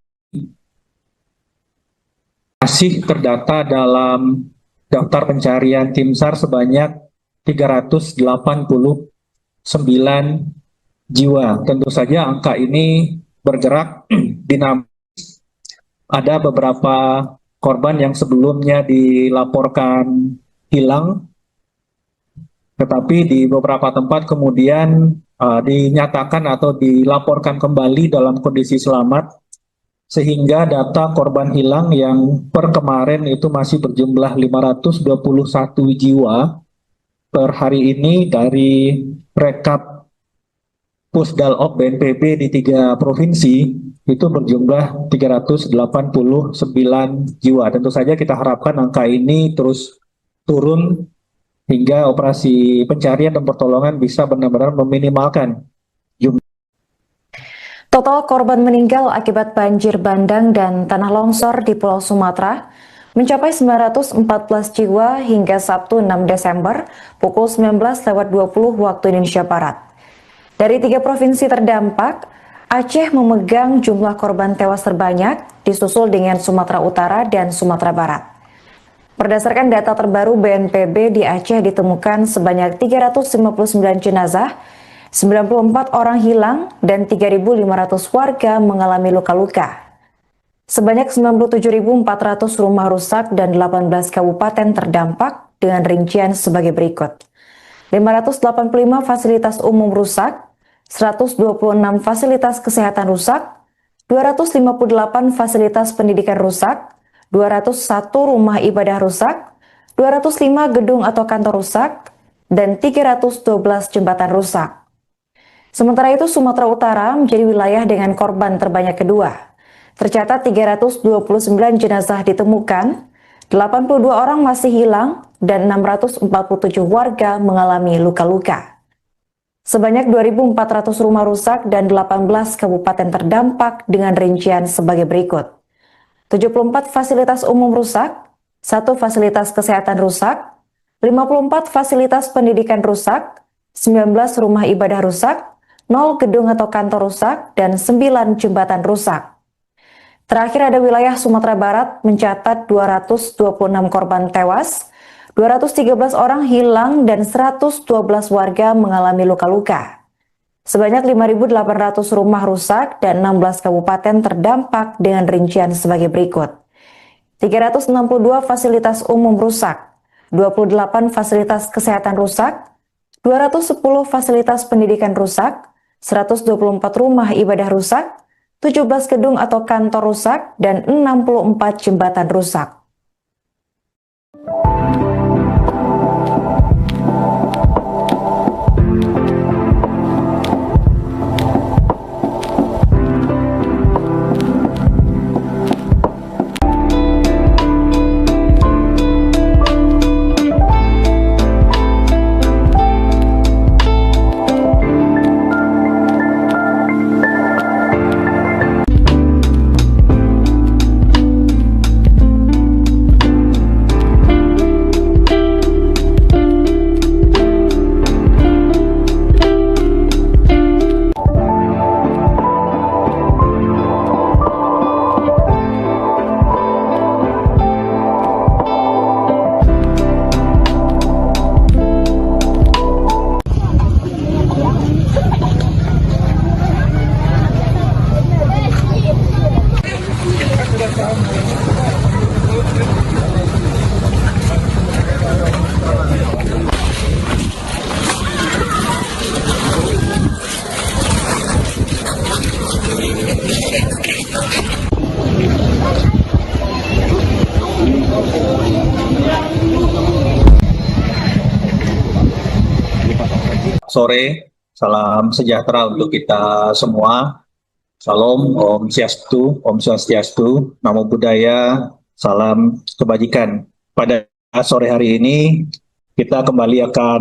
masih terdata dalam daftar pencarian tim SAR sebanyak 389 jiwa. Tentu saja angka ini bergerak dinamis. Ada beberapa korban yang sebelumnya dilaporkan hilang, tetapi di beberapa tempat kemudian dinyatakan atau dilaporkan kembali dalam kondisi selamat, sehingga data korban hilang yang per kemarin itu masih berjumlah 521 jiwa. Per hari ini dari rekap Pusdalop BNPB di 3 provinsi itu berjumlah 389 jiwa. Tentu saja kita harapkan angka ini terus turun hingga operasi pencarian dan pertolongan bisa benar-benar meminimalkan jumlah. Total korban meninggal akibat banjir bandang dan tanah longsor di Pulau Sumatera mencapai 914 jiwa hingga Sabtu 6 Desember pukul 19.20 waktu Indonesia Barat. Dari 3 provinsi terdampak, Aceh memegang jumlah korban tewas terbanyak, disusul dengan Sumatera Utara dan Sumatera Barat. Berdasarkan data terbaru BNPB, di Aceh ditemukan sebanyak 359 jenazah, 94 orang hilang, dan 3.500 warga mengalami luka-luka. Sebanyak 97.400 rumah rusak dan 18 kabupaten terdampak dengan rincian sebagai berikut. 585 fasilitas umum rusak, 126 fasilitas kesehatan rusak, 258 fasilitas pendidikan rusak, 201 rumah ibadah rusak, 205 gedung atau kantor rusak, dan 312 jembatan rusak. Sementara itu, Sumatera Utara menjadi wilayah dengan korban terbanyak kedua. Tercatat 329 jenazah ditemukan, 82 orang masih hilang, dan 647 warga mengalami luka-luka. Sebanyak 2.400 rumah rusak dan 18 kabupaten terdampak dengan rincian sebagai berikut. 74 fasilitas umum rusak, 1 fasilitas kesehatan rusak, 54 fasilitas pendidikan rusak, 19 rumah ibadah rusak, 0 gedung atau kantor rusak, dan 9 jembatan rusak. Terakhir ada wilayah Sumatera Barat mencatat 226 korban tewas, 213 orang hilang, dan 112 warga mengalami luka-luka. Sebanyak 5.800 rumah rusak dan 16 kabupaten terdampak dengan rincian sebagai berikut. 362 fasilitas umum rusak, 28 fasilitas kesehatan rusak, 210 fasilitas pendidikan rusak, 124 rumah ibadah rusak, 17 gedung atau kantor rusak, dan 64 jembatan rusak. Sore, salam sejahtera untuk kita semua. Salam, Om Swastiastu, Namo Buddhaya, salam kebajikan. Pada sore hari ini, kita kembali akan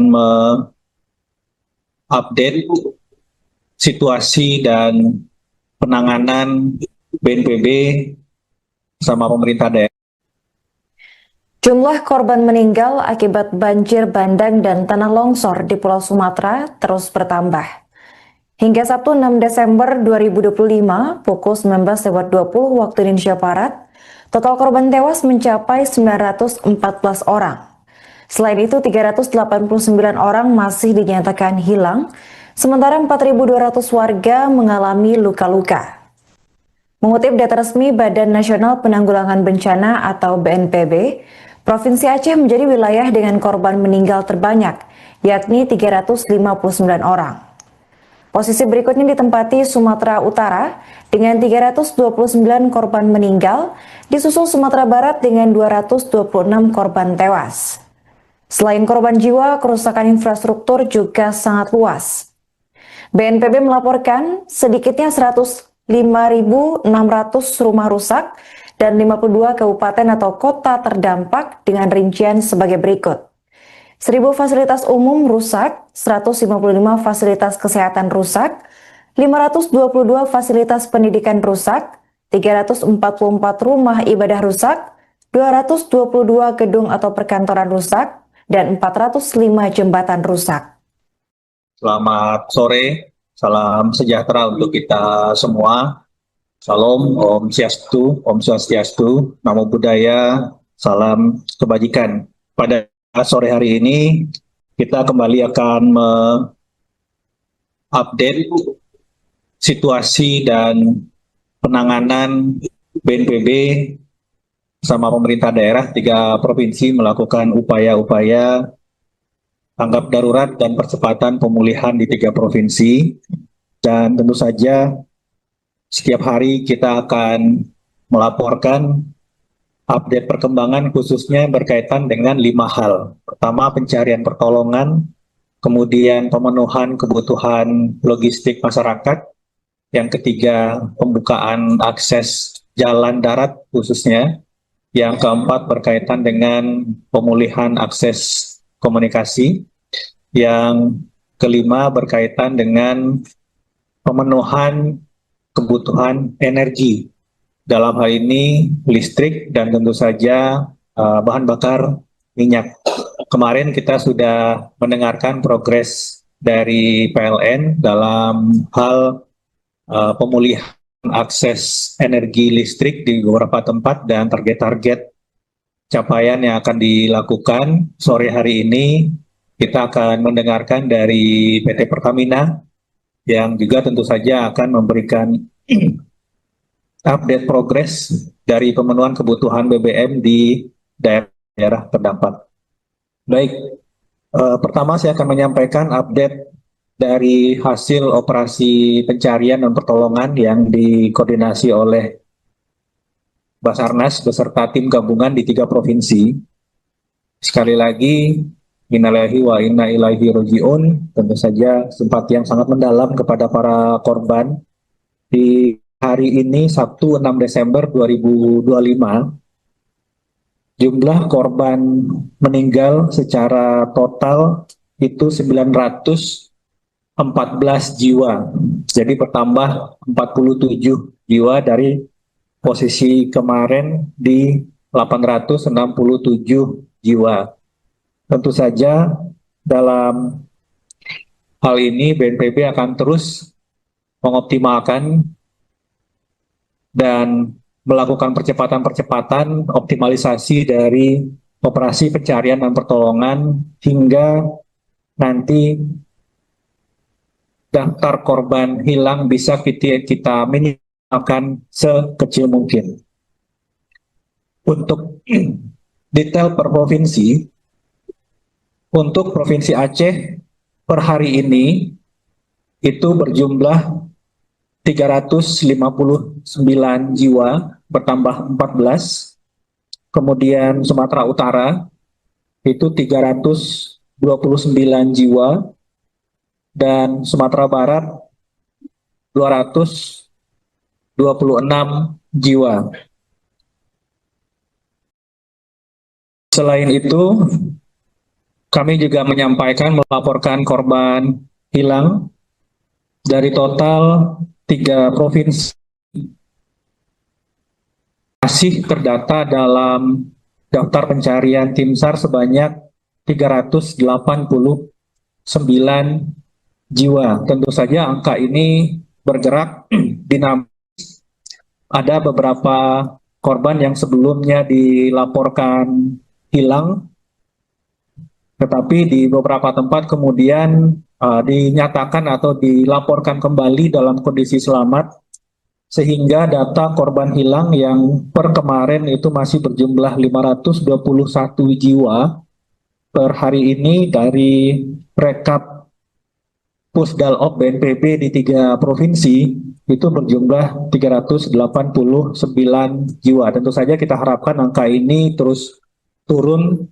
mengupdate situasi dan penanganan BNPB sama pemerintah daerah. Jumlah korban meninggal akibat banjir bandang dan tanah longsor di Pulau Sumatera terus bertambah. Hingga Sabtu 6 Desember 2025 pukul 19.20 waktu Indonesia Barat, total korban tewas mencapai 914 orang. Selain itu, 389 orang masih dinyatakan hilang, sementara 4.200 warga mengalami luka-luka. Mengutip data resmi Badan Nasional Penanggulangan Bencana atau BNPB, Provinsi Aceh menjadi wilayah dengan korban meninggal terbanyak, yakni 359 orang. Posisi berikutnya ditempati Sumatera Utara dengan 329 korban meninggal, disusul Sumatera Barat dengan 226 korban tewas. Selain korban jiwa, kerusakan infrastruktur juga sangat luas. BNPB melaporkan sedikitnya 105.600 rumah rusak dan 52 kabupaten atau kota terdampak dengan rincian sebagai berikut. 1.000 fasilitas umum rusak, 155 fasilitas kesehatan rusak, 522 fasilitas pendidikan rusak, 344 rumah ibadah rusak, 222 gedung atau perkantoran rusak, dan 405 jembatan rusak. Selamat sore, Salam sejahtera untuk kita semua. Salam, Om Swastiastu, Namo Buddhaya, salam kebajikan. Pada sore hari ini, kita kembali akan mengupdate situasi dan penanganan BNPB sama pemerintah daerah 3 provinsi melakukan upaya-upaya tanggap darurat dan percepatan pemulihan di 3 provinsi. Dan tentu saja setiap hari kita akan melaporkan update perkembangan khususnya berkaitan dengan 5 hal. Pertama, pencarian pertolongan, kemudian pemenuhan kebutuhan logistik masyarakat, yang ketiga, pembukaan akses jalan darat khususnya, yang keempat berkaitan dengan pemulihan akses komunikasi, yang kelima berkaitan dengan pemenuhan kebutuhan energi, dalam hal ini listrik dan tentu saja bahan bakar minyak. Kemarin kita sudah mendengarkan progres dari PLN dalam hal pemulihan akses energi listrik di beberapa tempat dan target-target capaian yang akan dilakukan. Sore hari ini kita akan mendengarkan dari PT Pertamina yang juga tentu saja akan memberikan update progres dari pemenuhan kebutuhan BBM di daerah terdampak. Baik, pertama saya akan menyampaikan update dari hasil operasi pencarian dan pertolongan yang dikoordinasi oleh Basarnas beserta tim gabungan di 3 provinsi. Sekali lagi, innalillahi wa inna ilaihi raji'un, tentu saja simpati yang sangat mendalam kepada para korban. Di hari ini, Sabtu 6 Desember 2025, jumlah korban meninggal secara total itu 914 jiwa. Jadi bertambah 47 jiwa dari posisi kemarin di 867 jiwa. Tentu saja dalam hal ini BNPB akan terus mengoptimalkan dan melakukan percepatan-percepatan optimalisasi dari operasi pencarian dan pertolongan hingga nanti daftar korban hilang bisa kita minimalkan sekecil mungkin. Untuk detail per provinsi, untuk Provinsi Aceh per hari ini itu berjumlah 359 jiwa, bertambah 14. Kemudian Sumatera Utara itu 329 jiwa, dan Sumatera Barat 226 jiwa. Selain itu, kami juga melaporkan korban hilang dari total 3 provinsi masih terdata dalam daftar pencarian tim SAR sebanyak 389 jiwa. Tentu saja angka ini bergerak dinamis. Ada beberapa korban yang sebelumnya dilaporkan hilang, tetapi di beberapa tempat kemudian dinyatakan atau dilaporkan kembali dalam kondisi selamat, sehingga data korban hilang yang per kemarin itu masih berjumlah 521 jiwa. Per hari ini dari rekap Pusdalop BNPB di 3 provinsi itu berjumlah 389 jiwa. Tentu saja kita harapkan angka ini terus turun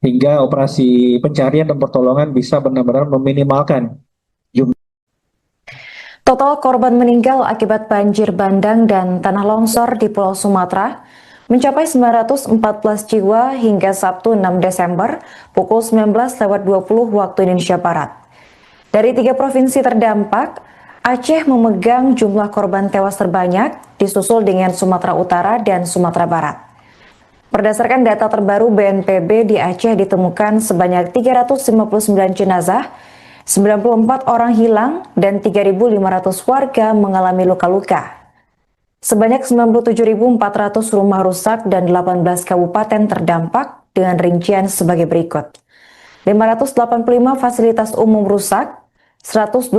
hingga operasi pencarian dan pertolongan bisa benar-benar meminimalkan jumlah. Total korban meninggal akibat banjir bandang dan tanah longsor di Pulau Sumatera mencapai 914 jiwa hingga Sabtu 6 Desember pukul 19.20 waktu Indonesia Barat. Dari 3 provinsi terdampak, Aceh memegang jumlah korban tewas terbanyak, disusul dengan Sumatera Utara dan Sumatera Barat. Berdasarkan data terbaru BNPB, di Aceh ditemukan sebanyak 359 jenazah, 94 orang hilang dan 3.500 warga mengalami luka-luka. Sebanyak 97.400 rumah rusak dan 18 kabupaten terdampak dengan rincian sebagai berikut. 585 fasilitas umum rusak, 126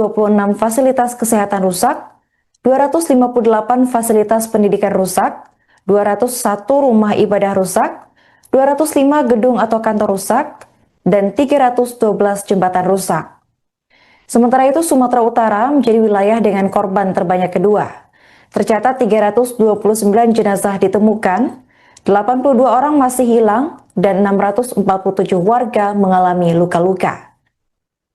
fasilitas kesehatan rusak, 258 fasilitas pendidikan rusak, 201 rumah ibadah rusak, 205 gedung atau kantor rusak, dan 312 jembatan rusak. Sementara itu, Sumatera Utara menjadi wilayah dengan korban terbanyak kedua. Tercatat 329 jenazah ditemukan, 82 orang masih hilang, dan 647 warga mengalami luka-luka.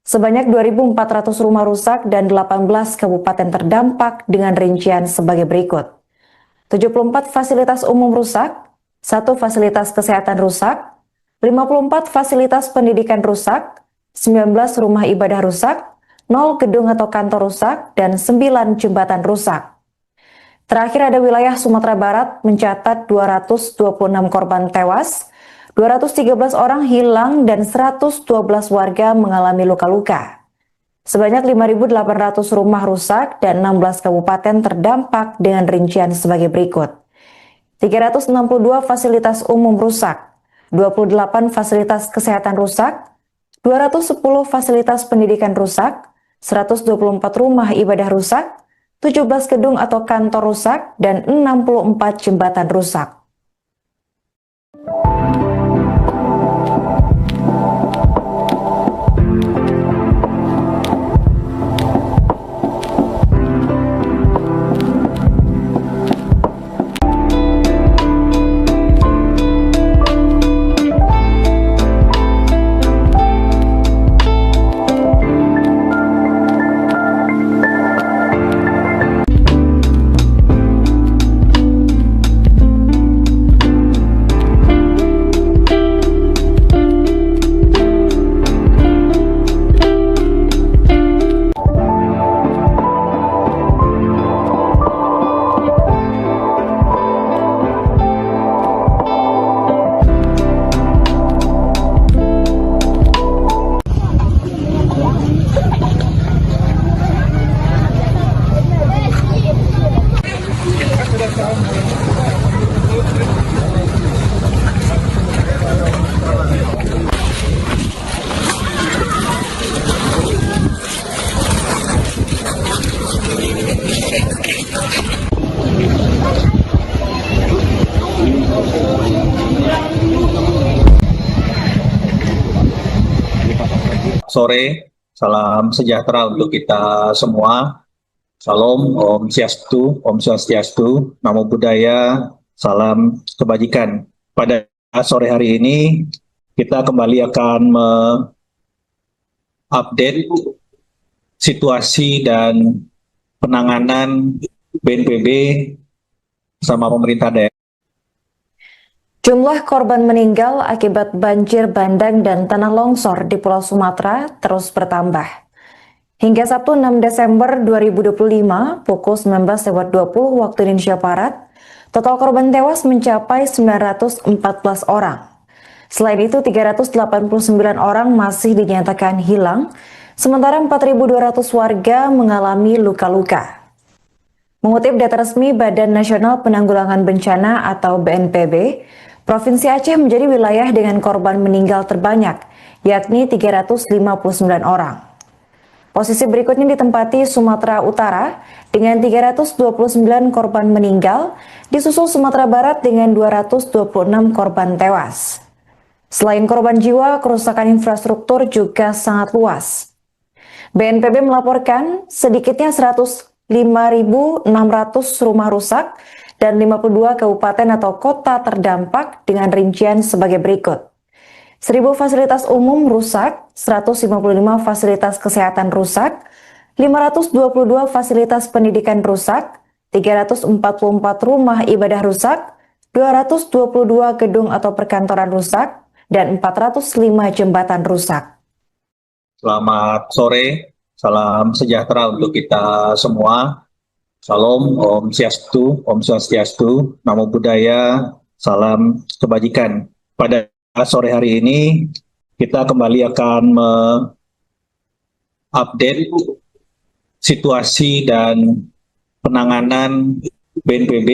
Sebanyak 2.400 rumah rusak dan 18 kabupaten terdampak dengan rincian sebagai berikut. 74 fasilitas umum rusak, 1 fasilitas kesehatan rusak, 54 fasilitas pendidikan rusak, 19 rumah ibadah rusak, 0 gedung atau kantor rusak, dan 9 jembatan rusak. Terakhir ada wilayah Sumatera Barat mencatat 226 korban tewas, 213 orang hilang dan 112 warga mengalami luka-luka. Sebanyak 5.800 rumah rusak dan 16 kabupaten terdampak dengan rincian sebagai berikut. 362 fasilitas umum rusak, 28 fasilitas kesehatan rusak, 210 fasilitas pendidikan rusak, 124 rumah ibadah rusak, 17 gedung atau kantor rusak, dan 64 jembatan rusak. Sore, salam sejahtera untuk kita semua. Salam, Om Swastiastu, Namo Buddhaya, salam kebajikan. Pada sore hari ini, kita kembali akan mengupdate situasi dan penanganan BNPB sama pemerintah daerah. Jumlah korban meninggal akibat banjir bandang dan tanah longsor di Pulau Sumatera terus bertambah. Hingga Sabtu 6 Desember 2025 pukul 19.20 waktu Indonesia Barat, total korban tewas mencapai 914 orang. Selain itu, 389 orang masih dinyatakan hilang, sementara 4.200 warga mengalami luka-luka. Mengutip data resmi Badan Nasional Penanggulangan Bencana atau BNPB, Provinsi Aceh menjadi wilayah dengan korban meninggal terbanyak, yakni 359 orang. Posisi berikutnya ditempati Sumatera Utara dengan 329 korban meninggal, disusul Sumatera Barat dengan 226 korban tewas. Selain korban jiwa, kerusakan infrastruktur juga sangat luas. BNPB melaporkan sedikitnya 105.600 rumah rusak dan 52 kabupaten atau kota terdampak dengan rincian sebagai berikut. 1.000 fasilitas umum rusak, 155 fasilitas kesehatan rusak, 522 fasilitas pendidikan rusak, 344 rumah ibadah rusak, 222 gedung atau perkantoran rusak, dan 405 jembatan rusak. Selamat sore, salam sejahtera untuk kita semua. Salam, Om Swastiastu, Namo Buddhaya, salam kebajikan. Pada sore hari ini, kita kembali akan update situasi dan penanganan BNPB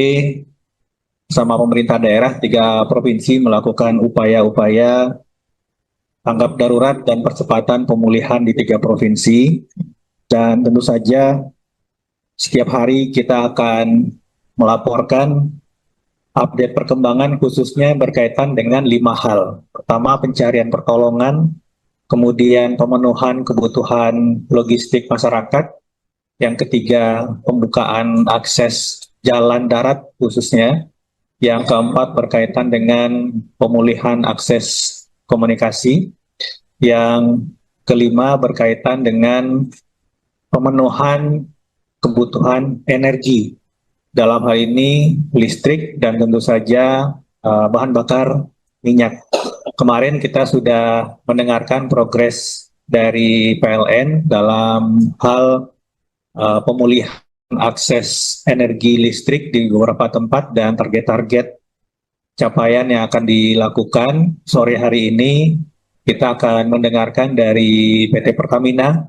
sama pemerintah daerah 3 provinsi melakukan upaya-upaya tanggap darurat dan percepatan pemulihan di 3 provinsi. Dan tentu saja setiap hari kita akan melaporkan update perkembangan khususnya berkaitan dengan 5 hal. Pertama, pencarian pertolongan, kemudian pemenuhan kebutuhan logistik masyarakat, yang ketiga pembukaan akses jalan darat khususnya, yang keempat berkaitan dengan pemulihan akses komunikasi, yang kelima berkaitan dengan pemenuhan kebutuhan energi, dalam hal ini listrik dan tentu saja bahan bakar minyak. Kemarin kita sudah mendengarkan progres dari PLN dalam hal pemulihan akses energi listrik di beberapa tempat dan target-target capaian yang akan dilakukan. Sore hari ini kita akan mendengarkan dari PT Pertamina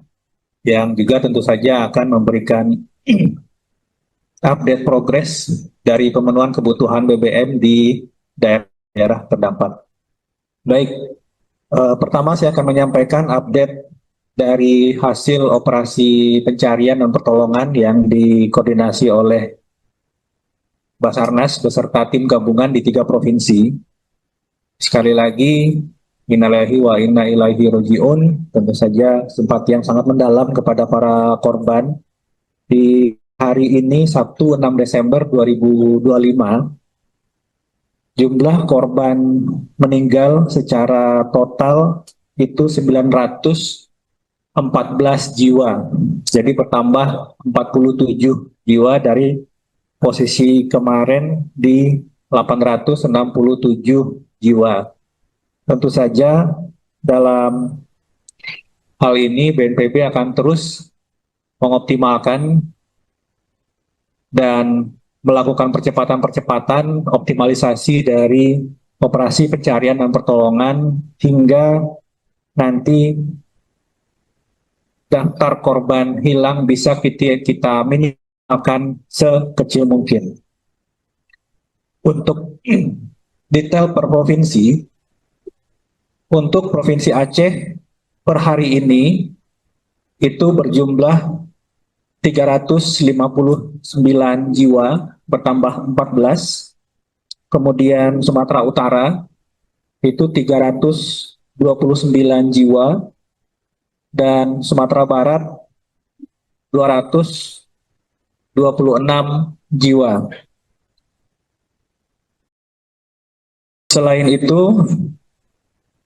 yang juga tentu saja akan memberikan update progres dari pemenuhan kebutuhan BBM di daerah terdampak. Baik, pertama saya akan menyampaikan update dari hasil operasi pencarian dan pertolongan yang dikoordinasi oleh Basarnas beserta tim gabungan di 3 provinsi. Sekali lagi, innalillahi wa inna ilaihi roji'un, tentu saja simpati yang sangat mendalam kepada para korban. Di hari ini, Sabtu 6 Desember 2025, jumlah korban meninggal secara total itu 914 jiwa. Jadi bertambah 47 jiwa dari posisi kemarin di 867 jiwa. Tentu saja dalam hal ini BNPB akan terus mengoptimalkan dan melakukan percepatan-percepatan optimalisasi dari operasi pencarian dan pertolongan hingga nanti daftar korban hilang bisa kita minimalkan sekecil mungkin. Untuk detail per provinsi, untuk Provinsi Aceh per hari ini itu berjumlah 359 jiwa, bertambah 14. Kemudian Sumatera Utara itu 329 jiwa, dan Sumatera Barat 226 jiwa. Selain itu,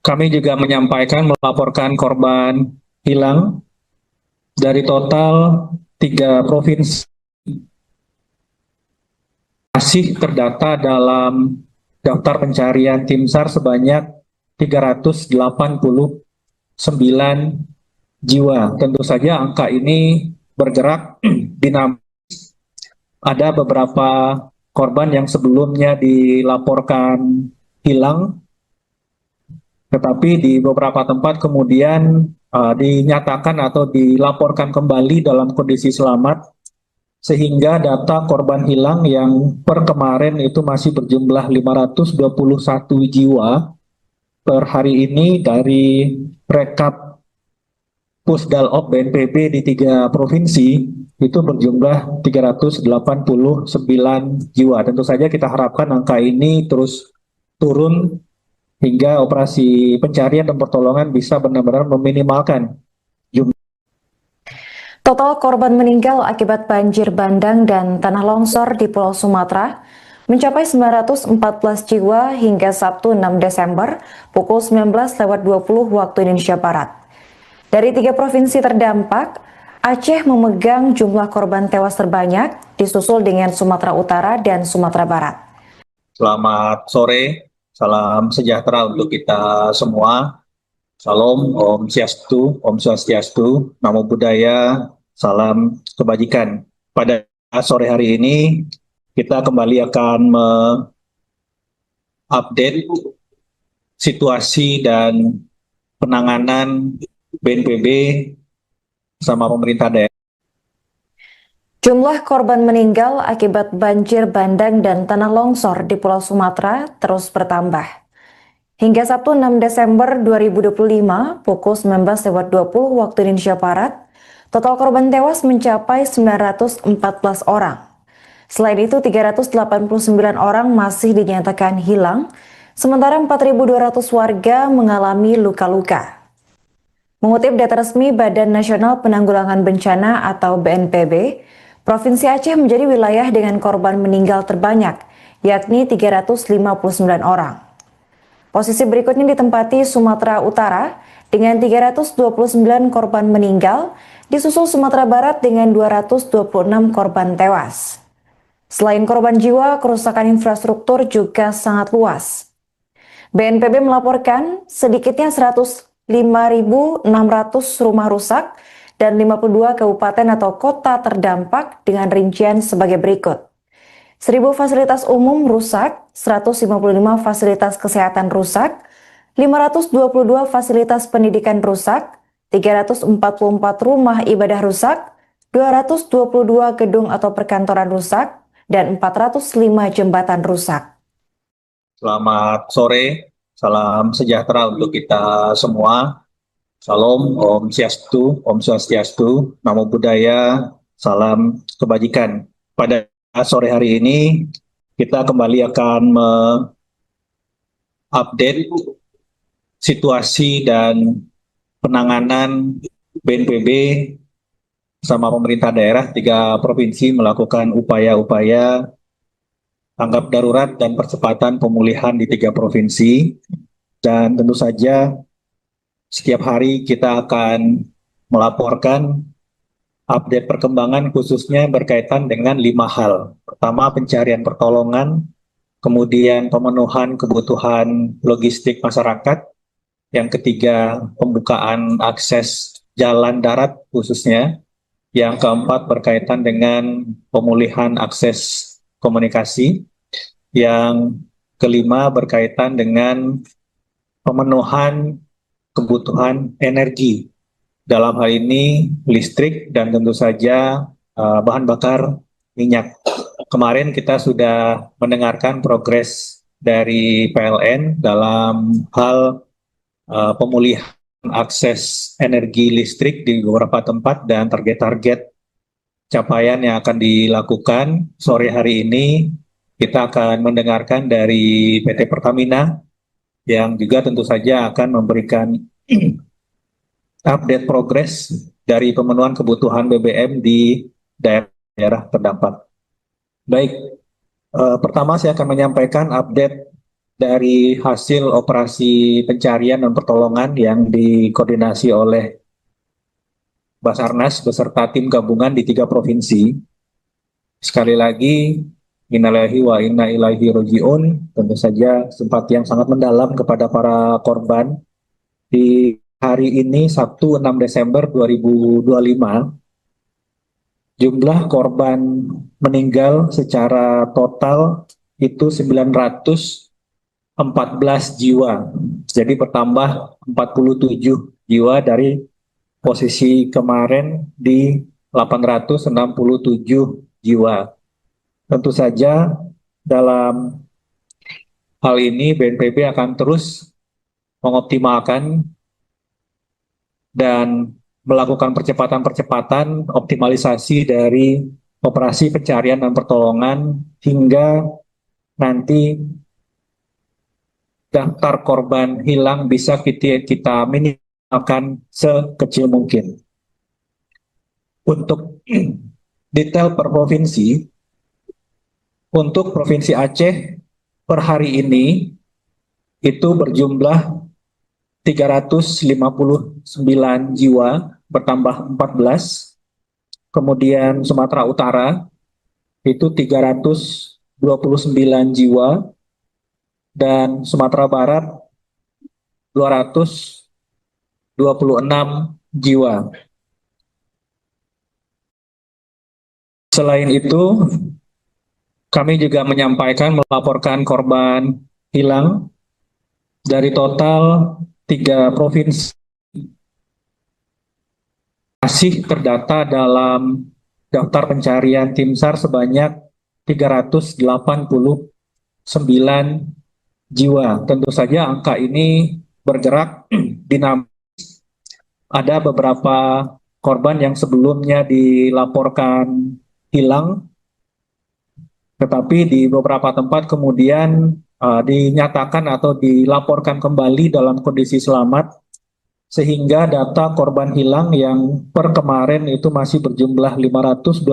kami juga melaporkan korban hilang dari total 3 provinsi masih terdata dalam daftar pencarian tim SAR sebanyak 389 jiwa. Tentu saja angka ini bergerak dinamis. Ada beberapa korban yang sebelumnya dilaporkan hilang, tetapi di beberapa tempat kemudian dinyatakan atau dilaporkan kembali dalam kondisi selamat, sehingga data korban hilang yang per kemarin itu masih berjumlah 521 jiwa. Per hari ini dari rekap Pusdalop BNPB di 3 provinsi itu berjumlah 389 jiwa. Tentu saja kita harapkan angka ini terus turun hingga operasi pencarian dan pertolongan bisa benar-benar meminimalkan jumlah. Total korban meninggal akibat banjir bandang dan tanah longsor di Pulau Sumatera mencapai 914 jiwa hingga Sabtu 6 Desember pukul 19.20 waktu Indonesia Barat. Dari 3 provinsi terdampak, Aceh memegang jumlah korban tewas terbanyak, disusul dengan Sumatera Utara dan Sumatera Barat. Selamat sore, salam sejahtera untuk kita semua. Salam, Om Swastiastu, Namo Buddhaya, salam kebajikan. Pada sore hari ini, kita kembali akan mengupdate situasi dan penanganan BNPB sama pemerintah daerah. Jumlah korban meninggal akibat banjir bandang dan tanah longsor di Pulau Sumatera terus bertambah. Hingga Sabtu 6 Desember 2025 pukul 19.20 waktu Indonesia Barat, total korban tewas mencapai 914 orang. Selain itu, 389 orang masih dinyatakan hilang, sementara 4.200 warga mengalami luka-luka. Mengutip data resmi Badan Nasional Penanggulangan Bencana atau BNPB, Provinsi Aceh menjadi wilayah dengan korban meninggal terbanyak, yakni 359 orang. Posisi berikutnya ditempati Sumatera Utara dengan 329 korban meninggal, disusul Sumatera Barat dengan 226 korban tewas. Selain korban jiwa, kerusakan infrastruktur juga sangat luas. BNPB melaporkan sedikitnya 105.600 rumah rusak dan 52 kabupaten atau kota terdampak dengan rincian sebagai berikut. 1.000 fasilitas umum rusak, 155 fasilitas kesehatan rusak, 522 fasilitas pendidikan rusak, 344 rumah ibadah rusak, 222 gedung atau perkantoran rusak, dan 405 jembatan rusak. Selamat sore, salam sejahtera untuk kita semua. Salam, Om Swastiastu, Namo Buddhaya, salam kebajikan. Pada sore hari ini, kita kembali akan mengupdate situasi dan penanganan BNPB sama pemerintah daerah 3 provinsi melakukan upaya-upaya tanggap darurat dan percepatan pemulihan di 3 provinsi. Dan tentu saja setiap hari kita akan melaporkan update perkembangan khususnya berkaitan dengan 5 hal. Pertama, pencarian pertolongan, kemudian pemenuhan kebutuhan logistik masyarakat, yang ketiga, pembukaan akses jalan darat khususnya, yang keempat berkaitan dengan pemulihan akses komunikasi, yang kelima berkaitan dengan pemenuhan kebutuhan energi. Dalam hal ini listrik dan tentu saja bahan bakar minyak. Kemarin kita sudah mendengarkan progres dari PLN dalam hal pemulihan akses energi listrik di beberapa tempat dan target-target capaian yang akan dilakukan. Sore hari ini kita akan mendengarkan dari PT Pertamina yang juga tentu saja akan memberikan update progres dari pemenuhan kebutuhan BBM di daerah terdampak. Baik, pertama saya akan menyampaikan update dari hasil operasi pencarian dan pertolongan yang dikoordinasi oleh Basarnas beserta tim gabungan di 3 provinsi. Sekali lagi, innalillahi wa inna ilaihi roji'un, tentu saja simpati yang sangat mendalam kepada para korban. Di hari ini, Sabtu 6 Desember 2025, jumlah korban meninggal secara total itu 914 jiwa. Jadi bertambah 47 jiwa dari posisi kemarin di 867 jiwa. Tentu saja dalam hal ini BNPB akan terus mengoptimalkan dan melakukan percepatan-percepatan optimalisasi dari operasi pencarian dan pertolongan hingga nanti daftar korban hilang bisa kita minimalkan sekecil mungkin. Untuk detail per provinsi, untuk Provinsi Aceh per hari ini itu berjumlah 359 jiwa, bertambah 14. Kemudian Sumatera Utara itu 329 jiwa, dan Sumatera Barat 226 jiwa. Selain itu, kami juga melaporkan korban hilang dari total 3 provinsi masih terdata dalam daftar pencarian tim SAR sebanyak 389 jiwa. Tentu saja angka ini bergerak dinamis. Ada beberapa korban yang sebelumnya dilaporkan hilang, tetapi di beberapa tempat kemudian dinyatakan atau dilaporkan kembali dalam kondisi selamat, sehingga data korban hilang yang per kemarin itu masih berjumlah 521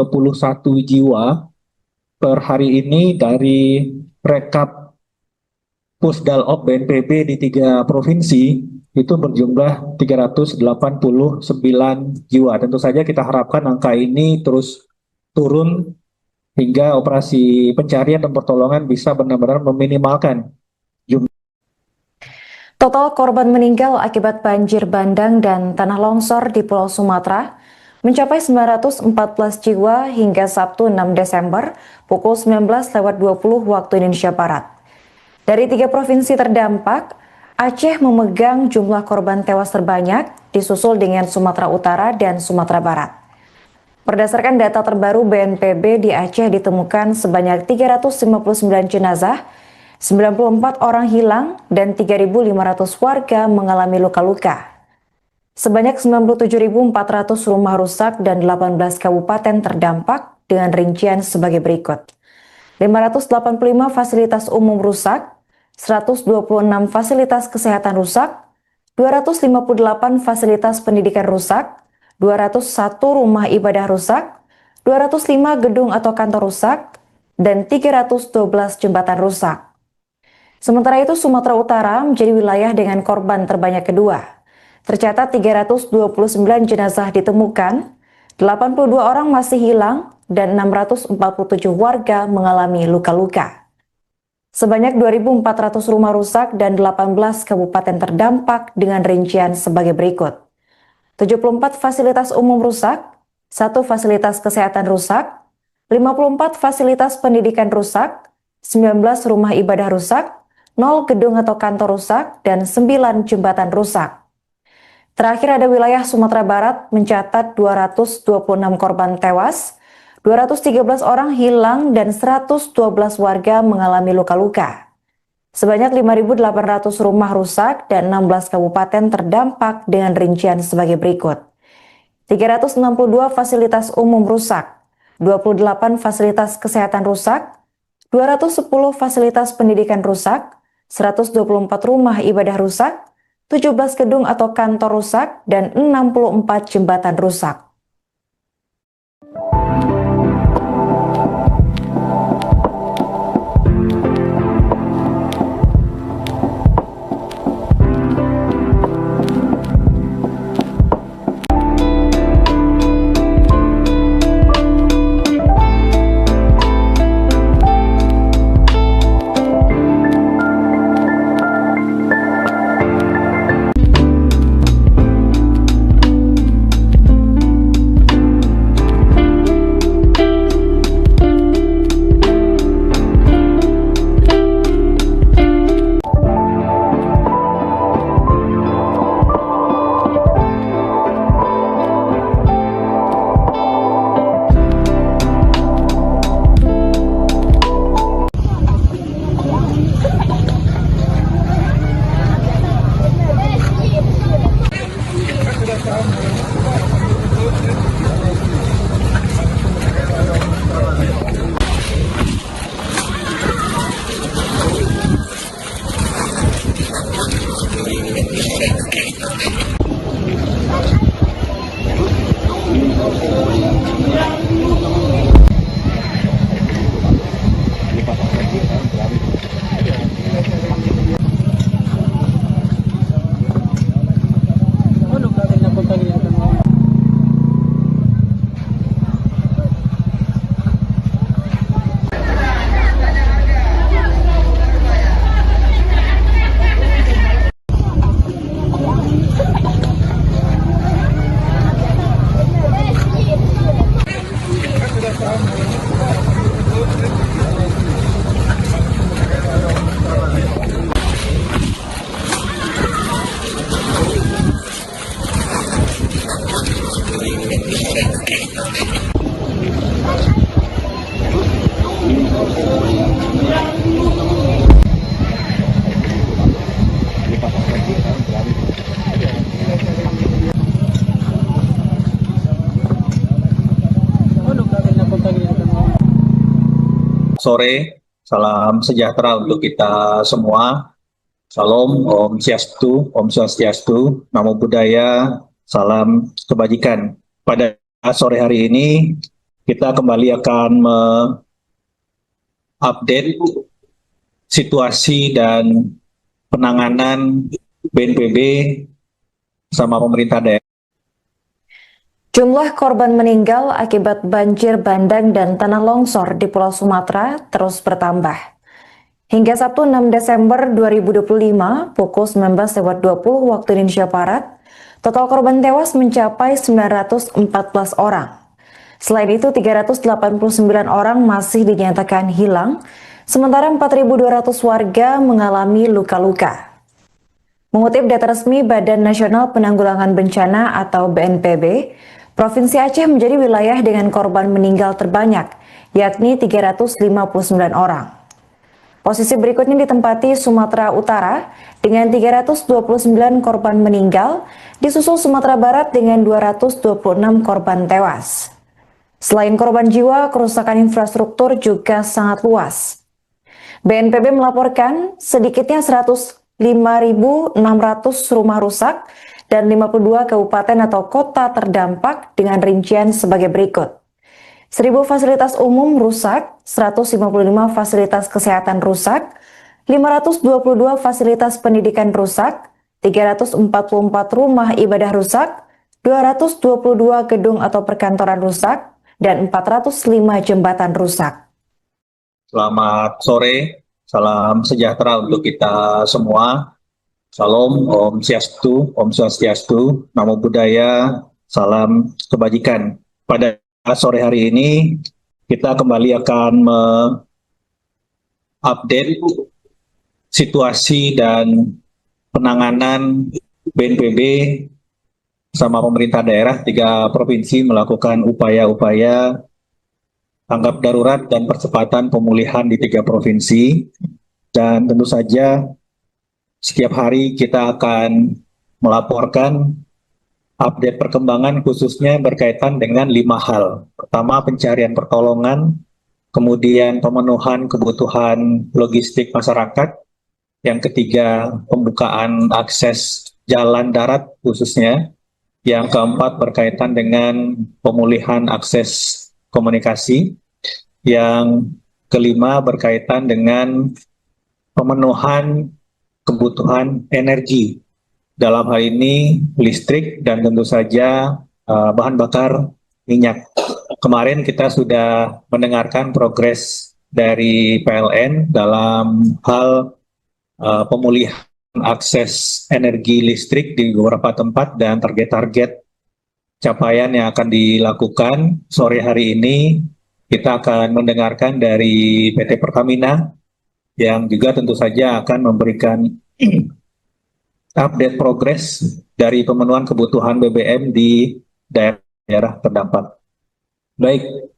jiwa per hari ini dari rekap Pusdalop BNPB di 3 provinsi itu berjumlah 389 jiwa. Tentu saja kita harapkan angka ini terus turun hingga operasi pencarian dan pertolongan bisa benar-benar meminimalkan jumlah. Total korban meninggal akibat banjir bandang dan tanah longsor di Pulau Sumatera mencapai 914 jiwa hingga Sabtu 6 Desember pukul 19.20 waktu Indonesia Barat. Dari 3 provinsi terdampak, Aceh memegang jumlah korban tewas terbanyak, disusul dengan Sumatera Utara dan Sumatera Barat. Berdasarkan data terbaru BNPB, di Aceh ditemukan sebanyak 359 jenazah, 94 orang hilang, dan 3.500 warga mengalami luka-luka. Sebanyak 97.400 rumah rusak dan 18 kabupaten terdampak dengan rincian sebagai berikut. 585 fasilitas umum rusak, 126 fasilitas kesehatan rusak, 258 fasilitas pendidikan rusak, 201 rumah ibadah rusak, 205 gedung atau kantor rusak, dan 312 jembatan rusak. Sementara itu, Sumatera Utara menjadi wilayah dengan korban terbanyak kedua. Tercatat 329 jenazah ditemukan, 82 orang masih hilang, dan 647 warga mengalami luka-luka. Sebanyak 2.400 rumah rusak dan 18 kabupaten terdampak dengan rincian sebagai berikut. 74 fasilitas umum rusak, 1 fasilitas kesehatan rusak, 54 fasilitas pendidikan rusak, 19 rumah ibadah rusak, 0 gedung atau kantor rusak, dan 9 jembatan rusak. Terakhir ada wilayah Sumatera Barat mencatat 226 korban tewas, 213 orang hilang, dan 112 warga mengalami luka-luka. Sebanyak 5.800 rumah rusak dan 16 kabupaten terdampak dengan rincian sebagai berikut. 362 fasilitas umum rusak, 28 fasilitas kesehatan rusak, 210 fasilitas pendidikan rusak, 124 rumah ibadah rusak, 17 gedung atau kantor rusak, dan 64 jembatan rusak. sore, salam sejahtera untuk kita semua. Salam, Om Swastiastu, Namo Buddhaya, salam kebajikan. Pada sore hari ini, kita kembali akan mengupdate situasi dan penanganan BNPB sama pemerintah daerah. Jumlah korban meninggal akibat banjir bandang dan tanah longsor di Pulau Sumatera terus bertambah. Hingga Sabtu 6 Desember 2025 pukul 19.20 waktu Indonesia Barat, total korban tewas mencapai 914 orang. Selain itu, 389 orang masih dinyatakan hilang, sementara 4.200 warga mengalami luka-luka. Mengutip data resmi Badan Nasional Penanggulangan Bencana atau BNPB, Provinsi Aceh menjadi wilayah dengan korban meninggal terbanyak, yakni 359 orang. Posisi berikutnya ditempati Sumatera Utara dengan 329 korban meninggal, disusul Sumatera Barat dengan 226 korban tewas. Selain korban jiwa, kerusakan infrastruktur juga sangat luas. BNPB melaporkan sedikitnya 105.600 rumah rusak dan 52 kabupaten atau kota terdampak dengan rincian sebagai berikut. 1.000 fasilitas umum rusak, 155 fasilitas kesehatan rusak, 522 fasilitas pendidikan rusak, 344 rumah ibadah rusak, 222 gedung atau perkantoran rusak, dan 405 jembatan rusak. Selamat sore, salam sejahtera untuk kita semua. Salam, Om Swastiastu, Namo Buddhaya, salam kebajikan. Pada sore hari ini, kita kembali akan mengupdate situasi dan penanganan BNPB sama pemerintah daerah 3 provinsi melakukan upaya-upaya tanggap darurat dan percepatan pemulihan di 3 provinsi. Dan tentu saja setiap hari kita akan melaporkan update perkembangan khususnya berkaitan dengan 5 hal. Pertama, pencarian pertolongan, kemudian pemenuhan kebutuhan logistik masyarakat, yang ketiga, pembukaan akses jalan darat khususnya, yang keempat berkaitan dengan pemulihan akses komunikasi, yang kelima berkaitan dengan pemenuhan kebutuhan energi, dalam hal ini listrik dan tentu saja bahan bakar minyak. Kemarin kita sudah mendengarkan progres dari PLN dalam hal pemulihan akses energi listrik di beberapa tempat dan target-target capaian yang akan dilakukan. Sore hari ini kita akan mendengarkan dari PT Pertamina yang juga tentu saja akan memberikan update progres dari pemenuhan kebutuhan BBM di daerah terdampak. Baik,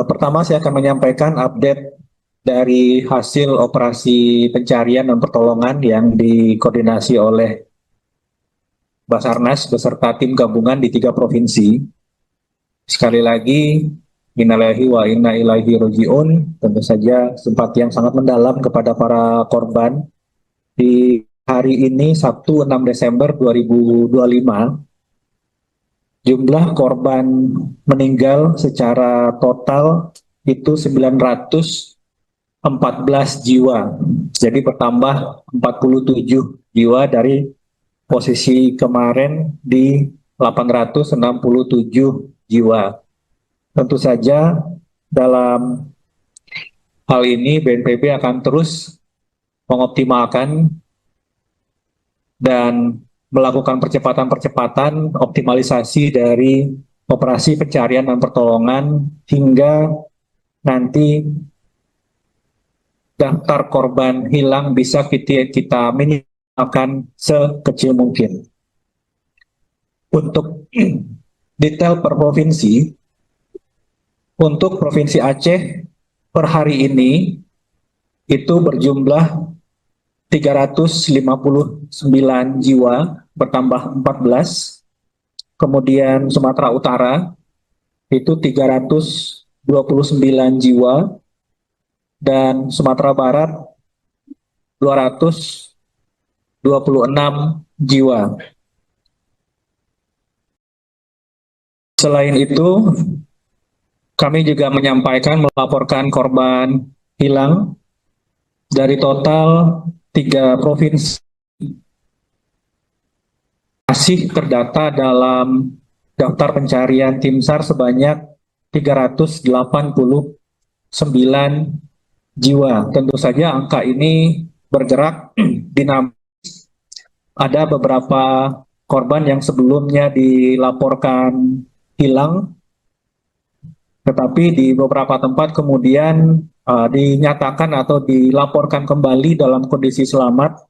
pertama saya akan menyampaikan update dari hasil operasi pencarian dan pertolongan yang dikoordinasi oleh Basarnas beserta tim gabungan di 3 provinsi. Sekali lagi, innalillahi wa inna ilaihi raji'un, tentu saja simpati yang sangat mendalam kepada para korban. Di hari ini, Sabtu 6 Desember 2025, jumlah korban meninggal secara total itu 914 jiwa. Jadi bertambah 47 jiwa dari posisi kemarin di 867 jiwa. Tentu saja dalam hal ini BNPB akan terus mengoptimalkan dan melakukan percepatan-percepatan optimalisasi dari operasi pencarian dan pertolongan hingga nanti daftar korban hilang bisa kita minimalkan sekecil mungkin. Untuk detail per provinsi, untuk Provinsi Aceh per hari ini itu berjumlah 359 jiwa, bertambah 14. Kemudian Sumatera Utara itu 329 jiwa, dan Sumatera Barat 226 jiwa. Selain itu, kami juga melaporkan korban hilang dari total 3 provinsi masih terdata dalam daftar pencarian tim SAR sebanyak 389 jiwa. Tentu saja angka ini bergerak dinamis. Ada beberapa korban yang sebelumnya dilaporkan hilang, tetapi di beberapa tempat kemudian dinyatakan atau dilaporkan kembali dalam kondisi selamat,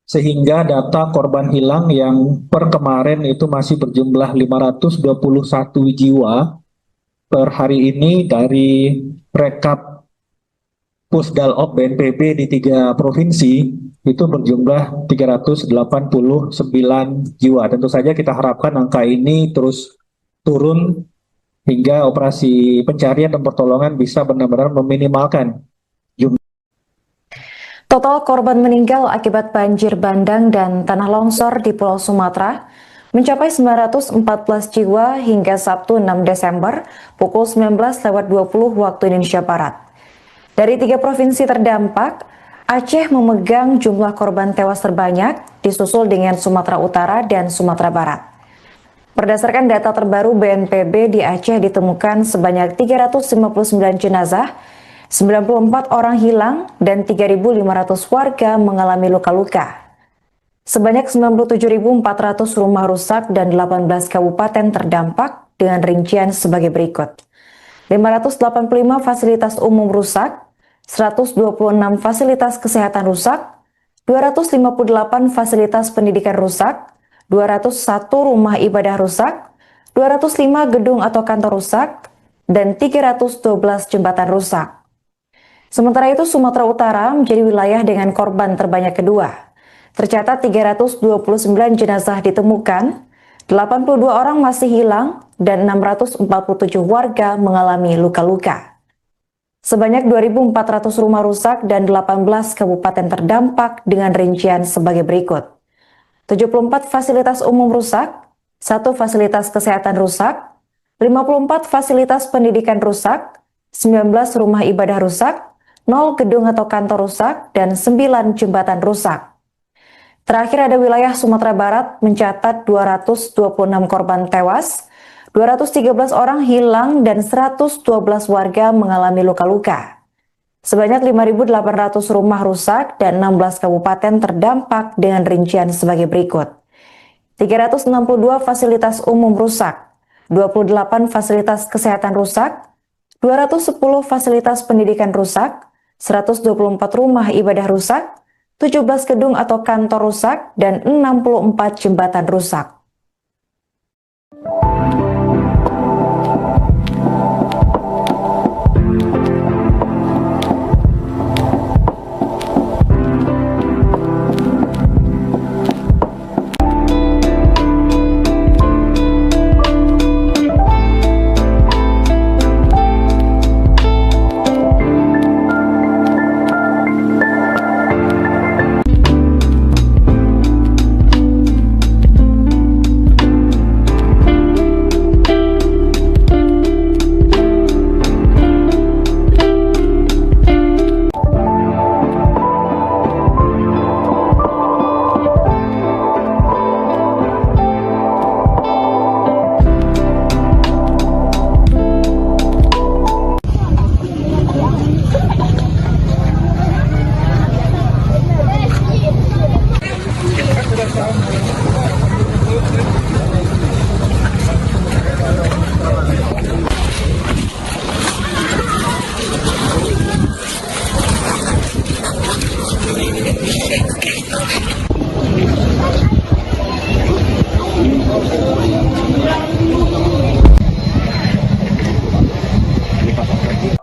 sehingga data korban hilang yang per kemarin itu masih berjumlah 521 jiwa per hari ini dari rekap Pusdalop BNPB di 3 provinsi itu berjumlah 389 jiwa. Tentu saja kita harapkan angka ini terus turun hingga operasi pencarian dan pertolongan bisa benar-benar meminimalkan jumlah. Total korban meninggal akibat banjir bandang dan tanah longsor di Pulau Sumatera mencapai 914 jiwa hingga Sabtu 6 Desember pukul 19.20 waktu Indonesia Barat. Dari 3 provinsi terdampak, Aceh memegang jumlah korban tewas terbanyak, disusul dengan Sumatera Utara dan Sumatera Barat. Berdasarkan data terbaru BNPB, di Aceh ditemukan sebanyak 359 jenazah, 94 orang hilang, dan 3.500 warga mengalami luka-luka. Sebanyak 97.400 rumah rusak dan 18 kabupaten terdampak dengan rincian sebagai berikut. 585 fasilitas umum rusak, 126 fasilitas kesehatan rusak, 258 fasilitas pendidikan rusak, 201 rumah ibadah rusak, 205 gedung atau kantor rusak, dan 312 jembatan rusak. Sementara itu, Sumatera Utara menjadi wilayah dengan korban terbanyak kedua. Tercatat 329 jenazah ditemukan, 82 orang masih hilang, dan 647 warga mengalami luka-luka. Sebanyak 2.400 rumah rusak dan 18 kabupaten terdampak dengan rincian sebagai berikut. 74 fasilitas umum rusak, 1 fasilitas kesehatan rusak, 54 fasilitas pendidikan rusak, 19 rumah ibadah rusak, 0 gedung atau kantor rusak, dan 9 jembatan rusak. Terakhir ada wilayah Sumatera Barat mencatat 226 korban tewas, 213 orang hilang, dan 112 warga mengalami luka-luka. Sebanyak 5.800 rumah rusak dan 16 kabupaten terdampak dengan rincian sebagai berikut. 362 fasilitas umum rusak, 28 fasilitas kesehatan rusak, 210 fasilitas pendidikan rusak, 124 rumah ibadah rusak, 17 gedung atau kantor rusak, dan 64 jembatan rusak.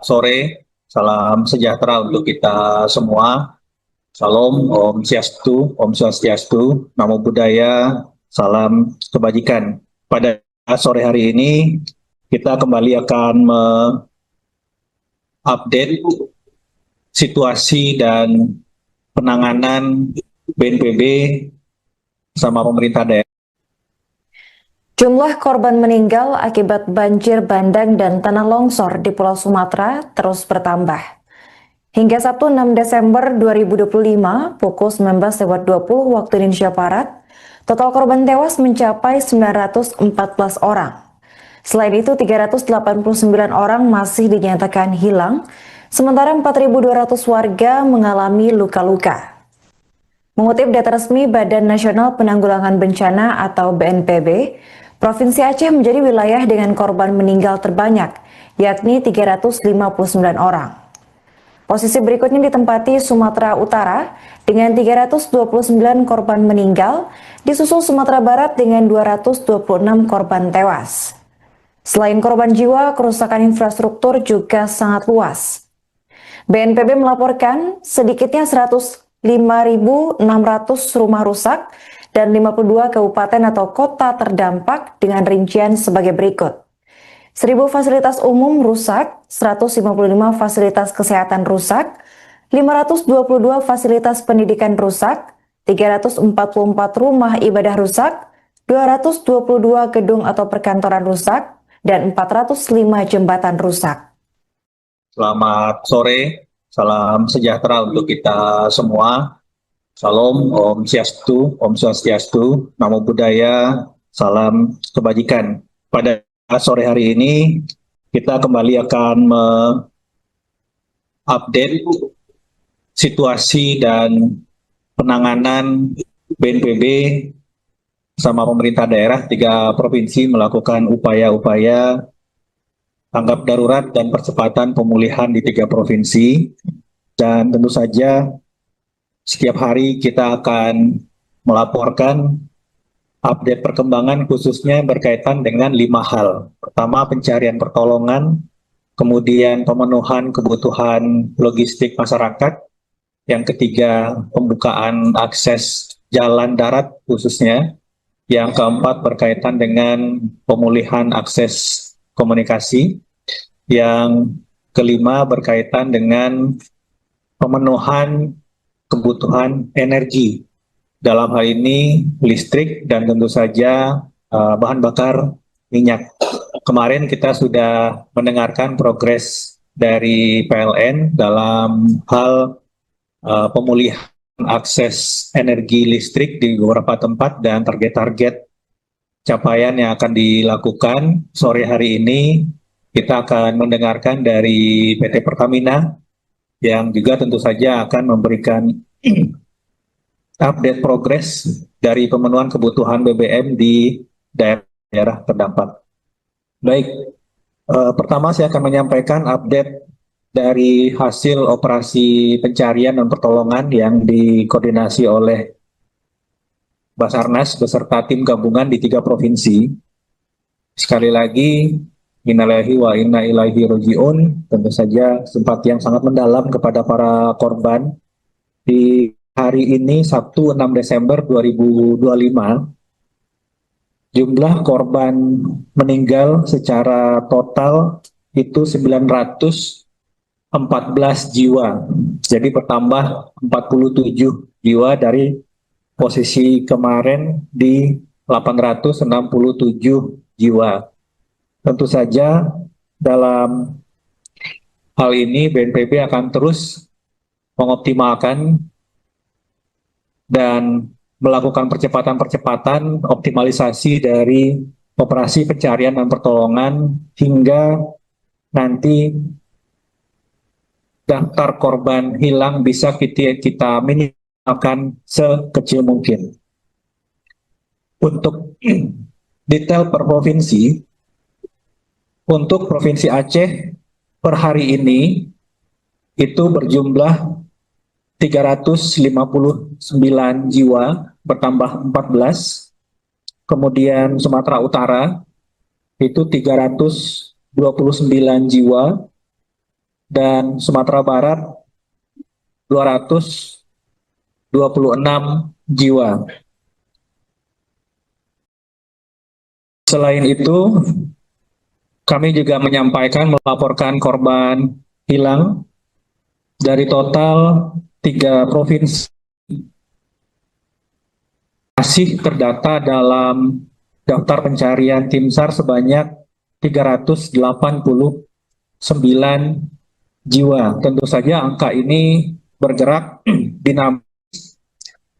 Sore, salam sejahtera untuk kita semua. Salam, Om Swastiastu, Namo Buddhaya, salam kebajikan. Pada sore hari ini, kita kembali akan mengupdate situasi dan penanganan BNPB sama pemerintah daerah. Jumlah korban meninggal akibat banjir bandang dan tanah longsor di Pulau Sumatera terus bertambah. Hingga Sabtu 6 Desember 2025 pukul 19.20 waktu Indonesia Barat, total korban tewas mencapai 914 orang. Selain itu, 389 orang masih dinyatakan hilang, sementara 4.200 warga mengalami luka-luka. Mengutip data resmi Badan Nasional Penanggulangan Bencana atau BNPB, Provinsi Aceh menjadi wilayah dengan korban meninggal terbanyak, yakni 359 orang. Posisi berikutnya ditempati Sumatera Utara dengan 329 korban meninggal, disusul Sumatera Barat dengan 226 korban tewas. Selain korban jiwa, kerusakan infrastruktur juga sangat luas. BNPB melaporkan sedikitnya 105.600 rumah rusak dan 52 kabupaten atau kota terdampak dengan rincian sebagai berikut. 1.000 fasilitas umum rusak, 155 fasilitas kesehatan rusak, 522 fasilitas pendidikan rusak, 344 rumah ibadah rusak, 222 gedung atau perkantoran rusak, dan 405 jembatan rusak. Selamat sore, salam sejahtera untuk kita semua. Salam, Om Swastiastu, Namo Buddhaya, salam kebajikan. Pada sore hari ini, kita kembali akan mengupdate situasi dan penanganan BNPB sama pemerintah daerah 3 provinsi melakukan upaya-upaya tanggap darurat dan percepatan pemulihan di 3 provinsi. Dan tentu saja setiap hari kita akan melaporkan update perkembangan khususnya berkaitan dengan 5 hal. Pertama, pencarian pertolongan, kemudian pemenuhan kebutuhan logistik masyarakat, yang ketiga pembukaan akses jalan darat khususnya, yang keempat berkaitan dengan pemulihan akses komunikasi, yang kelima berkaitan dengan pemenuhan kebutuhan energi, dalam hal ini listrik dan tentu saja bahan bakar minyak. Kemarin kita sudah mendengarkan progres dari PLN dalam hal pemulihan akses energi listrik di beberapa tempat dan target-target capaian yang akan dilakukan. Sore hari ini kita akan mendengarkan dari PT Pertamina yang juga tentu saja akan memberikan update progres dari pemenuhan kebutuhan BBM di daerah terdampak. Baik, pertama saya akan menyampaikan update dari hasil operasi pencarian dan pertolongan yang dikoordinasi oleh Basarnas beserta tim gabungan di 3 provinsi. Sekali lagi, innalillahi wa inna ilaihi raji'un, tentu saja simpati yang sangat mendalam kepada para korban. Di hari ini, Sabtu 6 Desember 2025, jumlah korban meninggal secara total itu 914 jiwa. Jadi bertambah 47 jiwa dari posisi kemarin di 867 jiwa. Tentu saja dalam hal ini BNPB akan terus mengoptimalkan dan melakukan percepatan-percepatan optimalisasi dari operasi pencarian dan pertolongan hingga nanti daftar korban hilang bisa kita minimalkan sekecil mungkin. Untuk detail per provinsi, untuk Provinsi Aceh per hari ini itu berjumlah 359 jiwa, bertambah 14. Kemudian Sumatera Utara itu 329 jiwa, dan Sumatera Barat 226 jiwa. Selain itu, kami juga melaporkan korban hilang Dari total 3 provinsi masih terdata dalam daftar pencarian tim SAR sebanyak 389 jiwa. Tentu saja angka ini bergerak dinamis.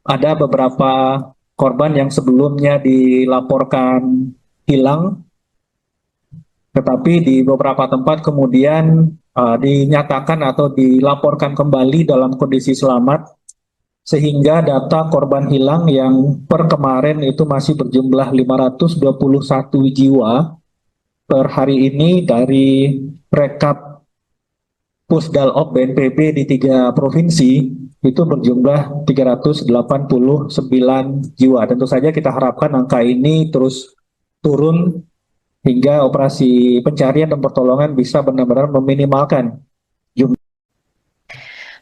Ada beberapa korban yang sebelumnya dilaporkan hilang, tetapi di beberapa tempat kemudian dinyatakan atau dilaporkan kembali dalam kondisi selamat, sehingga data korban hilang yang per kemarin itu masih berjumlah 521 jiwa per hari ini dari rekap Pusdalop BNPB di 3 provinsi itu berjumlah 389 jiwa. Tentu saja kita harapkan angka ini terus turun hingga operasi pencarian dan pertolongan bisa benar-benar meminimalkan jumlah.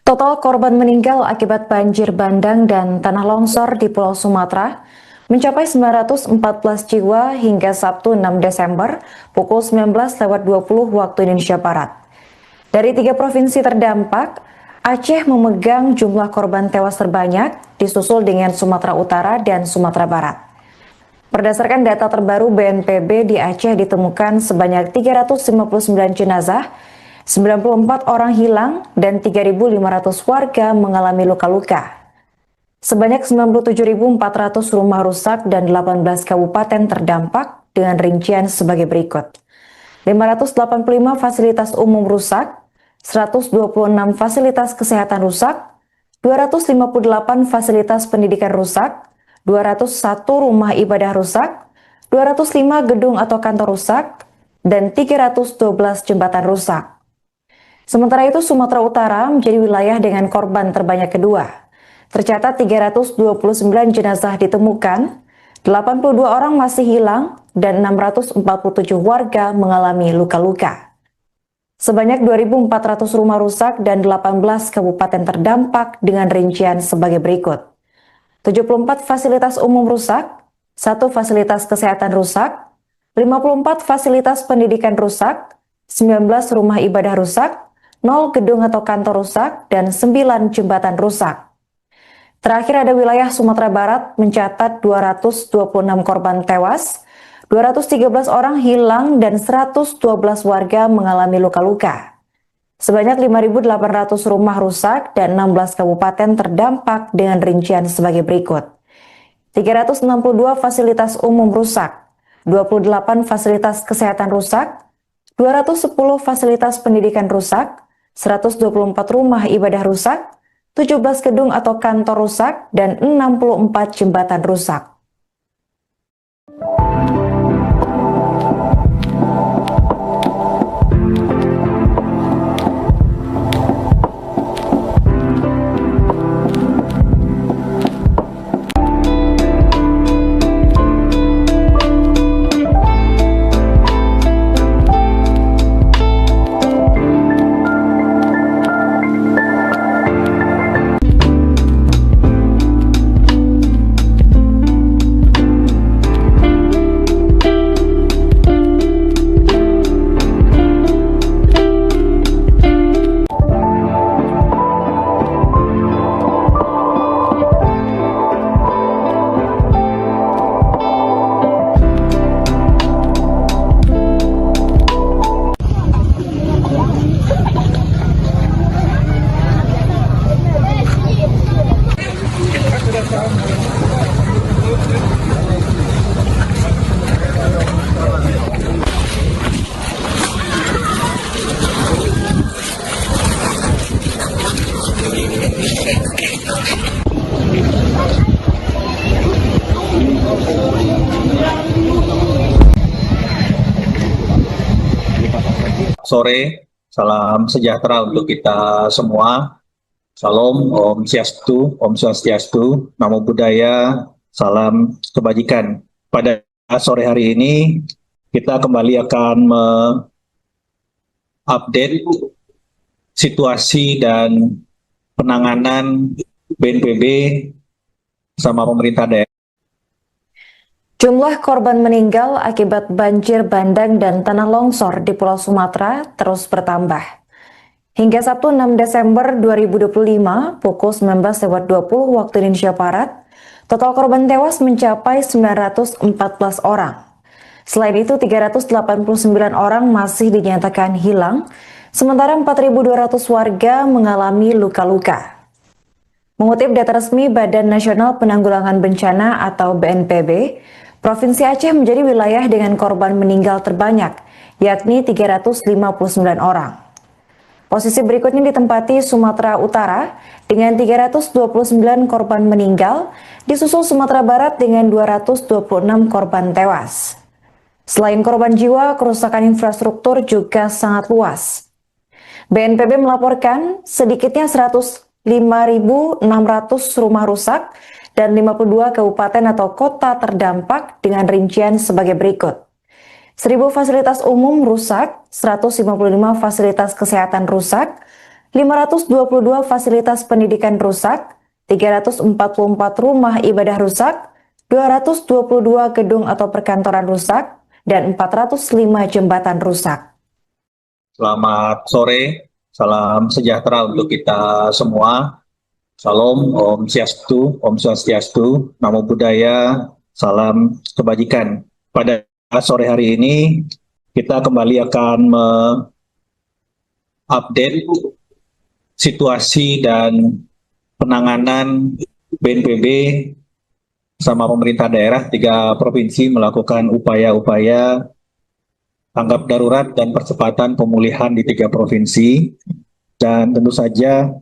Total korban meninggal akibat banjir bandang dan tanah longsor di Pulau Sumatera mencapai 914 jiwa hingga Sabtu 6 Desember pukul 19.20 waktu Indonesia Barat. Dari 3 provinsi terdampak, Aceh memegang jumlah korban tewas terbanyak, disusul dengan Sumatera Utara dan Sumatera Barat. Berdasarkan data terbaru BNPB, di Aceh ditemukan sebanyak 359 jenazah, 94 orang hilang, dan 3.500 warga mengalami luka-luka. Sebanyak 97.400 rumah rusak dan 18 kabupaten terdampak dengan rincian sebagai berikut. 585 fasilitas umum rusak, 126 fasilitas kesehatan rusak, 258 fasilitas pendidikan rusak, 201 rumah ibadah rusak, 205 gedung atau kantor rusak, dan 312 jembatan rusak. Sementara itu, Sumatera Utara menjadi wilayah dengan korban terbanyak kedua. Tercatat 329 jenazah ditemukan, 82 orang masih hilang, dan 647 warga mengalami luka-luka. Sebanyak 2.400 rumah rusak dan 18 kabupaten terdampak dengan rincian sebagai berikut. 74 fasilitas umum rusak, 1 fasilitas kesehatan rusak, 54 fasilitas pendidikan rusak, 19 rumah ibadah rusak, 0 gedung atau kantor rusak, dan 9 jembatan rusak. Terakhir ada wilayah Sumatera Barat mencatat 226 korban tewas, 213 orang hilang, dan 112 warga mengalami luka-luka. Sebanyak 5.800 rumah rusak dan 16 kabupaten terdampak dengan rincian sebagai berikut. 362 fasilitas umum rusak, 28 fasilitas kesehatan rusak, 210 fasilitas pendidikan rusak, 124 rumah ibadah rusak, 17 gedung atau kantor rusak, dan 64 jembatan rusak. Sore, salam sejahtera untuk kita semua. Salam, Om Swastiastu, Namo Buddhaya, salam kebajikan. Pada sore hari ini, kita kembali akan mengupdate situasi dan penanganan BNPB sama pemerintah daerah. Jumlah korban meninggal akibat banjir bandang dan tanah longsor di Pulau Sumatera terus bertambah. Hingga Sabtu 6 Desember 2025 pukul 19.20 waktu Indonesia Barat, total korban tewas mencapai 914 orang. Selain itu, 389 orang masih dinyatakan hilang, sementara 4.200 warga mengalami luka-luka. Mengutip data resmi Badan Nasional Penanggulangan Bencana atau BNPB, Provinsi Aceh menjadi wilayah dengan korban meninggal terbanyak, yakni 359 orang. Posisi berikutnya ditempati Sumatera Utara dengan 329 korban meninggal, disusul Sumatera Barat dengan 226 korban tewas. Selain korban jiwa, kerusakan infrastruktur juga sangat luas. BNPB melaporkan sedikitnya 105.600 rumah rusak dan 52 kabupaten atau kota terdampak dengan rincian sebagai berikut. 1.000 fasilitas umum rusak, 155 fasilitas kesehatan rusak, 522 fasilitas pendidikan rusak, 344 rumah ibadah rusak, 222 gedung atau perkantoran rusak, dan 405 jembatan rusak. Selamat sore, salam sejahtera untuk kita semua. Salam, Om Swastiastu, Namo Buddhaya, salam kebajikan. Pada sore hari ini, kita kembali akan mengupdate situasi dan penanganan BNPB sama pemerintah daerah 3 provinsi melakukan upaya-upaya tanggap darurat dan percepatan pemulihan di 3 provinsi. Dan tentu saja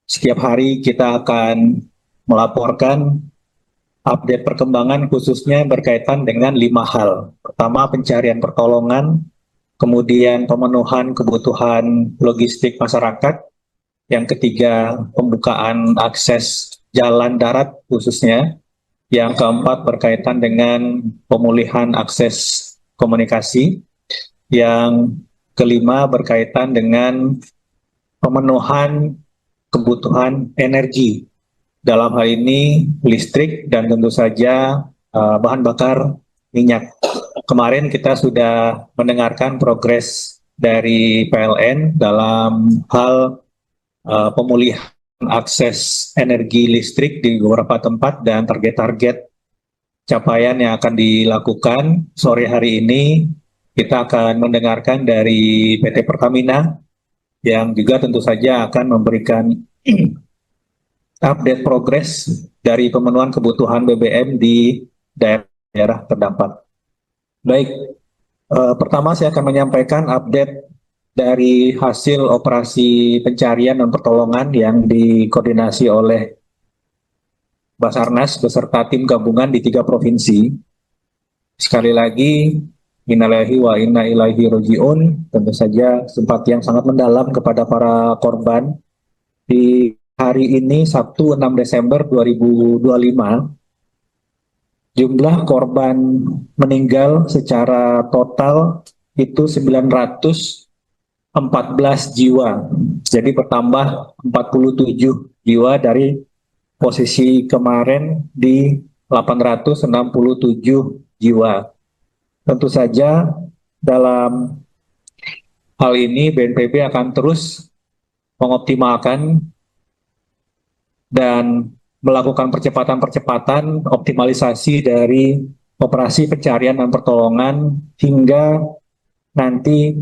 setiap hari kita akan melaporkan update perkembangan khususnya berkaitan dengan 5 hal. Pertama, pencarian pertolongan, kemudian pemenuhan kebutuhan logistik masyarakat, yang ketiga, pembukaan akses jalan darat khususnya, yang keempat berkaitan dengan pemulihan akses komunikasi, yang kelima berkaitan dengan pemenuhan kebutuhan energi, dalam hal ini listrik dan tentu saja bahan bakar minyak. Kemarin kita sudah mendengarkan progres dari PLN dalam hal pemulihan akses energi listrik di beberapa tempat dan target-target capaian yang akan dilakukan. Sore hari ini kita akan mendengarkan dari PT Pertamina yang juga tentu saja akan memberikan update progres dari pemenuhan kebutuhan BBM di daerah terdampak. Baik, pertama saya akan menyampaikan update dari hasil operasi pencarian dan pertolongan yang dikoordinasi oleh Basarnas beserta tim gabungan di 3 provinsi. Sekali lagi, innalillahi wa inna ilaihi raji'un, tentu saja simpati yang sangat mendalam kepada para korban. Di hari ini, Sabtu 6 Desember 2025, jumlah korban meninggal secara total itu 914 jiwa. Jadi bertambah 47 jiwa dari posisi kemarin di 867 jiwa. Tentu saja dalam hal ini BNPB akan terus mengoptimalkan dan melakukan percepatan-percepatan optimalisasi dari operasi pencarian dan pertolongan hingga nanti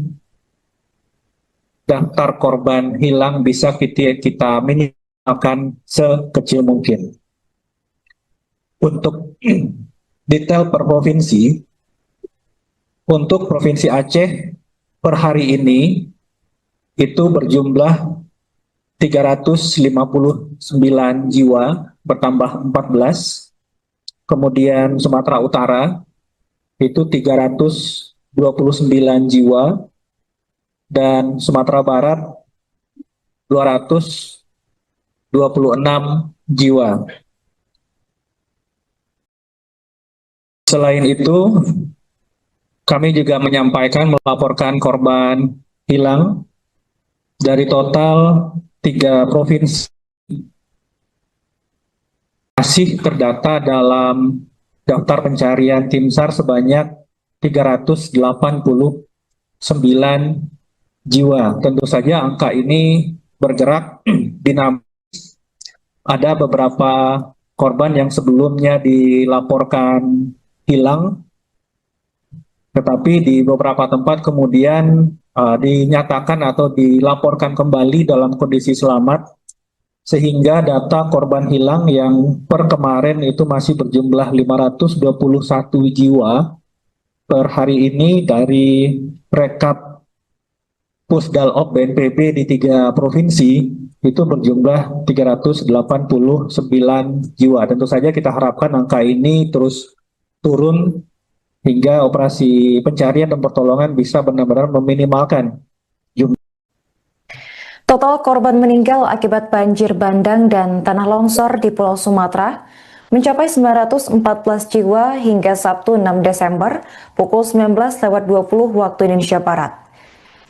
daftar korban hilang bisa kita minimalkan sekecil mungkin. Untuk detail per provinsi, untuk Provinsi Aceh per hari ini itu berjumlah 359 jiwa, bertambah 14. Kemudian Sumatera Utara itu 329 jiwa, dan Sumatera Barat 226 jiwa. Selain itu, kami juga melaporkan korban hilang dari total 3 provinsi masih terdata dalam daftar pencarian tim SAR sebanyak 389 jiwa. Tentu saja angka ini bergerak dinamis. Ada beberapa korban yang sebelumnya dilaporkan hilang, tetapi di beberapa tempat kemudian dinyatakan atau dilaporkan kembali dalam kondisi selamat, sehingga data korban hilang yang per kemarin itu masih berjumlah 521 jiwa per hari ini dari rekap Pusdalop BNPB di 3 provinsi itu berjumlah 389 jiwa. Tentu saja kita harapkan angka ini terus turun hingga operasi pencarian dan pertolongan bisa benar-benar meminimalkan jumlah. Total korban meninggal akibat banjir bandang dan tanah longsor di Pulau Sumatera mencapai 914 jiwa hingga Sabtu 6 Desember pukul 19.20 waktu Indonesia Barat.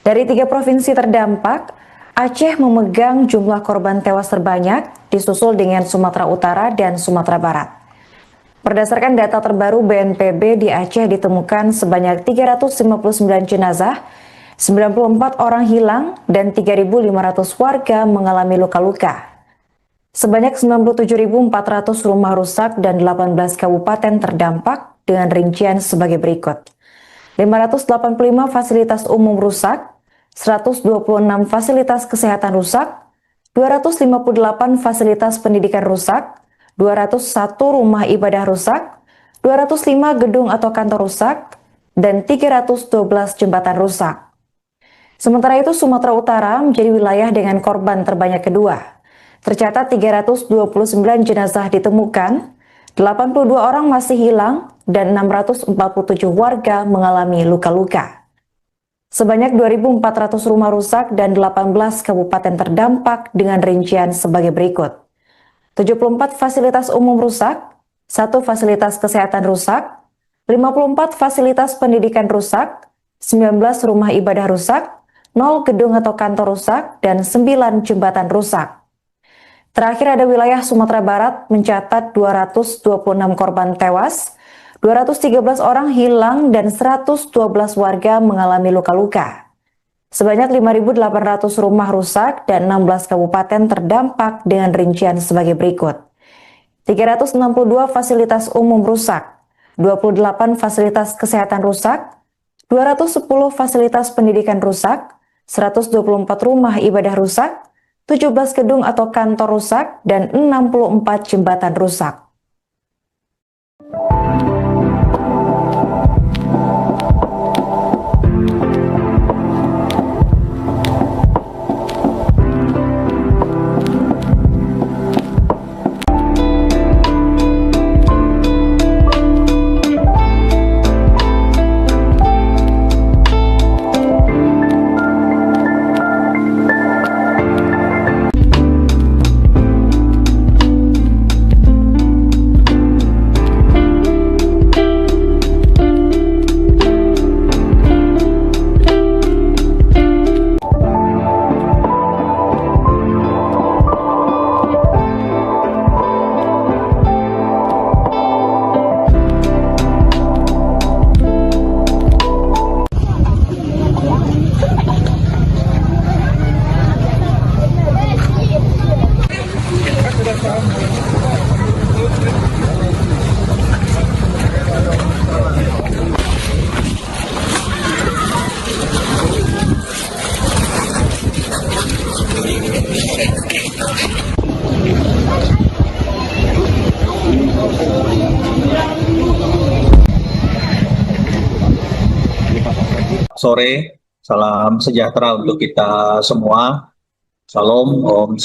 Dari 3 provinsi terdampak, Aceh memegang jumlah korban tewas terbanyak, disusul dengan Sumatera Utara dan Sumatera Barat. Berdasarkan data terbaru BNPB, di Aceh ditemukan sebanyak 359 jenazah, 94 orang hilang, dan 3.500 warga mengalami luka-luka. Sebanyak 97.400 rumah rusak dan 18 kabupaten terdampak dengan rincian sebagai berikut. 585 fasilitas umum rusak, 126 fasilitas kesehatan rusak, 258 fasilitas pendidikan rusak, 201 rumah ibadah rusak, 205 gedung atau kantor rusak, dan 312 jembatan rusak. Sementara itu, Sumatera Utara menjadi wilayah dengan korban terbanyak kedua. Tercatat 329 jenazah ditemukan, 82 orang masih hilang, dan 647 warga mengalami luka-luka. Sebanyak 2.400 rumah rusak dan 18 kabupaten terdampak dengan rincian sebagai berikut. 74 fasilitas umum rusak, 1 fasilitas kesehatan rusak, 54 fasilitas pendidikan rusak, 19 rumah ibadah rusak, 0 gedung atau kantor rusak, dan 9 jembatan rusak. Terakhir ada wilayah Sumatera Barat mencatat 226 korban tewas, 213 orang hilang, dan 112 warga mengalami luka-luka. Sebanyak 5.800 rumah rusak dan 16 kabupaten terdampak dengan rincian sebagai berikut. 362 fasilitas umum rusak, 28 fasilitas kesehatan rusak, 210 fasilitas pendidikan rusak, 124 rumah ibadah rusak, 17 gedung atau kantor rusak, dan 64 jembatan rusak. Sore, salam sejahtera untuk kita semua. Salam, Om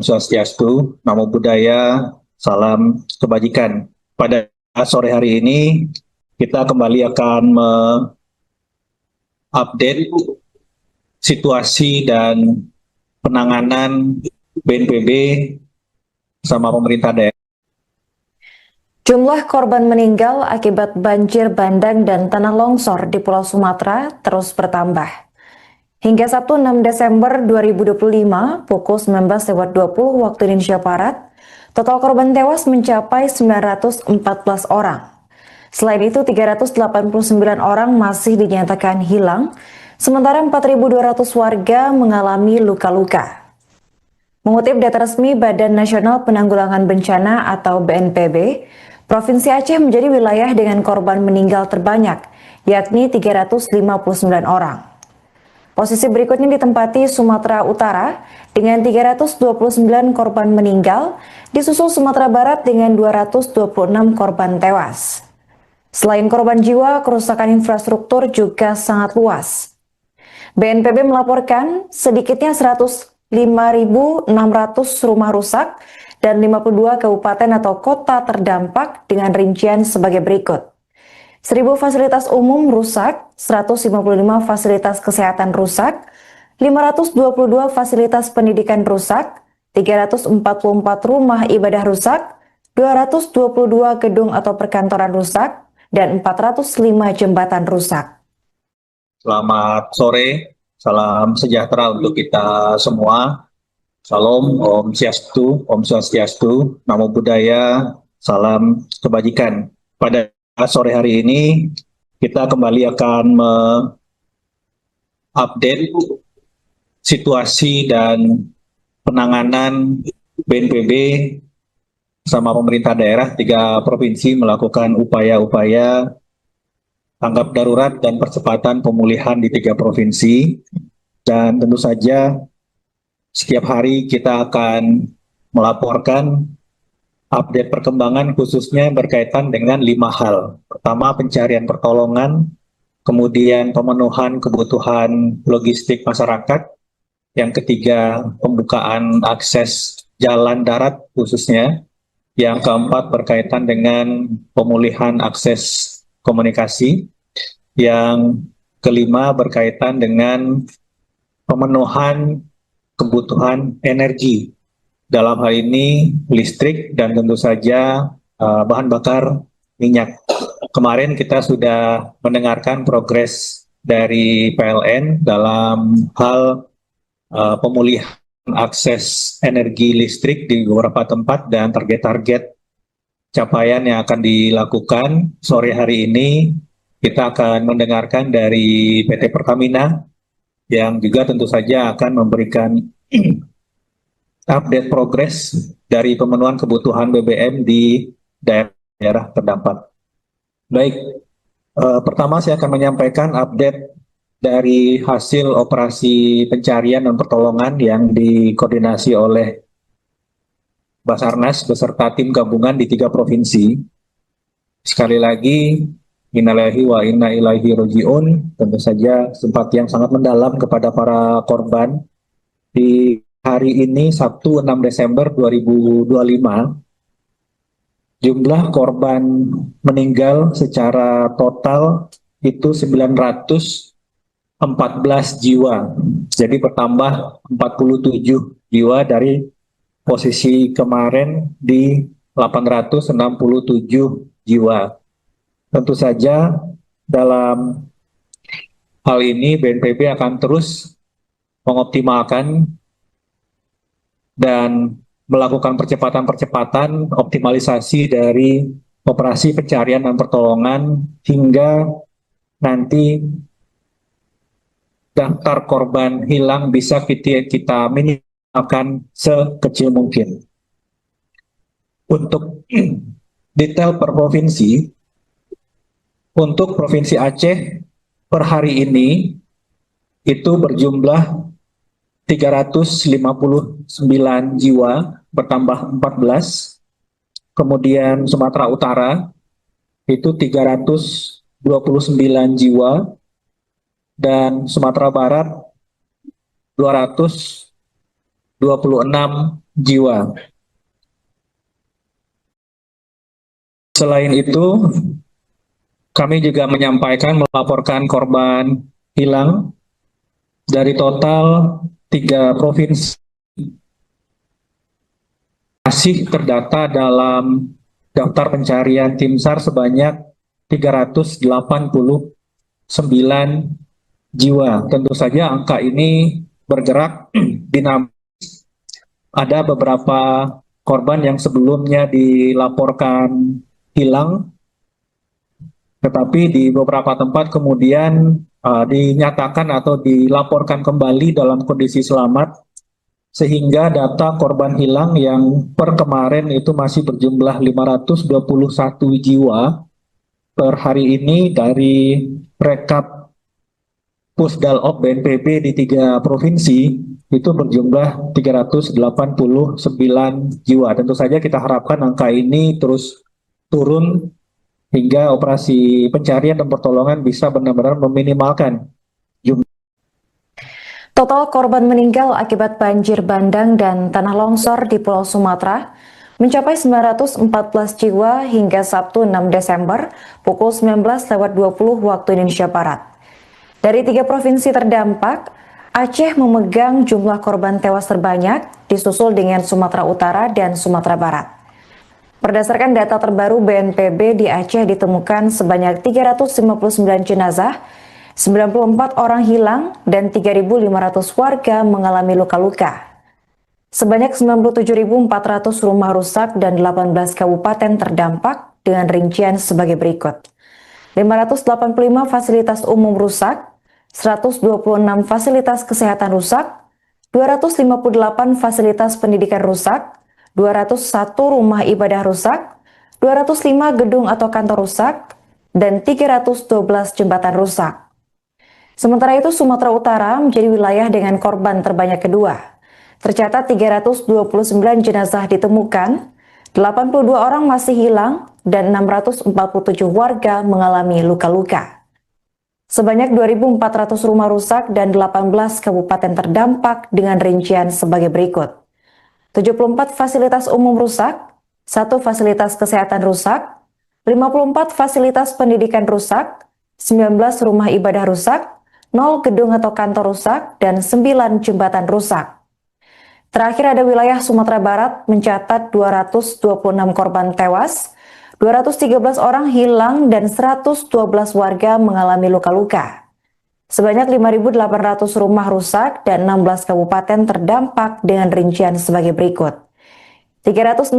Swastiastu, Namo Buddhaya, salam kebajikan. Pada sore hari ini, kita kembali akan mengupdate situasi dan penanganan BNPB sama pemerintah daerah. Jumlah korban meninggal akibat banjir bandang dan tanah longsor di Pulau Sumatera terus bertambah. Hingga Sabtu 6 Desember 2025 pukul 19.20 waktu Indonesia Barat, total korban tewas mencapai 914 orang. Selain itu, 389 orang masih dinyatakan hilang, Sementara 4.200 warga mengalami luka-luka. Mengutip data resmi Badan Nasional Penanggulangan Bencana atau BNPB, Provinsi Aceh menjadi wilayah dengan korban meninggal terbanyak, yakni 359 orang. Posisi berikutnya ditempati Sumatera Utara dengan 329 korban meninggal, disusul Sumatera Barat dengan 226 korban tewas. Selain korban jiwa, kerusakan infrastruktur juga sangat luas. BNPB melaporkan sedikitnya 105.600 rumah rusak dan 52 kabupaten atau kota terdampak dengan rincian sebagai berikut. 1.000 fasilitas umum rusak, 155 fasilitas kesehatan rusak, 522 fasilitas pendidikan rusak, 344 rumah ibadah rusak, 222 gedung atau perkantoran rusak, dan 405 jembatan rusak. Selamat sore, salam sejahtera untuk kita semua. Salam, Om Swastiastu, Namo Buddhaya, salam kebajikan. Pada sore hari ini, kita kembali akan mengupdate situasi dan penanganan BNPB sama pemerintah daerah 3 provinsi melakukan upaya-upaya tanggap darurat dan percepatan pemulihan di 3 provinsi. Dan tentu saja setiap hari kita akan melaporkan update perkembangan khususnya berkaitan dengan 5 hal. Pertama, pencarian pertolongan, kemudian pemenuhan kebutuhan logistik masyarakat, yang ketiga pembukaan akses jalan darat khususnya, yang keempat berkaitan dengan pemulihan akses komunikasi, yang kelima berkaitan dengan pemenuhan kebutuhan energi, dalam hal ini listrik dan tentu saja bahan bakar minyak. Kemarin kita sudah mendengarkan progres dari PLN dalam hal pemulihan akses energi listrik di beberapa tempat dan target-target capaian yang akan dilakukan. Sore hari ini kita akan mendengarkan dari PT Pertamina yang juga tentu saja akan memberikan update progres dari pemenuhan kebutuhan BBM di daerah terdampak. Baik, pertama saya akan menyampaikan update dari hasil operasi pencarian dan pertolongan yang dikoordinasi oleh Basarnas beserta tim gabungan di 3 provinsi. Sekali lagi, innalillahi wa inna ilaihi raji'un, tentu saja simpati yang sangat mendalam kepada para korban. Di hari ini, Sabtu 6 Desember 2025, jumlah korban meninggal secara total itu 914 jiwa. Jadi bertambah 47 jiwa dari posisi kemarin di 867 jiwa. Tentu saja dalam hal ini BNPB akan terus mengoptimalkan dan melakukan percepatan-percepatan optimalisasi dari operasi pencarian dan pertolongan hingga nanti daftar korban hilang bisa kita minimalkan sekecil mungkin. Untuk detail per provinsi, untuk Provinsi Aceh per hari ini itu berjumlah 359 jiwa, bertambah 14. Kemudian Sumatera Utara itu 329 jiwa, dan Sumatera Barat 226 jiwa. Selain itu, kami juga melaporkan korban hilang dari total 3 provinsi masih terdata dalam daftar pencarian tim SAR sebanyak 389 jiwa. Tentu saja angka ini bergerak dinamis. Ada beberapa korban yang sebelumnya dilaporkan hilang, tetapi di beberapa tempat kemudian dinyatakan atau dilaporkan kembali dalam kondisi selamat, sehingga data korban hilang yang per kemarin itu masih berjumlah 521 jiwa per hari ini dari rekap Pusdalop BNPB di 3 provinsi itu berjumlah 389 jiwa. Tentu saja kita harapkan angka ini terus turun hingga operasi pencarian dan pertolongan bisa benar-benar meminimalkan jumlah. Total korban meninggal akibat banjir bandang dan tanah longsor di Pulau Sumatera mencapai 914 jiwa hingga Sabtu 6 Desember pukul 19.20 waktu Indonesia Barat. Dari 3 provinsi terdampak, Aceh memegang jumlah korban tewas terbanyak, disusul dengan Sumatera Utara dan Sumatera Barat. Berdasarkan data terbaru BNPB, di Aceh ditemukan sebanyak 359 jenazah, 94 orang hilang, dan 3.500 warga mengalami luka-luka. Sebanyak 97.400 rumah rusak dan 18 kabupaten terdampak dengan rincian sebagai berikut. 585 fasilitas umum rusak, 126 fasilitas kesehatan rusak, 258 fasilitas pendidikan rusak, 201 rumah ibadah rusak, 205 gedung atau kantor rusak, dan 312 jembatan rusak. Sementara itu, Sumatera Utara menjadi wilayah dengan korban terbanyak kedua. Tercatat 329 jenazah ditemukan, 82 orang masih hilang, dan 647 warga mengalami luka-luka. Sebanyak 2.400 rumah rusak dan 18 kabupaten terdampak dengan rincian sebagai berikut. 74 fasilitas umum rusak, 1 fasilitas kesehatan rusak, 54 fasilitas pendidikan rusak, 19 rumah ibadah rusak, 0 gedung atau kantor rusak, dan 9 jembatan rusak. Terakhir ada wilayah Sumatera Barat mencatat 226 korban tewas, 213 orang hilang, dan 112 warga mengalami luka-luka. Sebanyak 5.800 rumah rusak dan 16 kabupaten terdampak dengan rincian sebagai berikut. 362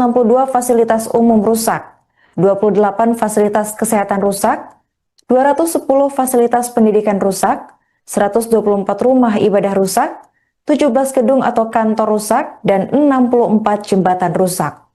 fasilitas umum rusak, 28 fasilitas kesehatan rusak, 210 fasilitas pendidikan rusak, 124 rumah ibadah rusak, 17 gedung atau kantor rusak, dan 64 jembatan rusak.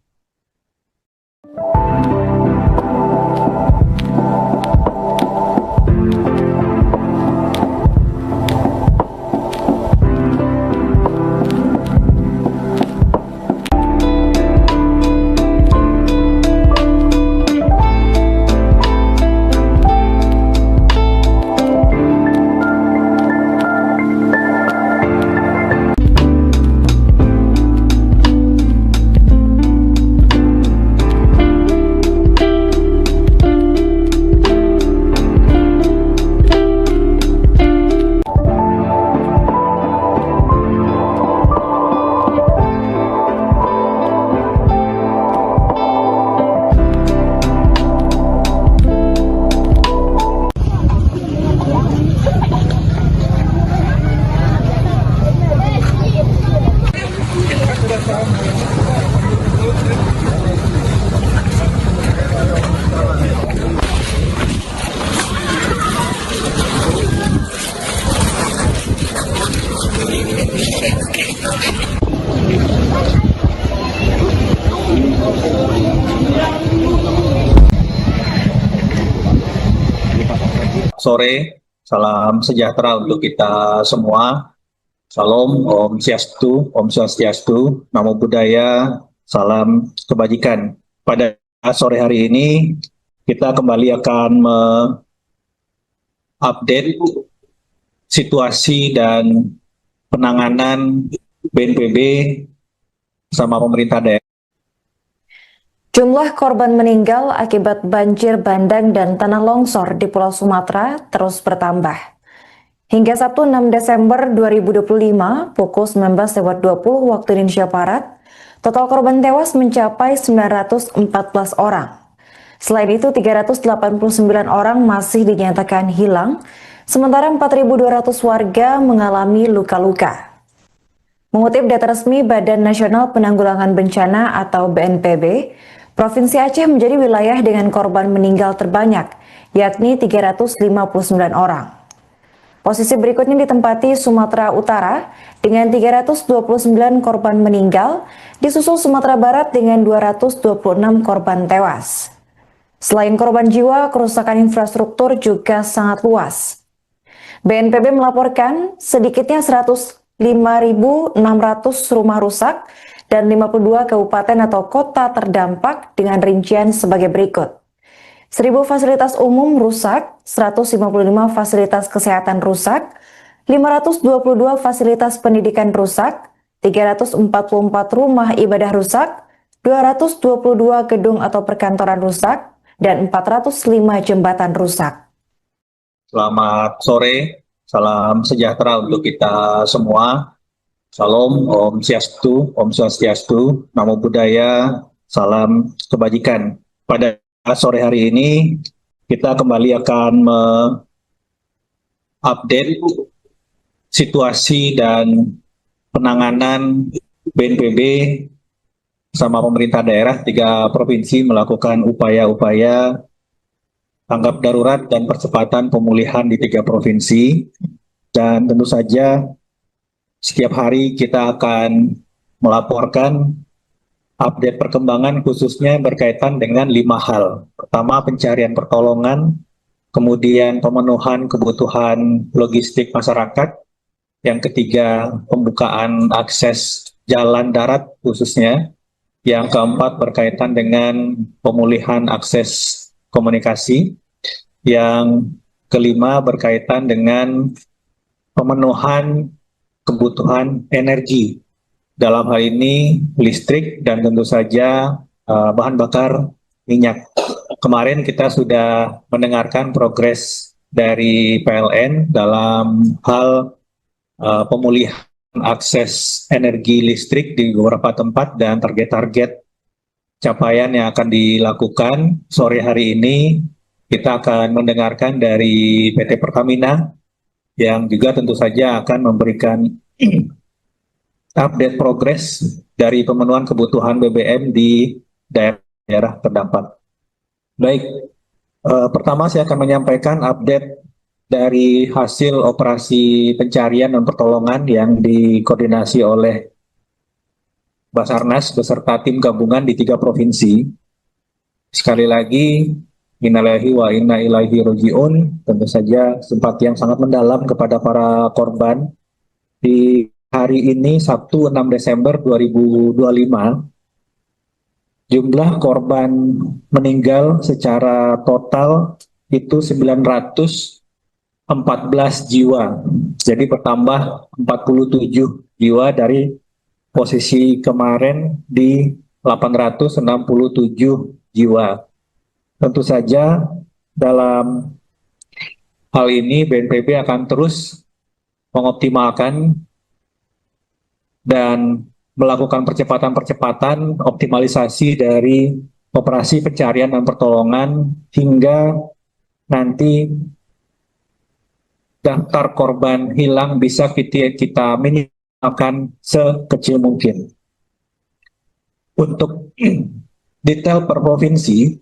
Sore, salam sejahtera untuk kita semua. Salam, Om Swastiastu, Namo Buddhaya, salam kebajikan. Pada sore hari ini, kita kembali akan mengupdate situasi dan penanganan BNPB sama pemerintah daerah. Jumlah korban meninggal akibat banjir bandang dan tanah longsor di Pulau Sumatera terus bertambah. Hingga Sabtu 6 Desember 2025 pukul 19.20 waktu Indonesia Barat, total korban tewas mencapai 914 orang. Selain itu, 389 orang masih dinyatakan hilang, sementara 4.200 warga mengalami luka-luka. Mengutip data resmi Badan Nasional Penanggulangan Bencana atau BNPB, Provinsi Aceh menjadi wilayah dengan korban meninggal terbanyak, yakni 359 orang. Posisi berikutnya ditempati Sumatera Utara dengan 329 korban meninggal, disusul Sumatera Barat dengan 226 korban tewas. Selain korban jiwa, kerusakan infrastruktur juga sangat luas. BNPB melaporkan sedikitnya 105.600 rumah rusak dan 52 kabupaten atau kota terdampak dengan rincian sebagai berikut. 1.000 fasilitas umum rusak, 155 fasilitas kesehatan rusak, 522 fasilitas pendidikan rusak, 344 rumah ibadah rusak, 222 gedung atau perkantoran rusak, dan 405 jembatan rusak. Selamat sore, salam sejahtera untuk kita semua. Salam, Om Swastiastu, Namo Buddhaya, salam kebajikan. Pada sore hari ini kita kembali akan mengupdate situasi dan penanganan BNPB sama pemerintah daerah 3 provinsi melakukan upaya-upaya tanggap darurat dan percepatan pemulihan di 3 provinsi. Dan tentu saja setiap hari kita akan melaporkan update perkembangan khususnya berkaitan dengan 5 hal. Pertama, pencarian pertolongan, kemudian pemenuhan kebutuhan logistik masyarakat, yang ketiga pembukaan akses jalan darat khususnya, yang keempat berkaitan dengan pemulihan akses komunikasi, yang kelima berkaitan dengan pemenuhan kebutuhan energi, dalam hal ini listrik dan tentu saja bahan bakar minyak. Kemarin kita sudah mendengarkan progres dari PLN dalam hal pemulihan akses energi listrik di beberapa tempat dan target-target capaian yang akan dilakukan. Sore hari ini kita akan mendengarkan dari PT Pertamina yang juga tentu saja akan memberikan update progres dari pemenuhan kebutuhan BBM di daerah terdampak. Baik, pertama saya akan menyampaikan update dari hasil operasi pencarian dan pertolongan yang dikoordinasi oleh Basarnas beserta tim gabungan di 3 provinsi. Sekali lagi, innalillahi wa inna ilaihi raji'un, tentu saja simpati yang sangat mendalam kepada para korban. Di hari ini, Sabtu 6 Desember 2025, jumlah korban meninggal secara total itu 914 jiwa. Jadi bertambah 47 jiwa dari posisi kemarin di 867 jiwa. Tentu saja dalam hal ini BNPB akan terus mengoptimalkan dan melakukan percepatan-percepatan optimalisasi dari operasi pencarian dan pertolongan hingga nanti daftar korban hilang bisa kita minimalkan sekecil mungkin. Untuk detail per provinsi,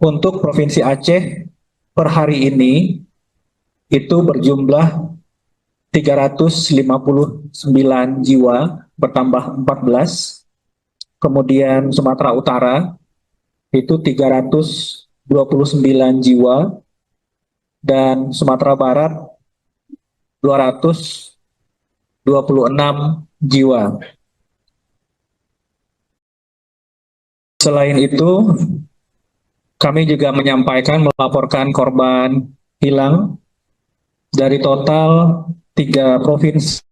untuk Provinsi Aceh per hari ini itu berjumlah 359 jiwa, bertambah 14. Kemudian Sumatera Utara itu 329 jiwa, dan Sumatera Barat 226 jiwa. Selain itu, kami juga melaporkan korban hilang dari total 3 provinsi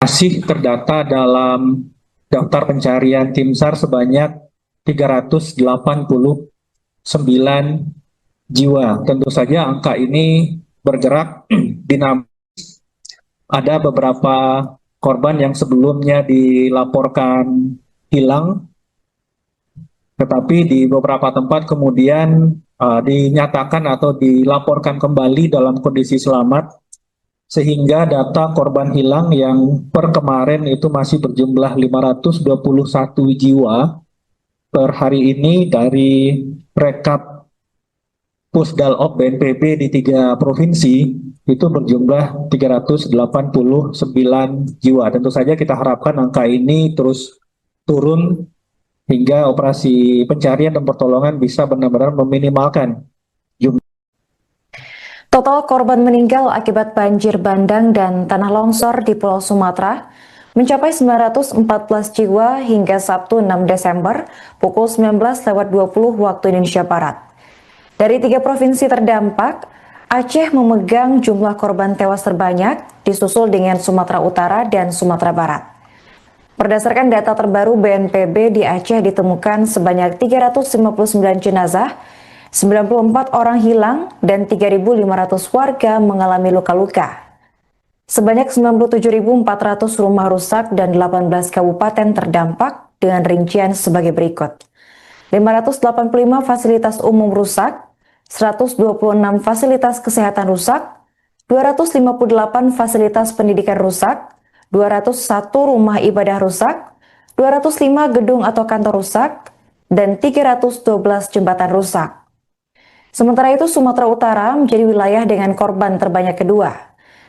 masih terdata dalam daftar pencarian tim SAR sebanyak 389 jiwa. Tentu saja angka ini bergerak dinamis. Ada beberapa korban yang sebelumnya dilaporkan hilang, tetapi di beberapa tempat kemudian dinyatakan atau dilaporkan kembali dalam kondisi selamat, sehingga data korban hilang yang per kemarin itu masih berjumlah 521 jiwa per hari ini dari rekap Pusdalop BNPB di 3 provinsi itu berjumlah 389 jiwa. Tentu saja kita harapkan angka ini terus turun hingga operasi pencarian dan pertolongan bisa benar-benar meminimalkan jumlah. Total korban meninggal akibat banjir bandang dan tanah longsor di Pulau Sumatera mencapai 914 jiwa hingga Sabtu 6 Desember pukul 19.20 waktu Indonesia Barat. Dari 3 provinsi terdampak, Aceh memegang jumlah korban tewas terbanyak, disusul dengan Sumatera Utara dan Sumatera Barat. Berdasarkan data terbaru BNPB, di Aceh ditemukan sebanyak 359 jenazah, 94 orang hilang, dan 3.500 warga mengalami luka-luka. Sebanyak 97.400 rumah rusak dan 18 kabupaten terdampak dengan rincian sebagai berikut. 585 fasilitas umum rusak, 126 fasilitas kesehatan rusak, 258 fasilitas pendidikan rusak, 201 rumah ibadah rusak, 205 gedung atau kantor rusak, dan 312 jembatan rusak. Sementara itu, Sumatera Utara menjadi wilayah dengan korban terbanyak kedua.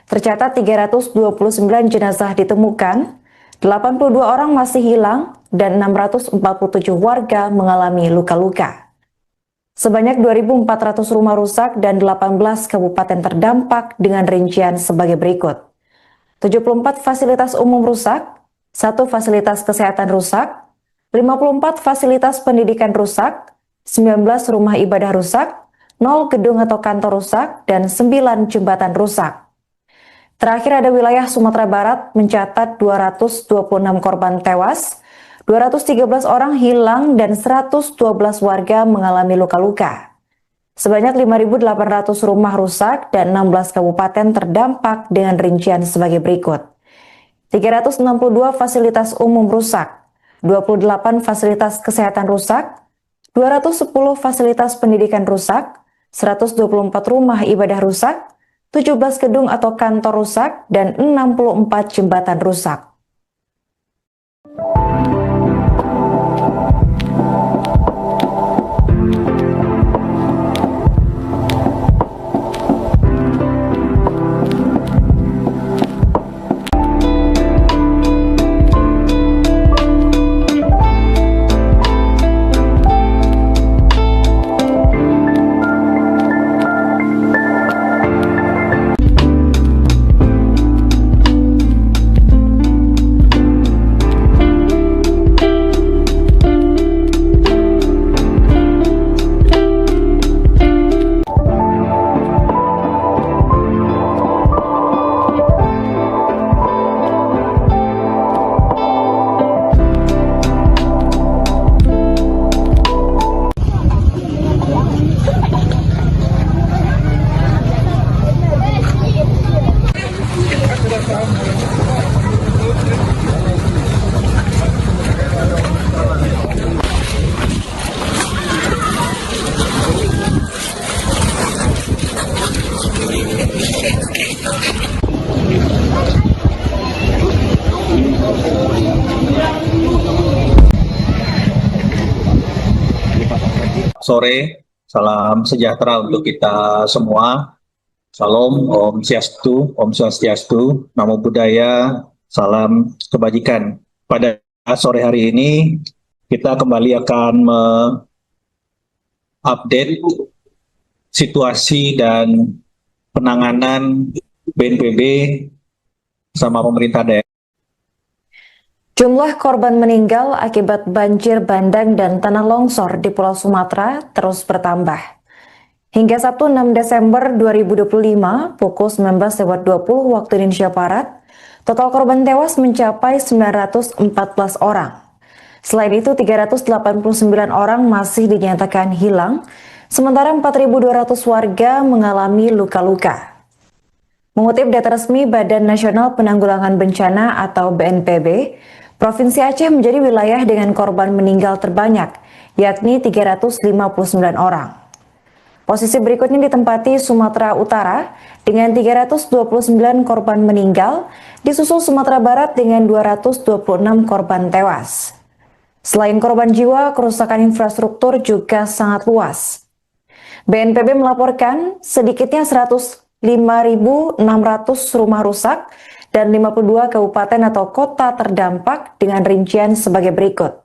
Tercatat 329 jenazah ditemukan, 82 orang masih hilang, dan 647 warga mengalami luka-luka. Sebanyak 2.400 rumah rusak dan 18 kabupaten terdampak dengan rincian sebagai berikut. 74 fasilitas umum rusak, 1 fasilitas kesehatan rusak, 54 fasilitas pendidikan rusak, 19 rumah ibadah rusak, 0 gedung atau kantor rusak, dan 9 jembatan rusak. Terakhir ada wilayah Sumatera Barat mencatat 226 korban tewas, 213 orang hilang, dan 112 warga mengalami luka-luka. Sebanyak 5.800 rumah rusak dan 16 kabupaten terdampak dengan rincian sebagai berikut. 362 fasilitas umum rusak, 28 fasilitas kesehatan rusak, 210 fasilitas pendidikan rusak, 124 rumah ibadah rusak, 17 gedung atau kantor rusak, dan 64 jembatan rusak. Sore, salam sejahtera untuk kita semua. Salam, Om Swastiastu, Namo Buddhaya, salam kebajikan. Pada sore hari ini, kita kembali akan update situasi dan penanganan BNPB sama pemerintah daerah. Jumlah korban meninggal akibat banjir bandang dan tanah longsor di Pulau Sumatera terus bertambah. Hingga Sabtu 6 Desember 2025 pukul 19.20 waktu Indonesia Barat, total korban tewas mencapai 914 orang. Selain itu, 389 orang masih dinyatakan hilang, sementara 4.200 warga mengalami luka-luka. Mengutip data resmi Badan Nasional Penanggulangan Bencana atau BNPB, Provinsi Aceh menjadi wilayah dengan korban meninggal terbanyak, yakni 359 orang. Posisi berikutnya ditempati Sumatera Utara dengan 329 korban meninggal, disusul Sumatera Barat dengan 226 korban tewas. Selain korban jiwa, kerusakan infrastruktur juga sangat luas. BNPB melaporkan sedikitnya 105.600 rumah rusak dan 52 kabupaten atau kota terdampak dengan rincian sebagai berikut.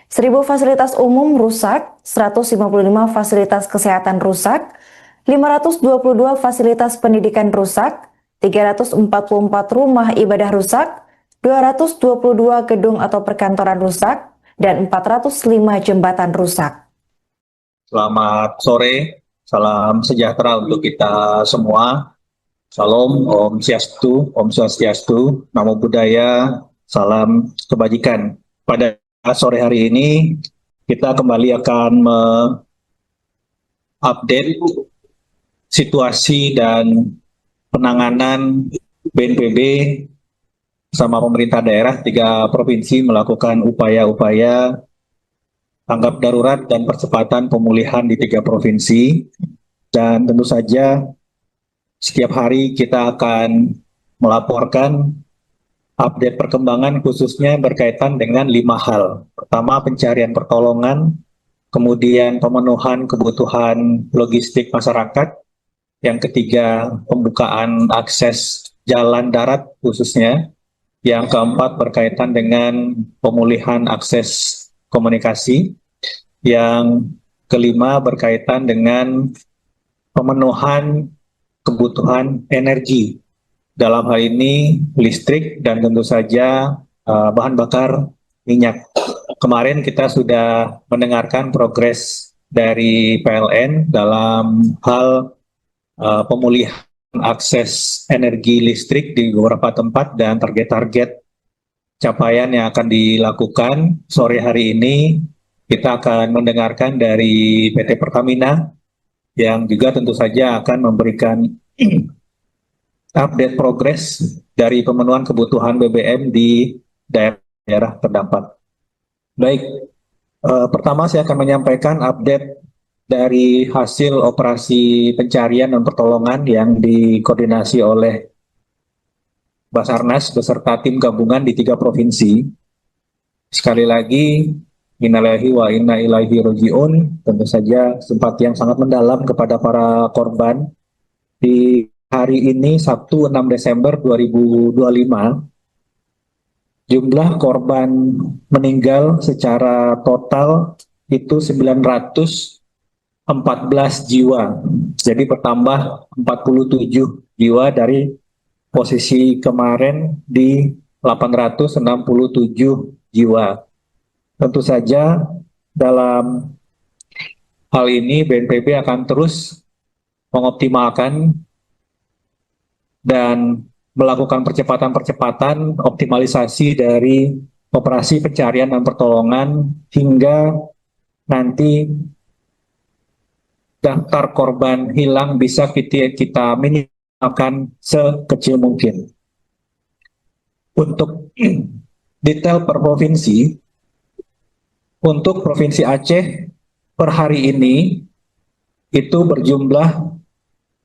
1.000 fasilitas umum rusak, 155 fasilitas kesehatan rusak, 522 fasilitas pendidikan rusak, 344 rumah ibadah rusak, 222 gedung atau perkantoran rusak, dan 405 jembatan rusak. Selamat sore, salam sejahtera untuk kita semua. Salam, Om Swastiastu, Namo Buddhaya, salam kebajikan. Pada sore hari ini, kita kembali akan update situasi dan penanganan BNPB sama pemerintah daerah 3 provinsi melakukan upaya-upaya tanggap darurat dan percepatan pemulihan di 3 provinsi. Dan tentu saja setiap hari kita akan melaporkan update perkembangan khususnya berkaitan dengan 5 hal. Pertama, pencarian pertolongan, kemudian pemenuhan kebutuhan logistik masyarakat, yang ketiga pembukaan akses jalan darat khususnya, yang keempat berkaitan dengan pemulihan akses komunikasi, yang kelima berkaitan dengan pemenuhan kebutuhan energi, dalam hal ini listrik dan tentu saja bahan bakar minyak. Kemarin kita sudah mendengarkan progres dari PLN dalam hal pemulihan akses energi listrik di beberapa tempat dan target-target capaian yang akan dilakukan. Sore hari ini kita akan mendengarkan dari PT Pertamina yang juga tentu saja akan memberikan update progres dari pemenuhan kebutuhan BBM di daerah terdampak. Baik, pertama saya akan menyampaikan update dari hasil operasi pencarian dan pertolongan yang dikoordinasi oleh Basarnas beserta tim gabungan di 3 provinsi. Sekali lagi, innalillahi wa inna ilaihi raji'un, tentu saja simpati yang sangat mendalam kepada para korban. Di hari ini, Sabtu 6 Desember 2025, jumlah korban meninggal secara total itu 914 jiwa. Jadi bertambah 47 jiwa dari posisi kemarin di 867 jiwa. Tentu saja dalam hal ini BNPB akan terus mengoptimalkan dan melakukan percepatan-percepatan optimalisasi dari operasi pencarian dan pertolongan hingga nanti daftar korban hilang bisa kita minimalkan sekecil mungkin. Untuk detail per provinsi, untuk Provinsi Aceh per hari ini itu berjumlah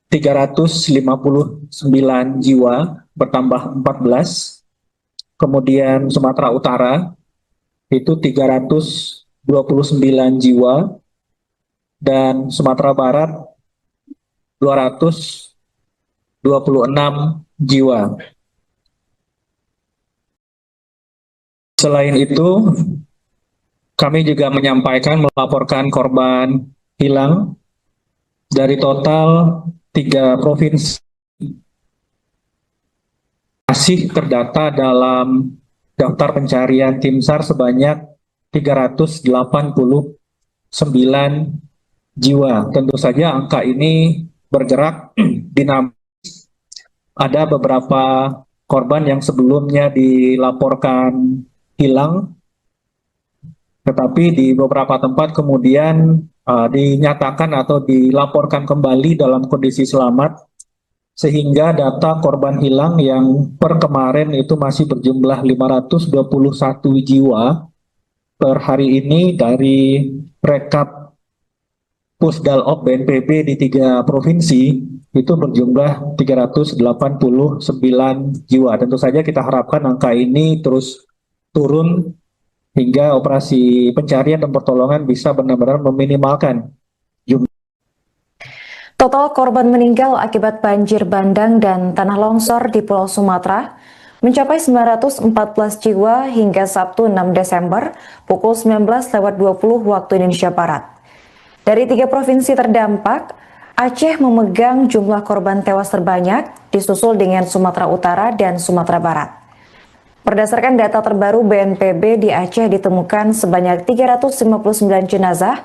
359 jiwa, bertambah 14. Kemudian Sumatera Utara itu 329 jiwa, dan Sumatera Barat 226 jiwa. Selain itu, kami juga melaporkan korban hilang dari total 3 provinsi masih terdata dalam daftar pencarian tim SAR sebanyak 389 jiwa. Tentu saja angka ini bergerak dinamis. Ada beberapa korban yang sebelumnya dilaporkan hilang, tetapi di beberapa tempat kemudian dinyatakan atau dilaporkan kembali dalam kondisi selamat, sehingga data korban hilang yang per kemarin itu masih berjumlah 521 jiwa per hari ini dari rekap Pusdalop BNPB di 3 provinsi itu berjumlah 389 jiwa. Tentu saja kita harapkan angka ini terus turun hingga operasi pencarian dan pertolongan bisa benar-benar meminimalkan jumlah Total korban meninggal akibat banjir bandang dan tanah longsor di Pulau Sumatera mencapai 914 jiwa hingga Sabtu 6 Desember pukul 19.20 waktu Indonesia Barat. Dari 3 provinsi terdampak, Aceh memegang jumlah korban tewas terbanyak, disusul dengan Sumatera Utara dan Sumatera Barat. Berdasarkan data terbaru BNPB, di Aceh ditemukan sebanyak 359 jenazah,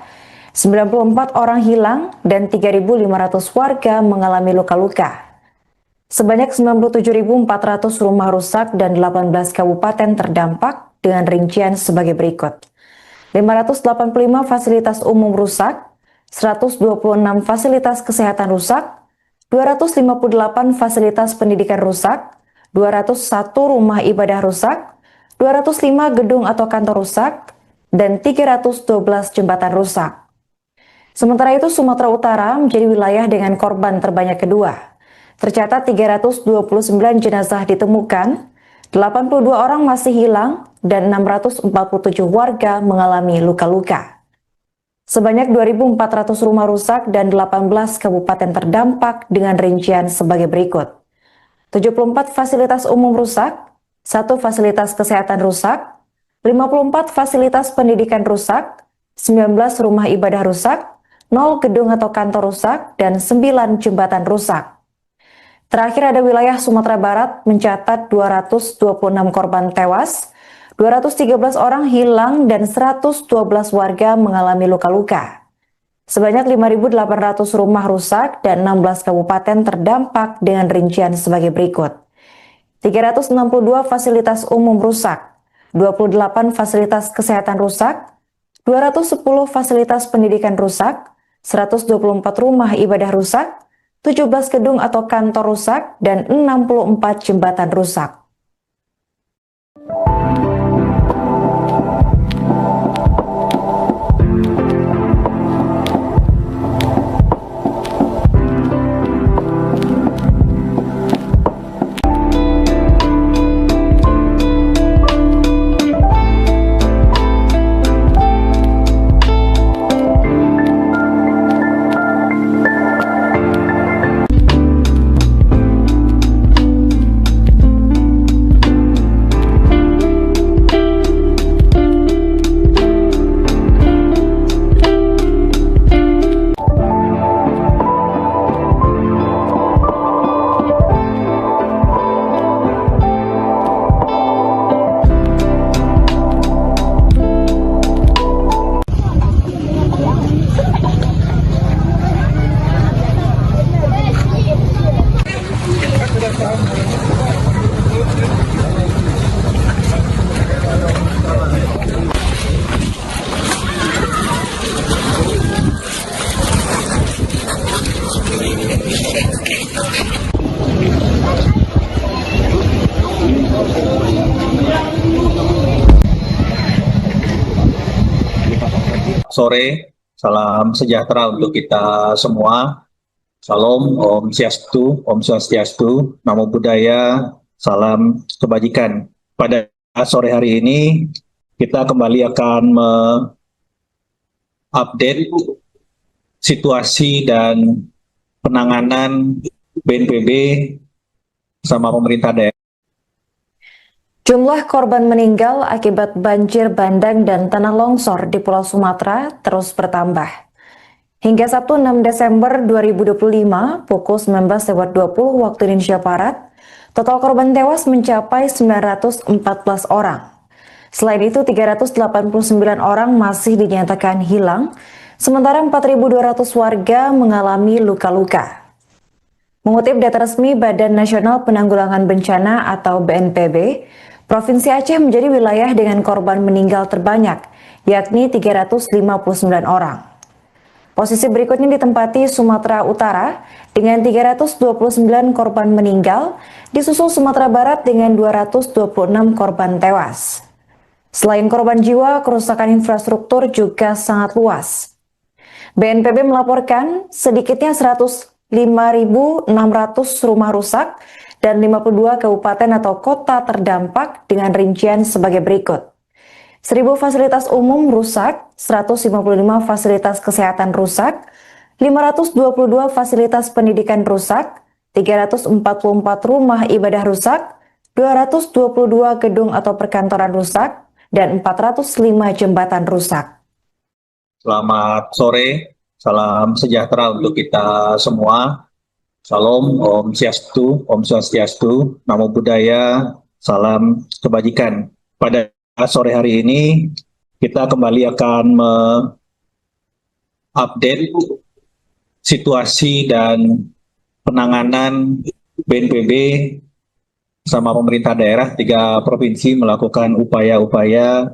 94 orang hilang, dan 3.500 warga mengalami luka-luka. Sebanyak 97.400 rumah rusak dan 18 kabupaten terdampak dengan rincian sebagai berikut. 585 fasilitas umum rusak, 126 fasilitas kesehatan rusak, 258 fasilitas pendidikan rusak, 201 rumah ibadah rusak, 205 gedung atau kantor rusak, dan 312 jembatan rusak. Sementara itu, Sumatera Utara menjadi wilayah dengan korban terbanyak kedua. Tercatat 329 jenazah ditemukan, 82 orang masih hilang, dan 647 warga mengalami luka-luka. Sebanyak 2.400 rumah rusak dan 18 kabupaten terdampak dengan rincian sebagai berikut. 74 fasilitas umum rusak, 1 fasilitas kesehatan rusak, 54 fasilitas pendidikan rusak, 19 rumah ibadah rusak, 0 gedung atau kantor rusak, dan 9 jembatan rusak. Terakhir ada wilayah Sumatera Barat mencatat 226 korban tewas, 213 orang hilang, dan 112 warga mengalami luka-luka. Sebanyak 5.800 rumah rusak dan 16 kabupaten terdampak dengan rincian sebagai berikut. 362 fasilitas umum rusak, 28 fasilitas kesehatan rusak, 210 fasilitas pendidikan rusak, 124 rumah ibadah rusak, 17 gedung atau kantor rusak, dan 64 jembatan rusak. Sore, salam sejahtera untuk kita semua. Salam, Om Swastiastu, Namo Buddhaya, salam kebajikan. Pada sore hari ini, kita kembali akan mengupdate situasi dan penanganan BNPB sama pemerintah daerah. Jumlah korban meninggal akibat banjir bandang dan tanah longsor di Pulau Sumatera terus bertambah. Hingga Sabtu 6 Desember 2025 pukul 19.20 waktu Indonesia Barat, total korban tewas mencapai 914 orang. Selain itu, 389 orang masih dinyatakan hilang, sementara 4.200 warga mengalami luka-luka. Mengutip data resmi Badan Nasional Penanggulangan Bencana atau BNPB, Provinsi Aceh menjadi wilayah dengan korban meninggal terbanyak, yakni 359 orang. Posisi berikutnya ditempati Sumatera Utara dengan 329 korban meninggal, disusul Sumatera Barat dengan 226 korban tewas. Selain korban jiwa, kerusakan infrastruktur juga sangat luas. BNPB melaporkan sedikitnya 105.600 rumah rusak dan 52 kabupaten atau kota terdampak dengan rincian sebagai berikut. 1.000 fasilitas umum rusak, 155 fasilitas kesehatan rusak, 522 fasilitas pendidikan rusak, 344 rumah ibadah rusak, 222 gedung atau perkantoran rusak, dan 405 jembatan rusak. Selamat sore, salam sejahtera untuk kita semua. Salam, Om Swastiastu, Namo Buddhaya, salam kebajikan. Pada sore hari ini, kita kembali akan mengupdate situasi dan penanganan BNPB sama pemerintah daerah 3 provinsi melakukan upaya-upaya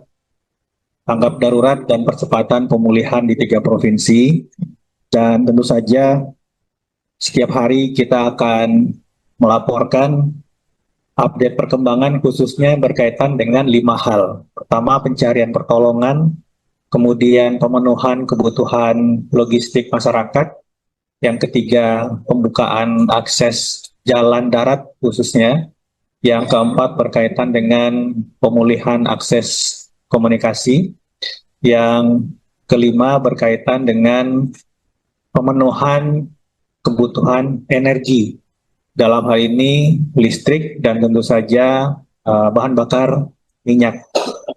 tanggap darurat dan percepatan pemulihan di 3 provinsi. Dan tentu saja setiap hari kita akan melaporkan update perkembangan khususnya berkaitan dengan 5 hal. Pertama, pencarian pertolongan, kemudian pemenuhan kebutuhan logistik masyarakat, yang ketiga pembukaan akses jalan darat khususnya, yang keempat berkaitan dengan pemulihan akses komunikasi, yang kelima berkaitan dengan pemenuhan kebutuhan energi, dalam hal ini listrik dan tentu saja bahan bakar minyak.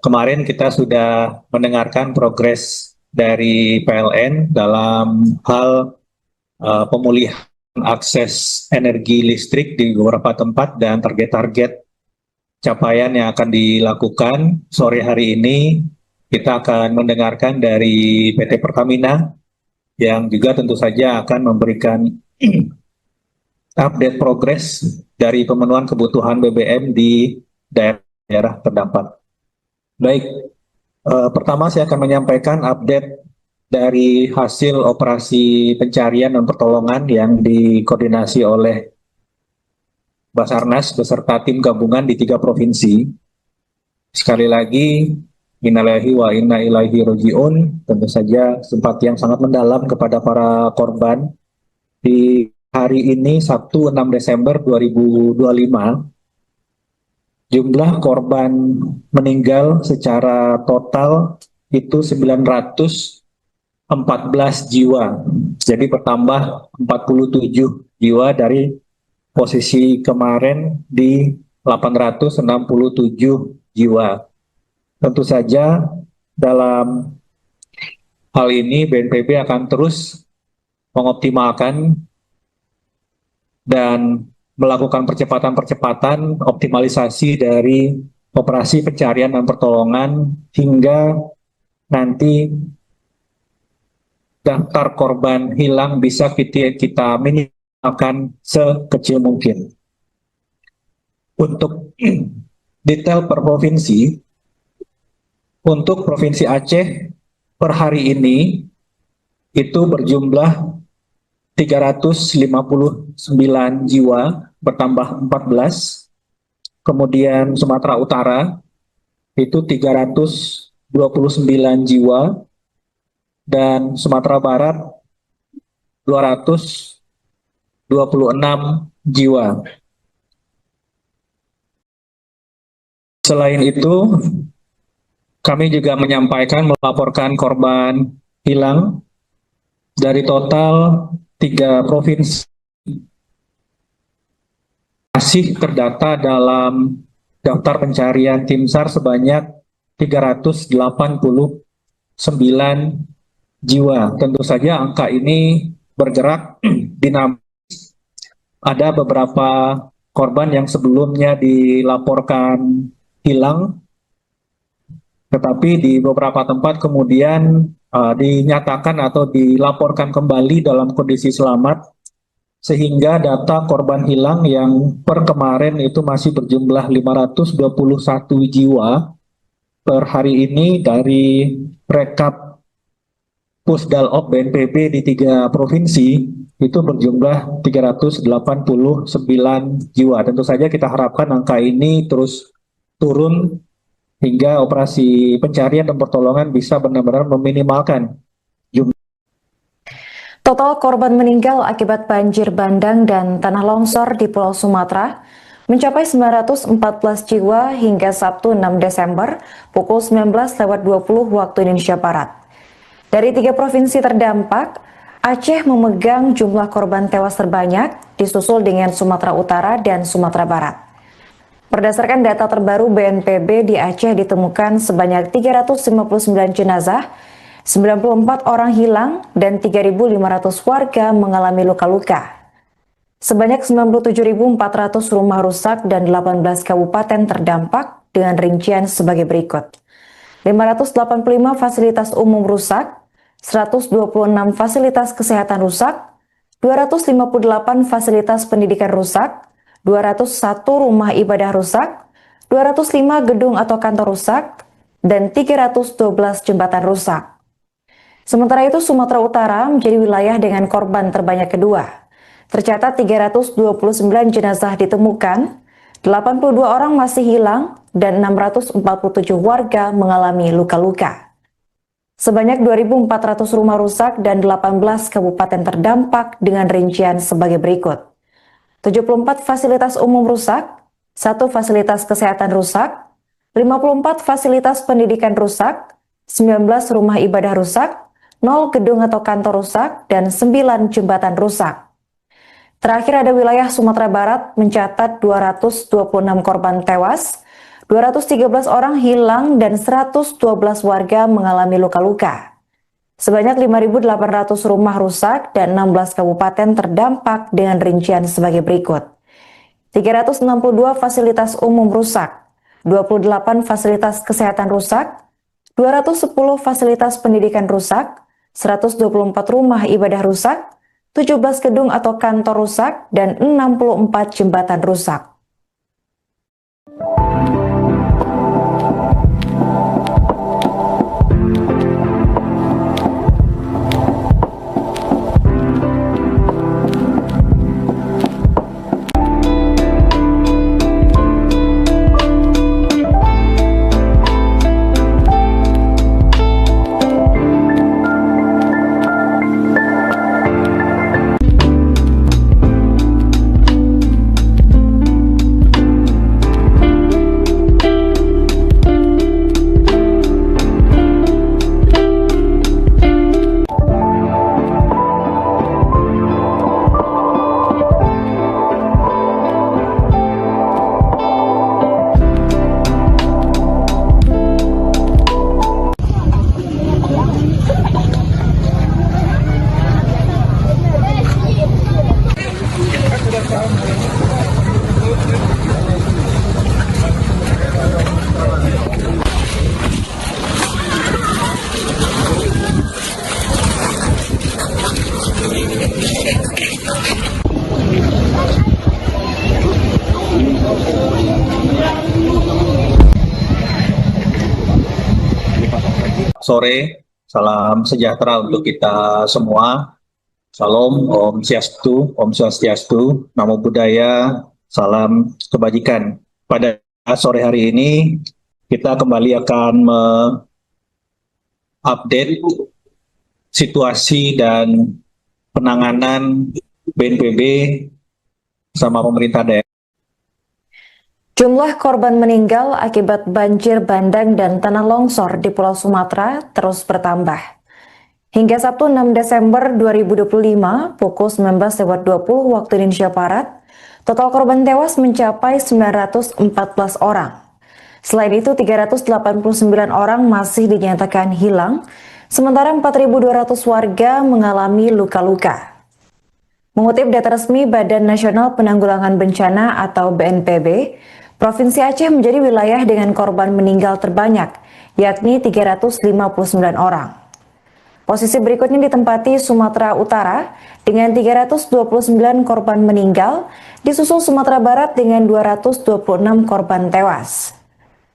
Kemarin kita sudah mendengarkan progres dari PLN dalam hal pemulihan akses energi listrik di beberapa tempat dan target-target capaian yang akan dilakukan. Sore hari ini kita akan mendengarkan dari PT Pertamina yang juga tentu saja akan memberikan update progres dari pemenuhan kebutuhan BBM di daerah terdampak. Baik, pertama saya akan menyampaikan update dari hasil operasi pencarian dan pertolongan yang dikoordinasi oleh Basarnas beserta tim gabungan di 3 provinsi. Sekali lagi, innalillahi wa inna ilaihi raji'un, tentu saja simpati yang sangat mendalam kepada para korban. Di hari ini, Sabtu 6 Desember 2025, jumlah korban meninggal secara total itu 914 jiwa. Jadi bertambah 47 jiwa dari posisi kemarin di 867 jiwa. Tentu saja dalam hal ini BNPB akan terus mengoptimalkan dan melakukan percepatan-percepatan optimalisasi dari operasi pencarian dan pertolongan hingga nanti daftar korban hilang bisa kita minimalkan sekecil mungkin. Untuk detail per provinsi, untuk Provinsi Aceh per hari ini itu berjumlah 359 jiwa, bertambah 14. Kemudian Sumatera Utara itu 329 jiwa, dan Sumatera Barat 226 jiwa. Selain itu, kami juga melaporkan korban hilang dari total 3 provinsi masih terdata dalam daftar pencarian tim SAR sebanyak 389 jiwa. Tentu saja angka ini bergerak dinamis. Ada beberapa korban yang sebelumnya dilaporkan hilang, tetapi di beberapa tempat kemudian dinyatakan atau dilaporkan kembali dalam kondisi selamat, sehingga data korban hilang yang per kemarin itu masih berjumlah 521 jiwa. Per hari ini dari rekap Pusdalop BNPB di 3 provinsi itu berjumlah 389 jiwa. Tentu saja kita harapkan angka ini terus turun hingga operasi pencarian dan pertolongan bisa benar-benar meminimalkan jumlah. Total korban meninggal akibat banjir bandang dan tanah longsor di Pulau Sumatera mencapai 914 jiwa hingga Sabtu 6 Desember pukul 19.20 waktu Indonesia Barat. Dari 3 provinsi terdampak, Aceh memegang jumlah korban tewas terbanyak, disusul dengan Sumatera Utara dan Sumatera Barat. Berdasarkan data terbaru BNPB, di Aceh ditemukan sebanyak 359 jenazah, 94 orang hilang, dan 3.500 warga mengalami luka-luka. Sebanyak 97.400 rumah rusak dan 18 kabupaten terdampak dengan rincian sebagai berikut. 585 fasilitas umum rusak, 126 fasilitas kesehatan rusak, 258 fasilitas pendidikan rusak, 201 rumah ibadah rusak, 205 gedung atau kantor rusak, dan 312 jembatan rusak. Sementara itu, Sumatera Utara menjadi wilayah dengan korban terbanyak kedua. Tercatat 329 jenazah ditemukan, 82 orang masih hilang, dan 647 warga mengalami luka-luka. Sebanyak 2.400 rumah rusak dan 18 kabupaten terdampak dengan rincian sebagai berikut. 74 fasilitas umum rusak, 1 fasilitas kesehatan rusak, 54 fasilitas pendidikan rusak, 19 rumah ibadah rusak, 0 gedung atau kantor rusak, dan 9 jembatan rusak. Terakhir ada wilayah Sumatera Barat mencatat 226 korban tewas, 213 orang hilang, dan 112 warga mengalami luka-luka. Sebanyak 5.800 rumah rusak dan 16 kabupaten terdampak dengan rincian sebagai berikut. 362 fasilitas umum rusak, 28 fasilitas kesehatan rusak, 210 fasilitas pendidikan rusak, 124 rumah ibadah rusak, 17 gedung atau kantor rusak, dan 64 jembatan rusak. Sore, salam sejahtera untuk kita semua. Salam, Om Swastiastu, Namo Buddhaya, salam kebajikan. Pada sore hari ini, kita kembali akan mengupdate situasi dan penanganan BNPB sama pemerintah daerah. Jumlah korban meninggal akibat banjir bandang dan tanah longsor di Pulau Sumatera terus bertambah. Hingga Sabtu 6 Desember 2025 pukul 19.20 waktu Indonesia Barat, total korban tewas mencapai 914 orang. Selain itu, 389 orang masih dinyatakan hilang, sementara 4.200 warga mengalami luka-luka. Mengutip data resmi Badan Nasional Penanggulangan Bencana atau BNPB, Provinsi Aceh menjadi wilayah dengan korban meninggal terbanyak, yakni 359 orang. Posisi berikutnya ditempati Sumatera Utara dengan 329 korban meninggal, disusul Sumatera Barat dengan 226 korban tewas.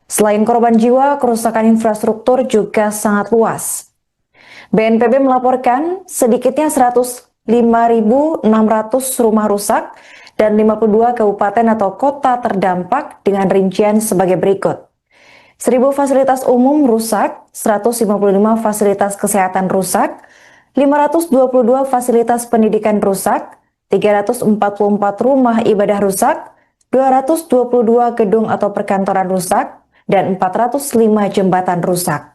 Selain korban jiwa, kerusakan infrastruktur juga sangat luas. BNPB melaporkan sedikitnya 105.600 rumah rusak dan 52 kabupaten atau kota terdampak dengan rincian sebagai berikut. 1.000 fasilitas umum rusak, 155 fasilitas kesehatan rusak, 522 fasilitas pendidikan rusak, 344 rumah ibadah rusak, 222 gedung atau perkantoran rusak, dan 405 jembatan rusak.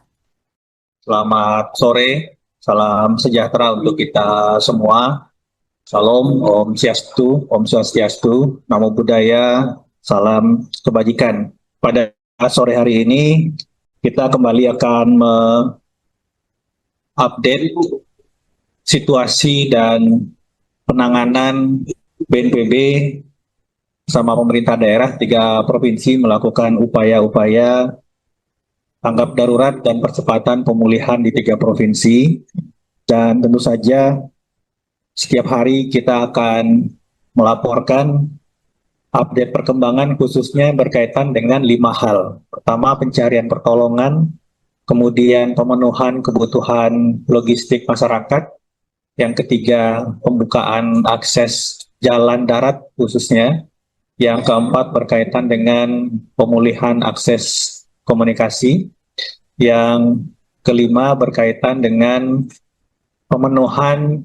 Selamat sore, Salam sejahtera untuk kita semua. Salam, Om Swastiastu, Namo Buddhaya, salam kebajikan. Pada sore hari ini, kita kembali akan mengupdate situasi dan penanganan BNPB sama pemerintah daerah 3 provinsi melakukan upaya-upaya tanggap darurat dan percepatan pemulihan di 3 provinsi. Dan tentu saja setiap hari kita akan melaporkan update perkembangan khususnya berkaitan dengan 5 hal. Pertama, pencarian pertolongan, kemudian pemenuhan kebutuhan logistik masyarakat, yang ketiga pembukaan akses jalan darat khususnya, yang keempat berkaitan dengan pemulihan akses komunikasi, yang kelima berkaitan dengan pemenuhan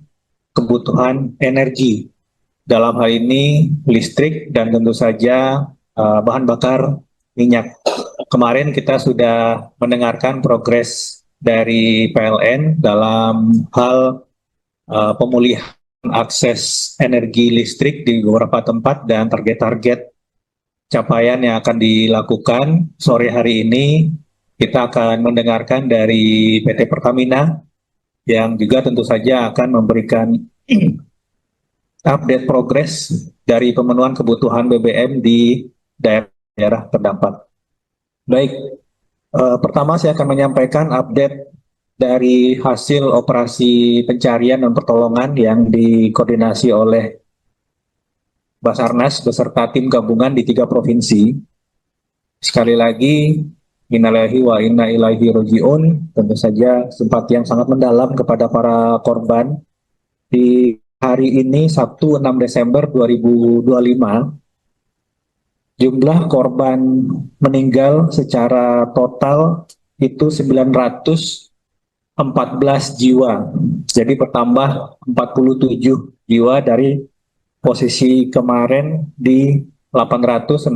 kebutuhan energi, dalam hal ini listrik dan tentu saja bahan bakar minyak. Kemarin kita sudah mendengarkan progres dari PLN dalam hal pemulihan akses energi listrik di beberapa tempat dan target-target capaian yang akan dilakukan. Sore hari ini kita akan mendengarkan dari PT Pertamina yang juga tentu saja akan memberikan update progres dari pemenuhan kebutuhan BBM di daerah terdampak. Baik, pertama saya akan menyampaikan update dari hasil operasi pencarian dan pertolongan yang dikoordinasi oleh Basarnas beserta tim gabungan di 3 provinsi. Sekali lagi, innalillahi wa inna ilaihi raji'un, tentu saja simpati yang sangat mendalam kepada para korban. Di hari ini, Sabtu 6 Desember 2025, jumlah korban meninggal secara total itu 914 jiwa. Jadi bertambah 47 jiwa dari posisi kemarin di 867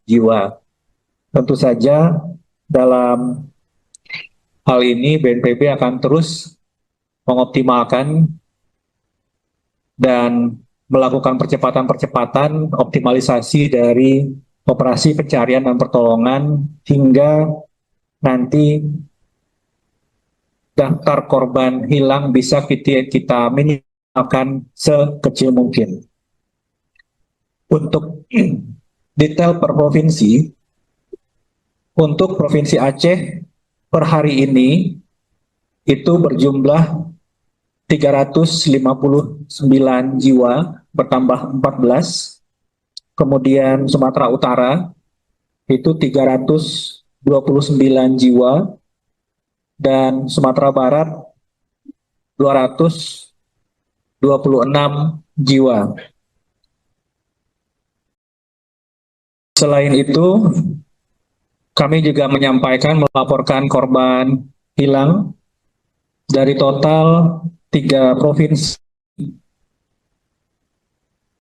jiwa. Tentu saja dalam hal ini BNPB akan terus mengoptimalkan dan melakukan percepatan-percepatan optimalisasi dari operasi pencarian dan pertolongan hingga nanti daftar korban hilang bisa kita minimalkan sekecil mungkin. Untuk detail per provinsi, untuk Provinsi Aceh per hari ini itu berjumlah 359 jiwa, bertambah 14. Kemudian Sumatera Utara itu 329 jiwa, dan Sumatera Barat 226 jiwa. Selain itu, kami juga melaporkan korban hilang dari total 3 provinsi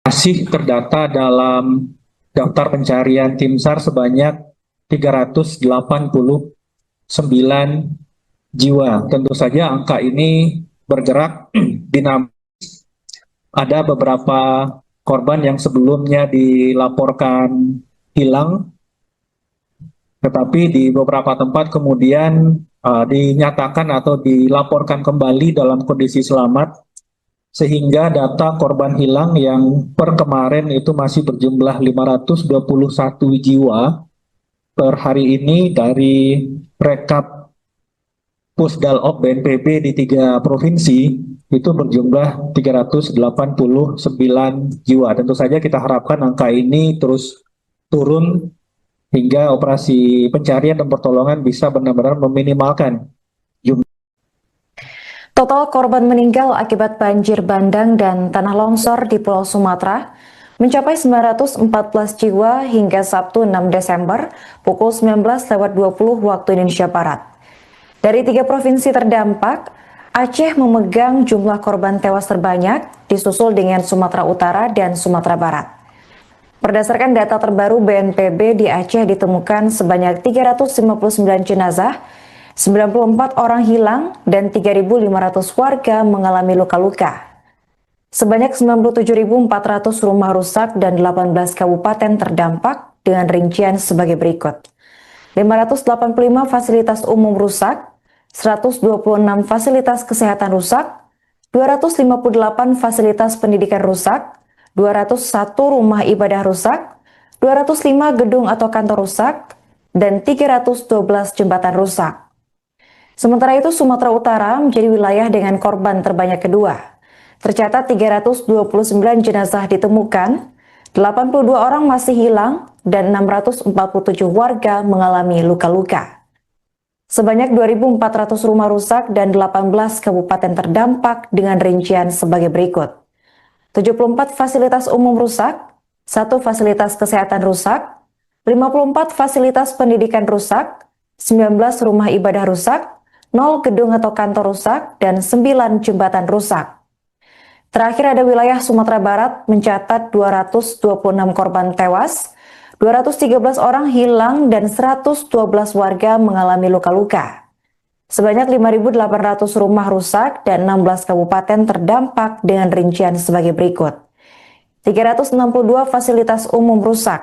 masih terdata dalam daftar pencarian tim SAR sebanyak 389 jiwa. Tentu saja angka ini bergerak dinamis. Ada beberapa korban yang sebelumnya dilaporkan hilang, tetapi di beberapa tempat kemudian dinyatakan atau dilaporkan kembali dalam kondisi selamat, sehingga data korban hilang yang per kemarin itu masih berjumlah 521 jiwa per hari ini dari rekap Pusdalop BNPB di 3 provinsi itu berjumlah 389 jiwa. Tentu saja kita harapkan angka ini terus turun hingga operasi pencarian dan pertolongan bisa benar-benar meminimalkan jumlah. Total korban meninggal akibat banjir bandang dan tanah longsor di Pulau Sumatera mencapai 914 jiwa hingga Sabtu 6 Desember pukul 19.20 waktu Indonesia Barat. Dari 3 provinsi terdampak, Aceh memegang jumlah korban tewas terbanyak, disusul dengan Sumatera Utara dan Sumatera Barat. Berdasarkan data terbaru BNPB, di Aceh ditemukan sebanyak 359 jenazah, 94 orang hilang dan 3.500 warga mengalami luka-luka. Sebanyak 97.400 rumah rusak dan 18 kabupaten terdampak dengan rincian sebagai berikut. 585 fasilitas umum rusak, 126 fasilitas kesehatan rusak, 258 fasilitas pendidikan rusak, 201 rumah ibadah rusak, 205 gedung atau kantor rusak, dan 312 jembatan rusak. Sementara itu, Sumatera Utara menjadi wilayah dengan korban terbanyak kedua. Tercatat 329 jenazah ditemukan, 82 orang masih hilang, dan 647 warga mengalami luka-luka. Sebanyak 2.400 rumah rusak dan 18 kabupaten terdampak dengan rincian sebagai berikut. 74 fasilitas umum rusak, 1 fasilitas kesehatan rusak, 54 fasilitas pendidikan rusak, 19 rumah ibadah rusak, 0 gedung atau kantor rusak, dan 9 jembatan rusak. Terakhir ada wilayah Sumatera Barat mencatat 226 korban tewas, 213 orang hilang dan 112 warga mengalami luka-luka. Sebanyak 5.800 rumah rusak dan 16 kabupaten terdampak dengan rincian sebagai berikut. 362 fasilitas umum rusak,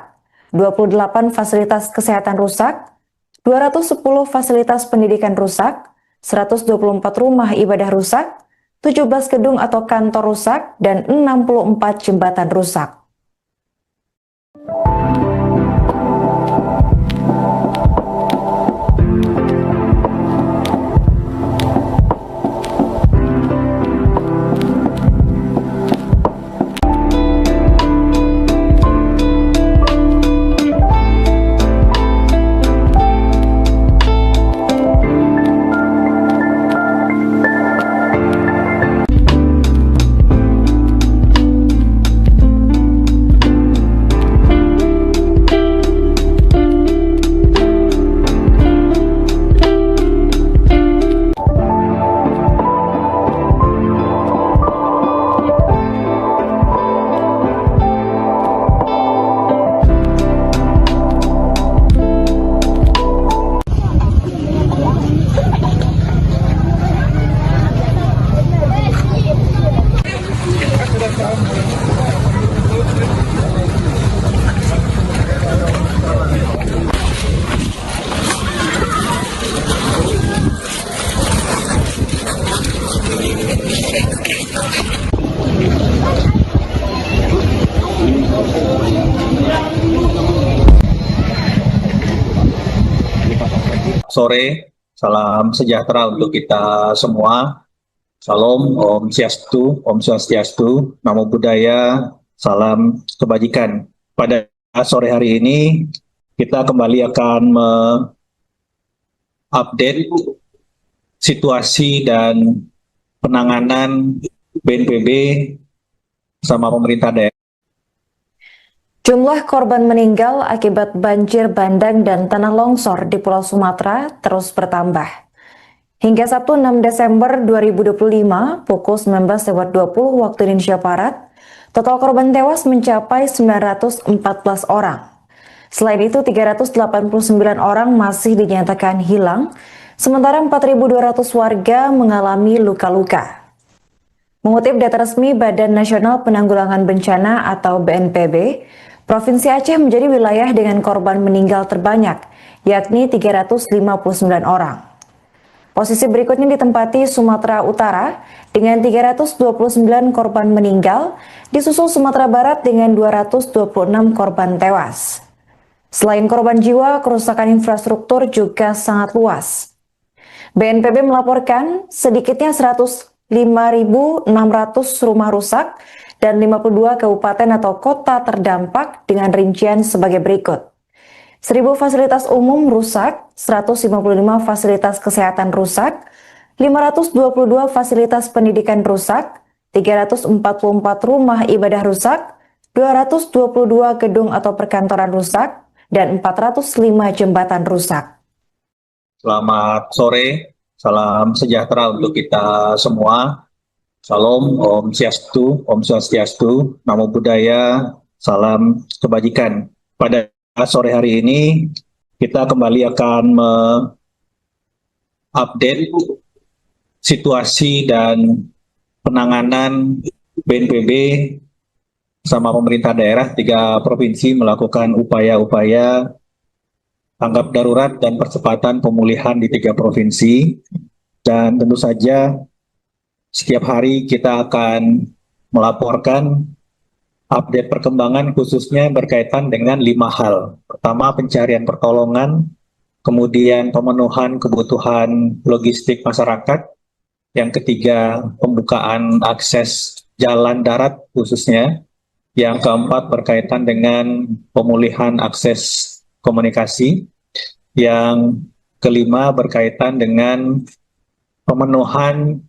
28 fasilitas kesehatan rusak, 210 fasilitas pendidikan rusak, 124 rumah ibadah rusak, 17 gedung atau kantor rusak, dan 64 jembatan rusak. Sore, salam sejahtera untuk kita semua. Salam, Om Swastiastu, Namo Buddhaya, salam kebajikan. Pada sore hari ini, kita kembali akan mengupdate situasi dan penanganan BNPB sama pemerintah daerah. Jumlah korban meninggal akibat banjir bandang dan tanah longsor di Pulau Sumatera terus bertambah. Hingga Sabtu 6 Desember 2025 pukul 19.20 waktu Indonesia Barat, total korban tewas mencapai 914 orang. Selain itu, 389 orang masih dinyatakan hilang, sementara 4.200 warga mengalami luka-luka. Mengutip data resmi Badan Nasional Penanggulangan Bencana atau BNPB, Provinsi Aceh menjadi wilayah dengan korban meninggal terbanyak, yakni 359 orang. Posisi berikutnya ditempati Sumatera Utara dengan 329 korban meninggal, disusul Sumatera Barat dengan 226 korban tewas. Selain korban jiwa, kerusakan infrastruktur juga sangat luas. BNPB melaporkan sedikitnya 105.600 rumah rusak dan 52 kabupaten atau kota terdampak dengan rincian sebagai berikut. 1.000 fasilitas umum rusak, 155 fasilitas kesehatan rusak, 522 fasilitas pendidikan rusak, 344 rumah ibadah rusak, 222 gedung atau perkantoran rusak, dan 405 jembatan rusak. Selamat sore, salam sejahtera untuk kita semua. Salam, Om Swastiastu, Namo Buddhaya, salam kebajikan. Pada sore hari ini, kita kembali akan update situasi dan penanganan BNPB sama pemerintah daerah 3 provinsi melakukan upaya-upaya tanggap darurat dan percepatan pemulihan di 3 provinsi. Dan tentu saja setiap hari kita akan melaporkan update perkembangan khususnya berkaitan dengan 5 hal. Pertama, pencarian pertolongan, kemudian pemenuhan kebutuhan logistik masyarakat, yang ketiga pembukaan akses jalan darat khususnya, yang keempat berkaitan dengan pemulihan akses komunikasi, yang kelima berkaitan dengan pemenuhan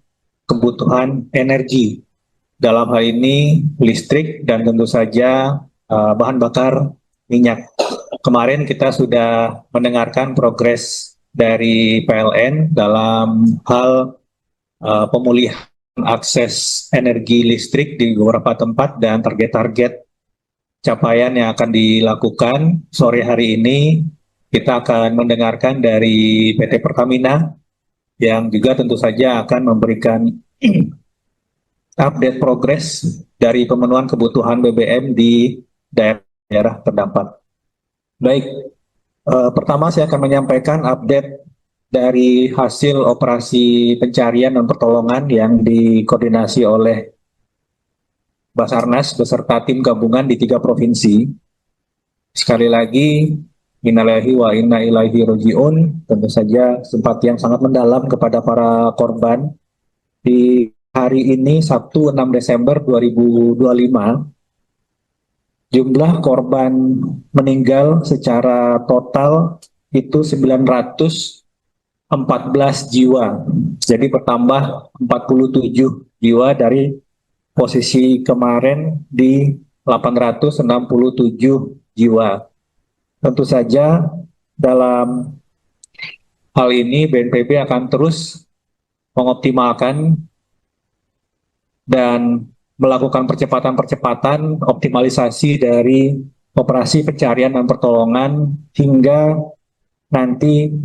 kebutuhan energi, dalam hal ini listrik dan tentu saja bahan bakar minyak. Kemarin kita sudah mendengarkan progres dari PLN dalam hal pemulihan akses energi listrik di beberapa tempat dan target-target capaian yang akan dilakukan. Sore hari ini kita akan mendengarkan dari PT Pertamina yang juga tentu saja akan memberikan update progres dari pemenuhan kebutuhan BBM di daerah terdampak. Baik, pertama saya akan menyampaikan update dari hasil operasi pencarian dan pertolongan yang dikoordinasi oleh Basarnas beserta tim gabungan di 3 provinsi. Sekali lagi, innalillahi wa inna ilaihi roji'un, tentu saja simpati yang sangat mendalam kepada para korban. Di hari ini, Sabtu 6 Desember 2025, jumlah korban meninggal secara total itu 914 jiwa. Jadi bertambah 47 jiwa dari posisi kemarin di 867 jiwa. Tentu saja dalam hal ini BNPB akan terus mengoptimalkan dan melakukan percepatan-percepatan optimalisasi dari operasi pencarian dan pertolongan hingga nanti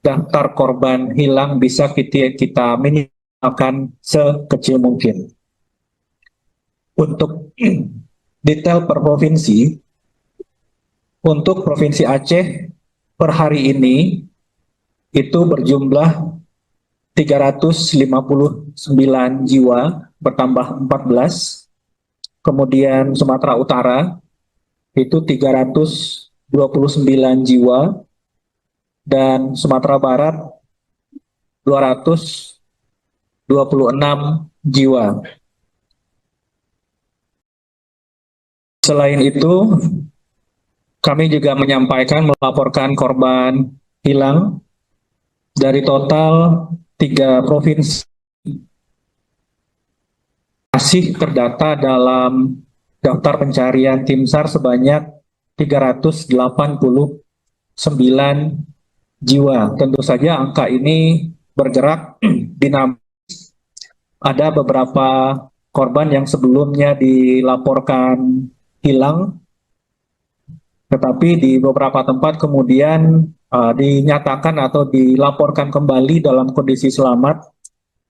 daftar korban hilang bisa kita minimalkan sekecil mungkin. Untuk detail per provinsi, untuk Provinsi Aceh per hari ini itu berjumlah 359 jiwa, bertambah 14. Kemudian Sumatera Utara itu 329 jiwa, dan Sumatera Barat 226 jiwa. Selain itu, kami juga melaporkan korban hilang dari total 3 provinsi masih terdata dalam daftar pencarian tim SAR sebanyak 389 jiwa. Tentu saja angka ini bergerak dinamis. Ada beberapa korban yang sebelumnya dilaporkan hilang, tetapi di beberapa tempat kemudian dinyatakan atau dilaporkan kembali dalam kondisi selamat,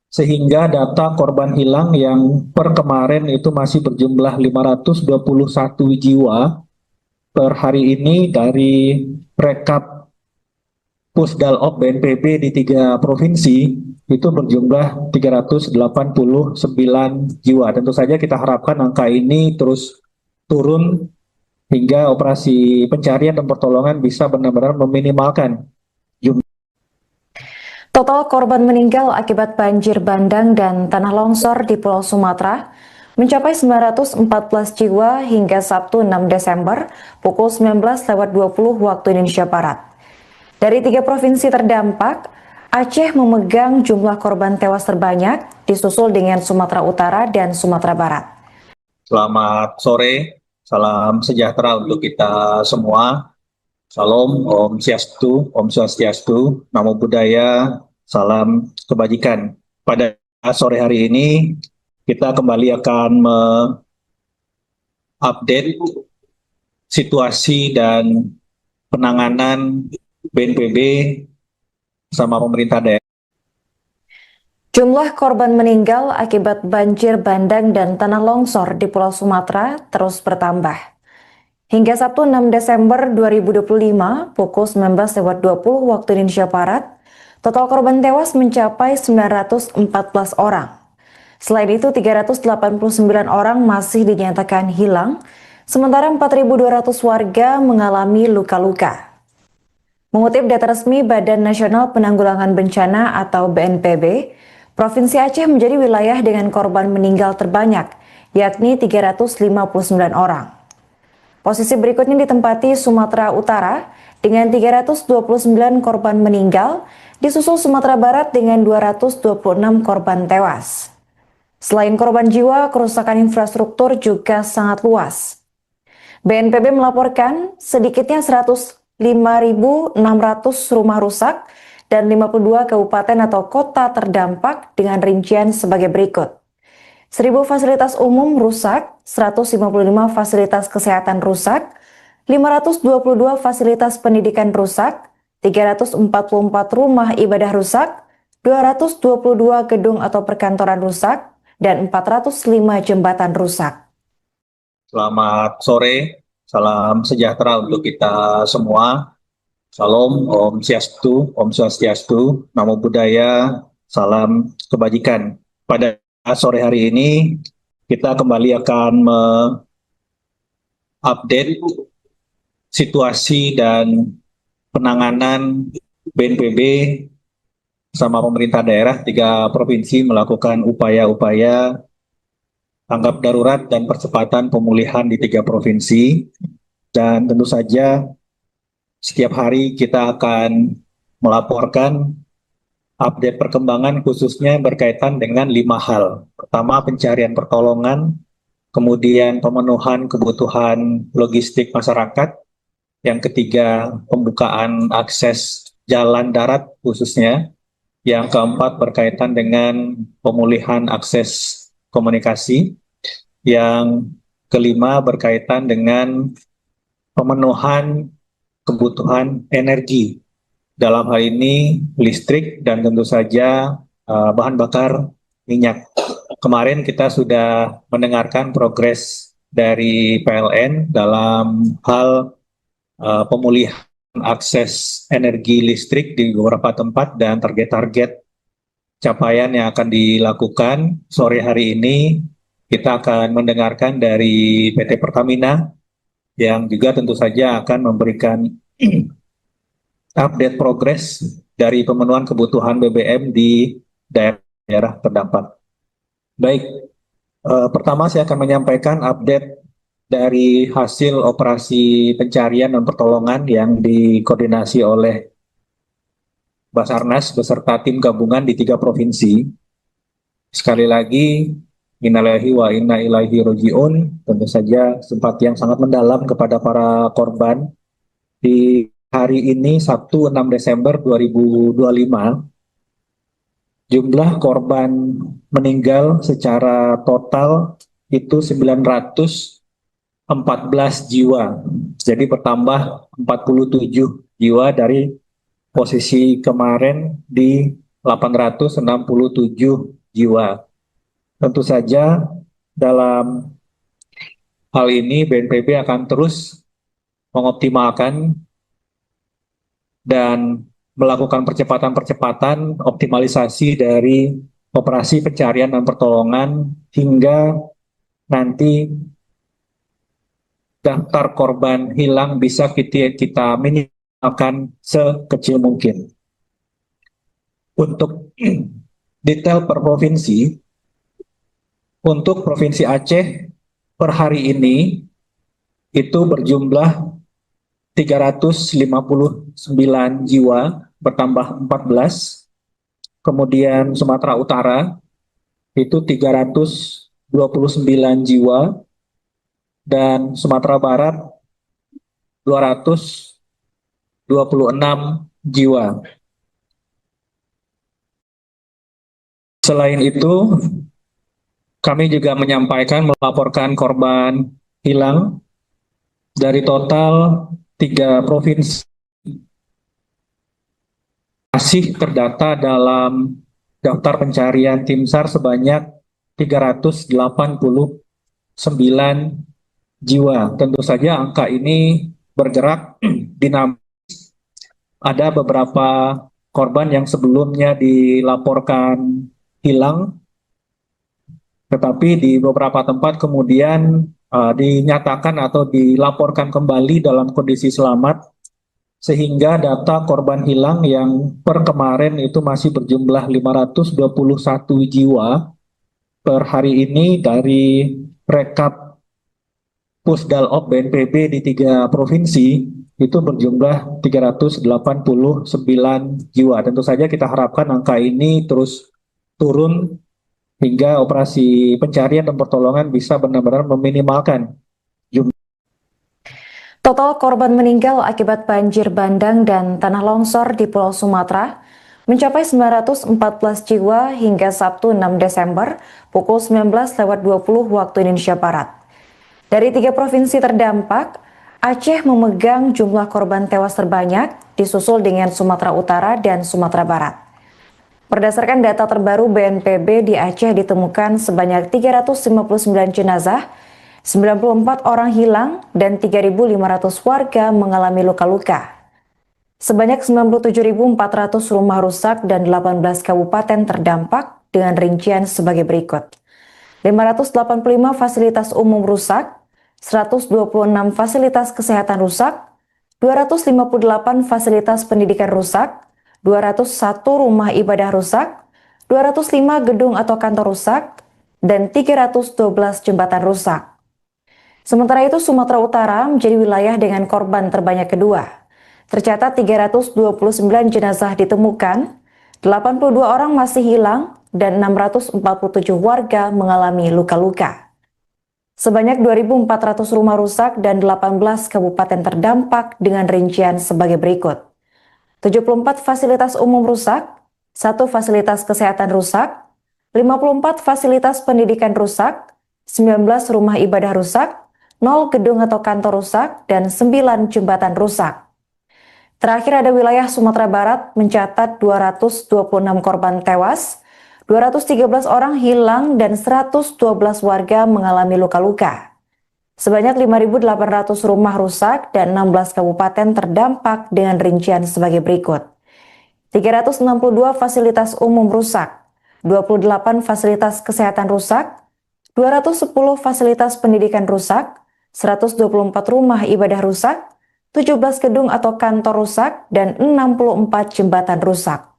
sehingga data korban hilang yang per kemarin itu masih berjumlah 521 jiwa. Per hari ini dari rekap Pusdalop BNPB di 3 provinsi itu berjumlah 389 jiwa. Tentu saja kita harapkan angka ini terus turun hingga operasi pencarian dan pertolongan bisa benar-benar meminimalkan jumlah. Total korban meninggal akibat banjir bandang dan tanah longsor di Pulau Sumatera mencapai 914 jiwa hingga Sabtu 6 Desember pukul 19.20 waktu Indonesia Barat. Dari 3 provinsi terdampak, Aceh memegang jumlah korban tewas terbanyak, disusul dengan Sumatera Utara dan Sumatera Barat. Selamat sore, salam sejahtera untuk kita semua. Salam, Om Swastiastu, Namo Buddhaya, salam kebajikan. Pada sore hari ini, kita kembali akan mengupdate situasi dan penanganan BNPB sama pemerintah daerah. Jumlah korban meninggal akibat banjir bandang dan tanah longsor di Pulau Sumatera terus bertambah. Hingga Sabtu 6 Desember 2025 pukul 19.20 waktu Indonesia Barat, total korban tewas mencapai 914 orang. Selain itu, 389 orang masih dinyatakan hilang, sementara 4.200 warga mengalami luka-luka. Mengutip data resmi Badan Nasional Penanggulangan Bencana atau BNPB, Provinsi Aceh menjadi wilayah dengan korban meninggal terbanyak, yakni 359 orang. Posisi berikutnya ditempati Sumatera Utara dengan 329 korban meninggal, disusul Sumatera Barat dengan 226 korban tewas. Selain korban jiwa, kerusakan infrastruktur juga sangat luas. BNPB melaporkan sedikitnya 105.600 rumah rusak dan 52 kabupaten atau kota terdampak dengan rincian sebagai berikut. 1.000 fasilitas umum rusak, 155 fasilitas kesehatan rusak, 522 fasilitas pendidikan rusak, 344 rumah ibadah rusak, 222 gedung atau perkantoran rusak, dan 405 jembatan rusak. Selamat sore, salam sejahtera untuk kita semua. Salam, Om Swastiastu, Namo Buddhaya, salam kebajikan. Pada sore hari ini, kita kembali akan mengupdate situasi dan penanganan BNPB sama pemerintah daerah 3 provinsi melakukan upaya-upaya tanggap darurat dan percepatan pemulihan di 3 provinsi. Dan tentu saja setiap hari kita akan melaporkan update perkembangan khususnya berkaitan dengan 5 hal. Pertama, pencarian pertolongan, kemudian pemenuhan kebutuhan logistik masyarakat, yang ketiga, pembukaan akses jalan darat khususnya, yang keempat berkaitan dengan pemulihan akses komunikasi, yang kelima berkaitan dengan pemenuhan kebutuhan energi. Dalam hal ini listrik dan tentu saja bahan bakar minyak. Kemarin kita sudah mendengarkan progres dari PLN dalam hal pemulihan akses energi listrik di beberapa tempat dan target-target capaian yang akan dilakukan. Sore hari ini kita akan mendengarkan dari PT Pertamina yang juga tentu saja akan memberikan update progres dari pemenuhan kebutuhan BBM di daerah terdampak. Baik, pertama saya akan menyampaikan update dari hasil operasi pencarian dan pertolongan yang dikoordinasi oleh Basarnas beserta tim gabungan di 3 provinsi. Sekali lagi, innalillahi wa inna ilaihi roji'un, tentu saja simpati yang sangat mendalam kepada para korban. Di hari ini, Sabtu 6 Desember 2025, jumlah korban meninggal secara total itu 914 jiwa. Jadi bertambah 47 jiwa dari posisi kemarin di 867 jiwa. Tentu saja dalam hal ini BNPB akan terus mengoptimalkan dan melakukan percepatan-percepatan optimalisasi dari operasi pencarian dan pertolongan hingga nanti daftar korban hilang bisa kita minimalkan sekecil mungkin. Untuk detail per provinsi, untuk Provinsi Aceh per hari ini itu berjumlah 359 jiwa, bertambah 14. Kemudian Sumatera Utara itu 329 jiwa, dan Sumatera Barat 226 jiwa. Selain itu, kami juga melaporkan korban hilang dari total 3 provinsi masih terdata dalam daftar pencarian tim SAR sebanyak 389 jiwa. Tentu saja angka ini bergerak dinamis. Ada beberapa korban yang sebelumnya dilaporkan hilang, tetapi di beberapa tempat kemudian dinyatakan atau dilaporkan kembali dalam kondisi selamat, sehingga data korban hilang yang per kemarin itu masih berjumlah 521 jiwa per hari ini dari rekap Pusdalop BNPB di 3 provinsi itu berjumlah 389 jiwa. Tentu saja kita harapkan angka ini terus turun hingga operasi pencarian dan pertolongan bisa benar-benar meminimalkan jumlah. Total korban meninggal akibat banjir bandang dan tanah longsor di Pulau Sumatera mencapai 914 jiwa hingga Sabtu 6 Desember pukul 19.20 waktu Indonesia Barat. Dari 3 provinsi terdampak, Aceh memegang jumlah korban tewas terbanyak, disusul dengan Sumatera Utara dan Sumatera Barat. Berdasarkan data terbaru BNPB, di Aceh ditemukan sebanyak 359 jenazah, 94 orang hilang, dan 3.500 warga mengalami luka-luka. Sebanyak 97.400 rumah rusak dan 18 kabupaten terdampak dengan rincian sebagai berikut. 585 fasilitas umum rusak, 126 fasilitas kesehatan rusak, 258 fasilitas pendidikan rusak, 201 rumah ibadah rusak, 205 gedung atau kantor rusak, dan 312 jembatan rusak. Sementara itu, Sumatera Utara menjadi wilayah dengan korban terbanyak kedua. Tercatat 329 jenazah ditemukan, 82 orang masih hilang, dan 647 warga mengalami luka-luka. Sebanyak 2.400 rumah rusak dan 18 kabupaten terdampak dengan rincian sebagai berikut. 74 fasilitas umum rusak, 1 fasilitas kesehatan rusak, 54 fasilitas pendidikan rusak, 19 rumah ibadah rusak, 0 gedung atau kantor rusak, dan 9 jembatan rusak. Terakhir ada wilayah Sumatera Barat mencatat 226 korban tewas, 213 orang hilang, dan 112 warga mengalami luka-luka. Sebanyak 5.800 rumah rusak dan 16 kabupaten terdampak dengan rincian sebagai berikut. 362 fasilitas umum rusak, 28 fasilitas kesehatan rusak, 210 fasilitas pendidikan rusak, 124 rumah ibadah rusak, 17 gedung atau kantor rusak, dan 64 jembatan rusak.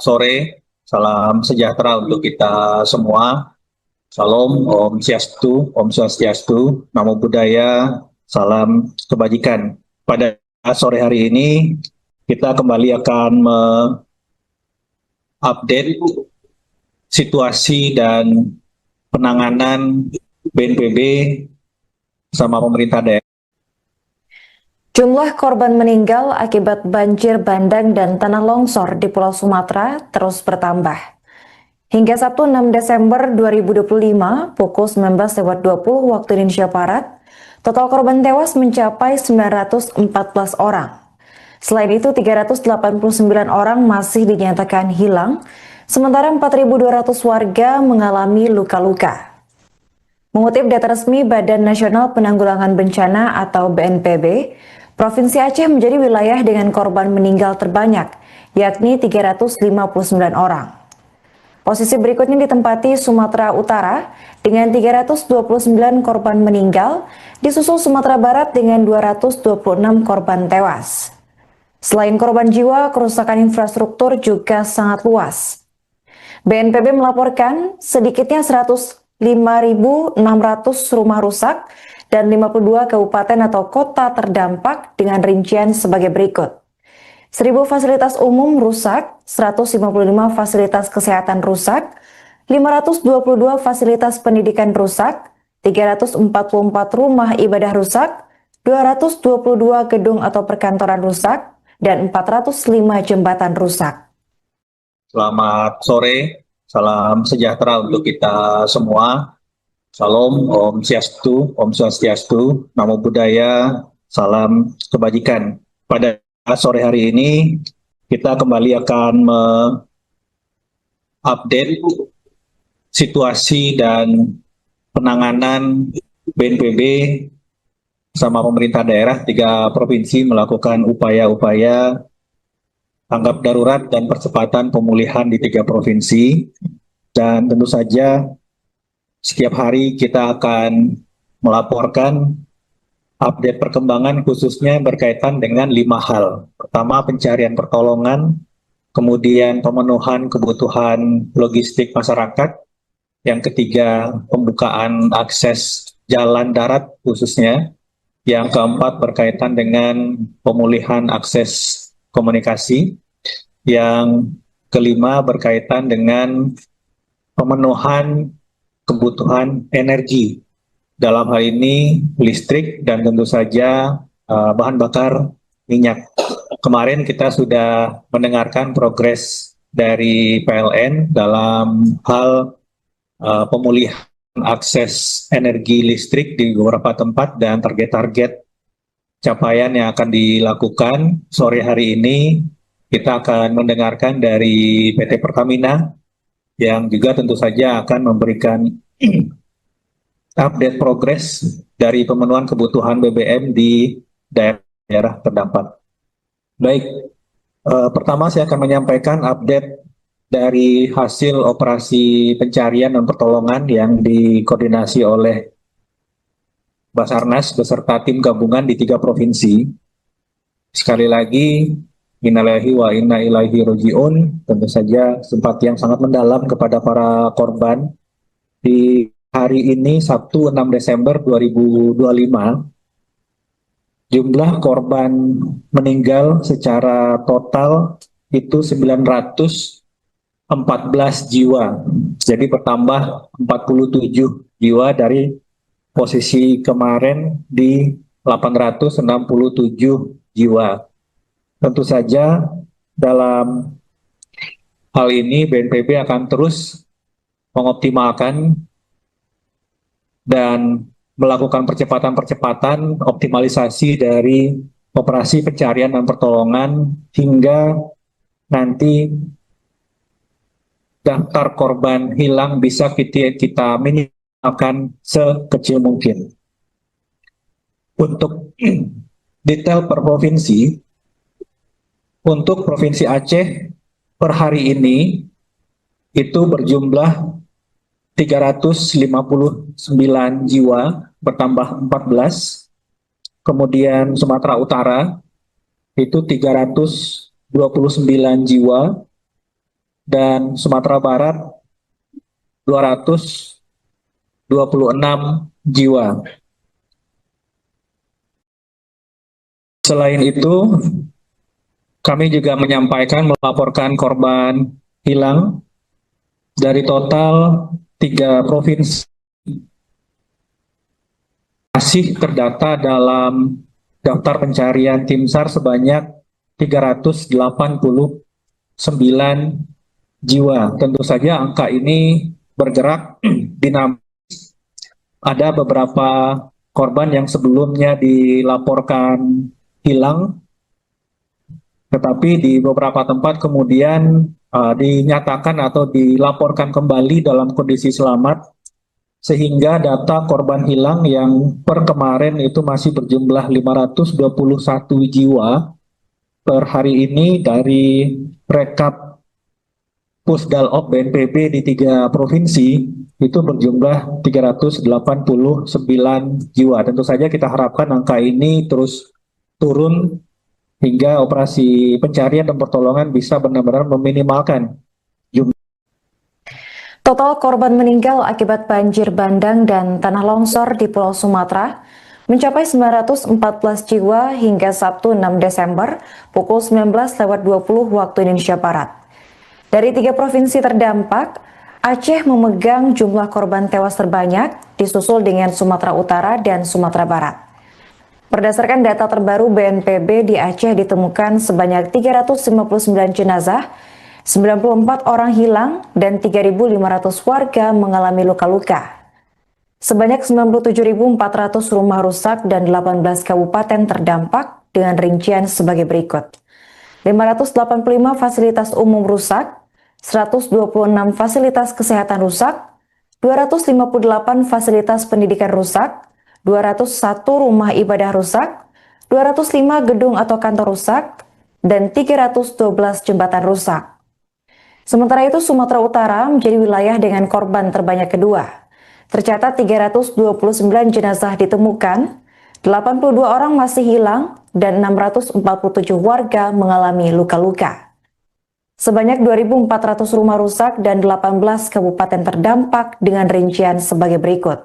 sore, salam sejahtera untuk kita semua. Salam, Om Swastiastu, Namo Buddhaya, salam kebajikan. Pada sore hari ini, kita kembali akan mengupdate situasi dan penanganan BNPB sama pemerintah daerah. Jumlah korban meninggal akibat banjir bandang dan tanah longsor di Pulau Sumatera terus bertambah. Hingga Sabtu 6 Desember 2025 pukul 19.20 waktu Indonesia Barat, total korban tewas mencapai 914 orang. Selain itu, 389 orang masih dinyatakan hilang, sementara 4.200 warga mengalami luka-luka. Mengutip data resmi Badan Nasional Penanggulangan Bencana atau BNPB, Provinsi Aceh menjadi wilayah dengan korban meninggal terbanyak, yakni 359 orang. Posisi berikutnya ditempati Sumatera Utara dengan 329 korban meninggal, disusul Sumatera Barat dengan 226 korban tewas. Selain korban jiwa, kerusakan infrastruktur juga sangat luas. BNPB melaporkan sedikitnya 105.600 rumah rusak dan 52 kabupaten atau kota terdampak dengan rincian sebagai berikut. 1.000 fasilitas umum rusak, 155 fasilitas kesehatan rusak, 522 fasilitas pendidikan rusak, 344 rumah ibadah rusak, 222 gedung atau perkantoran rusak, dan 405 jembatan rusak. Selamat sore, salam sejahtera untuk kita semua. Salam, Om Swastiastu, Namo Buddhaya, salam kebajikan. Pada sore hari ini, kita kembali akan mengupdate situasi dan penanganan BNPB sama pemerintah daerah 3 provinsi melakukan upaya-upaya tanggap darurat dan percepatan pemulihan di 3 provinsi. Dan tentu saja setiap hari kita akan melaporkan update perkembangan khususnya berkaitan dengan 5 hal. Pertama, pencarian pertolongan, kemudian pemenuhan kebutuhan logistik masyarakat, yang ketiga, pembukaan akses jalan darat khususnya, yang keempat berkaitan dengan pemulihan akses komunikasi, yang kelima berkaitan dengan pemenuhan kebutuhan energi, dalam hal ini listrik dan tentu saja bahan bakar minyak. Kemarin kita sudah mendengarkan progres dari PLN dalam hal pemulihan akses energi listrik di beberapa tempat dan target-target capaian yang akan dilakukan. Sore hari ini kita akan mendengarkan dari PT Pertamina yang juga tentu saja akan memberikan update progres dari pemenuhan kebutuhan BBM di daerah terdampak. Baik, pertama saya akan menyampaikan update dari hasil operasi pencarian dan pertolongan yang dikoordinasi oleh Basarnas beserta tim gabungan di 3 provinsi. Sekali lagi, innalillahi wa inna ilaihi raji'un, tentu saja simpati yang sangat mendalam kepada para korban. Di hari ini, Sabtu 6 Desember 2025, jumlah korban meninggal secara total itu 914 jiwa. Jadi bertambah 47 jiwa dari posisi kemarin di 867 jiwa. Tentu saja dalam hal ini BNPB akan terus mengoptimalkan dan melakukan percepatan-percepatan optimalisasi dari operasi pencarian dan pertolongan hingga nanti daftar korban hilang bisa kita minimalkan sekecil mungkin. Untuk detail per provinsi, untuk Provinsi Aceh per hari ini itu berjumlah 359 jiwa, bertambah 14. Kemudian Sumatera Utara itu 329 jiwa, dan Sumatera Barat 226 jiwa. Selain itu, kami juga melaporkan korban hilang dari total 3 provinsi masih terdata dalam daftar pencarian tim SAR sebanyak 389 jiwa. Tentu saja angka ini bergerak dinamis. Ada beberapa korban yang sebelumnya dilaporkan hilang, tetapi di beberapa tempat kemudian dinyatakan atau dilaporkan kembali dalam kondisi selamat, sehingga data korban hilang yang per kemarin itu masih berjumlah 521 jiwa per hari ini dari rekap Pusdalop BNPB di 3 provinsi itu berjumlah 389 jiwa. Tentu saja kita harapkan angka ini terus turun hingga operasi pencarian dan pertolongan bisa benar-benar meminimalkan jumlah. Total korban meninggal akibat banjir bandang dan tanah longsor di Pulau Sumatera mencapai 914 jiwa hingga Sabtu 6 Desember pukul 19.20 waktu Indonesia Barat. Dari 3 provinsi terdampak, Aceh memegang jumlah korban tewas terbanyak, disusul dengan Sumatera Utara dan Sumatera Barat. Berdasarkan data terbaru BNPB, di Aceh ditemukan sebanyak 359 jenazah, 94 orang hilang, dan 3.500 warga mengalami luka-luka. Sebanyak 97.400 rumah rusak dan 18 kabupaten terdampak dengan rincian sebagai berikut. 585 fasilitas umum rusak, 126 fasilitas kesehatan rusak, 258 fasilitas pendidikan rusak, 201 rumah ibadah rusak, 205 gedung atau kantor rusak, dan 312 jembatan rusak. Sementara itu, Sumatera Utara menjadi wilayah dengan korban terbanyak kedua. Tercatat 329 jenazah ditemukan, 82 orang masih hilang, dan 647 warga mengalami luka-luka. Sebanyak 2.400 rumah rusak dan 18 kabupaten terdampak dengan rincian sebagai berikut.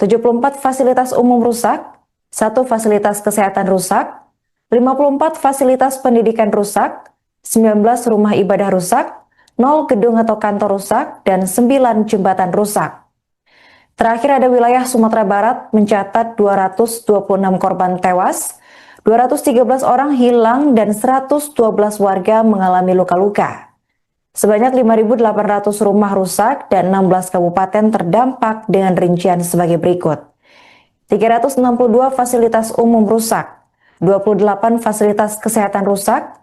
74 fasilitas umum rusak, 1 fasilitas kesehatan rusak, 54 fasilitas pendidikan rusak, 19 rumah ibadah rusak, 0 gedung atau kantor rusak, dan 9 jembatan rusak. Terakhir ada wilayah Sumatera Barat mencatat 226 korban tewas, 213 orang hilang, dan 112 warga mengalami luka-luka. Sebanyak 5.800 rumah rusak dan 16 kabupaten terdampak dengan rincian sebagai berikut. 362 fasilitas umum rusak, 28 fasilitas kesehatan rusak,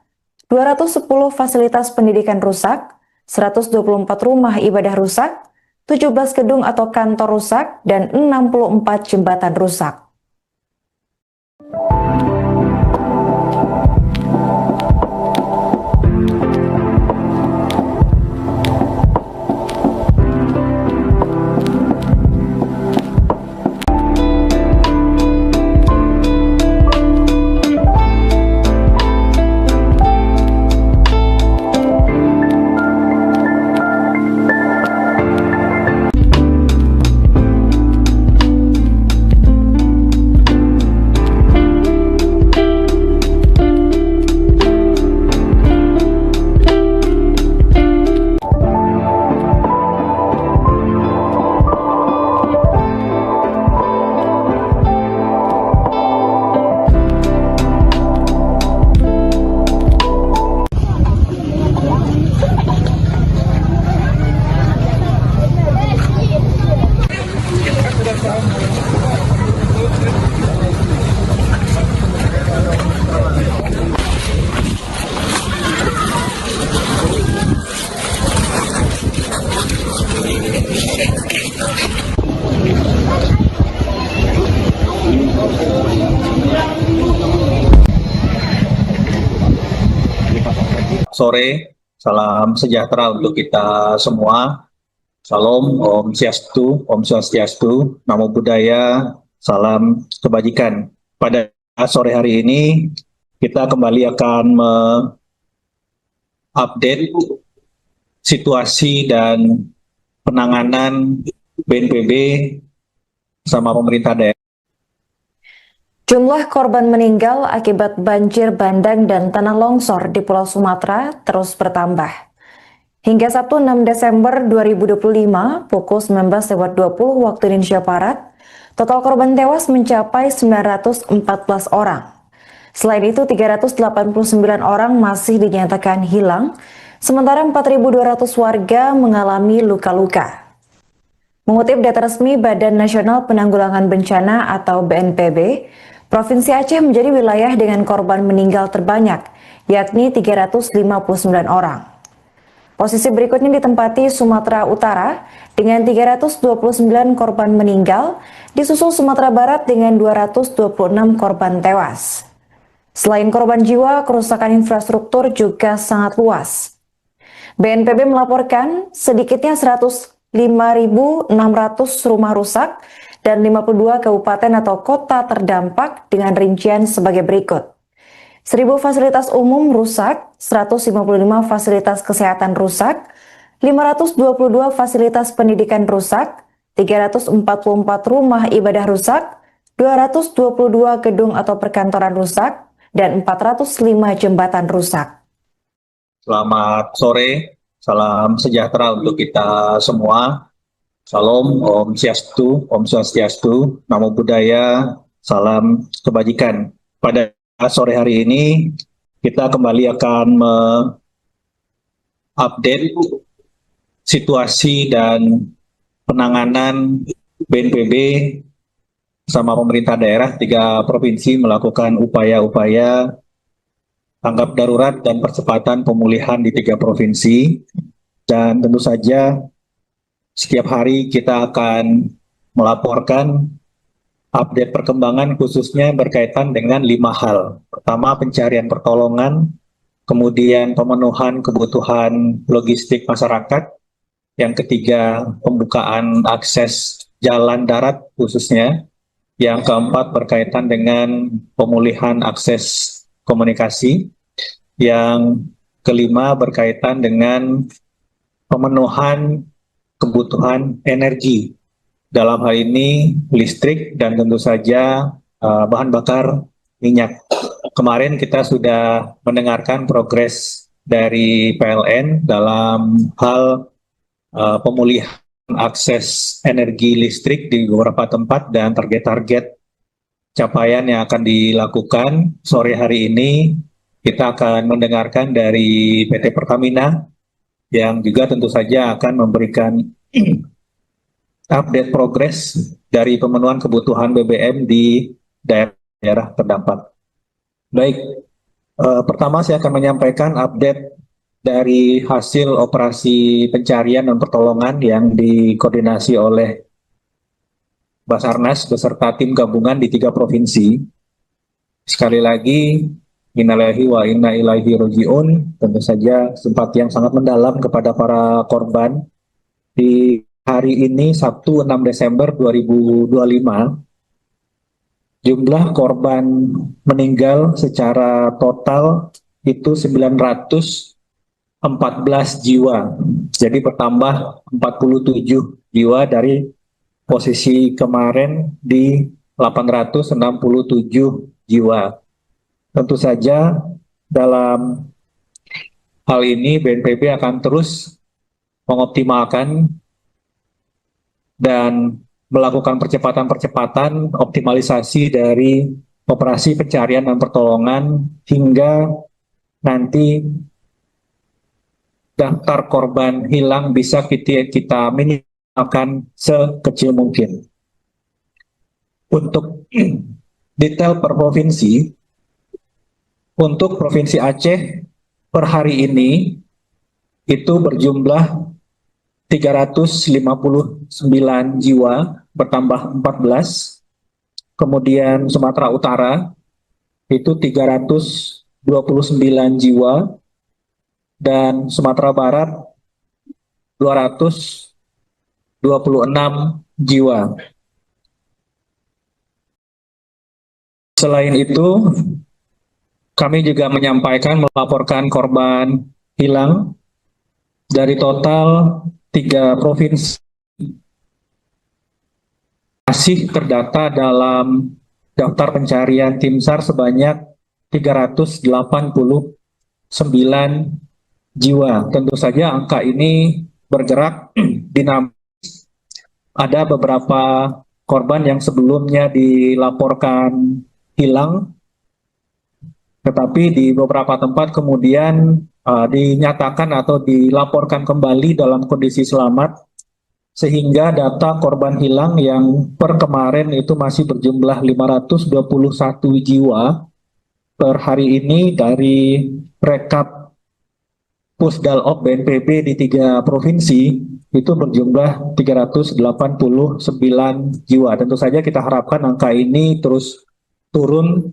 210 fasilitas pendidikan rusak, 124 rumah ibadah rusak, 17 gedung atau kantor rusak, dan 64 jembatan rusak. Sore, salam sejahtera untuk kita semua. Salam, Om Swastiastu, Namo Buddhaya, salam kebajikan. Pada sore hari ini, kita kembali akan mengupdate situasi dan penanganan BNPB sama pemerintah daerah. Jumlah korban meninggal akibat banjir bandang dan tanah longsor di Pulau Sumatera terus bertambah. Hingga Sabtu 6 Desember 2025 pukul 19.20 waktu Indonesia Barat, total korban tewas mencapai 914 orang. Selain itu, 389 orang masih dinyatakan hilang, sementara 4.200 warga mengalami luka-luka. Mengutip data resmi Badan Nasional Penanggulangan Bencana atau BNPB, Provinsi Aceh menjadi wilayah dengan korban meninggal terbanyak, yakni 359 orang. Posisi berikutnya ditempati Sumatera Utara dengan 329 korban meninggal, disusul Sumatera Barat dengan 226 korban tewas. Selain korban jiwa, kerusakan infrastruktur juga sangat luas. BNPB melaporkan sedikitnya 105.600 rumah rusak dan 52 kabupaten atau kota terdampak dengan rincian sebagai berikut. 1.000 fasilitas umum rusak, 155 fasilitas kesehatan rusak, 522 fasilitas pendidikan rusak, 344 rumah ibadah rusak, 222 gedung atau perkantoran rusak, dan 405 jembatan rusak. Selamat sore, salam sejahtera untuk kita semua. Salam, Om Swastiastu, Namo Buddhaya, salam kebajikan. Pada sore hari ini, kita kembali akan mengupdate situasi dan penanganan BNPB sama pemerintah daerah 3 provinsi melakukan upaya-upaya tanggap darurat dan percepatan pemulihan di 3 provinsi. Dan tentu saja setiap hari kita akan melaporkan update perkembangan khususnya berkaitan dengan 5 hal. Pertama, pencarian pertolongan, kemudian pemenuhan kebutuhan logistik masyarakat, yang ketiga, pembukaan akses jalan darat khususnya, yang keempat berkaitan dengan pemulihan akses komunikasi, yang kelima berkaitan dengan pemenuhan kebutuhan energi, dalam hal ini listrik dan tentu saja bahan bakar minyak. Kemarin kita sudah mendengarkan progres dari PLN dalam hal pemulihan akses energi listrik di beberapa tempat dan target-target capaian yang akan dilakukan. Sore hari ini kita akan mendengarkan dari PT Pertamina yang juga tentu saja akan memberikan update progres dari pemenuhan kebutuhan BBM di daerah terdampak. Baik, pertama saya akan menyampaikan update dari hasil operasi pencarian dan pertolongan yang dikoordinasi oleh Basarnas beserta tim gabungan di 3 provinsi. Sekali lagi, innalillahi wa inna ilaihi raji'un, tentu saja simpati yang sangat mendalam kepada para korban. Di hari ini, Sabtu 6 Desember 2025, jumlah korban meninggal secara total itu 914 jiwa. Jadi bertambah 47 jiwa dari posisi kemarin di 867 jiwa. Tentu saja dalam hal ini BNPB akan terus mengoptimalkan dan melakukan percepatan-percepatan optimalisasi dari operasi pencarian dan pertolongan hingga nanti daftar korban hilang bisa kita minimalkan sekecil mungkin. Untuk detail per provinsi, untuk Provinsi Aceh per hari ini itu berjumlah 359 jiwa, bertambah 14. Kemudian Sumatera Utara itu 329 jiwa, dan Sumatera Barat 226 jiwa. Selain itu, kami juga melaporkan korban hilang Dari total 3 provinsi masih terdata dalam daftar pencarian tim SAR sebanyak 389 jiwa. Tentu saja angka ini bergerak dinamis. Ada beberapa korban yang sebelumnya dilaporkan hilang, tetapi di beberapa tempat kemudian dinyatakan atau dilaporkan kembali dalam kondisi selamat, sehingga data korban hilang yang per kemarin itu masih berjumlah 521 jiwa per hari ini dari rekap Pusdalop BNPB di 3 provinsi itu berjumlah 389 jiwa. Tentu saja kita harapkan angka ini terus turun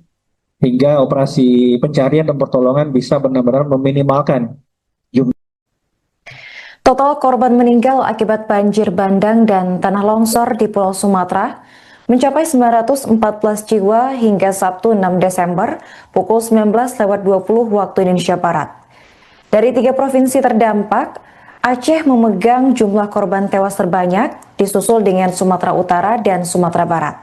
hingga operasi pencarian dan pertolongan bisa benar-benar meminimalkan jumlah. Total korban meninggal akibat banjir bandang dan tanah longsor di Pulau Sumatera mencapai 914 jiwa hingga Sabtu 6 Desember pukul 19.20 waktu Indonesia Barat. Dari 3 provinsi terdampak, Aceh memegang jumlah korban tewas terbanyak, disusul dengan Sumatera Utara dan Sumatera Barat.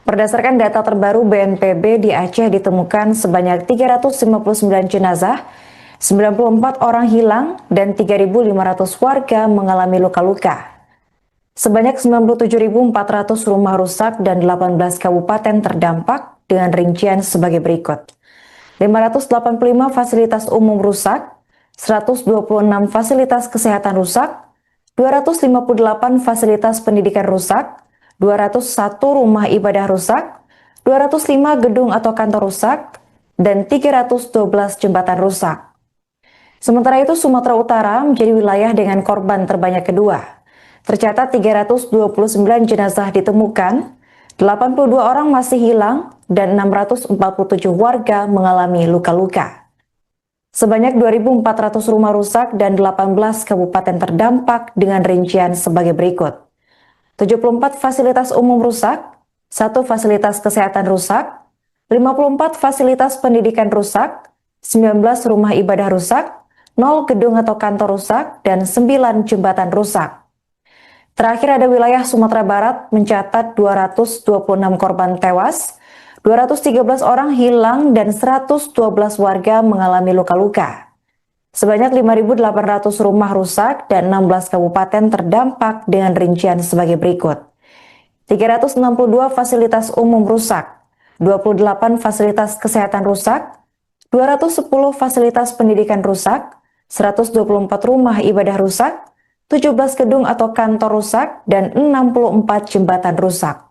Berdasarkan data terbaru BNPB, di Aceh ditemukan sebanyak 359 jenazah, 94 orang hilang, dan 3.500 warga mengalami luka-luka. Sebanyak 97.400 rumah rusak dan 18 kabupaten terdampak dengan rincian sebagai berikut. 585 fasilitas umum rusak, 126 fasilitas kesehatan rusak, 258 fasilitas pendidikan rusak, 201 rumah ibadah rusak, 205 gedung atau kantor rusak, dan 312 jembatan rusak. Sementara itu, Sumatera Utara menjadi wilayah dengan korban terbanyak kedua. Tercatat 329 jenazah ditemukan, 82 orang masih hilang, dan 647 warga mengalami luka-luka. Sebanyak 2.400 rumah rusak dan 18 kabupaten terdampak dengan rincian sebagai berikut. 74 fasilitas umum rusak, 1 fasilitas kesehatan rusak, 54 fasilitas pendidikan rusak, 19 rumah ibadah rusak, 0 gedung atau kantor rusak, dan 9 jembatan rusak. Terakhir ada wilayah Sumatera Barat mencatat 226 korban tewas, 213 orang hilang, dan 112 warga mengalami luka-luka. Sebanyak 5.800 rumah rusak dan 16 kabupaten terdampak dengan rincian sebagai berikut. 362 fasilitas umum rusak, 28 fasilitas kesehatan rusak, 210 fasilitas pendidikan rusak, 124 rumah ibadah rusak, 17 gedung atau kantor rusak, dan 64 jembatan rusak.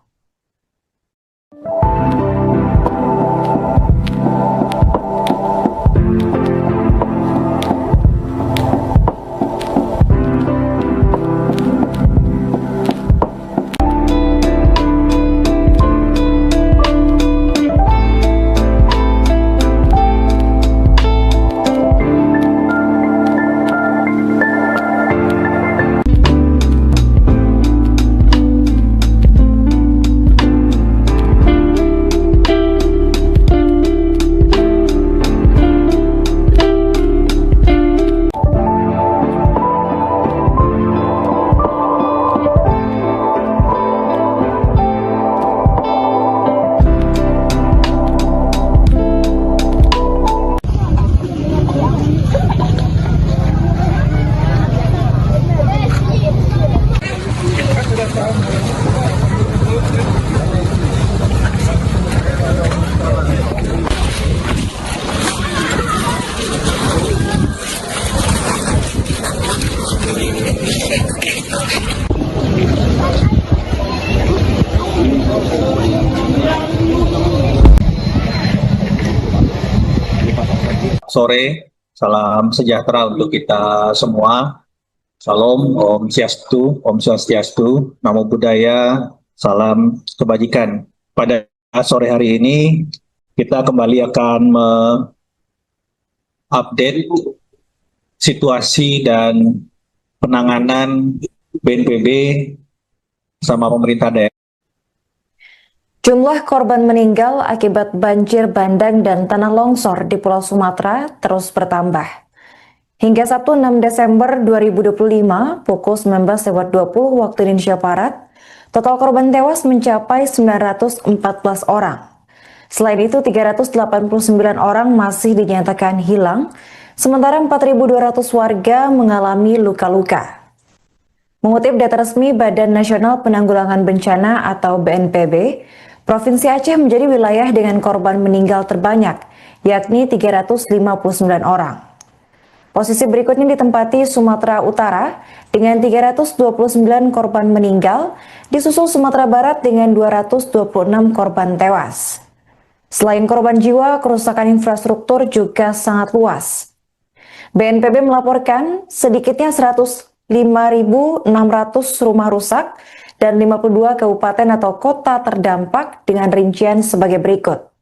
Sore, salam sejahtera untuk kita semua. Salam, Om Swastiastu, Namo Buddhaya, salam kebajikan. Pada sore hari ini, kita kembali akan mengupdate situasi dan penanganan BNPB sama pemerintah daerah. Jumlah korban meninggal akibat banjir bandang dan tanah longsor di Pulau Sumatera terus bertambah. Hingga Sabtu 6 Desember 2025 pukul 19.20 waktu Indonesia Barat, total korban tewas mencapai 914 orang. Selain itu, 389 orang masih dinyatakan hilang, sementara 4.200 warga mengalami luka-luka. Mengutip data resmi Badan Nasional Penanggulangan Bencana atau BNPB, Provinsi Aceh menjadi wilayah dengan korban meninggal terbanyak, yakni 359 orang. Posisi berikutnya ditempati Sumatera Utara dengan 329 korban meninggal, disusul Sumatera Barat dengan 226 korban tewas. Selain korban jiwa, kerusakan infrastruktur juga sangat luas. BNPB melaporkan sedikitnya 105.600 rumah rusak dan 52 kabupaten atau kota terdampak dengan rincian sebagai berikut.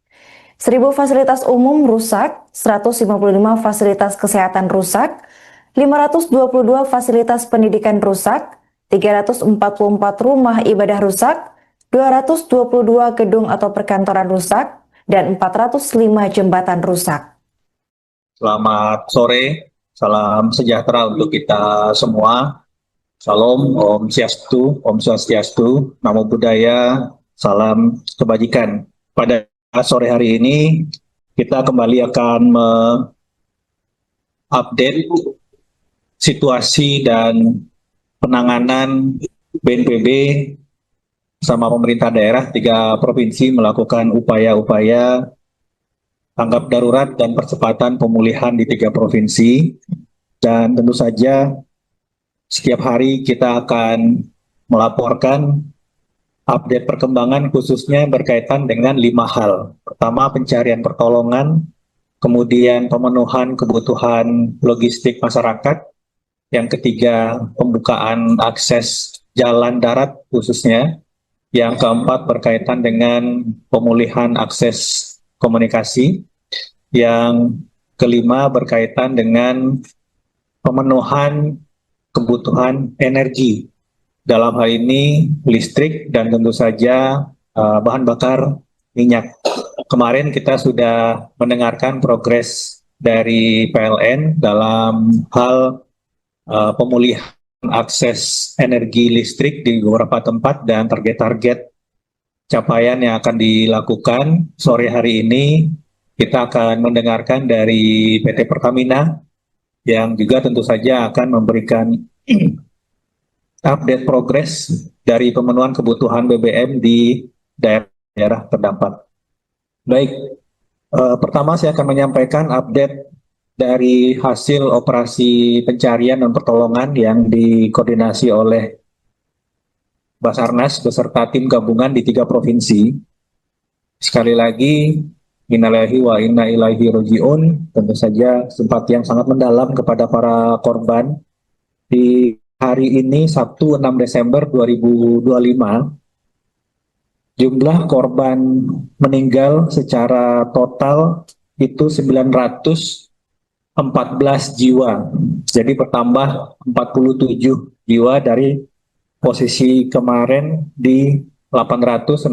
1.000 fasilitas umum rusak, 155 fasilitas kesehatan rusak, 522 fasilitas pendidikan rusak, 344 rumah ibadah rusak, 222 gedung atau perkantoran rusak, dan 405 jembatan rusak. Selamat sore, salam sejahtera untuk kita semua. Salam, Om Swastiastu, Namo Buddhaya, salam kebajikan. Pada sore hari ini, kita kembali akan mengupdate situasi dan penanganan BNPB sama pemerintah daerah 3 provinsi melakukan upaya-upaya tanggap darurat dan percepatan pemulihan di 3 provinsi. Dan tentu saja setiap hari kita akan melaporkan update perkembangan khususnya berkaitan dengan 5 hal. Pertama, pencarian pertolongan, kemudian pemenuhan kebutuhan logistik masyarakat, yang ketiga pembukaan akses jalan darat khususnya, yang keempat berkaitan dengan pemulihan akses komunikasi, yang kelima berkaitan dengan pemenuhan kebutuhan energi, dalam hal ini listrik dan tentu saja bahan bakar minyak. Kemarin kita sudah mendengarkan progres dari PLN dalam hal pemulihan akses energi listrik di beberapa tempat dan target-target capaian yang akan dilakukan. Sore hari ini kita akan mendengarkan dari PT Pertamina yang juga tentu saja akan memberikan update progres dari pemenuhan kebutuhan BBM di daerah terdampak. Baik, pertama saya akan menyampaikan update dari hasil operasi pencarian dan pertolongan yang dikoordinasi oleh Basarnas beserta tim gabungan di 3 provinsi. Sekali lagi, innalillahi wa inna ilaihi raji'un, tentu saja simpati yang sangat mendalam kepada para korban. Di hari ini, Sabtu 6 Desember 2025, jumlah korban meninggal secara total itu 914 jiwa. Jadi bertambah 47 jiwa dari posisi kemarin di 867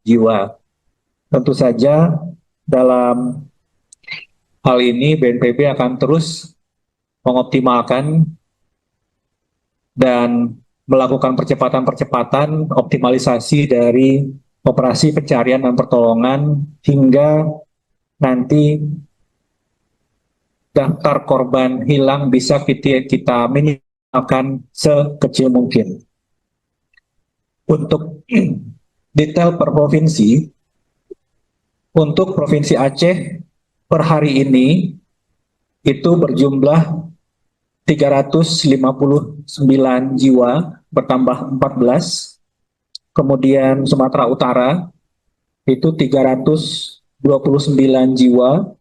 jiwa. Tentu saja dalam hal ini BNPB akan terus mengoptimalkan dan melakukan percepatan-percepatan optimalisasi dari operasi pencarian dan pertolongan hingga nanti daftar korban hilang bisa kita minimalkan sekecil mungkin. Untuk detail per provinsi, untuk Provinsi Aceh per hari ini itu berjumlah 359 jiwa, bertambah 14. Kemudian Sumatera Utara itu 329 jiwa,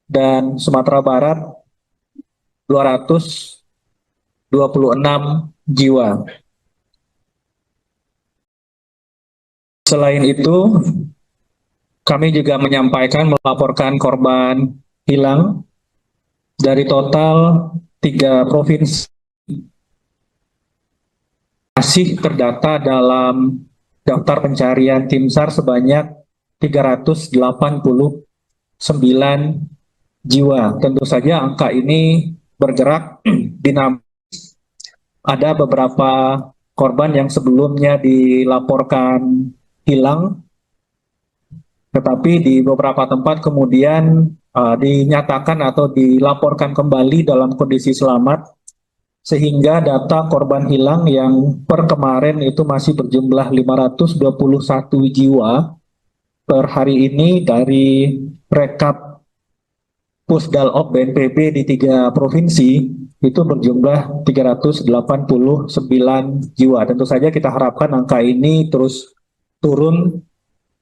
dan Sumatera Barat 226 jiwa. Selain itu, kami juga melaporkan korban hilang dari total 3 provinsi masih terdata dalam daftar pencarian tim SAR sebanyak 389 jiwa. Tentu saja angka ini bergerak dinamis. Ada beberapa korban yang sebelumnya dilaporkan hilang, tetapi di beberapa tempat kemudian dinyatakan atau dilaporkan kembali dalam kondisi selamat, sehingga data korban hilang yang per kemarin itu masih berjumlah 521 jiwa per hari ini dari rekap Pusdalop BNPB di 3 provinsi itu berjumlah 389 jiwa. Tentu saja kita harapkan angka ini terus turun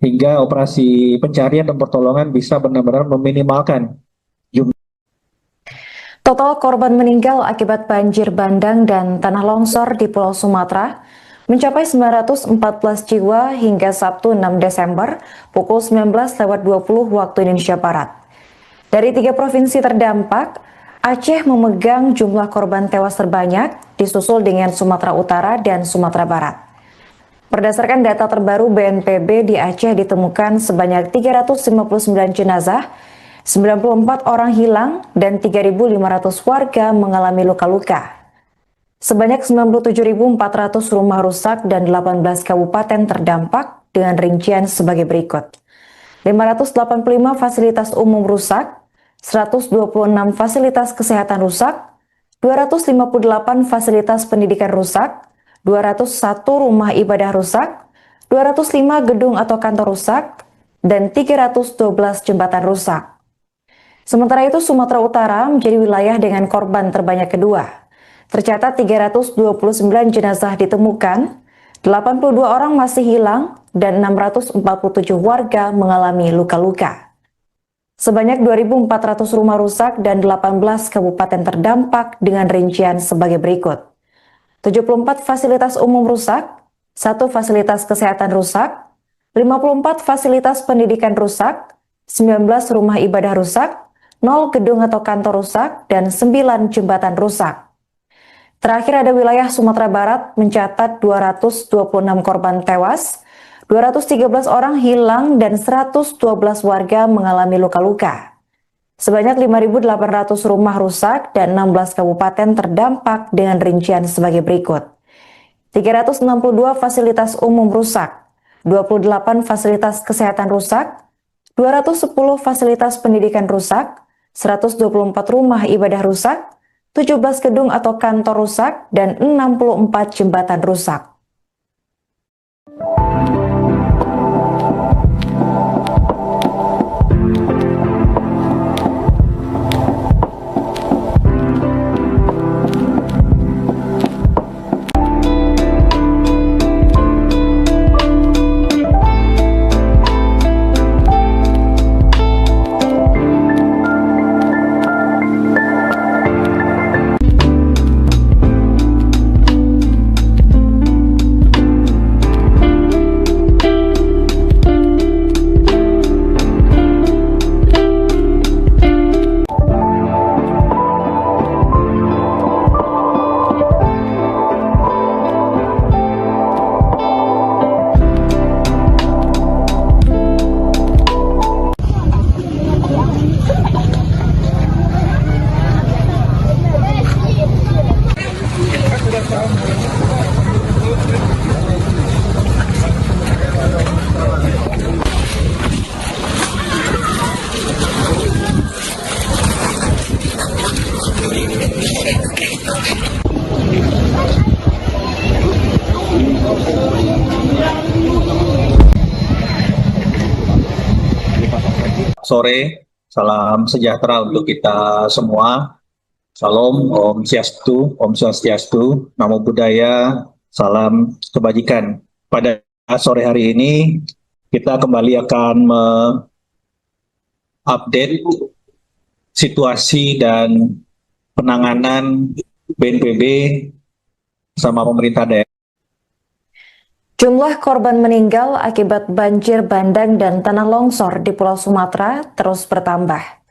hingga operasi pencarian dan pertolongan bisa benar-benar meminimalkan jumlah. Total korban meninggal akibat banjir bandang dan tanah longsor di Pulau Sumatera mencapai 914 jiwa hingga Sabtu 6 Desember pukul 19.20 waktu Indonesia Barat. Dari 3 provinsi terdampak, Aceh memegang jumlah korban tewas terbanyak, disusul dengan Sumatera Utara dan Sumatera Barat. Berdasarkan data terbaru BNPB, di Aceh ditemukan sebanyak 359 jenazah, 94 orang hilang, dan 3.500 warga mengalami luka-luka. Sebanyak 97.400 rumah rusak dan 18 kabupaten terdampak dengan rincian sebagai berikut. 585 fasilitas umum rusak, 126 fasilitas kesehatan rusak, 258 fasilitas pendidikan rusak, 201 rumah ibadah rusak, 205 gedung atau kantor rusak, dan 312 jembatan rusak. Sementara itu, Sumatera Utara menjadi wilayah dengan korban terbanyak kedua. Tercatat 329 jenazah ditemukan, 82 orang masih hilang, dan 647 warga mengalami luka-luka. Sebanyak 2.400 rumah rusak dan 18 kabupaten terdampak dengan rincian sebagai berikut. 74 fasilitas umum rusak, 1 fasilitas kesehatan rusak, 54 fasilitas pendidikan rusak, 19 rumah ibadah rusak, 0 gedung atau kantor rusak, dan 9 jembatan rusak. Terakhir ada wilayah Sumatera Barat mencatat 226 korban tewas, 213 orang hilang, dan 112 warga mengalami luka-luka. Sebanyak 5.800 rumah rusak dan 16 kabupaten terdampak dengan rincian sebagai berikut. 362 fasilitas umum rusak, 28 fasilitas kesehatan rusak, 210 fasilitas pendidikan rusak, 124 rumah ibadah rusak, 17 gedung atau kantor rusak, dan 64 jembatan rusak. Sore, salam sejahtera untuk kita semua. Salam, Om Swastiastu, Namo Buddhaya, salam kebajikan. Pada sore hari ini, kita kembali akan update situasi dan penanganan BNPB sama pemerintah daerah. Jumlah korban meninggal akibat banjir bandang dan tanah longsor di Pulau Sumatera terus bertambah.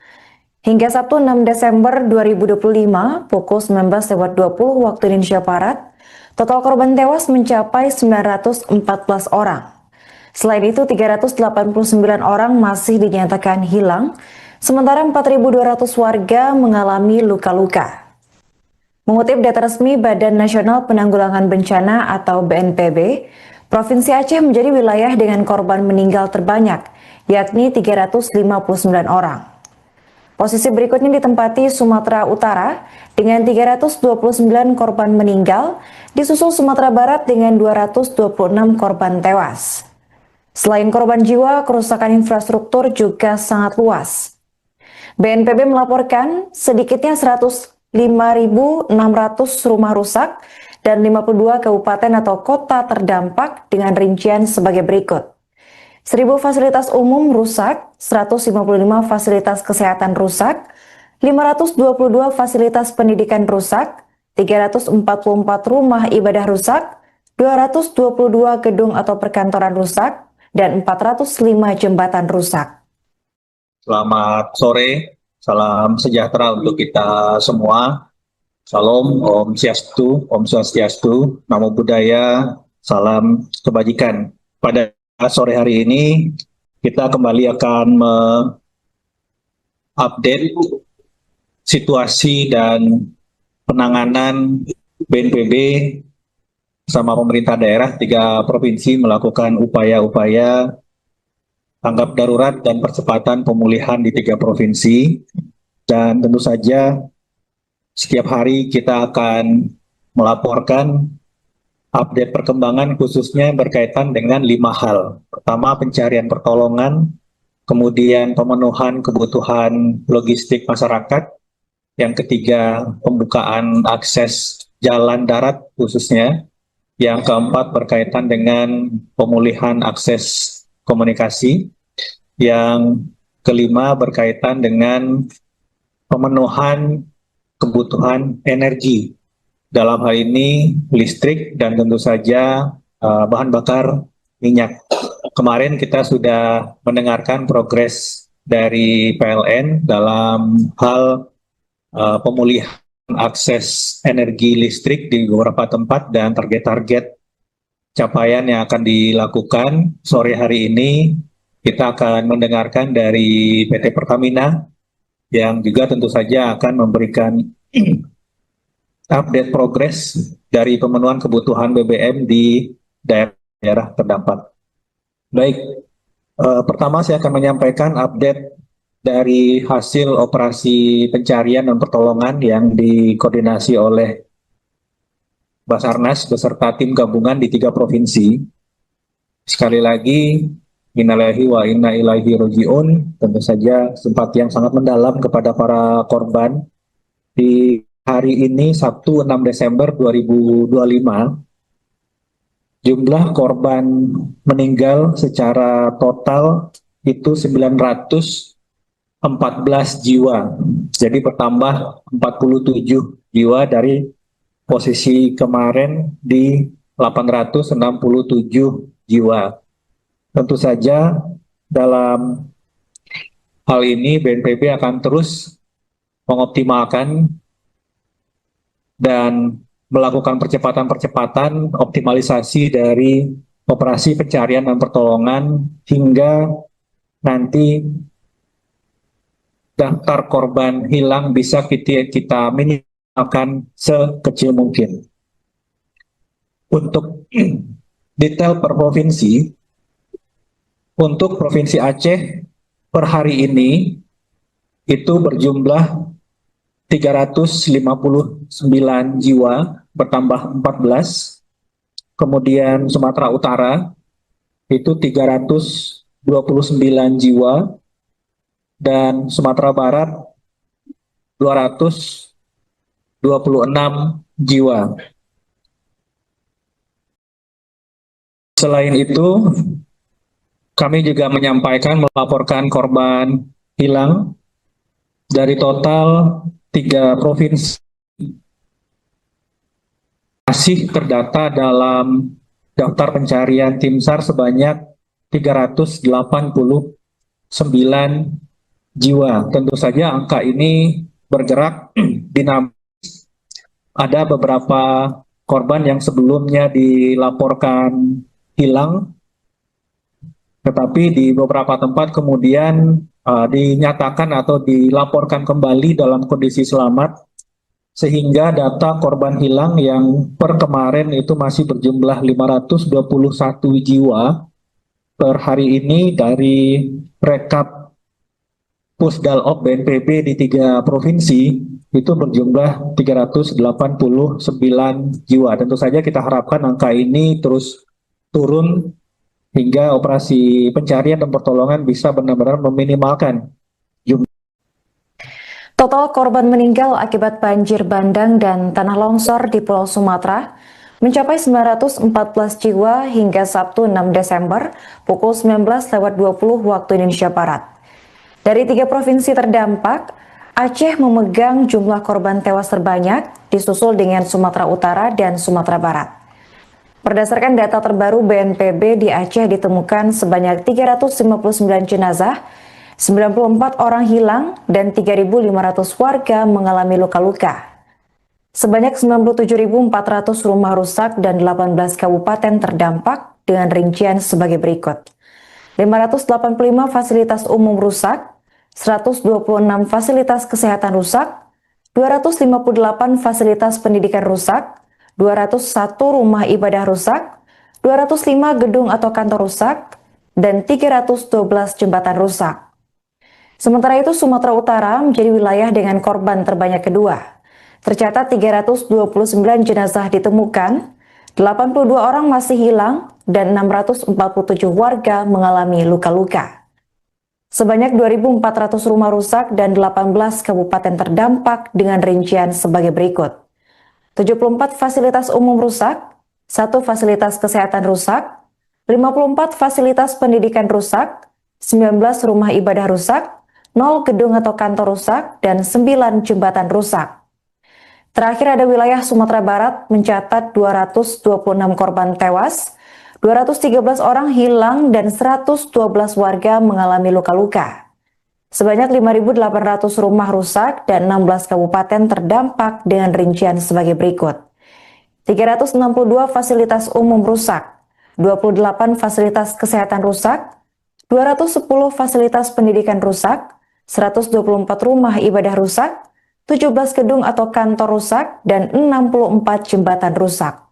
Hingga Sabtu 6 Desember 2025 pukul 19.20 waktu Indonesia Barat, total korban tewas mencapai 914 orang. Selain itu, 389 orang masih dinyatakan hilang Sementara 4.200 warga mengalami luka-luka. Mengutip data resmi Badan Nasional Penanggulangan Bencana atau BNPB, Provinsi Aceh menjadi wilayah dengan korban meninggal terbanyak, yakni 359 orang. Posisi berikutnya ditempati Sumatera Utara dengan 329 korban meninggal, disusul Sumatera Barat dengan 226 korban tewas. Selain korban jiwa, kerusakan infrastruktur juga sangat luas. BNPB melaporkan sedikitnya 105.600 rumah rusak dan 52 kabupaten atau kota terdampak dengan rincian sebagai berikut. 1.000 fasilitas umum rusak, 155 fasilitas kesehatan rusak, 522 fasilitas pendidikan rusak, 344 rumah ibadah rusak, 222 gedung atau perkantoran rusak, dan 405 jembatan rusak. Selamat sore, salam sejahtera untuk kita semua. Salam, Om Swastiastu, Namo Buddhaya, salam kebajikan. Pada sore hari ini, kita kembali akan mengupdate situasi dan penanganan BNPB bersama pemerintah daerah 3 provinsi melakukan upaya-upaya tanggap darurat dan percepatan pemulihan di 3 provinsi. Dan tentu saja setiap hari kita akan melaporkan update perkembangan khususnya berkaitan dengan 5 hal. Pertama, pencarian pertolongan, kemudian pemenuhan kebutuhan logistik masyarakat, yang ketiga pembukaan akses jalan darat khususnya, yang keempat berkaitan dengan pemulihan akses komunikasi, yang kelima berkaitan dengan pemenuhan kebutuhan energi, dalam hal ini listrik dan tentu saja bahan bakar minyak. Kemarin kita sudah mendengarkan progres dari PLN dalam hal pemulihan akses energi listrik di beberapa tempat dan target-target capaian yang akan dilakukan. Sore hari ini kita akan mendengarkan dari PT Pertamina yang juga tentu saja akan memberikan update progres dari pemenuhan kebutuhan BBM di daerah terdampak. Baik, pertama saya akan menyampaikan update dari hasil operasi pencarian dan pertolongan yang dikoordinasi oleh Basarnas beserta tim gabungan di 3 provinsi. Sekali lagi, innalillahi wa inna ilaihi raji'un, tentu saja simpati yang sangat mendalam kepada para korban. Di hari ini, Sabtu 6 Desember 2025, jumlah korban meninggal secara total itu 914 jiwa. Jadi bertambah 47 jiwa dari posisi kemarin di 867 jiwa. Tentu saja dalam hal ini BNPB akan terus mengoptimalkan dan melakukan percepatan-percepatan optimalisasi dari operasi pencarian dan pertolongan hingga nanti daftar korban hilang bisa kita minimalkan sekecil mungkin. Untuk detail per provinsi, untuk Provinsi Aceh per hari ini itu berjumlah 359 jiwa, bertambah 14. Kemudian Sumatera Utara itu 329 jiwa, dan Sumatera Barat 226 jiwa. Selain itu, kami juga melaporkan korban hilang dari total 3 provinsi masih terdata dalam daftar pencarian tim SAR sebanyak 389 jiwa. Tentu saja angka ini bergerak dinamis. Ada beberapa korban yang sebelumnya dilaporkan hilang, tetapi di beberapa tempat kemudian dinyatakan atau dilaporkan kembali dalam kondisi selamat, sehingga data korban hilang yang per kemarin itu masih berjumlah 521 jiwa per hari ini dari rekap Pusdalop BNPB di 3 provinsi itu berjumlah 389 jiwa. Tentu saja kita harapkan angka ini terus turun hingga operasi pencarian dan pertolongan bisa benar-benar meminimalkan jumlah. Total korban meninggal akibat banjir bandang dan tanah longsor di Pulau Sumatera mencapai 914 jiwa hingga Sabtu 6 Desember pukul 19.20 waktu Indonesia Barat. Dari 3 provinsi terdampak, Aceh memegang jumlah korban tewas terbanyak, disusul dengan Sumatera Utara dan Sumatera Barat. Berdasarkan data terbaru BNPB, di Aceh ditemukan sebanyak 359 jenazah, 94 orang hilang, dan 3.500 warga mengalami luka-luka. Sebanyak 97.400 rumah rusak dan 18 kabupaten terdampak dengan rincian sebagai berikut. 585 fasilitas umum rusak, 126 fasilitas kesehatan rusak, 258 fasilitas pendidikan rusak, 201 rumah ibadah rusak, 205 gedung atau kantor rusak, dan 312 jembatan rusak. Sementara itu, Sumatera Utara menjadi wilayah dengan korban terbanyak kedua. Tercatat 329 jenazah ditemukan, 82 orang masih hilang, dan 647 warga mengalami luka-luka. Sebanyak 2.400 rumah rusak dan 18 kabupaten terdampak dengan rincian sebagai berikut. 74 fasilitas umum rusak, 1 fasilitas kesehatan rusak, 54 fasilitas pendidikan rusak, 19 rumah ibadah rusak, 0 gedung atau kantor rusak, dan 9 jembatan rusak. Terakhir ada wilayah Sumatera Barat mencatat 226 korban tewas, 213 orang hilang, dan 112 warga mengalami luka-luka. Sebanyak 5.800 rumah rusak dan 16 kabupaten terdampak dengan rincian sebagai berikut. 362 fasilitas umum rusak, 28 fasilitas kesehatan rusak, 210 fasilitas pendidikan rusak, 124 rumah ibadah rusak, 17 gedung atau kantor rusak, dan 64 jembatan rusak.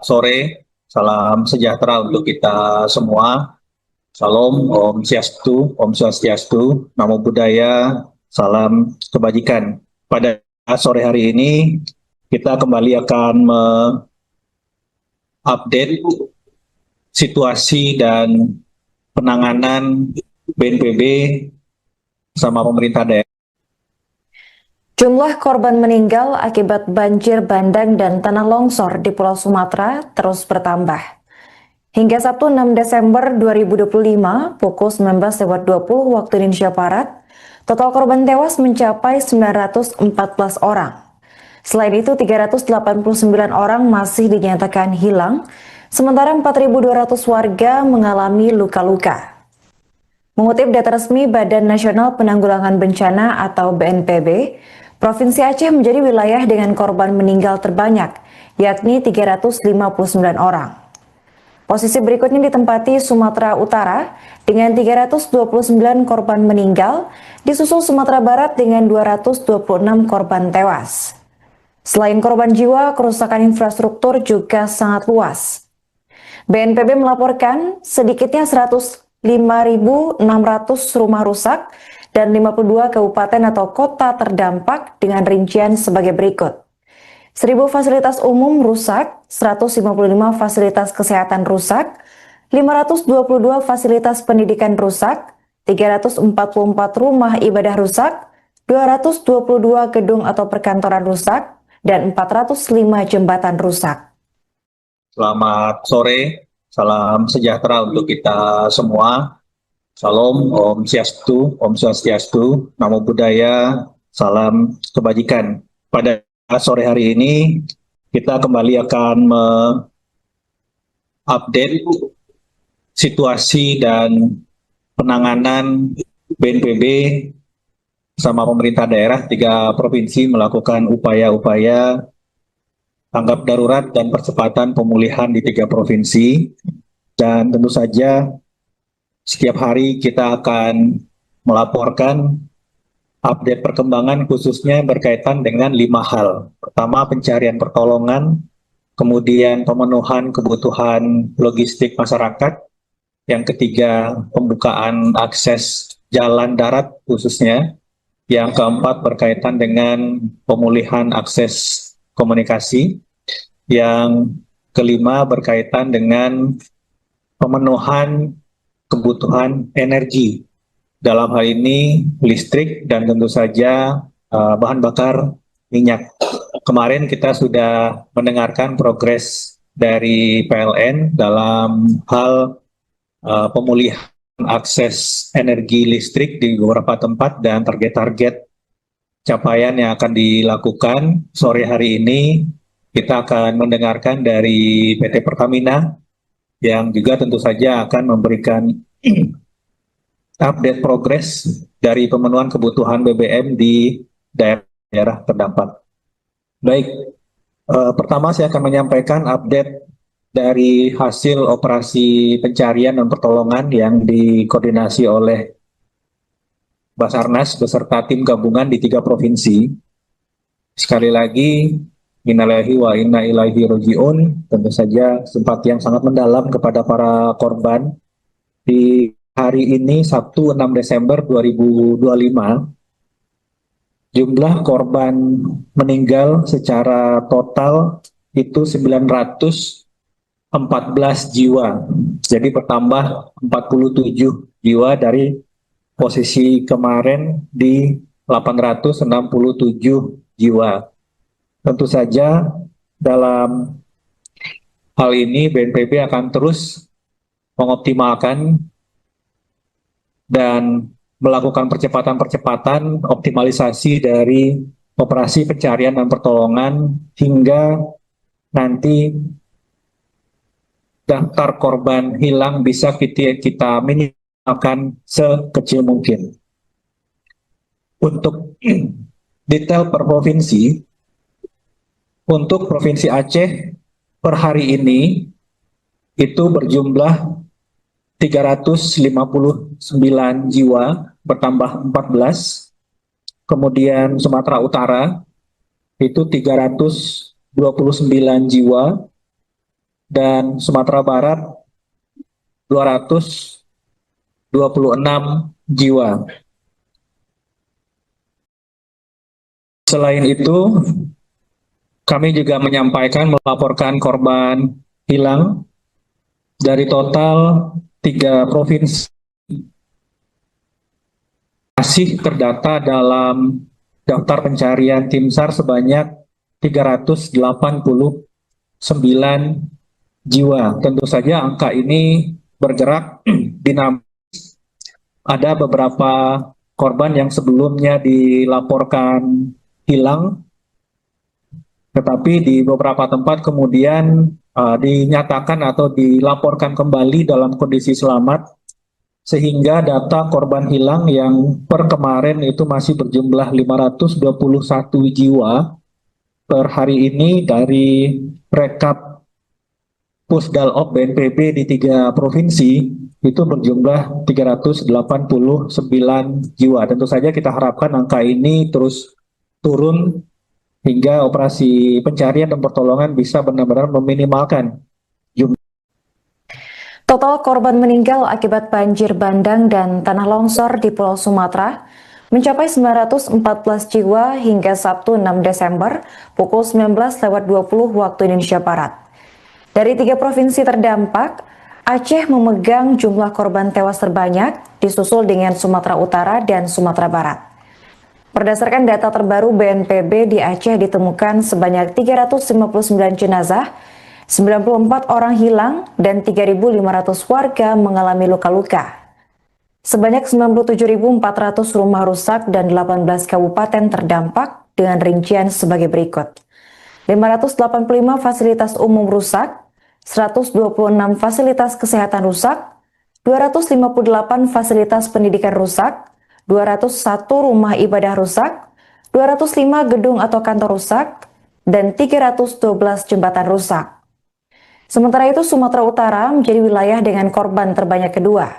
Sore, salam sejahtera untuk kita semua. Salam, Om Swastiastu, Namo Buddhaya, salam kebajikan. Pada sore hari ini, kita kembali akan update situasi dan penanganan BNPB sama pemerintah daerah. Jumlah korban meninggal akibat banjir bandang dan tanah longsor di Pulau Sumatera terus bertambah. Hingga Sabtu 6 Desember 2025 pukul 19.20 waktu Indonesia Barat, total korban tewas mencapai 914 orang. Selain itu, 389 orang masih dinyatakan hilang, sementara 4.200 warga mengalami luka-luka. Mengutip data resmi Badan Nasional Penanggulangan Bencana atau BNPB, Provinsi Aceh menjadi wilayah dengan korban meninggal terbanyak, yakni 359 orang. Posisi berikutnya ditempati Sumatera Utara dengan 329 korban meninggal, disusul Sumatera Barat dengan 226 korban tewas. Selain korban jiwa, kerusakan infrastruktur juga sangat luas. BNPB melaporkan sedikitnya 105.600 rumah rusak dan 52 kabupaten atau kota terdampak dengan rincian sebagai berikut. 1.000 fasilitas umum rusak, 155 fasilitas kesehatan rusak, 522 fasilitas pendidikan rusak, 344 rumah ibadah rusak, 222 gedung atau perkantoran rusak, dan 405 jembatan rusak. Selamat sore, salam sejahtera untuk kita semua. Salam, Om Swastiastu, Namo Buddhaya, salam kebajikan. Pada sore hari ini, kita kembali akan mengupdate situasi dan penanganan BNPB sama pemerintah daerah 3 provinsi melakukan upaya-upaya tanggap darurat dan percepatan pemulihan di 3 provinsi. Dan tentu saja setiap hari kita akan melaporkan update perkembangan khususnya berkaitan dengan 5 hal. Pertama, pencarian pertolongan, kemudian pemenuhan kebutuhan logistik masyarakat, yang ketiga, pembukaan akses jalan darat khususnya, yang keempat berkaitan dengan pemulihan akses komunikasi, yang kelima berkaitan dengan pemenuhan kebutuhan energi, dalam hal ini listrik dan tentu saja bahan bakar minyak. Kemarin kita sudah mendengarkan progres dari PLN dalam hal pemulihan akses energi listrik di beberapa tempat dan target-target capaian yang akan dilakukan. Sore hari ini kita akan mendengarkan dari PT Pertamina yang juga tentu saja akan memberikan update progres dari pemenuhan kebutuhan BBM di daerah terdampak. Baik, pertama saya akan menyampaikan update dari hasil operasi pencarian dan pertolongan yang dikoordinasi oleh Basarnas beserta tim gabungan di 3 provinsi. Sekali lagi, innalillahi wa inna ilaihi raji'un, tentu saja simpati yang sangat mendalam kepada para korban. Di hari ini, Sabtu 6 Desember 2025, jumlah korban meninggal secara total itu 914 jiwa. Jadi bertambah 47 jiwa dari posisi kemarin di 867 jiwa. Tentu saja dalam hal ini BNPB akan terus mengoptimalkan dan melakukan percepatan-percepatan optimalisasi dari operasi pencarian dan pertolongan hingga nanti daftar korban hilang bisa kita minimalkan sekecil mungkin. Untuk detail per provinsi, untuk Provinsi Aceh per hari ini itu berjumlah 359 jiwa, bertambah 14. Kemudian Sumatera Utara itu 329 jiwa, dan Sumatera Barat 226 jiwa. Selain itu, kami juga melaporkan korban hilang dari total 3 provinsi masih terdata dalam daftar pencarian tim SAR sebanyak 389 jiwa. Tentu saja angka ini bergerak dinamis. Ada beberapa korban yang sebelumnya dilaporkan hilang, tetapi di beberapa tempat kemudian dinyatakan atau dilaporkan kembali dalam kondisi selamat, sehingga data korban hilang yang per kemarin itu masih berjumlah 521 jiwa per hari ini dari rekap Pusdalop BNPB di 3 provinsi itu berjumlah 389 jiwa. Tentu saja kita harapkan angka ini terus turun hingga operasi pencarian dan pertolongan bisa benar-benar meminimalkan jumlah. Total korban meninggal akibat banjir bandang dan tanah longsor di Pulau Sumatera mencapai 914 jiwa hingga Sabtu 6 Desember pukul 19.20 waktu Indonesia Barat. Dari 3 provinsi terdampak, Aceh memegang jumlah korban tewas terbanyak, disusul dengan Sumatera Utara dan Sumatera Barat. Berdasarkan data terbaru BNPB, di Aceh ditemukan sebanyak 359 jenazah, 94 orang hilang, dan 3.500 warga mengalami luka-luka. Sebanyak 97.400 rumah rusak dan 18 kabupaten terdampak dengan rincian sebagai berikut. 585 fasilitas umum rusak, 126 fasilitas kesehatan rusak, 258 fasilitas pendidikan rusak, 201 rumah ibadah rusak, 205 gedung atau kantor rusak, dan 312 jembatan rusak. Sementara itu, Sumatera Utara menjadi wilayah dengan korban terbanyak kedua.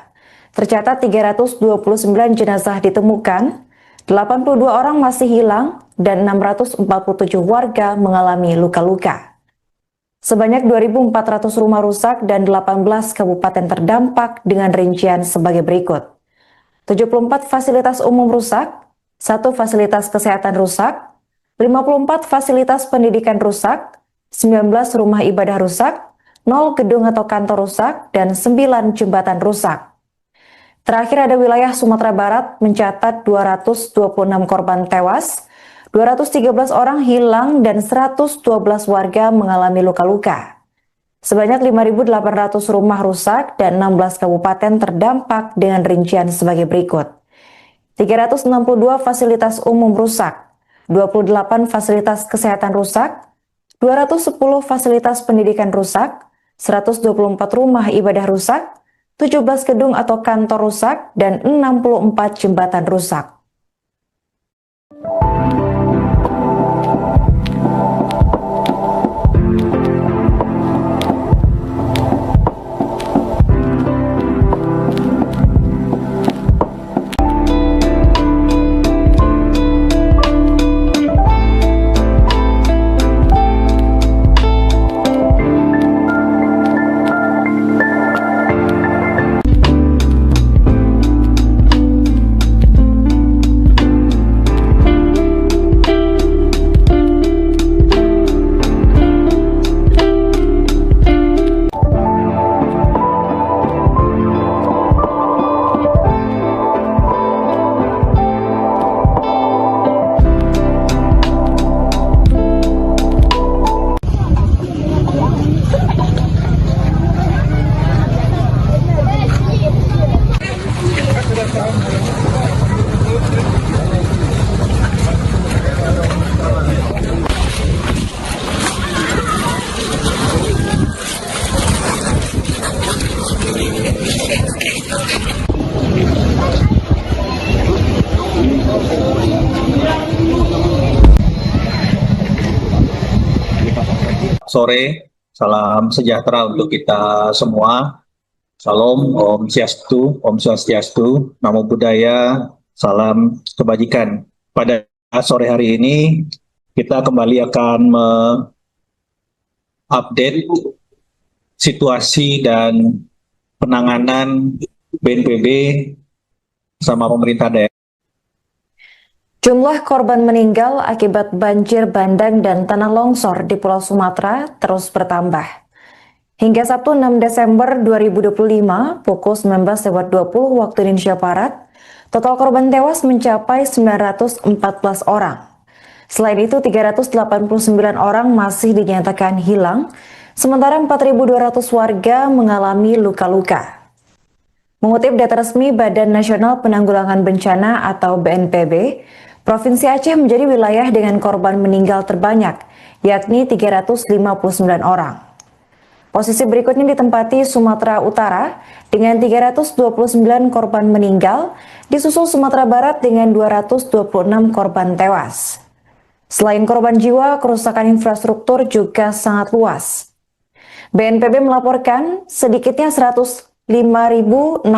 Tercatat 329 jenazah ditemukan, 82 orang masih hilang, dan 647 warga mengalami luka-luka. Sebanyak 2.400 rumah rusak dan 18 kabupaten terdampak dengan rincian sebagai berikut. 74 fasilitas umum rusak, 1 fasilitas kesehatan rusak, 54 fasilitas pendidikan rusak, 19 rumah ibadah rusak, 0 gedung atau kantor rusak, dan 9 jembatan rusak. Terakhir ada wilayah Sumatera Barat mencatat 226 korban tewas, 213 orang hilang, dan 112 warga mengalami luka-luka. Sebanyak 5.800 rumah rusak dan 16 kabupaten terdampak dengan rincian sebagai berikut. 362 fasilitas umum rusak, 28 fasilitas kesehatan rusak, 210 fasilitas pendidikan rusak, 124 rumah ibadah rusak, 17 gedung atau kantor rusak, dan 64 jembatan rusak. Sore, salam sejahtera untuk kita semua. Salam, Om Swastiastu, Namo Buddhaya, salam kebajikan. Pada sore hari ini, kita kembali akan mengupdate situasi dan penanganan BNPB sama pemerintah daerah. Jumlah korban meninggal akibat banjir bandang dan tanah longsor di Pulau Sumatera terus bertambah. Hingga Sabtu 6 Desember 2025 pukul 19.20 waktu Indonesia Barat, total korban tewas mencapai 914 orang. Selain itu, 389 orang masih dinyatakan hilang, sementara 4.200 warga mengalami luka-luka. Mengutip data resmi Badan Nasional Penanggulangan Bencana atau BNPB, Provinsi Aceh menjadi wilayah dengan korban meninggal terbanyak, yakni 359 orang. Posisi berikutnya ditempati Sumatera Utara dengan 329 korban meninggal, disusul Sumatera Barat dengan 226 korban tewas. Selain korban jiwa, kerusakan infrastruktur juga sangat luas. BNPB melaporkan sedikitnya 105.600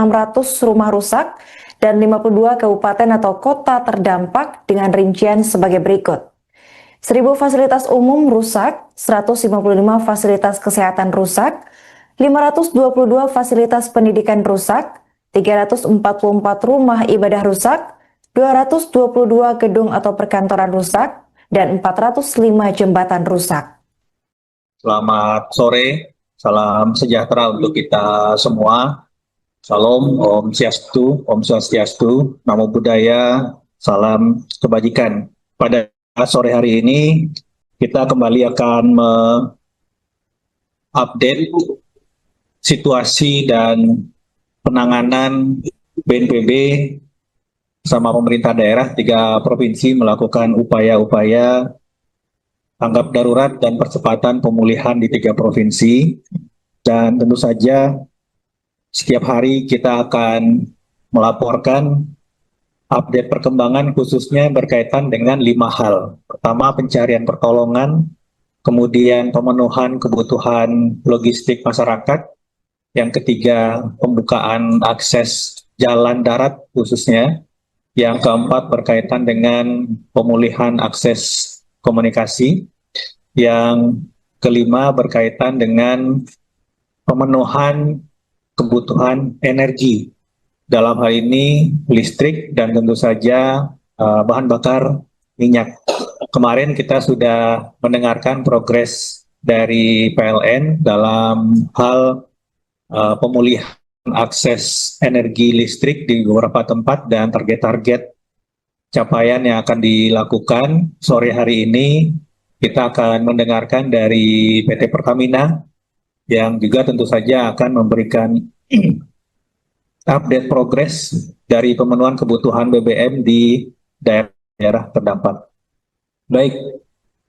rumah rusak dan 52 kabupaten atau kota terdampak dengan rincian sebagai berikut. 1.000 fasilitas umum rusak, 155 fasilitas kesehatan rusak, 522 fasilitas pendidikan rusak, 344 rumah ibadah rusak, 222 gedung atau perkantoran rusak, dan 405 jembatan rusak. Selamat sore, salam sejahtera untuk kita semua. Salam, Om Swastiastu, Namo Buddhaya, salam kebajikan. Pada sore hari ini, kita kembali akan mengupdate situasi dan penanganan BNPB sama pemerintah daerah 3 provinsi melakukan upaya-upaya tanggap darurat dan percepatan pemulihan di 3 provinsi. Dan tentu saja setiap hari kita akan melaporkan update perkembangan khususnya berkaitan dengan 5 hal. Pertama, pencarian pertolongan, kemudian pemenuhan kebutuhan logistik masyarakat, yang ketiga pembukaan akses jalan darat khususnya, yang keempat berkaitan dengan pemulihan akses komunikasi, yang kelima berkaitan dengan pemenuhan kebutuhan energi, dalam hal ini listrik dan tentu saja bahan bakar minyak. Kemarin kita sudah mendengarkan progres dari PLN dalam hal pemulihan akses energi listrik di beberapa tempat dan target-target capaian yang akan dilakukan. Sore hari ini kita akan mendengarkan dari PT Pertamina yang juga tentu saja akan memberikan update progres dari pemenuhan kebutuhan BBM di daerah terdampak. Baik,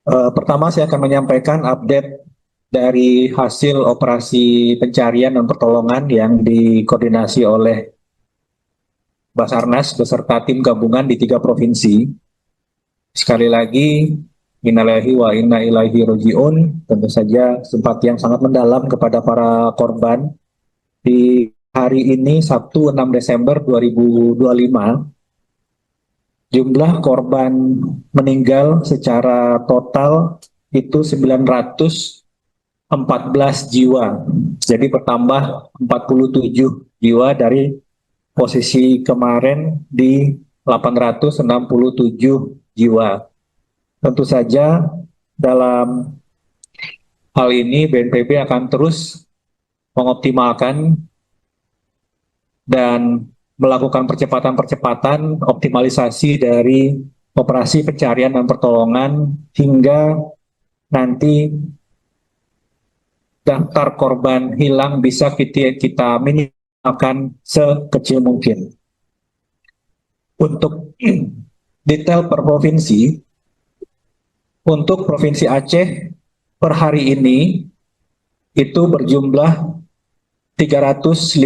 pertama saya akan menyampaikan update dari hasil operasi pencarian dan pertolongan yang dikoordinasi oleh Basarnas beserta tim gabungan di 3 provinsi. Sekali lagi, innalillahi wa inna ilaihi raji'un, tentu saja simpati yang sangat mendalam kepada para korban. Di hari ini, Sabtu 6 Desember 2025, jumlah korban meninggal secara total itu 914 jiwa. Jadi bertambah 47 jiwa dari posisi kemarin di 867 jiwa. Tentu saja dalam hal ini BNPB akan terus mengoptimalkan dan melakukan percepatan-percepatan optimalisasi dari operasi pencarian dan pertolongan hingga nanti daftar korban hilang bisa kita minimalkan sekecil mungkin. Untuk detail per provinsi, untuk Provinsi Aceh per hari ini itu berjumlah 359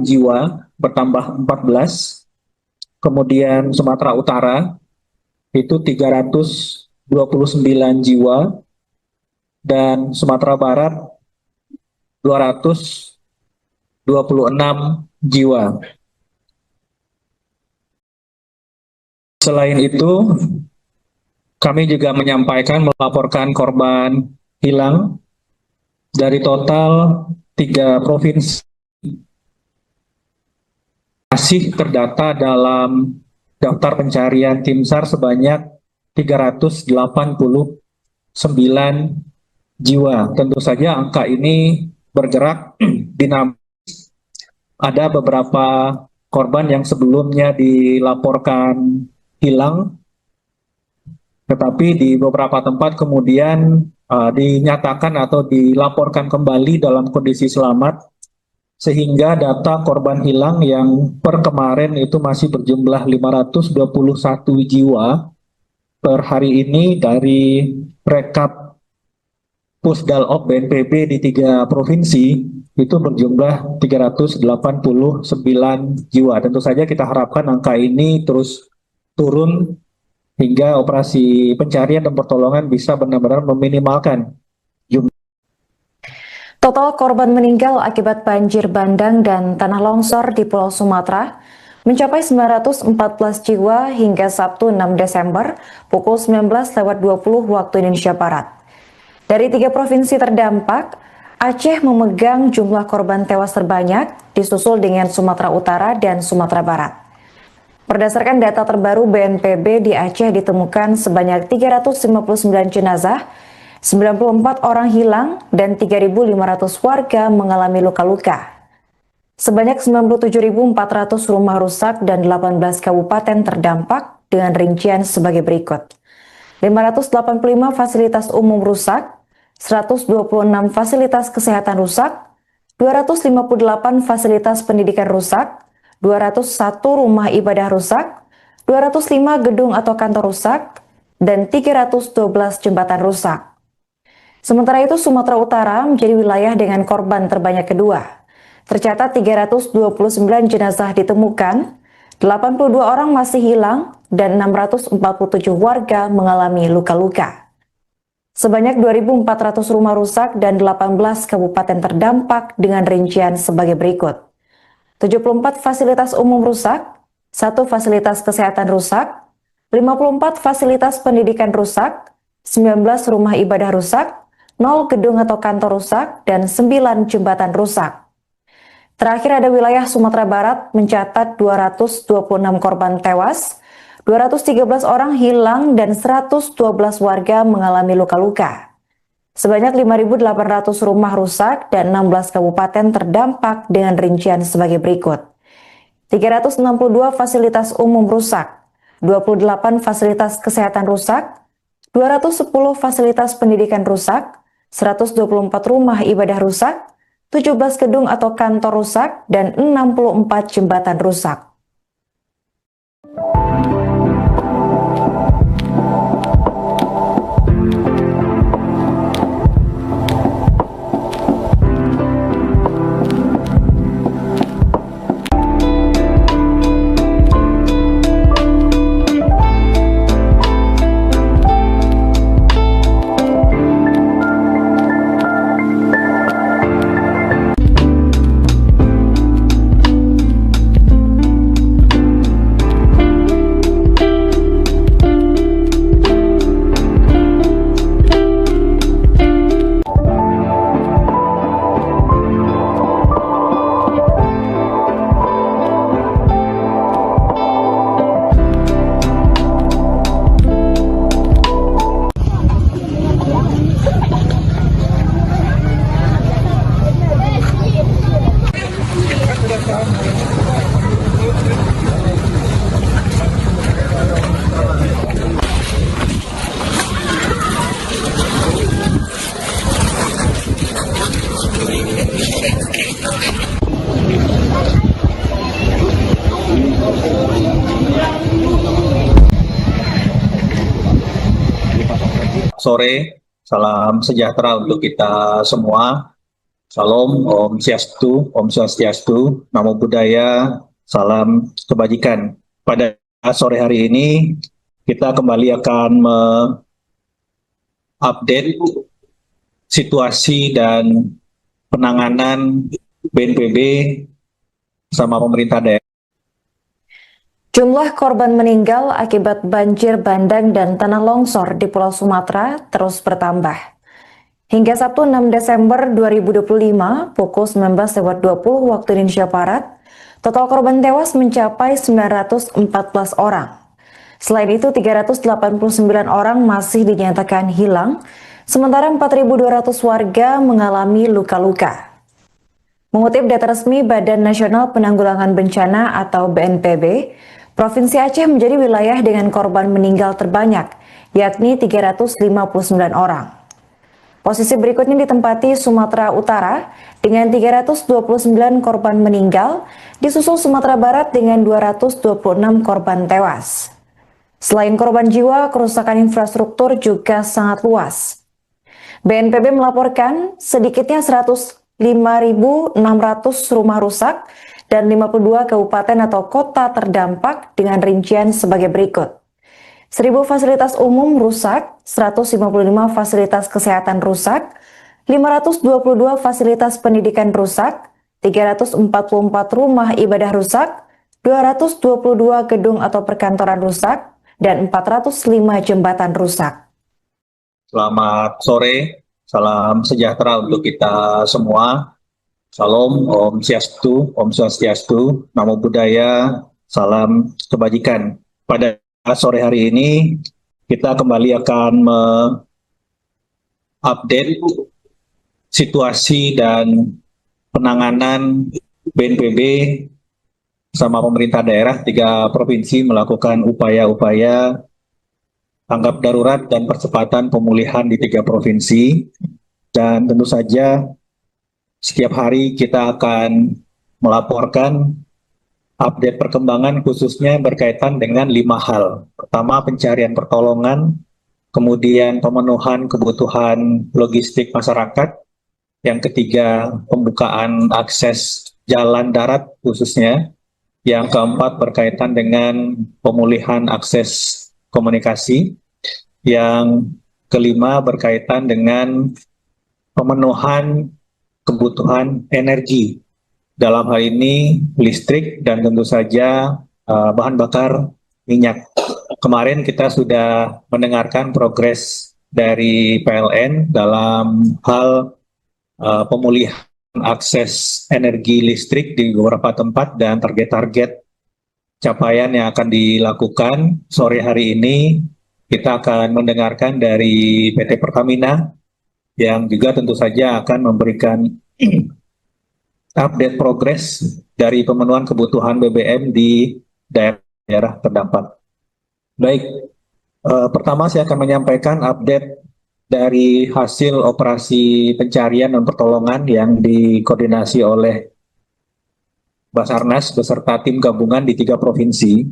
jiwa, bertambah 14. Kemudian Sumatera Utara itu 329 jiwa, dan Sumatera Barat 226 jiwa. Selain itu, kami juga melaporkan korban hilang dari total 3 provinsi masih terdata dalam daftar pencarian tim SAR sebanyak 389 jiwa. Tentu saja angka ini bergerak dinamis. Ada beberapa korban yang sebelumnya dilaporkan hilang, tetapi di beberapa tempat kemudian dinyatakan atau dilaporkan kembali dalam kondisi selamat, sehingga data korban hilang yang per kemarin itu masih berjumlah 521 jiwa. Per hari ini dari rekap Pusdalop BNPB di 3 provinsi itu berjumlah 389 jiwa. Tentu saja kita harapkan angka ini terus turun hingga operasi pencarian dan pertolongan bisa benar-benar meminimalkan jumlah Total korban meninggal akibat banjir bandang dan tanah longsor di Pulau Sumatera mencapai 914 jiwa hingga Sabtu 6 Desember pukul 19.20 waktu Indonesia Barat. Dari 3 provinsi terdampak, Aceh memegang jumlah korban tewas terbanyak, disusul dengan Sumatera Utara dan Sumatera Barat. Berdasarkan data terbaru BNPB, di Aceh ditemukan sebanyak 359 jenazah, 94 orang hilang, dan 3.500 warga mengalami luka-luka. Sebanyak 97.400 rumah rusak dan 18 kabupaten terdampak dengan rincian sebagai berikut. 585 fasilitas umum rusak, 126 fasilitas kesehatan rusak, 258 fasilitas pendidikan rusak, 201 rumah ibadah rusak, 205 gedung atau kantor rusak, dan 312 jembatan rusak. Sementara itu, Sumatera Utara menjadi wilayah dengan korban terbanyak kedua. Tercatat 329 jenazah ditemukan, 82 orang masih hilang, dan 647 warga mengalami luka-luka. Sebanyak 2.400 rumah rusak dan 18 kabupaten terdampak dengan rincian sebagai berikut. 74 fasilitas umum rusak, 1 fasilitas kesehatan rusak, 54 fasilitas pendidikan rusak, 19 rumah ibadah rusak, 0 gedung atau kantor rusak, dan 9 jembatan rusak. Terakhir ada wilayah Sumatera Barat mencatat 226 korban tewas, 213 orang hilang, dan 112 warga mengalami luka-luka. Sebanyak 5.800 rumah rusak dan 16 kabupaten terdampak dengan rincian sebagai berikut. 362 fasilitas umum rusak, 28 fasilitas kesehatan rusak, 210 fasilitas pendidikan rusak, 124 rumah ibadah rusak, 17 gedung atau kantor rusak, dan 64 jembatan rusak. Sore, salam sejahtera untuk kita semua. Salam, Om Swastiastu, Namo Buddhaya, salam kebajikan. Pada sore hari ini, kita kembali akan mengupdate situasi dan penanganan BNPB sama pemerintah daerah. Jumlah korban meninggal akibat banjir bandang dan tanah longsor di Pulau Sumatera terus bertambah. Hingga Sabtu 6 Desember 2025 pukul 19.20 waktu Indonesia Barat, total korban tewas mencapai 914 orang. Selain itu, 389 orang masih dinyatakan hilang, sementara 4.200 warga mengalami luka-luka. Mengutip data resmi Badan Nasional Penanggulangan Bencana atau BNPB, Provinsi Aceh menjadi wilayah dengan korban meninggal terbanyak, yakni 359 orang. Posisi berikutnya ditempati Sumatera Utara dengan 329 korban meninggal, disusul Sumatera Barat dengan 226 korban tewas. Selain korban jiwa, kerusakan infrastruktur juga sangat luas. BNPB melaporkan sedikitnya 105.600 rumah rusak dan 52 kabupaten atau kota terdampak dengan rincian sebagai berikut. 1.000 fasilitas umum rusak, 155 fasilitas kesehatan rusak, 522 fasilitas pendidikan rusak, 344 rumah ibadah rusak, 222 gedung atau perkantoran rusak, dan 405 jembatan rusak. Selamat sore, salam sejahtera untuk kita semua. Salam, Om Swastiastu, Namo Buddhaya, salam kebajikan. Pada sore hari ini, kita kembali akan mengupdate situasi dan penanganan BNPB sama pemerintah daerah 3 provinsi melakukan upaya-upaya tanggap darurat dan percepatan pemulihan di 3 provinsi. Dan tentu saja setiap hari kita akan melaporkan update perkembangan khususnya berkaitan dengan 5 hal. Pertama, pencarian pertolongan, kemudian pemenuhan kebutuhan logistik masyarakat, yang ketiga pembukaan akses jalan darat khususnya, yang keempat berkaitan dengan pemulihan akses komunikasi, yang kelima berkaitan dengan pemenuhan kebutuhan energi, dalam hal ini listrik dan tentu saja bahan bakar minyak. Kemarin kita sudah mendengarkan progres dari PLN dalam hal pemulihan akses energi listrik di beberapa tempat dan target-target capaian yang akan dilakukan. Sore hari ini kita akan mendengarkan dari PT Pertamina yang juga tentu saja akan memberikan update progres dari pemenuhan kebutuhan BBM di daerah terdampak. Baik, pertama saya akan menyampaikan update dari hasil operasi pencarian dan pertolongan yang dikoordinasi oleh Basarnas beserta tim gabungan di 3 provinsi.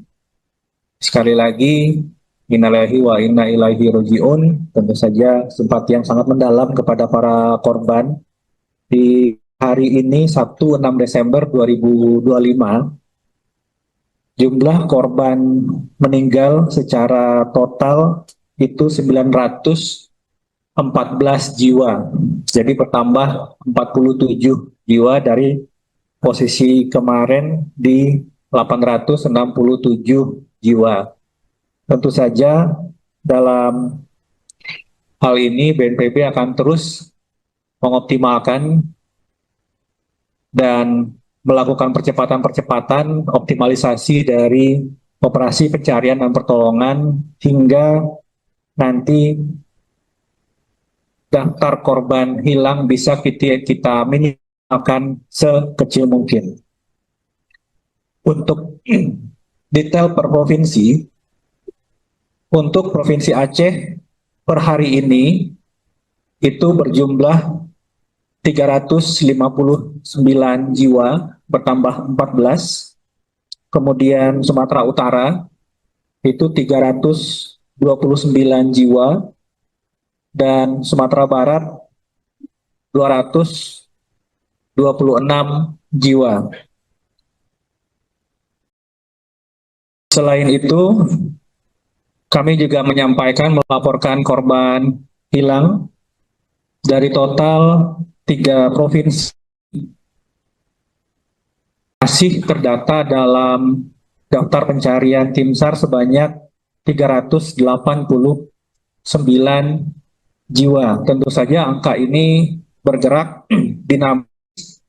Sekali lagi, innalillahi wa inna ilaihi raji'un, tentu saja simpati yang sangat mendalam kepada para korban. Di hari ini, Sabtu 6 Desember 2025, jumlah korban meninggal secara total itu 914 jiwa. Jadi bertambah 47 jiwa dari posisi kemarin di 867 jiwa. Tentu saja dalam hal ini BNPB akan terus mengoptimalkan dan melakukan percepatan-percepatan optimalisasi dari operasi pencarian dan pertolongan hingga nanti daftar korban hilang bisa kita minimalkan sekecil mungkin. Untuk detail per provinsi, untuk Provinsi Aceh per hari ini itu berjumlah 359 jiwa, bertambah 14. Kemudian Sumatera Utara itu 329 jiwa, dan Sumatera Barat 226 jiwa. Selain itu, kami juga melaporkan korban hilang dari total 3 provinsi masih terdata dalam daftar pencarian tim SAR sebanyak 389 jiwa. Tentu saja angka ini bergerak dinamis.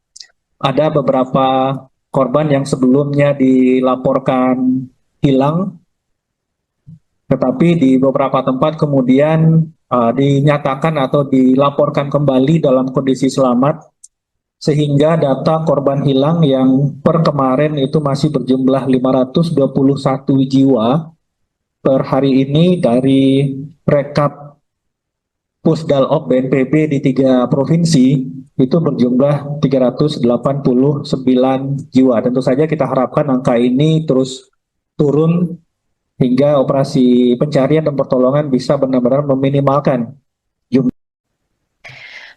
Ada beberapa korban yang sebelumnya dilaporkan hilang, tetapi di beberapa tempat kemudian dinyatakan atau dilaporkan kembali dalam kondisi selamat, sehingga data korban hilang yang per kemarin itu masih berjumlah 521 jiwa. Per hari ini dari rekap Pusdalop BNPB di 3 provinsi itu berjumlah 389 jiwa. Tentu saja kita harapkan angka ini terus turun hingga operasi pencarian dan pertolongan bisa benar-benar meminimalkan jumlah.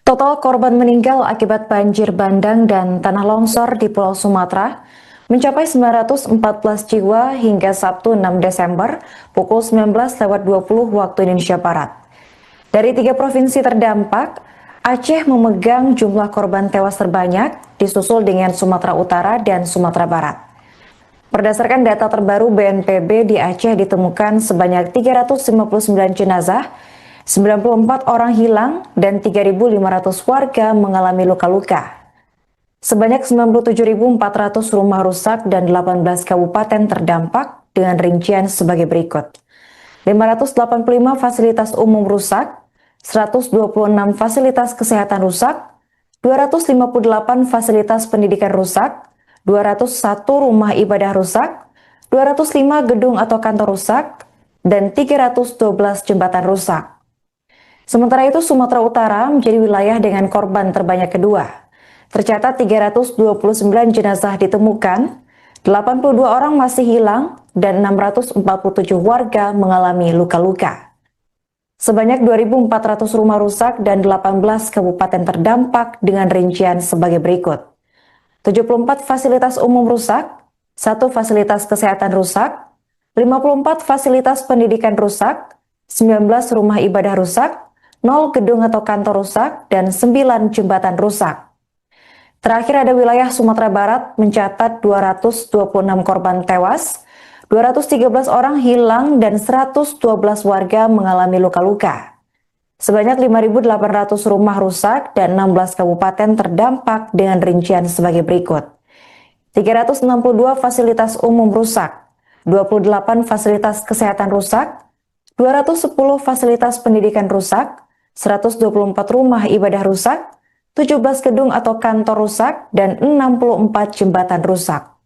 Total korban meninggal akibat banjir bandang dan tanah longsor di Pulau Sumatera mencapai 914 jiwa hingga Sabtu 6 Desember pukul 19.20 waktu Indonesia Barat. Dari 3 provinsi terdampak, Aceh memegang jumlah korban tewas terbanyak, disusul dengan Sumatera Utara dan Sumatera Barat. Berdasarkan data terbaru BNPB, di Aceh ditemukan sebanyak 359 jenazah, 94 orang hilang, dan 3.500 warga mengalami luka-luka. Sebanyak 97.400 rumah rusak dan 18 kabupaten terdampak dengan rincian sebagai berikut. 585 fasilitas umum rusak, 126 fasilitas kesehatan rusak, 258 fasilitas pendidikan rusak, 201 rumah ibadah rusak, 205 gedung atau kantor rusak, dan 312 jembatan rusak. Sementara itu, Sumatera Utara menjadi wilayah dengan korban terbanyak kedua. Tercatat 329 jenazah ditemukan, 82 orang masih hilang, dan 647 warga mengalami luka-luka. Sebanyak 2.400 rumah rusak dan 18 kabupaten terdampak dengan rincian sebagai berikut. 74 fasilitas umum rusak, 1 fasilitas kesehatan rusak, 54 fasilitas pendidikan rusak, 19 rumah ibadah rusak, 0 gedung atau kantor rusak, dan 9 jembatan rusak. Terakhir ada wilayah Sumatera Barat mencatat 226 korban tewas, 213 orang hilang, dan 112 warga mengalami luka-luka. Sebanyak 5.800 rumah rusak dan 16 kabupaten terdampak dengan rincian sebagai berikut. 362 fasilitas umum rusak, 28 fasilitas kesehatan rusak, 210 fasilitas pendidikan rusak, 124 rumah ibadah rusak, 17 gedung atau kantor rusak, dan 64 jembatan rusak.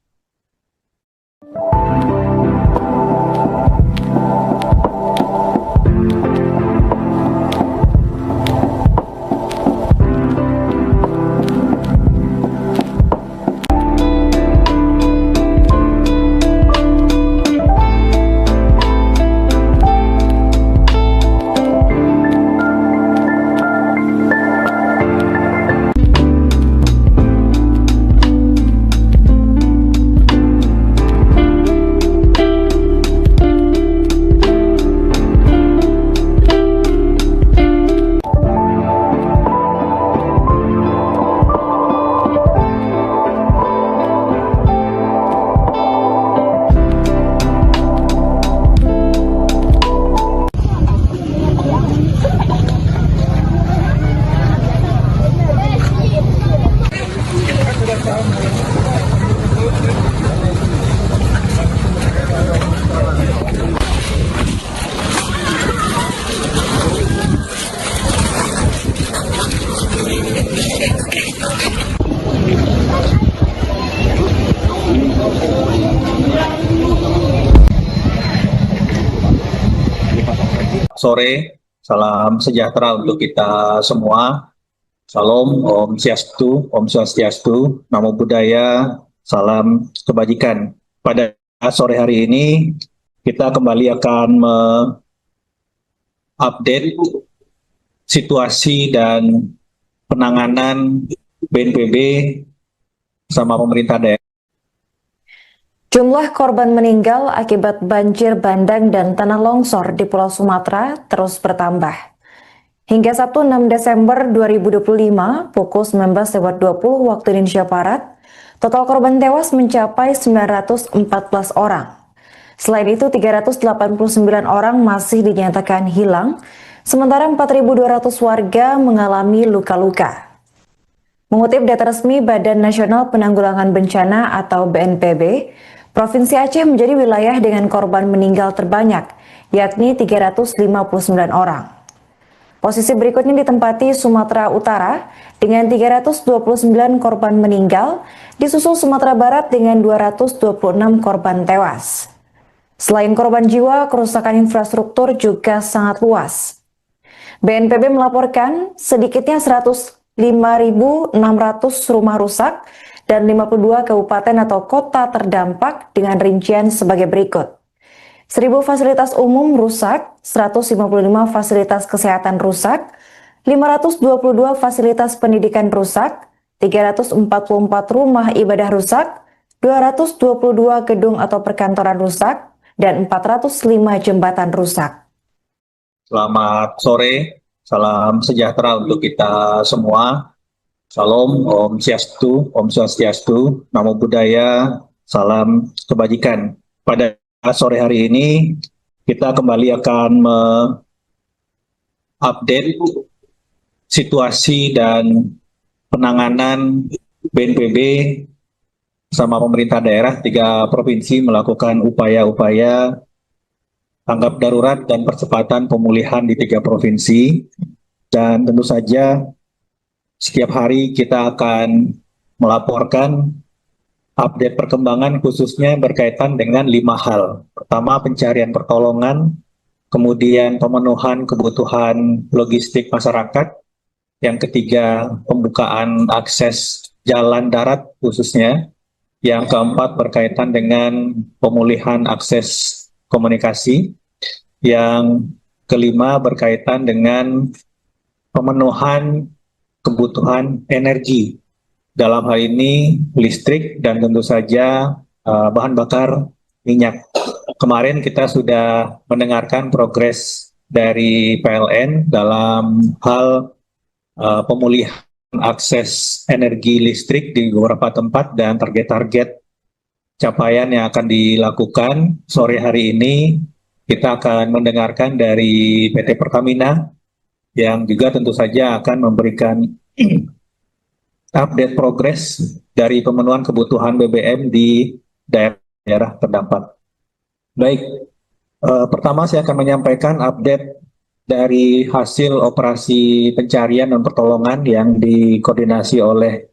Sore, salam sejahtera untuk kita semua. Salam, Om Swastiastu, Namo Buddhaya, salam kebajikan. Pada sore hari ini, kita kembali akan mengupdate situasi dan penanganan BNPB sama pemerintah daerah. Jumlah korban meninggal akibat banjir bandang dan tanah longsor di Pulau Sumatera terus bertambah. Hingga Sabtu 6 Desember 2025 pukul 19.20 waktu Indonesia Barat, total korban tewas mencapai 914 orang. Selain itu, 389 orang masih dinyatakan hilang, sementara 4.200 warga mengalami luka-luka. Mengutip data resmi Badan Nasional Penanggulangan Bencana atau BNPB, Provinsi Aceh menjadi wilayah dengan korban meninggal terbanyak, yakni 359 orang. Posisi berikutnya ditempati Sumatera Utara dengan 329 korban meninggal, disusul Sumatera Barat dengan 226 korban tewas. Selain korban jiwa, kerusakan infrastruktur juga sangat luas. BNPB melaporkan sedikitnya 105.600 rumah rusak dan 52 kabupaten atau kota terdampak dengan rincian sebagai berikut. 1.000 fasilitas umum rusak, 155 fasilitas kesehatan rusak, 522 fasilitas pendidikan rusak, 344 rumah ibadah rusak, 222 gedung atau perkantoran rusak, dan 405 jembatan rusak. Selamat sore, Salam sejahtera untuk kita semua. Salam, Om Swastiastu, Namo Buddhaya, salam kebajikan. Pada sore hari ini, kita kembali akan mengupdate situasi dan penanganan BNPB sama pemerintah daerah 3 provinsi melakukan upaya-upaya tanggap darurat dan percepatan pemulihan di 3 provinsi. Dan tentu saja setiap hari kita akan melaporkan update perkembangan khususnya berkaitan dengan 5 hal. Pertama, pencarian pertolongan, kemudian pemenuhan kebutuhan logistik masyarakat, yang ketiga pembukaan akses jalan darat khususnya, yang keempat berkaitan dengan pemulihan akses komunikasi, yang kelima berkaitan dengan pemenuhan kebutuhan energi, dalam hal ini listrik dan tentu saja bahan bakar minyak. Kemarin kita sudah mendengarkan progres dari PLN dalam hal pemulihan akses energi listrik di beberapa tempat dan target-target capaian yang akan dilakukan. Sore hari ini kita akan mendengarkan dari PT Pertamina yang juga tentu saja akan memberikan update progres dari pemenuhan kebutuhan BBM di daerah terdampak. Baik, pertama saya akan menyampaikan update dari hasil operasi pencarian dan pertolongan yang dikoordinasi oleh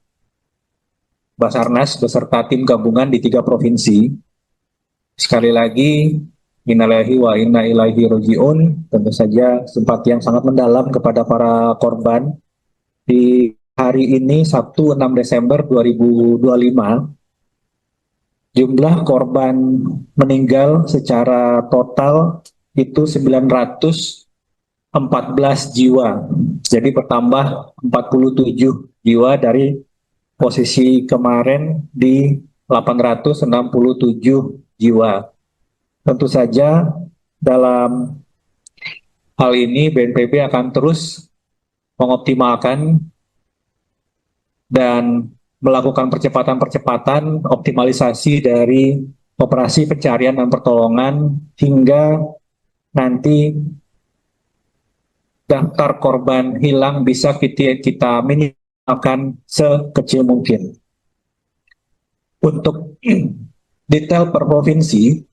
Basarnas beserta tim gabungan di 3 provinsi. Sekali lagi, innalillahi wa inna ilaihi raji'un, tentu saja simpati yang sangat mendalam kepada para korban. Di hari ini, Sabtu 6 Desember 2025, jumlah korban meninggal secara total itu 914 jiwa. Jadi bertambah 47 jiwa dari posisi kemarin di 867 jiwa. Tentu saja dalam hal ini BNPB akan terus mengoptimalkan dan melakukan percepatan-percepatan optimalisasi dari operasi pencarian dan pertolongan hingga nanti daftar korban hilang bisa kita minimalkan sekecil mungkin. Untuk detail per provinsi,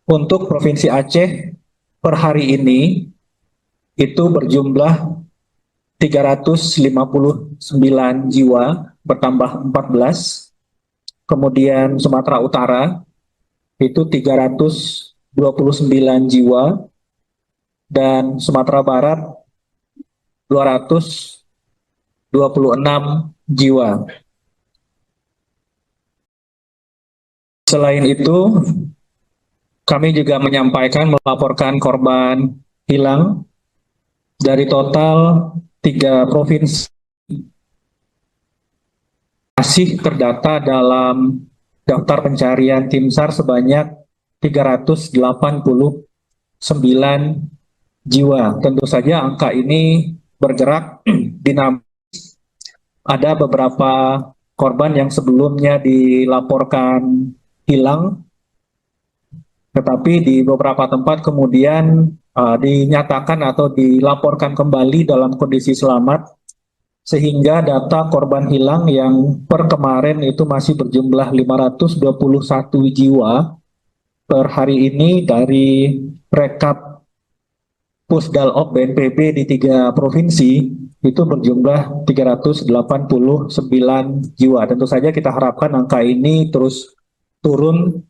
untuk Provinsi Aceh per hari ini itu berjumlah 359 jiwa, bertambah 14. Kemudian Sumatera Utara itu 329 jiwa, dan Sumatera Barat 226 jiwa. Selain itu, kami juga melaporkan korban hilang dari total 3 provinsi masih terdata dalam daftar pencarian tim SAR sebanyak 389 jiwa. Tentu saja angka ini bergerak dinamis. Ada beberapa korban yang sebelumnya dilaporkan hilang, tetapi di beberapa tempat kemudian dinyatakan atau dilaporkan kembali dalam kondisi selamat, sehingga data korban hilang yang per kemarin itu masih berjumlah 521 jiwa. Per hari ini dari rekap Pusdalop BNPB di 3 provinsi itu berjumlah 389 jiwa. Tentu saja kita harapkan angka ini terus turun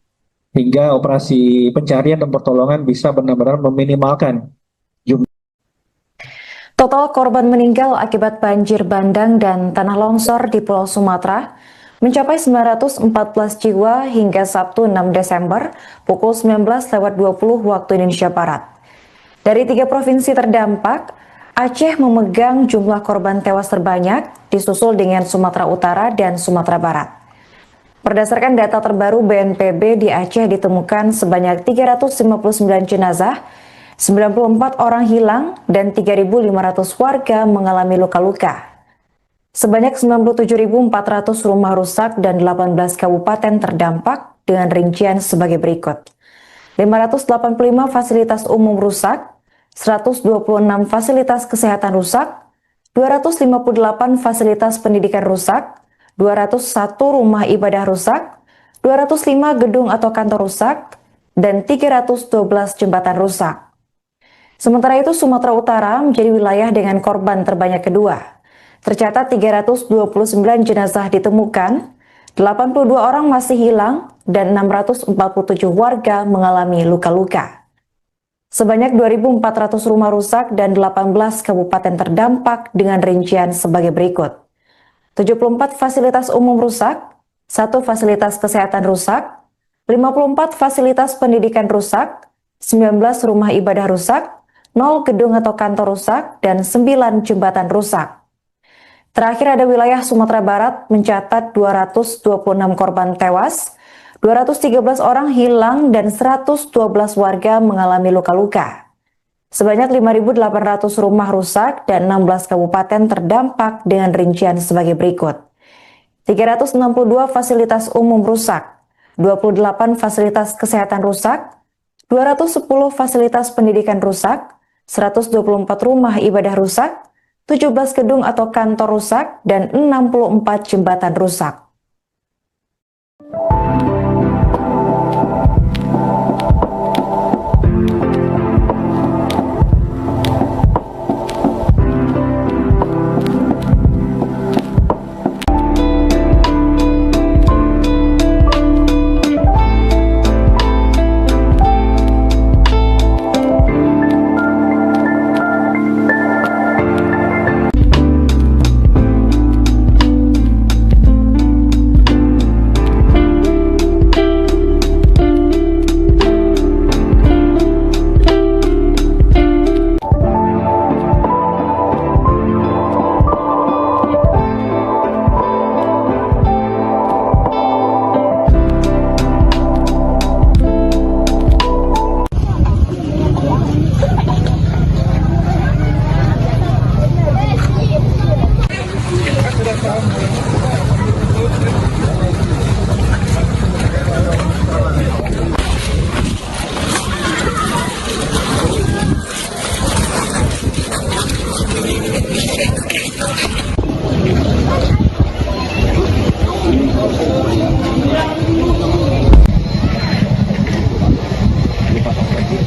hingga operasi pencarian dan pertolongan bisa benar-benar meminimalkan jumlah. Total korban meninggal akibat banjir bandang dan tanah longsor di Pulau Sumatera mencapai 914 jiwa hingga Sabtu 6 Desember pukul 19.20 waktu Indonesia Barat. Dari 3 provinsi terdampak, Aceh memegang jumlah korban tewas terbanyak, disusul dengan Sumatera Utara dan Sumatera Barat. Berdasarkan data terbaru BNPB, di Aceh ditemukan sebanyak 359 jenazah 94 orang hilang dan 3.500 warga mengalami luka-luka. Sebanyak 97.400 rumah rusak dan 18 kabupaten terdampak dengan rincian sebagai berikut. 585 fasilitas umum rusak, 126 fasilitas kesehatan rusak, 258 fasilitas pendidikan rusak, 201 rumah ibadah rusak, 205 gedung atau kantor rusak, dan 312 jembatan rusak. Sementara itu, Sumatera Utara menjadi wilayah dengan korban terbanyak kedua. Tercatat 329 jenazah ditemukan, 82 orang masih hilang, dan 647 warga mengalami luka-luka. Sebanyak 2.400 rumah rusak dan 18 kabupaten terdampak dengan rincian sebagai berikut. 74 fasilitas umum rusak, 1 fasilitas kesehatan rusak, 54 fasilitas pendidikan rusak, 19 rumah ibadah rusak, 0 gedung atau kantor rusak, dan 9 jembatan rusak. Terakhir ada wilayah Sumatera Barat mencatat 226 korban tewas, 213 orang hilang dan 112 warga mengalami luka-luka. Sebanyak 5.800 rumah rusak dan 16 kabupaten terdampak dengan rincian sebagai berikut. 362 fasilitas umum rusak, 28 fasilitas kesehatan rusak, 210 fasilitas pendidikan rusak, 124 rumah ibadah rusak, 17 gedung atau kantor rusak, dan 64 jembatan rusak.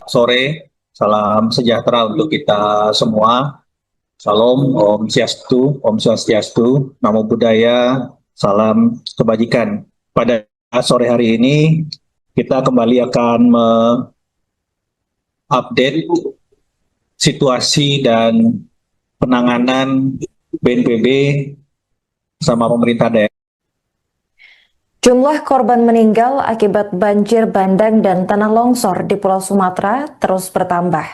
Sore, salam sejahtera untuk kita semua. Salam, Om Swastiastu, Namo Buddhaya, salam kebajikan. Pada sore hari ini, kita kembali akan mengupdate situasi dan penanganan BNPB sama pemerintah daerah. Jumlah korban meninggal akibat banjir bandang dan tanah longsor di Pulau Sumatera terus bertambah.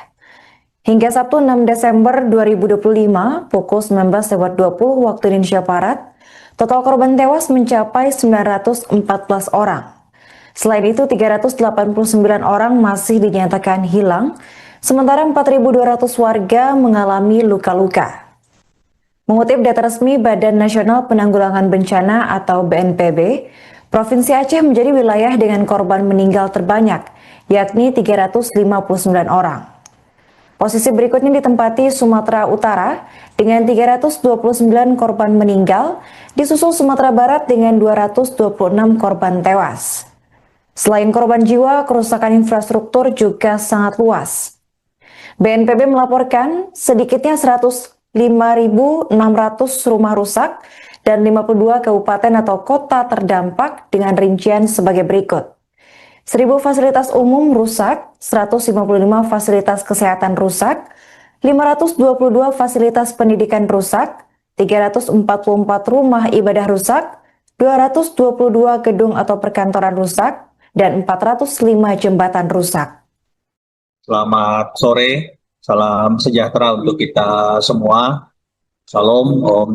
Hingga Sabtu 6 Desember 2025 pukul 19.20 waktu Indonesia Barat, total korban tewas mencapai 914 orang. Selain itu, 389 orang masih dinyatakan hilang, sementara 4.200 warga mengalami luka-luka. Mengutip data resmi Badan Nasional Penanggulangan Bencana atau BNPB, Provinsi Aceh menjadi wilayah dengan korban meninggal terbanyak, yakni 359 orang. Posisi berikutnya ditempati Sumatera Utara dengan 329 korban meninggal, disusul Sumatera Barat dengan 226 korban tewas. Selain korban jiwa, kerusakan infrastruktur juga sangat luas. BNPB melaporkan sedikitnya 105.600 rumah rusak dan 52 kabupaten atau kota terdampak dengan rincian sebagai berikut. 1.000 fasilitas umum rusak, 155 fasilitas kesehatan rusak, 522 fasilitas pendidikan rusak, 344 rumah ibadah rusak, 222 gedung atau perkantoran rusak, dan 405 jembatan rusak. Selamat sore, salam sejahtera untuk kita semua. Salam, Om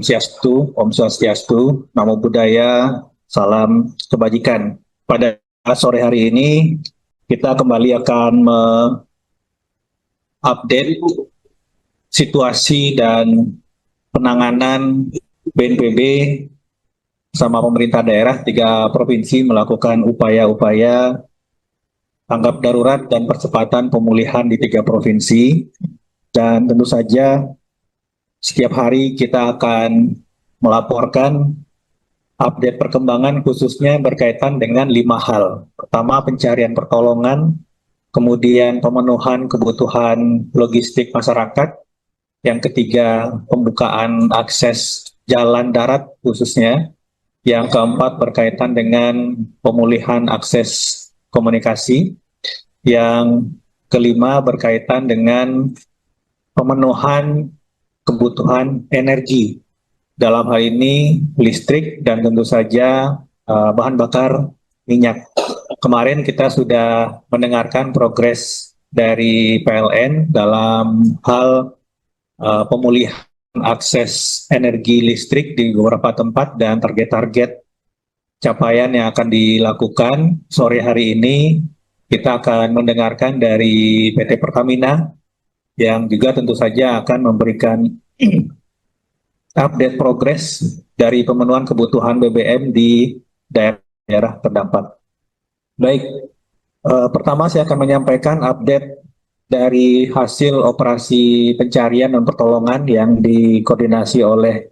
Swastiastu, Namo Buddhaya, salam kebajikan. Pada sore hari ini, kita kembali akan update situasi dan penanganan BNPB sama pemerintah daerah 3 provinsi melakukan upaya-upaya tanggap darurat dan percepatan pemulihan di 3 provinsi. Dan tentu saja setiap hari kita akan melaporkan update perkembangan khususnya berkaitan dengan 5 hal. Pertama, pencarian pertolongan, kemudian pemenuhan kebutuhan logistik masyarakat, yang ketiga pembukaan akses jalan darat khususnya, yang keempat berkaitan dengan pemulihan akses komunikasi, yang kelima berkaitan dengan pemenuhan kebutuhan energi, dalam hal ini listrik dan tentu saja bahan bakar minyak. Kemarin kita sudah mendengarkan progres dari PLN dalam hal pemulihan akses energi listrik di beberapa tempat dan target-target capaian yang akan dilakukan. Sore hari ini kita akan mendengarkan dari PT Pertamina yang juga tentu saja akan memberikan update progres dari pemenuhan kebutuhan BBM di daerah terdampak. Baik, pertama saya akan menyampaikan update dari hasil operasi pencarian dan pertolongan yang dikoordinasi oleh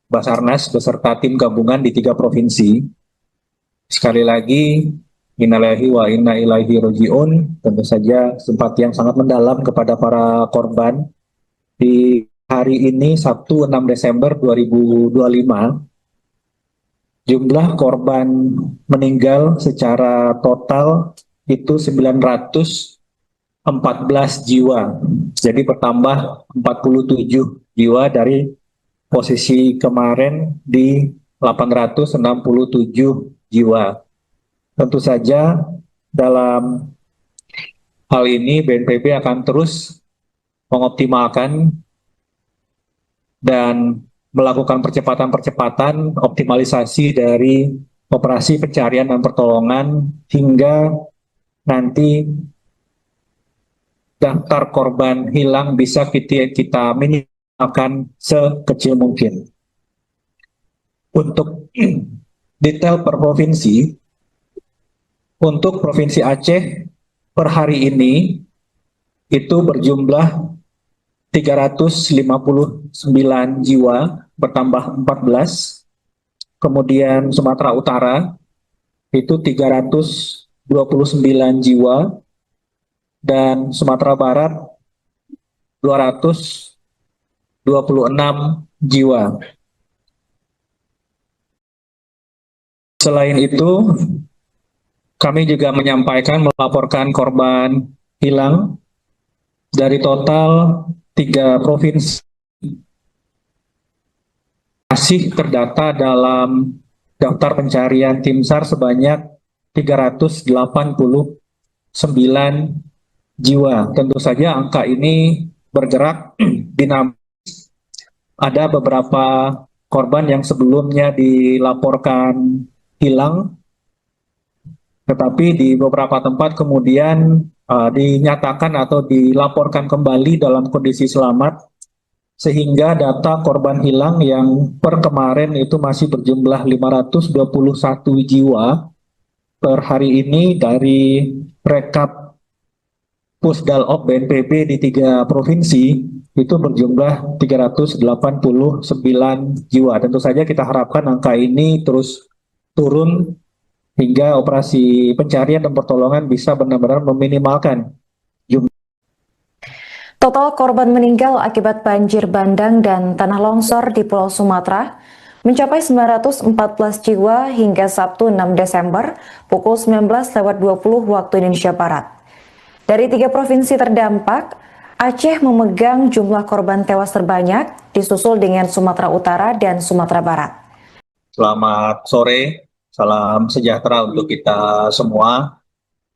Basarnas beserta tim gabungan di 3 provinsi. Sekali lagi, innalillahi wa inna ilaihi roji'un, tentu saja simpati yang sangat mendalam kepada para korban. Di hari ini, Sabtu 6 Desember 2025, jumlah korban meninggal secara total itu 914 jiwa. Jadi bertambah 47 jiwa dari posisi kemarin di 867 jiwa. Tentu saja dalam hal ini BNPB akan terus mengoptimalkan dan melakukan percepatan-percepatan optimalisasi dari operasi pencarian dan pertolongan hingga nanti daftar korban hilang bisa kita minimalkan sekecil mungkin. Untuk detail per provinsi, untuk Provinsi Aceh per hari ini itu berjumlah 359 jiwa, bertambah 14. Kemudian Sumatera Utara itu 329 jiwa, dan Sumatera Barat 226 jiwa. Selain itu, kami juga melaporkan korban hilang dari total 3 provinsi masih terdata dalam daftar pencarian tim SAR sebanyak 389 jiwa. Tentu saja angka ini bergerak dinamis. Ada beberapa korban yang sebelumnya dilaporkan hilang, tetapi di beberapa tempat kemudian dinyatakan atau dilaporkan kembali dalam kondisi selamat, sehingga data korban hilang yang per kemarin itu masih berjumlah 521 jiwa per hari ini dari rekap Pusdalop BNPB di 3 provinsi itu berjumlah 389 jiwa. Tentu saja kita harapkan angka ini terus turun hingga operasi pencarian dan pertolongan bisa benar-benar meminimalkan jumlah. Total korban meninggal akibat banjir bandang dan tanah longsor di Pulau Sumatera mencapai 914 jiwa hingga Sabtu 6 Desember pukul 19.20 waktu Indonesia Barat. Dari 3 provinsi terdampak, Aceh memegang jumlah korban tewas terbanyak, disusul dengan Sumatera Utara dan Sumatera Barat. Selamat sore, salam sejahtera untuk kita semua.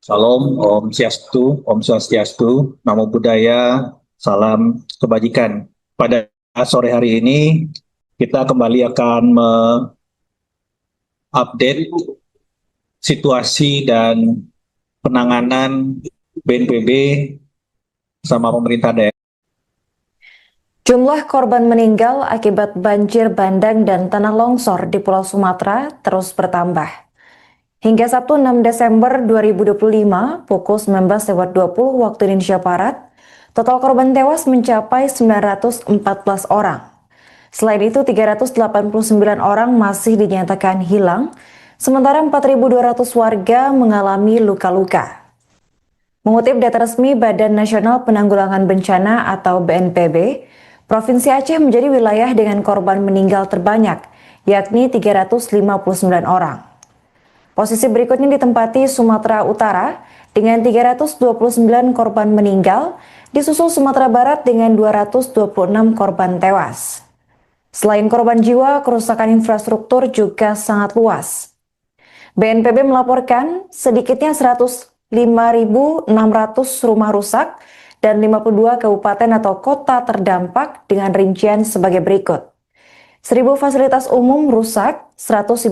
Salam, Om Swastiastu, Namo Buddhaya, salam kebajikan. Pada sore hari ini, kita kembali akan mengupdate situasi dan penanganan BNPB sama pemerintah daerah. Jumlah korban meninggal akibat banjir bandang dan tanah longsor di Pulau Sumatera terus bertambah. Hingga Sabtu 6 Desember 2025 pukul 19.20 waktu Indonesia Barat, total korban tewas mencapai 914 orang. Selain itu, 389 orang masih dinyatakan hilang, sementara 4.200 warga mengalami luka-luka. Mengutip data resmi Badan Nasional Penanggulangan Bencana atau BNPB, Provinsi Aceh menjadi wilayah dengan korban meninggal terbanyak, yakni 359 orang. Posisi berikutnya ditempati Sumatera Utara dengan 329 korban meninggal, disusul Sumatera Barat dengan 226 korban tewas. Selain korban jiwa, kerusakan infrastruktur juga sangat luas. BNPB melaporkan sedikitnya 105.600 rumah rusak dan 52 kabupaten atau kota terdampak dengan rincian sebagai berikut. 1.000 fasilitas umum rusak, 155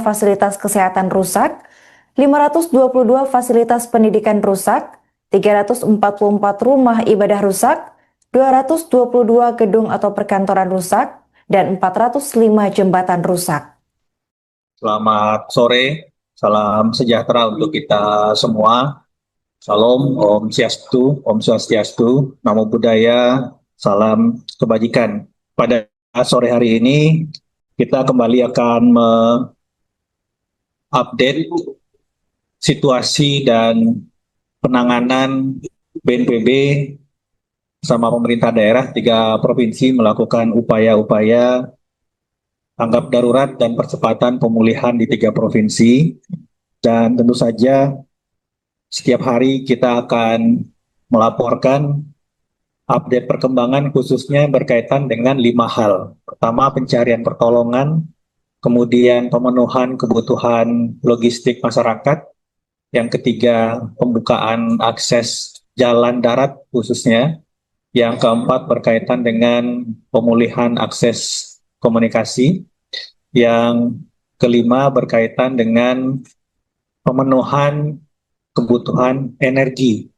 fasilitas kesehatan rusak, 522 fasilitas pendidikan rusak, 344 rumah ibadah rusak, 222 gedung atau perkantoran rusak, dan 405 jembatan rusak. Selamat sore, salam sejahtera untuk kita semua. Salam, Om Swastiastu, Om Swastiastu, Namo Buddhaya, salam kebajikan. Pada sore hari ini, kita kembali akan mengupdate situasi dan penanganan BNPB sama pemerintah daerah 3 provinsi melakukan upaya-upaya tanggap darurat dan percepatan pemulihan di 3 provinsi. Dan tentu saja setiap hari kita akan melaporkan update perkembangan khususnya berkaitan dengan 5 hal. Pertama, pencarian pertolongan, kemudian pemenuhan kebutuhan logistik masyarakat, yang ketiga, pembukaan akses jalan darat khususnya, yang keempat berkaitan dengan pemulihan akses komunikasi, yang kelima berkaitan dengan pemenuhan kebutuhan energi,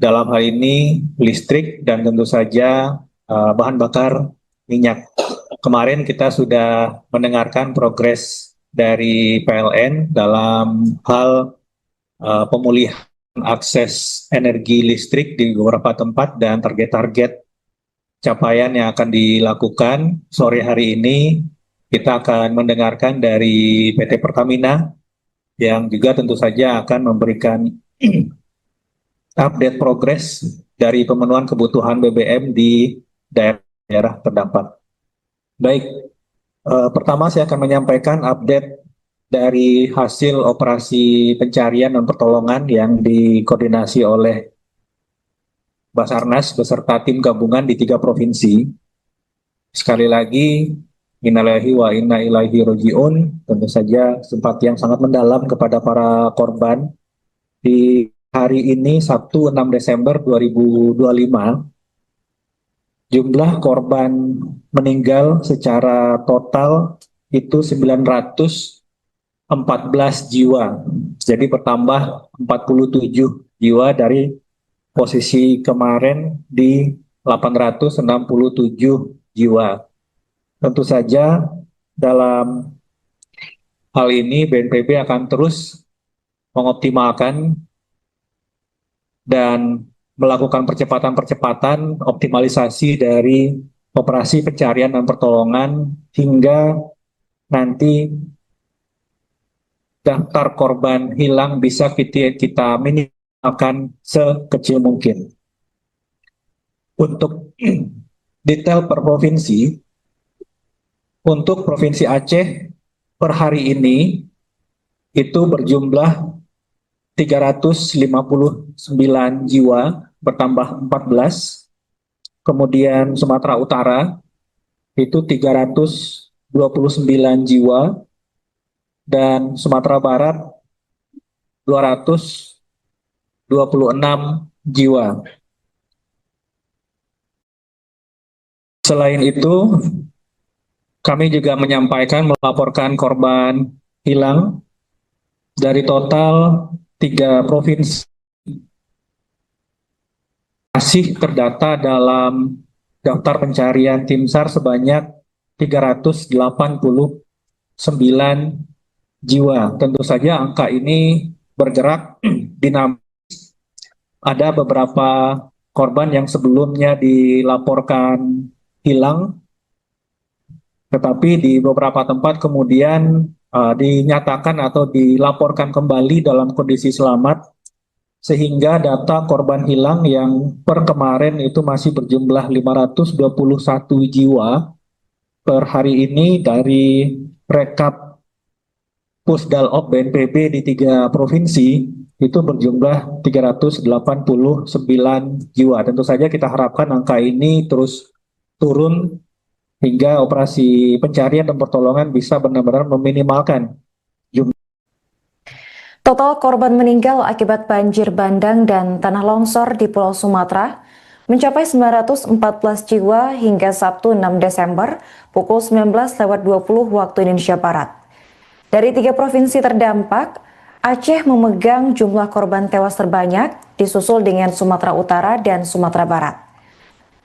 dalam hal ini listrik dan tentu saja bahan bakar minyak. Kemarin kita sudah mendengarkan progres dari PLN dalam hal pemulihan akses energi listrik di beberapa tempat dan target-target capaian yang akan dilakukan. Sore hari ini kita akan mendengarkan dari PT Pertamina yang juga tentu saja akan memberikan update progres dari pemenuhan kebutuhan BBM di daerah terdampak. Baik, pertama saya akan menyampaikan update dari hasil operasi pencarian dan pertolongan yang dikoordinasi oleh Basarnas beserta tim gabungan di 3 provinsi. Sekali lagi, innalillahi wa inna ilaihi roji'un, tentu saja simpati yang sangat mendalam kepada para korban. Di hari ini, Sabtu 6 Desember 2025, jumlah korban meninggal secara total itu 914 jiwa. Jadi bertambah 47 jiwa dari posisi kemarin di 867 jiwa. Tentu saja dalam hal ini BNPB akan terus mengoptimalkan dan melakukan percepatan-percepatan optimalisasi dari operasi pencarian dan pertolongan hingga nanti daftar korban hilang bisa kita minimalkan sekecil mungkin. Untuk detail per provinsi, untuk Provinsi Aceh per hari ini itu berjumlah 359 jiwa, bertambah 14. Kemudian Sumatera Utara itu 329 jiwa, dan Sumatera Barat 226 jiwa. Selain itu, kami juga melaporkan korban hilang dari total 3 provinsi masih terdata dalam daftar pencarian tim SAR sebanyak 389 jiwa. Tentu saja angka ini bergerak dinamis. Ada beberapa korban yang sebelumnya dilaporkan hilang, tetapi di beberapa tempat kemudian dinyatakan atau dilaporkan kembali dalam kondisi selamat, sehingga data korban hilang yang per kemarin itu masih berjumlah 521 jiwa per hari ini dari rekap Pusdalop BNPB di 3 provinsi itu berjumlah 389 jiwa. Tentu saja kita harapkan angka ini terus turun hingga operasi pencarian dan pertolongan bisa benar-benar meminimalkan jumlah. Total korban meninggal akibat banjir bandang dan tanah longsor di Pulau Sumatera mencapai 914 jiwa hingga Sabtu 6 Desember pukul 19.20 waktu Indonesia Barat. Dari 3 provinsi terdampak, Aceh memegang jumlah korban tewas terbanyak, disusul dengan Sumatera Utara dan Sumatera Barat.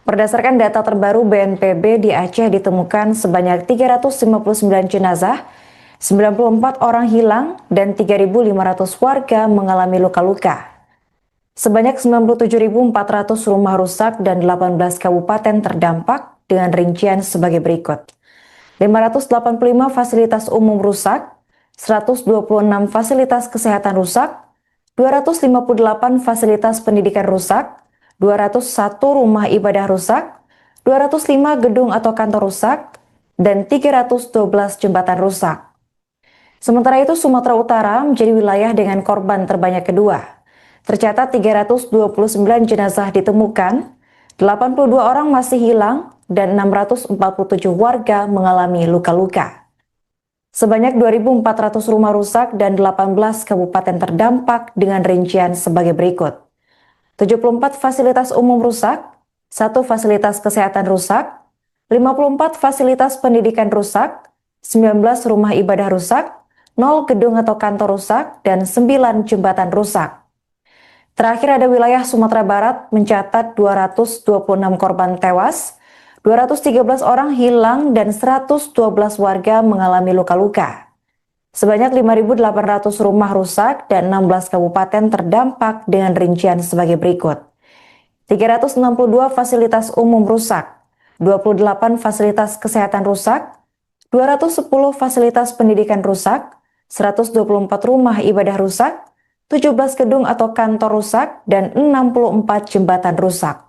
Berdasarkan data terbaru BNPB, di Aceh ditemukan sebanyak 359 jenazah, 94 orang hilang, dan 3.500 warga mengalami luka-luka. Sebanyak 97.400 rumah rusak dan 18 kabupaten terdampak dengan rincian sebagai berikut. 585 fasilitas umum rusak, 126 fasilitas kesehatan rusak, 258 fasilitas pendidikan rusak, 201 rumah ibadah rusak, 205 gedung atau kantor rusak, dan 312 jembatan rusak. Sementara itu, Sumatera Utara menjadi wilayah dengan korban terbanyak kedua. Tercatat 329 jenazah ditemukan, 82 orang masih hilang, dan 647 warga mengalami luka-luka. Sebanyak 2.400 rumah rusak dan 18 kabupaten terdampak dengan rincian sebagai berikut. 74 fasilitas umum rusak, 1 fasilitas kesehatan rusak, 54 fasilitas pendidikan rusak, 19 rumah ibadah rusak, 0 gedung atau kantor rusak, dan 9 jembatan rusak. Terakhir ada wilayah Sumatera Barat mencatat 226 korban tewas, 213 orang hilang, dan 112 warga mengalami luka-luka. Sebanyak 5.800 rumah rusak dan 16 kabupaten terdampak dengan rincian sebagai berikut. 362 fasilitas umum rusak, 28 fasilitas kesehatan rusak, 210 fasilitas pendidikan rusak, 124 rumah ibadah rusak, 17 gedung atau kantor rusak, dan 64 jembatan rusak.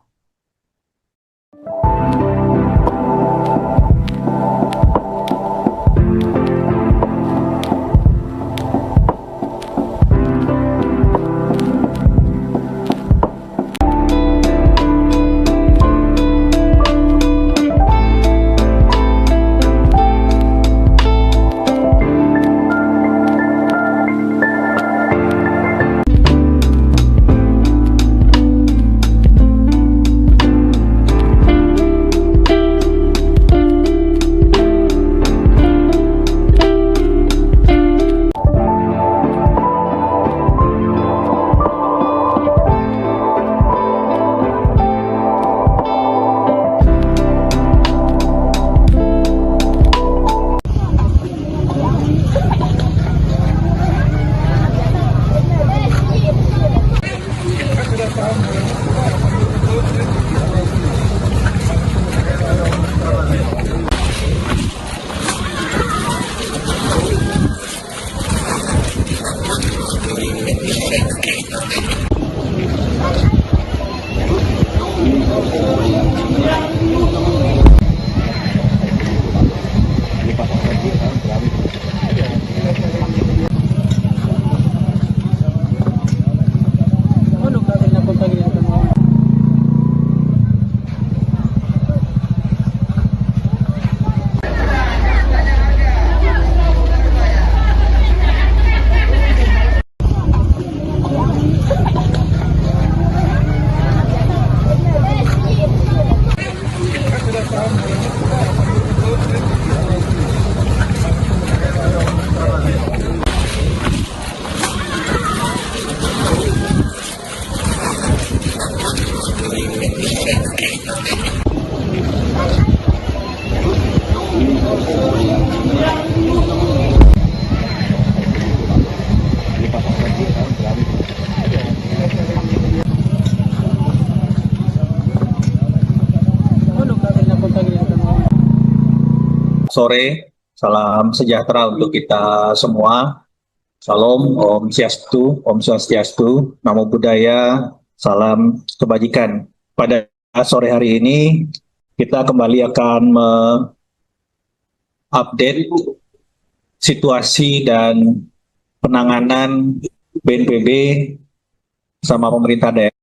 Sore, salam sejahtera untuk kita semua. Salam, Om Swastiastu, Namo Buddhaya, salam kebajikan. Pada sore hari ini, kita kembali akan mengupdate situasi dan penanganan BNPB sama pemerintah daerah.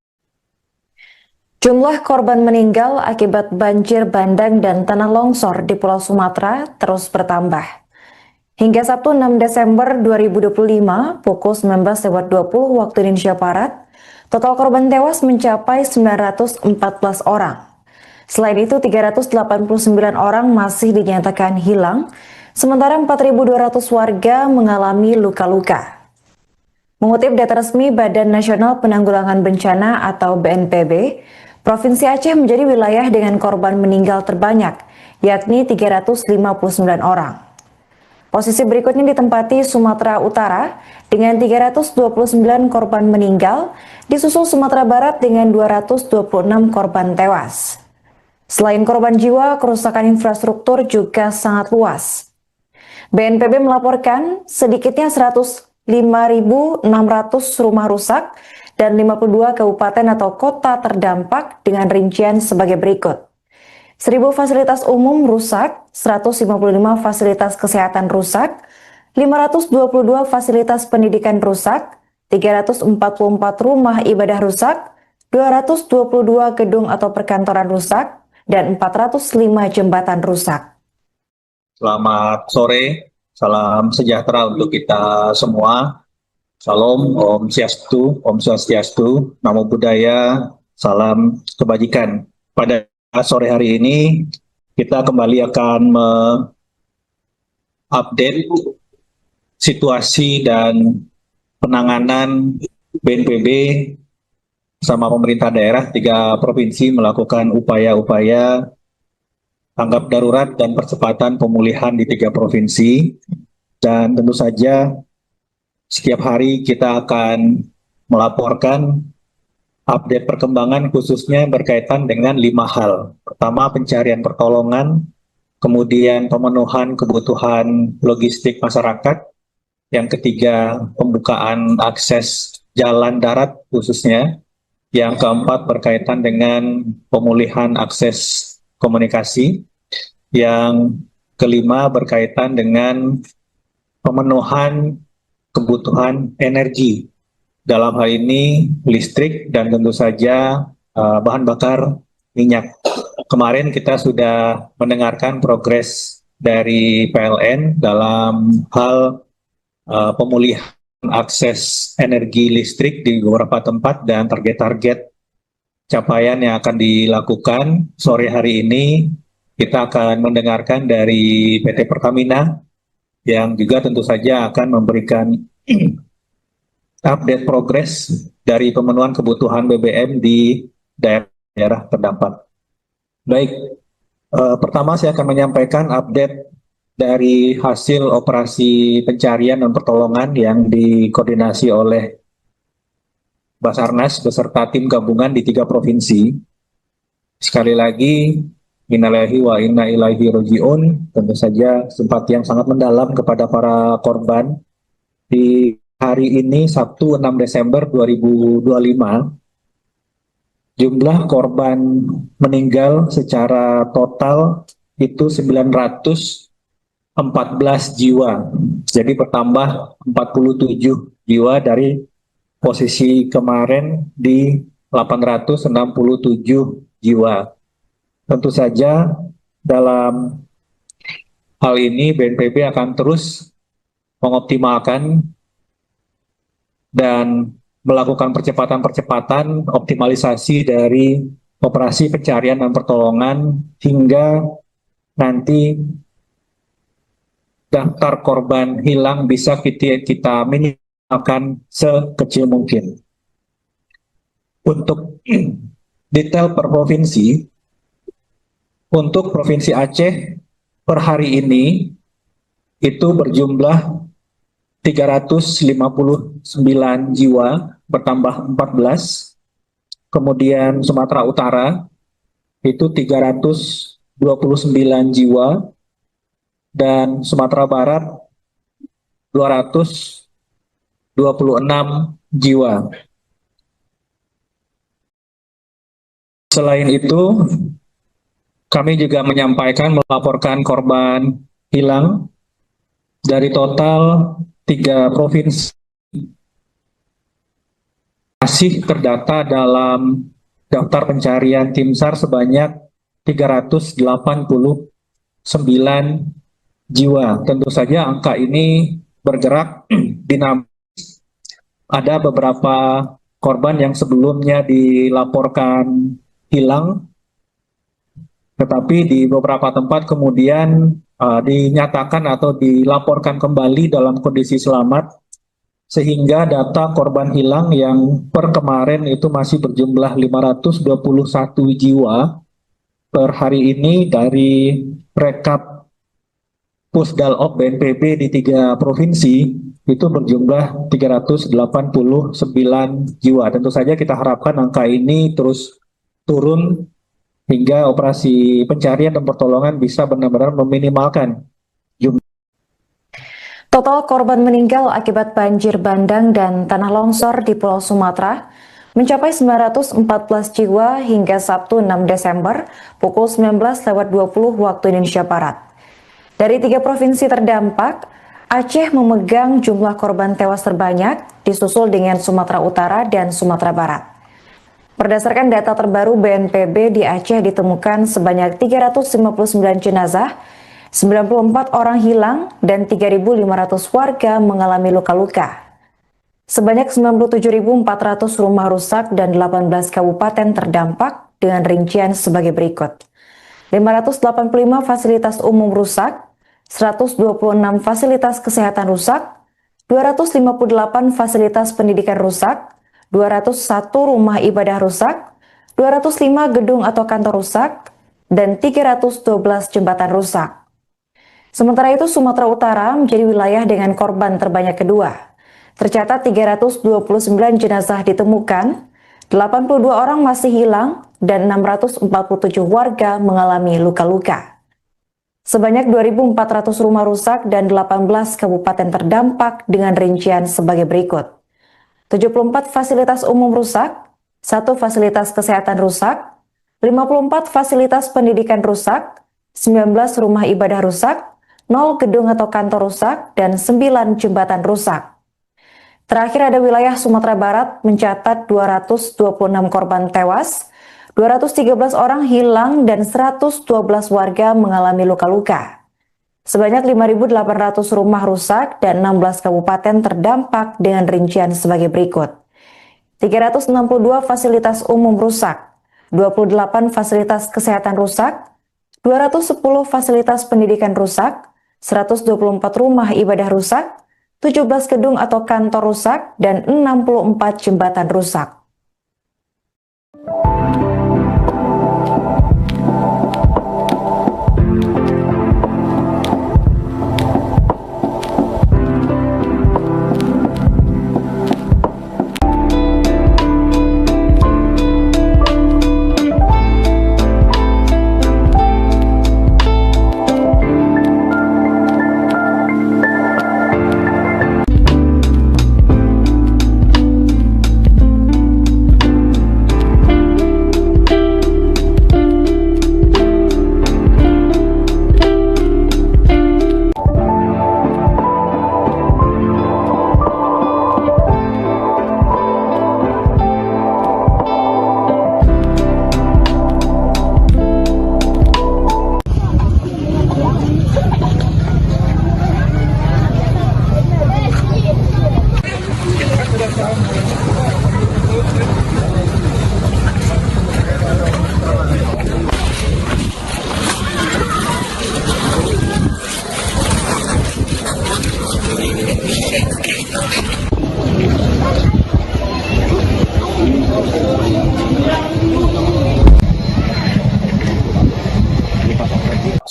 Jumlah korban meninggal akibat banjir bandang dan tanah longsor di Pulau Sumatera terus bertambah. Hingga Sabtu 6 Desember 2025 pukul 19.20 waktu Indonesia Barat, total korban tewas mencapai 914 orang. Selain itu, 389 orang masih dinyatakan hilang, sementara 4.200 warga mengalami luka-luka. Mengutip data resmi Badan Nasional Penanggulangan Bencana atau BNPB, Provinsi Aceh menjadi wilayah dengan korban meninggal terbanyak, yakni 359 orang. Posisi berikutnya ditempati Sumatera Utara dengan 329 korban meninggal, disusul Sumatera Barat dengan 226 korban tewas. Selain korban jiwa, kerusakan infrastruktur juga sangat luas. BNPB melaporkan sedikitnya 105.600 rumah rusak dan 52 kabupaten atau kota terdampak dengan rincian sebagai berikut. 1.000 fasilitas umum rusak, 155 fasilitas kesehatan rusak, 522 fasilitas pendidikan rusak, 344 rumah ibadah rusak, 222 gedung atau perkantoran rusak, dan 405 jembatan rusak. Selamat sore, salam sejahtera untuk kita semua. Salam, Om Swastiastu, Namo Buddhaya, salam kebajikan. Pada sore hari ini, kita kembali akan mengupdate situasi dan penanganan BNPB sama pemerintah daerah 3 provinsi melakukan upaya-upaya tanggap darurat dan percepatan pemulihan di 3 provinsi. Dan tentu saja setiap hari kita akan melaporkan update perkembangan khususnya berkaitan dengan 5 hal. Pertama, pencarian pertolongan, kemudian pemenuhan kebutuhan logistik masyarakat, yang ketiga, pembukaan akses jalan darat khususnya, yang keempat berkaitan dengan pemulihan akses komunikasi, yang kelima berkaitan dengan pemenuhan kebutuhan energi, dalam hal ini listrik dan tentu saja bahan bakar minyak. Kemarin kita sudah mendengarkan progres dari PLN dalam hal pemulihan akses energi listrik di beberapa tempat dan target-target capaian yang akan dilakukan. Sore hari ini kita akan mendengarkan dari PT Pertamina yang juga tentu saja akan memberikan update progres dari pemenuhan kebutuhan BBM di daerah terdampak. Baik, pertama saya akan menyampaikan update dari hasil operasi pencarian dan pertolongan yang dikoordinasi oleh Basarnas beserta tim gabungan di 3 provinsi. Sekali lagi, innalillahi wa inna ilaihi raji'un, tentu saja simpati yang sangat mendalam kepada para korban. Di hari ini, Sabtu 6 Desember 2025, jumlah korban meninggal secara total itu 914 jiwa. Jadi bertambah 47 jiwa dari posisi kemarin di 867 jiwa. Tentu saja dalam hal ini BNPB akan terus mengoptimalkan dan melakukan percepatan-percepatan optimalisasi dari operasi pencarian dan pertolongan hingga nanti daftar korban hilang bisa kita minimalkan sekecil mungkin. Untuk detail per provinsi. Untuk Provinsi Aceh per hari ini itu berjumlah 359 jiwa, bertambah 14. Kemudian Sumatera Utara itu 329 jiwa, dan Sumatera Barat 226 jiwa. Selain itu, kami juga melaporkan korban hilang dari total 3 provinsi masih terdata dalam daftar pencarian tim SAR sebanyak 389 jiwa. Tentu saja angka ini bergerak dinamis. Ada beberapa korban yang sebelumnya dilaporkan hilang, tetapi di beberapa tempat kemudian dinyatakan atau dilaporkan kembali dalam kondisi selamat, sehingga data korban hilang yang per kemarin itu masih berjumlah 521 jiwa per hari ini dari rekap Pusdalop BNPB di 3 provinsi itu berjumlah 389 jiwa. Tentu saja kita harapkan angka ini terus turun hingga operasi pencarian dan pertolongan bisa benar-benar meminimalkan jumlah. Total korban meninggal akibat banjir bandang dan tanah longsor di Pulau Sumatera mencapai 914 jiwa hingga Sabtu 6 Desember pukul 19.20 waktu Indonesia Barat. Dari 3 provinsi terdampak, Aceh memegang jumlah korban tewas terbanyak, disusul dengan Sumatera Utara dan Sumatera Barat. Berdasarkan data terbaru BNPB, di Aceh ditemukan sebanyak 359 jenazah, 94 orang hilang, dan 3.500 warga mengalami luka-luka. Sebanyak 97.400 rumah rusak dan 18 kabupaten terdampak dengan rincian sebagai berikut. 585 fasilitas umum rusak, 126 fasilitas kesehatan rusak, 258 fasilitas pendidikan rusak, 201 rumah ibadah rusak, 205 gedung atau kantor rusak, dan 312 jembatan rusak. Sementara itu, Sumatera Utara menjadi wilayah dengan korban terbanyak kedua. Tercatat 329 jenazah ditemukan, 82 orang masih hilang, dan 647 warga mengalami luka-luka. Sebanyak 2.400 rumah rusak dan 18 kabupaten terdampak dengan rincian sebagai berikut. 74 fasilitas umum rusak, 1 fasilitas kesehatan rusak, 54 fasilitas pendidikan rusak, 19 rumah ibadah rusak, 0 gedung atau kantor rusak, dan 9 jembatan rusak. Terakhir ada wilayah Sumatera Barat mencatat 226 korban tewas, 213 orang hilang, dan 112 warga mengalami luka-luka. Sebanyak 5.800 rumah rusak dan 16 kabupaten terdampak dengan rincian sebagai berikut. 362 fasilitas umum rusak, 28 fasilitas kesehatan rusak, 210 fasilitas pendidikan rusak, 124 rumah ibadah rusak, 17 gedung atau kantor rusak, dan 64 jembatan rusak.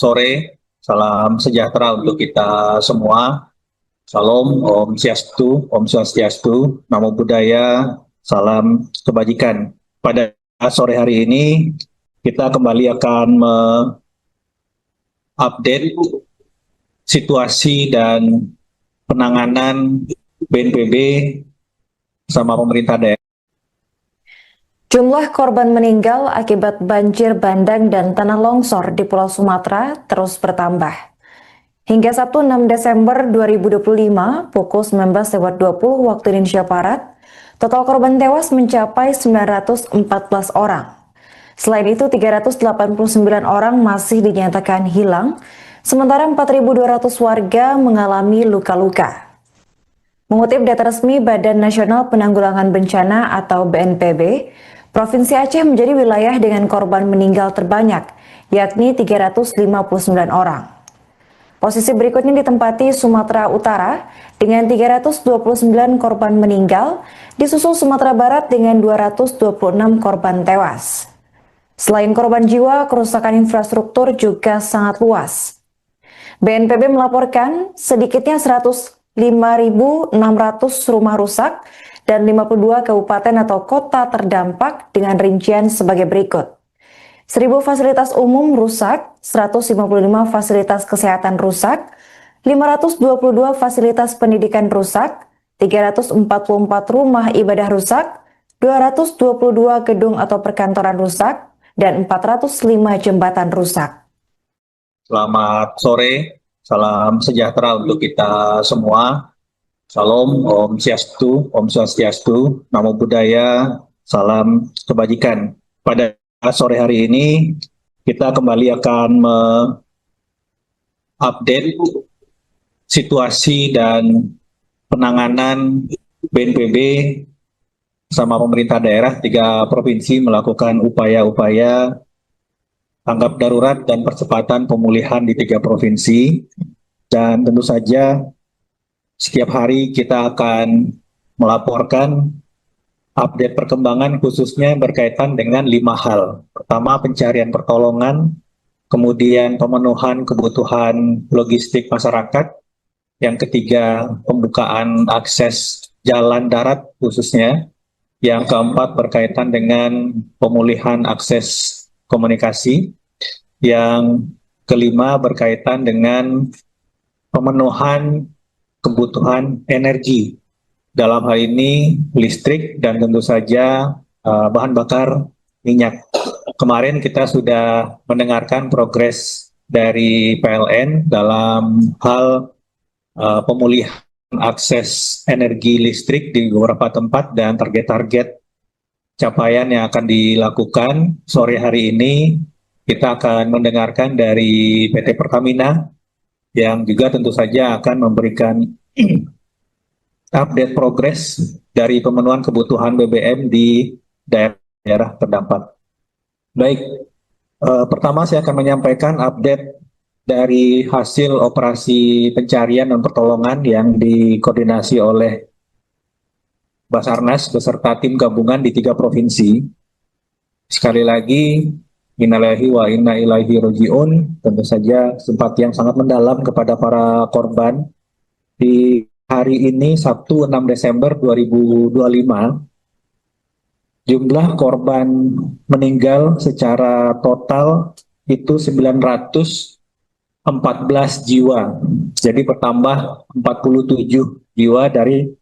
sore, salam sejahtera untuk kita semua. Salam, Om Swastiastu, Namo Buddhaya, salam kebajikan. Pada sore hari ini, kita kembali akan mengupdate situasi dan penanganan BNPB sama pemerintah daerah. Jumlah korban meninggal akibat banjir bandang dan tanah longsor di Pulau Sumatera terus bertambah. Hingga Sabtu 6 Desember 2025 pukul 19.20 waktu Indonesia Barat, total korban tewas mencapai 914 orang. Selain itu, 389 orang masih dinyatakan hilang, sementara 4.200 warga mengalami luka-luka. Mengutip data resmi Badan Nasional Penanggulangan Bencana atau BNPB, Provinsi Aceh menjadi wilayah dengan korban meninggal terbanyak, yakni 359 orang. Posisi berikutnya ditempati Sumatera Utara dengan 329 korban meninggal, disusul Sumatera Barat dengan 226 korban tewas. Selain korban jiwa, kerusakan infrastruktur juga sangat luas. BNPB melaporkan sedikitnya 105.600 rumah rusak dan 52 kabupaten atau kota terdampak dengan rincian sebagai berikut. 1.000 fasilitas umum rusak, 155 fasilitas kesehatan rusak, 522 fasilitas pendidikan rusak, 344 rumah ibadah rusak, 222 gedung atau perkantoran rusak, dan 405 jembatan rusak. Selamat sore, salam sejahtera untuk kita semua. Salam, Om Swastiastu, Namo Buddhaya, salam kebajikan. Pada sore hari ini, kita kembali akan mengupdate situasi dan penanganan BNPB sama pemerintah daerah 3 provinsi melakukan upaya-upaya tanggap darurat dan percepatan pemulihan di 3 provinsi. Dan tentu saja setiap hari kita akan melaporkan update perkembangan khususnya berkaitan dengan 5 hal. Pertama, pencarian pertolongan, kemudian pemenuhan kebutuhan logistik masyarakat, yang ketiga pembukaan akses jalan darat khususnya, yang keempat berkaitan dengan pemulihan akses komunikasi, yang kelima berkaitan dengan pemenuhan kebutuhan energi, dalam hal ini listrik dan tentu saja bahan bakar minyak. Kemarin kita sudah mendengarkan progres dari PLN dalam hal pemulihan akses energi listrik di beberapa tempat dan target-target capaian yang akan dilakukan. Sore hari ini kita akan mendengarkan dari PT Pertamina yang juga tentu saja akan memberikan update progres dari pemenuhan kebutuhan BBM di daerah terdampak. Baik, pertama saya akan menyampaikan update dari hasil operasi pencarian dan pertolongan yang dikoordinasi oleh Basarnas beserta tim gabungan di 3 provinsi. Sekali lagi, innalillahi wa inna ilaihi raji'un, tentu saja simpati yang sangat mendalam kepada para korban. Di hari ini, Sabtu 6 Desember 2025, jumlah korban meninggal secara total itu 914 jiwa. Jadi bertambah 47 jiwa dari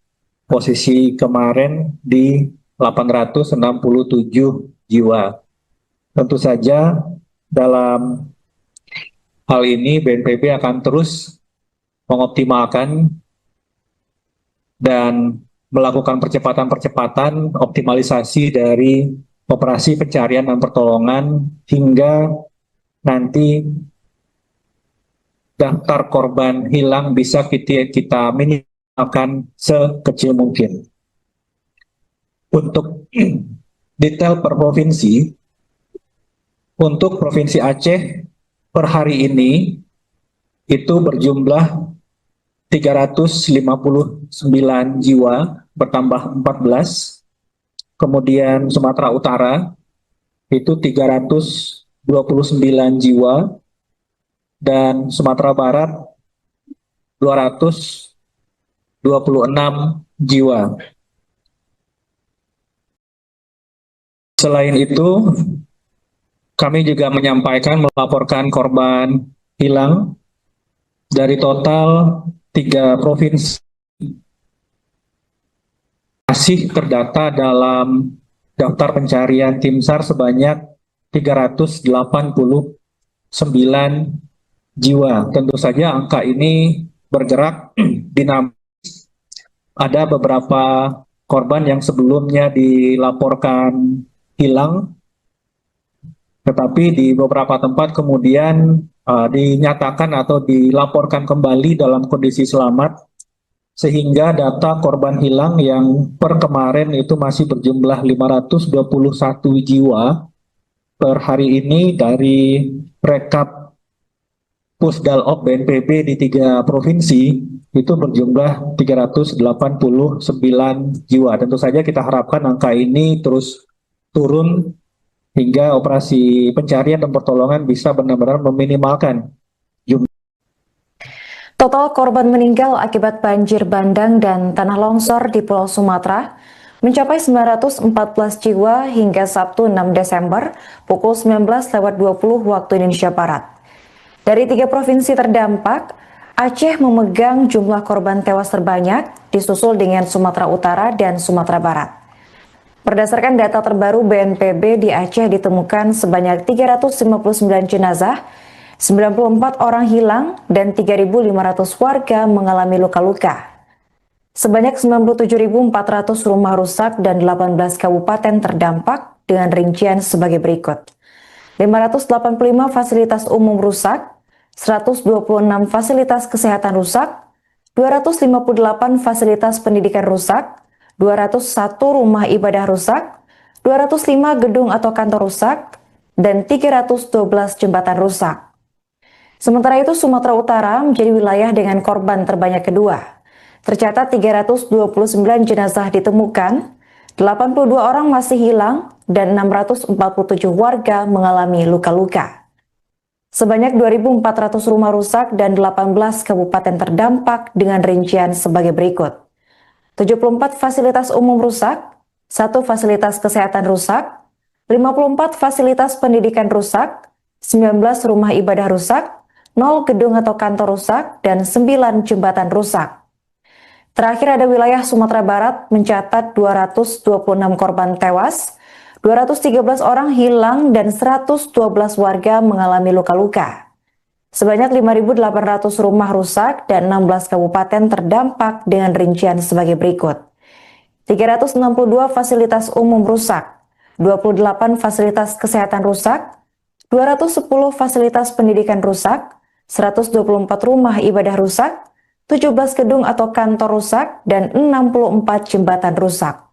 posisi kemarin di 867 jiwa. Tentu saja dalam hal ini BNPB akan terus mengoptimalkan dan melakukan percepatan-percepatan optimalisasi dari operasi pencarian dan pertolongan hingga nanti daftar korban hilang bisa kita minimalkan sekecil mungkin. Untuk detail per provinsi, untuk Provinsi Aceh per hari ini itu berjumlah 359 jiwa, bertambah 14. Kemudian Sumatera Utara itu 329 jiwa, dan Sumatera Barat 226 jiwa. Selain itu, kami juga melaporkan korban hilang dari total 3 provinsi masih terdata dalam daftar pencarian tim SAR sebanyak 389 jiwa. Tentu saja angka ini bergerak dinamis. Ada beberapa korban yang sebelumnya dilaporkan hilang, tetapi di beberapa tempat kemudian dinyatakan atau dilaporkan kembali dalam kondisi selamat, sehingga data korban hilang yang per kemarin itu masih berjumlah 521 jiwa per hari ini dari rekap Pusdalop BNPB di 3 provinsi itu berjumlah 389 jiwa. Tentu saja kita harapkan angka ini terus turun hingga operasi pencarian dan pertolongan bisa benar-benar meminimalkan jumlah. Total korban meninggal akibat banjir bandang dan tanah longsor di Pulau Sumatera mencapai 914 jiwa hingga Sabtu 6 Desember pukul 19.20 waktu Indonesia Barat. Dari 3 provinsi terdampak, Aceh memegang jumlah korban tewas terbanyak, disusul dengan Sumatera Utara dan Sumatera Barat. Berdasarkan data terbaru BNPB, di Aceh ditemukan sebanyak 359 jenazah, 94 orang hilang, dan 3.500 warga mengalami luka-luka. Sebanyak 97.400 rumah rusak dan 18 kabupaten terdampak dengan rincian sebagai berikut. 585 fasilitas umum rusak, 126 fasilitas kesehatan rusak, 258 fasilitas pendidikan rusak, 201 rumah ibadah rusak, 205 gedung atau kantor rusak, dan 312 jembatan rusak. Sementara itu, Sumatera Utara menjadi wilayah dengan korban terbanyak kedua. Tercatat 329 jenazah ditemukan, 82 orang masih hilang, dan 647 warga mengalami luka-luka. Sebanyak 2.400 rumah rusak dan 18 kabupaten terdampak dengan rincian sebagai berikut. 74 fasilitas umum rusak, 1 fasilitas kesehatan rusak, 54 fasilitas pendidikan rusak, 19 rumah ibadah rusak, 0 gedung atau kantor rusak, dan 9 jembatan rusak. Terakhir ada wilayah Sumatera Barat mencatat 226 korban tewas, 213 orang hilang, dan 112 warga mengalami luka-luka. Sebanyak 5.800 rumah rusak dan 16 kabupaten terdampak dengan rincian sebagai berikut. 362 fasilitas umum rusak, 28 fasilitas kesehatan rusak, 210 fasilitas pendidikan rusak, 124 rumah ibadah rusak, 17 gedung atau kantor rusak, dan 64 jembatan rusak.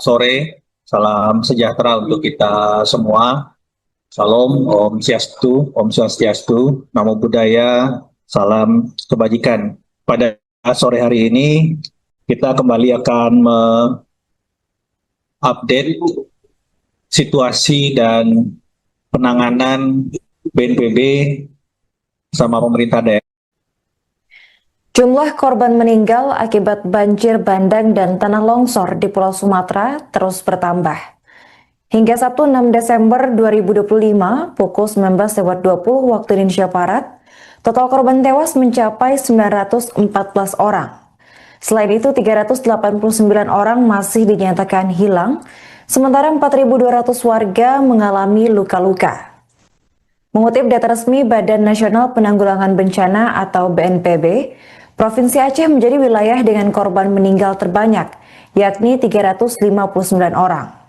Sore, salam sejahtera untuk kita semua. Salam, Om Swastiastu, Namo Buddhaya, salam kebajikan. Pada sore hari ini, kita kembali akan update situasi dan penanganan BNPB sama pemerintah daerah. Jumlah korban meninggal akibat banjir bandang dan tanah longsor di Pulau Sumatera terus bertambah. Hingga Sabtu 6 Desember 2025 pukul 19.20 waktu Indonesia Barat, total korban tewas mencapai 914 orang. Selain itu, 389 orang masih dinyatakan hilang, sementara 4.200 warga mengalami luka-luka. Mengutip data resmi Badan Nasional Penanggulangan Bencana atau BNPB, Provinsi Aceh menjadi wilayah dengan korban meninggal terbanyak, yakni 359 orang.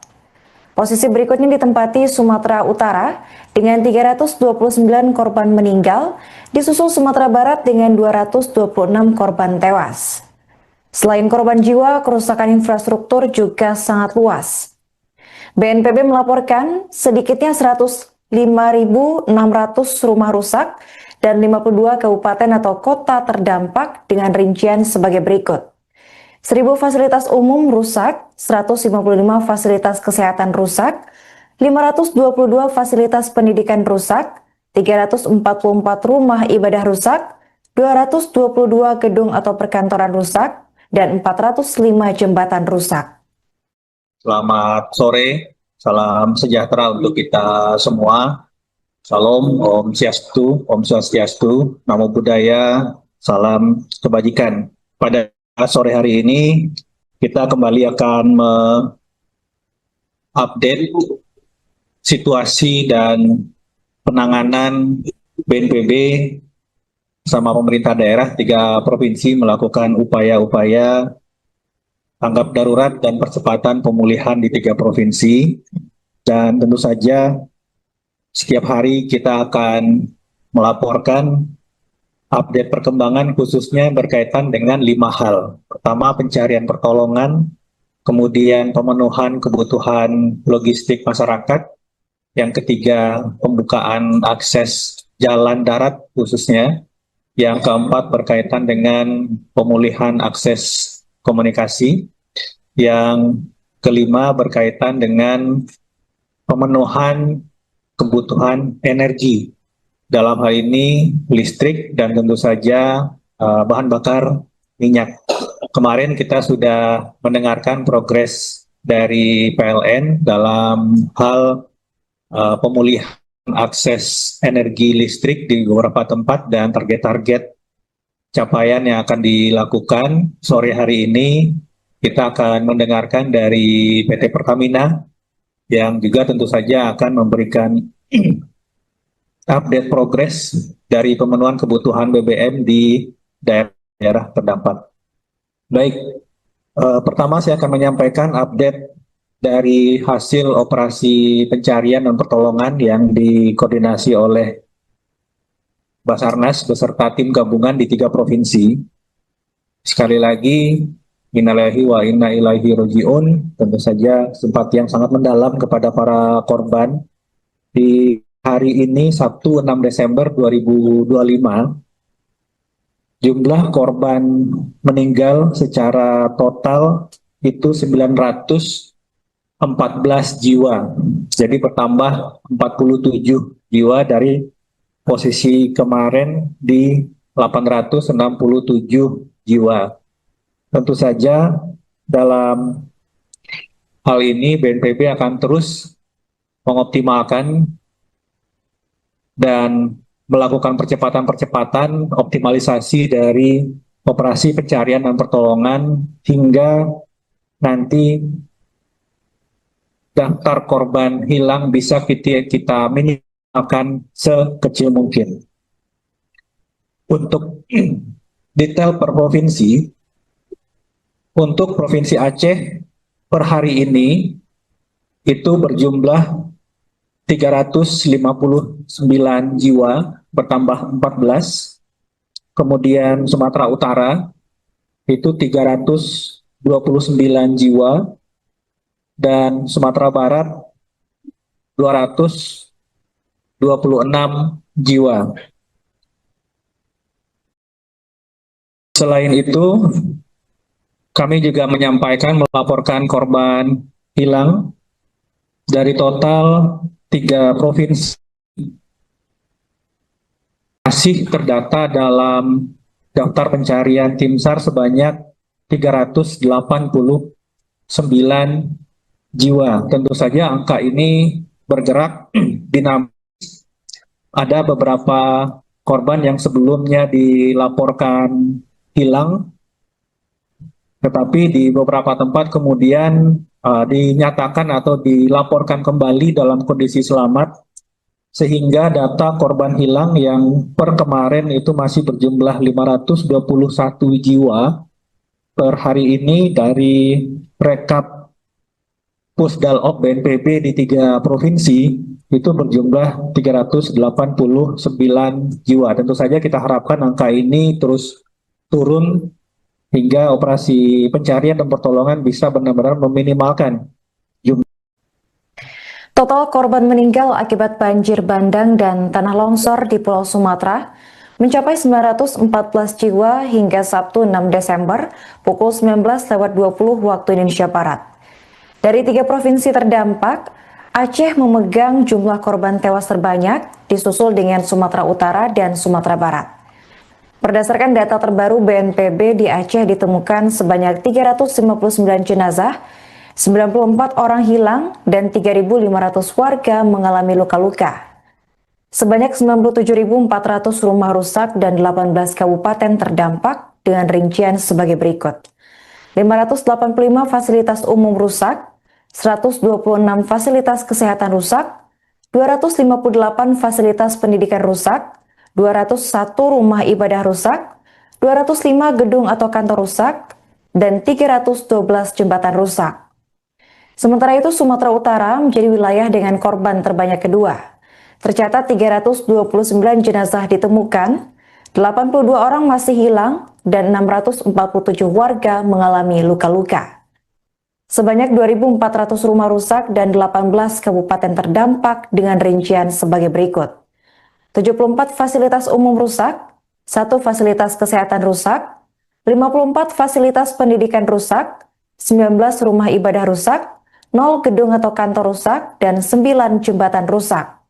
Posisi berikutnya ditempati Sumatera Utara dengan 329 korban meninggal, disusul Sumatera Barat dengan 226 korban tewas. Selain korban jiwa, kerusakan infrastruktur juga sangat luas. BNPB melaporkan sedikitnya 105.600 rumah rusak dan 52 kabupaten atau kota terdampak dengan rincian sebagai berikut. 1.000 fasilitas umum rusak, 155 fasilitas kesehatan rusak, 522 fasilitas pendidikan rusak, 344 rumah ibadah rusak, 222 gedung atau perkantoran rusak, dan 405 jembatan rusak. Selamat sore, salam sejahtera untuk kita semua. Salam, Om Swastiastu, Namo Buddhaya, salam kebajikan. Pada sore hari ini, kita kembali akan mengupdate situasi dan penanganan BNPB sama pemerintah daerah 3 provinsi melakukan upaya-upaya tanggap darurat dan percepatan pemulihan di 3 provinsi. Dan tentu saja setiap hari kita akan melaporkan update perkembangan khususnya berkaitan dengan 5 hal. Pertama, pencarian pertolongan, kemudian pemenuhan kebutuhan logistik masyarakat, yang ketiga pembukaan akses jalan darat khususnya, yang keempat berkaitan dengan pemulihan akses komunikasi, yang kelima berkaitan dengan pemenuhan kebutuhan energi, dalam hal ini listrik dan tentu saja bahan bakar minyak. Kemarin kita sudah mendengarkan progres dari PLN dalam hal pemulihan akses energi listrik di beberapa tempat dan target-target capaian yang akan dilakukan. Sore hari ini kita akan mendengarkan dari PT Pertamina yang juga tentu saja akan memberikan update progres dari pemenuhan kebutuhan BBM di daerah terdampak. Baik, pertama saya akan menyampaikan update dari hasil operasi pencarian dan pertolongan yang dikoordinasi oleh Basarnas beserta tim gabungan di 3 provinsi. Sekali lagi, innalillahi wa inna ilaihi roji'un, tentu saja simpati yang sangat mendalam kepada para korban. Di hari ini, Sabtu 6 Desember 2025, jumlah korban meninggal secara total itu 914 jiwa. Jadi bertambah 47 jiwa dari posisi kemarin di 867 jiwa. Tentu saja dalam hal ini BNPB akan terus mengoptimalkan dan melakukan percepatan-percepatan optimalisasi dari operasi pencarian dan pertolongan hingga nanti daftar korban hilang bisa kita minimalkan sekecil mungkin. Untuk detail per provinsi, untuk Provinsi Aceh per hari ini itu berjumlah 359 jiwa, bertambah 14. Kemudian Sumatera Utara itu 329 jiwa, dan Sumatera Barat 226 jiwa. Selain itu, kami juga melaporkan korban hilang Dari total 3 provinsi masih terdata dalam daftar pencarian tim SAR sebanyak 389 jiwa. Tentu saja angka ini bergerak dinamis. Ada beberapa korban yang sebelumnya dilaporkan hilang, tetapi di beberapa tempat kemudian dinyatakan atau dilaporkan kembali dalam kondisi selamat, sehingga data korban hilang yang per kemarin itu masih berjumlah 521 jiwa per hari ini dari rekap Pusdalop BNPB di 3 provinsi itu berjumlah 389 jiwa. Tentu saja kita harapkan angka ini terus turun hingga operasi pencarian dan pertolongan bisa benar-benar meminimalkan jumlah. Total korban meninggal akibat banjir bandang dan tanah longsor di Pulau Sumatera mencapai 914 jiwa hingga Sabtu 6 Desember pukul 19.20 waktu Indonesia Barat. Dari 3 provinsi terdampak, Aceh memegang jumlah korban tewas terbanyak, disusul dengan Sumatera Utara dan Sumatera Barat. Berdasarkan data terbaru BNPB, di Aceh ditemukan sebanyak 359 jenazah, 94 orang hilang, dan 3.500 warga mengalami luka-luka. Sebanyak 97.400 rumah rusak dan 18 kabupaten terdampak dengan rincian sebagai berikut. 585 fasilitas umum rusak, 126 fasilitas kesehatan rusak, 258 fasilitas pendidikan rusak, 201 rumah ibadah rusak, 205 gedung atau kantor rusak, dan 312 jembatan rusak. Sementara itu, Sumatera Utara menjadi wilayah dengan korban terbanyak kedua. Tercatat 329 jenazah ditemukan, 82 orang masih hilang, dan 647 warga mengalami luka-luka. Sebanyak 2.400 rumah rusak dan 18 kabupaten terdampak dengan rincian sebagai berikut. 74 fasilitas umum rusak, 1 fasilitas kesehatan rusak, 54 fasilitas pendidikan rusak, 19 rumah ibadah rusak, 0 gedung atau kantor rusak, dan 9 jembatan rusak.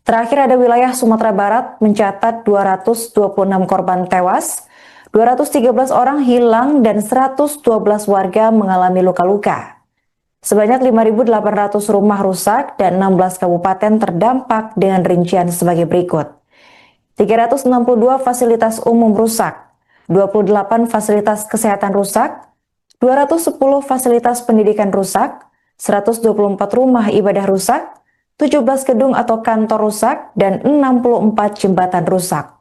Terakhir ada wilayah Sumatera Barat mencatat 226 korban tewas, 213 orang hilang, dan 112 warga mengalami luka-luka. Sebanyak 5.800 rumah rusak dan 16 kabupaten terdampak dengan rincian sebagai berikut. 362 fasilitas umum rusak, 28 fasilitas kesehatan rusak, 210 fasilitas pendidikan rusak, 124 rumah ibadah rusak, 17 gedung atau kantor rusak, dan 64 jembatan rusak.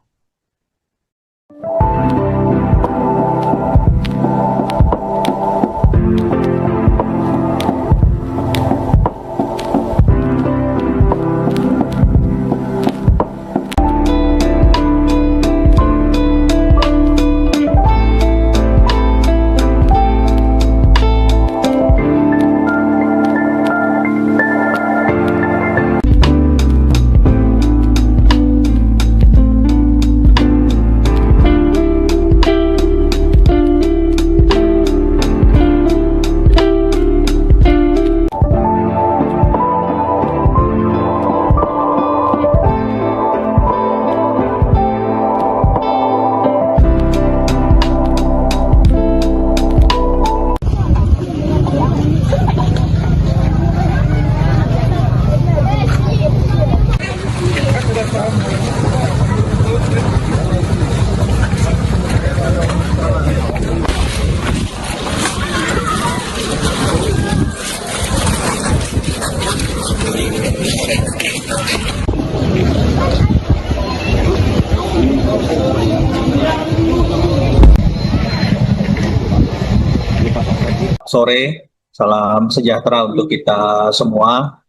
Sore, salam sejahtera untuk kita semua.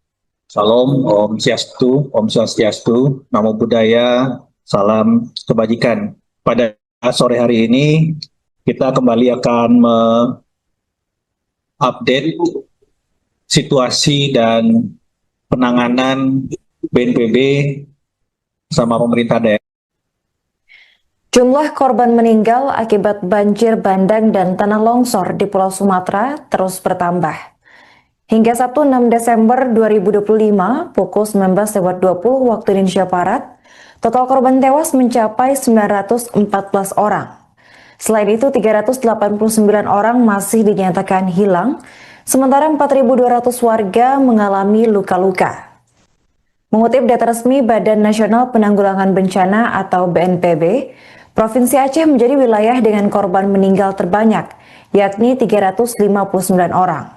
Salam, Om Swastiastu, Namo Buddhaya, salam kebajikan. Pada sore hari ini, kita kembali akan update situasi dan penanganan BNPB sama pemerintah daerah. Jumlah korban meninggal akibat banjir bandang dan tanah longsor di Pulau Sumatera terus bertambah. Hingga Sabtu 6 Desember 2025 pukul 19.20 waktu Indonesia Barat, total korban tewas mencapai 914 orang. Selain itu, 389 orang masih dinyatakan hilang, sementara 4.200 warga mengalami luka-luka. Mengutip data resmi Badan Nasional Penanggulangan Bencana atau BNPB, Provinsi Aceh menjadi wilayah dengan korban meninggal terbanyak, yakni 359 orang.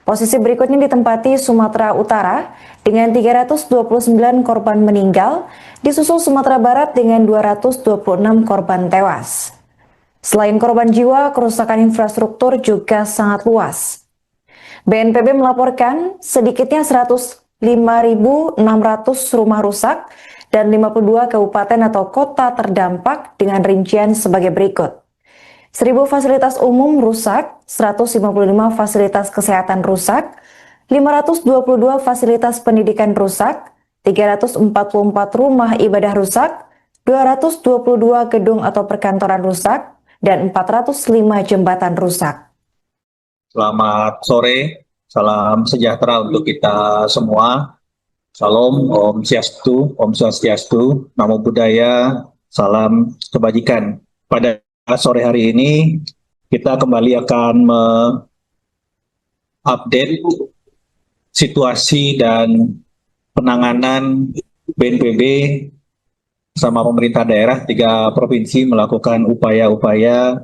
Posisi berikutnya ditempati Sumatera Utara dengan 329 korban meninggal, disusul Sumatera Barat dengan 226 korban tewas. Selain korban jiwa, kerusakan infrastruktur juga sangat luas. BNPB melaporkan sedikitnya 105.600 rumah rusak dan 52 kabupaten atau kota terdampak dengan rincian sebagai berikut. 1.000 fasilitas umum rusak, 155 fasilitas kesehatan rusak, 522 fasilitas pendidikan rusak, 344 rumah ibadah rusak, 222 gedung atau perkantoran rusak, dan 405 jembatan rusak. Selamat sore, salam sejahtera untuk kita semua. Salam, Om Swastiastu, Namo Buddhaya, salam kebajikan. Pada sore hari ini, kita kembali akan mengupdate situasi dan penanganan BNPB sama pemerintah daerah 3 provinsi melakukan upaya-upaya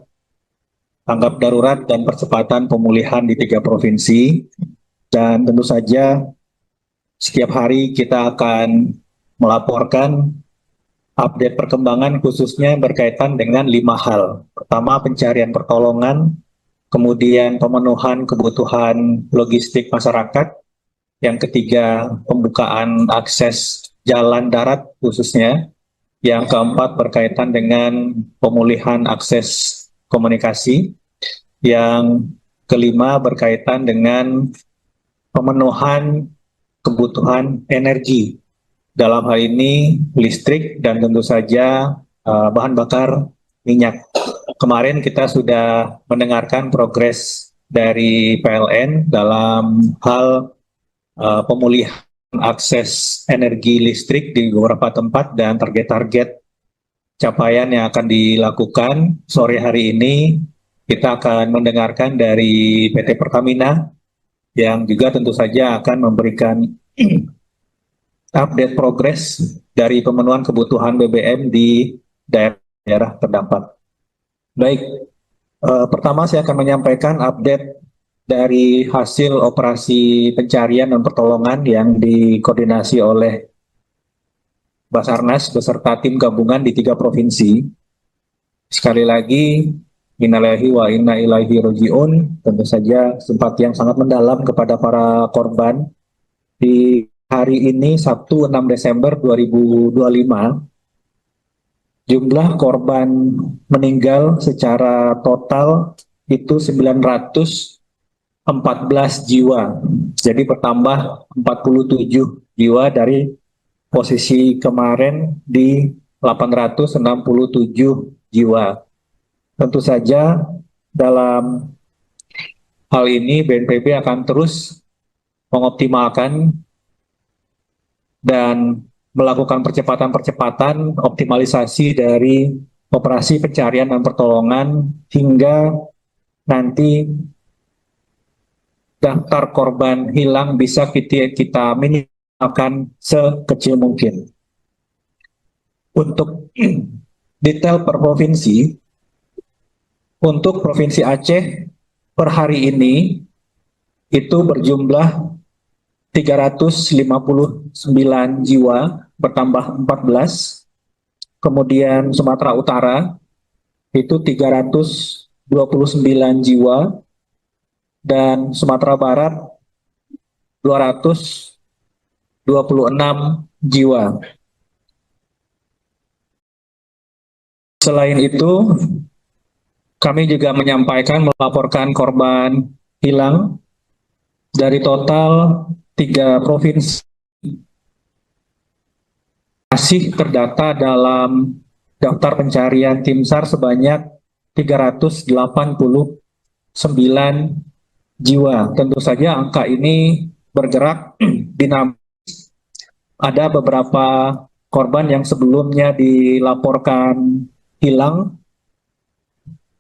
tanggap darurat dan percepatan pemulihan di 3 provinsi. Dan tentu saja setiap hari kita akan melaporkan update perkembangan khususnya berkaitan dengan 5 hal. Pertama, pencarian pertolongan, kemudian pemenuhan kebutuhan logistik masyarakat, yang ketiga pembukaan akses jalan darat khususnya, yang keempat berkaitan dengan pemulihan akses komunikasi, yang kelima berkaitan dengan pemenuhan kebutuhan energi. Dalam hal ini listrik dan tentu saja bahan bakar minyak. Kemarin kita sudah mendengarkan progres dari PLN dalam hal pemulihan akses energi listrik di beberapa tempat dan target-target capaian yang akan dilakukan. Sore hari ini kita akan mendengarkan dari PT Pertamina yang juga tentu saja akan memberikan update progres dari pemenuhan kebutuhan BBM di daerah terdampak. Baik, pertama saya akan menyampaikan update dari hasil operasi pencarian dan pertolongan yang dikoordinasi oleh Basarnas beserta tim gabungan di 3 provinsi. Sekali lagi, innalillahi wa inna ilaihi raji'un, tentu saja simpati yang sangat mendalam kepada para korban. Di hari ini, Sabtu 6 Desember 2025, jumlah korban meninggal secara total itu 914 jiwa. Jadi bertambah 47 jiwa dari posisi kemarin di 867 jiwa. Tentu saja dalam hal ini BNPB akan terus mengoptimalkan dan melakukan percepatan-percepatan optimalisasi dari operasi pencarian dan pertolongan hingga nanti daftar korban hilang bisa kita minimalkan sekecil mungkin. Untuk detail per provinsi, untuk Provinsi Aceh per hari ini itu berjumlah 359 jiwa, bertambah 14. Kemudian Sumatera Utara itu 329 jiwa, dan Sumatera Barat 226 jiwa. Selain itu, kami juga melaporkan korban hilang dari total 3 provinsi masih terdata dalam daftar pencarian tim SAR sebanyak 389 jiwa. Tentu saja angka ini bergerak dinamis. Ada beberapa korban yang sebelumnya dilaporkan hilang,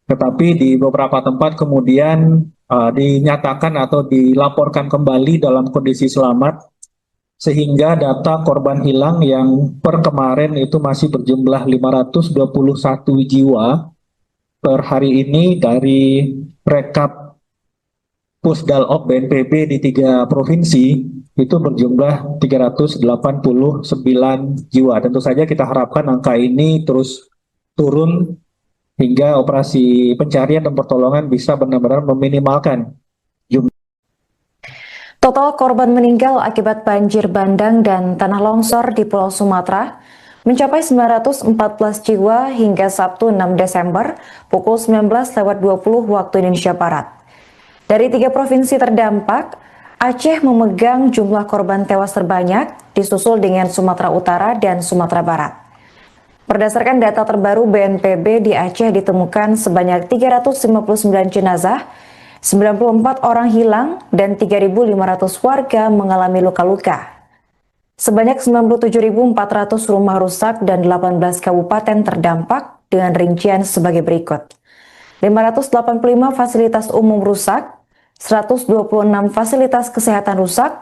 tetapi di beberapa tempat kemudian dinyatakan atau dilaporkan kembali dalam kondisi selamat, sehingga data korban hilang yang per kemarin itu masih berjumlah 521 jiwa per hari ini dari rekap Pusdalop BNPB di 3 provinsi itu berjumlah 389 jiwa. Tentu saja kita harapkan angka ini terus turun hingga operasi pencarian dan pertolongan bisa benar-benar meminimalkan jumlah. Total korban meninggal akibat banjir bandang dan tanah longsor di Pulau Sumatera mencapai 914 jiwa hingga Sabtu 6 Desember pukul 19.20 waktu Indonesia Barat. Dari 3 provinsi terdampak, Aceh memegang jumlah korban tewas terbanyak, disusul dengan Sumatera Utara dan Sumatera Barat. Berdasarkan data terbaru BNPB, di Aceh ditemukan sebanyak 359 jenazah, 94 orang hilang, dan 3.500 warga mengalami luka-luka. Sebanyak 97.400 rumah rusak dan 18 kabupaten terdampak dengan rincian sebagai berikut. 585 fasilitas umum rusak, 126 fasilitas kesehatan rusak,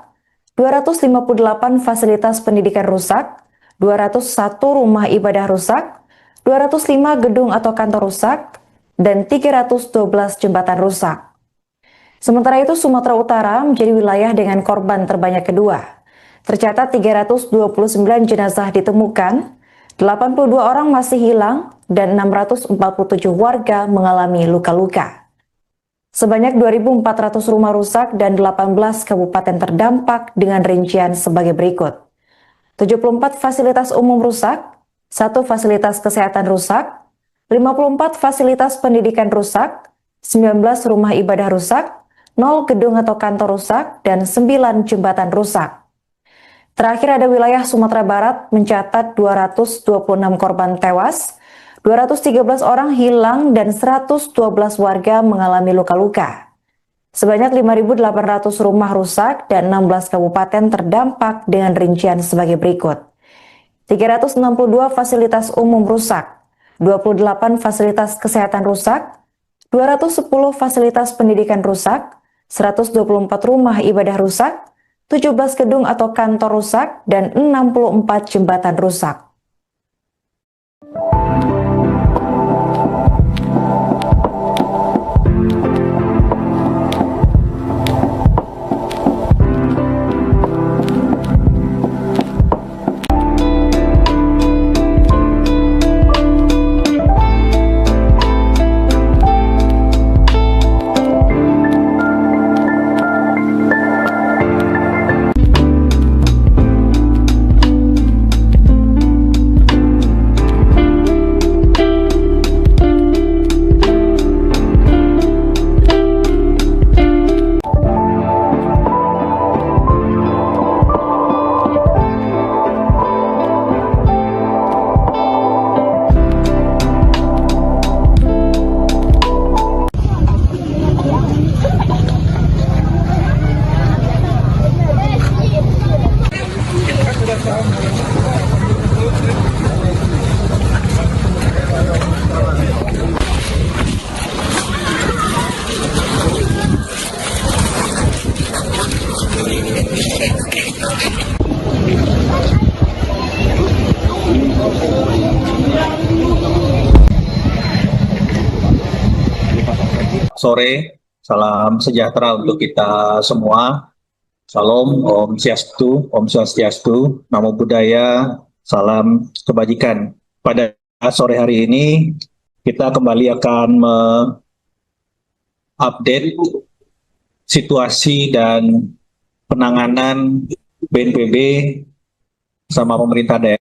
258 fasilitas pendidikan rusak, 201 rumah ibadah rusak, 205 gedung atau kantor rusak, dan 312 jembatan rusak. Sementara itu, Sumatera Utara menjadi wilayah dengan korban terbanyak kedua. Tercatat 329 jenazah ditemukan, 82 orang masih hilang, dan 647 warga mengalami luka-luka. Sebanyak 2.400 rumah rusak dan 18 kabupaten terdampak dengan rincian sebagai berikut. 74 fasilitas umum rusak, 1 fasilitas kesehatan rusak, 54 fasilitas pendidikan rusak, 19 rumah ibadah rusak, 0 gedung atau kantor rusak, dan 9 jembatan rusak. Terakhir ada wilayah Sumatera Barat mencatat 226 korban tewas, 213 orang hilang, dan 112 warga mengalami luka-luka. Sebanyak 5.800 rumah rusak dan 16 kabupaten terdampak dengan rincian sebagai berikut. 362 fasilitas umum rusak, 28 fasilitas kesehatan rusak, 210 fasilitas pendidikan rusak, 124 rumah ibadah rusak, 17 gedung atau kantor rusak, dan 64 jembatan rusak. Sore, salam sejahtera untuk kita semua. Salam, Om Swastiastu, Namo Buddhaya, salam kebajikan. Pada sore hari ini, kita kembali akan mengupdate situasi dan penanganan BNPB sama pemerintah daerah.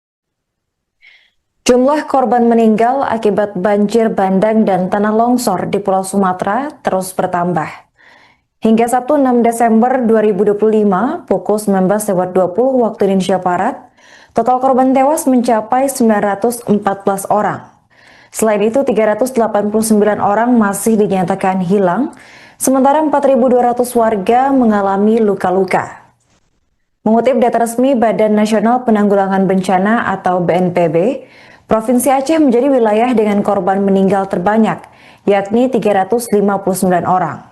Jumlah korban meninggal akibat banjir bandang dan tanah longsor di Pulau Sumatera terus bertambah. Hingga Sabtu 6 Desember 2025 pukul 19.20 waktu Indonesia Barat, total korban tewas mencapai 914 orang. Selain itu, 389 orang masih dinyatakan hilang, Sementara 4.200 warga mengalami luka-luka. Mengutip data resmi Badan Nasional Penanggulangan Bencana atau BNPB, Provinsi Aceh menjadi wilayah dengan korban meninggal terbanyak, yakni 359 orang.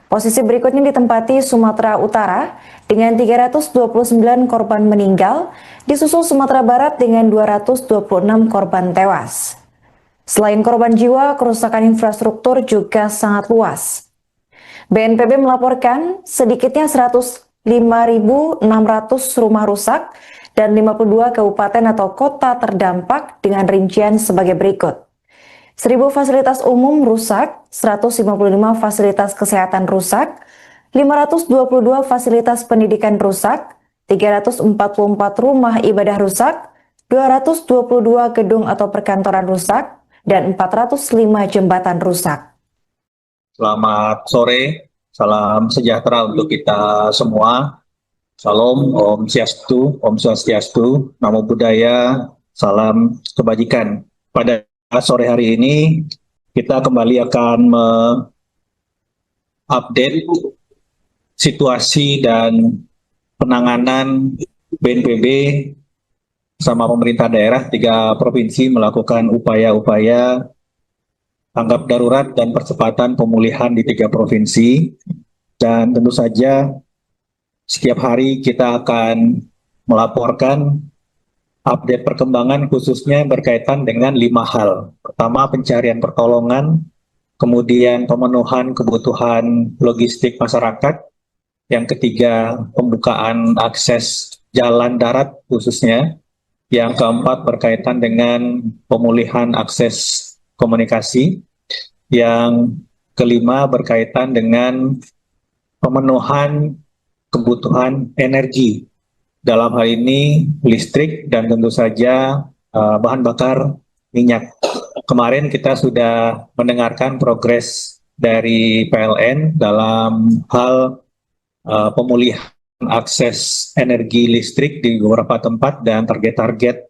Posisi berikutnya ditempati Sumatera Utara dengan 329 korban meninggal, disusul Sumatera Barat dengan 226 korban tewas. Selain korban jiwa, kerusakan infrastruktur juga sangat luas. BNPB melaporkan sedikitnya 105.600 rumah rusak dan 52 kabupaten atau kota terdampak dengan rincian sebagai berikut. 1.000 fasilitas umum rusak, 155 fasilitas kesehatan rusak, 522 fasilitas pendidikan rusak, 344 rumah ibadah rusak, 222 gedung atau perkantoran rusak, dan 405 jembatan rusak. Selamat sore, salam sejahtera untuk kita semua. Salam, Om Swastiastu, Namo Buddhaya, salam kebajikan. Pada sore hari ini, kita kembali akan mengupdate situasi dan penanganan BNPB sama pemerintah daerah 3 provinsi melakukan upaya-upaya tanggap darurat dan percepatan pemulihan di 3 provinsi. Dan tentu saja setiap hari kita akan melaporkan update perkembangan khususnya berkaitan dengan 5 hal. Pertama, pencarian pertolongan, kemudian pemenuhan kebutuhan logistik masyarakat, yang ketiga pembukaan akses jalan darat khususnya, yang keempat berkaitan dengan pemulihan akses komunikasi, yang kelima berkaitan dengan pemenuhan kebutuhan energi, dalam hal ini listrik dan tentu saja bahan bakar minyak. Kemarin kita sudah mendengarkan progres dari PLN dalam hal pemulihan akses energi listrik di beberapa tempat dan target-target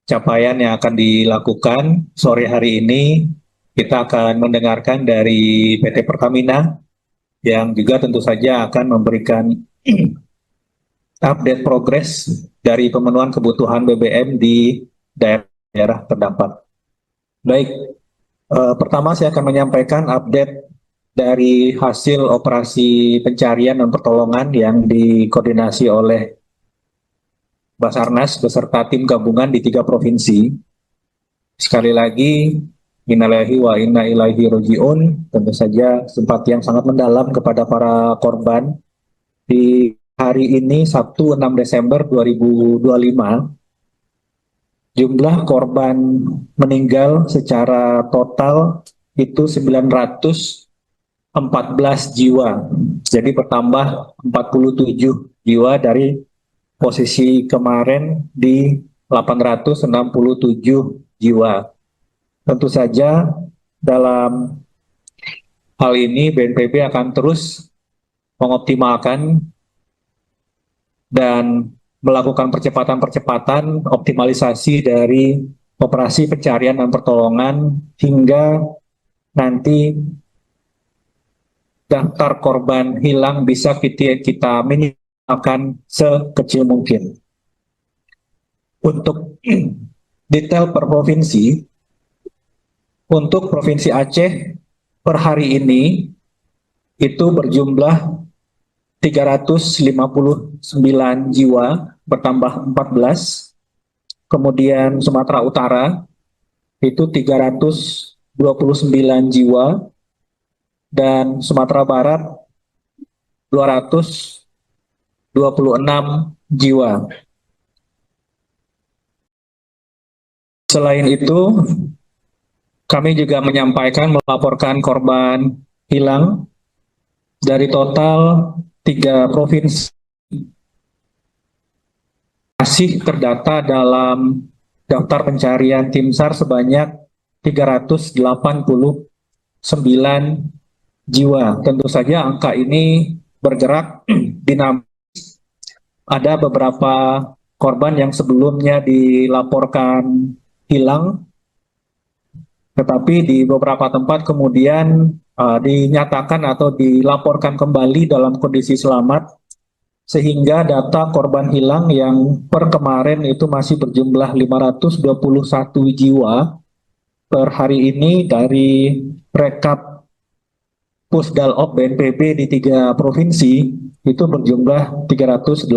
capaian yang akan dilakukan. Sore hari ini kita akan mendengarkan dari PT Pertamina yang juga tentu saja akan memberikan update progres dari pemenuhan kebutuhan BBM di daerah terdampak. Baik, pertama saya akan menyampaikan update dari hasil operasi pencarian dan pertolongan yang dikoordinasi oleh Basarnas beserta tim gabungan di 3 provinsi. Sekali lagi, innalillahi wa inna ilaihi raji'un, tentu saja simpati yang sangat mendalam kepada para korban. Di hari ini, Sabtu 6 Desember 2025, jumlah korban meninggal secara total itu 914 jiwa. Jadi bertambah 47 jiwa dari posisi kemarin di 867 jiwa. Tentu saja dalam hal ini BNPB akan terus mengoptimalkan dan melakukan percepatan-percepatan optimalisasi dari operasi pencarian dan pertolongan hingga nanti daftar korban hilang bisa kita minimalkan sekecil mungkin. Untuk detail per provinsi, untuk Provinsi Aceh per hari ini itu berjumlah 359 jiwa, bertambah 14. Kemudian Sumatera Utara itu 329 jiwa, dan Sumatera Barat 226 jiwa. Selain itu, kami juga melaporkan korban hilang dari total 3 provinsi masih terdata dalam daftar pencarian tim SAR sebanyak 389 jiwa. Tentu saja angka ini bergerak dinamis. Ada beberapa korban yang sebelumnya dilaporkan hilang, tetapi di beberapa tempat kemudian dinyatakan atau dilaporkan kembali dalam kondisi selamat, sehingga data korban hilang yang per kemarin itu masih berjumlah 521 jiwa per hari ini dari rekap Pusdalop BNPB di 3 provinsi itu berjumlah 389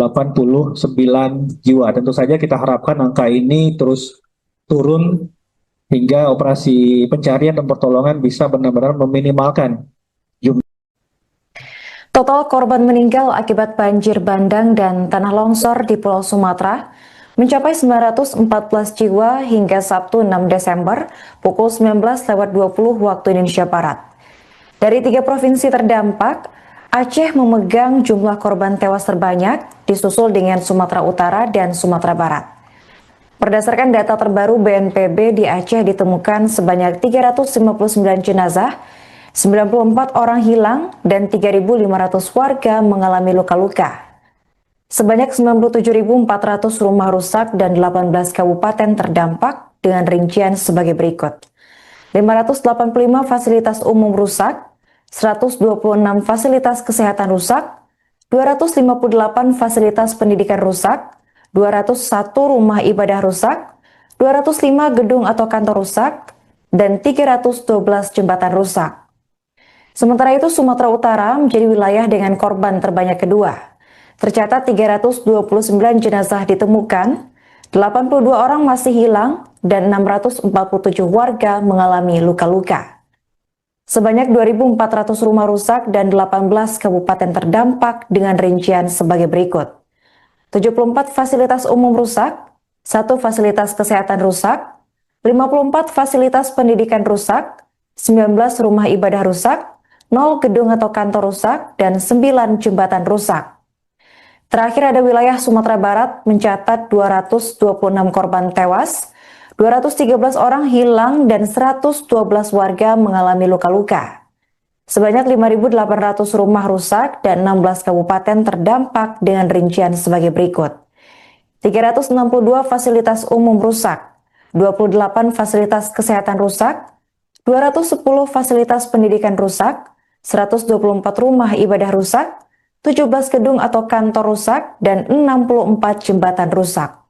jiwa. Tentu saja kita harapkan angka ini terus turun hingga operasi pencarian dan pertolongan bisa benar-benar meminimalkan jumlah. Total korban meninggal akibat banjir bandang dan tanah longsor di Pulau Sumatera mencapai 914 jiwa hingga Sabtu 6 Desember pukul 19.20 waktu Indonesia Barat. Dari 3 provinsi terdampak, Aceh memegang jumlah korban tewas terbanyak, disusul dengan Sumatera Utara dan Sumatera Barat. Berdasarkan data terbaru BNPB, di Aceh ditemukan sebanyak 359 jenazah, 94 orang hilang, dan 3.500 warga mengalami luka-luka. Sebanyak 97.400 rumah rusak dan 18 kabupaten terdampak dengan rincian sebagai berikut. 585 fasilitas umum rusak, 126 fasilitas kesehatan rusak, 258 fasilitas pendidikan rusak, 201 rumah ibadah rusak, 205 gedung atau kantor rusak, dan 312 jembatan rusak. Sementara itu, Sumatera Utara menjadi wilayah dengan korban terbanyak kedua. Tercatat 329 jenazah ditemukan, 82 orang masih hilang, dan 647 warga mengalami luka-luka. Sebanyak 2.400 rumah rusak dan 18 kabupaten terdampak dengan rincian sebagai berikut. 74 fasilitas umum rusak, 1 fasilitas kesehatan rusak, 54 fasilitas pendidikan rusak, 19 rumah ibadah rusak, 0 gedung atau kantor rusak, dan 9 jembatan rusak. Terakhir ada wilayah Sumatera Barat mencatat 226 korban tewas, 213 orang hilang, dan 112 warga mengalami luka-luka. Sebanyak 5.800 rumah rusak dan 16 kabupaten terdampak dengan rincian sebagai berikut. 362 fasilitas umum rusak, 28 fasilitas kesehatan rusak, 210 fasilitas pendidikan rusak, 124 rumah ibadah rusak, 17 gedung atau kantor rusak, dan 64 jembatan rusak.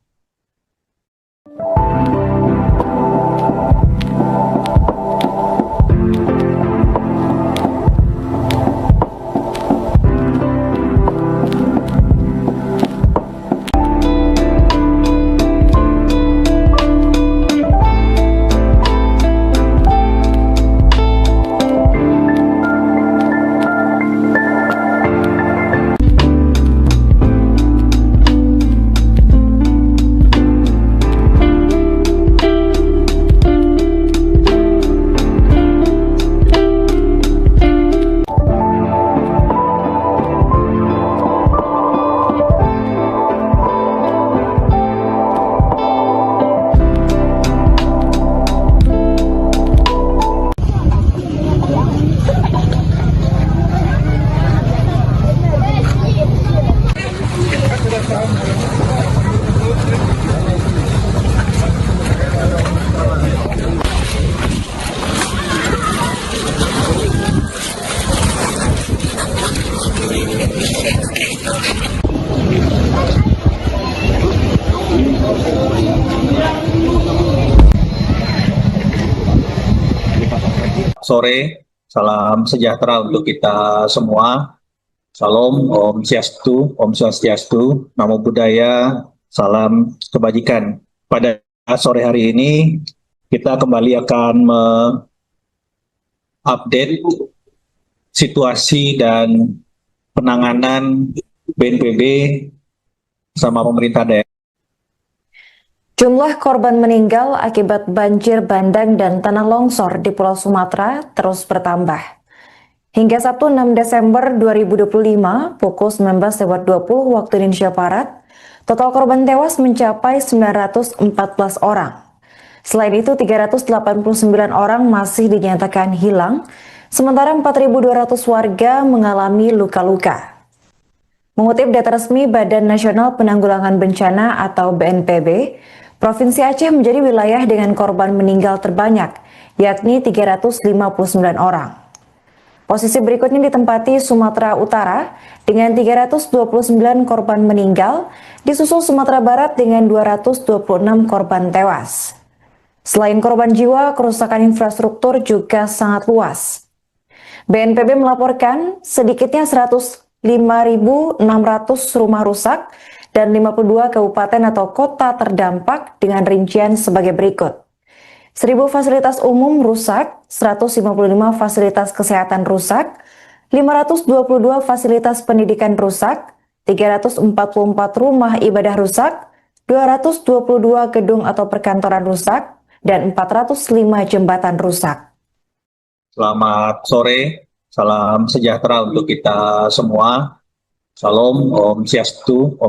Sore, salam sejahtera untuk kita semua. Salam, Om Swastiastu, Namo Buddhaya, salam kebajikan. Pada sore hari ini, kita kembali akan mengupdate situasi dan penanganan BNPB sama pemerintah daerah. Jumlah korban meninggal akibat banjir bandang dan tanah longsor di Pulau Sumatera terus bertambah. Hingga Sabtu 6 Desember 2025 pukul 19.20 waktu Indonesia Barat, total korban tewas mencapai 914 orang. Selain itu, 389 orang masih dinyatakan hilang, sementara 4.200 warga mengalami luka-luka. Mengutip data resmi Badan Nasional Penanggulangan Bencana atau BNPB, Provinsi Aceh menjadi wilayah dengan korban meninggal terbanyak, yakni 359 orang. Posisi berikutnya ditempati Sumatera Utara dengan 329 korban meninggal, disusul Sumatera Barat dengan 226 korban tewas. Selain korban jiwa, kerusakan infrastruktur juga sangat luas. BNPB melaporkan sedikitnya 105.600 rumah rusak dan 52 kabupaten atau kota terdampak dengan rincian sebagai berikut. 1.000 fasilitas umum rusak, 155 fasilitas kesehatan rusak, 522 fasilitas pendidikan rusak, 344 rumah ibadah rusak, 222 gedung atau perkantoran rusak, dan 405 jembatan rusak. Selamat sore, salam sejahtera untuk kita semua. Salam, Om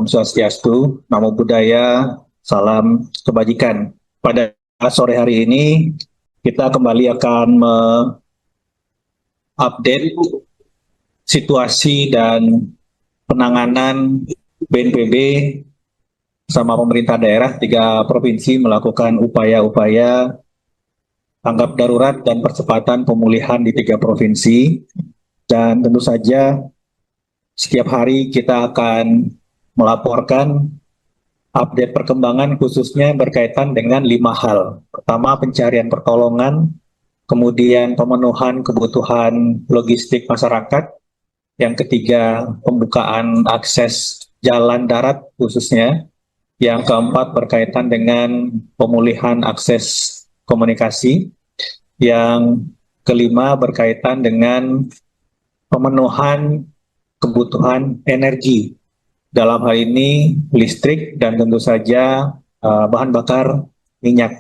Swastiastu, Namo Buddhaya, salam kebajikan. Pada sore hari ini kita kembali akan mengupdate situasi dan penanganan BNPB sama pemerintah daerah 3 provinsi melakukan upaya-upaya tanggap darurat dan percepatan pemulihan di 3 provinsi. Dan tentu saja setiap hari kita akan melaporkan update perkembangan khususnya berkaitan dengan 5 hal. Pertama, pencarian pertolongan, kemudian pemenuhan kebutuhan logistik masyarakat, yang ketiga pembukaan akses jalan darat khususnya, yang keempat berkaitan dengan pemulihan akses komunikasi, yang kelima berkaitan dengan pemenuhan kebutuhan energi. Dalam hal ini listrik dan tentu saja bahan bakar minyak.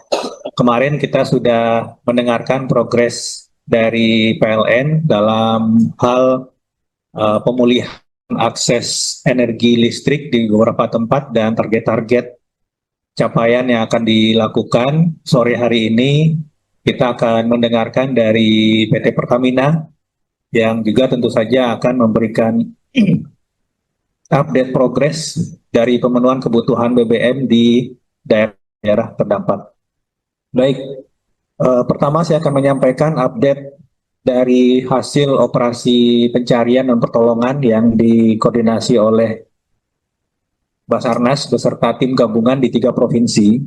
Kemarin kita sudah mendengarkan progres dari PLN dalam hal pemulihan akses energi listrik di beberapa tempat dan target-target capaian yang akan dilakukan. Sore hari ini kita akan mendengarkan dari PT Pertamina yang juga tentu saja akan memberikan update progres dari pemenuhan kebutuhan BBM di daerah terdampak. Baik, pertama saya akan menyampaikan update dari hasil operasi pencarian dan pertolongan yang dikoordinasi oleh Basarnas beserta tim gabungan di 3 provinsi.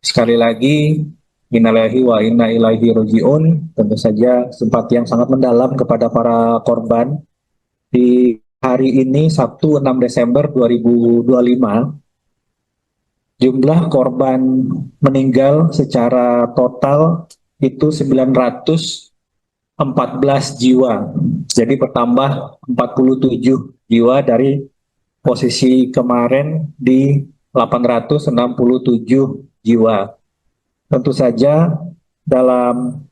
Sekali lagi, innalillahi wa inna ilaihi raji'un, tentu saja simpati yang sangat mendalam kepada para korban. Di hari ini Sabtu 6 Desember 2025, jumlah korban meninggal secara total itu 914 jiwa. Jadi bertambah 47 jiwa dari posisi kemarin di 867 jiwa. Tentu saja dalam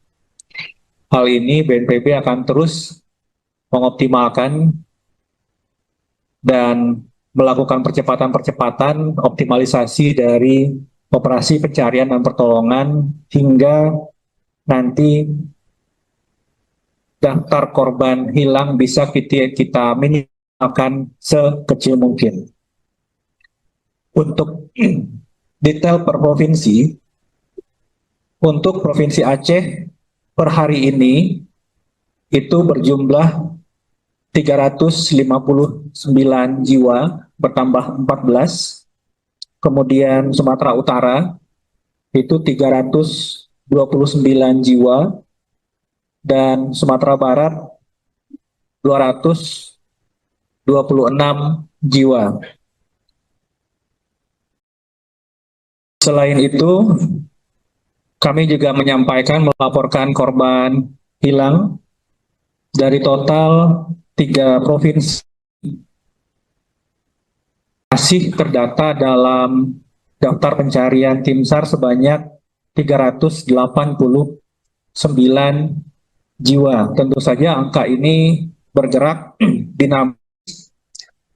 hal ini BNPB akan terus mengoptimalkan dan melakukan percepatan-percepatan optimalisasi dari operasi pencarian dan pertolongan hingga nanti daftar korban hilang bisa kita minimalkan sekecil mungkin. Untuk detail per provinsi, untuk Provinsi Aceh per hari ini itu berjumlah 359 jiwa, bertambah 14. Kemudian Sumatera Utara itu 329 jiwa, dan Sumatera Barat 226 jiwa. Selain itu, kami juga melaporkan korban hilang dari total 3 provinsi masih terdata dalam daftar pencarian tim SAR sebanyak 389 jiwa. Tentu saja angka ini bergerak dinamis.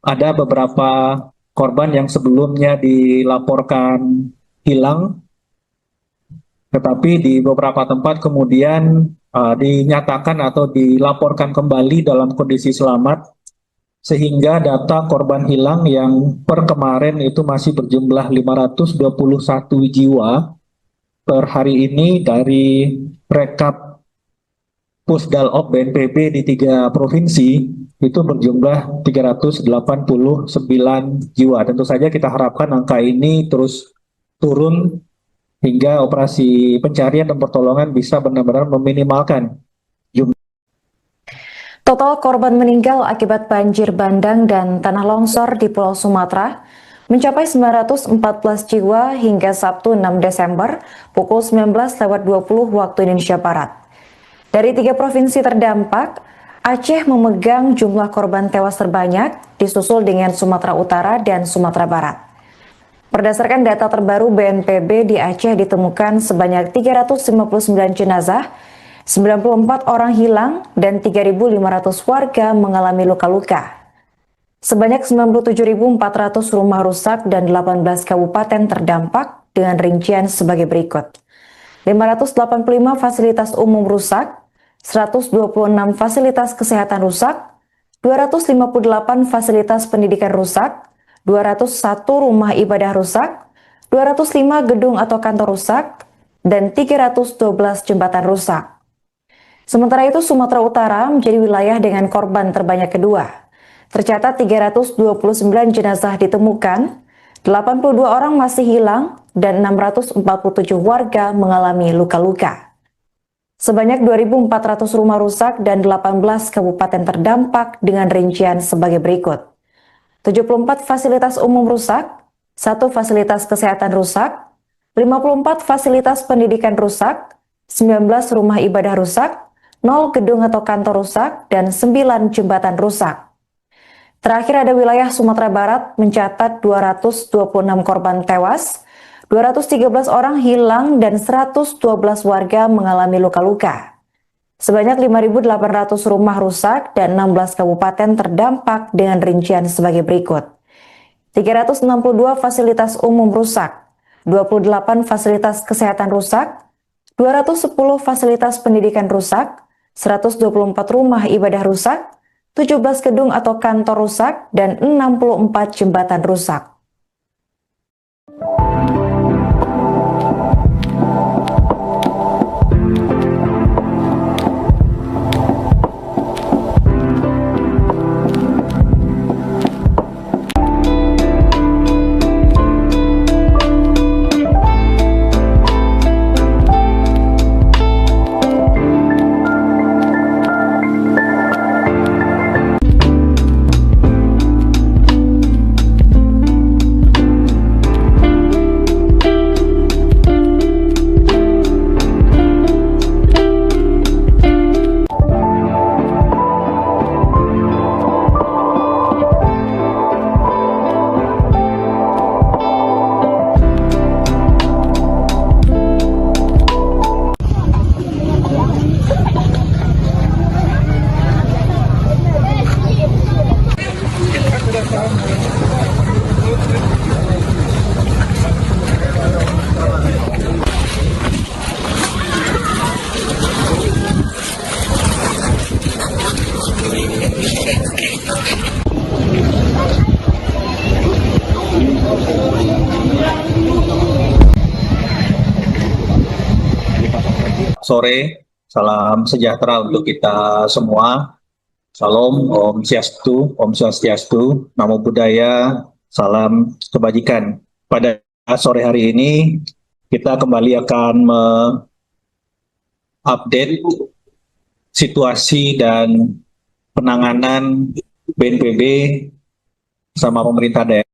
Ada beberapa korban yang sebelumnya dilaporkan hilang, tetapi di beberapa tempat kemudian dinyatakan atau dilaporkan kembali dalam kondisi selamat, sehingga data korban hilang yang per kemarin itu masih berjumlah 521 jiwa per hari ini dari rekap Pusdalop BNPB di 3 provinsi itu berjumlah 389 jiwa. Tentu saja kita harapkan angka ini terus turun hingga operasi pencarian dan pertolongan bisa benar-benar meminimalkan jumlah. Total korban meninggal akibat banjir bandang dan tanah longsor di Pulau Sumatera mencapai 914 jiwa hingga Sabtu 6 Desember pukul 19.20 waktu Indonesia Barat. Dari 3 provinsi terdampak, Aceh memegang jumlah korban tewas terbanyak, disusul dengan Sumatera Utara dan Sumatera Barat. Berdasarkan data terbaru BNPB, di Aceh ditemukan sebanyak 359 jenazah, 94 orang hilang, dan 3.500 warga mengalami luka-luka. Sebanyak 97.400 rumah rusak dan 18 kabupaten terdampak dengan rincian sebagai berikut. 585 fasilitas umum rusak, 126 fasilitas kesehatan rusak, 258 fasilitas pendidikan rusak, 201 rumah ibadah rusak, 205 gedung atau kantor rusak, dan 312 jembatan rusak. Sementara itu, Sumatera Utara menjadi wilayah dengan korban terbanyak kedua. Tercatat 329 jenazah ditemukan, 82 orang masih hilang, dan 647 warga mengalami luka-luka. Sebanyak 2.400 rumah rusak dan 18 kabupaten terdampak dengan rincian sebagai berikut. 74 fasilitas umum rusak, 1 fasilitas kesehatan rusak, 54 fasilitas pendidikan rusak, 19 rumah ibadah rusak, 0 gedung atau kantor rusak, dan 9 jembatan rusak. Terakhir ada wilayah Sumatera Barat mencatat 226 korban tewas, 213 orang hilang, dan 112 warga mengalami luka-luka. Sebanyak 5.800 rumah rusak dan 16 kabupaten terdampak dengan rincian sebagai berikut. 362 fasilitas umum rusak, 28 fasilitas kesehatan rusak, 210 fasilitas pendidikan rusak, 124 rumah ibadah rusak, 17 gedung atau kantor rusak, dan 64 jembatan rusak. Sore, salam sejahtera untuk kita semua. Salam, Om Swastiastu, Namo Buddhaya, salam kebajikan. Pada sore hari ini, kita kembali akan mengupdate situasi dan penanganan BNPB sama pemerintah daerah.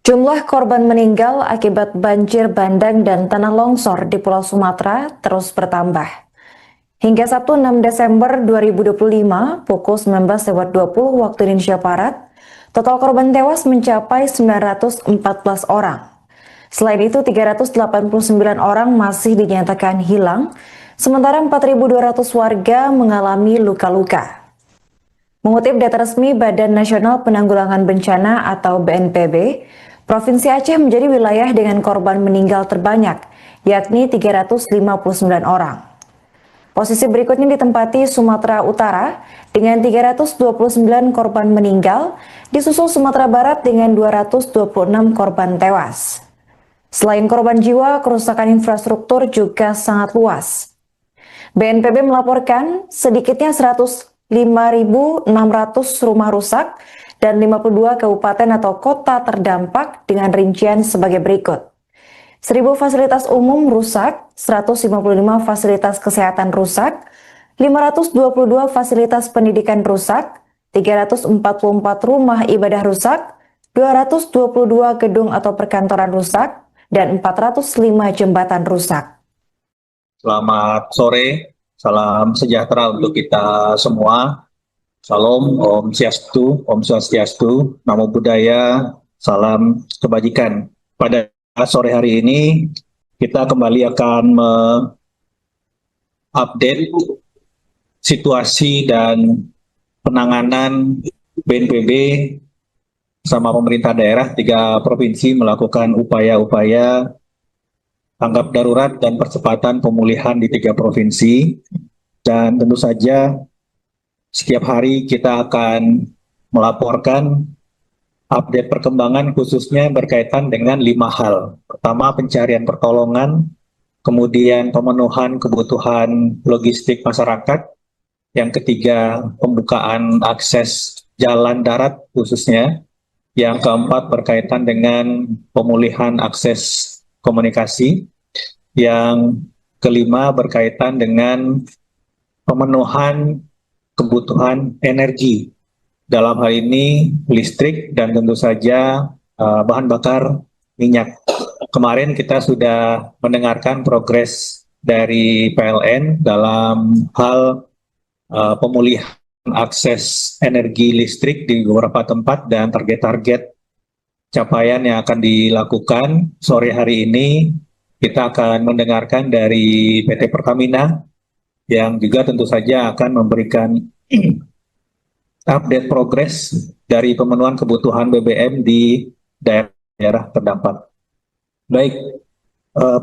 Jumlah korban meninggal akibat banjir bandang dan tanah longsor di Pulau Sumatera terus bertambah. Hingga Sabtu 6 Desember 2025 pukul 19.20 waktu Indonesia Barat, total korban tewas mencapai 914 orang. Selain itu, 389 orang masih dinyatakan hilang, sementara 4.200 warga mengalami luka-luka. Mengutip data resmi Badan Nasional Penanggulangan Bencana atau BNPB, Provinsi Aceh menjadi wilayah dengan korban meninggal terbanyak, yakni 359 orang. Posisi berikutnya ditempati Sumatera Utara dengan 329 korban meninggal, disusul Sumatera Barat dengan 226 korban tewas. Selain korban jiwa, kerusakan infrastruktur juga sangat luas. BNPB melaporkan sedikitnya 105.600 rumah rusak dan 52 kabupaten atau kota terdampak dengan rincian sebagai berikut. 1.000 fasilitas umum rusak, 155 fasilitas kesehatan rusak, 522 fasilitas pendidikan rusak, 344 rumah ibadah rusak, 222 gedung atau perkantoran rusak, dan 405 jembatan rusak. Selamat sore, salam sejahtera untuk kita semua. Salam, Om Swastiastu, Namo Buddhaya, salam kebajikan. Pada sore hari ini, kita kembali akan mengupdate situasi dan penanganan BNPB sama pemerintah daerah 3 provinsi melakukan upaya-upaya tanggap darurat dan percepatan pemulihan di 3 provinsi. Dan tentu saja setiap hari kita akan melaporkan update perkembangan khususnya berkaitan dengan 5 hal. Pertama, pencarian pertolongan, kemudian pemenuhan kebutuhan logistik masyarakat, yang ketiga, pembukaan akses jalan darat khususnya, yang keempat berkaitan dengan pemulihan akses komunikasi, yang kelima berkaitan dengan pemenuhan kebutuhan energi, dalam hal ini listrik dan tentu saja bahan bakar minyak. Kemarin kita sudah mendengarkan progres dari PLN dalam hal pemulihan akses energi listrik di beberapa tempat dan target-target capaian yang akan dilakukan. Sore hari ini kita akan mendengarkan dari PT Pertamina yang juga tentu saja akan memberikan update progres dari pemenuhan kebutuhan BBM di daerah terdampak. Baik,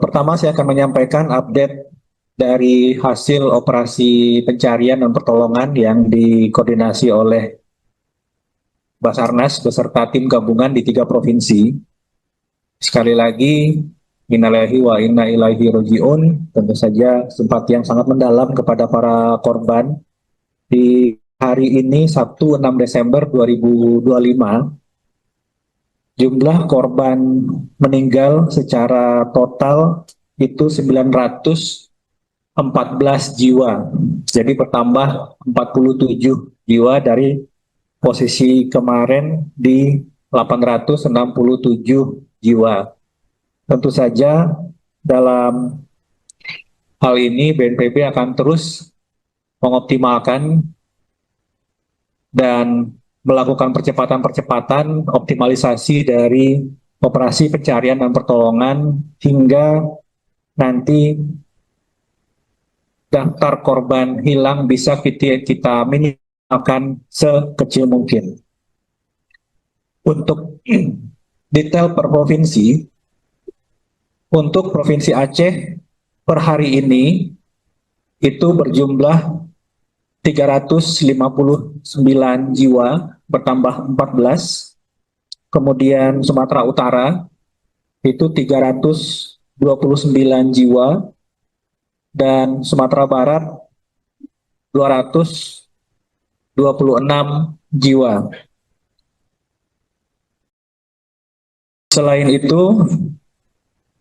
pertama saya akan menyampaikan update dari hasil operasi pencarian dan pertolongan yang dikoordinasi oleh Basarnas beserta tim gabungan di 3 provinsi. Sekali lagi, innalillahi wa inna ilaihi raji'un, tentu saja simpati yang sangat mendalam kepada para korban. Di hari ini, Sabtu 6 Desember 2025, jumlah korban meninggal secara total itu 914 jiwa. Jadi bertambah 47 jiwa dari posisi kemarin di 867 jiwa. Tentu saja dalam hal ini BNPB akan terus mengoptimalkan dan melakukan percepatan-percepatan optimalisasi dari operasi pencarian dan pertolongan hingga nanti daftar korban hilang bisa kita minimalkan sekecil mungkin. Untuk detail per provinsi, untuk Provinsi Aceh per hari ini itu berjumlah 359 jiwa, bertambah 14. Kemudian Sumatera Utara itu 329 jiwa, dan Sumatera Barat 226 jiwa. Selain itu,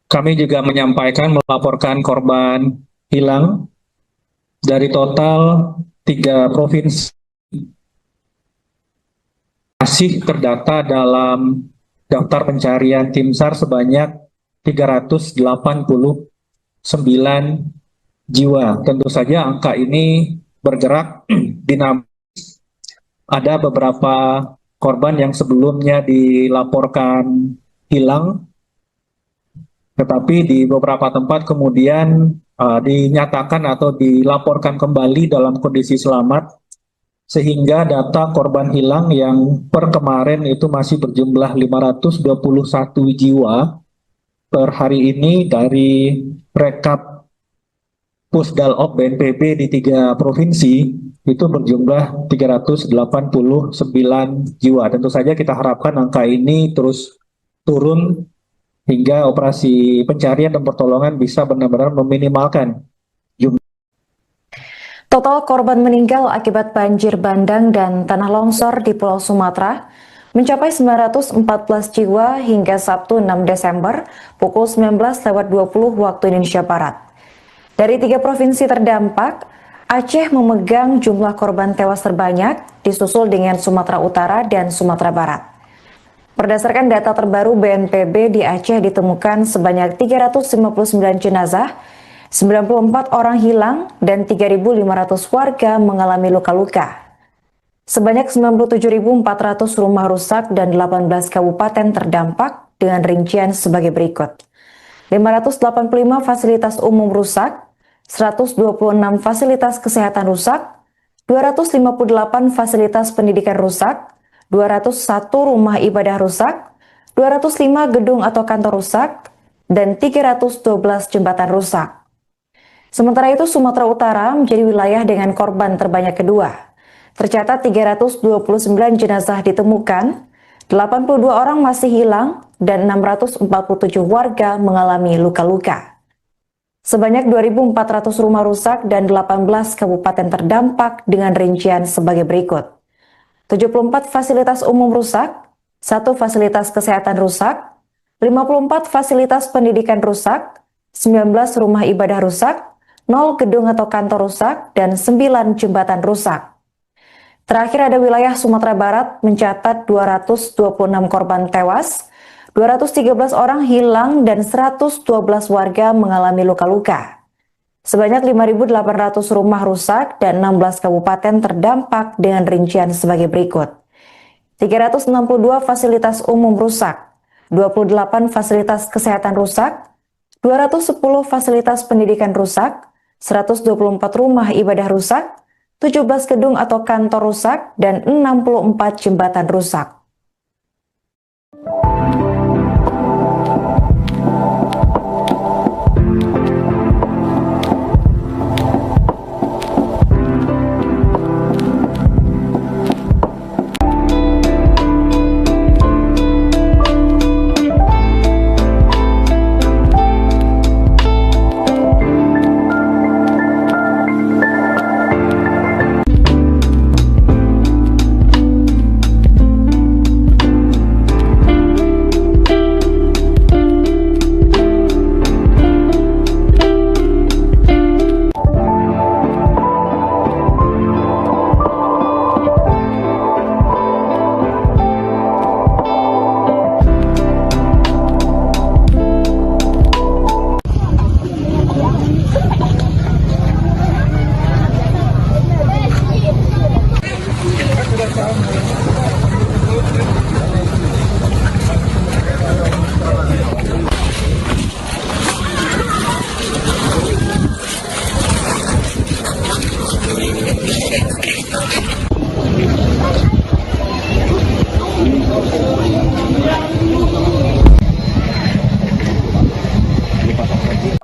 kami juga melaporkan korban hilang dari total 3 provinsi masih terdata dalam daftar pencarian tim SAR sebanyak 389 jiwa. Tentu saja angka ini bergerak dinamis. Ada beberapa korban yang sebelumnya dilaporkan hilang, tetapi di beberapa tempat kemudian dinyatakan atau dilaporkan kembali dalam kondisi selamat, sehingga data korban hilang yang per kemarin itu masih berjumlah 521 jiwa. Per hari ini dari rekap Pusdalop BNPB di 3 provinsi itu berjumlah 389 jiwa. Tentu saja kita harapkan angka ini terus turun hingga operasi pencarian dan pertolongan bisa benar-benar meminimalkan jumlah. Total korban meninggal akibat banjir bandang dan tanah longsor di Pulau Sumatera mencapai 914 jiwa hingga Sabtu 6 Desember pukul 19.20 waktu Indonesia Barat. Dari 3 provinsi terdampak, Aceh memegang jumlah korban tewas terbanyak, disusul dengan Sumatera Utara dan Sumatera Barat. Berdasarkan data terbaru BNPB, di Aceh ditemukan sebanyak 359 jenazah, 94 orang hilang, dan 3.500 warga mengalami luka-luka. Sebanyak 97.400 rumah rusak dan 18 kabupaten terdampak dengan rincian sebagai berikut. 585 fasilitas umum rusak, 126 fasilitas kesehatan rusak, 258 fasilitas pendidikan rusak, 201 rumah ibadah rusak, 205 gedung atau kantor rusak, dan 312 jembatan rusak. Sementara itu, Sumatera Utara menjadi wilayah dengan korban terbanyak kedua. Tercatat 329 jenazah ditemukan, 82 orang masih hilang, dan 647 warga mengalami luka-luka. Sebanyak 2.400 rumah rusak dan 18 kabupaten terdampak dengan rincian sebagai berikut. 74 fasilitas umum rusak, 1 fasilitas kesehatan rusak, 54 fasilitas pendidikan rusak, 19 rumah ibadah rusak, 0 gedung atau kantor rusak, dan 9 jembatan rusak. Terakhir ada wilayah Sumatera Barat mencatat 226 korban tewas, 213 orang hilang, dan 112 warga mengalami luka-luka. Sebanyak 5.800 rumah rusak dan 16 kabupaten terdampak dengan rincian sebagai berikut. 362 fasilitas umum rusak, 28 fasilitas kesehatan rusak, 210 fasilitas pendidikan rusak, 124 rumah ibadah rusak, 17 gedung atau kantor rusak, dan 64 jembatan rusak.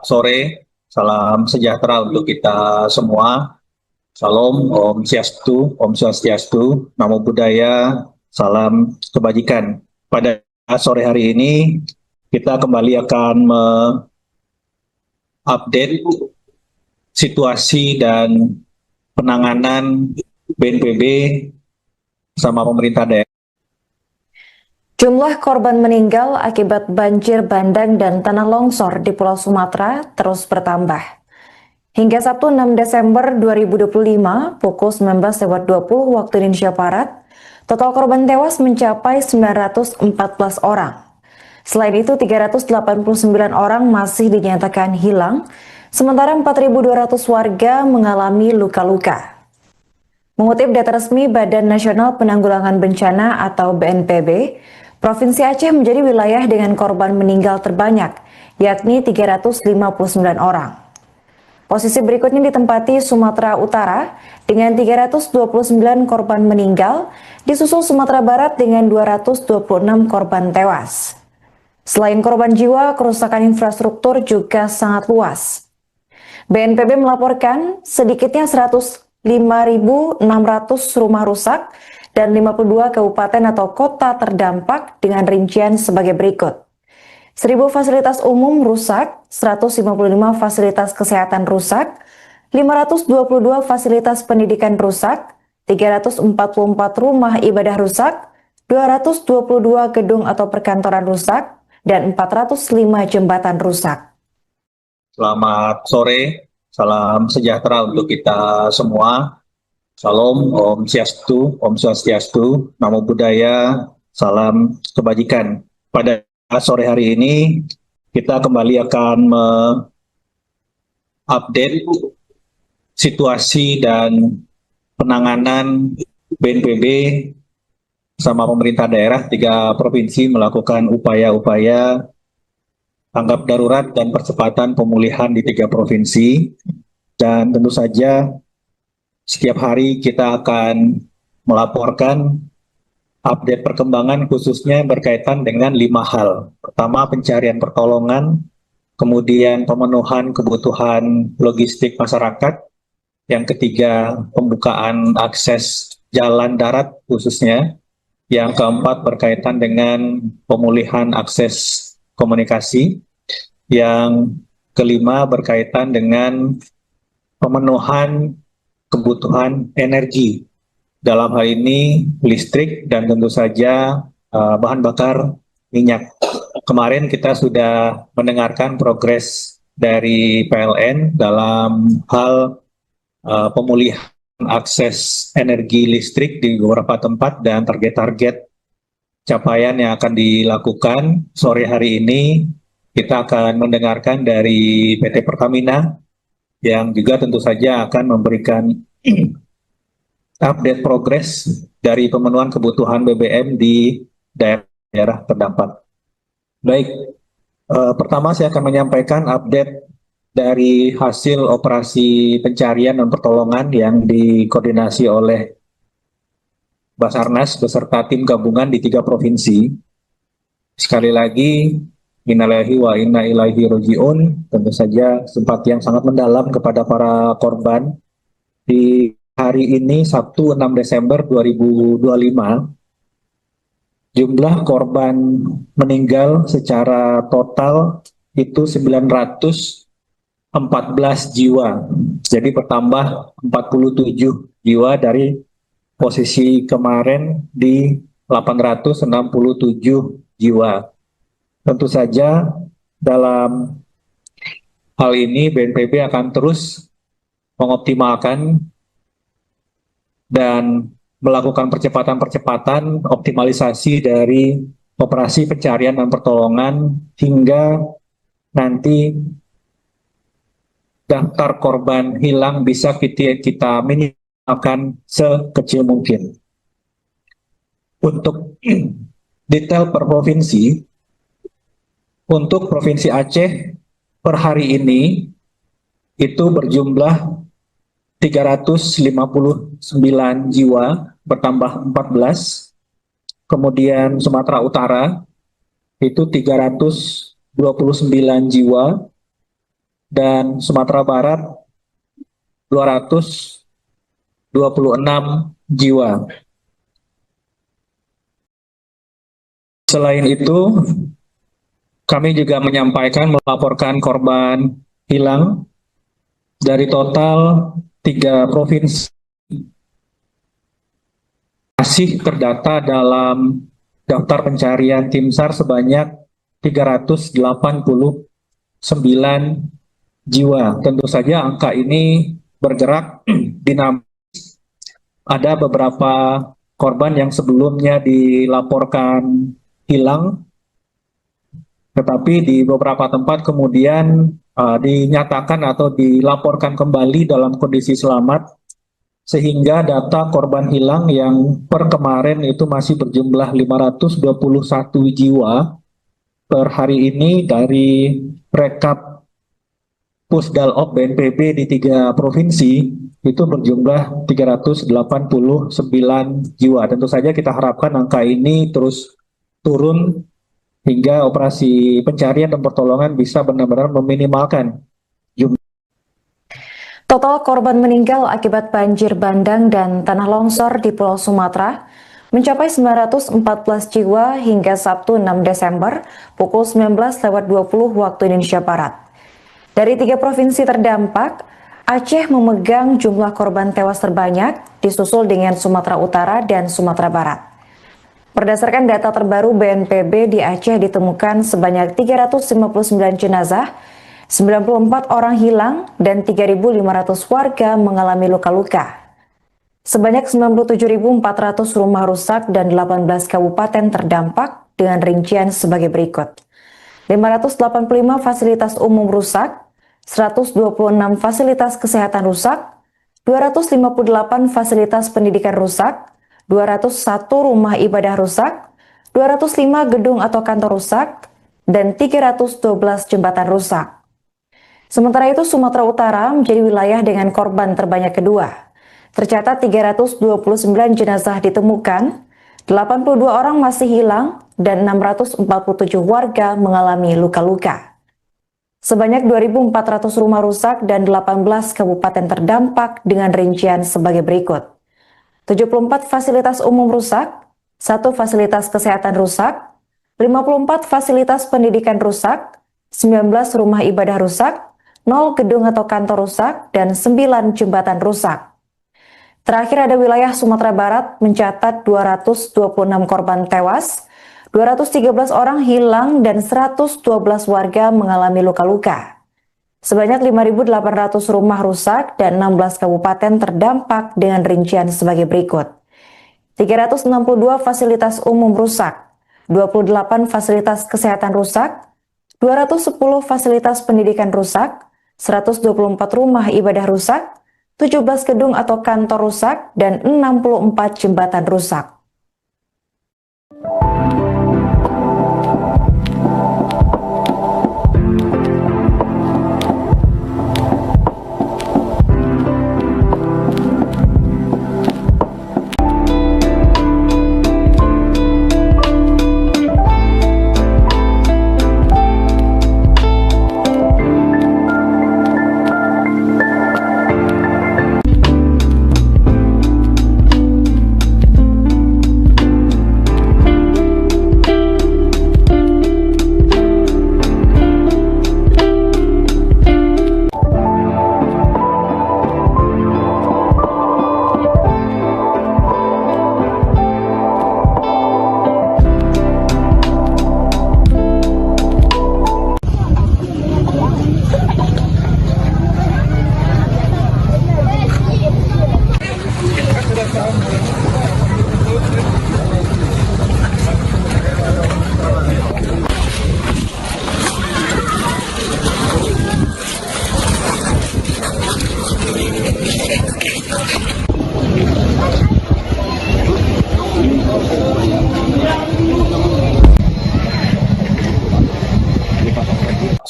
Sore, salam sejahtera untuk kita semua. Salam, Om Swastiastu, Namo Buddhaya, salam kebajikan. Pada sore hari ini, kita kembali akan mengupdate situasi dan penanganan BNPB sama pemerintah daerah. Jumlah korban meninggal akibat banjir bandang dan tanah longsor di Pulau Sumatera terus bertambah. Hingga Sabtu 6 Desember 2025 pukul 19.20 waktu Indonesia Barat, total korban tewas mencapai 914 orang. Selain itu, 389 orang masih dinyatakan hilang, sementara 4.200 warga mengalami luka-luka. Mengutip data resmi Badan Nasional Penanggulangan Bencana atau BNPB, Provinsi Aceh menjadi wilayah dengan korban meninggal terbanyak, yakni 359 orang. Posisi berikutnya ditempati Sumatera Utara dengan 329 korban meninggal, disusul Sumatera Barat dengan 226 korban tewas. Selain korban jiwa, kerusakan infrastruktur juga sangat luas. BNPB melaporkan sedikitnya 105.600 rumah rusak dan 52 kabupaten atau kota terdampak dengan rincian sebagai berikut. 1.000 fasilitas umum rusak, 155 fasilitas kesehatan rusak, 522 fasilitas pendidikan rusak, 344 rumah ibadah rusak, 222 gedung atau perkantoran rusak, dan 405 jembatan rusak. Selamat sore, salam sejahtera untuk kita semua. Salam, Om Swastiastu, Namo Buddhaya, salam kebajikan. Pada sore hari ini, kita kembali akan mengupdate situasi dan penanganan BNPB sama pemerintah daerah 3 provinsi melakukan upaya-upaya tanggap darurat dan percepatan pemulihan di 3 provinsi. Dan tentu saja setiap hari kita akan melaporkan update perkembangan khususnya berkaitan dengan 5 hal. Pertama, pencarian pertolongan, kemudian pemenuhan kebutuhan logistik masyarakat, yang ketiga pembukaan akses jalan darat khususnya, yang keempat berkaitan dengan pemulihan akses komunikasi, yang kelima berkaitan dengan pemenuhan kebutuhan energi, dalam hal ini listrik dan tentu saja bahan bakar minyak. Kemarin kita sudah mendengarkan progres dari PLN dalam hal pemulihan akses energi listrik di beberapa tempat dan target-target capaian yang akan dilakukan. Sore hari ini kita akan mendengarkan dari PT Pertamina yang juga tentu saja akan memberikan update progres dari pemenuhan kebutuhan BBM di daerah terdampak. Baik, pertama saya akan menyampaikan update dari hasil operasi pencarian dan pertolongan yang dikoordinasi oleh Basarnas beserta tim gabungan di 3 provinsi. Sekali lagi, innalillahi wa inna ilaihi raji'un, tentu saja simpati yang sangat mendalam kepada para korban. Di hari ini, Sabtu 6 Desember 2025, jumlah korban meninggal secara total itu 914 jiwa. Jadi bertambah 47 jiwa dari posisi kemarin di 867 jiwa. Tentu saja dalam hal ini BNPB akan terus mengoptimalkan dan melakukan percepatan-percepatan optimalisasi dari operasi pencarian dan pertolongan hingga nanti daftar korban hilang bisa kita minimalkan sekecil mungkin. Untuk detail per provinsi, untuk Provinsi Aceh per hari ini itu berjumlah 359 jiwa, bertambah 14. Kemudian Sumatera Utara itu 329 jiwa, dan Sumatera Barat 226 jiwa. Selain itu, kami juga melaporkan korban hilang dari total 3 provinsi masih terdata dalam daftar pencarian tim SAR sebanyak 389 jiwa. Tentu saja angka ini bergerak dinamis. Ada beberapa korban yang sebelumnya dilaporkan hilang, tetapi di beberapa tempat kemudian dinyatakan atau dilaporkan kembali dalam kondisi selamat, sehingga data korban hilang yang per kemarin itu masih berjumlah 521 jiwa. Per hari ini dari rekap Pusdalop BNPB di 3 provinsi itu berjumlah 389 jiwa. Tentu saja kita harapkan angka ini terus turun hingga operasi pencarian dan pertolongan bisa benar-benar meminimalkan jumlah. Total korban meninggal akibat banjir bandang dan tanah longsor di Pulau Sumatera mencapai 914 jiwa hingga Sabtu 6 Desember pukul 19.20 waktu Indonesia Barat. Dari 3 provinsi terdampak, Aceh memegang jumlah korban tewas terbanyak, disusul dengan Sumatera Utara dan Sumatera Barat. Berdasarkan data terbaru BNPB, di Aceh ditemukan sebanyak 359 jenazah, 94 orang hilang, dan 3.500 warga mengalami luka-luka. Sebanyak 97.400 rumah rusak dan 18 kabupaten terdampak dengan rincian sebagai berikut. 585 fasilitas umum rusak, 126 fasilitas kesehatan rusak, 258 fasilitas pendidikan rusak, 201 rumah ibadah rusak, 205 gedung atau kantor rusak, dan 312 jembatan rusak. Sementara itu, Sumatera Utara menjadi wilayah dengan korban terbanyak kedua. Tercatat 329 jenazah ditemukan, 82 orang masih hilang, dan 647 warga mengalami luka-luka. Sebanyak 2.400 rumah rusak dan 18 kabupaten terdampak dengan rincian sebagai berikut. 74 fasilitas umum rusak, 1 fasilitas kesehatan rusak, 54 fasilitas pendidikan rusak, 19 rumah ibadah rusak, 0 gedung atau kantor rusak, dan 9 jembatan rusak. Terakhir ada wilayah Sumatera Barat mencatat 226 korban tewas, 213 orang hilang, dan 112 warga mengalami luka-luka. Sebanyak 5.800 rumah rusak dan 16 kabupaten terdampak dengan rincian sebagai berikut. 362 fasilitas umum rusak, 28 fasilitas kesehatan rusak, 210 fasilitas pendidikan rusak, 124 rumah ibadah rusak, 17 gedung atau kantor rusak, dan 64 jembatan rusak.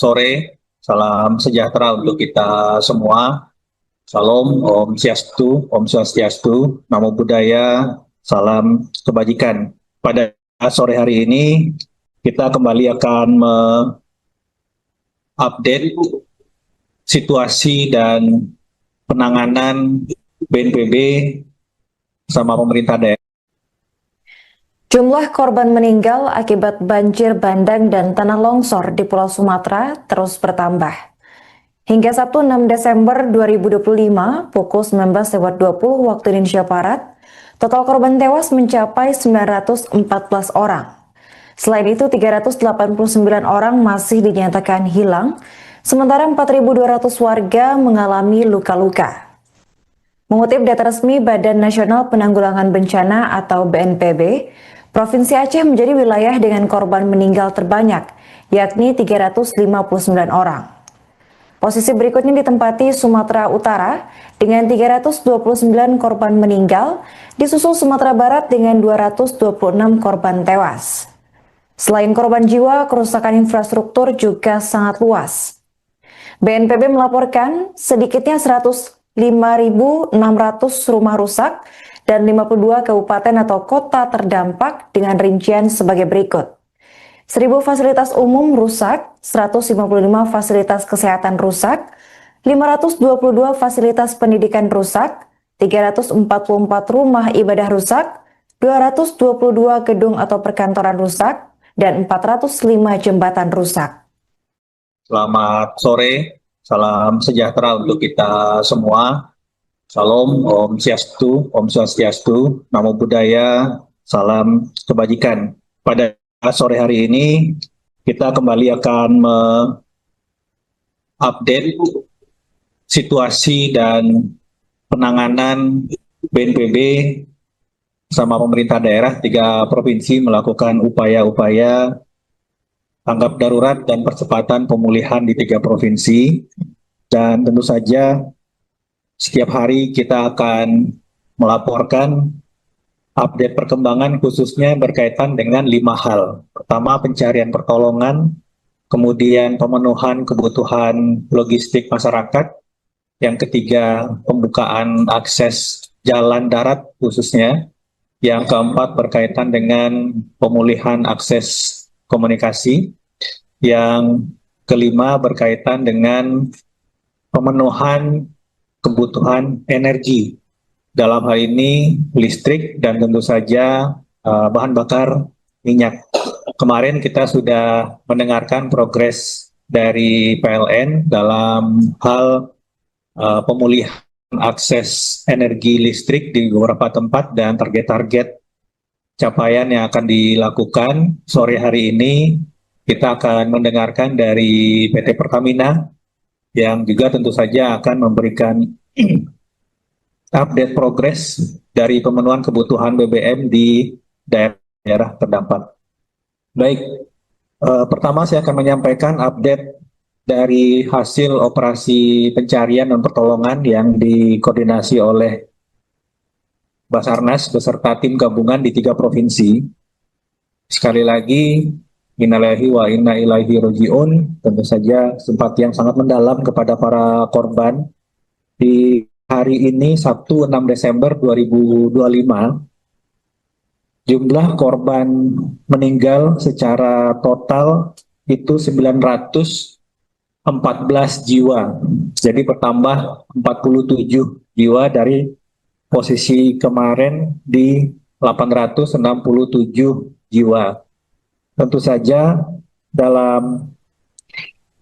Sore, salam sejahtera untuk kita semua. Salam, Om Swastiastu, Namo Buddhaya, salam kebajikan. Pada sore hari ini, kita kembali akan mengupdate situasi dan penanganan BNPB sama pemerintah daerah. Jumlah korban meninggal akibat banjir bandang dan tanah longsor di Pulau Sumatera terus bertambah. Hingga Sabtu 6 Desember 2025 pukul 19.20 waktu Indonesia Barat, total korban tewas mencapai 914 orang. Selain itu, 389 orang masih dinyatakan hilang, sementara 4.200 warga mengalami luka-luka. Mengutip data resmi Badan Nasional Penanggulangan Bencana atau BNPB, Provinsi Aceh menjadi wilayah dengan korban meninggal terbanyak, yakni 359 orang. Posisi berikutnya ditempati Sumatera Utara dengan 329 korban meninggal, disusul Sumatera Barat dengan 226 korban tewas. Selain korban jiwa, kerusakan infrastruktur juga sangat luas. BNPB melaporkan sedikitnya 105.600 rumah rusak dan 52 kabupaten atau kota terdampak dengan rincian sebagai berikut. 1.000 fasilitas umum rusak, 155 fasilitas kesehatan rusak, 522 fasilitas pendidikan rusak, 344 rumah ibadah rusak, 222 gedung atau perkantoran rusak, dan 405 jembatan rusak. Selamat sore, salam sejahtera untuk kita semua. Salam, Om Swastiastu, Namo Buddhaya, salam kebajikan. Pada sore hari ini, kita kembali akan mengupdate situasi dan penanganan BNPB sama pemerintah daerah 3 provinsi melakukan upaya-upaya tanggap darurat dan percepatan pemulihan di 3 provinsi. Dan tentu saja setiap hari kita akan melaporkan update perkembangan khususnya berkaitan dengan 5 hal. Pertama, pencarian pertolongan, kemudian pemenuhan kebutuhan logistik masyarakat, yang ketiga pembukaan akses jalan darat khususnya, yang keempat berkaitan dengan pemulihan akses komunikasi, yang kelima berkaitan dengan pemenuhan kebutuhan energi, dalam hal ini listrik dan tentu saja bahan bakar minyak. Kemarin kita sudah mendengarkan progres dari PLN dalam hal pemulihan akses energi listrik di beberapa tempat dan target-target capaian yang akan dilakukan. Sore hari ini kita akan mendengarkan dari PT Pertamina yang juga tentu saja akan memberikan update progres dari pemenuhan kebutuhan BBM di daerah terdampak. Baik, pertama saya akan menyampaikan update dari hasil operasi pencarian dan pertolongan yang dikoordinasi oleh Basarnas beserta tim gabungan di 3 provinsi. Sekali lagi, innalillahi wa inna ilaihi raji'un, tentu saja simpati yang sangat mendalam kepada para korban. Di hari ini, Sabtu 6 Desember 2025, jumlah korban meninggal secara total itu 914 jiwa. Jadi bertambah 47 jiwa dari posisi kemarin di 867 jiwa. Tentu saja dalam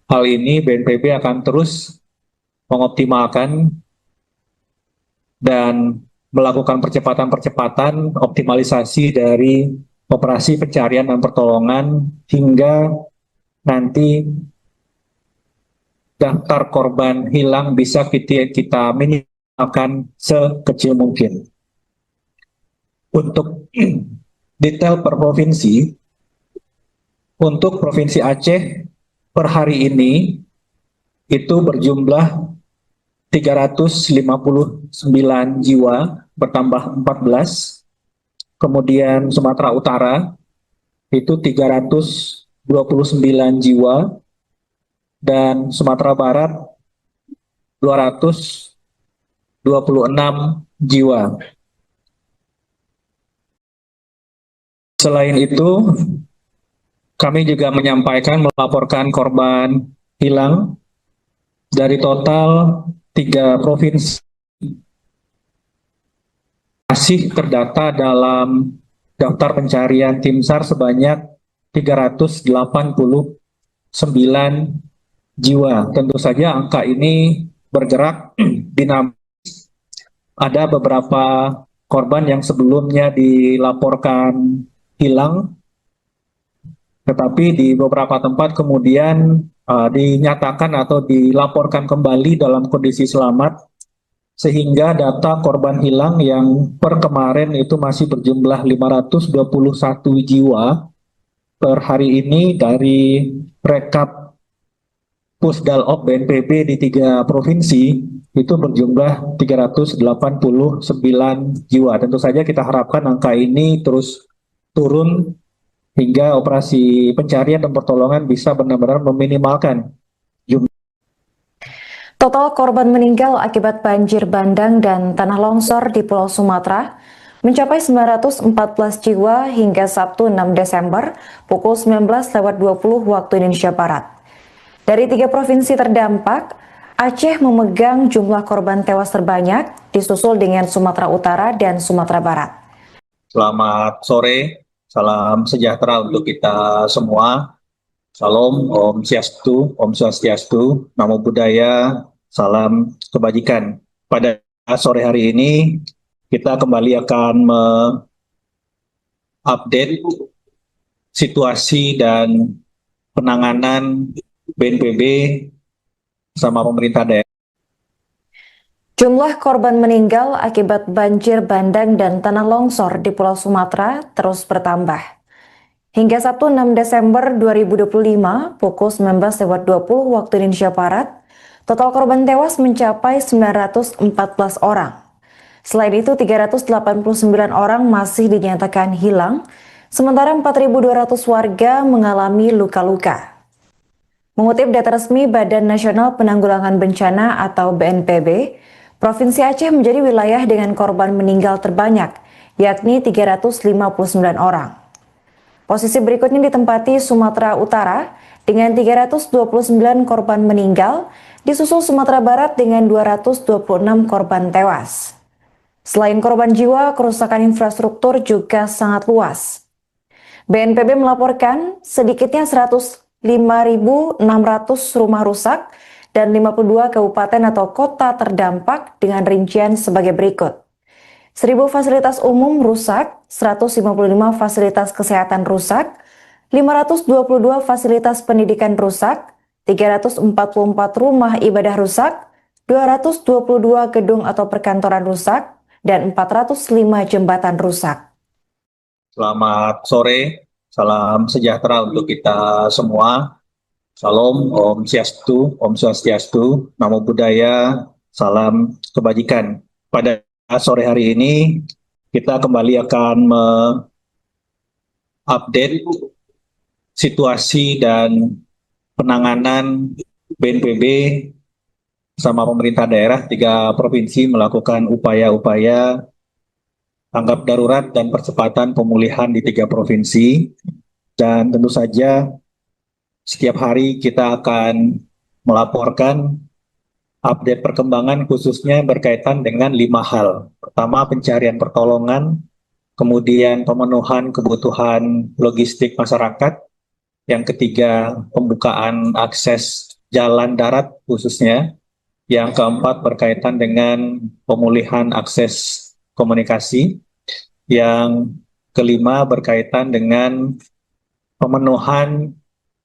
hal ini BNPB akan terus mengoptimalkan dan melakukan percepatan-percepatan optimalisasi dari operasi pencarian dan pertolongan hingga nanti daftar korban hilang bisa kita minimalkan sekecil mungkin. Untuk detail per provinsi, untuk Provinsi Aceh per hari ini itu berjumlah 359 jiwa, bertambah 14. Kemudian Sumatera Utara itu 329 jiwa, dan Sumatera Barat 226 jiwa. Selain itu, kami juga melaporkan korban hilang dari total 3 provinsi masih terdata dalam daftar pencarian tim SAR sebanyak 389 jiwa. Tentu saja angka ini bergerak dinamis. Ada beberapa korban yang sebelumnya dilaporkan hilang, tetapi di beberapa tempat kemudian dinyatakan atau dilaporkan kembali dalam kondisi selamat, sehingga data korban hilang yang per kemarin itu masih berjumlah 521 jiwa per hari ini dari rekap Pusdalop BNPB di 3 provinsi itu berjumlah 389 jiwa. Tentu saja kita harapkan angka ini terus turun hingga operasi pencarian dan pertolongan bisa benar-benar meminimalkan jumlah. Total korban meninggal akibat banjir bandang dan tanah longsor di Pulau Sumatera mencapai 914 jiwa hingga Sabtu 6 Desember pukul 19.20 waktu Indonesia Barat. Dari 3 provinsi terdampak, Aceh memegang jumlah korban tewas terbanyak, disusul dengan Sumatera Utara dan Sumatera Barat. Selamat sore, salam sejahtera untuk kita semua. Salam, Om Swastiastu, Namo Buddhaya, salam kebajikan. Pada sore hari ini, kita kembali akan mengupdate situasi dan penanganan BNPB sama pemerintah daerah. Jumlah korban meninggal akibat banjir bandang dan tanah longsor di Pulau Sumatera terus bertambah. Hingga Sabtu 6 Desember 2025 pukul 19.20 waktu Indonesia Barat, total korban tewas mencapai 914 orang. Selain itu, 389 orang masih dinyatakan hilang, sementara 4.200 warga mengalami luka-luka. Mengutip data resmi Badan Nasional Penanggulangan Bencana atau BNPB, Provinsi Aceh menjadi wilayah dengan korban meninggal terbanyak, yakni 359 orang. Posisi berikutnya ditempati Sumatera Utara dengan 329 korban meninggal, disusul Sumatera Barat dengan 226 korban tewas. Selain korban jiwa, kerusakan infrastruktur juga sangat luas. BNPB melaporkan sedikitnya 105.600 rumah rusak dan 52 kabupaten atau kota terdampak dengan rincian sebagai berikut. 1.000 fasilitas umum rusak, 155 fasilitas kesehatan rusak, 522 fasilitas pendidikan rusak, 344 rumah ibadah rusak, 222 gedung atau perkantoran rusak, dan 405 jembatan rusak. Selamat sore, salam sejahtera untuk kita semua. Salam, Om Swastiastu, Namo Buddhaya, salam kebajikan. Pada sore hari ini, kita kembali akan mengupdate situasi dan penanganan BNPB sama pemerintah daerah 3 provinsi melakukan upaya-upaya tanggap darurat dan percepatan pemulihan di 3 provinsi. Dan tentu saja setiap hari kita akan melaporkan update perkembangan khususnya berkaitan dengan 5 hal. Pertama, pencarian pertolongan, kemudian pemenuhan kebutuhan logistik masyarakat, yang ketiga, pembukaan akses jalan darat khususnya, yang keempat berkaitan dengan pemulihan akses komunikasi, yang kelima berkaitan dengan pemenuhan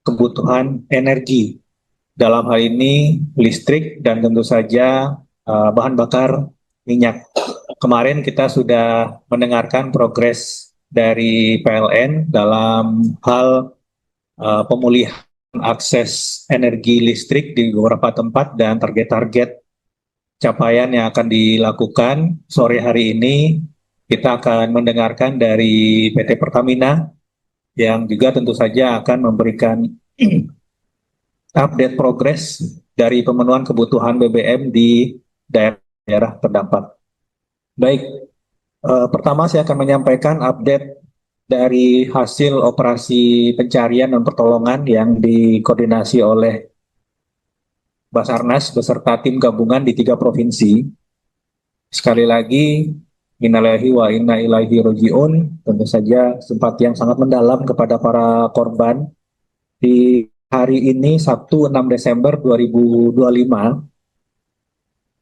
kebutuhan energi. Dalam hal ini listrik dan tentu saja bahan bakar minyak. Kemarin kita sudah mendengarkan progres dari PLN dalam hal pemulihan akses energi listrik di beberapa tempat dan target-target capaian yang akan dilakukan. Sore hari ini kita akan mendengarkan dari PT Pertamina yang juga tentu saja akan memberikan update progres dari pemenuhan kebutuhan BBM di daerah terdampak. Baik, pertama saya akan menyampaikan update dari hasil operasi pencarian dan pertolongan yang dikoordinasi oleh Basarnas beserta tim gabungan di 3 provinsi. Sekali lagi, innalillahi wa inna ilaihi roji'un, tentu saja simpati yang sangat mendalam kepada para korban. Di hari ini, Sabtu 6 Desember 2025,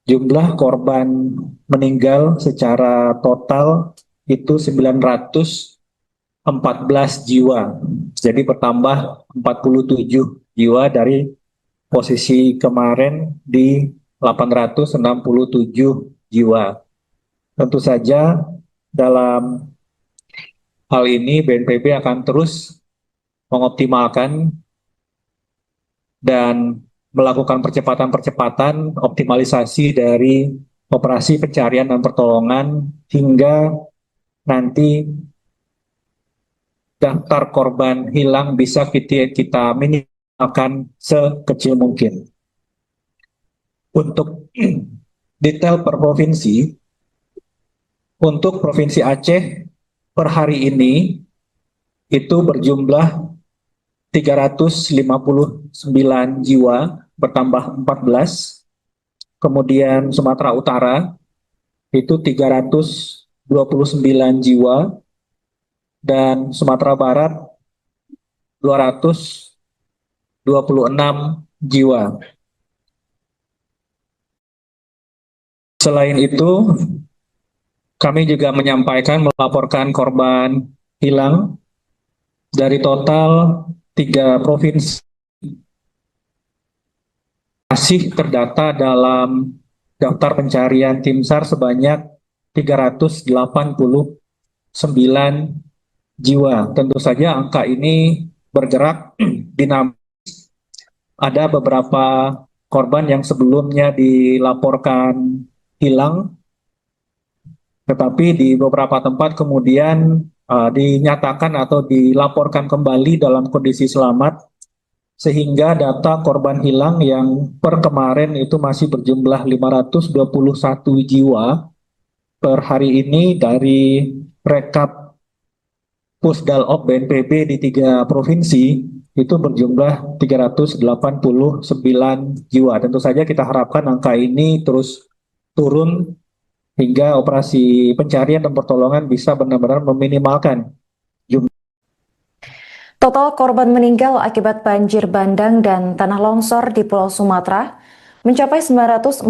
jumlah korban meninggal secara total itu 914 jiwa. Jadi bertambah 47 jiwa dari posisi kemarin di 867 jiwa. Tentu saja dalam hal ini BNPB akan terus mengoptimalkan dan melakukan percepatan-percepatan optimalisasi dari operasi pencarian dan pertolongan hingga nanti daftar korban hilang bisa kita minimalkan sekecil mungkin. Untuk detail per provinsi, untuk Provinsi Aceh per hari ini itu berjumlah 359 jiwa, bertambah 14. Kemudian Sumatera Utara itu 329 jiwa, dan Sumatera Barat 200 26 jiwa. Selain itu, kami juga melaporkan korban hilang dari total 3 provinsi masih terdata dalam daftar pencarian tim SAR sebanyak 389 jiwa. Tentu saja angka ini bergerak dinamis. Ada beberapa korban yang sebelumnya dilaporkan hilang, tetapi di beberapa tempat kemudian dinyatakan atau dilaporkan kembali dalam kondisi selamat, sehingga data korban hilang yang per kemarin itu masih berjumlah 521 jiwa per hari ini dari rekap Pusdalop BNPB di 3 provinsi itu berjumlah 389 jiwa. Tentu saja kita harapkan angka ini terus turun hingga operasi pencarian dan pertolongan bisa benar-benar meminimalkan jumlah. Total korban meninggal akibat banjir bandang dan tanah longsor di Pulau Sumatera mencapai 914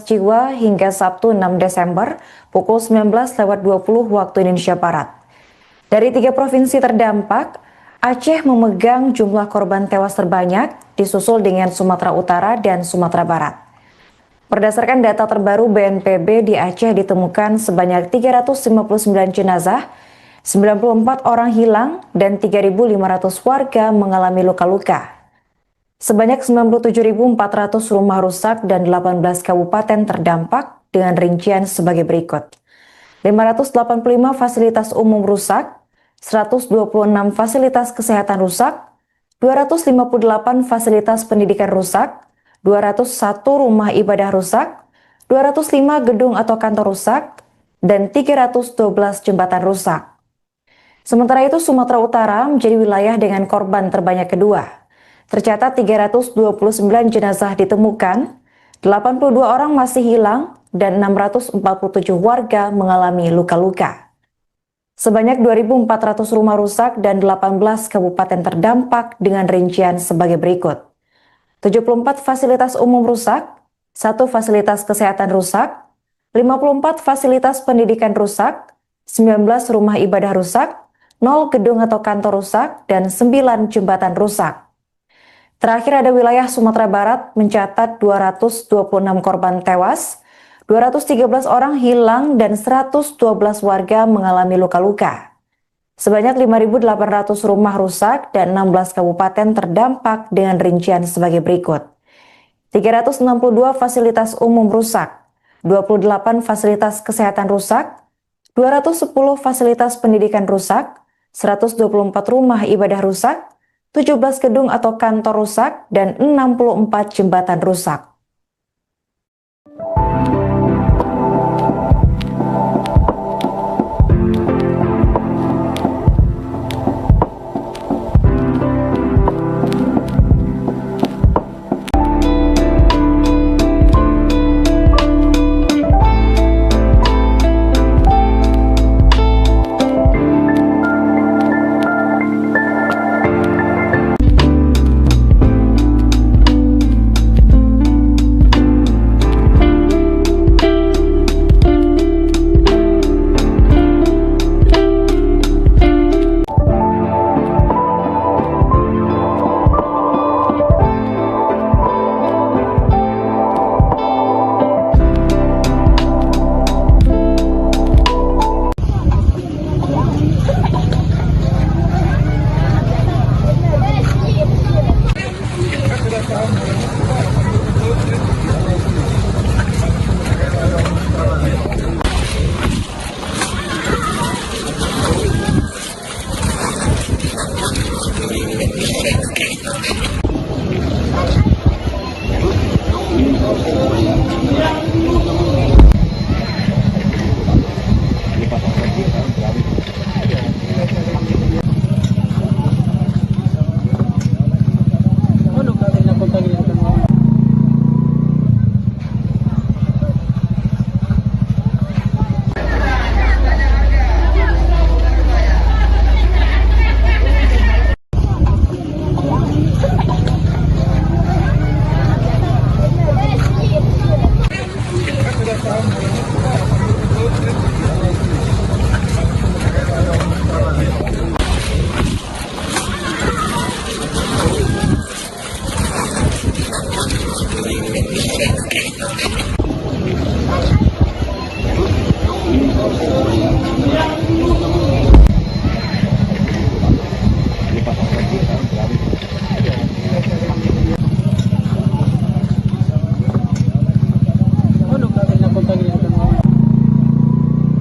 jiwa hingga Sabtu 6 Desember pukul 19.20 waktu Indonesia Barat. Dari 3 provinsi terdampak, Aceh memegang jumlah korban tewas terbanyak, disusul dengan Sumatera Utara dan Sumatera Barat. Berdasarkan data terbaru BNPB, di Aceh ditemukan sebanyak 359 jenazah, 94 orang hilang, dan 3.500 warga mengalami luka-luka. Sebanyak 97.400 rumah rusak dan 18 kabupaten terdampak dengan rincian sebagai berikut. 585 fasilitas umum rusak, 126 fasilitas kesehatan rusak, 258 fasilitas pendidikan rusak, 201 rumah ibadah rusak, 205 gedung atau kantor rusak, dan 312 jembatan rusak. Sementara itu, Sumatera Utara menjadi wilayah dengan korban terbanyak kedua. Tercatat 329 jenazah ditemukan, 82 orang masih hilang, dan 647 warga mengalami luka-luka. Sebanyak 2.400 rumah rusak dan 18 kabupaten terdampak dengan rincian sebagai berikut. 74 fasilitas umum rusak, 1 fasilitas kesehatan rusak, 54 fasilitas pendidikan rusak, 19 rumah ibadah rusak, 0 gedung atau kantor rusak, dan 9 jembatan rusak. Terakhir ada wilayah Sumatera Barat mencatat 226 korban tewas, 213 orang hilang, dan 112 warga mengalami luka-luka. Sebanyak 5.800 rumah rusak dan 16 kabupaten terdampak dengan rincian sebagai berikut. 362 fasilitas umum rusak, 28 fasilitas kesehatan rusak, 210 fasilitas pendidikan rusak, 124 rumah ibadah rusak, 17 gedung atau kantor rusak, dan 64 jembatan rusak.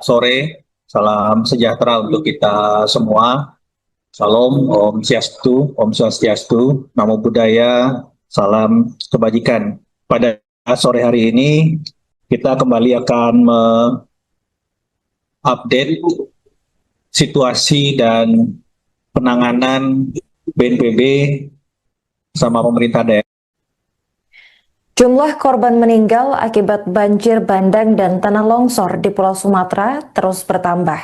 sore, salam sejahtera untuk kita semua. Salam, Om Swastiastu, Namo Buddhaya, salam kebajikan. Pada sore hari ini, kita kembali akan mengupdate situasi dan penanganan BNPB sama pemerintah daerah. Jumlah korban meninggal akibat banjir bandang dan tanah longsor di Pulau Sumatera terus bertambah.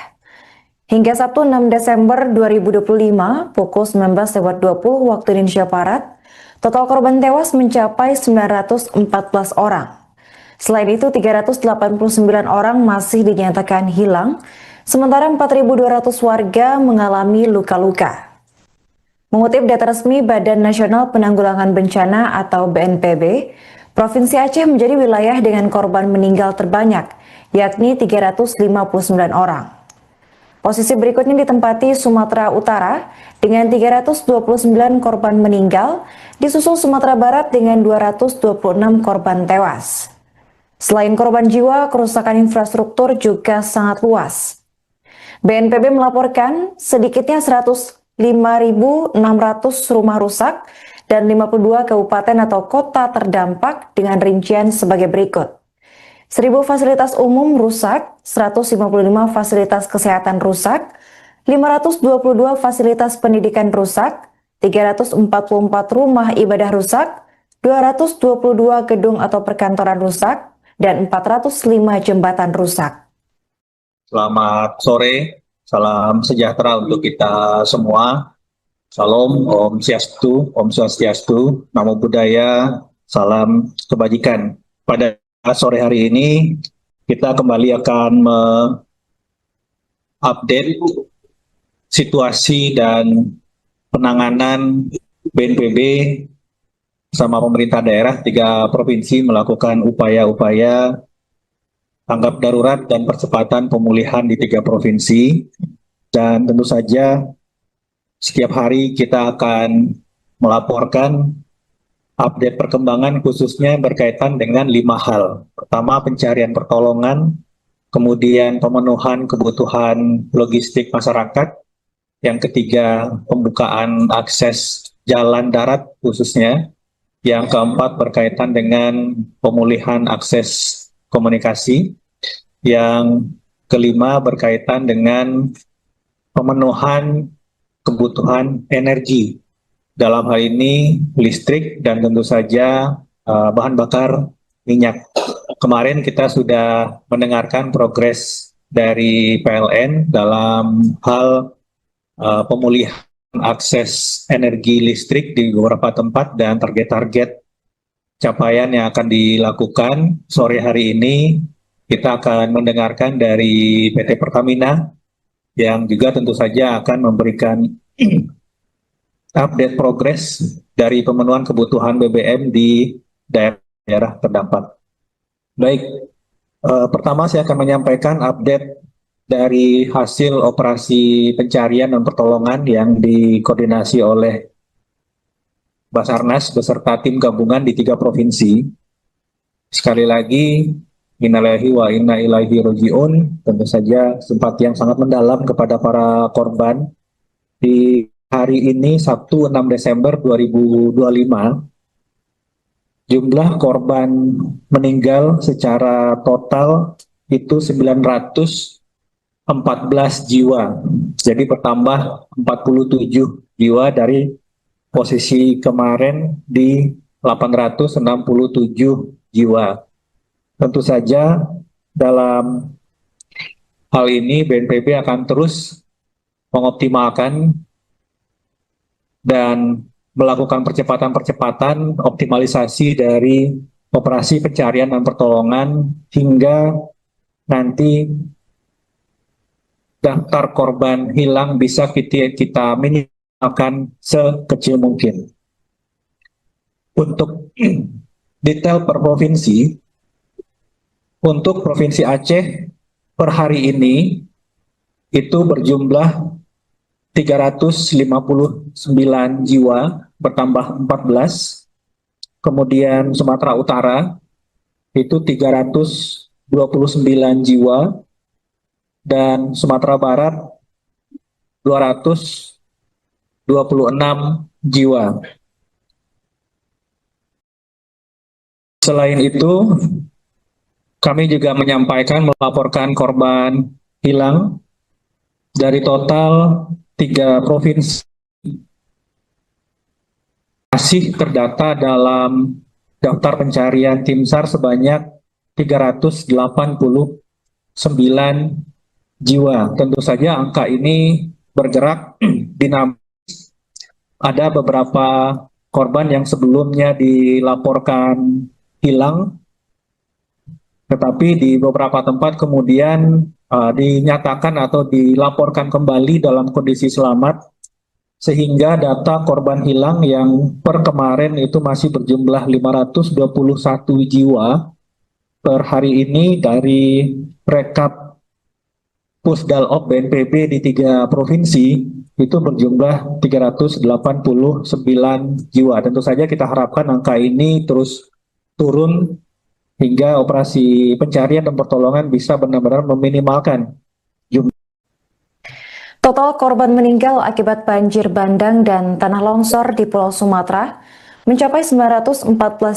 Hingga Sabtu 6 Desember 2025 pukul 19.20 waktu Indonesia Barat, total korban tewas mencapai 914 orang. Selain itu, 389 orang masih dinyatakan hilang, sementara 4.200 warga mengalami luka-luka. Mengutip data resmi Badan Nasional Penanggulangan Bencana atau BNPB, Provinsi Aceh menjadi wilayah dengan korban meninggal terbanyak, yakni 359 orang. Posisi berikutnya ditempati Sumatera Utara dengan 329 korban meninggal, disusul Sumatera Barat dengan 226 korban tewas. Selain korban jiwa, kerusakan infrastruktur juga sangat luas. BNPB melaporkan sedikitnya 105.600 rumah rusak dan 52 kabupaten atau kota terdampak dengan rincian sebagai berikut. 1.000 fasilitas umum rusak, 155 fasilitas kesehatan rusak, 522 fasilitas pendidikan rusak, 344 rumah ibadah rusak, 222 gedung atau perkantoran rusak, dan 405 jembatan rusak. Selamat sore, salam sejahtera untuk kita semua. Salam, Om Swastiastu, Namo Buddhaya, salam kebajikan. Pada sore hari ini, kita kembali akan mengupdate situasi dan penanganan BNPB sama pemerintah daerah 3 provinsi melakukan upaya-upaya tanggap darurat dan percepatan pemulihan di 3 provinsi. Dan tentu saja setiap hari kita akan melaporkan update perkembangan khususnya berkaitan dengan 5 hal. Pertama, pencarian pertolongan, kemudian pemenuhan kebutuhan logistik masyarakat, yang ketiga, pembukaan akses jalan darat khususnya, yang keempat berkaitan dengan pemulihan akses komunikasi, yang kelima berkaitan dengan pemenuhan kebutuhan energi, dalam hal ini listrik dan tentu saja bahan bakar minyak. Kemarin kita sudah mendengarkan progres dari PLN dalam hal pemulihan akses energi listrik di beberapa tempat dan target-target capaian yang akan dilakukan. Sore hari ini kita akan mendengarkan dari PT Pertamina yang juga tentu saja akan memberikan update progres dari pemenuhan kebutuhan BBM di daerah terdampak. Baik, pertama saya akan menyampaikan update dari hasil operasi pencarian dan pertolongan yang dikoordinasi oleh Basarnas beserta tim gabungan di 3 provinsi. Sekali lagi, innalillahi wa inna ilaihi raji'un, tentu saja simpati yang sangat mendalam kepada para korban. Di hari ini, Sabtu 6 Desember 2025, jumlah korban meninggal secara total itu 914 jiwa. Jadi bertambah 47 jiwa dari posisi kemarin di 867 jiwa. Tentu saja dalam hal ini BNPB akan terus mengoptimalkan dan melakukan percepatan-percepatan optimalisasi dari operasi pencarian dan pertolongan hingga nanti daftar korban hilang bisa kita minimalkan sekecil mungkin. Untuk detail per provinsi, untuk Provinsi Aceh per hari ini itu berjumlah 359 jiwa, bertambah 14. Kemudian Sumatera Utara itu 329 jiwa, dan Sumatera Barat 226 jiwa. Selain itu, kami juga melaporkan korban hilang dari total 3 provinsi masih terdata dalam daftar pencarian tim SAR sebanyak 389 jiwa. Tentu saja angka ini bergerak dinamis. Ada beberapa korban yang sebelumnya dilaporkan hilang, tetapi di beberapa tempat kemudian dinyatakan atau dilaporkan kembali dalam kondisi selamat, sehingga data korban hilang yang per kemarin itu masih berjumlah 521 jiwa per hari ini dari rekap Pusdalop BNPB di 3 provinsi itu berjumlah 389 jiwa. Tentu saja kita harapkan angka ini terus turun hingga operasi pencarian dan pertolongan bisa benar-benar meminimalkan jumlah. Total korban meninggal akibat banjir bandang dan tanah longsor di Pulau Sumatera mencapai 914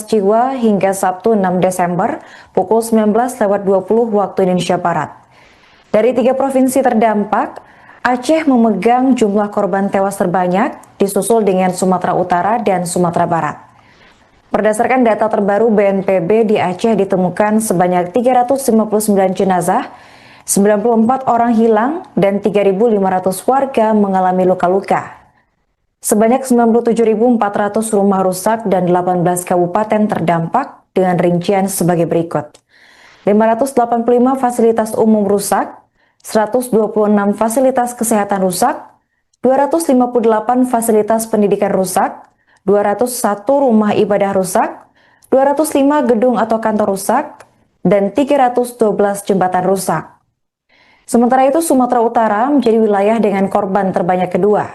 jiwa hingga Sabtu 6 Desember pukul 19.20 waktu Indonesia Barat. Dari 3 provinsi terdampak, Aceh memegang jumlah korban tewas terbanyak, disusul dengan Sumatera Utara dan Sumatera Barat. Berdasarkan data terbaru BNPB, di Aceh ditemukan sebanyak 359 jenazah, 94 orang hilang, dan 3.500 warga mengalami luka-luka. Sebanyak 97.400 rumah rusak dan 18 kabupaten terdampak dengan rincian sebagai berikut. 585 fasilitas umum rusak, 126 fasilitas kesehatan rusak, 258 fasilitas pendidikan rusak, 201 rumah ibadah rusak, 205 gedung atau kantor rusak, dan 312 jembatan rusak. Sementara itu, Sumatera Utara menjadi wilayah dengan korban terbanyak kedua.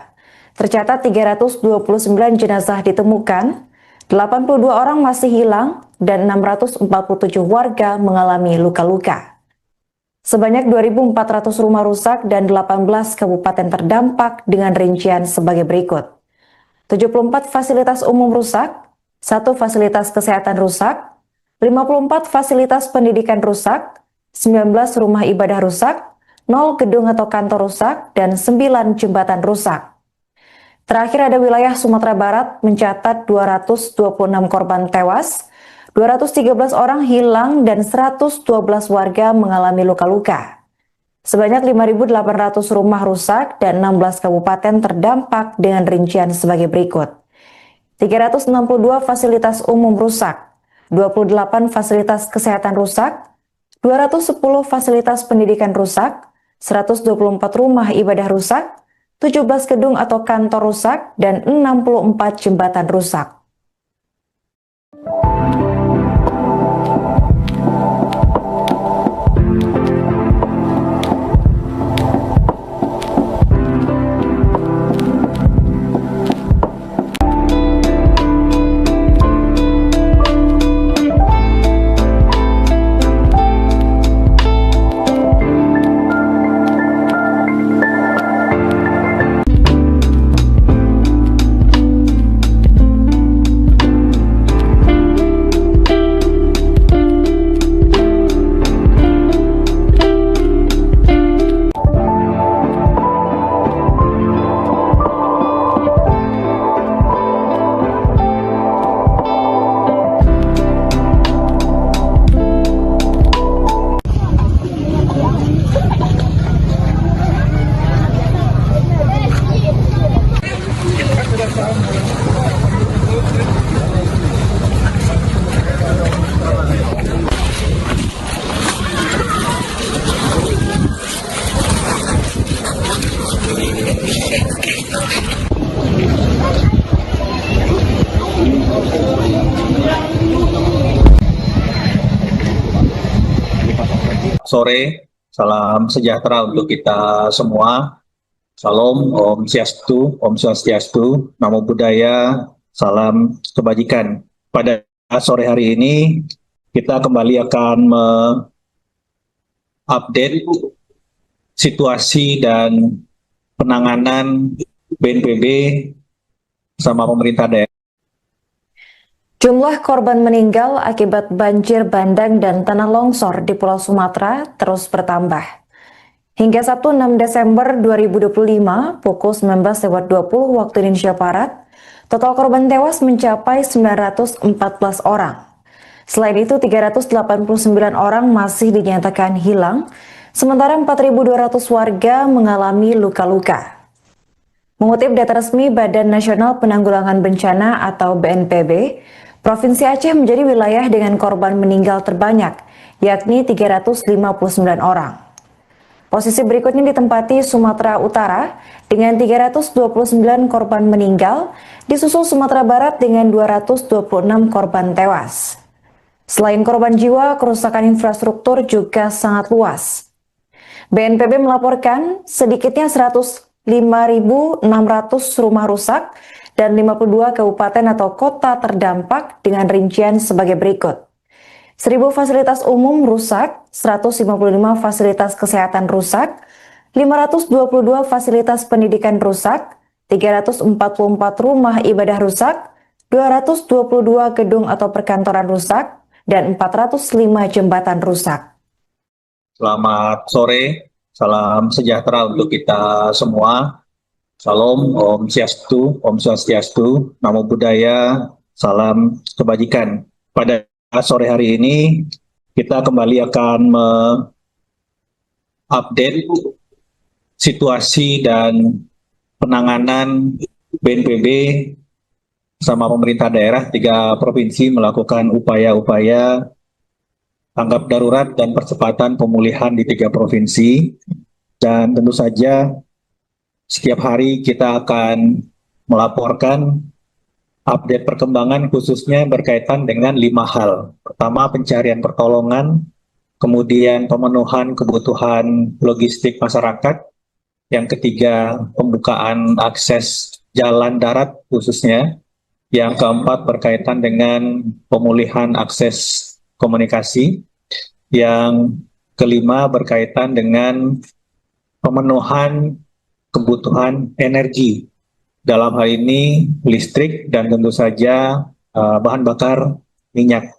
Tercatat 329 jenazah ditemukan, 82 orang masih hilang, dan 647 warga mengalami luka-luka. Sebanyak 2.400 rumah rusak dan 18 kabupaten terdampak dengan rincian sebagai berikut. 74 fasilitas umum rusak, 1 fasilitas kesehatan rusak, 54 fasilitas pendidikan rusak, 19 rumah ibadah rusak, 0 gedung atau kantor rusak, dan 9 jembatan rusak. Terakhir ada wilayah Sumatera Barat mencatat 226 korban tewas, 213 orang hilang, dan 112 warga mengalami luka-luka. Sebanyak 5.800 rumah rusak dan 16 kabupaten terdampak dengan rincian sebagai berikut. 362 fasilitas umum rusak, 28 fasilitas kesehatan rusak, 210 fasilitas pendidikan rusak, 124 rumah ibadah rusak, 17 gedung atau kantor rusak, dan 64 jembatan rusak. Sore, salam sejahtera untuk kita semua. Salam, Om Swastiastu, Namo Buddhaya, salam kebajikan. Pada sore hari ini, kita kembali akan mengupdate situasi dan penanganan BNPB sama pemerintah daerah. Jumlah korban meninggal akibat banjir bandang dan tanah longsor di Pulau Sumatera terus bertambah. Hingga Sabtu 6 Desember 2025 pukul 19.20 waktu Indonesia Barat, total korban tewas mencapai 914 orang. Selain itu, 389 orang masih dinyatakan hilang, sementara 4.200 warga mengalami luka-luka. Mengutip data resmi Badan Nasional Penanggulangan Bencana atau BNPB, Provinsi Aceh menjadi wilayah dengan korban meninggal terbanyak, yakni 359 orang. Posisi berikutnya ditempati Sumatera Utara dengan 329 korban meninggal, disusul Sumatera Barat dengan 226 korban tewas. Selain korban jiwa, kerusakan infrastruktur juga sangat luas. BNPB melaporkan sedikitnya 105.600 rumah rusak dan 52 kabupaten atau kota terdampak dengan rincian sebagai berikut. 1.000 fasilitas umum rusak, 155 fasilitas kesehatan rusak, 522 fasilitas pendidikan rusak, 344 rumah ibadah rusak, 222 gedung atau perkantoran rusak, dan 405 jembatan rusak. Selamat sore, salam sejahtera untuk kita semua. Salam, Om Swastiastu, Namo Buddhaya, salam kebajikan. Pada sore hari ini, kita kembali akan mengupdate situasi dan penanganan BNPB sama pemerintah daerah 3 provinsi melakukan upaya-upaya tanggap darurat dan percepatan pemulihan di 3 provinsi. Dan tentu saja setiap hari kita akan melaporkan update perkembangan khususnya berkaitan dengan 5 hal. Pertama, pencarian pertolongan, kemudian pemenuhan kebutuhan logistik masyarakat, yang ketiga pembukaan akses jalan darat khususnya, yang keempat berkaitan dengan pemulihan akses komunikasi, yang kelima berkaitan dengan pemenuhan kebutuhan energi, dalam hal ini listrik dan tentu saja bahan bakar minyak.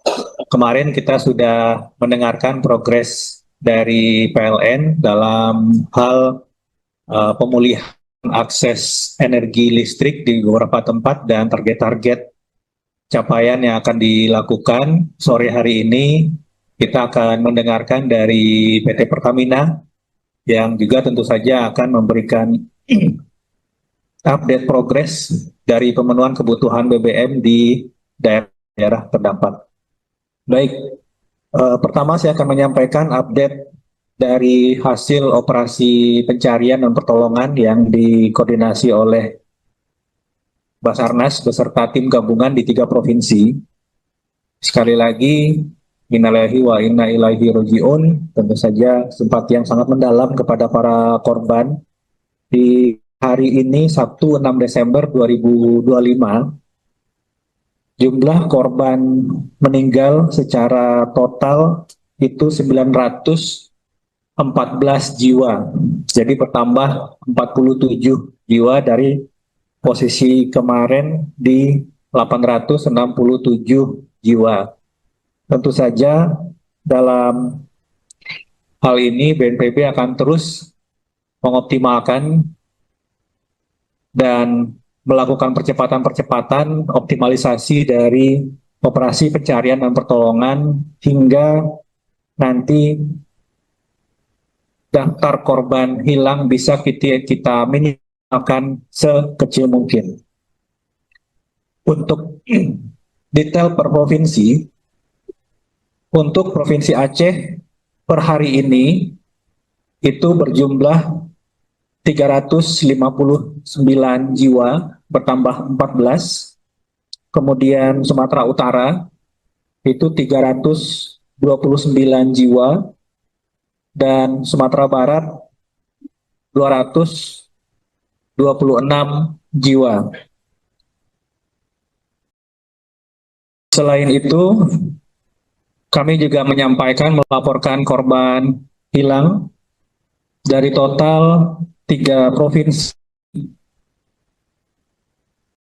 Kemarin kita sudah mendengarkan progres dari PLN dalam hal pemulihan akses energi listrik di beberapa tempat dan target-target capaian yang akan dilakukan. Sore hari ini kita akan mendengarkan dari PT Pertamina yang juga tentu saja akan memberikan update progres dari pemenuhan kebutuhan BBM di daerah terdampak. Baik, pertama saya akan menyampaikan update dari hasil operasi pencarian dan pertolongan yang dikoordinasi oleh Basarnas beserta tim gabungan di 3 provinsi. Sekali lagi, innalillahi wa inna ilaihi raji'un, tentu saja simpati yang sangat mendalam kepada para korban. Di hari ini, Sabtu 6 Desember 2025, jumlah korban meninggal secara total itu 914 jiwa. Jadi bertambah 47 jiwa dari posisi kemarin di 867 jiwa. Tentu saja dalam hal ini BNPB akan terus mengoptimalkan dan melakukan percepatan-percepatan optimalisasi dari operasi pencarian dan pertolongan hingga nanti daftar korban hilang bisa kita minimalkan sekecil mungkin. Untuk detail per provinsi, untuk Provinsi Aceh per hari ini itu berjumlah 359 jiwa, bertambah 14. Kemudian Sumatera Utara itu 329 jiwa, dan Sumatera Barat 226 jiwa. Selain itu, kami juga melaporkan korban hilang Dari total 3 provinsi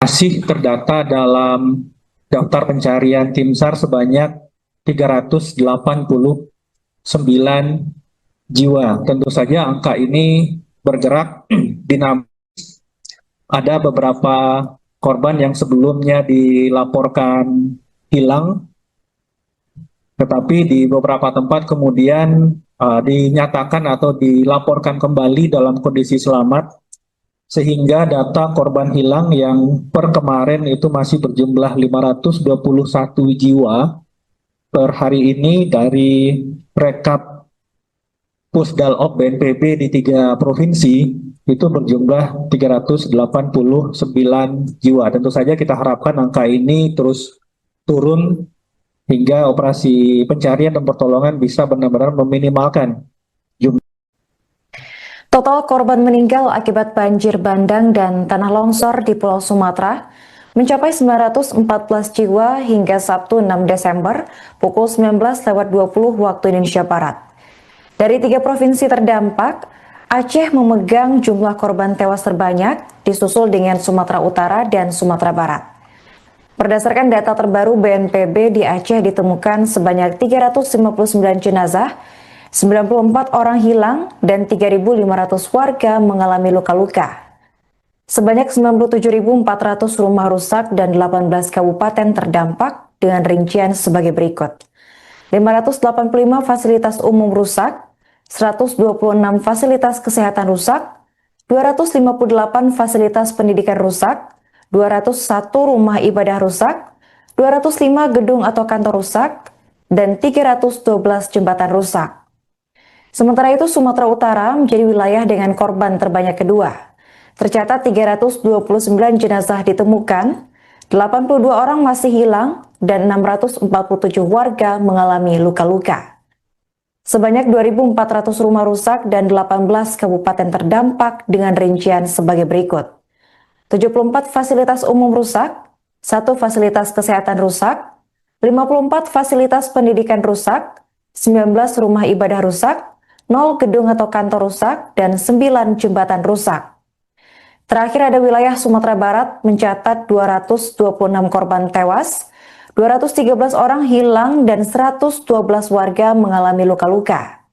masih terdata dalam daftar pencarian tim SAR sebanyak 389 jiwa. Tentu saja angka ini bergerak dinamis. Ada beberapa korban yang sebelumnya dilaporkan hilang, tetapi di beberapa tempat kemudian dinyatakan atau dilaporkan kembali dalam kondisi selamat, sehingga data korban hilang yang per kemarin itu masih berjumlah 521 jiwa per hari ini dari rekap Pusdalop BNPB di 3 provinsi itu berjumlah 389 jiwa. Tentu saja kita harapkan angka ini terus turun hingga operasi pencarian dan pertolongan bisa benar-benar meminimalkan jumlah. Total korban meninggal akibat banjir bandang dan tanah longsor di Pulau Sumatera mencapai 914 jiwa hingga Sabtu 6 Desember pukul 19.20 waktu Indonesia Barat. Dari 3 provinsi terdampak, Aceh memegang jumlah korban tewas terbanyak, disusul dengan Sumatera Utara dan Sumatera Barat. Berdasarkan data terbaru BNPB, di Aceh ditemukan sebanyak 359 jenazah, 94 orang hilang, dan 3.500 warga mengalami luka-luka. Sebanyak 97.400 rumah rusak dan 18 kabupaten terdampak dengan rincian sebagai berikut. 585 fasilitas umum rusak, 126 fasilitas kesehatan rusak, 258 fasilitas pendidikan rusak, 201 rumah ibadah rusak, 205 gedung atau kantor rusak, dan 312 jembatan rusak. Sementara itu, Sumatera Utara menjadi wilayah dengan korban terbanyak kedua. Tercatat 329 jenazah ditemukan, 82 orang masih hilang, dan 647 warga mengalami luka-luka. Sebanyak 2.400 rumah rusak dan 18 kabupaten terdampak dengan rincian sebagai berikut. 74 fasilitas umum rusak, 1 fasilitas kesehatan rusak, 54 fasilitas pendidikan rusak, 19 rumah ibadah rusak, 0 gedung atau kantor rusak, dan 9 jembatan rusak. Terakhir ada wilayah Sumatera Barat mencatat 226 korban tewas, 213 orang hilang, dan 112 warga mengalami luka-luka.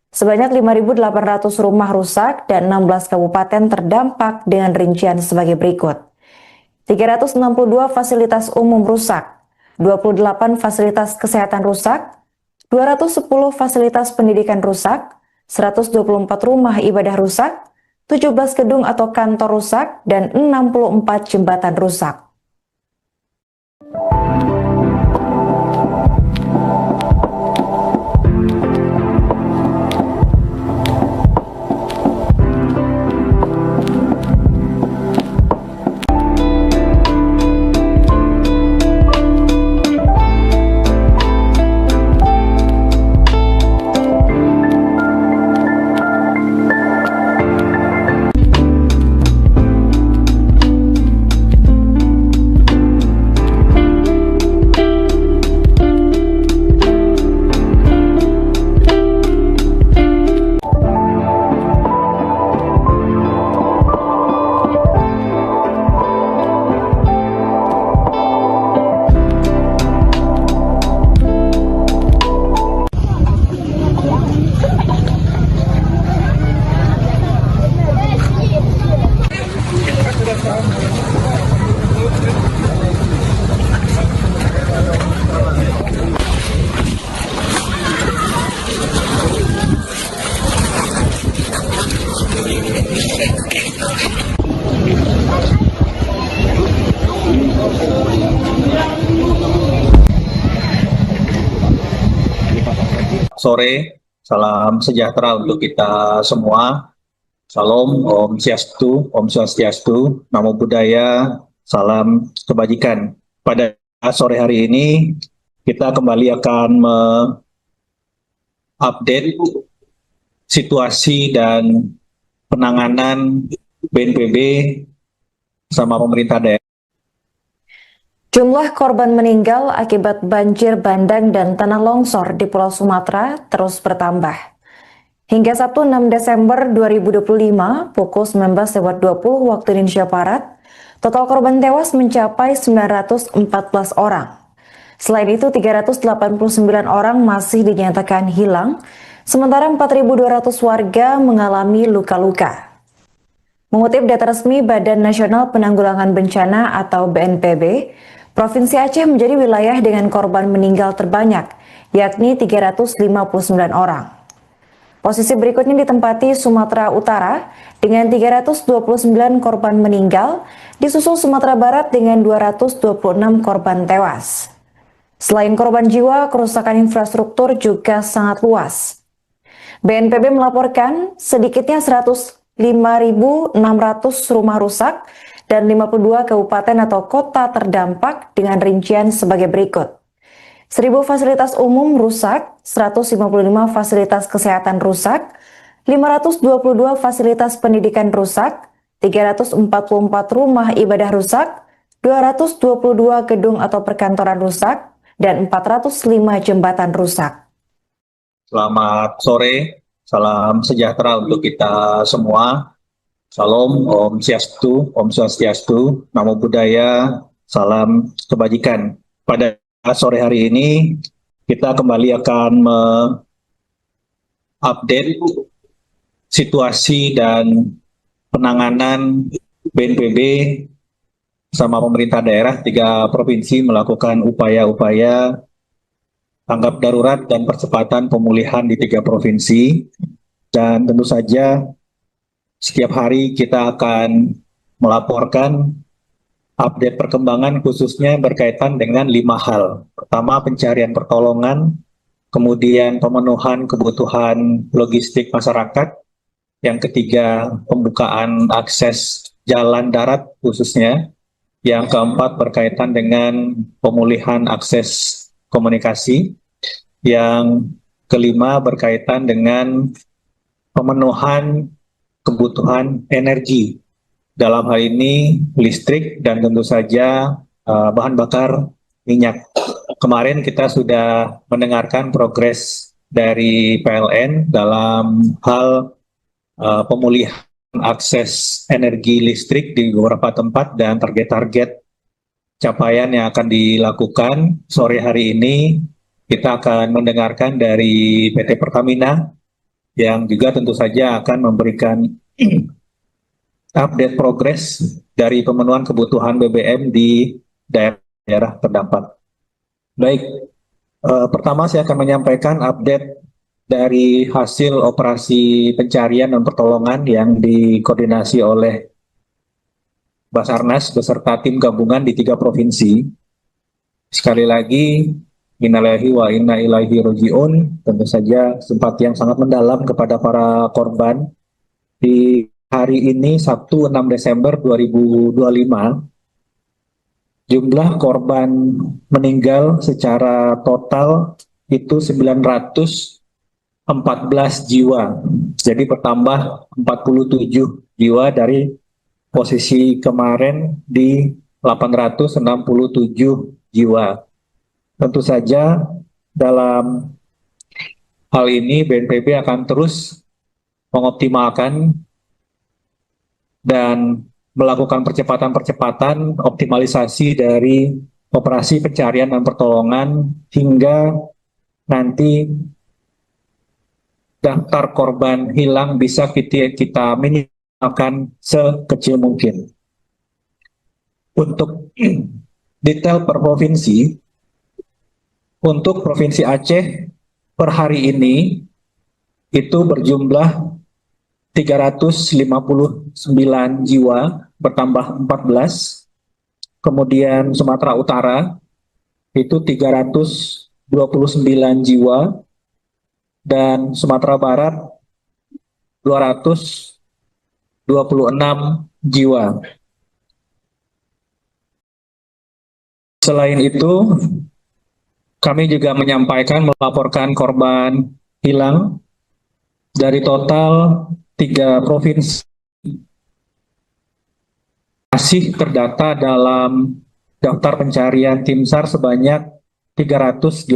Sebanyak 5.800 rumah rusak dan 16 kabupaten terdampak dengan rincian sebagai berikut. 362 fasilitas umum rusak, 28 fasilitas kesehatan rusak, 210 fasilitas pendidikan rusak, 124 rumah ibadah rusak, 17 gedung atau kantor rusak, dan 64 jembatan rusak. Sore, salam sejahtera untuk kita semua. Salam, Om Swastiastu, Namo Buddhaya, salam kebajikan. Pada sore hari ini, kita kembali akan mengupdate situasi dan penanganan BNPB sama pemerintah daerah. Jumlah korban meninggal akibat banjir bandang dan tanah longsor di Pulau Sumatera terus bertambah. Hingga Sabtu 6 Desember 2025 pukul 19.20 waktu Indonesia Barat, total korban tewas mencapai 914 orang. Selain itu, 389 orang masih dinyatakan hilang, sementara 4.200 warga mengalami luka-luka. Mengutip data resmi Badan Nasional Penanggulangan Bencana atau BNPB, Provinsi Aceh menjadi wilayah dengan korban meninggal terbanyak, yakni 359 orang. Posisi berikutnya ditempati Sumatera Utara dengan 329 korban meninggal, disusul Sumatera Barat dengan 226 korban tewas. Selain korban jiwa, kerusakan infrastruktur juga sangat luas. BNPB melaporkan sedikitnya 105.600 rumah rusak dan 52 kabupaten atau kota terdampak dengan rincian sebagai berikut. 1.000 fasilitas umum rusak, 155 fasilitas kesehatan rusak, 522 fasilitas pendidikan rusak, 344 rumah ibadah rusak, 222 gedung atau perkantoran rusak, dan 405 jembatan rusak. Selamat sore, salam sejahtera untuk kita semua. Salam, Om Swastiastu, Namo Buddhaya, salam kebajikan. Pada sore hari ini, kita kembali akan mengupdate situasi dan penanganan BNPB sama pemerintah daerah 3 provinsi melakukan upaya-upaya tanggap darurat dan percepatan pemulihan di 3 provinsi. Dan tentu saja setiap hari kita akan melaporkan update perkembangan khususnya berkaitan dengan 5 hal. Pertama, pencarian pertolongan, kemudian pemenuhan kebutuhan logistik masyarakat, yang ketiga, pembukaan akses jalan darat khususnya, yang keempat berkaitan dengan pemulihan akses komunikasi, yang kelima berkaitan dengan pemenuhan kebutuhan energi, dalam hal ini listrik dan tentu saja bahan bakar minyak. Kemarin kita sudah mendengarkan progres dari PLN dalam hal pemulihan akses energi listrik di beberapa tempat dan target-target capaian yang akan dilakukan. Sore hari ini kita akan mendengarkan dari PT Pertamina yang juga tentu saja akan memberikan update progres dari pemenuhan kebutuhan BBM di daerah terdampak. Baik, pertama saya akan menyampaikan update dari hasil operasi pencarian dan pertolongan yang dikoordinasi oleh Basarnas beserta tim gabungan di 3 provinsi. Sekali lagi, innalillahi wa inna ilaihi raji'un, tentu saja simpati yang sangat mendalam kepada para korban. Di hari ini, Sabtu 6 Desember 2025, jumlah korban meninggal secara total itu 914 jiwa. Jadi bertambah 47 jiwa dari posisi kemarin di 867 jiwa. Tentu saja dalam hal ini BNPB akan terus mengoptimalkan dan melakukan percepatan-percepatan optimalisasi dari operasi pencarian dan pertolongan hingga nanti daftar korban hilang bisa kita minimalkan sekecil mungkin. Untuk detail per provinsi, untuk Provinsi Aceh per hari ini itu berjumlah 359 jiwa, bertambah 14. Kemudian Sumatera Utara itu 329 jiwa, dan Sumatera Barat 226 jiwa. Selain itu, kami juga melaporkan korban hilang dari total 3 provinsi masih terdata dalam daftar pencarian tim SAR sebanyak 389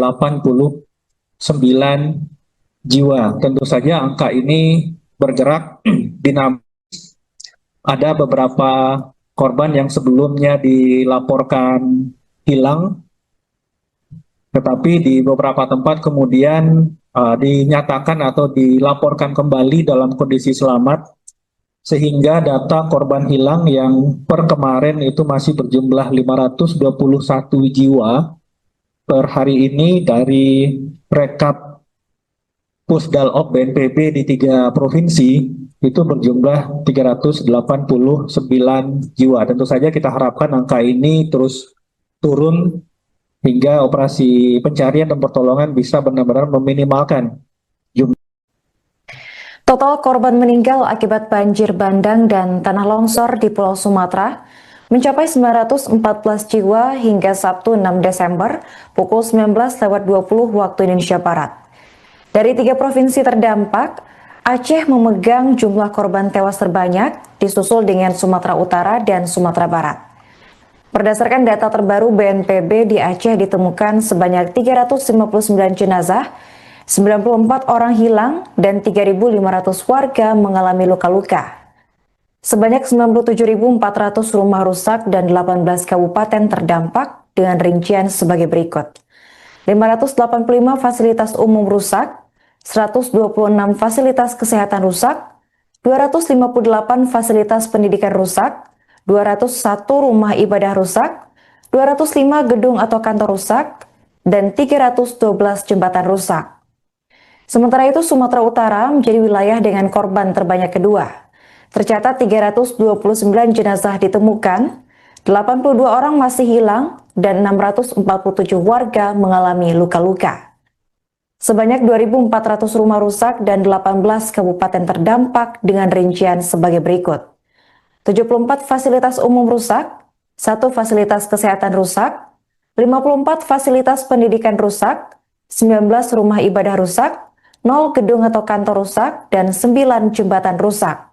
jiwa. Tentu saja angka ini bergerak dinamis. Ada beberapa korban yang sebelumnya dilaporkan hilang, tetapi di beberapa tempat kemudian dinyatakan atau dilaporkan kembali dalam kondisi selamat, sehingga data korban hilang yang per kemarin itu masih berjumlah 521 jiwa per hari ini dari rekap Pusdalop BNPB di 3 provinsi itu berjumlah 389 jiwa. Tentu saja kita harapkan angka ini terus turun hingga operasi pencarian dan pertolongan bisa benar-benar meminimalkan jumlah. Total korban meninggal akibat banjir bandang dan tanah longsor di Pulau Sumatera mencapai 914 jiwa hingga Sabtu 6 Desember pukul 19.20 waktu Indonesia Barat. Dari 3 provinsi terdampak, Aceh memegang jumlah korban tewas terbanyak, disusul dengan Sumatera Utara dan Sumatera Barat. Berdasarkan data terbaru BNPB, di Aceh ditemukan sebanyak 359 jenazah, 94 orang hilang, dan 3.500 warga mengalami luka-luka. Sebanyak 97.400 rumah rusak dan 18 kabupaten terdampak dengan rincian sebagai berikut. 585 fasilitas umum rusak, 126 fasilitas kesehatan rusak, 258 fasilitas pendidikan rusak, 201 rumah ibadah rusak, 205 gedung atau kantor rusak, dan 312 jembatan rusak. Sementara itu, Sumatera Utara menjadi wilayah dengan korban terbanyak kedua. Tercatat 329 jenazah ditemukan, 82 orang masih hilang, dan 647 warga mengalami luka-luka. Sebanyak 2.400 rumah rusak dan 18 kabupaten terdampak dengan rincian sebagai berikut. 74 fasilitas umum rusak, 1 fasilitas kesehatan rusak, 54 fasilitas pendidikan rusak, 19 rumah ibadah rusak, 0 gedung atau kantor rusak, dan 9 jembatan rusak.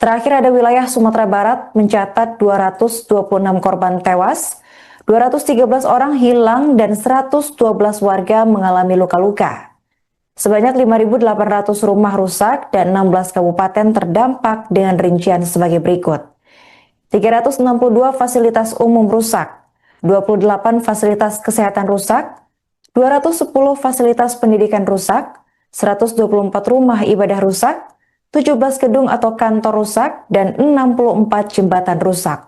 Terakhir ada wilayah Sumatera Barat mencatat 226 korban tewas, 213 orang hilang, dan 112 warga mengalami luka-luka. Sebanyak 5.800 rumah rusak dan 16 kabupaten terdampak dengan rincian sebagai berikut. 362 fasilitas umum rusak, 28 fasilitas kesehatan rusak, 210 fasilitas pendidikan rusak, 124 rumah ibadah rusak, 17 gedung atau kantor rusak, dan 64 jembatan rusak.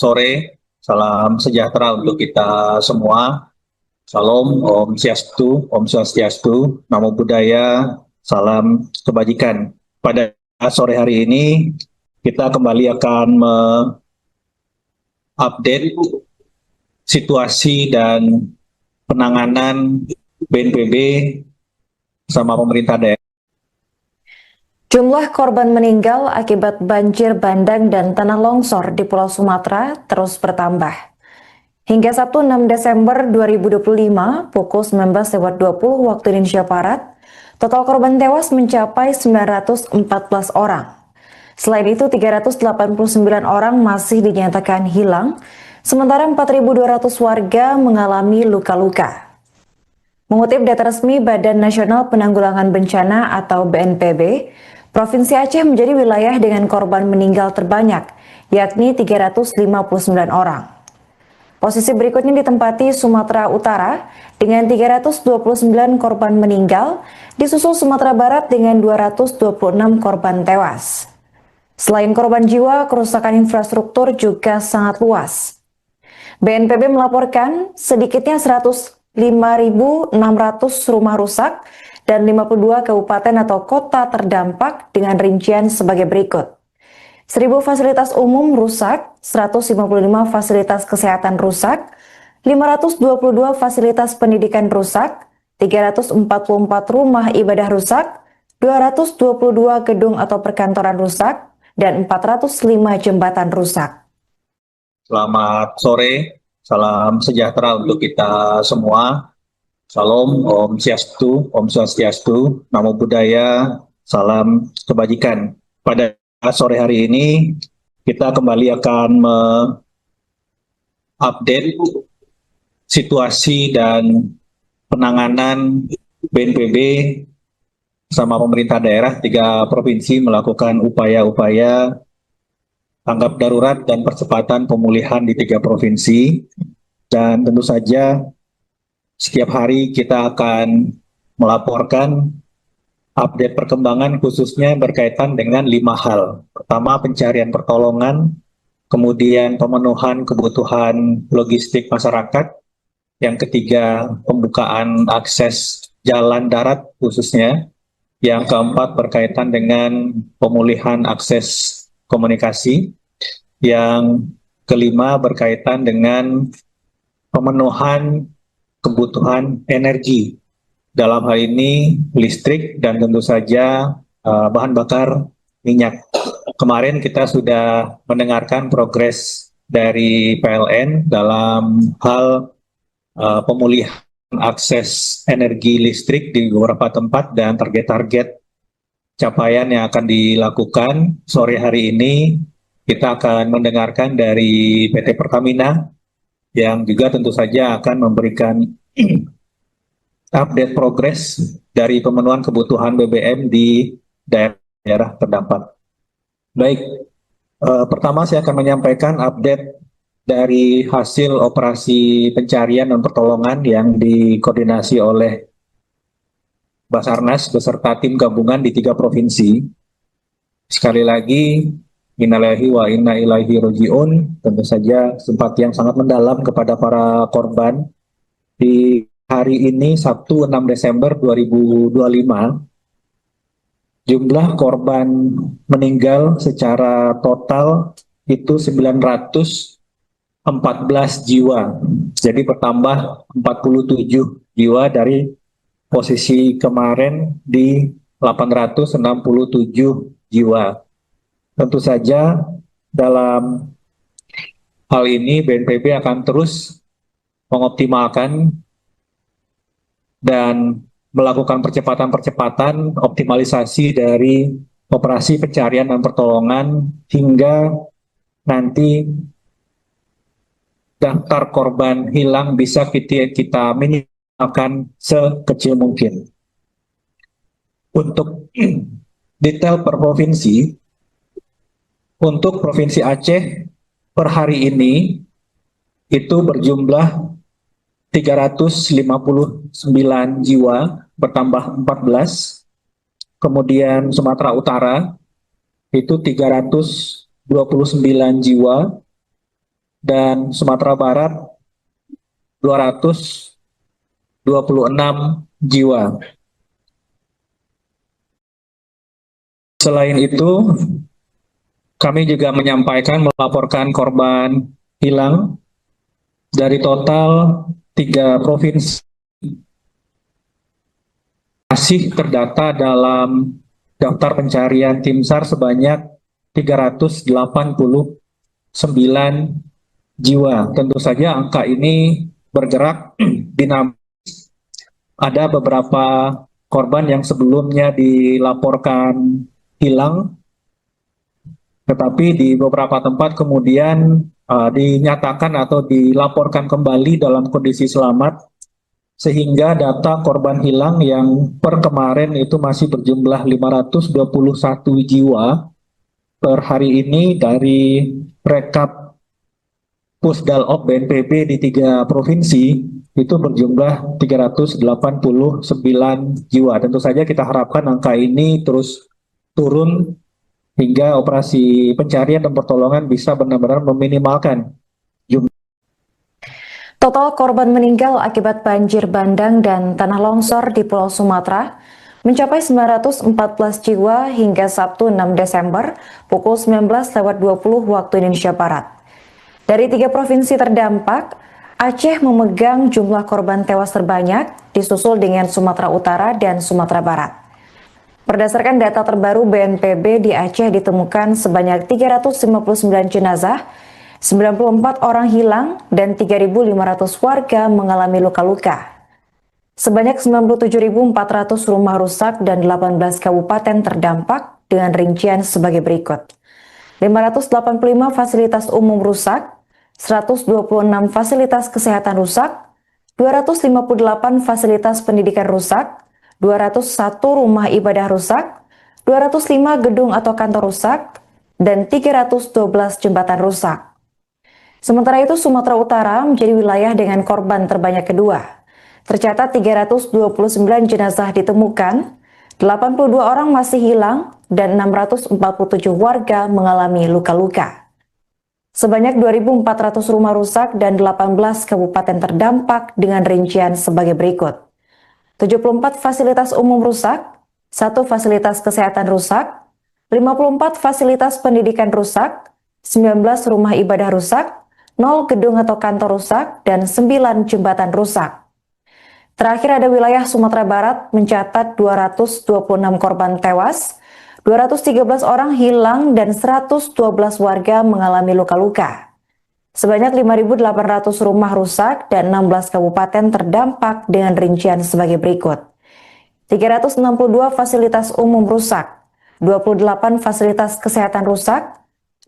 Sore, salam sejahtera untuk kita semua. Salam, Om Swastiastu, Namo Buddhaya, salam kebajikan. Pada sore hari ini, kita kembali akan mengupdate situasi dan penanganan BNPB sama pemerintah daerah. Jumlah korban meninggal akibat banjir bandang dan tanah longsor di Pulau Sumatera terus bertambah. Hingga Sabtu 6 Desember 2025 pukul 19.20 waktu Indonesia Barat, total korban tewas mencapai 914 orang. Selain itu, 389 orang masih dinyatakan hilang, Sementara 4.200 warga mengalami luka-luka. Mengutip data resmi Badan Nasional Penanggulangan Bencana atau BNPB, Provinsi Aceh menjadi wilayah dengan korban meninggal terbanyak, yakni 359 orang. Posisi berikutnya ditempati Sumatera Utara dengan 329 korban meninggal, disusul Sumatera Barat dengan 226 korban tewas. Selain korban jiwa, kerusakan infrastruktur juga sangat luas. BNPB melaporkan sedikitnya 105.600 rumah rusak dan 52 kabupaten atau kota terdampak dengan rincian sebagai berikut. 1.000 fasilitas umum rusak, 155 fasilitas kesehatan rusak, 522 fasilitas pendidikan rusak, 344 rumah ibadah rusak, 222 gedung atau perkantoran rusak, dan 405 jembatan rusak. Selamat sore, salam sejahtera untuk kita semua. Salam, Om Swastiastu, Namo Buddhaya, salam kebajikan. Pada sore hari ini, kita kembali akan mengupdate situasi dan penanganan BNPB sama pemerintah daerah 3 provinsi melakukan upaya-upaya tanggap darurat dan percepatan pemulihan di 3 provinsi. Dan tentu saja setiap hari kita akan melaporkan update perkembangan khususnya berkaitan dengan 5 hal. Pertama, pencarian pertolongan, kemudian pemenuhan kebutuhan logistik masyarakat, yang ketiga pembukaan akses jalan darat khususnya, yang keempat berkaitan dengan pemulihan akses komunikasi, yang kelima berkaitan dengan pemenuhan kebutuhan energi, dalam hal ini listrik dan tentu saja bahan bakar minyak. Kemarin kita sudah mendengarkan progres dari PLN dalam hal pemulihan akses energi listrik di beberapa tempat dan target-target capaian yang akan dilakukan. Sore hari ini kita akan mendengarkan dari PT Pertamina yang juga tentu saja akan memberikan update progres dari pemenuhan kebutuhan BBM di daerah terdampak. Baik, pertama saya akan menyampaikan update dari hasil operasi pencarian dan pertolongan yang dikoordinasi oleh Basarnas beserta tim gabungan di 3 provinsi. Sekali lagi, innalillahi wa inna ilaihi raji'un, tentu saja simpati yang sangat mendalam kepada para korban. Di hari ini, Sabtu 6 Desember 2025, jumlah korban meninggal secara total itu 914 jiwa. Jadi bertambah 47 jiwa dari posisi kemarin di 867 jiwa. Tentu saja dalam hal ini BNPB akan terus mengoptimalkan dan melakukan percepatan-percepatan optimalisasi dari operasi pencarian dan pertolongan hingga nanti daftar korban hilang bisa kita minimalkan sekecil mungkin. Untuk detail per provinsi, untuk Provinsi Aceh per hari ini itu berjumlah 359 jiwa, bertambah 14. Kemudian Sumatera Utara itu 329 jiwa, dan Sumatera Barat 226 jiwa. Selain itu, kami juga melaporkan korban hilang dari total 3 provinsi masih terdata dalam daftar pencarian tim SAR sebanyak 389 jiwa. Tentu saja angka ini bergerak dinamis. Ada beberapa korban yang sebelumnya dilaporkan hilang, tetapi di beberapa tempat kemudian dinyatakan atau dilaporkan kembali dalam kondisi selamat, sehingga data korban hilang yang per kemarin itu masih berjumlah 521 jiwa per hari ini dari rekap Pusdalop BNPB di 3 provinsi itu berjumlah 389 jiwa. Tentu saja kita harapkan angka ini terus turun hingga operasi pencarian dan pertolongan bisa benar-benar meminimalkan jumlah. Total korban meninggal akibat banjir bandang dan tanah longsor di Pulau Sumatera mencapai 914 jiwa hingga Sabtu 6 Desember pukul 19.20 waktu Indonesia Barat. Dari 3 provinsi terdampak, Aceh memegang jumlah korban tewas terbanyak, disusul dengan Sumatera Utara dan Sumatera Barat. Berdasarkan data terbaru BNPB, di Aceh ditemukan sebanyak 359 jenazah, 94 orang hilang, dan 3.500 warga mengalami luka-luka. Sebanyak 97.400 rumah rusak dan 18 kabupaten terdampak dengan rincian sebagai berikut. 585 fasilitas umum rusak, 126 fasilitas kesehatan rusak, 258 fasilitas pendidikan rusak, 201 rumah ibadah rusak, 205 gedung atau kantor rusak, dan 312 jembatan rusak. Sementara itu, Sumatera Utara menjadi wilayah dengan korban terbanyak kedua. Tercatat 329 jenazah ditemukan, 82 orang masih hilang, dan 647 warga mengalami luka-luka. Sebanyak 2.400 rumah rusak dan 18 kabupaten terdampak dengan rincian sebagai berikut. 74 fasilitas umum rusak, 1 fasilitas kesehatan rusak, 54 fasilitas pendidikan rusak, 19 rumah ibadah rusak, 0 gedung atau kantor rusak, dan 9 jembatan rusak. Terakhir ada wilayah Sumatera Barat mencatat 226 korban tewas, 213 orang hilang, dan 112 warga mengalami luka-luka. Sebanyak 5.800 rumah rusak dan 16 kabupaten terdampak dengan rincian sebagai berikut. 362 fasilitas umum rusak, 28 fasilitas kesehatan rusak,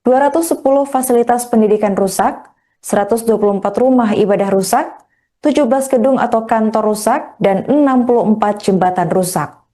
210 fasilitas pendidikan rusak, 124 rumah ibadah rusak, 17 gedung atau kantor rusak, dan 64 jembatan rusak.